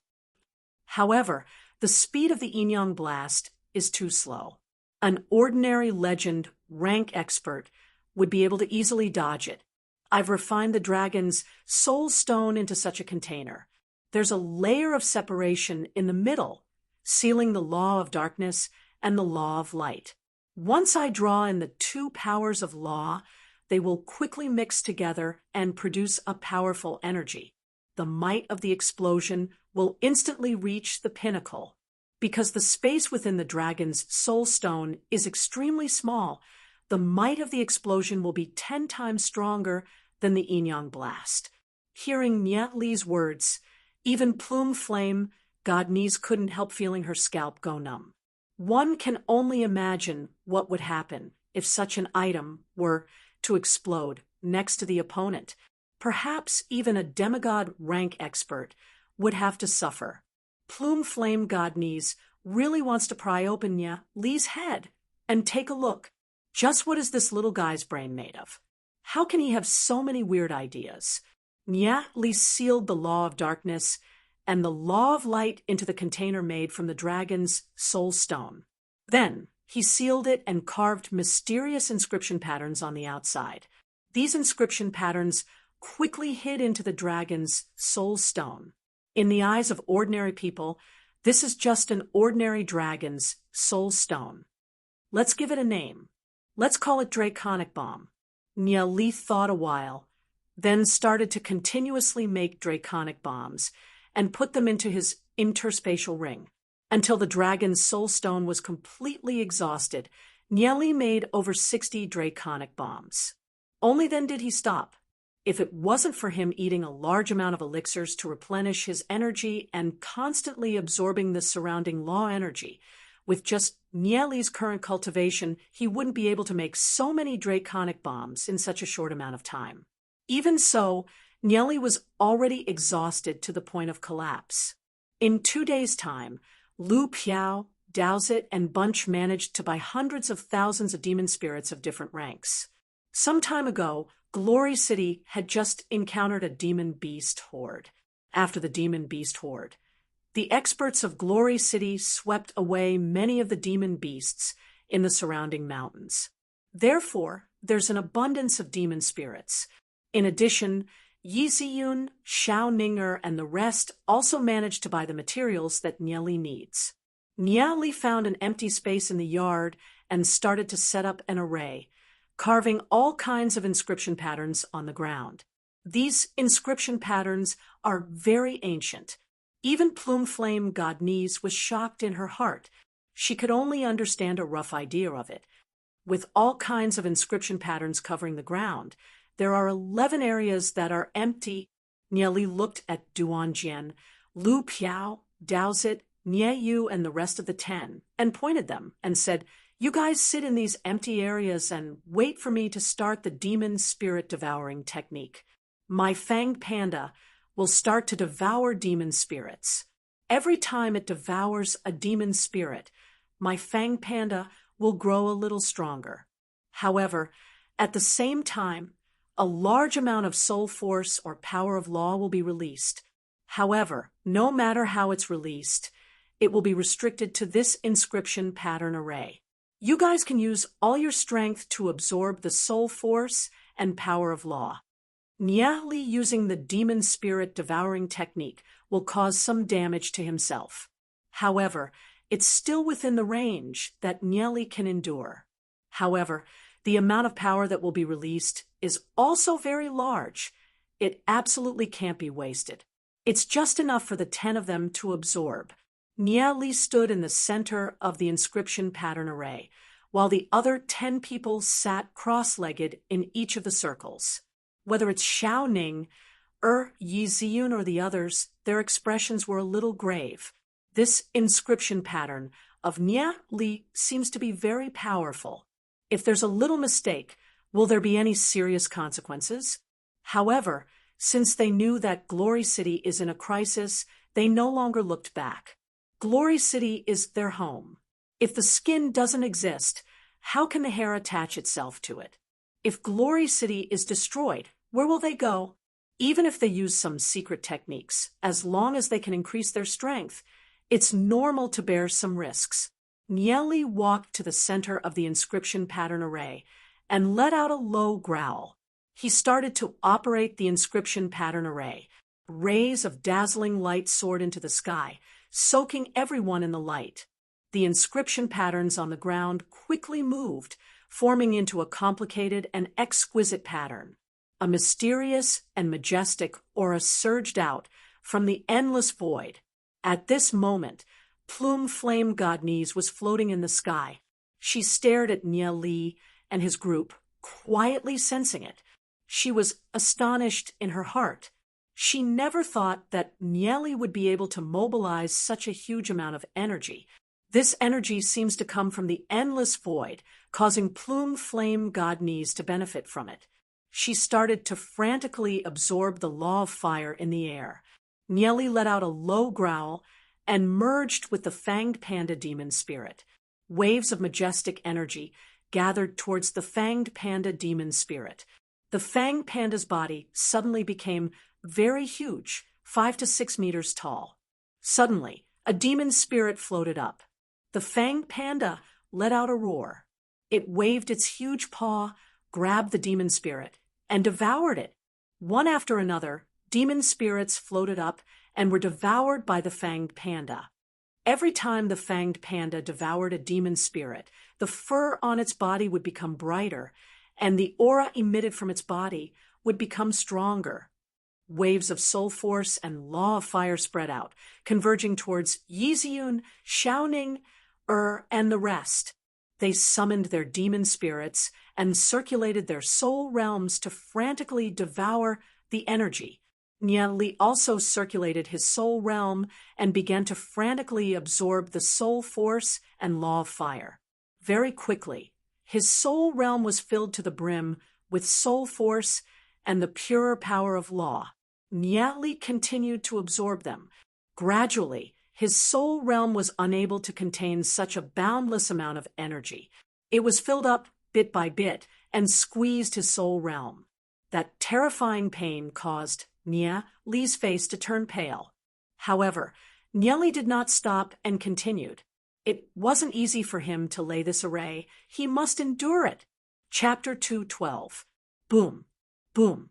However, the speed of the Yin-Yang Blast is too slow. An ordinary legend rank expert would be able to easily dodge it. I've refined the dragon's soul stone into such a container. There's a layer of separation in the middle, sealing the Law of Darkness and the Law of Light. Once I draw in the two powers of law, they will quickly mix together and produce a powerful energy. The might of the explosion will instantly reach the pinnacle. Because the space within the dragon's soul stone is extremely small, the might of the explosion will be 10 times stronger than the Yin-Yang Blast." Hearing Nyeli's words, even Plume Flame Godnies couldn't help feeling her scalp go numb. One can only imagine what would happen if such an item were to explode next to the opponent. Perhaps even a demigod rank expert would have to suffer. Plume Flame Godnies really wants to pry open Nyeli's head and take a look. Just what is this little guy's brain made of? How can he have so many weird ideas? Nyeli sealed the Law of Darkness and the Law of Light into the container made from the dragon's soul stone. Then he sealed it and carved mysterious inscription patterns on the outside. These inscription patterns quickly hid into the dragon's soul stone. In the eyes of ordinary people, this is just an ordinary dragon's soul stone. Let's give it a name. Let's call it Draconic Bomb. Nyeli thought a while, then started to continuously make draconic bombs and put them into his interspatial ring. Until the dragon's soul stone was completely exhausted, Nyeli made over 60 draconic bombs. Only then did he stop. If it wasn't for him eating a large amount of elixirs to replenish his energy and constantly absorbing the surrounding law energy, with just Nyeli's current cultivation, he wouldn't be able to make so many draconic bombs in such a short amount of time. Even so, Nyeli was already exhausted to the point of collapse. In 2 days' time, Lu Piao, Dowsett, and Bunch managed to buy hundreds of thousands of demon spirits of different ranks. Some time ago, Glory City had just encountered a demon beast horde. After the demon beast horde, the experts of Glory City swept away many of the demon beasts in the surrounding mountains. Therefore, there's an abundance of demon spirits. In addition, Yi Ziyun, Xiao Ninger, and the rest also managed to buy the materials that Nieli needs. Nieli found an empty space in the yard and started to set up an array, carving all kinds of inscription patterns on the ground. These inscription patterns are very ancient. Even Plume Flame Godnese was shocked in her heart. She could only understand a rough idea of it. With all kinds of inscription patterns covering the ground, there are 11 areas that are empty. Nieli looked at Duan Jian, Lu Piao, Daozit, Nie Yu, and the rest of the 10, and pointed them and said, "You guys sit in these empty areas and wait for me to start the demon spirit devouring technique. My fanged panda will start to devour demon spirits. Every time it devours a demon spirit, my fanged panda will grow a little stronger. However, at the same time, a large amount of soul force or power of law will be released. However, no matter how it's released, it will be restricted to this inscription pattern array. You guys can use all your strength to absorb the soul force and power of law. Nieli using the demon spirit devouring technique will cause some damage to himself. However, it's still within the range that Nieli can endure. However, the amount of power that will be released is also very large. It absolutely can't be wasted. It's just enough for the 10 of them to absorb." Nieli stood in the center of the inscription pattern array, while the other 10 people sat cross-legged in each of the circles. Whether it's Xiao Ning, Yi Ziyun, or the others, their expressions were a little grave. This inscription pattern of Nieli seems to be very powerful. If there's a little mistake, will there be any serious consequences? However, since they knew that Glory City is in a crisis, they no longer looked back. Glory City is their home. If the skin doesn't exist, how can the hair attach itself to it? If Glory City is destroyed, where will they go? Even if they use some secret techniques, as long as they can increase their strength, it's normal to bear some risks. Nieli walked to the center of the inscription pattern array and let out a low growl. He started to operate the inscription pattern array. Rays of dazzling light soared into the sky, soaking everyone in the light. The inscription patterns on the ground quickly moved, forming into a complicated and exquisite pattern. A mysterious and majestic aura surged out from the endless void. At this moment, Plume Flame Godnese was floating in the sky. She stared at Nieli and his group, quietly sensing it. She was astonished in her heart. She never thought that Nieli would be able to mobilize such a huge amount of energy. This energy seems to come from the endless void, causing Plume Flame Godnese to benefit from it. She started to frantically absorb the law of fire in the air. Nieli let out a low growl and merged with the fanged panda demon spirit. Waves of majestic energy gathered towards the fanged panda demon spirit. The fanged panda's body suddenly became very huge, 5 to 6 meters tall. Suddenly, a demon spirit floated up. The fanged panda let out a roar. It waved its huge paw, grabbed the demon spirit, and devoured it. One after another, demon spirits floated up and were devoured by the fanged panda. Every time the fanged panda devoured a demon spirit, the fur on its body would become brighter, and the aura emitted from its body would become stronger. Waves of soul force and law of fire spread out, converging towards Yi Ziyun, Xiao Ning, and the rest. They summoned their demon spirits and circulated their soul realms to frantically devour the energy. Nieli also circulated his soul realm and began to frantically absorb the soul force and law of fire. Very quickly, his soul realm was filled to the brim with soul force and the purer power of law. Nieli continued to absorb them. Gradually, his soul realm was unable to contain such a boundless amount of energy. It was filled up bit by bit and squeezed his soul realm. That terrifying pain caused Nieli's face to turn pale. However, Nieli did not stop and continued. It wasn't easy for him to lay this array. He must endure it. Chapter 212. Boom, boom,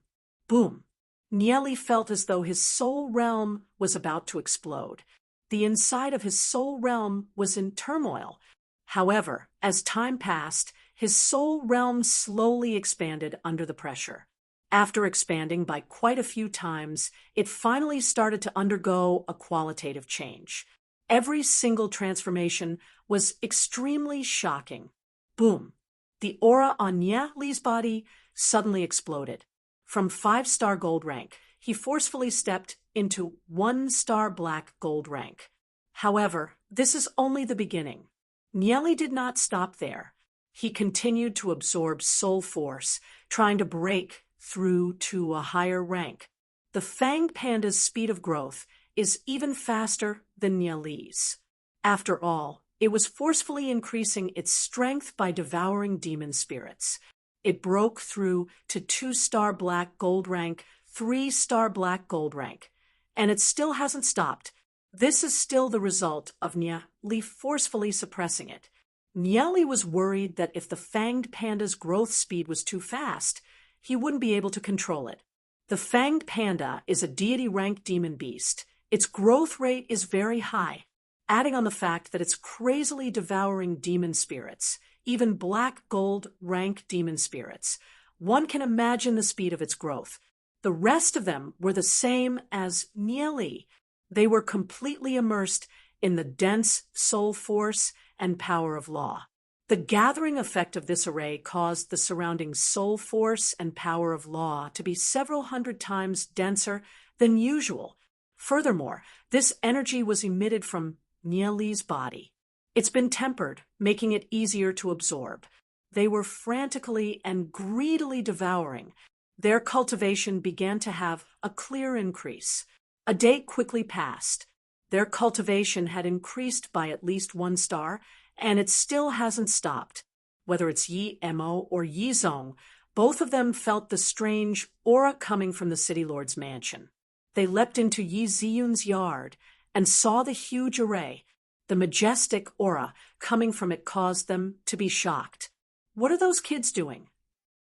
boom. Nieli felt as though his soul realm was about to explode. The inside of his soul realm was in turmoil. However, as time passed, his soul realm slowly expanded under the pressure. After expanding by quite a few times, it finally started to undergo a qualitative change. Every single transformation was extremely shocking. Boom! The aura on Nieli's body suddenly exploded. From 5-star gold rank, he forcefully stepped into 1-star black gold rank. However, this is only the beginning. Nieli did not stop there. He continued to absorb soul force, trying to break through to a higher rank. The Fanged Panda's speed of growth is even faster than Nieli's. After all, it was forcefully increasing its strength by devouring demon spirits. It broke through to 2-star black gold rank, 3-star black gold rank, and it still hasn't stopped. This is still the result of Nieli forcefully suppressing it. Nieli was worried that if the Fanged Panda's growth speed was too fast, he wouldn't be able to control it. The Fanged Panda is a deity-ranked demon beast. Its growth rate is very high, adding on the fact that it's crazily devouring demon spirits, even black gold rank demon spirits. One can imagine the speed of its growth. The rest of them were the same as Nieli. They were completely immersed in the dense soul force and power of law. The gathering effect of this array caused the surrounding soul force and power of law to be several hundred times denser than usual. Furthermore, this energy was emitted from Nieli's body. It's been tempered, making it easier to absorb. They were frantically and greedily devouring. Their cultivation began to have a clear increase. A day quickly passed. Their cultivation had increased by at least 1 star, and it still hasn't stopped. Whether it's Yi Mo or Yi Zong, both of them felt the strange aura coming from the city lord's mansion. They leapt into Yi Ziyun's yard and saw the huge array. The majestic aura coming from it caused them to be shocked. What are those kids doing?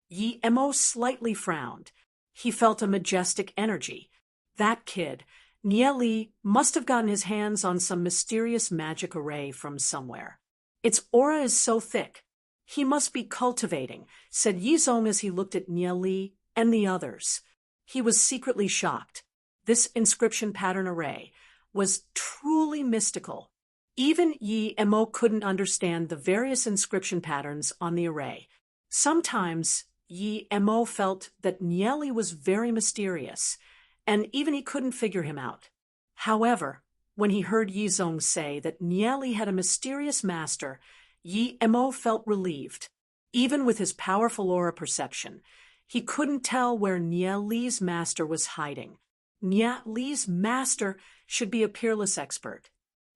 Yi Mo slightly frowned. He felt a majestic energy. That kid, Nieli, must have gotten his hands on some mysterious magic array from somewhere. Its aura is so thick. He must be cultivating, said Yizong as he looked at Nieli and the others. He was secretly shocked. This inscription pattern array was truly mystical. Even Yi Mo couldn't understand the various inscription patterns on the array. Sometimes Yi Mo felt that Nieli was very mysterious, and even he couldn't figure him out. However, when he heard Yizong say that Nieli had a mysterious master, Yi Mo felt relieved. Even with his powerful aura perception, he couldn't tell where Nieli's master was hiding. Nieli's master should be a peerless expert.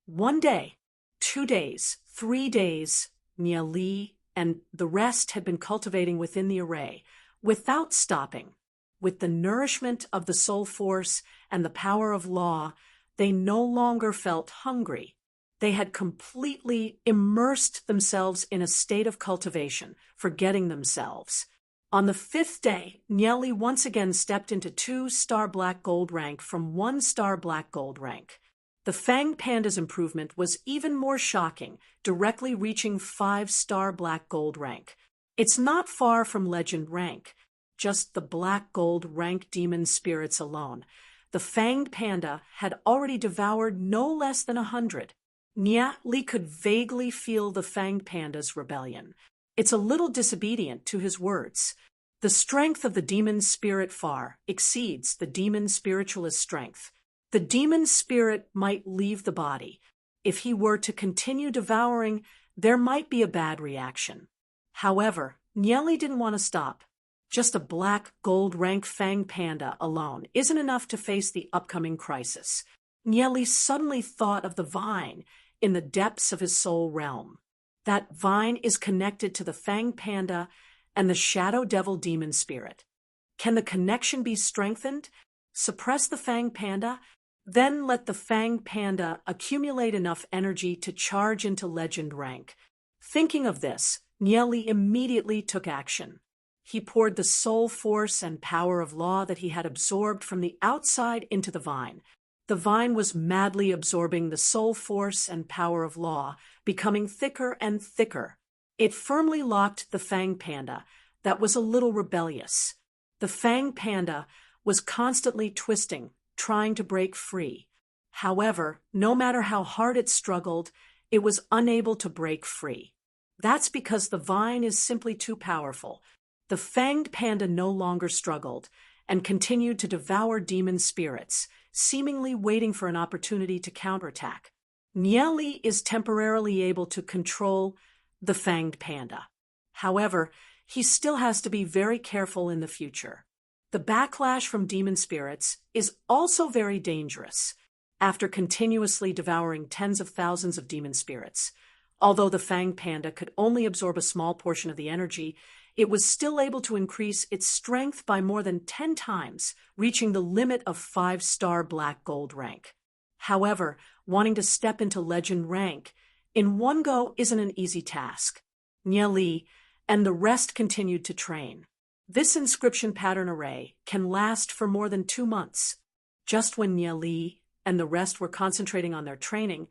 1 day, 2 days, 3 days, Nieli and the rest had been cultivating within the array, without stopping. With the nourishment of the soul force and the power of law, they no longer felt hungry. They had completely immersed themselves in a state of cultivation, forgetting themselves. On the 5th day, Nieli once again stepped into 2-star black gold rank from 1-star black gold rank. The Fanged Panda's improvement was even more shocking, directly reaching 5-star black gold rank. It's not far from legend rank, just the black gold rank demon spirits alone. The Fanged Panda had already devoured no less than 100. Nieli could vaguely feel the Fanged Panda's rebellion. It's a little disobedient to his words. The strength of the demon spirit far exceeds the demon spiritualist's strength. The demon spirit might leave the body. If he were to continue devouring, there might be a bad reaction. However, Nieli didn't want to stop. Just a black gold rank Fanged Panda alone isn't enough to face the upcoming crisis. Nieli suddenly thought of the vine in the depths of his soul realm. That vine is connected to the Fanged Panda and the Shadow Devil demon spirit. Can the connection be strengthened? Suppress the Fanged Panda, then let the Fanged Panda accumulate enough energy to charge into legend rank. Thinking of this, Nieli immediately took action. He poured the soul force and power of law that he had absorbed from the outside into the vine. The vine was madly absorbing the soul force and power of law, becoming thicker and thicker. It firmly locked the Fang Panda, that was a little rebellious. The Fang Panda was constantly twisting, trying to break free. However, no matter how hard it struggled, it was unable to break free. That's because the vine is simply too powerful. The fanged panda no longer struggled and continued to devour demon spirits, seemingly waiting for an opportunity to counterattack. Nieli is temporarily able to control the fanged panda. However, he still has to be very careful in the future. The backlash from demon spirits is also very dangerous. After continuously devouring tens of thousands of demon spirits, although the fanged panda could only absorb a small portion of the energy, it was still able to increase its strength by more than 10 times, reaching the limit of 5-star black gold rank. However, wanting to step into legend rank in one go isn't an easy task. Nieli and the rest continued to train. This inscription pattern array can last for more than 2 months. Just when Nieli and the rest were concentrating on their training,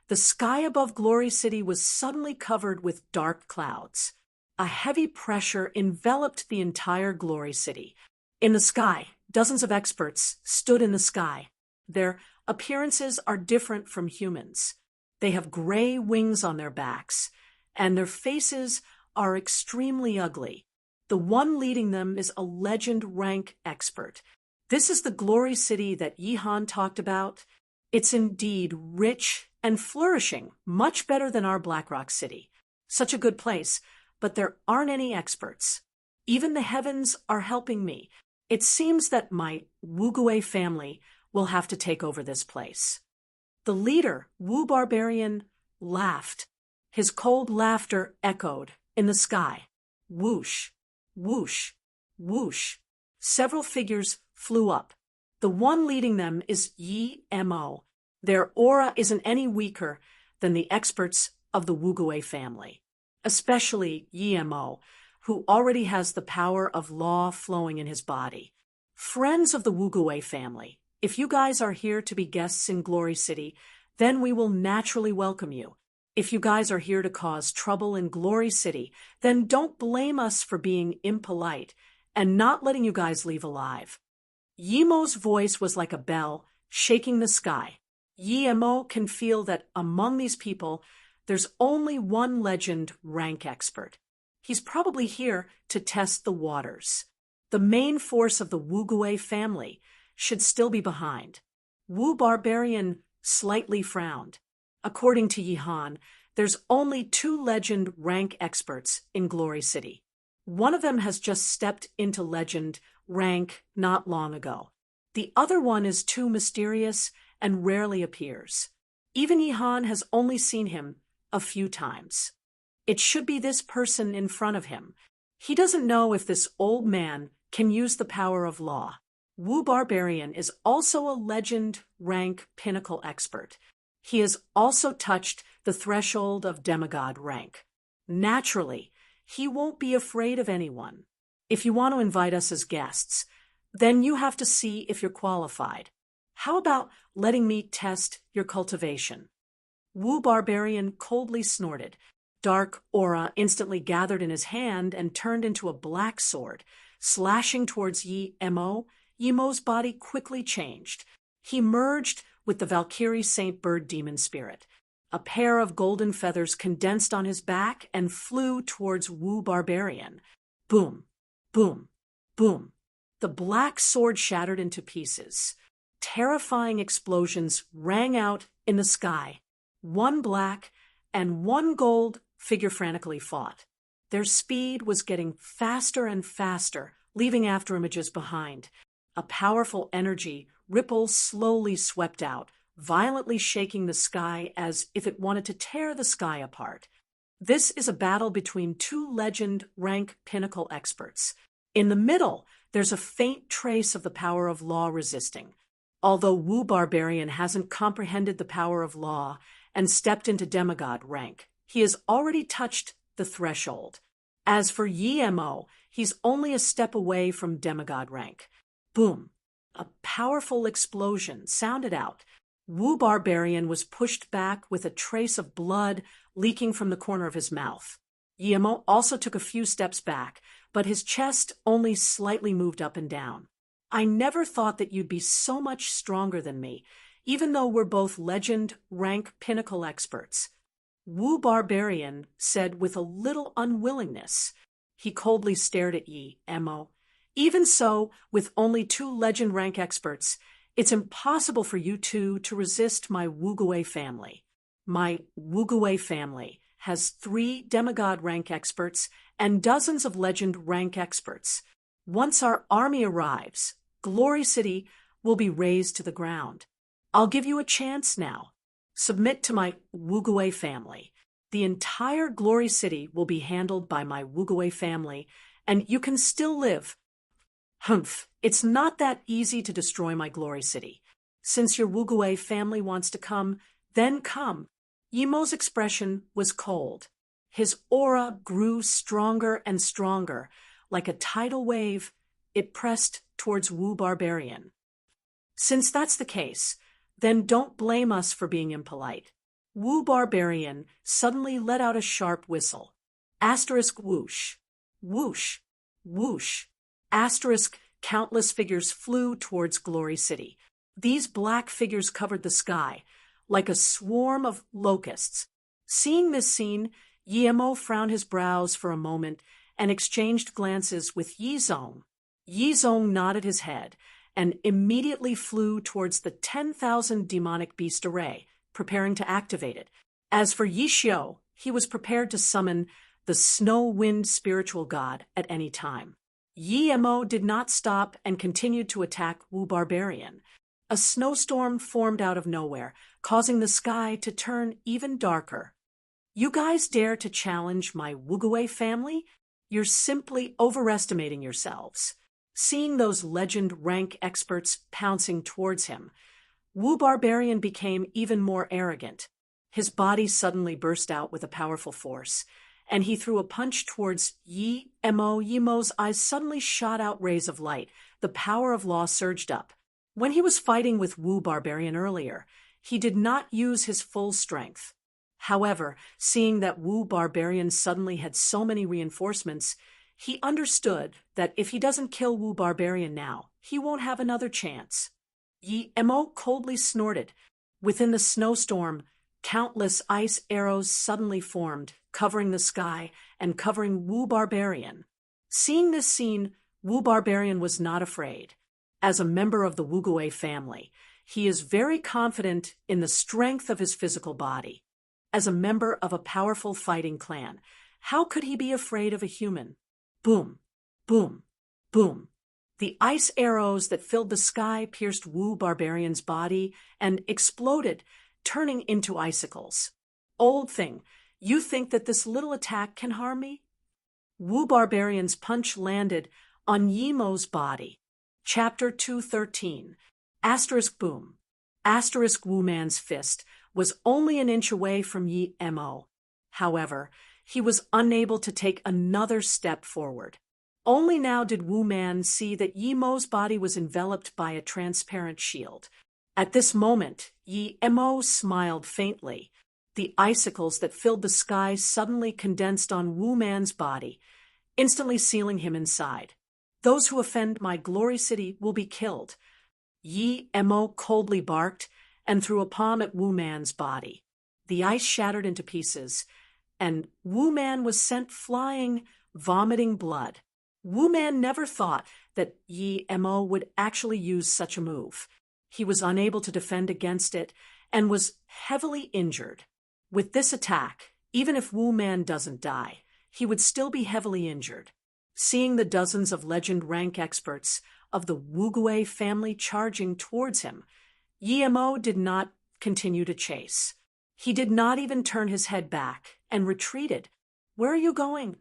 the sky above Glory City was suddenly covered with dark clouds. A heavy pressure enveloped the entire Glory City. In the sky, dozens of experts stood in the sky. Their appearances are different from humans. They have gray wings on their backs, and their faces are extremely ugly. The one leading them is a legend rank expert. This is the Glory City that Yihan talked about. It's indeed rich and flourishing, much better than our Blackrock City. Such a good place, but there aren't any experts. Even the heavens are helping me. It seems that my Wugui family will have to take over this place. The leader, Wu Barbarian, laughed. His cold laughter echoed in the sky. Whoosh, whoosh, whoosh. Several figures flew up. The one leading them is Yi Mo. Their aura isn't any weaker than the experts of the Wugui family, especially Yi Mo, who already has the power of law flowing in his body. Friends of the Wugui family, if you guys are here to be guests in Glory City, then we will naturally welcome you. If you guys are here to cause trouble in Glory City, then don't blame us for being impolite and not letting you guys leave alive. Yimo's voice was like a bell, shaking the sky. Yimo can feel that among these people, there's only one legend rank expert. He's probably here to test the waters. The main force of the Wugui family should still be behind. Wu Barbarian slightly frowned. According to Yihan, there's only 2 legend rank experts in Glory City. One of them has just stepped into legend rank not long ago. The other one is too mysterious and rarely appears. Even Yihan has only seen him a few times. It should be this person in front of him. He doesn't know if this old man can use the power of law. Wu Barbarian is also a legend rank pinnacle expert. He has also touched the threshold of demigod rank. Naturally, he won't be afraid of anyone. If you want to invite us as guests, then you have to see if you're qualified. How about letting me test your cultivation? Wu Barbarian coldly snorted. Dark aura instantly gathered in his hand and turned into a black sword. Slashing towards Yimo, Yimo's body quickly changed. He merged with the Valkyrie Saint Bird demon spirit. A pair of golden feathers condensed on his back and flew towards Wu Barbarian. Boom, boom, boom. The black sword shattered into pieces. Terrifying explosions rang out in the sky. 1 black and 1 gold figure frantically fought. Their speed was getting faster and faster, leaving after images behind. A powerful energy ripple slowly swept out, violently shaking the sky as if it wanted to tear the sky apart. This is a battle between 2 legend rank pinnacle experts. In the middle, there's a faint trace of the power of law resisting. Although Wu Barbarian hasn't comprehended the power of law and stepped into demigod rank, he has already touched the threshold. As for Yi-Mo, he's only a step away from demigod rank. Boom! A powerful explosion sounded out. Wu Barbarian was pushed back with a trace of blood leaking from the corner of his mouth. Yi-Mo also took a few steps back, but his chest only slightly moved up and down. I never thought that you'd be so much stronger than me, even though we're both legend rank pinnacle experts. Wu Barbarian said with a little unwillingness. He coldly stared at Yi-Mo. Even so, with only 2 legend rank experts, it's impossible for you two to resist my Wugui family. My Wugui family has 3 demigod rank experts and dozens of legend rank experts. Once our army arrives, Glory City will be razed to the ground. I'll give you a chance now. Submit to my Wugui family. The entire Glory City will be handled by my Wugui family, and you can still live. Humph, it's not that easy to destroy my Glory City. Since your Wugui family wants to come, then come. Yi-Mo's expression was cold. His aura grew stronger and stronger. Like a tidal wave, it pressed towards Wu Barbarian. Since that's the case, then don't blame us for being impolite. Wu Barbarian suddenly let out a sharp whistle. Asterisk whoosh. Whoosh. Whoosh. Asterisk, countless figures flew towards Glory City. These black figures covered the sky, like a swarm of locusts. Seeing this scene, Yi-Mo frowned his brows for a moment and exchanged glances with Yi-Zong. Yi-Zong nodded his head and immediately flew towards the 10,000 demonic beast array, preparing to activate it. As for Yi-Xiu, he was prepared to summon the snow wind spiritual god at any time. Yi-Mo did not stop and continued to attack Wu Barbarian. A snowstorm formed out of nowhere, causing the sky to turn even darker. You guys dare to challenge my Wugui family? You're simply overestimating yourselves. Seeing those legend rank experts pouncing towards him, Wu Barbarian became even more arrogant. His body suddenly burst out with a powerful force, and he threw a punch towards Yi-Mo. Yi-Mo's eyes suddenly shot out rays of light. The power of law surged up. When he was fighting with Wu Barbarian earlier, he did not use his full strength. However, seeing that Wu Barbarian suddenly had so many reinforcements, he understood that if he doesn't kill Wu Barbarian now, he won't have another chance. Yi-Mo coldly snorted. Within the snowstorm, countless ice arrows suddenly formed, covering the sky and covering Wu Barbarian. Seeing this scene, Wu Barbarian was not afraid. As a member of the Wugui family, he is very confident in the strength of his physical body. As a member of a powerful fighting clan, how could he be afraid of a human? Boom, boom, boom. The ice arrows that filled the sky pierced Wu Barbarian's body and exploded, turning into icicles. Old thing, you think that this little attack can harm me? Wu Barbarian's punch landed on Yi-Mo's body. Chapter 213. Asterisk boom. Asterisk Wu Man's fist was only an inch away from Yi-Mo. However, he was unable to take another step forward. Only now did Wu Man see that Yi-Mo's body was enveloped by a transparent shield. At this moment, Yi-Mo smiled faintly. The icicles that filled the sky suddenly condensed on Wu Man's body, instantly sealing him inside. Those who offend my Glory City will be killed. Yi-Mo coldly barked and threw a palm at Wu Man's body. The ice shattered into pieces, and Wu Man was sent flying, vomiting blood. Wu Man never thought that Yi-Mo would actually use such a move. He was unable to defend against it and was heavily injured. With this attack, even if Wu Man doesn't die, he would still be heavily injured. Seeing the dozens of legend rank experts of the Wugui family charging towards him, Yi-Mo did not continue to chase. He did not even turn his head back and retreated. Where are you going?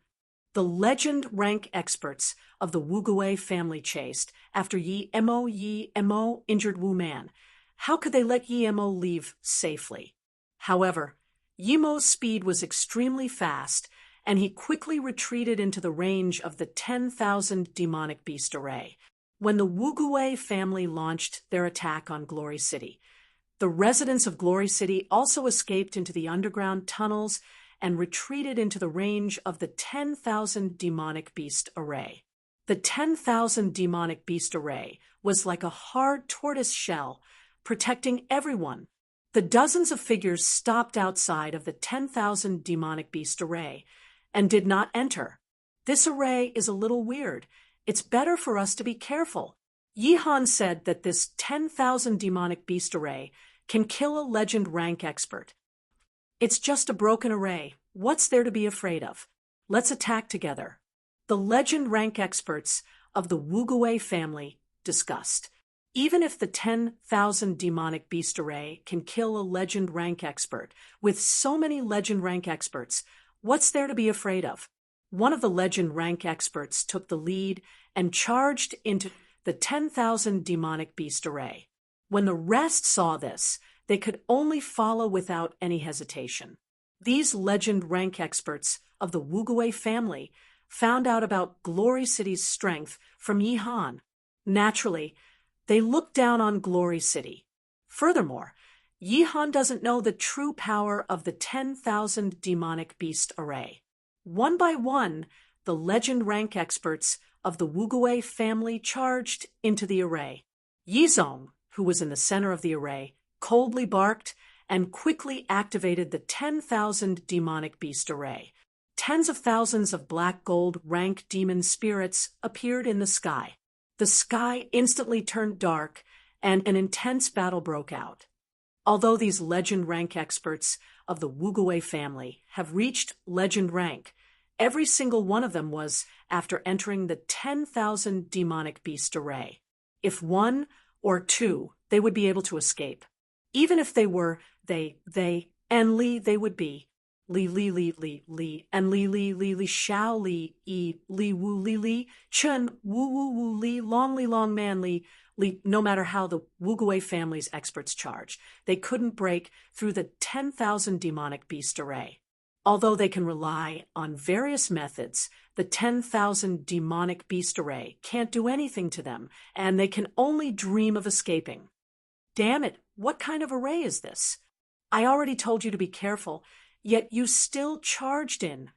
The legend rank experts of the Wugui family chased after Yi-Mo. Yi-Mo injured Wu Man. How could they let Yi-Mo leave safely? However, Yi-Mo's speed was extremely fast, and he quickly retreated into the range of the 10,000 demonic beast array. When the Wugui family launched their attack on Glory City, the residents of Glory City also escaped into the underground tunnels and retreated into the range of the 10,000 demonic beast array. The 10,000 demonic beast array was like a hard tortoise shell, protecting everyone. The dozens of figures stopped outside of the 10,000 demonic beast array and did not enter. This array is a little weird. It's better for us to be careful. Yihan said that this 10,000 demonic beast array can kill a legend rank expert. It's just a broken array. What's there to be afraid of? Let's attack together. The legend rank experts of the Wugui family discussed. Even if the 10,000 demonic beast array can kill a legend rank expert, with so many legend rank experts, what's there to be afraid of? One of the legend rank experts took the lead and charged into the 10,000 demonic beast array. When the rest saw this, they could only follow without any hesitation. These legend rank experts of the Wugui family found out about Glory City's strength from Yihan. Naturally, they looked down on Glory City. Furthermore, Yihan doesn't know the true power of the 10,000 demonic beast array. One by one, the legend rank experts of the Wugui family charged into the array. Yizong, who was in the center of the array, coldly barked and quickly activated the 10,000 demonic beast array. Tens of thousands of black gold rank demon spirits appeared in the sky. The sky instantly turned dark, and an intense battle broke out. Although these legend rank experts of the Wugui family have reached legend rank, every single one of them was after entering the 10,000 demonic beast array. If one or two, they would be able to escape. Even if they were they, and Li, they would be Li, and Li, Xiao Li Wu, Chun, Wu, Li, long man, Li, no matter how the Wugui family's experts charge, they couldn't break through the 10,000 demonic beast array. Although they can rely on various methods, the 10,000 demonic beast array can't do anything to them, and they can only dream of escaping. Damn it, what kind of array is this? I already told you to be careful, yet you still charged in.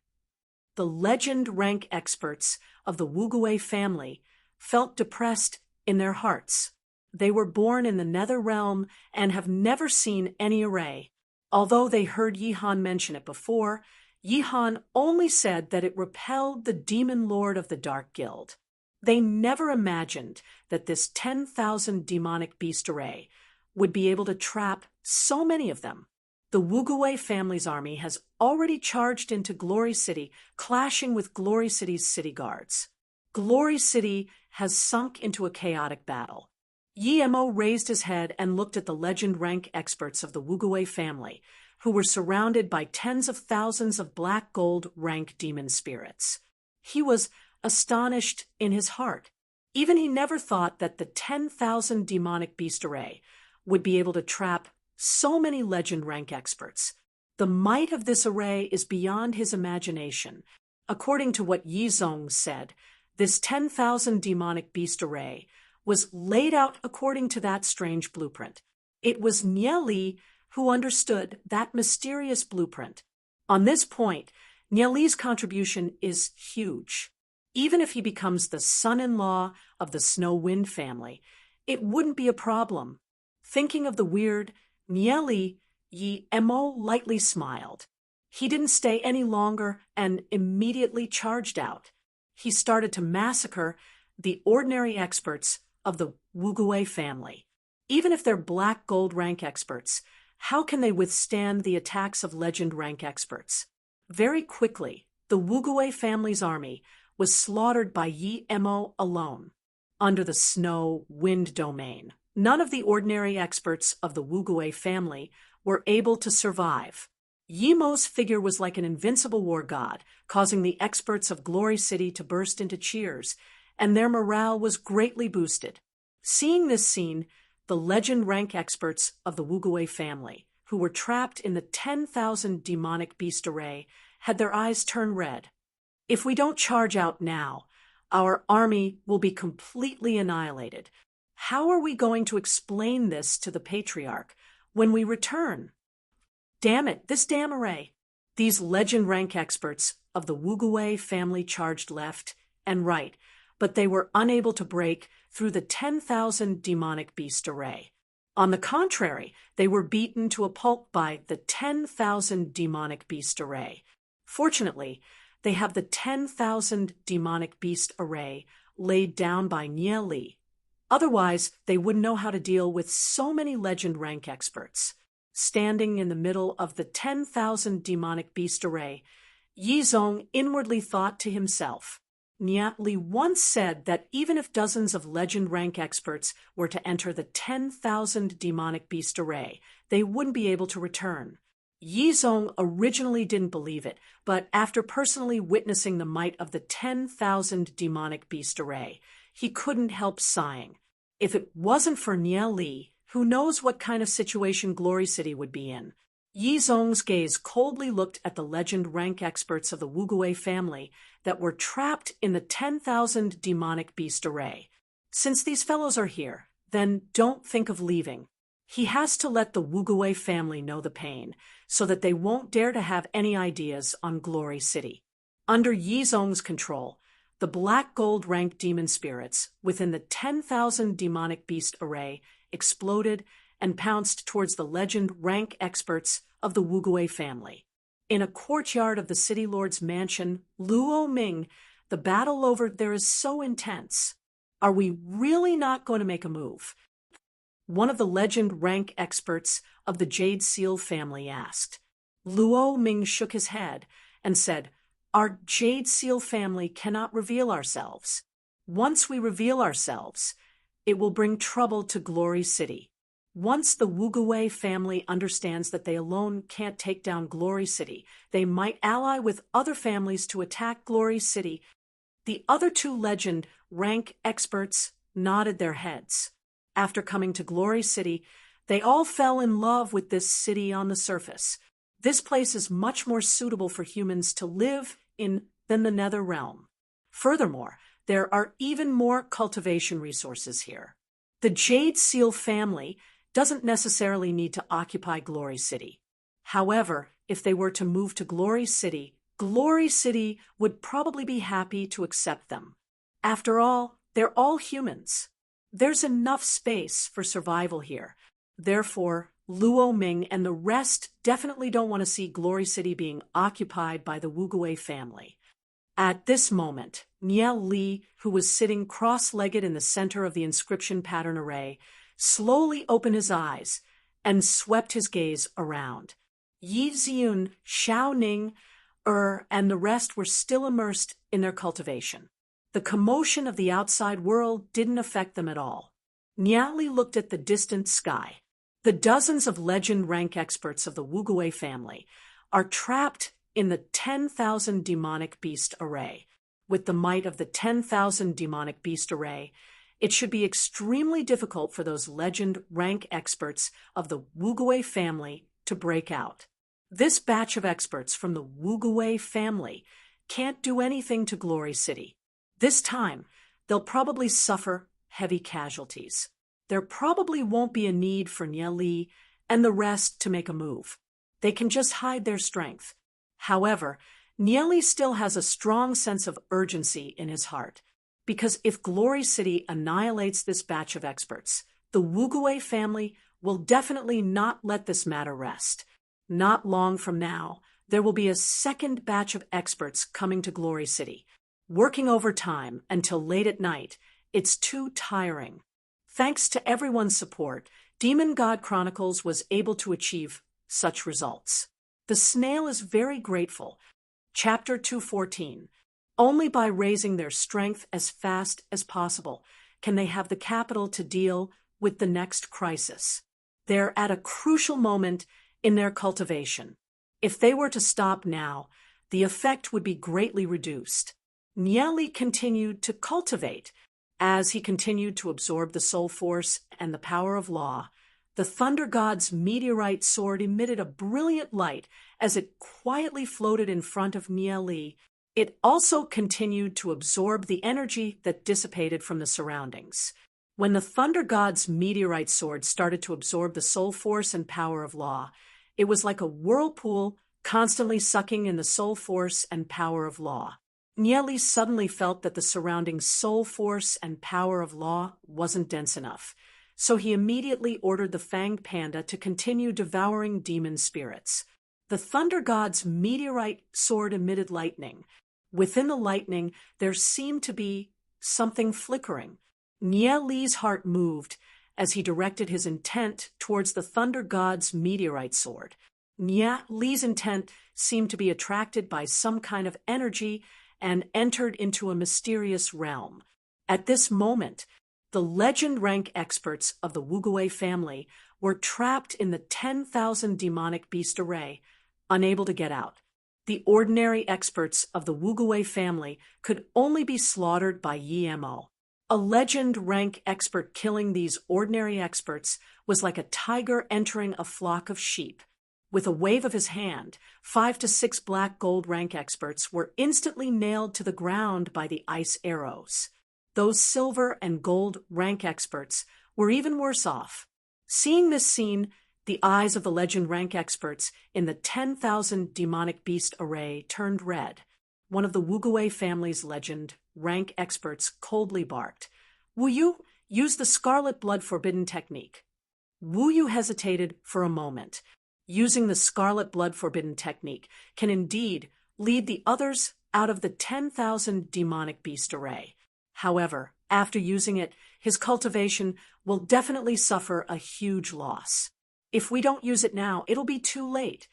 The legend rank experts of the Wugui family felt depressed in their hearts. They were born in the nether realm and have never seen any array. Although they heard Yihan mention it before, Yihan only said that it repelled the demon lord of the Dark Guild. They never imagined that this 10,000 demonic beast array would be able to trap so many of them. The Wugui family's army has already charged into Glory City, clashing with Glory City's city guards. Glory City has sunk into a chaotic battle. Yi Mo raised his head and looked at the legend rank experts of the Wugui family, who were surrounded by tens of thousands of black gold rank demon spirits. He was astonished in his heart. Even he never thought that the 10,000 demonic beast array would be able to trap so many legend rank experts. The might of this array is beyond his imagination. According to what Yizong said, this 10,000 demonic beast array was laid out according to that strange blueprint. It was Nieli who understood that mysterious blueprint. On this point, Nieli's contribution is huge. Even if he becomes the son-in-law of the Snow Wind family, it wouldn't be a problem. Thinking of the weird Nieli, Yi Mo lightly smiled. He didn't stay any longer and immediately charged out. He started to massacre the ordinary experts of the Wugui family. Even if they're black gold rank experts, how can they withstand the attacks of legend rank experts? Very quickly, the Wugui family's army was slaughtered by Yi Mo alone. Under the Snow Wind domain, none of the ordinary experts of the Wugui family were able to survive. Yi Mo's figure was like an invincible war god, causing the experts of Glory City to burst into cheers, and their morale was greatly boosted. Seeing this scene, the legend rank experts of the Wugui family, who were trapped in the 10,000 demonic beast array, had their eyes turn red. If we don't charge out now, our army will be completely annihilated. How are we going to explain this to the patriarch when we return? Damn it, this damn array. These legend rank experts of the Wuguwei family charged left and right, but they were unable to break through the 10,000 demonic beast array. On the contrary, they were beaten to a pulp by the 10,000 demonic beast array. Fortunately, they have the 10,000 demonic beast array laid down by Nie Li. Otherwise, they wouldn't know how to deal with so many legend rank experts. Standing in the middle of the 10,000 demonic beast array, Yi Zong inwardly thought to himself, Nie Li once said that even if dozens of legend rank experts were to enter the 10,000 demonic beast array, they wouldn't be able to return. Yi Zong originally didn't believe it, but after personally witnessing the might of the 10,000 demonic beast array, he couldn't help sighing. If it wasn't for Nie Li, who knows what kind of situation Glory City would be in? Yi Zong's gaze coldly looked at the legend rank experts of the Wuguwei family that were trapped in the 10,000 demonic beast array. Since these fellows are here, then don't think of leaving. He has to let the Wuguwei family know the pain, so that they won't dare to have any ideas on Glory City. Under Yi Zong's control, the black gold rank demon spirits within the 10,000 demonic beast array exploded and pounced towards the legend rank experts of the Wuguwei family. In a courtyard of the city lord's mansion, Luo Ming, the battle over there is so intense. Are we really not going to make a move? One of the legend rank experts of the Jade Seal family asked. Luo Ming shook his head and said, "Our Jade Seal family cannot reveal ourselves. Once we reveal ourselves, it will bring trouble to Glory City. Once the Wuguwei family understands that they alone can't take down Glory City, they might ally with other families to attack Glory City." The other two legend rank experts nodded their heads. After coming to Glory City, they all fell in love with this city on the surface. This place is much more suitable for humans to live in than the Nether Realm. Furthermore, there are even more cultivation resources here. The Jade Seal family doesn't necessarily need to occupy Glory City. However, if they were to move to Glory City would probably be happy to accept them. After all, they're all humans. There's enough space for survival here. Therefore, Luo Ming and the rest definitely don't want to see Glory City being occupied by the Wuguwei family. At this moment, Nie Li, who was sitting cross-legged in the center of the inscription pattern array, slowly opened his eyes and swept his gaze around. Yi Ziyun, Xiao Ning, and the rest were still immersed in their cultivation. The commotion of the outside world didn't affect them at all. Nie Li looked at the distant sky. The dozens of legend rank experts of the Wuguwei family are trapped in the 10,000 demonic beast array. With the might of the 10,000 demonic beast array, it should be extremely difficult for those legend rank experts of the Wuguwei family to break out. This batch of experts from the Wuguwei family can't do anything to Glory City. This time, they'll probably suffer heavy casualties. There probably won't be a need for Nie Li and the rest to make a move. They can just hide their strength. However, Nie Li still has a strong sense of urgency in his heart, because if Glory City annihilates this batch of experts, the Wuguwei family will definitely not let this matter rest. Not long from now, there will be a second batch of experts coming to Glory City. Working overtime until late at night, it's too tiring. Thanks to everyone's support, Demon God Chronicles was able to achieve such results. The snail is very grateful. Chapter 214. Only by raising their strength as fast as possible can they have the capital to deal with the next crisis. They're at a crucial moment in their cultivation. If they were to stop now, the effect would be greatly reduced. Nie Li continued to cultivate. As he continued to absorb the soul force and the power of law, The thunder god's meteorite sword emitted a brilliant light as it quietly floated in front of Nieli. It also continued to absorb the energy that dissipated from the surroundings. When the thunder god's meteorite sword started to absorb the soul force and power of law, it was like a whirlpool constantly sucking in the soul force and power of law. Nieli suddenly felt that the surrounding soul force and power of law wasn't dense enough, so he immediately ordered the fanged panda to continue devouring demon spirits. The thunder god's meteorite sword emitted lightning. Within the lightning, there seemed to be something flickering. Nieli's heart moved as he directed his intent towards the thunder god's meteorite sword. Nieli's intent seemed to be attracted by some kind of energy and entered into a mysterious realm. At this moment, the legend rank experts of the Wugui family were trapped in the 10,000 demonic beast array, unable to get out. The ordinary experts of the Wugui family could only be slaughtered by Yemo. A legend rank expert killing these ordinary experts was like a tiger entering a flock of sheep. With a wave of his hand, 5 to 6 black gold rank experts were instantly nailed to the ground by the ice arrows. Those silver and gold rank experts were even worse off. Seeing this scene, the eyes of the legend rank experts in the 10,000 demonic beast array turned red. One of the Wugui family's legend rank experts coldly barked, "Wu Yu, use the scarlet blood forbidden technique." Wu Yu hesitated for a moment. Using the scarlet blood forbidden technique can indeed lead the others out of the 10,000 demonic beast array. However, after using it, his cultivation will definitely suffer a huge loss. If we don't use it now, it'll be too late.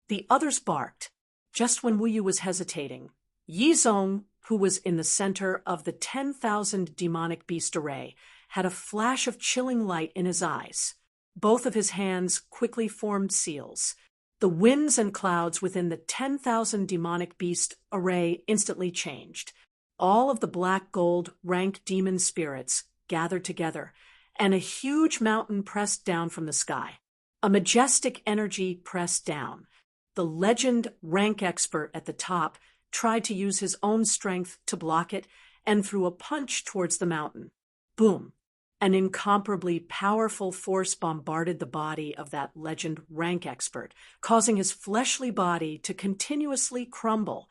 The others barked. Just when Wu Yu was hesitating, Yi Zong, who was in the center of the 10,000 demonic beast array, had a flash of chilling light in his eyes. Both of his hands quickly formed seals. The winds and clouds within the 10,000 demonic beast array instantly changed. All of the black gold rank demon spirits gathered together, and a huge mountain pressed down from the sky. A majestic energy pressed down. The legend rank expert at the top tried to use his own strength to block it and threw a punch towards the mountain. Boom! An incomparably powerful force bombarded the body of that legend rank expert, causing his fleshly body to continuously crumble.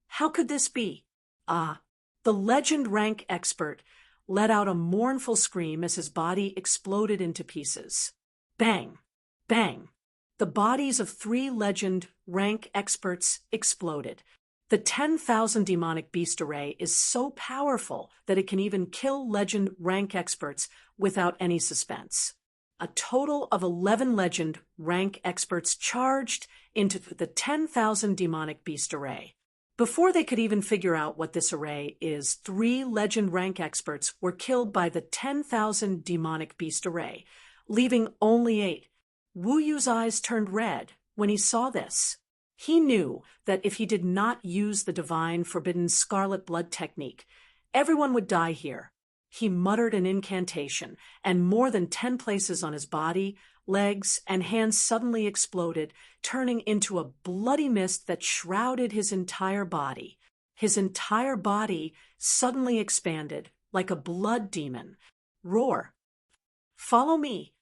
How could this be? The legend rank expert let out a mournful scream as his body exploded into pieces. Bang! Bang! The bodies of 3 legend rank experts exploded. The 10,000 demonic beast array is so powerful that it can even kill legend rank experts without any suspense. A total of 11 legend rank experts charged into the 10,000 demonic beast array. Before they could even figure out what this array is, 3 legend rank experts were killed by the 10,000 demonic beast array, leaving only 8. Wu Yu's eyes turned red when he saw this. He knew that if he did not use the divine forbidden scarlet blood technique, everyone would die here. He muttered an incantation, and more than 10 places on his body, legs, and hands suddenly exploded, turning into a bloody mist that shrouded his entire body. His entire body suddenly expanded like a blood demon. Roar! Follow me!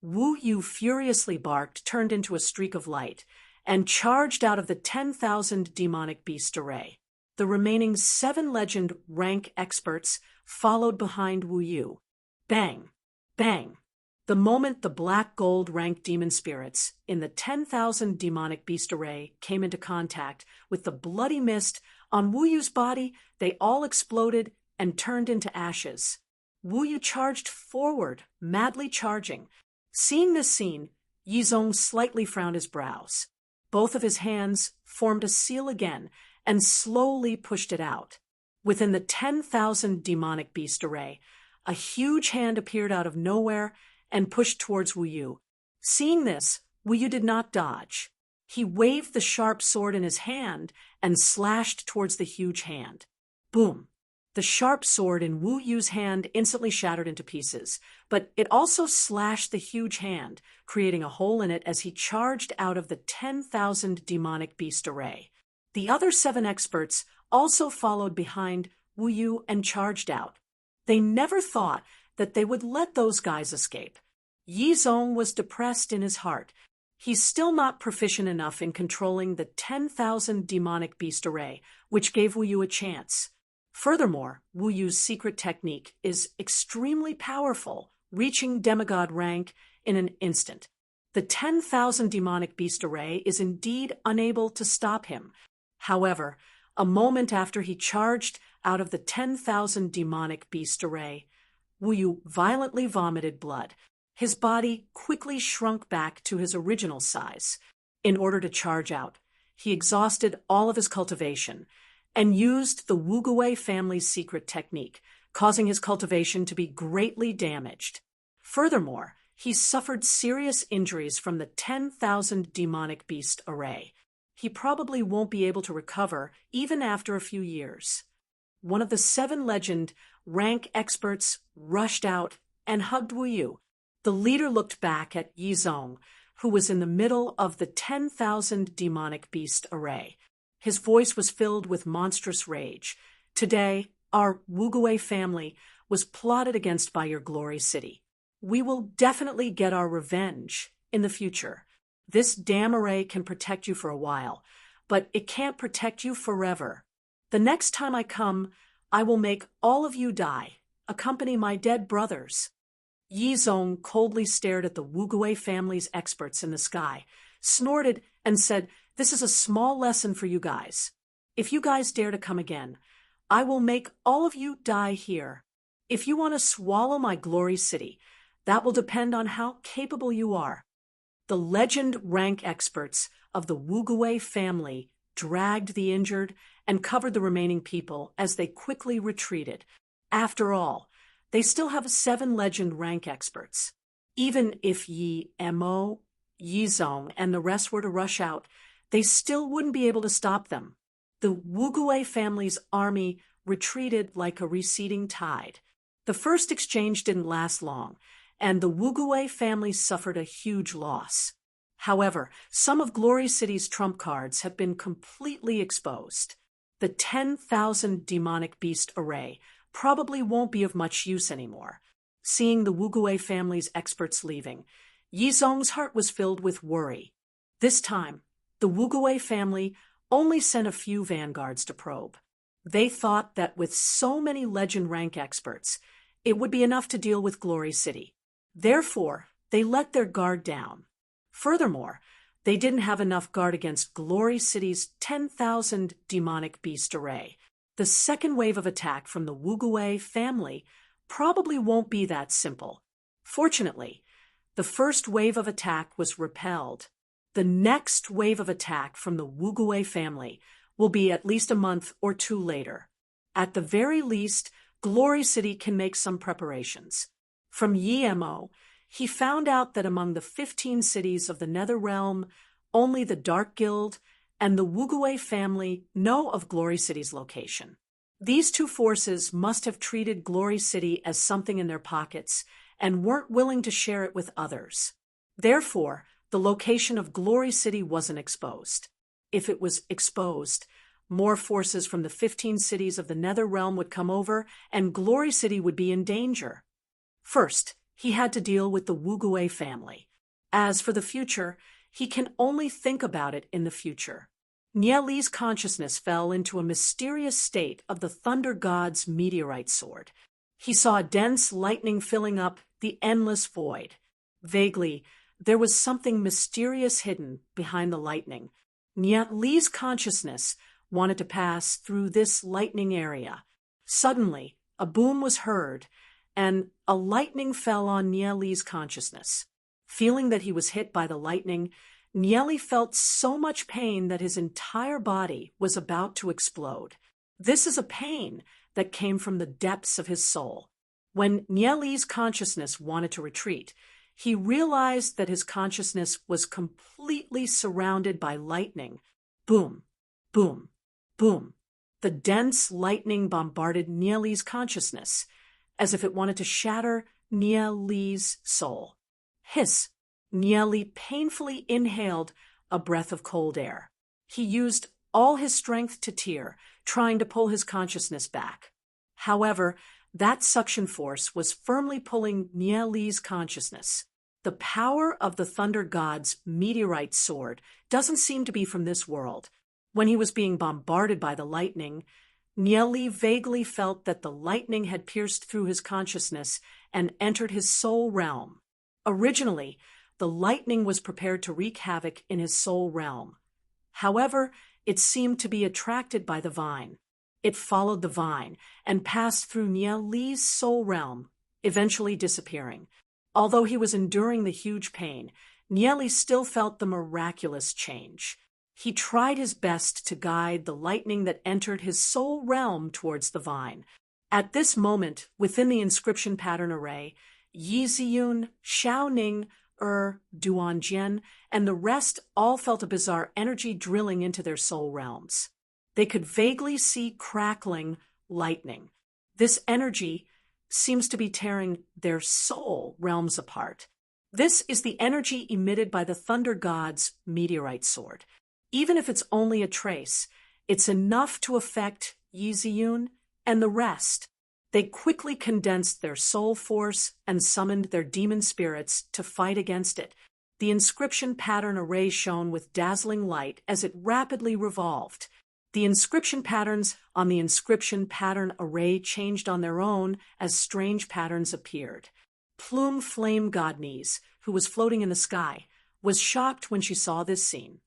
Wu Yu furiously barked, turned into a streak of light, and charged out of the 10,000 demonic beast array. The remaining 7 legend rank experts followed behind Wu Yu. Bang! Bang! The moment the black gold rank demon spirits in the 10,000 demonic beast array came into contact with the bloody mist on Wu Yu's body, they all exploded and turned into ashes. Wu Yu charged forward, madly charging. Seeing this scene, Yi Zong slightly frowned his brows. Both of his hands formed a seal again and slowly pushed it out. Within the 10,000 demonic beast array, a huge hand appeared out of nowhere and pushed towards Wu Yu. Seeing this, Wu Yu did not dodge. He waved the sharp sword in his hand and slashed towards the huge hand. Boom! The sharp sword in Wu Yu's hand instantly shattered into pieces, but it also slashed the huge hand, creating a hole in it as he charged out of the 10,000 demonic beast array. The other 7 experts also followed behind Wu Yu and charged out. They never thought that they would let those guys escape. Yi Zong was depressed in his heart. He's still not proficient enough in controlling the 10,000 demonic beast array, which gave Wu Yu a chance. Furthermore, Wu Yu's secret technique is extremely powerful, reaching demigod rank in an instant. The 10,000 demonic beast array is indeed unable to stop him. However, a moment after he charged out of the 10,000 demonic beast array, Wu Yu violently vomited blood. His body quickly shrunk back to his original size. In order to charge out, he exhausted all of his cultivation and used the Wugui family's secret technique, causing his cultivation to be greatly damaged. Furthermore, he suffered serious injuries from the 10,000 demonic beast array. He probably won't be able to recover even after a few years. One of the 7 legend rank experts rushed out and hugged Wu Yu. The leader looked back at Yi Zong, who was in the middle of the 10,000 demonic beast array. His voice was filled with monstrous rage. Today, our Wugui family was plotted against by your glory city. We will definitely get our revenge in the future. This damn array can protect you for a while, but it can't protect you forever. The next time I come, I will make all of you die, accompany my dead brothers. Yi Zong coldly stared at the Wugui family's experts in the sky, snorted, and said, "This is a small lesson for you guys. If you guys dare to come again, I will make all of you die here. If you want to swallow my glory city, that will depend on how capable you are." The legend rank experts of the Wugui family dragged the injured and covered the remaining people as they quickly retreated. After all, they still have 7 legend rank experts. Even if Yi Mo, Yi Zong, and the rest were to rush out, they still wouldn't be able to stop them. The Wugui family's army retreated like a receding tide. The first exchange didn't last long, and the Wugui family suffered a huge loss. However, some of Glory City's trump cards have been completely exposed. The 10,000 demonic beast array probably won't be of much use anymore. Seeing the Wugui family's experts leaving, Yi Zong's heart was filled with worry. This time, the Wugui family only sent a few vanguards to probe. They thought that with so many legend rank experts, it would be enough to deal with Glory City. Therefore, they let their guard down. Furthermore, they didn't have enough guard against Glory City's 10,000 demonic beast array. The second wave of attack from the Wugui family probably won't be that simple. Fortunately, the first wave of attack was repelled. The next wave of attack from the Wugui family will be at least a month or 2 later. At the very least, Glory City can make some preparations. From Yi Mo, he found out that among the 15 cities of the Nether Realm, only the Dark Guild and the Wugui family know of Glory City's location. These 2 forces must have treated Glory City as something in their pockets and weren't willing to share it with others. Therefore, the location of Glory City wasn't exposed. If it was exposed, more forces from the 15 cities of the Nether Realm would come over, and Glory City would be in danger. First, he had to deal with the Wugui family. As for the future, he can only think about it in the future. Nie Li's consciousness fell into a mysterious state of the Thunder God's meteorite sword. He saw dense lightning filling up the endless void. Vaguely, there was something mysterious hidden behind the lightning. Nie Li's consciousness wanted to pass through this lightning area. Suddenly, a boom was heard, and a lightning fell on Nie Li's consciousness. Feeling that he was hit by the lightning, Nie Li felt so much pain that his entire body was about to explode. This is a pain that came from the depths of his soul. When Nie Li's consciousness wanted to retreat, he realized that his consciousness was completely surrounded by lightning. Boom, boom, boom. The dense lightning bombarded Nia Li's consciousness, as if it wanted to shatter Nia Li's soul. Hiss! Nia Li painfully inhaled a breath of cold air. He used all his strength to tear, trying to pull his consciousness back. However, that suction force was firmly pulling Nia Li's consciousness. The power of the Thunder God's meteorite sword doesn't seem to be from this world. When he was being bombarded by the lightning, Nia Li vaguely felt that the lightning had pierced through his consciousness and entered his soul realm. Originally, the lightning was prepared to wreak havoc in his soul realm. However, it seemed to be attracted by the vine. It followed the vine and passed through Nia Li's soul realm, eventually disappearing. Although he was enduring the huge pain, Nia Li still felt the miraculous change. He tried his best to guide the lightning that entered his soul realm towards the vine. At this moment, within the inscription pattern array, Yi Ziyun, Xiao Ning, Duan Jian, and the rest all felt a bizarre energy drilling into their soul realms. They could vaguely see crackling lightning. This energy seems to be tearing their soul realms apart. This is the energy emitted by the Thunder God's meteorite sword. Even if it's only a trace, it's enough to affect Yi Ziyun and the rest. They quickly condensed their soul force and summoned their demon spirits to fight against it. The inscription pattern array shone with dazzling light as it rapidly revolved. The inscription patterns on the inscription pattern array changed on their own as strange patterns appeared. Plume Flame Godniece, who was floating in the sky, was shocked when she saw this scene.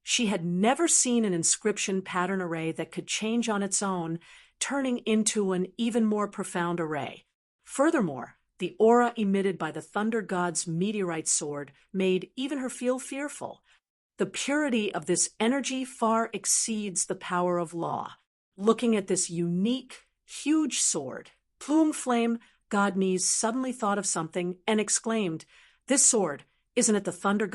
She had never seen an inscription pattern array that could change on its own, turning into an even more profound array. Furthermore, the aura emitted by the Thunder God's meteorite sword made even her feel fearful. The purity of this energy far exceeds the power of law. Looking at this unique, huge sword, Plume Flame Godniece suddenly thought of something and exclaimed, "This sword, isn't it the Thunder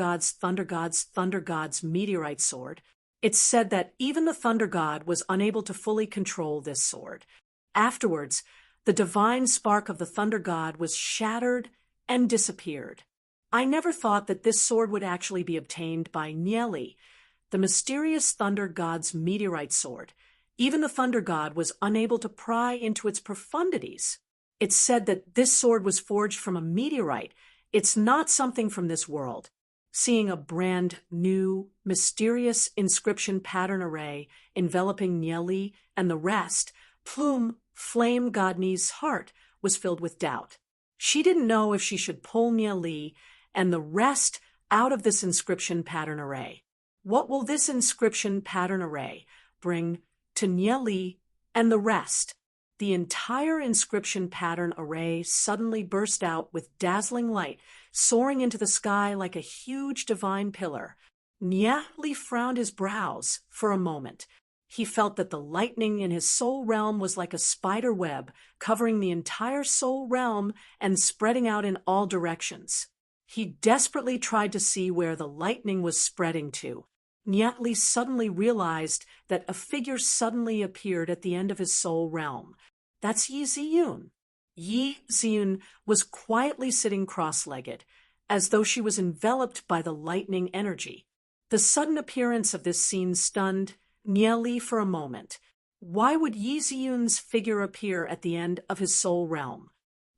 God's meteorite sword?" It's said that even the Thunder God was unable to fully control this sword. Afterwards, the divine spark of the Thunder God was shattered and disappeared. I never thought that this sword would actually be obtained by Nia Li, the mysterious Thunder God's meteorite sword. Even the Thunder God was unable to pry into its profundities. It's said that this sword was forged from a meteorite. It's not something from this world. Seeing a brand new, mysterious inscription pattern array enveloping Nia Li and the rest, Plume Flame Godniece's heart was filled with doubt. She didn't know if she should pull Nia Li and the rest out of this inscription pattern array. What will this inscription pattern array bring to Nia Li and the rest? The entire inscription pattern array suddenly burst out with dazzling light, soaring into the sky like a huge divine pillar. Nia Li frowned his brows for a moment. He felt that the lightning in his soul realm was like a spider web, covering the entire soul realm and spreading out in all directions. He desperately tried to see where the lightning was spreading to. Nia Li suddenly realized that a figure suddenly appeared at the end of his soul realm. That's Yi Ziyun. Yi Ziyun was quietly sitting cross-legged, as though she was enveloped by the lightning energy. The sudden appearance of this scene stunned Nia Li for a moment. Why would Yi Ziyun's figure appear at the end of his soul realm?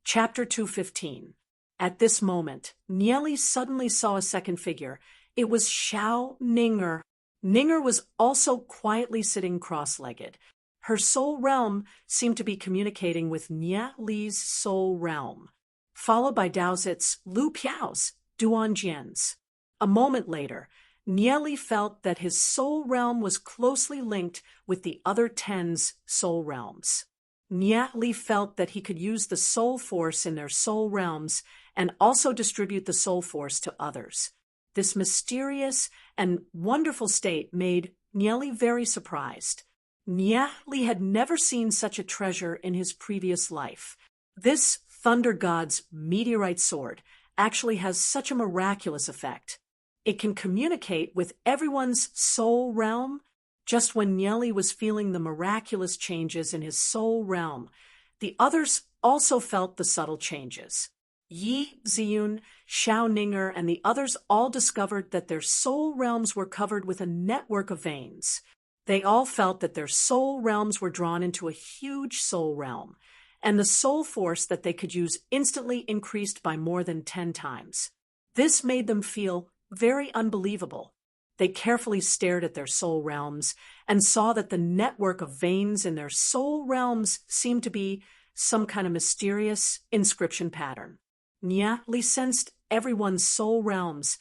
Chapter 215. At this moment, Nia Li suddenly saw a second figure. It was Xiao Ninger. Ninger was also quietly sitting cross-legged. Her soul realm seemed to be communicating with Nia Li's soul realm, followed by Daozit's, Lu Piao's, Duan Jian's. A moment later, Nia Li felt that his soul realm was closely linked with the other 10's soul realms. Nia Li felt that he could use the soul force in their soul realms and also distribute the soul force to others. This mysterious and wonderful state made Nia Li very surprised. Nia Li had never seen such a treasure in his previous life. This Thunder God's meteorite sword actually has such a miraculous effect. It can communicate with everyone's soul realm Just when Nieli was feeling the miraculous changes in his soul realm, the others also felt the subtle changes. Yi Ziyun, Xiao Ninger, and the others all discovered that their soul realms were covered with a network of veins. They all felt that their soul realms were drawn into a huge soul realm, and the soul force that they could use instantly increased by more than 10 times. This made them feel very unbelievable. They carefully stared at their soul realms and saw that the network of veins in their soul realms seemed to be some kind of mysterious inscription pattern. Nieli sensed everyone's soul realms,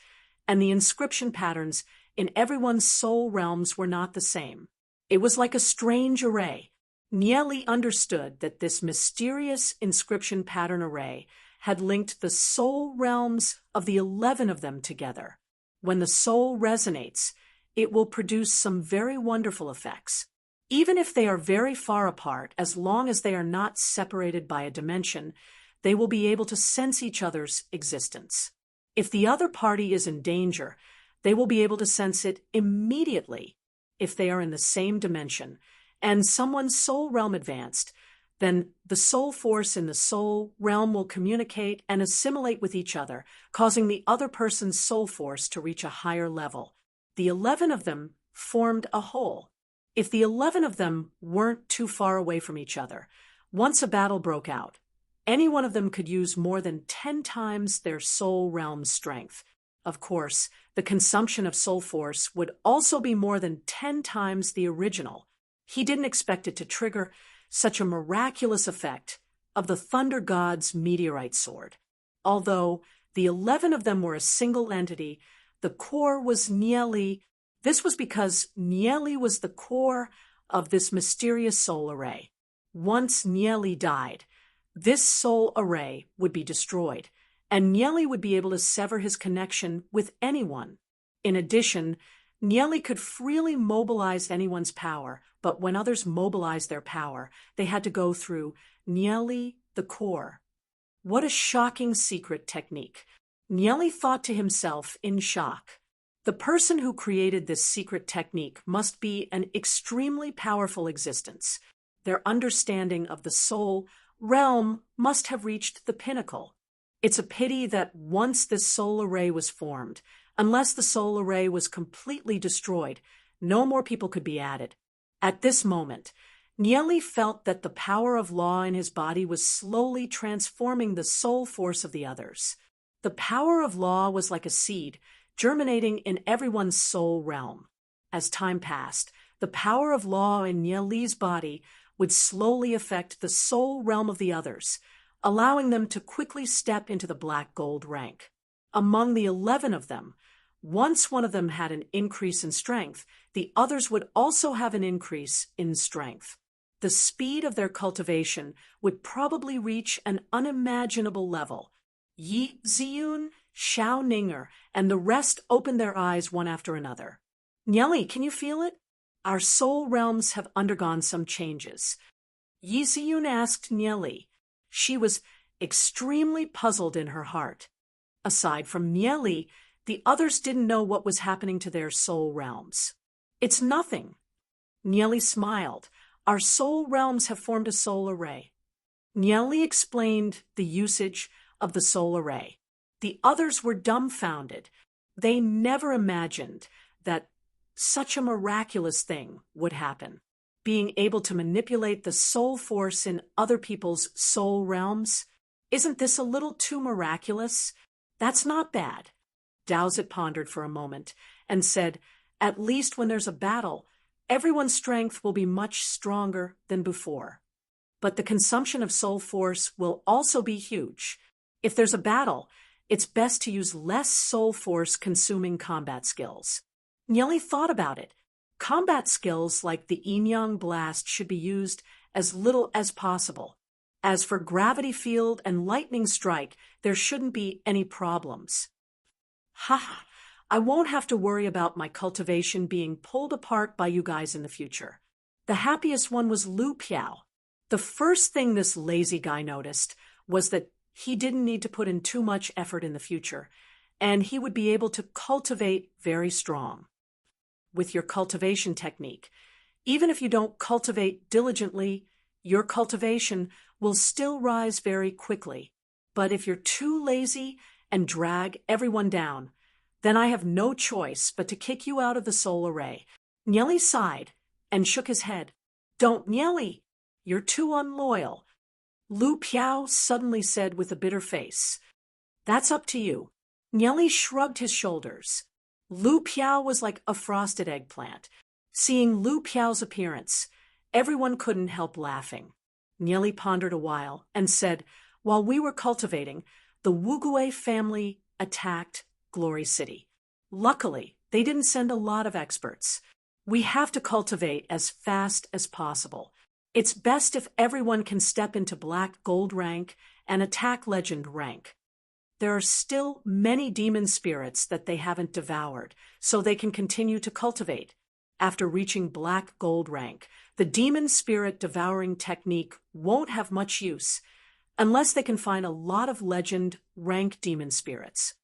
and the inscription patterns in everyone's soul realms were not the same. It was like a strange array. Nieli understood that this mysterious inscription pattern array had linked the soul realms of the 11 of them together. When the soul resonates, it will produce some very wonderful effects. Even if they are very far apart, as long as they are not separated by a dimension, they will be able to sense each other's existence. If the other party is in danger, they will be able to sense it immediately. If they are in the same dimension, and someone's soul realm advanced, then the soul force in the soul realm will communicate and assimilate with each other, causing the other person's soul force to reach a higher level. The 11 of them formed a whole. If the 11 of them weren't too far away from each other, once a battle broke out, any one of them could use more than 10 times their soul realm's strength. Of course, the consumption of soul force would also be more than 10 times the original. He didn't expect it to trigger such a miraculous effect of the Thunder God's meteorite sword. Although the 11 of them were a single entity, the core was Nieli. This was because Nieli was the core of this mysterious soul array. Once Nieli died, this soul array would be destroyed, and Nieli would be able to sever his connection with anyone. In addition, Nieli could freely mobilize anyone's power, but when others mobilized their power, they had to go through Nieli, the core. What a shocking secret technique. Nieli thought to himself in shock. The person who created this secret technique must be an extremely powerful existence. Their understanding of the soul realm must have reached the pinnacle. It's a pity that once this soul array was formed, unless the soul array was completely destroyed, no more people could be added. At this moment, Nieli felt that the power of law in his body was slowly transforming the soul force of the others. The power of law was like a seed, germinating in everyone's soul realm. As time passed, the power of law in Nieli's body would slowly affect the soul realm of the others, allowing them to quickly step into the black gold rank. Among the 11 of them, once one of them had an increase in strength, the others would also have an increase in strength. The speed of their cultivation would probably reach an unimaginable level. Yi Ziyun, Xiao Ninger, and the rest opened their eyes one after another. Nieli, can you feel it? Our soul realms have undergone some changes. Yi Ziyun asked Nieli. She was extremely puzzled in her heart. Aside from Nieli, the others didn't know what was happening to their soul realms. It's nothing. Nieli smiled. Our soul realms have formed a soul array. Nieli explained the usage of the soul array. The others were dumbfounded. They never imagined that such a miraculous thing would happen. Being able to manipulate the soul force in other people's soul realms. Isn't this a little too miraculous? That's not bad. Dowsett pondered for a moment and said, at least when there's a battle, everyone's strength will be much stronger than before. But the consumption of soul force will also be huge. If there's a battle, it's best to use less soul force consuming combat skills. Nieli thought about it. Combat skills like the Yin-Yang Blast should be used as little as possible. As for Gravity Field and Lightning Strike, there shouldn't be any problems. Ha! I won't have to worry about my cultivation being pulled apart by you guys in the future. The happiest one was Lu Piao. The first thing this lazy guy noticed was that he didn't need to put in too much effort in the future, and he would be able to cultivate very strong. with your cultivation technique. Even if you don't cultivate diligently, your cultivation will still rise very quickly. But if you're too lazy and drag everyone down, then I have no choice but to kick you out of the soul array." Nyeli sighed and shook his head. "Don't, Nyeli! You're too unloyal," Lu Piao suddenly said with a bitter face. "That's up to you." Nyeli shrugged his shoulders. Lu Piao was like a frosted eggplant. Seeing Lu Piao's appearance, everyone couldn't help laughing. Nyeli pondered a while and said, "While we were cultivating, the Wugue family attacked Glory City. Luckily, they didn't send a lot of experts. We have to cultivate as fast as possible. It's best if everyone can step into Black Gold rank and attack Legend rank. There are still many demon spirits that they haven't devoured, so they can continue to cultivate. After reaching Black Gold rank, the demon spirit devouring technique won't have much use, unless they can find a lot of Legend rank demon spirits.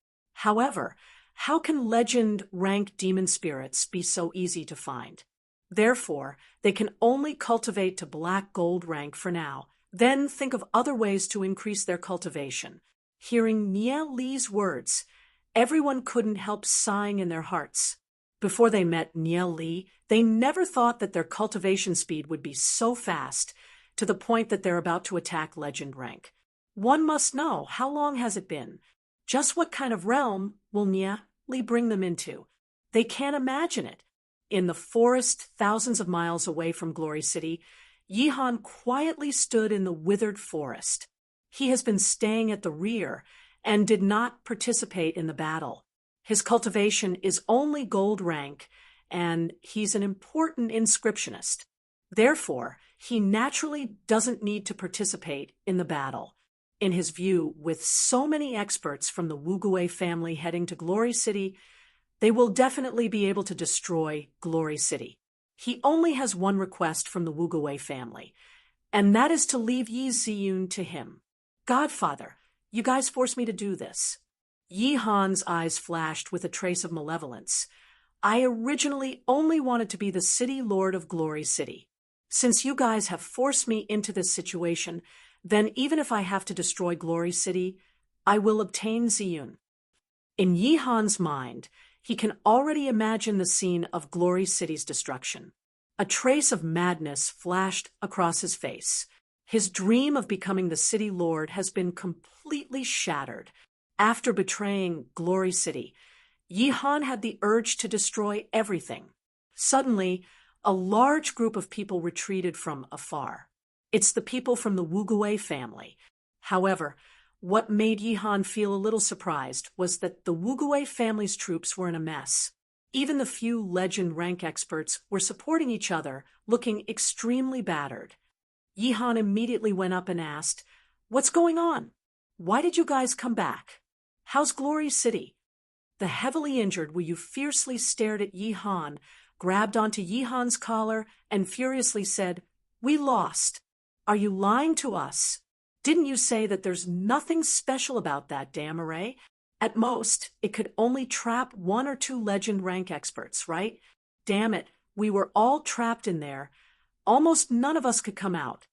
However, how can Legend rank demon spirits be so easy to find? Therefore, they can only cultivate to Black Gold rank for now, then think of other ways to increase their cultivation." Hearing Nie Li's words, everyone couldn't help sighing in their hearts. Before they met Nie Li, they never thought that their cultivation speed would be so fast, to the point that they're about to attack Legend rank. One must know, how long has it been? Just what kind of realm will Nie Li bring them into? They can't imagine it. In the forest thousands of miles away from Glory City, Yihan quietly stood in the withered forest. He has been staying at the rear and did not participate in the battle. His cultivation is only gold rank, and he's an important inscriptionist. Therefore, he naturally doesn't need to participate in the battle. In his view, with so many experts from the Wugue family heading to Glory City, they will definitely be able to destroy Glory City. He only has one request from the Wugue family, and that is to leave Yi Ziyun to him. "Godfather, you guys forced me to do this." Yi Han's eyes flashed with a trace of malevolence. "I originally only wanted to be the city lord of Glory City. Since you guys have forced me into this situation, then even if I have to destroy Glory City, I will obtain Ziyun." In Yi Han's mind, he can already imagine the scene of Glory City's destruction. A trace of madness flashed across his face. His dream of becoming the city lord has been completely shattered. After betraying Glory City, Yi Han had the urge to destroy everything. Suddenly, a large group of people retreated from afar. It's the people from the Wugue family. However, what made Yi Han feel a little surprised was that the Wugue family's troops were in a mess. Even the few Legend rank experts were supporting each other, looking extremely battered. Yi Han immediately went up and asked, "What's going on? Why did you guys come back? How's Glory City?" The heavily injured Wu Yu fiercely stared at Yi Han, grabbed onto Yi Han's collar, and furiously said, "We lost. Are you lying to us? Didn't you say that there's nothing special about that damn array? At most, it could only trap 1 or 2 Legend rank experts, right? Damn it, we were all trapped in there. Almost none of us could come out."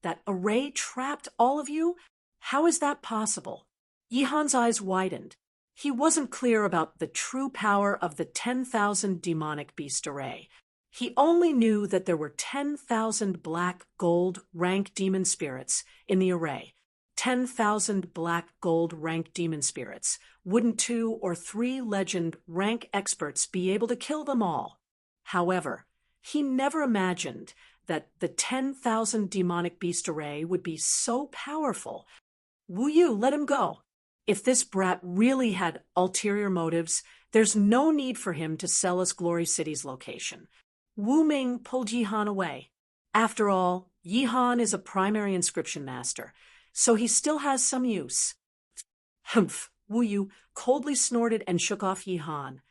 "That array trapped all of you? How is that possible?" Yi Han's eyes widened. He wasn't clear about the true power of the 10,000 demonic beast array. He only knew that there were 10,000 Black Gold rank demon spirits in the array. 10,000 Black Gold rank demon spirits. Wouldn't 2 or 3 Legend rank experts be able to kill them all? However, he never imagined that the 10,000 demonic beast array would be so powerful. Wu Yu, let him go. If this brat really had ulterior motives, there's no need for him to sell us Glory City's location. Wu Ming pulled Yi Han away. After all, Yi Han is a primary inscription master, so he still has some use. Humph, Wu Yu coldly snorted and shook off Yi Han.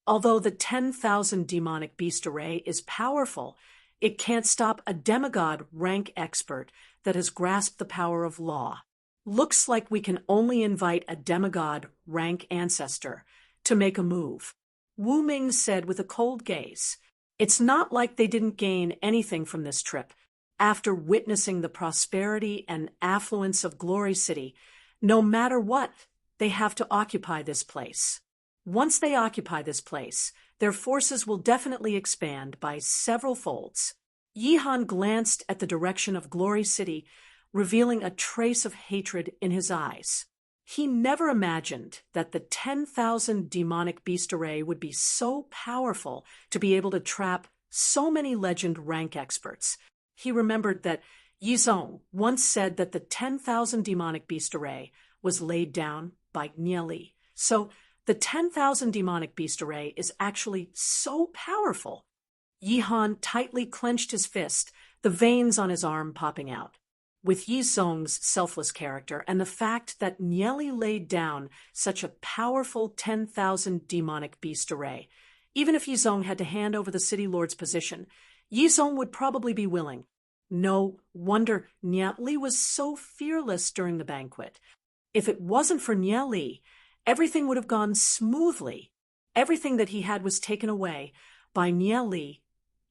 Although the 10,000 demonic beast array is powerful, it can't stop a demigod rank expert that has grasped the power of law. Looks like we can only invite a demigod rank ancestor to make a move. Wu Ming said with a cold gaze. It's not like they didn't gain anything from this trip. After witnessing the prosperity and affluence of Glory City, no matter what, they have to occupy this place. Once they occupy this place, their forces will definitely expand by several folds. Yihan glanced at the direction of Glory City, revealing a trace of hatred in his eyes. He never imagined that the 10,000 demonic beast array would be so powerful to be able to trap so many legend rank experts. He remembered that Yizong once said that the 10,000 demonic beast array was laid down by Nieli. So the 10,000 demonic beast array is actually so powerful. Yihan tightly clenched his fist, the veins on his arm popping out. With Yizong's selfless character and the fact that Nieli laid down such a powerful 10,000 demonic beast array, even if Yizong had to hand over the city lord's position, Yizong would probably be willing. No wonder Nieli was so fearless during the banquet. If it wasn't for Nieli, everything would have gone smoothly. Everything that he had was taken away by Nieli.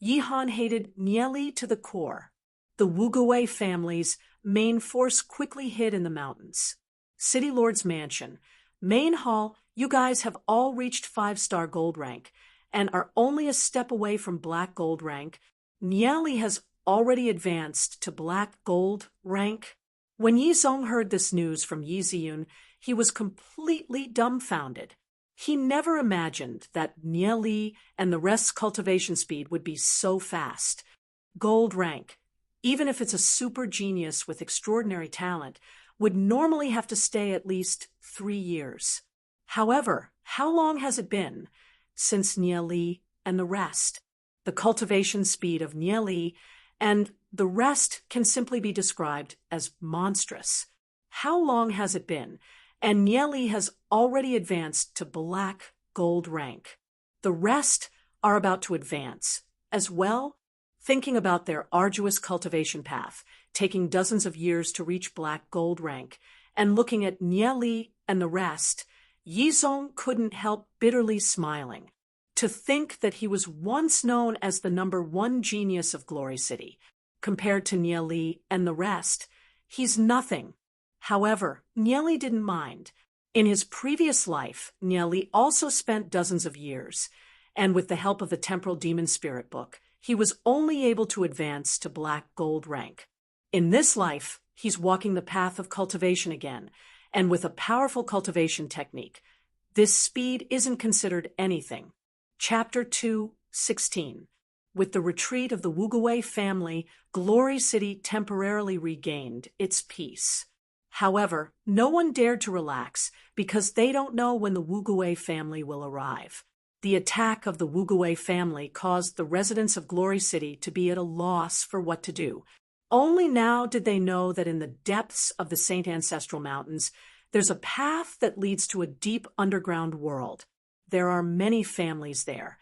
Yihan hated Nieli to the core. The Wugui family's main force quickly hid in the mountains. City Lord's mansion. Main hall, you guys have all reached 5-star gold rank and are only a step away from black gold rank. Nieli has already advanced to black gold rank. When Yizong heard this news from Yi Ziyun, he was completely dumbfounded. He never imagined that Nieli and the rest's cultivation speed would be so fast. Gold rank, even if it's a super genius with extraordinary talent, would normally have to stay at least 3 years. However, how long has it been since Nieli and the rest? The cultivation speed of Nieli and the rest can simply be described as monstrous. How long has it been? And Nieli has already advanced to black gold rank. The rest are about to advance as well. Thinking about their arduous cultivation path, taking dozens of years to reach black gold rank, and looking at Nieli and the rest, Yizong couldn't help bitterly smiling. To think that he was once known as the #1 genius of Glory City, compared to Nieli and the rest, he's nothing. However, Nieli didn't mind. In his previous life, Nieli also spent dozens of years, and with the help of the Temporal Demon Spirit book, he was only able to advance to black gold rank. In this life, he's walking the path of cultivation again, and with a powerful cultivation technique. This speed isn't considered anything. Chapter 2:16. With the retreat of the Wugui family, Glory City temporarily regained its peace. However, no one dared to relax because they don't know when the Wugui family will arrive. The attack of the Wugui family caused the residents of Glory City to be at a loss for what to do. Only now did they know that in the depths of the Saint Ancestral Mountains, there's a path that leads to a deep underground world. There are many families there,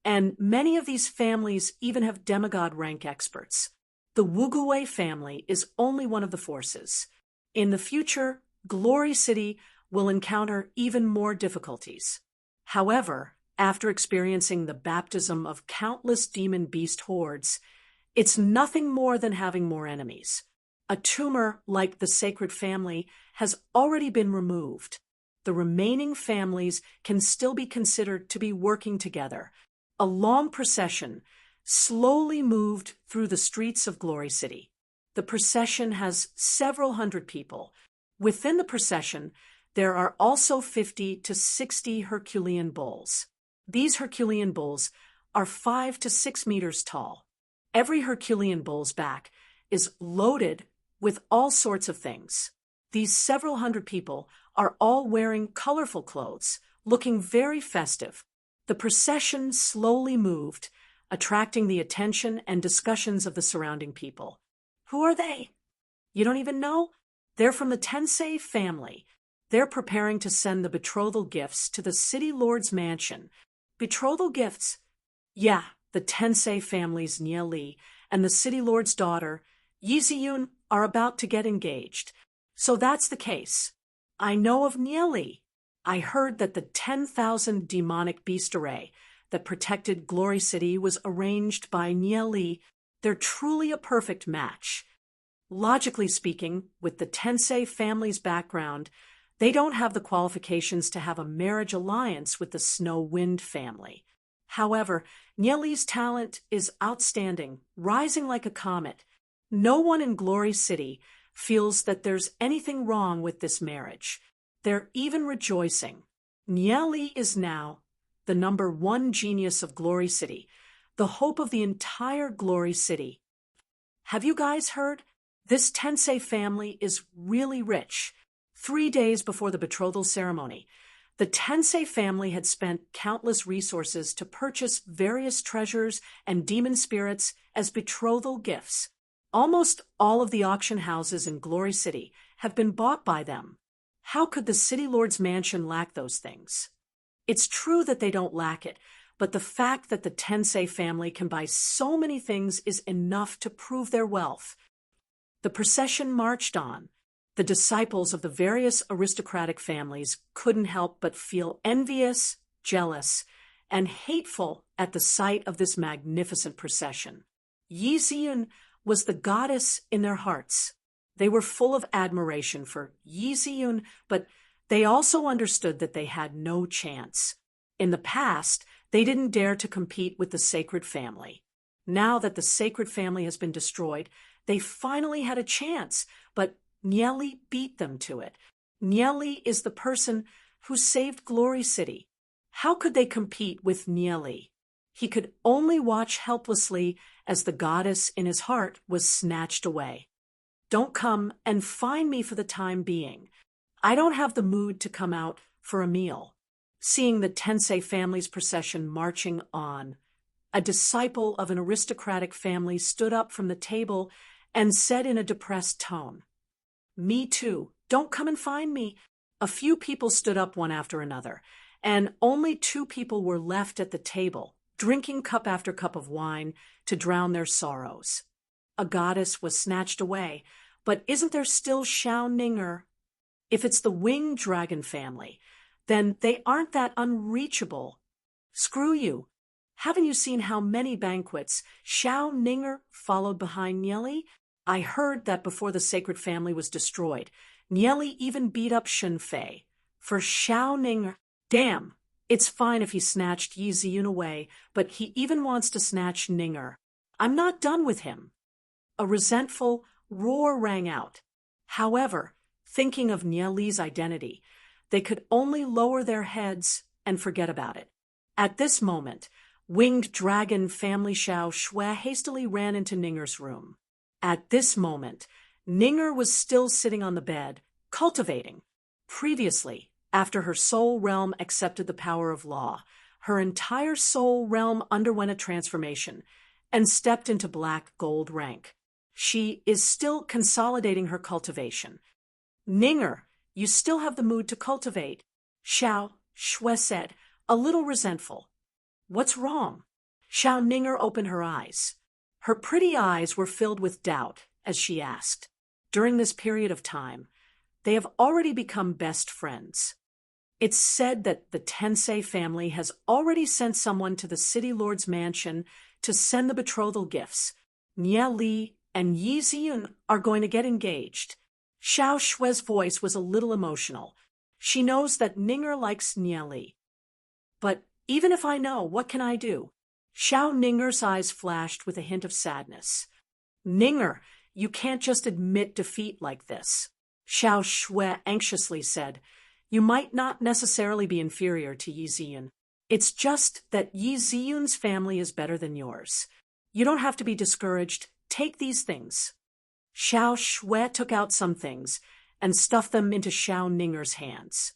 and many of these families even have demigod rank experts. The Wugui family is only one of the forces. In the future, Glory City will encounter even more difficulties. However, after experiencing the baptism of countless demon beast hordes, it's nothing more than having more enemies. A tumor like the Sacred Family has already been removed. The remaining families can still be considered to be working together. A long procession slowly moved through the streets of Glory City. The procession has several hundred people. Within the procession, there are also 50 to 60 Herculean bulls. These Herculean bulls are 5 to 6 meters tall. Every Herculean bull's back is loaded with all sorts of things. These several hundred people are all wearing colorful clothes, looking very festive. The procession slowly moved, attracting the attention and discussions of the surrounding people. Who are they? You don't even know? They're from the Tensei family. They're preparing to send the betrothal gifts to the city lord's mansion. Betrothal gifts? Yeah, the Tensei family's Nieli and the city lord's daughter, Yi Ziyun, are about to get engaged. So that's the case. I know of Nieli. I heard that the 10,000 demonic beast array that protected Glory City was arranged by Nieli. They're truly a perfect match. Logically speaking, with the Tensei family's background, they don't have the qualifications to have a marriage alliance with the Snow Wind family. However, Nieli's talent is outstanding, rising like a comet. No one in Glory City feels that there's anything wrong with this marriage. They're even rejoicing. Nieli is now the #1 genius of Glory City, the hope of the entire Glory City. Have you guys heard? This Tensei family is really rich. 3 days before the betrothal ceremony, the Tensei family had spent countless resources to purchase various treasures and demon spirits as betrothal gifts. Almost all of the auction houses in Glory City have been bought by them. How could the City Lord's mansion lack those things? It's true that they don't lack it, but the fact that the Tensei family can buy so many things is enough to prove their wealth. The procession marched on. The disciples of the various aristocratic families couldn't help but feel envious, jealous, and hateful at the sight of this magnificent procession. Yi Ziyun was the goddess in their hearts. They were full of admiration for Yi Ziyun, but they also understood that they had no chance. In the past, they didn't dare to compete with the sacred family. Now that the sacred family has been destroyed, they finally had a chance, but Nieli beat them to it. Nieli is the person who saved Glory City. How could they compete with Nieli? He could only watch helplessly as the goddess in his heart was snatched away. Don't come and find me for the time being. I don't have the mood to come out for a meal. Seeing the Tensei family's procession marching on, a disciple of an aristocratic family stood up from the table and said in a depressed tone, "Me too. Don't come and find me." A few people stood up one after another, and only 2 people were left at the table, drinking cup after cup of wine to drown their sorrows. A goddess was snatched away, but isn't there still Xiao Ninger? If it's the winged dragon family, then they aren't that unreachable. Screw you. Haven't you seen how many banquets Xiao Ninger followed behind Nieli? I heard that before the sacred family was destroyed, Nieli even beat up Shunfei. For Xiao Ninger, damn, it's fine if he snatched Yi Ziyun away, but he even wants to snatch Ninger. I'm not done with him. A resentful roar rang out. However, thinking of Nieli's identity, they could only lower their heads and forget about it. At this moment, winged dragon family Xiao Shui hastily ran into Ninger's room. At this moment, Ninger was still sitting on the bed, cultivating. Previously, after her soul realm accepted the power of law, her entire soul realm underwent a transformation and stepped into black gold rank. She is still consolidating her cultivation. "Ninger, you still have the mood to cultivate," Xiao Shui said, a little resentful. "What's wrong?" Xiao Ninger opened her eyes. Her pretty eyes were filled with doubt as she asked. During this period of time, they have already become best friends. It's said that the Tensei family has already sent someone to the City Lord's mansion to send the betrothal gifts. Nieli and Yi Ziyun are going to get engaged. Xiao Shui's voice was a little emotional. She knows that Ninger likes Nieli. "But even if I know, what can I do?" Xiao Ninger's eyes flashed with a hint of sadness. "Ninger, you can't just admit defeat like this," Xiao Shui anxiously said. "You might not necessarily be inferior to Yi Ziyun. It's just that Yi Ziyun's family is better than yours. You don't have to be discouraged. Take these things." Xiao Shui took out some things and stuffed them into Xiao Ninger's hands.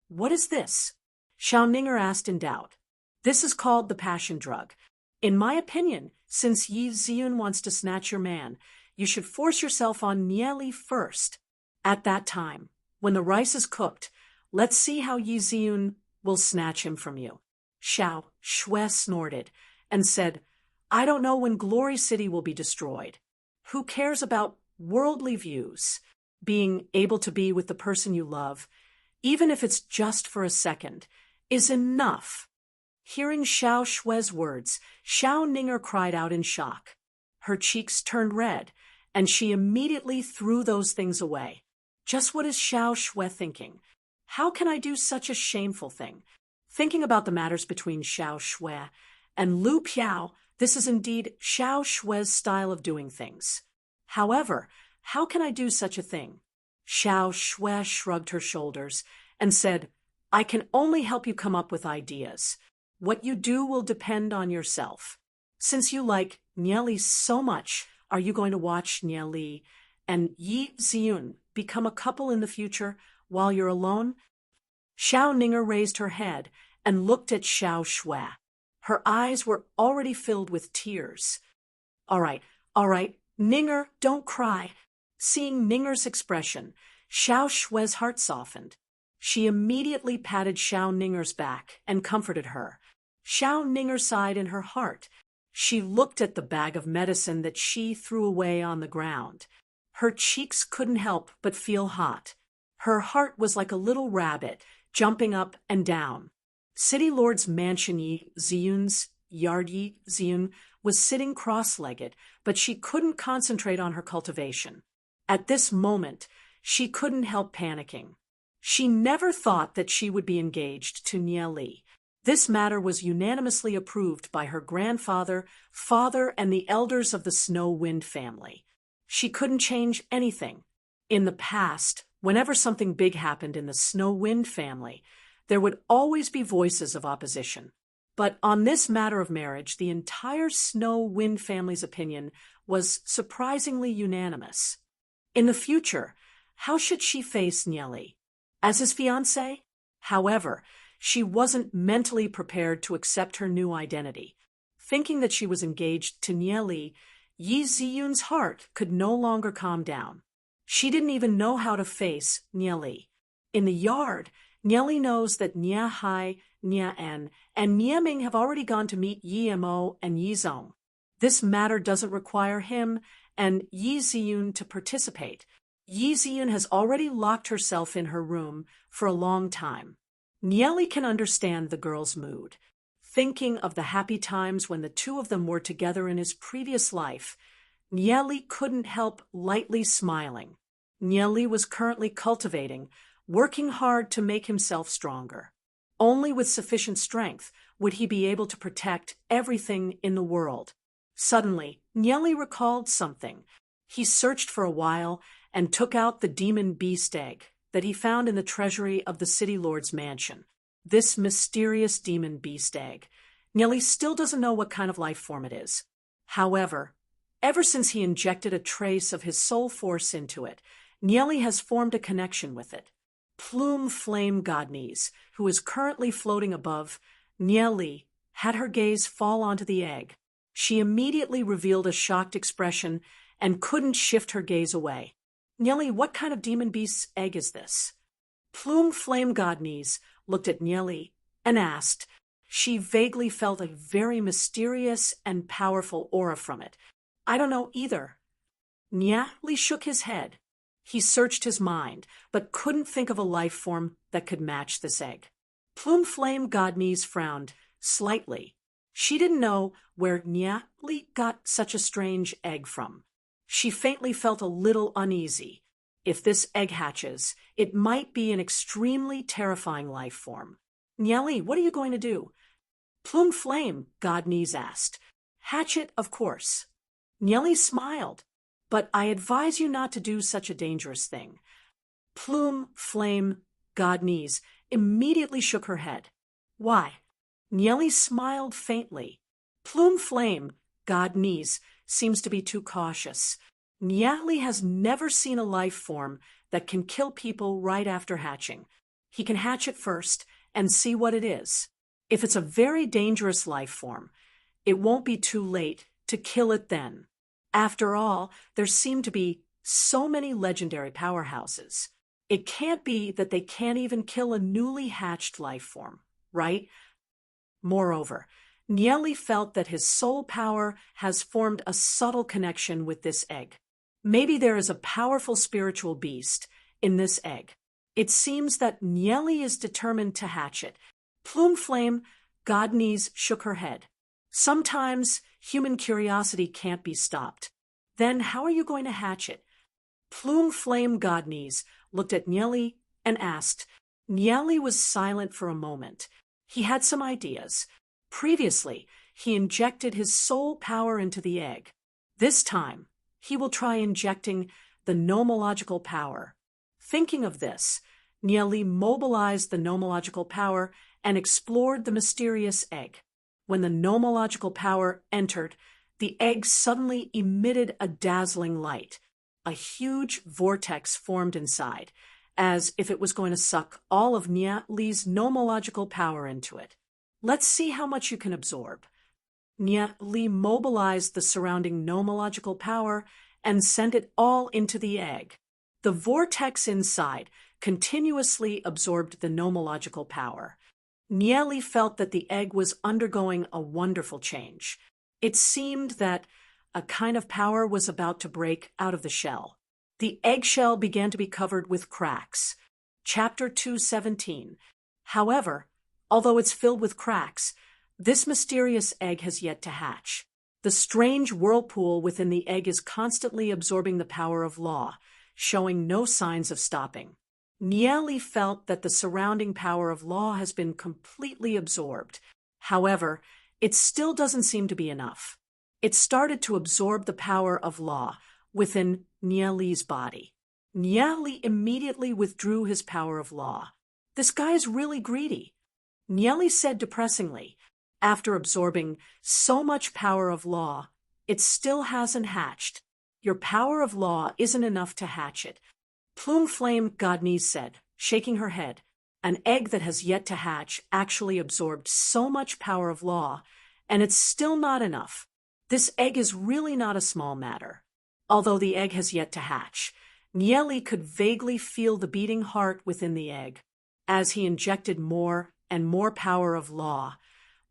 "What is this?" Xiao Ninger asked in doubt. "This is called the passion drug. In my opinion, since Yi Ziyun wants to snatch your man, you should force yourself on Nieli first. At that time, when the rice is cooked, let's see how Yi Ziyun will snatch him from you." Xiao Shui snorted and said, "I don't know when Glory City will be destroyed. Who cares about worldly views? Being able to be with the person you love even if it's just for a second, is enough. Hearing Xiao Shue's words, Xiao Ninger cried out in shock. Her cheeks turned red, and she immediately threw those things away. Just what is Xiao Shue thinking? How can I do such a shameful thing? Thinking about the matters between Xiao Shue and Lu Piao, this is indeed Xiao Shue's style of doing things. However, how can I do such a thing? Xiao Shue shrugged her shoulders and said, I can only help you come up with ideas. What you do will depend on yourself. Since you like Nieli so much, are you going to watch Nieli and Yi Ziyun become a couple in the future while you're alone? Xiao Ninger raised her head and looked at Xiao Shue. Her eyes were already filled with tears. All right, Ninger, don't cry. Seeing Ninger's expression, Xiao Shue's heart softened. She immediately patted Xiao Ninger's back and comforted her. Xiao Ninger sighed in her heart. She looked at the bag of medicine that she threw away on the ground. Her cheeks couldn't help but feel hot. Her heart was like a little rabbit, jumping up and down. City Lord's mansion Yi Ziyun's yard Yi Ziyun was sitting cross-legged, but she couldn't concentrate on her cultivation. At this moment, she couldn't help panicking. She never thought that she would be engaged to Nieli. This matter was unanimously approved by her grandfather, father, and the elders of the Snow Wind family. She couldn't change anything. In the past, whenever something big happened in the Snow Wind family, there would always be voices of opposition. But on this matter of marriage, the entire Snow Wind family's opinion was surprisingly unanimous. In the future, how should she face Nieli? As his fiancé? However, she wasn't mentally prepared to accept her new identity. Thinking that she was engaged to Nieli, Yi Ziyun's heart could no longer calm down. She didn't even know how to face Nieli. In the yard, Nieli knows that Nia Hai, Nia En, and Nia Ming have already gone to meet Yi Mo and Yi Zong. This matter doesn't require him and Yi Ziyun to participate. Yi Ziyun has already locked herself in her room for a long time. Nieli can understand the girl's mood. Thinking of the happy times when the two of them were together in his previous life, Nieli couldn't help lightly smiling. Nieli was currently cultivating, working hard to make himself stronger. Only with sufficient strength would he be able to protect everything in the world. Suddenly, Nieli recalled something. He searched for a while and took out the demon beast egg that he found in the treasury of the City Lord's mansion. This mysterious demon beast egg. Nieli still doesn't know what kind of life form it is. However, ever since he injected a trace of his soul force into it, Nieli has formed a connection with it. Plume Flame Godniece, who is currently floating above Nieli, had her gaze fall onto the egg. She immediately revealed a shocked expression and couldn't shift her gaze away. Nieli, what kind of demon beast's egg is this? Plume Flame Godniece looked at Nieli and asked. She vaguely felt a very mysterious and powerful aura from it. I don't know either. Nieli shook his head. He searched his mind, but couldn't think of a life form that could match this egg. Plume Flame Godniece frowned slightly. She didn't know where Nieli got such a strange egg from. She faintly felt a little uneasy. If this egg hatches, it might be an extremely terrifying life form. Nieli, what are you going to do? Plume Flame, Godniece asked. Hatch it, of course. Nieli smiled. But I advise you not to do such a dangerous thing. Plume Flame Godniece immediately shook her head. Why? Nieli smiled faintly. Plume Flame Godniece seems to be too cautious. Nieli has never seen a life form that can kill people right after hatching. He can hatch it first and see what it is. If it's a very dangerous life form, it won't be too late to kill it then. After all, there seem to be so many legendary powerhouses. It can't be that they can't even kill a newly hatched life form, right? Moreover, Nieli felt that his soul power has formed a subtle connection with this egg. Maybe there is a powerful spiritual beast in this egg. It seems that Nieli is determined to hatch it. Plume Flame Godnese shook her head. Sometimes human curiosity can't be stopped. Then how are you going to hatch it? Plume Flame Godnese looked at Nieli and asked. Nieli was silent for a moment. He had some ideas. Previously, he injected his soul power into the egg. This time, he will try injecting the nomological power. Thinking of this, Nieli mobilized the nomological power and explored the mysterious egg. When the nomological power entered, the egg suddenly emitted a dazzling light. A huge vortex formed inside, as if it was going to suck all of Nieli's nomological power into it. Let's see how much you can absorb. Nieli mobilized the surrounding nomological power and sent it all into the egg. The vortex inside continuously absorbed the nomological power. Nieli felt that the egg was undergoing a wonderful change. It seemed that a kind of power was about to break out of the shell. The eggshell began to be covered with cracks. Chapter 2:17. However, although it's filled with cracks, this mysterious egg has yet to hatch. The strange whirlpool within the egg is constantly absorbing the power of law, showing no signs of stopping. Nieli felt that the surrounding power of law has been completely absorbed. However, it still doesn't seem to be enough. It started to absorb the power of law within Nieli's body. Nieli immediately withdrew his power of law. This guy is really greedy. Nieli said depressingly, after absorbing so much power of law, it still hasn't hatched. Your power of law isn't enough to hatch it. Plume Flame Godnese said, shaking her head. An egg that has yet to hatch actually absorbed so much power of law, and it's still not enough. This egg is really not a small matter. Although the egg has yet to hatch, Nieli could vaguely feel the beating heart within the egg. As he injected more and more power of law,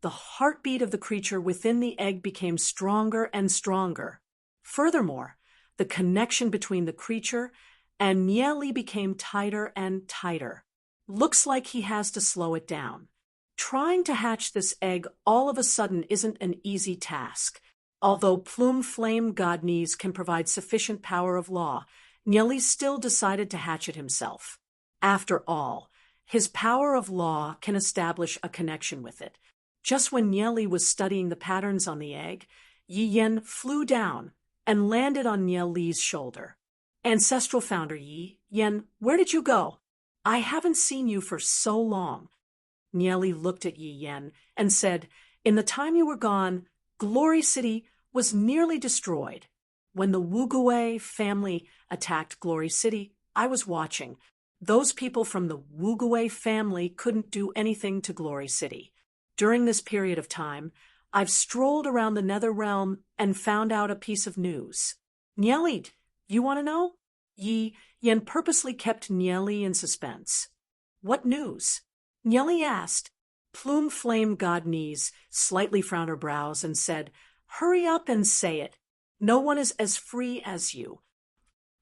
the heartbeat of the creature within the egg became stronger and stronger. Furthermore, the connection between the creature and Nieli became tighter and tighter. Looks like he has to slow it down. Trying to hatch this egg all of a sudden isn't an easy task. Although Plume Flame Godnese can provide sufficient power of law, Nieli still decided to hatch it himself. After all, his power of law can establish a connection with it. Just when Nieli was studying the patterns on the egg, Yi Yen flew down and landed on Nieli's shoulder. Ancestral founder Yi Yen, where did you go? I haven't seen you for so long. Nieli looked at Yi Yen and said, in the time you were gone, Glory City was nearly destroyed. When the Wugui family attacked Glory City, I was watching. Those people from the Wugui family couldn't do anything to Glory City. During this period of time, I've strolled around the Nether Realm and found out a piece of news. Nieli, you want to know? Yi Yen purposely kept Nieli in suspense. What news? Nieli asked. Plume Flame Godnese slightly frowned her brows and said, hurry up and say it. No one is as free as you.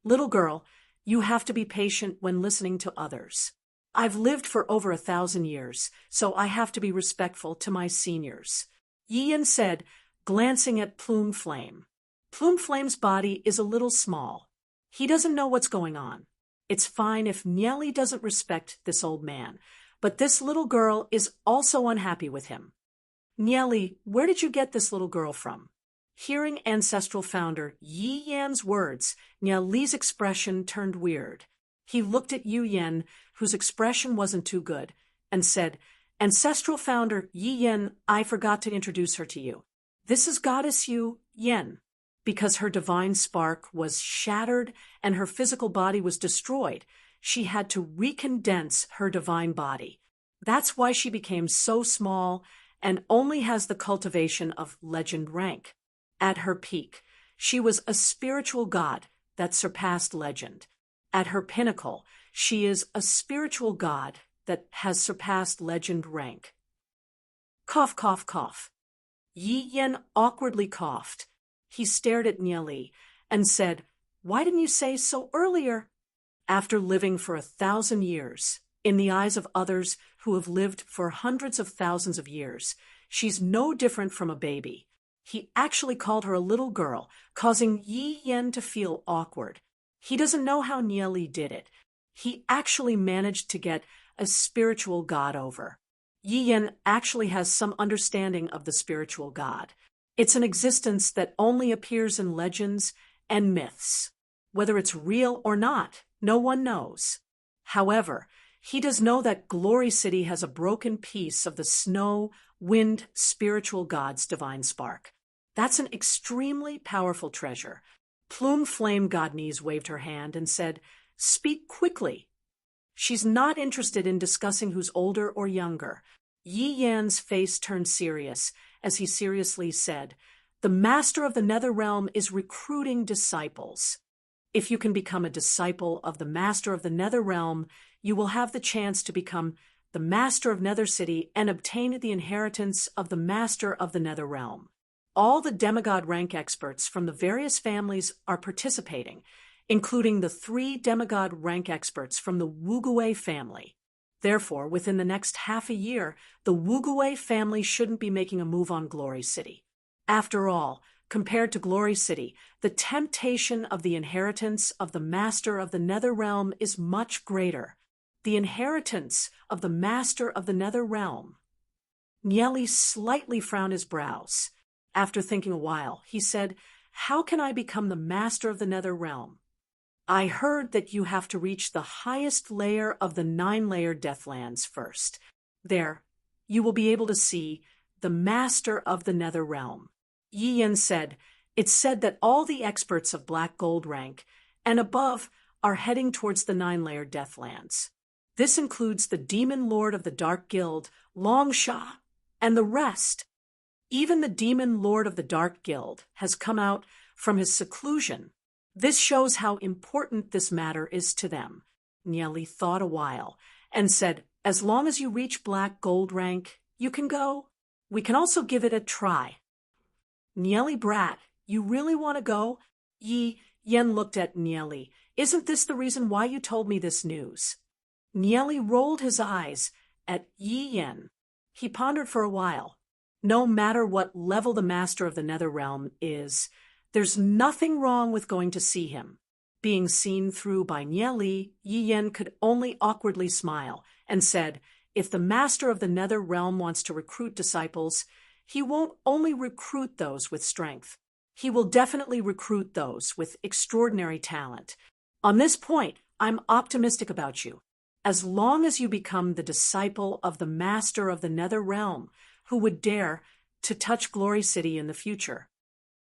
Little girl, you have to be patient when listening to others. I've lived for over 1,000 years, so I have to be respectful to my seniors. Yi Yen said, glancing at Plume Flame. Plume Flame's body is a little small. He doesn't know what's going on. It's fine if Nieli doesn't respect this old man, but this little girl is also unhappy with him. Nieli, where did you get this little girl from? Hearing ancestral founder Yi Yan's words, Nieli's expression turned weird. He looked at Yu Yen, whose expression wasn't too good, and said, Ancestral founder Yi Yen, I forgot to introduce her to you. This is Goddess Yu Yen. Because her divine spark was shattered and her physical body was destroyed, she had to recondense her divine body. That's why she became so small and only has the cultivation of legend rank. At her peak, she was a spiritual god that surpassed legend. At her pinnacle, she is a spiritual god that has surpassed legend rank. Cough, cough, cough. Yi Yen awkwardly coughed. He stared at Nieli and said, why didn't you say so earlier? after living for 1,000 years, in the eyes of others who have lived for hundreds of thousands of years, she's no different from a baby. He actually called her a little girl, causing Yi Yan to feel awkward. He doesn't know how Nieli did it. He actually managed to get a spiritual god over. Yi Yan actually has some understanding of the spiritual god. It's an existence that only appears in legends and myths. Whether it's real or not, no one knows. However, he does know that Glory City has a broken piece of the snow, wind, spiritual god's divine spark. That's an extremely powerful treasure. Plume Flame Godnese waved her hand and said, "Speak quickly." She's not interested in discussing who's older or younger. Yi Yan's face turned serious as he seriously said, "The master of the Nether Realm is recruiting disciples. If you can become a disciple of the master of the Nether Realm, you will have the chance to become the master of Nether City and obtain the inheritance of the master of the Nether Realm." All the demigod rank experts from the various families are participating, including the 3 demigod rank experts from the Wugue family. Therefore, within the next half a year, the Wugue family shouldn't be making a move on Glory City. After all, compared to Glory City, the temptation of the inheritance of the master of the Nether Realm is much greater. The inheritance of the master of the Nether Realm. Nieli slightly frowned his brows. After thinking a while, he said, "How can I become the master of the Nether Realm?" "I heard that you have to reach the highest layer of the 9-layer Deathlands first. There, you will be able to see the master of the Nether Realm." Yi Yan said, "It's said that all the experts of Black Gold rank and above are heading towards the 9-layer Deathlands. This includes the Demon Lord of the Dark Guild, Long Sha, and the rest. Even the Demon Lord of the Dark Guild has come out from his seclusion. This shows how important this matter is to them." Nieli thought a while and said, "As long as you reach Black Gold rank, you can go. We can also give it a try." "Nieli Brat, you really want to go?" Yi Yan looked at Nieli. "Isn't this the reason why you told me this news?" Nieli rolled his eyes at Yi Yan. He pondered for a while. No matter what level the master of the Nether Realm is, there's nothing wrong with going to see him. Being seen through by Nieli, Yi Yan could only awkwardly smile and said, "If the master of the Nether Realm wants to recruit disciples, he won't only recruit those with strength. He will definitely recruit those with extraordinary talent. On this point, I'm optimistic about you. As long as you become the disciple of the master of the Nether Realm, who would dare to touch Glory City in the future."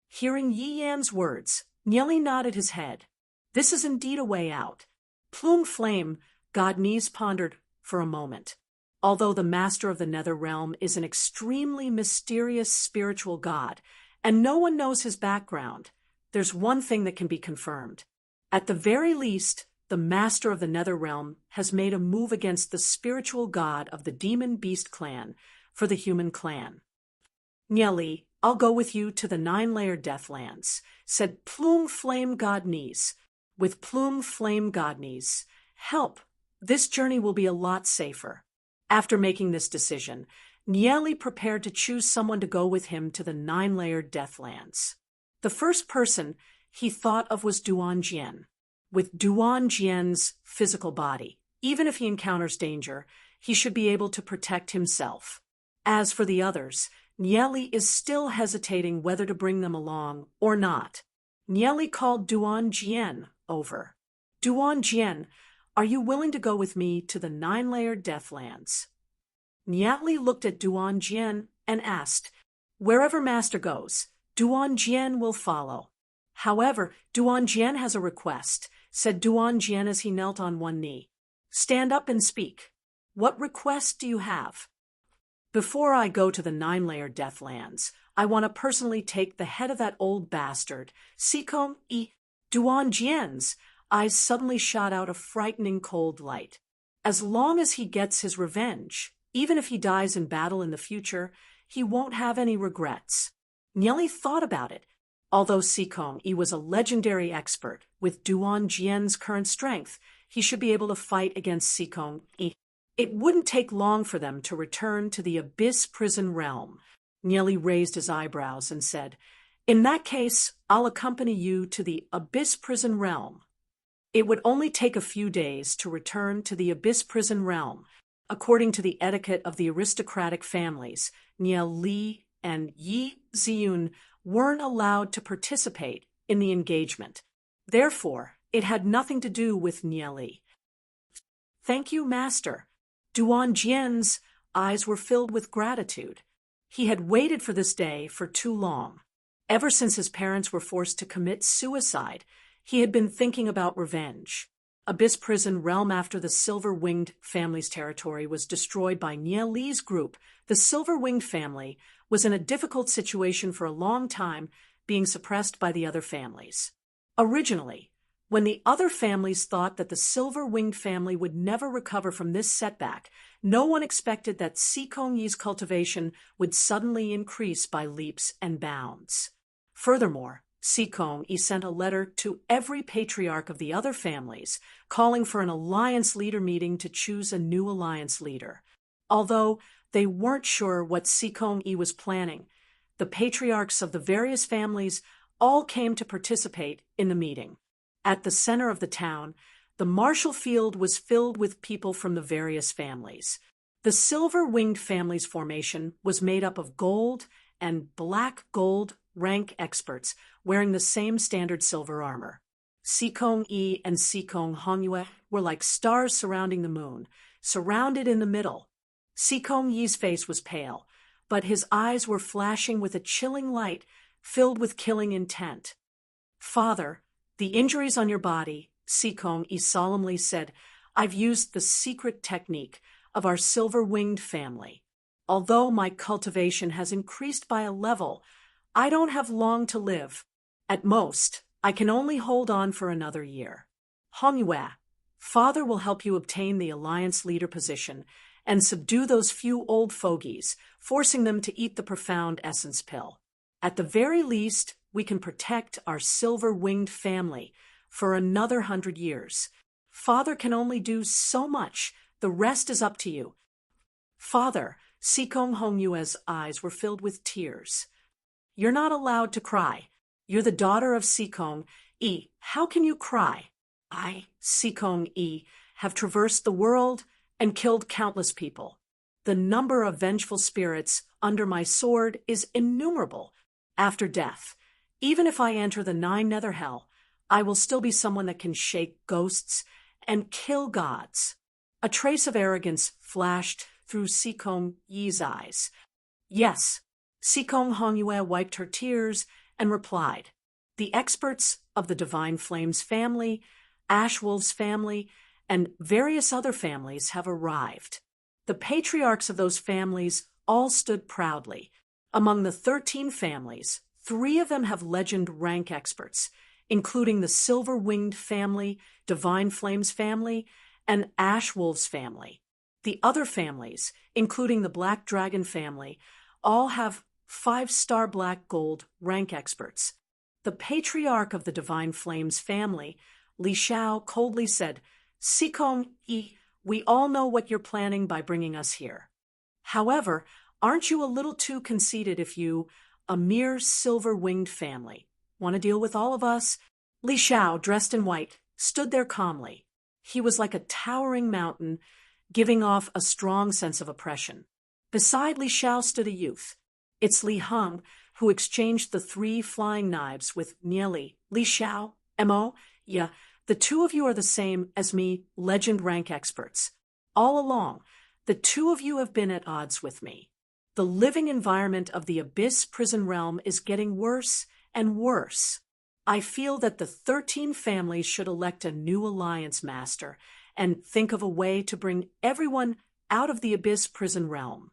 Hearing Yi Yan's words, Nieli nodded his head. This is indeed a way out. Plume Flame Godnese pondered for a moment. Although the master of the Nether Realm is an extremely mysterious spiritual god, and no one knows his background, there's one thing that can be confirmed. At the very least, the master of the Nether Realm has made a move against the spiritual god of the Demon Beast clan for the human clan. "Nieli, I'll go with you to the 9-layer Deathlands," said Plume Flame Godnese. "With Plume Flame Godnese help, this journey will be a lot safer." After making this decision, Nieli prepared to choose someone to go with him to the 9-layer Deathlands. The first person he thought of was Duan Jian. With Duan Jian's physical body, even if he encounters danger, he should be able to protect himself. As for the others, Nieli is still hesitating whether to bring them along or not. Nieli called Duan Jian over. "Duan Jian, are you willing to go with me to the 9-layer Deathlands?" Nieli looked at Duan Jian and asked, "Wherever Master goes, Duan Jian will follow." "However, Duan Jian has a request," said Duan Jian as he knelt on one knee. "Stand up and speak. What request do you have?" "Before I go to the 9-layer Deathlands, I want to personally take the head of that old bastard, Sikong I." Duan Jian's eyes suddenly shot out a frightening cold light. As long as he gets his revenge, even if he dies in battle in the future, he won't have any regrets. Nieli thought about it. Although Sikong I was a legendary expert, with Duan Jian's current strength, he should be able to fight against Sikong Yi. It wouldn't take long for them to return to the Abyss Prison realm. Nieli raised his eyebrows and said, "In that case, I'll accompany you to the Abyss Prison realm." It would only take a few days to return to the Abyss Prison realm. According to the etiquette of the aristocratic families, Niel Li and Yi Ziyun weren't allowed to participate in the engagement. Therefore, it had nothing to do with Nieli. "Thank you, Master." Duan Jian's eyes were filled with gratitude. He had waited for this day for too long. Ever since his parents were forced to commit suicide, he had been thinking about revenge. Abyss Prison realm after the Silver-Winged family's territory was destroyed by Niel Li's group. The Silver-Winged family was in a difficult situation for a long time, being suppressed by the other families. Originally, when the other families thought that the Silver-Winged family would never recover from this setback, no one expected that Sikong Yi's cultivation would suddenly increase by leaps and bounds. Furthermore, Sikong Yi sent a letter to every patriarch of the other families, calling for an alliance leader meeting to choose a new alliance leader. Although they weren't sure what Sikong Yi was planning, the patriarchs of the various families all came to participate in the meeting. At the center of the town, the martial field was filled with people from the various families. The Silver-Winged family's formation was made up of gold and black gold rank experts wearing the same standard silver armor. Sikong Yi and Sikong Hongyue were like stars surrounding the moon, surrounded in the middle. Sikong Yi's face was pale, but his eyes were flashing with a chilling light filled with killing intent. "Father, the injuries on your body," Sikong Yi solemnly said, "I've used the secret technique of our Silver-Winged family. Although my cultivation has increased by a level, I don't have long to live. At most, I can only hold on for another year. Hongyue, Father will help you obtain the alliance leader position and subdue those few old fogies, forcing them to eat the profound essence pill. At the very least, we can protect our Silver-Winged family for another 100 years. Father can only do so much. The rest is up to you." "Father," Sikong Hongyue's eyes were filled with tears. "You're not allowed to cry. You're the daughter of Sikong Yi. How can you cry? I, Sikong Yi, have traversed the world and killed countless people. The number of vengeful spirits under my sword is innumerable. After death, even if I enter the 9 nether hell, I will still be someone that can shake ghosts and kill gods." A trace of arrogance flashed through Sikong Yi's eyes. "Yes." Sikong Hongyue wiped her tears and replied, "The experts of the Divine Flames family, Ash Wolf's family, and various other families have arrived. The patriarchs of those families all stood proudly. Among the 13 families, 3 of them have legend rank experts, including the Silver-Winged family, Divine Flames family, and Ash Wolf's family. The other families, including the Black Dragon family, all have 5-star black gold rank experts. The patriarch of the Divine Flames family, Li Xiao, coldly said, "Sikong Yi, we all know what you're planning by bringing us here. However, aren't you a little too conceited if you, a mere Silver-Winged family, want to deal with all of us?" Li Xiao, dressed in white, stood there calmly. He was like a towering mountain, giving off a strong sense of oppression. Beside Li Xiao stood a youth. It's Li Heng, who exchanged the 3 flying knives with Nieli. "Li Xiao, Mo, yeah, the 2 of you are the same as me, legend rank experts. All along, the 2 of you have been at odds with me. The living environment of the Abyss Prison realm is getting worse and worse. I feel that the 13 families should elect a new alliance master and think of a way to bring everyone out of the Abyss Prison realm."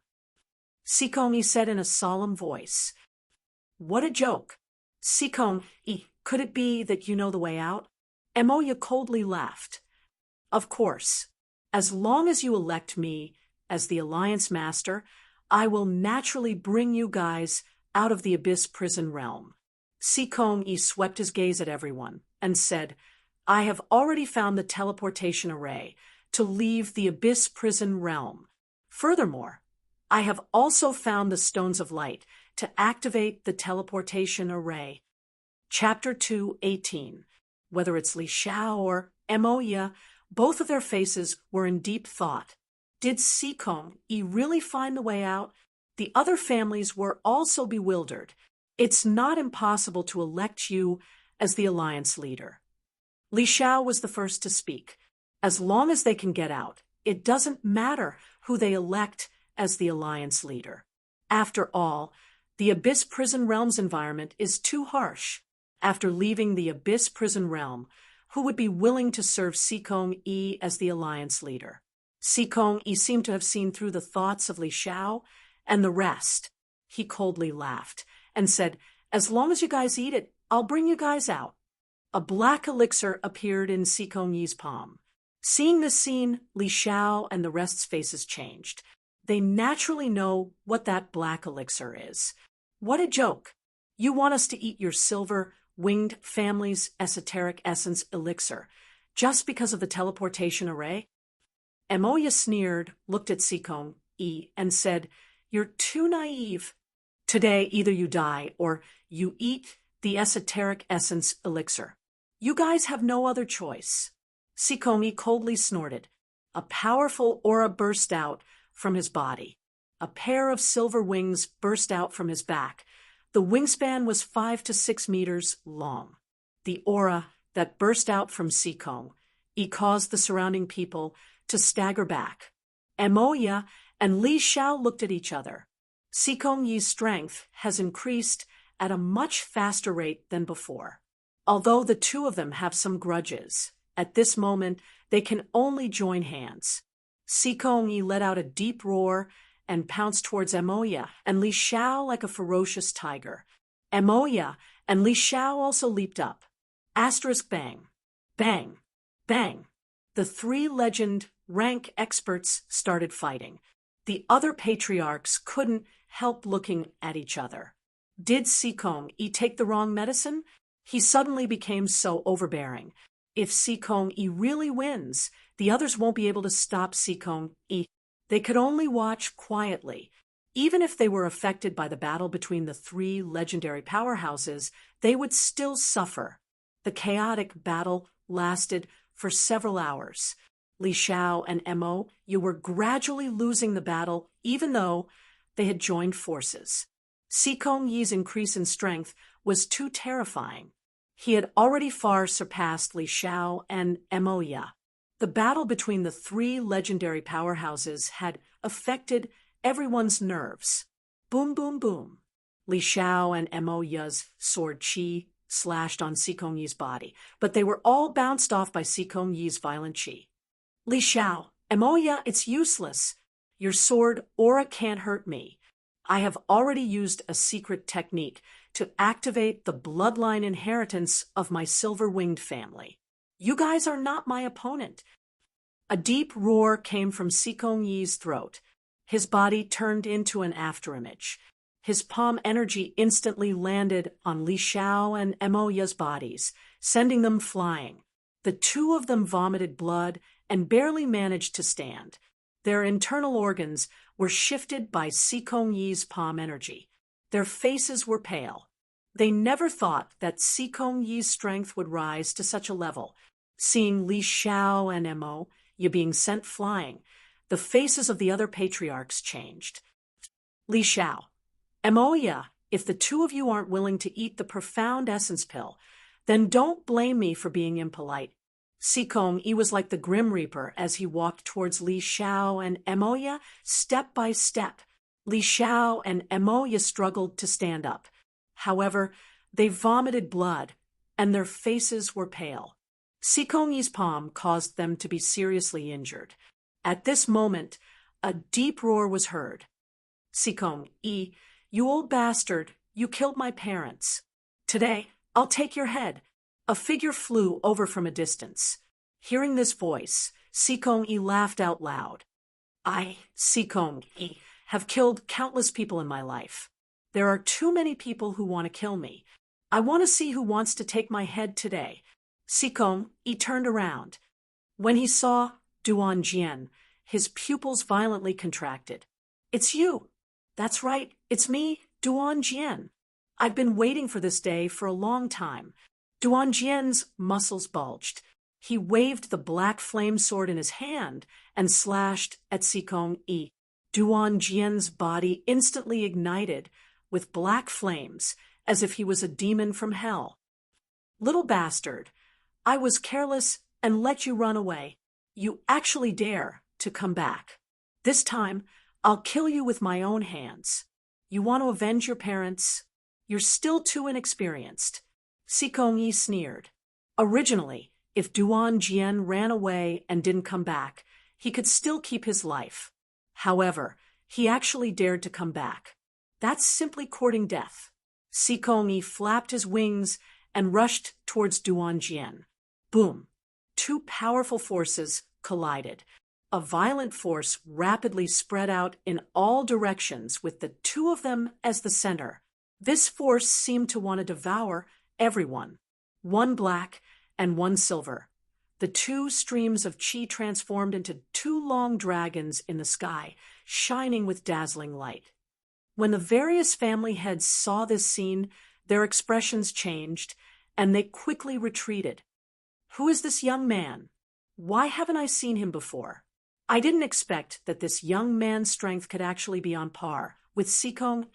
Sikong Yi said in a solemn voice. "What a joke. Sikong Yi, could it be that you know the way out?" Emoya coldly laughed. "Of course. As long as you elect me as the alliance master, I will naturally bring you guys out of the Abyss Prison realm." Sikong Yi swept his gaze at everyone and said, I have already found the teleportation array to leave the Abyss Prison realm. Furthermore, I have also found the Stones of Light to activate the teleportation array. Chapter 2:18. Whether it's Li Xiao or Emoya, both of their faces were in deep thought. Did Sikong Yi really find the way out? The other families were also bewildered. It's not impossible to elect you as the alliance leader. Li Xiao was the first to speak. As long as they can get out, it doesn't matter who they elect as the alliance leader. After all, the Abyss Prison Realm's environment is too harsh. After leaving the Abyss Prison Realm, who would be willing to serve Sikong Yi as the alliance leader? Sikong Yi seemed to have seen through the thoughts of Li Xiao and the rest. He coldly laughed and said, "As long as you guys eat it, I'll bring you guys out." A black elixir appeared in Sikong Yi's palm. Seeing this scene, Li Xiao and the rest's faces changed. They naturally know what that black elixir is. What a joke. You want us to eat your silver-winged family's esoteric essence elixir just because of the teleportation array? Emoya sneered, looked at Sikong Yi, and said, "You're too naive. Today, either you die or you eat the esoteric essence elixir. You guys have no other choice." Sikong Yi coldly snorted. A powerful aura burst out from his body. A pair of silver wings burst out from his back. The wingspan was 5 to 6 meters long. The aura that burst out from Sikong Yi caused the surrounding people to stagger back. Emoya and Li Xiao looked at each other. Sikong Yi's strength has increased at a much faster rate than before. Although the two of them have some grudges, at this moment they can only join hands. Sikong Yi let out a deep roar and pounced towards Emoya and Li Xiao like a ferocious tiger. Emoya and Li Xiao also leaped up. Asterisk bang, bang, bang. The three legend rank experts started fighting. The other patriarchs couldn't help looking at each other. Did Sikong Yi take the wrong medicine? He suddenly became so overbearing. If Sikong Yi really wins, the others won't be able to stop Sikong Yi. They could only watch quietly. Even if they were affected by the battle between the three legendary powerhouses, they would still suffer. The chaotic battle lasted for several hours. Li Xiao and Mo, you were gradually losing the battle, even though they had joined forces. Sikong Yi's increase in strength was too terrifying. He had already far surpassed Li Xiao and Emoya. The battle between the three legendary powerhouses had affected everyone's nerves. Boom, boom, boom. Li Xiao and Emoya's sword chi slashed on Sikong Yi's body, but they were all bounced off by Sikong Yi's violent chi. Li Xiao, Emoya, it's useless. Your sword aura can't hurt me. I have already used a secret technique to activate the bloodline inheritance of my silver-winged family. You guys are not my opponent. A deep roar came from Sikong Yi's throat. His body turned into an afterimage. His palm energy instantly landed on Li Xiao and Emoya's bodies, sending them flying. The two of them vomited blood and barely managed to stand. Their internal organs were shifted by Sikong Yi's palm energy. Their faces were pale. They never thought that Sikong Yi's strength would rise to such a level. Seeing Li Xiao and Mo Yi being sent flying, the faces of the other patriarchs changed. Li Xiao, Emoya, if the two of you aren't willing to eat the profound essence pill, then don't blame me for being impolite. Sikong Yi was like the Grim Reaper as he walked towards Li Xiao and Emoya step by step. Li Xiao and Emoya struggled to stand up. However, they vomited blood, and their faces were pale. Sikong Yi's palm caused them to be seriously injured. At this moment, a deep roar was heard. Sikong Yi, you old bastard, you killed my parents. Today, I'll take your head. A figure flew over from a distance. Hearing this voice, Sikong Yi laughed out loud. I, Sikong Yi, have killed countless people in my life. There are too many people who want to kill me. I want to see who wants to take my head today. Sikong Yi turned around. When he saw Duan Jian, his pupils violently contracted. It's you. That's right, it's me, Duan Jian. I've been waiting for this day for a long time. Duan Jian's muscles bulged. He waved the black flame sword in his hand and slashed at Sikong Yi. Duan Jian's body instantly ignited with black flames as if he was a demon from hell. Little bastard, I was careless and let you run away. You actually dare to come back. This time, I'll kill you with my own hands. You want to avenge your parents? You're still too inexperienced. Sikong Yi sneered. Originally, if Duan Jian ran away and didn't come back, he could still keep his life. However, he actually dared to come back. That's simply courting death. Sikong Yi flapped his wings and rushed towards Duan Jian. Boom! Two powerful forces collided. A violent force rapidly spread out in all directions with the two of them as the center. This force seemed to want to devour everyone. One black and one silver. The two streams of qi transformed into two long dragons in the sky, shining with dazzling light. When the various family heads saw this scene, their expressions changed, and they quickly retreated. Who is this young man? Why haven't I seen him before? I didn't expect that this young man's strength could actually be on par with Sikong.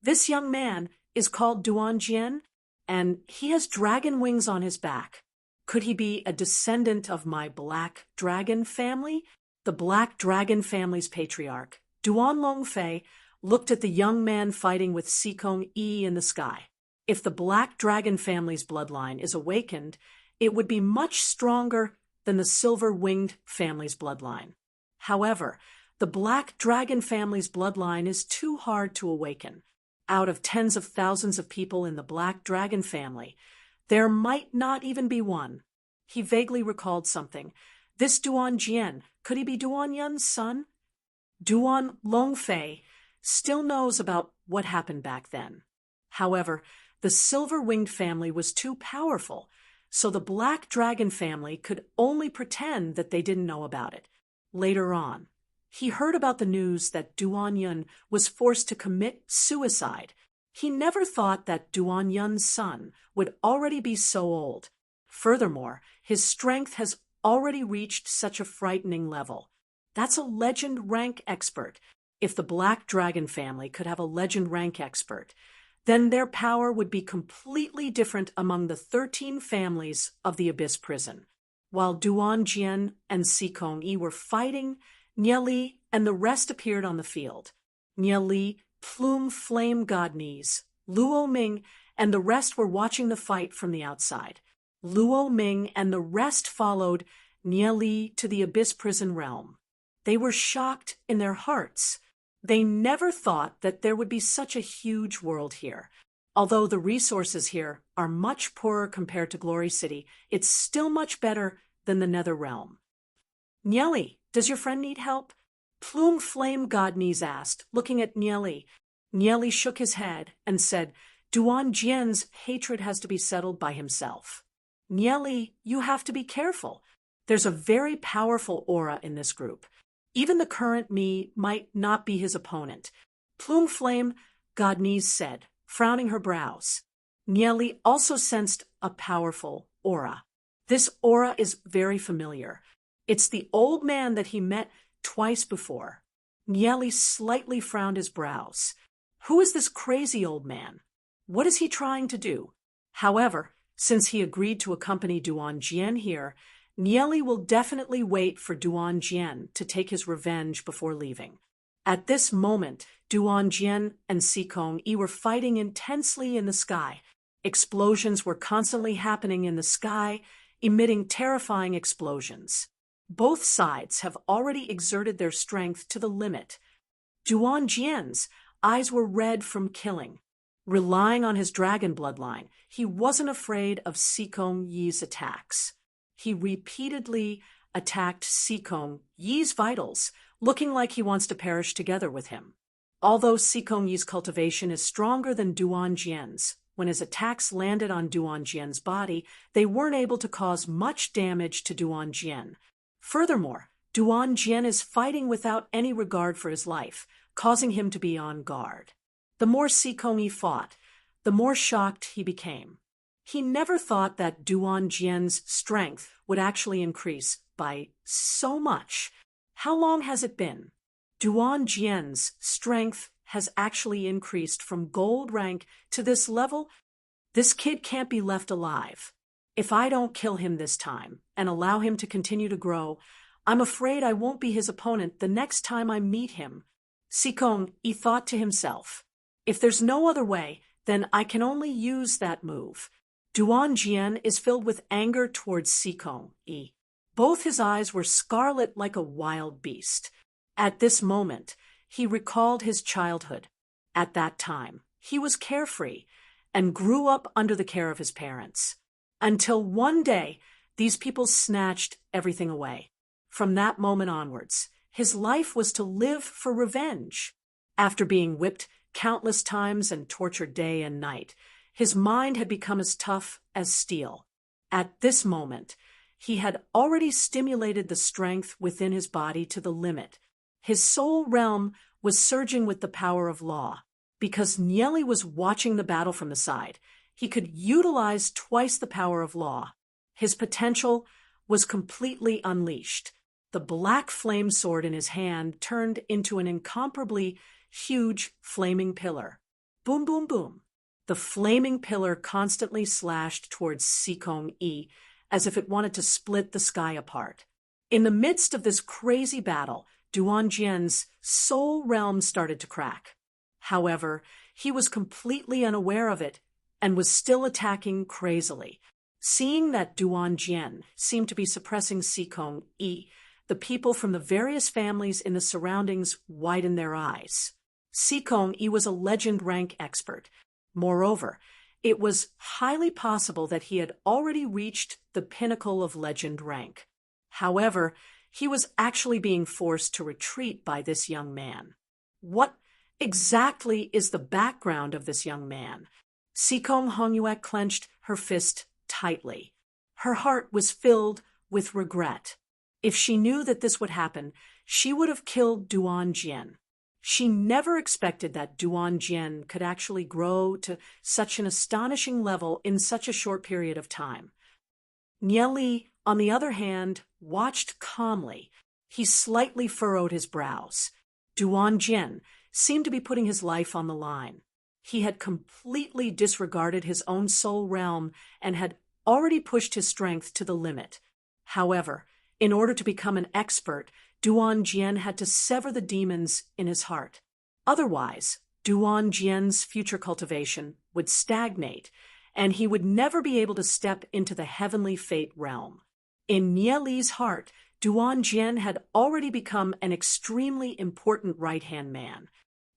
This young man is called Duan Jian, and he has dragon wings on his back. Could he be a descendant of my black dragon family? The black dragon family's patriarch, Duan Longfei, looked at the young man fighting with Sikong Yi in the sky. If the black dragon family's bloodline is awakened, it would be much stronger than the silver-winged family's bloodline. However, the black dragon family's bloodline is too hard to awaken. Out of tens of thousands of people in the black dragon family, there might not even be one. He vaguely recalled something. This Duan Jian, could he be Duan Yun's son? Duan Longfei still knows about what happened back then. However, the silver-winged family was too powerful, so the black dragon family could only pretend that they didn't know about it. Later on, he heard about the news that Duan Yun was forced to commit suicide. He never thought that Duan Yun's son would already be so old. Furthermore, his strength has already reached such a frightening level. That's a legend rank expert. If the Black Dragon family could have a legend rank expert, then their power would be completely different among the 13 families of the Abyss Prison. While Duan Jian and Sikong Yi were fighting, Nie Li and the rest appeared on the field. Nie Li, Plume Flame Godnies, Luo Ming, and the rest were watching the fight from the outside. Luo Ming and the rest followed Nie Li to the Abyss Prison realm. They were shocked in their hearts. They never thought that there would be such a huge world here. Although the resources here are much poorer compared to Glory City, it's still much better than the Nether Realm. Nie Li, does your friend need help? Plume Flame Godnies asked, looking at Nie Li. Nie Li shook his head and said, Duan Jian's hatred has to be settled by himself. Nie Li, you have to be careful. There's a very powerful aura in this group. Even the current me might not be his opponent. Plume Flame Godnies said, frowning her brows. Nie Li also sensed a powerful aura. This aura is very familiar. It's the old man that he met twice before. Nie Li slightly frowned his brows. Who is this crazy old man? What is he trying to do? However, since he agreed to accompany Duan Jian here, Nie Li will definitely wait for Duan Jian to take his revenge before leaving. At this moment, Duan Jian and Sikong Yi were fighting intensely in the sky. Explosions were constantly happening in the sky, emitting terrifying explosions. Both sides have already exerted their strength to the limit. Duan Jian's eyes were red from killing. Relying on his dragon bloodline, he wasn't afraid of Sikong Yi's attacks. He repeatedly attacked Sikong Yi's vitals, looking like he wants to perish together with him. Although Sikong Yi's cultivation is stronger than Duan Jian's, when his attacks landed on Duan Jian's body, they weren't able to cause much damage to Duan Jian. Furthermore, Duan Jian is fighting without any regard for his life, causing him to be on guard. The more Sikong fought, the more shocked he became. He never thought that Duan Jian's strength would actually increase by so much. How long has it been? Duan Jian's strength has actually increased from gold rank to this level. This kid can't be left alive. If I don't kill him this time and allow him to continue to grow, I'm afraid I won't be his opponent the next time I meet him. Sikong thought to himself, if there's no other way, then I can only use that move. Duan Jian is filled with anger towards Sikong. Both his eyes were scarlet like a wild beast. At this moment, he recalled his childhood. At that time, he was carefree and grew up under the care of his parents. Until one day, these people snatched everything away. From that moment onwards, his life was to live for revenge. After being whipped countless times and tortured day and night, his mind had become as tough as steel. At this moment, he had already stimulated the strength within his body to the limit. His soul realm was surging with the power of law. Because Nieli was watching the battle from the side, he could utilize twice the power of law. His potential was completely unleashed. The black flame sword in his hand turned into an incomparably huge flaming pillar. Boom, boom, boom. The flaming pillar constantly slashed towards Sikong as if it wanted to split the sky apart. In the midst of this crazy battle, Duan Jian's soul realm started to crack. However, he was completely unaware of it and was still attacking crazily. Seeing that Duan Jian seemed to be suppressing Sikong the people from the various families in the surroundings widened their eyes. Sikong was a legend rank expert. Moreover, it was highly possible that he had already reached the pinnacle of legend rank. However, he was actually being forced to retreat by this young man. What exactly is the background of this young man? Sikong Hongyuek clenched her fist tightly. Her heart was filled with regret. If she knew that this would happen, she would have killed Duan Jian. She never expected that Duan Jian could actually grow to such an astonishing level in such a short period of time. Nieli, on the other hand, watched calmly. He slightly furrowed his brows. Duan Jian seemed to be putting his life on the line. He had completely disregarded his own soul realm and had already pushed his strength to the limit. However, in order to become an expert, Duan Jian had to sever the demons in his heart. Otherwise, Duan Jian's future cultivation would stagnate, and he would never be able to step into the heavenly fate realm. In Nieli's heart, Duan Jian had already become an extremely important right-hand man.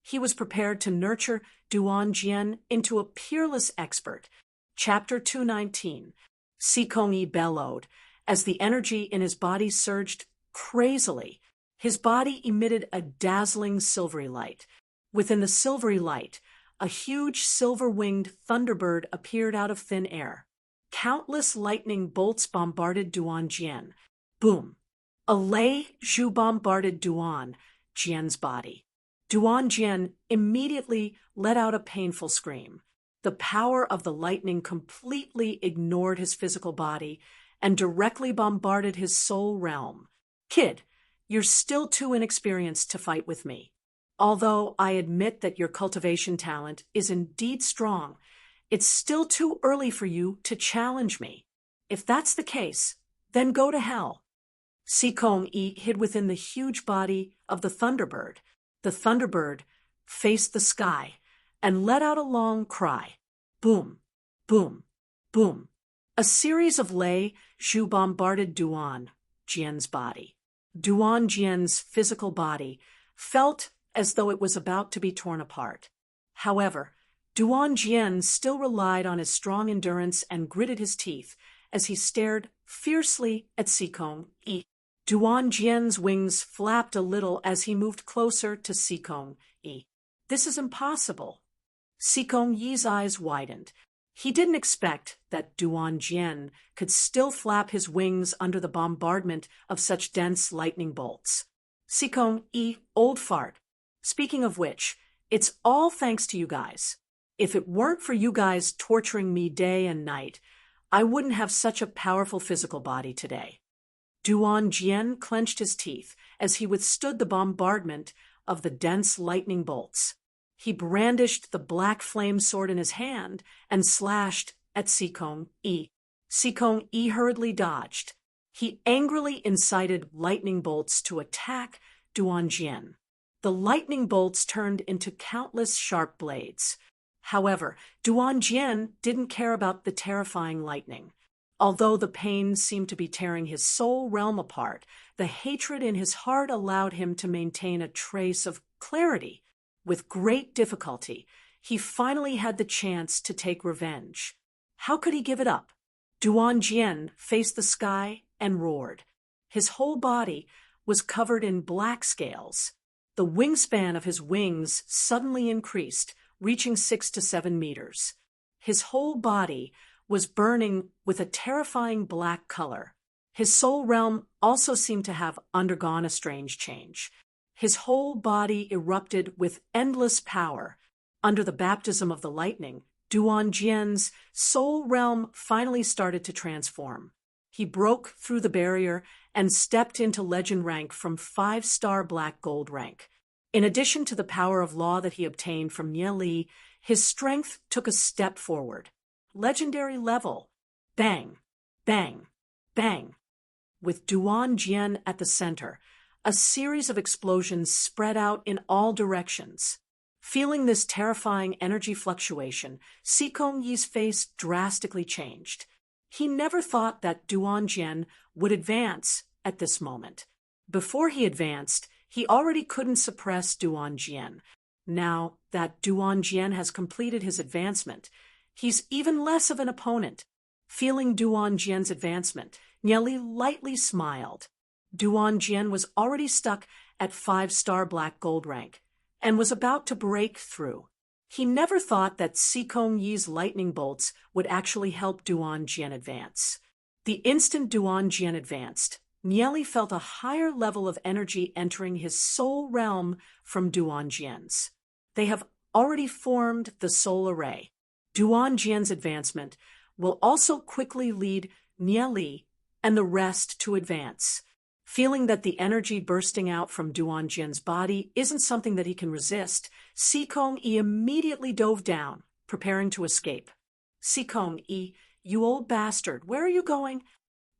He was prepared to nurture Duan Jian into a peerless expert. Chapter 219. Sikong bellowed as the energy in his body surged crazily. His body emitted a dazzling silvery light. Within the silvery light, a huge silver-winged thunderbird appeared out of thin air. Countless lightning bolts bombarded Duan Jian. Boom! A lei zhu bombarded Duan Jian's body. Duan Jian immediately let out a painful scream. The power of the lightning completely ignored his physical body and directly bombarded his soul realm. Kid, you're still too inexperienced to fight with me. Although I admit that your cultivation talent is indeed strong, it's still too early for you to challenge me. If that's the case, then go to hell. Sikong hid within the huge body of the thunderbird. The thunderbird faced the sky and let out a long cry. Boom, boom, boom. A series of lei zhu bombarded Duan Jian's body. Duan Jian's physical body felt as though it was about to be torn apart. However, Duan Jian still relied on his strong endurance and gritted his teeth as he stared fiercely at Sikong. Duan Jian's wings flapped a little as he moved closer to Sikong. This is impossible. Sikong Yi's eyes widened. He didn't expect that Duan Jian could still flap his wings under the bombardment of such dense lightning bolts. Sikong E, old fart. Speaking of which, it's all thanks to you guys. If it weren't for you guys torturing me day and night, I wouldn't have such a powerful physical body today. Duan Jian clenched his teeth as he withstood the bombardment of the dense lightning bolts. He brandished the black flame sword in his hand and slashed at Sikong E. Sikong E hurriedly dodged. He angrily incited lightning bolts to attack Duan Jian. The lightning bolts turned into countless sharp blades. However, Duan Jian didn't care about the terrifying lightning. Although the pain seemed to be tearing his soul realm apart, the hatred in his heart allowed him to maintain a trace of clarity. With great difficulty, he finally had the chance to take revenge. How could he give it up? Duan Jian faced the sky and roared. His whole body was covered in black scales. The wingspan of his wings suddenly increased, reaching 6 to 7 meters. His whole body was burning with a terrifying black color. His soul realm also seemed to have undergone a strange change. His whole body erupted with endless power. Under the baptism of the lightning, Duan Jian's soul realm finally started to transform. He broke through the barrier and stepped into legend rank from 5-star black gold rank. In addition to the power of law that he obtained from Nie Li, his strength took a step forward. Legendary level. Bang, bang, bang. With Duan Jian at the center, a series of explosions spread out in all directions. Feeling this terrifying energy fluctuation, Sikong Yi's face drastically changed. He never thought that Duan Jian would advance at this moment. Before he advanced, he already couldn't suppress Duan Jian. Now that Duan Jian has completed his advancement, he's even less of an opponent. Feeling Duan Jian's advancement, Nie Li lightly smiled. Duan Jian was already stuck at 5-star black gold rank and was about to break through. He never thought that Sikong Yi's lightning bolts would actually help Duan Jian advance. The instant Duan Jian advanced, Nie Li felt a higher level of energy entering his soul realm from Duan Jian's. They have already formed the soul array. Duan Jian's advancement will also quickly lead Nie Li and the rest to advance. Feeling that the energy bursting out from Duan Jian's body isn't something that he can resist, Sikong Yi immediately dove down, preparing to escape. Sikong Yi, you old bastard, where are you going?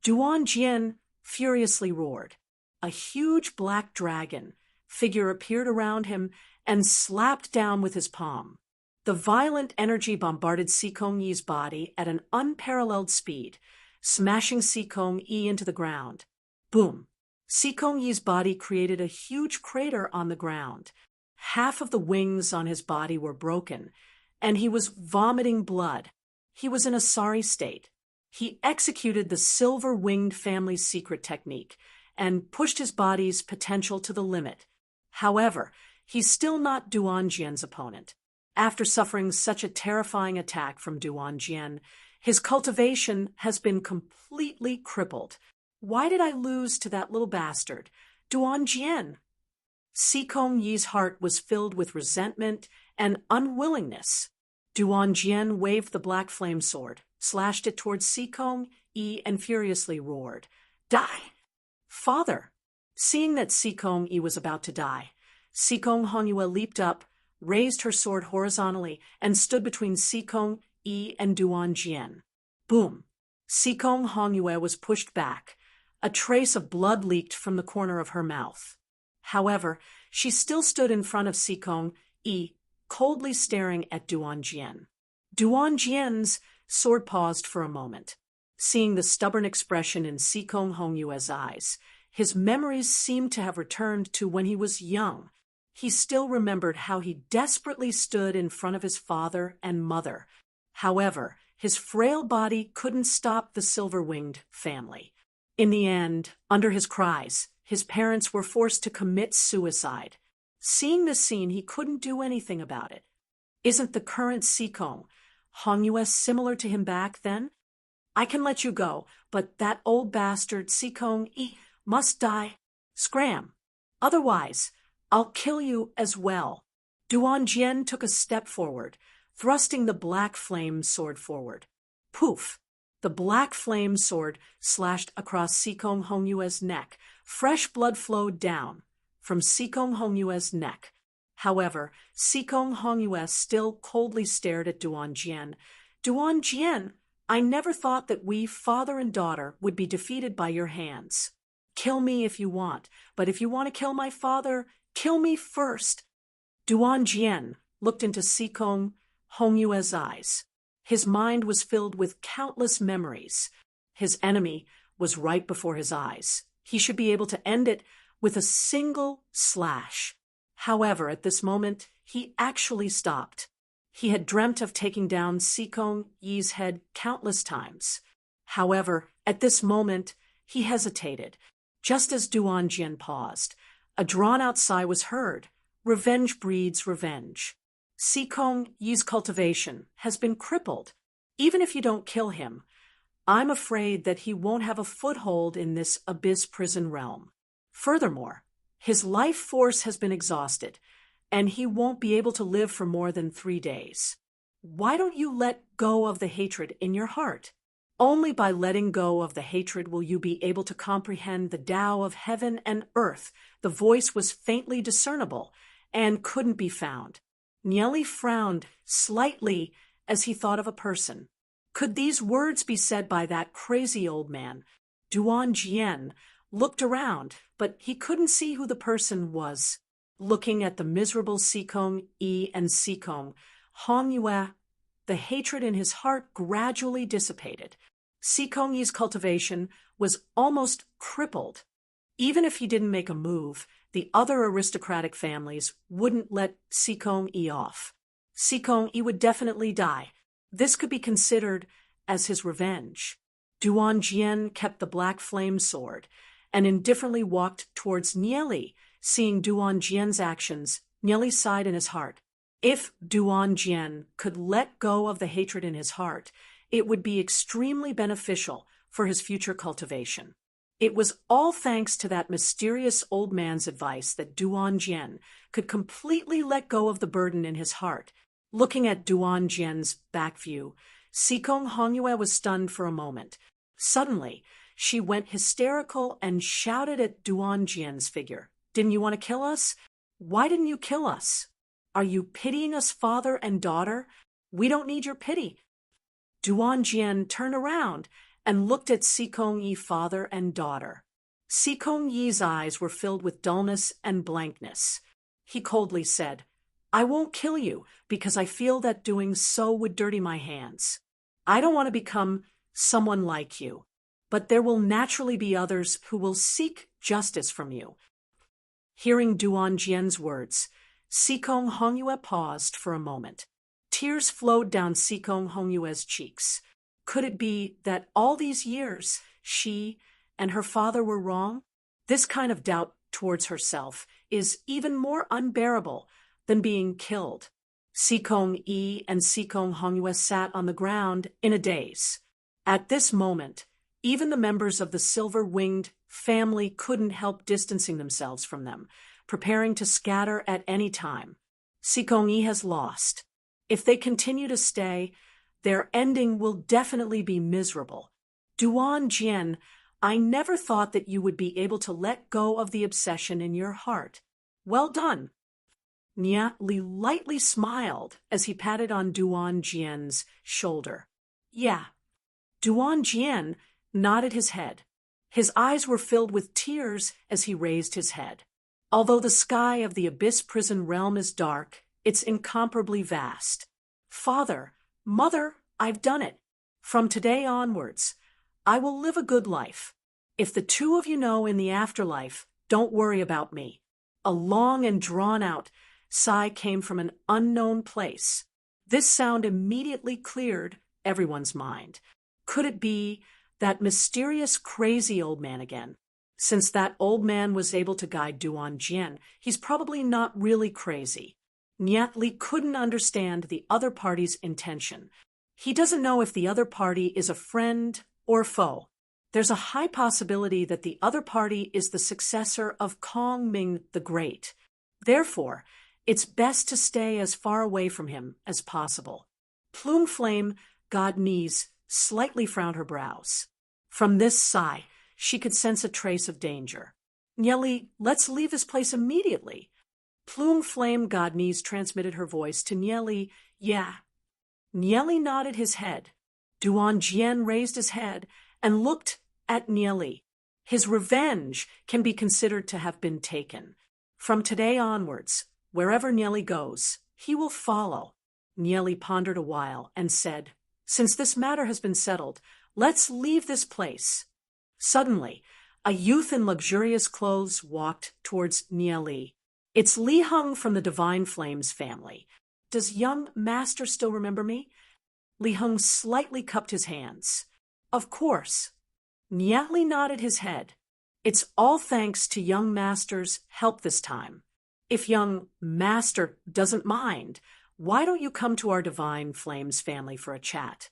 Duan Jian furiously roared. A huge black dragon figure appeared around him and slapped down with his palm. The violent energy bombarded Sikong Yi's body at an unparalleled speed, smashing Sikong Yi into the ground. Boom! Sikong Yi's body created a huge crater on the ground. Half of the wings on his body were broken, and he was vomiting blood. He was in a sorry state. He executed the silver-winged family's secret technique and pushed his body's potential to the limit. However, he's still not Duan Jian's opponent. After suffering such a terrifying attack from Duan Jian, his cultivation has been completely crippled. Why did I lose to that little bastard, Duan Jian? Sikong Yi's heart was filled with resentment and unwillingness. Duan Jian waved the black flame sword, slashed it towards Sikong Yi, and furiously roared, "Die!" Father! Seeing that Sikong Yi was about to die, Sikong Hongyue leaped up, raised her sword horizontally, and stood between Sikong Yi and Duan Jian. Boom! Sikong Hongyue was pushed back. A trace of blood leaked from the corner of her mouth. However, she still stood in front of Sikong Yi, coldly staring at Duan Jian. Duan Jian's sword paused for a moment. Seeing the stubborn expression in Sikong Hongyue's eyes, his memories seemed to have returned to when he was young. He still remembered how he desperately stood in front of his father and mother. However, his frail body couldn't stop the silver-winged family. In the end, under his cries, his parents were forced to commit suicide. Seeing this scene, he couldn't do anything about it. Isn't the current Sikong Hongyue similar to him back then? I can let you go, but that old bastard Sikong Yi must die. Scram. Otherwise, I'll kill you as well. Duan Jian took a step forward, thrusting the black flame sword forward. Poof! The black flame sword slashed across Sikong Hongyue's neck. Fresh blood flowed down from Sikong Hongyue's neck. However, Sikong Hongyue still coldly stared at Duan Jian. Duan Jian, I never thought that we, father and daughter, would be defeated by your hands. Kill me if you want, but if you want to kill my father, kill me first. Duan Jian looked into Sikong Hongyue's eyes. His mind was filled with countless memories. His enemy was right before his eyes. He should be able to end it with a single slash. However, at this moment, he actually stopped. He had dreamt of taking down Sikong Yi's head countless times. However, at this moment, he hesitated. Just as Duan Jian paused, a drawn-out sigh was heard. Revenge breeds revenge. Sikong Yi's cultivation has been crippled. Even if you don't kill him, I'm afraid that he won't have a foothold in this abyss prison realm. Furthermore, his life force has been exhausted, and he won't be able to live for more than 3 days. Why don't you let go of the hatred in your heart? Only by letting go of the hatred will you be able to comprehend the Tao of heaven and earth. The voice was faintly discernible and couldn't be found. Nieli frowned slightly as he thought of a person. Could these words be said by that crazy old man? Duan Jian looked around, but he couldn't see who the person was. Looking at the miserable Sikong Yi and Sikong Hongyue, the hatred in his heart gradually dissipated. Sikong Yi's cultivation was almost crippled. Even if he didn't make a move, the other aristocratic families wouldn't let Sikong Yi off. Sikong Yi would definitely die. This could be considered as his revenge. Duan Jian kept the black flame sword and indifferently walked towards Nieli. Seeing Duan Jian's actions, Nieli sighed in his heart. If Duan Jian could let go of the hatred in his heart, it would be extremely beneficial for his future cultivation. It was all thanks to that mysterious old man's advice that Duan Jian could completely let go of the burden in his heart. Looking at Duan Jian's back view, Sikong Hongyue was stunned for a moment. Suddenly, she went hysterical and shouted at Duan Jian's figure. Didn't you want to kill us? Why didn't you kill us? Are you pitying us, father and daughter? We don't need your pity. Duan Jian turned around and looked at Sikong Yi, father and daughter. Sikong Yi's eyes were filled with dullness and blankness. He coldly said, I won't kill you because I feel that doing so would dirty my hands. I don't want to become someone like you, but there will naturally be others who will seek justice from you. Hearing Duan Jian's words, Sikong Hongyue paused for a moment. Tears flowed down Sikong Hongyue's cheeks. Could it be that all these years she and her father were wrong? This kind of doubt towards herself is even more unbearable than being killed. Sikong Yi and Sikong Hongyue sat on the ground in a daze. At this moment, even the members of the silver-winged family couldn't help distancing themselves from them, preparing to scatter at any time. Sikong Yi has lost. If they continue to stay, their ending will definitely be miserable. Duan Jian, I never thought that you would be able to let go of the obsession in your heart. Well done. Nieli lightly smiled as he patted on Duan Jian's shoulder. Yeah. Duan Jian nodded his head. His eyes were filled with tears as he raised his head. Although the sky of the abyss prison realm is dark, it's incomparably vast. Father, mother, I've done it. From today onwards, I will live a good life. If the two of you know in the afterlife, don't worry about me. A long and drawn-out sigh came from an unknown place. This sound immediately cleared everyone's mind. Could it be that mysterious crazy old man again? Since that old man was able to guide Duan Jian, he's probably not really crazy. Nieli couldn't understand the other party's intention. He doesn't know if the other party is a friend or foe. There's a high possibility that the other party is the successor of Kong Ming the Great. Therefore, it's best to stay as far away from him as possible. Plume Flame, God Knees, slightly frowned her brows. From this sigh, she could sense a trace of danger. Nieli, let's leave this place immediately. Plume Flame, God Knees transmitted her voice to Nieli. Yeah. Nieli nodded his head. Duan Jian raised his head and looked at Nieli. His revenge can be considered to have been taken. From today onwards, wherever Nieli goes, he will follow. Nieli pondered a while and said, Since this matter has been settled, let's leave this place. Suddenly, a youth in luxurious clothes walked towards Nieli. It's Li Heng from the Divine Flames family. Does young master still remember me? Li Heng slightly cupped his hands. Of course. Nieli nodded his head. It's all thanks to young master's help this time. If young master doesn't mind, why don't you come to our Divine Flames family for a chat?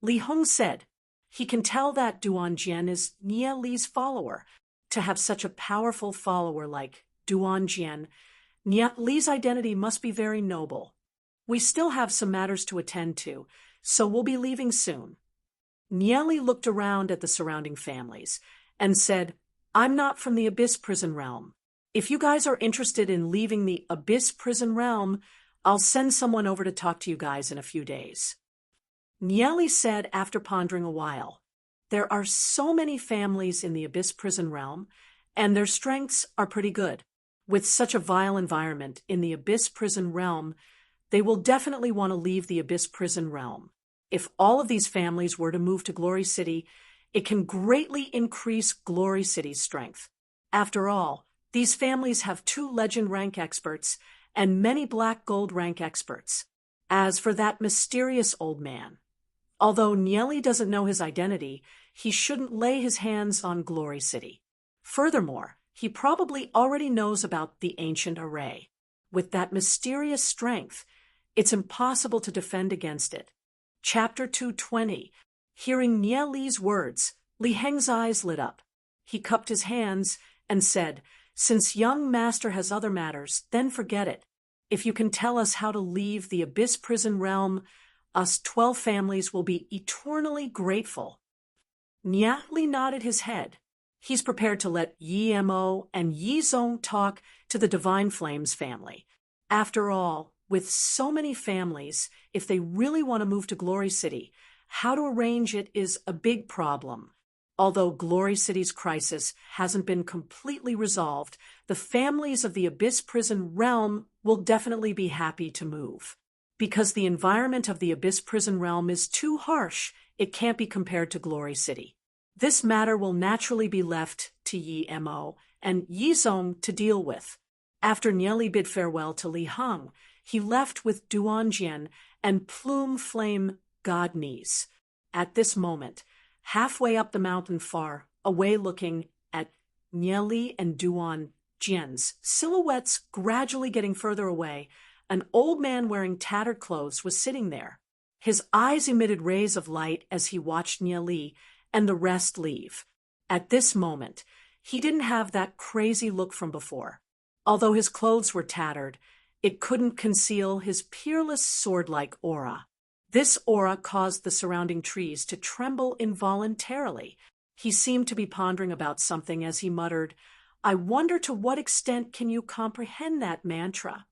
Li Heng said, he can tell that Duan Jian is Nieli's follower. To have such a powerful follower like Duan Jian, Nieli's identity must be very noble. We still have some matters to attend to, so we'll be leaving soon. Nieli looked around at the surrounding families and said, I'm not from the Abyss Prison Realm. If you guys are interested in leaving the Abyss Prison Realm, I'll send someone over to talk to you guys in a few days. Nieli said after pondering a while, there are so many families in the Abyss Prison Realm, and their strengths are pretty good. With such a vile environment in the Abyss Prison Realm, they will definitely want to leave the Abyss Prison Realm. If all of these families were to move to Glory City, it can greatly increase Glory City's strength. After all, these families have 2 legend rank experts and many black gold rank experts. As for that mysterious old man, although Nieli doesn't know his identity, he shouldn't lay his hands on Glory City. Furthermore, he probably already knows about the ancient array. With that mysterious strength, it's impossible to defend against it. Chapter 220. Hearing Nieli's words, Li Heng's eyes lit up. He cupped his hands and said, Since young master has other matters, then forget it. If you can tell us how to leave the Abyss Prison Realm, us 12 families will be eternally grateful. Nieli nodded his head. He's prepared to let Yi Mo and Yi Zong talk to the Divine Flames family. After all, with so many families, if they really want to move to Glory City, how to arrange it is a big problem. Although Glory City's crisis hasn't been completely resolved, the families of the Abyss Prison Realm will definitely be happy to move. Because the environment of the Abyss Prison Realm is too harsh, it can't be compared to Glory City. This matter will naturally be left to Yi Mo and Yi Zong to deal with. After Nieli bid farewell to Li Heng, he left with Duan Jian and Plume Flame God Knees. At this moment, halfway up the mountain far, away looking at Nieli and Duan Jian's silhouettes gradually getting further away, an old man wearing tattered clothes was sitting there. His eyes emitted rays of light as he watched Nieli and the rest leave. At this moment, he didn't have that crazy look from before. Although his clothes were tattered, it couldn't conceal his peerless sword-like aura. This aura caused the surrounding trees to tremble involuntarily. He seemed to be pondering about something as he muttered, I wonder to what extent can you comprehend that mantra?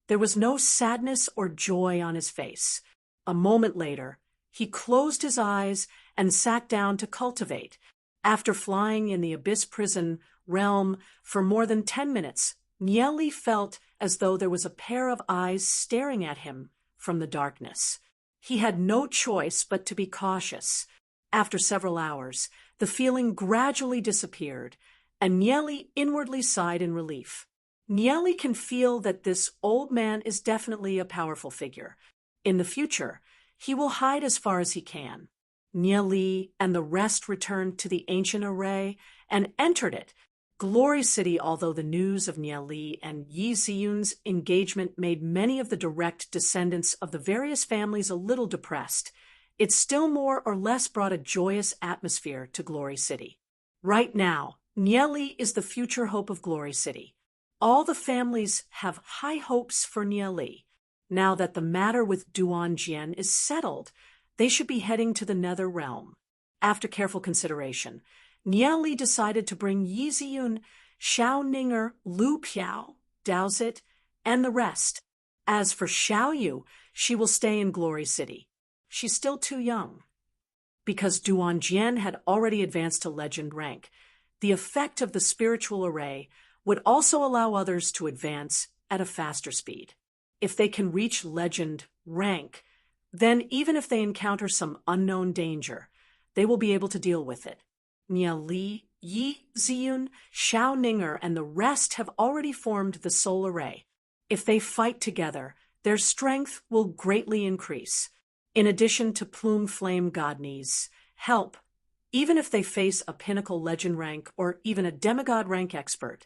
There was no sadness or joy on his face. A moment later, he closed his eyes and sat down to cultivate. After flying in the Abyss Prison Realm for more than 10 minutes, Nieli felt as though there was a pair of eyes staring at him from the darkness. He had no choice but to be cautious. After several hours, the feeling gradually disappeared, and Nieli inwardly sighed in relief. Nieli can feel that this old man is definitely a powerful figure. In the future, he will hide as far as he can. Nieli and the rest returned to the ancient array and entered it, Glory City, although the news of Nye Li and Yi Ziyun's engagement made many of the direct descendants of the various families a little depressed, it still more or less brought a joyous atmosphere to Glory City. Right now, Nye Li is the future hope of Glory City. All the families have high hopes for Nye Li. Now that the matter with Duan Jian is settled, they should be heading to the Nether Realm. After careful consideration, Nye Li decided to bring Yi Ziyun, Xiao Ninger, Lu Piao, Daozit, and the rest. As for Xiao Yu, she will stay in Glory City. She's still too young. Because Duan Jian had already advanced to legend rank, the effect of the spiritual array would also allow others to advance at a faster speed. If they can reach legend rank, then even if they encounter some unknown danger, they will be able to deal with it. Nye Li, Yi Ziyun, Xiao Ninger, and the rest have already formed the soul array. If they fight together, their strength will greatly increase. In addition to Plume Flame Godney's help, even if they face a pinnacle legend rank or even a demigod rank expert,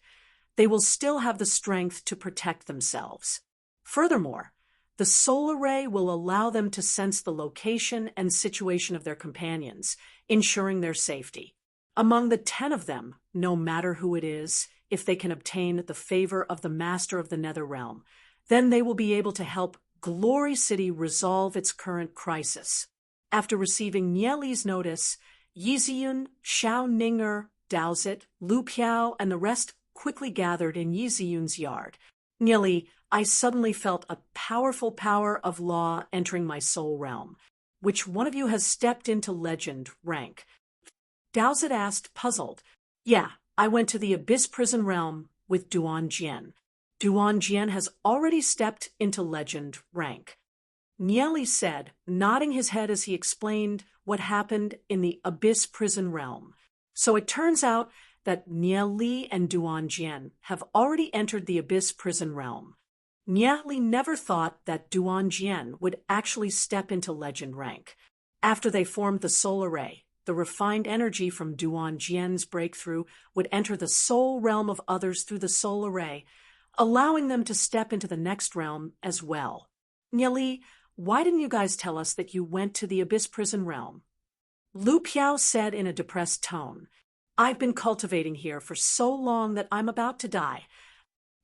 they will still have the strength to protect themselves. Furthermore, the soul array will allow them to sense the location and situation of their companions, ensuring their safety. Among the 10 of them, no matter who it is, if they can obtain the favor of the Master of the Nether Realm, then they will be able to help Glory City resolve its current crisis. After receiving Nye Li's notice, Yi Ziyun, Xiao Ninger, Daozit, Lu Piao, and the rest quickly gathered in Yi Ziyun's yard. Nye Li, I suddenly felt a powerful power of law entering my soul realm. Which one of you has stepped into legend rank? Daozit asked, puzzled. Yeah, I went to the Abyss Prison Realm with Duan Jian. Duan Jian has already stepped into legend rank. Nye Li said, nodding his head as he explained what happened in the Abyss Prison Realm. So it turns out that Nye Li and Duan Jian have already entered the Abyss Prison Realm. Nye Li never thought that Duan Jian would actually step into legend rank. After they formed the soul array, the refined energy from Duan Jian's breakthrough would enter the soul realm of others through the soul array, allowing them to step into the next realm as well. Nye Li, why didn't you guys tell us that you went to the Abyss Prison Realm? Lu Piao said in a depressed tone, I've been cultivating here for so long that I'm about to die.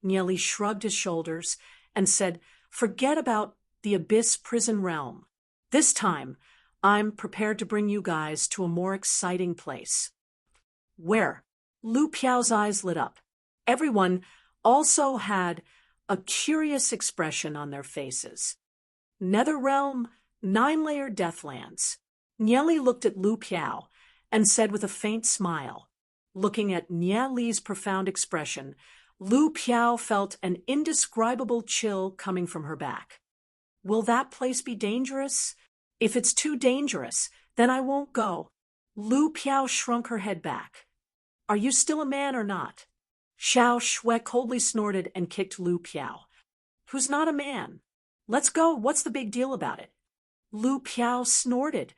Nye Li shrugged his shoulders and said, forget about the Abyss Prison Realm. This time, I'm prepared to bring you guys to a more exciting place. Where? Lu Piao's eyes lit up. Everyone also had a curious expression on their faces. Nether Realm, 9-layer Deathlands. Nye Li looked at Lu Piao and said with a faint smile. Looking at Nye Li's profound expression, Lu Piao felt an indescribable chill coming from her back. Will that place be dangerous? If it's too dangerous, then I won't go. Lu Piao shrunk her head back. Are you still a man or not? Xiao Shui coldly snorted and kicked Lu Piao. Who's not a man? Let's go, what's the big deal about it? Lu Piao snorted.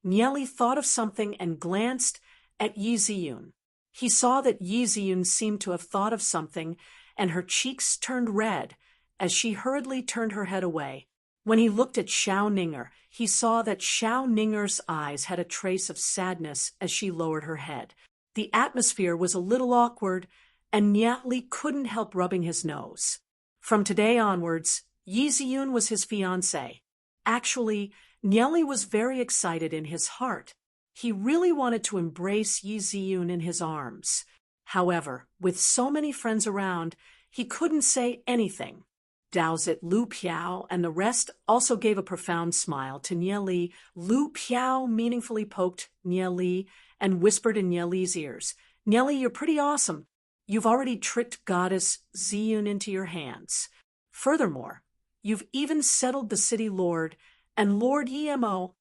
Nye Li thought of something and glanced at Yi Ziyun. He saw that Yi Ziyun seemed to have thought of something, and her cheeks turned red as she hurriedly turned her head away. When he looked at Xiao Ninger, he saw that Xiao Ninger's eyes had a trace of sadness as she lowered her head. The atmosphere was a little awkward, and Nye Li couldn't help rubbing his nose. From today onwards, Yi Ziyun was his fiancée. Actually, Nye Li was very excited in his heart. He really wanted to embrace Yi Ziyun in his arms. However, with so many friends around, he couldn't say anything. Daozit, Lu Piao, and the rest also gave a profound smile to Nye Li. Lu Piao meaningfully poked Nye Li and whispered in Nye Li's ears, Nye Li, you're pretty awesome. You've already tricked Goddess Ziyun into your hands. Furthermore, you've even settled the city lord and Lord Yemo.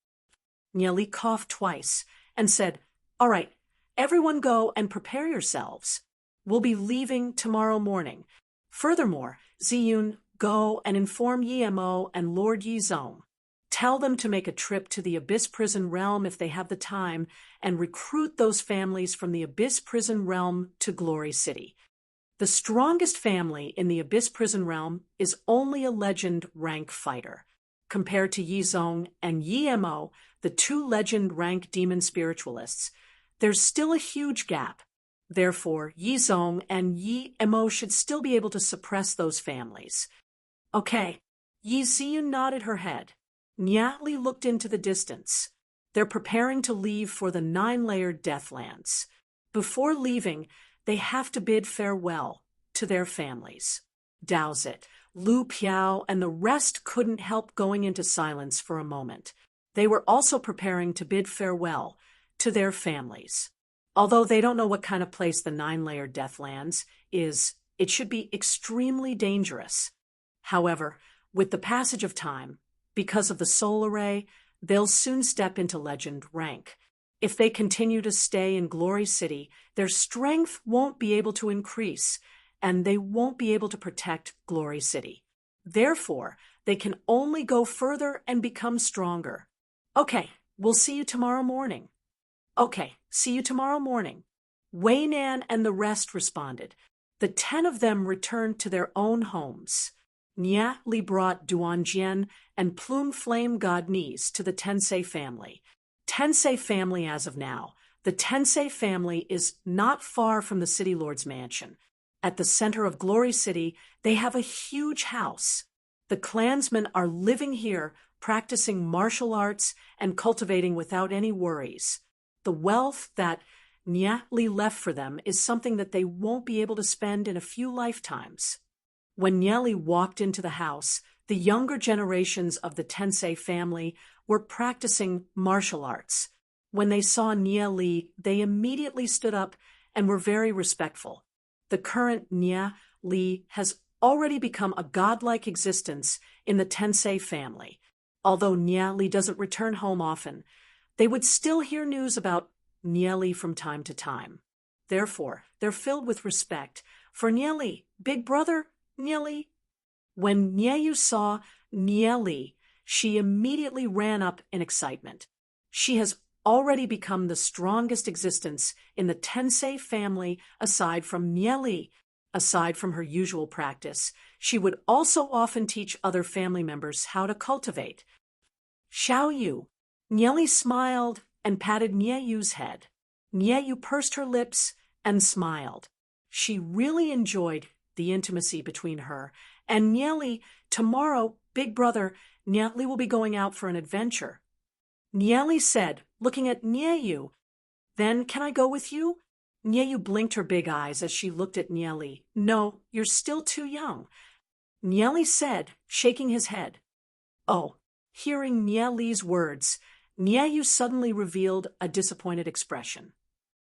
Nye Li coughed twice and said, all right, everyone go and prepare yourselves. We'll be leaving tomorrow morning. Furthermore, Ziyun, go and inform Yemo and Lord Yizong. Tell them to make a trip to the Abyss Prison Realm if they have the time and recruit those families from the Abyss Prison Realm to Glory City. The strongest family in the Abyss Prison Realm is only a legend rank fighter. Compared to Yizong and Yimo, the two legend rank demon spiritualists, there's still a huge gap. Therefore, Yizong and Yimo should still be able to suppress those families. Okay, Yiziyun nodded her head. Nyatli looked into the distance. They're preparing to leave for the 9-layered Deathlands. Before leaving, they have to bid farewell to their families. Daozit, Lu Piao, and the rest couldn't help going into silence for a moment. They were also preparing to bid farewell to their families. Although they don't know what kind of place the 9-layered Deathlands is, it should be extremely dangerous. However, with the passage of time, because of the soul array, they'll soon step into legend rank. If they continue to stay in Glory City, their strength won't be able to increase, and they won't be able to protect Glory City. Therefore, they can only go further and become stronger. Okay, we'll see you tomorrow morning. Okay, see you tomorrow morning. Wei Nan and the rest responded. The 10 of them returned to their own homes. Nia Li brought Duanjian and Plume Flame God Nis to the Tensei family. Tensei family as of now. The Tensei family is not far from the City Lord's mansion. At the center of Glory City, they have a huge house. The clansmen are living here, practicing martial arts and cultivating without any worries. The wealth that Nia Li left for them is something that they won't be able to spend in a few lifetimes. When Nia Li walked into the house, the younger generations of the Tensei family were practicing martial arts. When they saw Nia Li, they immediately stood up and were very respectful. The current Nia Li has already become a godlike existence in the Tensei family. Although Nia Li doesn't return home often, they would still hear news about Nia Li from time to time. Therefore, they're filled with respect for Nia Li, big brother Nia Li. When Nieyu saw Nia Li, she immediately ran up in excitement. She has already become the strongest existence in the Tensei family aside from Nia Li. Aside from her usual practice, she would also often teach other family members how to cultivate. Xiaoyu. Nia Li smiled and patted Nieyu's head. Nieyu pursed her lips and smiled. She really enjoyed the intimacy between her and Nia Li. Tomorrow, big brother, Nia Li will be going out for an adventure. Nia Li said, looking at Nieyu. Then can I go with you? Nieyu blinked her big eyes as she looked at Nia Li. No, you're still too young. Nia Li said, shaking his head. Oh, hearing Nia Li's words, Nieyu suddenly revealed a disappointed expression.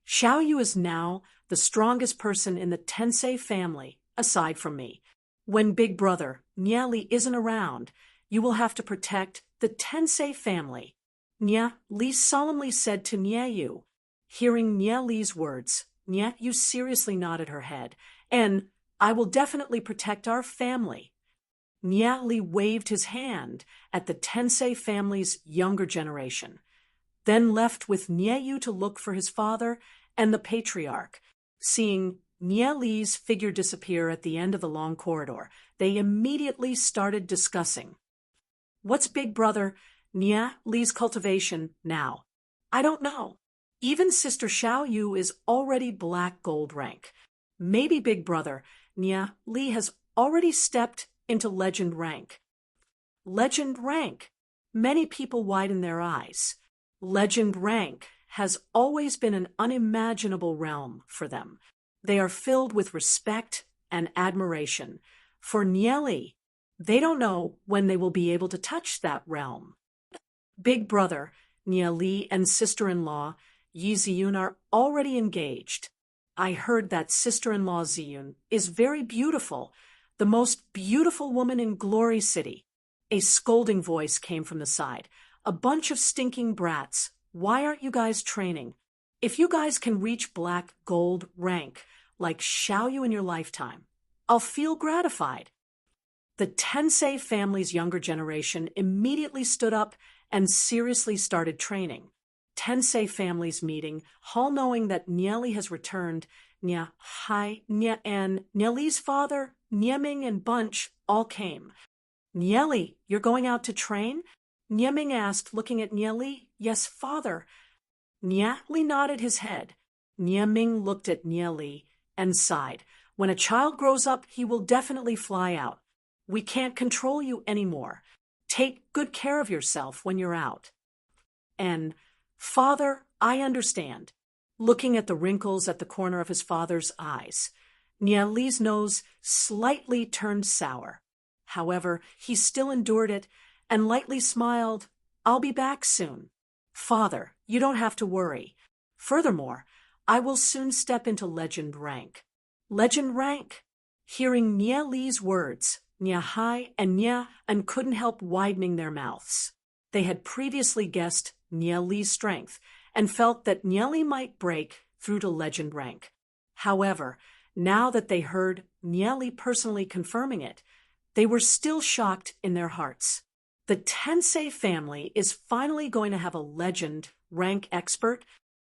Xiaoyu is now the strongest person in the Tensei family, aside from me. When big brother Nia Li isn't around, you will have to protect the Tensei family. Nia Li solemnly said to Nieyu. Hearing Nia Li's words, Nieyu seriously nodded her head, and I will definitely protect our family. Nia Li waved his hand at the Tensei family's younger generation, then left with Nieyu to look for his father and the patriarch. Seeing Nia Li's figure disappear at the end of the long corridor, they immediately started discussing. What's big brother Nia Li's cultivation now? I don't know. Even Sister Xiaoyu is already black gold rank. Maybe big brother Nia Li has already stepped into legend rank. Legend rank. Many people widen their eyes. Legend rank has always been an unimaginable realm for them. They are filled with respect and admiration. For Nia Li, they don't know when they will be able to touch that realm. Big brother Nia Li and sister-in-law Yi Ziyun are already engaged. I heard that sister-in-law Ziyun is very beautiful, the most beautiful woman in Glory City. A scolding voice came from the side. A bunch of stinking brats. Why aren't you guys training? If you guys can reach black gold rank, like Xiaoyu in your lifetime, I'll feel gratified. The Tensei family's younger generation immediately stood up and seriously started training. Tensei family's meeting, Hall knowing that Nieli has returned, Nya Hai, Nya and Nieli's father, Nieming and Bunch all came. Nieli, you're going out to train? Nieming asked, looking at Nieli. Yes, father. Nieli nodded his head. Nieming looked at Nieli and sighed. When a child grows up, he will definitely fly out. We can't control you anymore. Take good care of yourself when you're out. And, Father, I understand. Looking at the wrinkles at the corner of his father's eyes, Nieli's nose slightly turned sour. However, he still endured it and lightly smiled. I'll be back soon. Father, you don't have to worry. Furthermore, I will soon step into legend rank. Legend rank? Hearing Nieli's words, Nya Hai and Nya and couldn't help widening their mouths. They had previously guessed Nieli's strength and felt that Nieli might break through to legend rank. However, now that they heard Nieli personally confirming it, they were still shocked in their hearts. The Tensei family is finally going to have a legend rank expert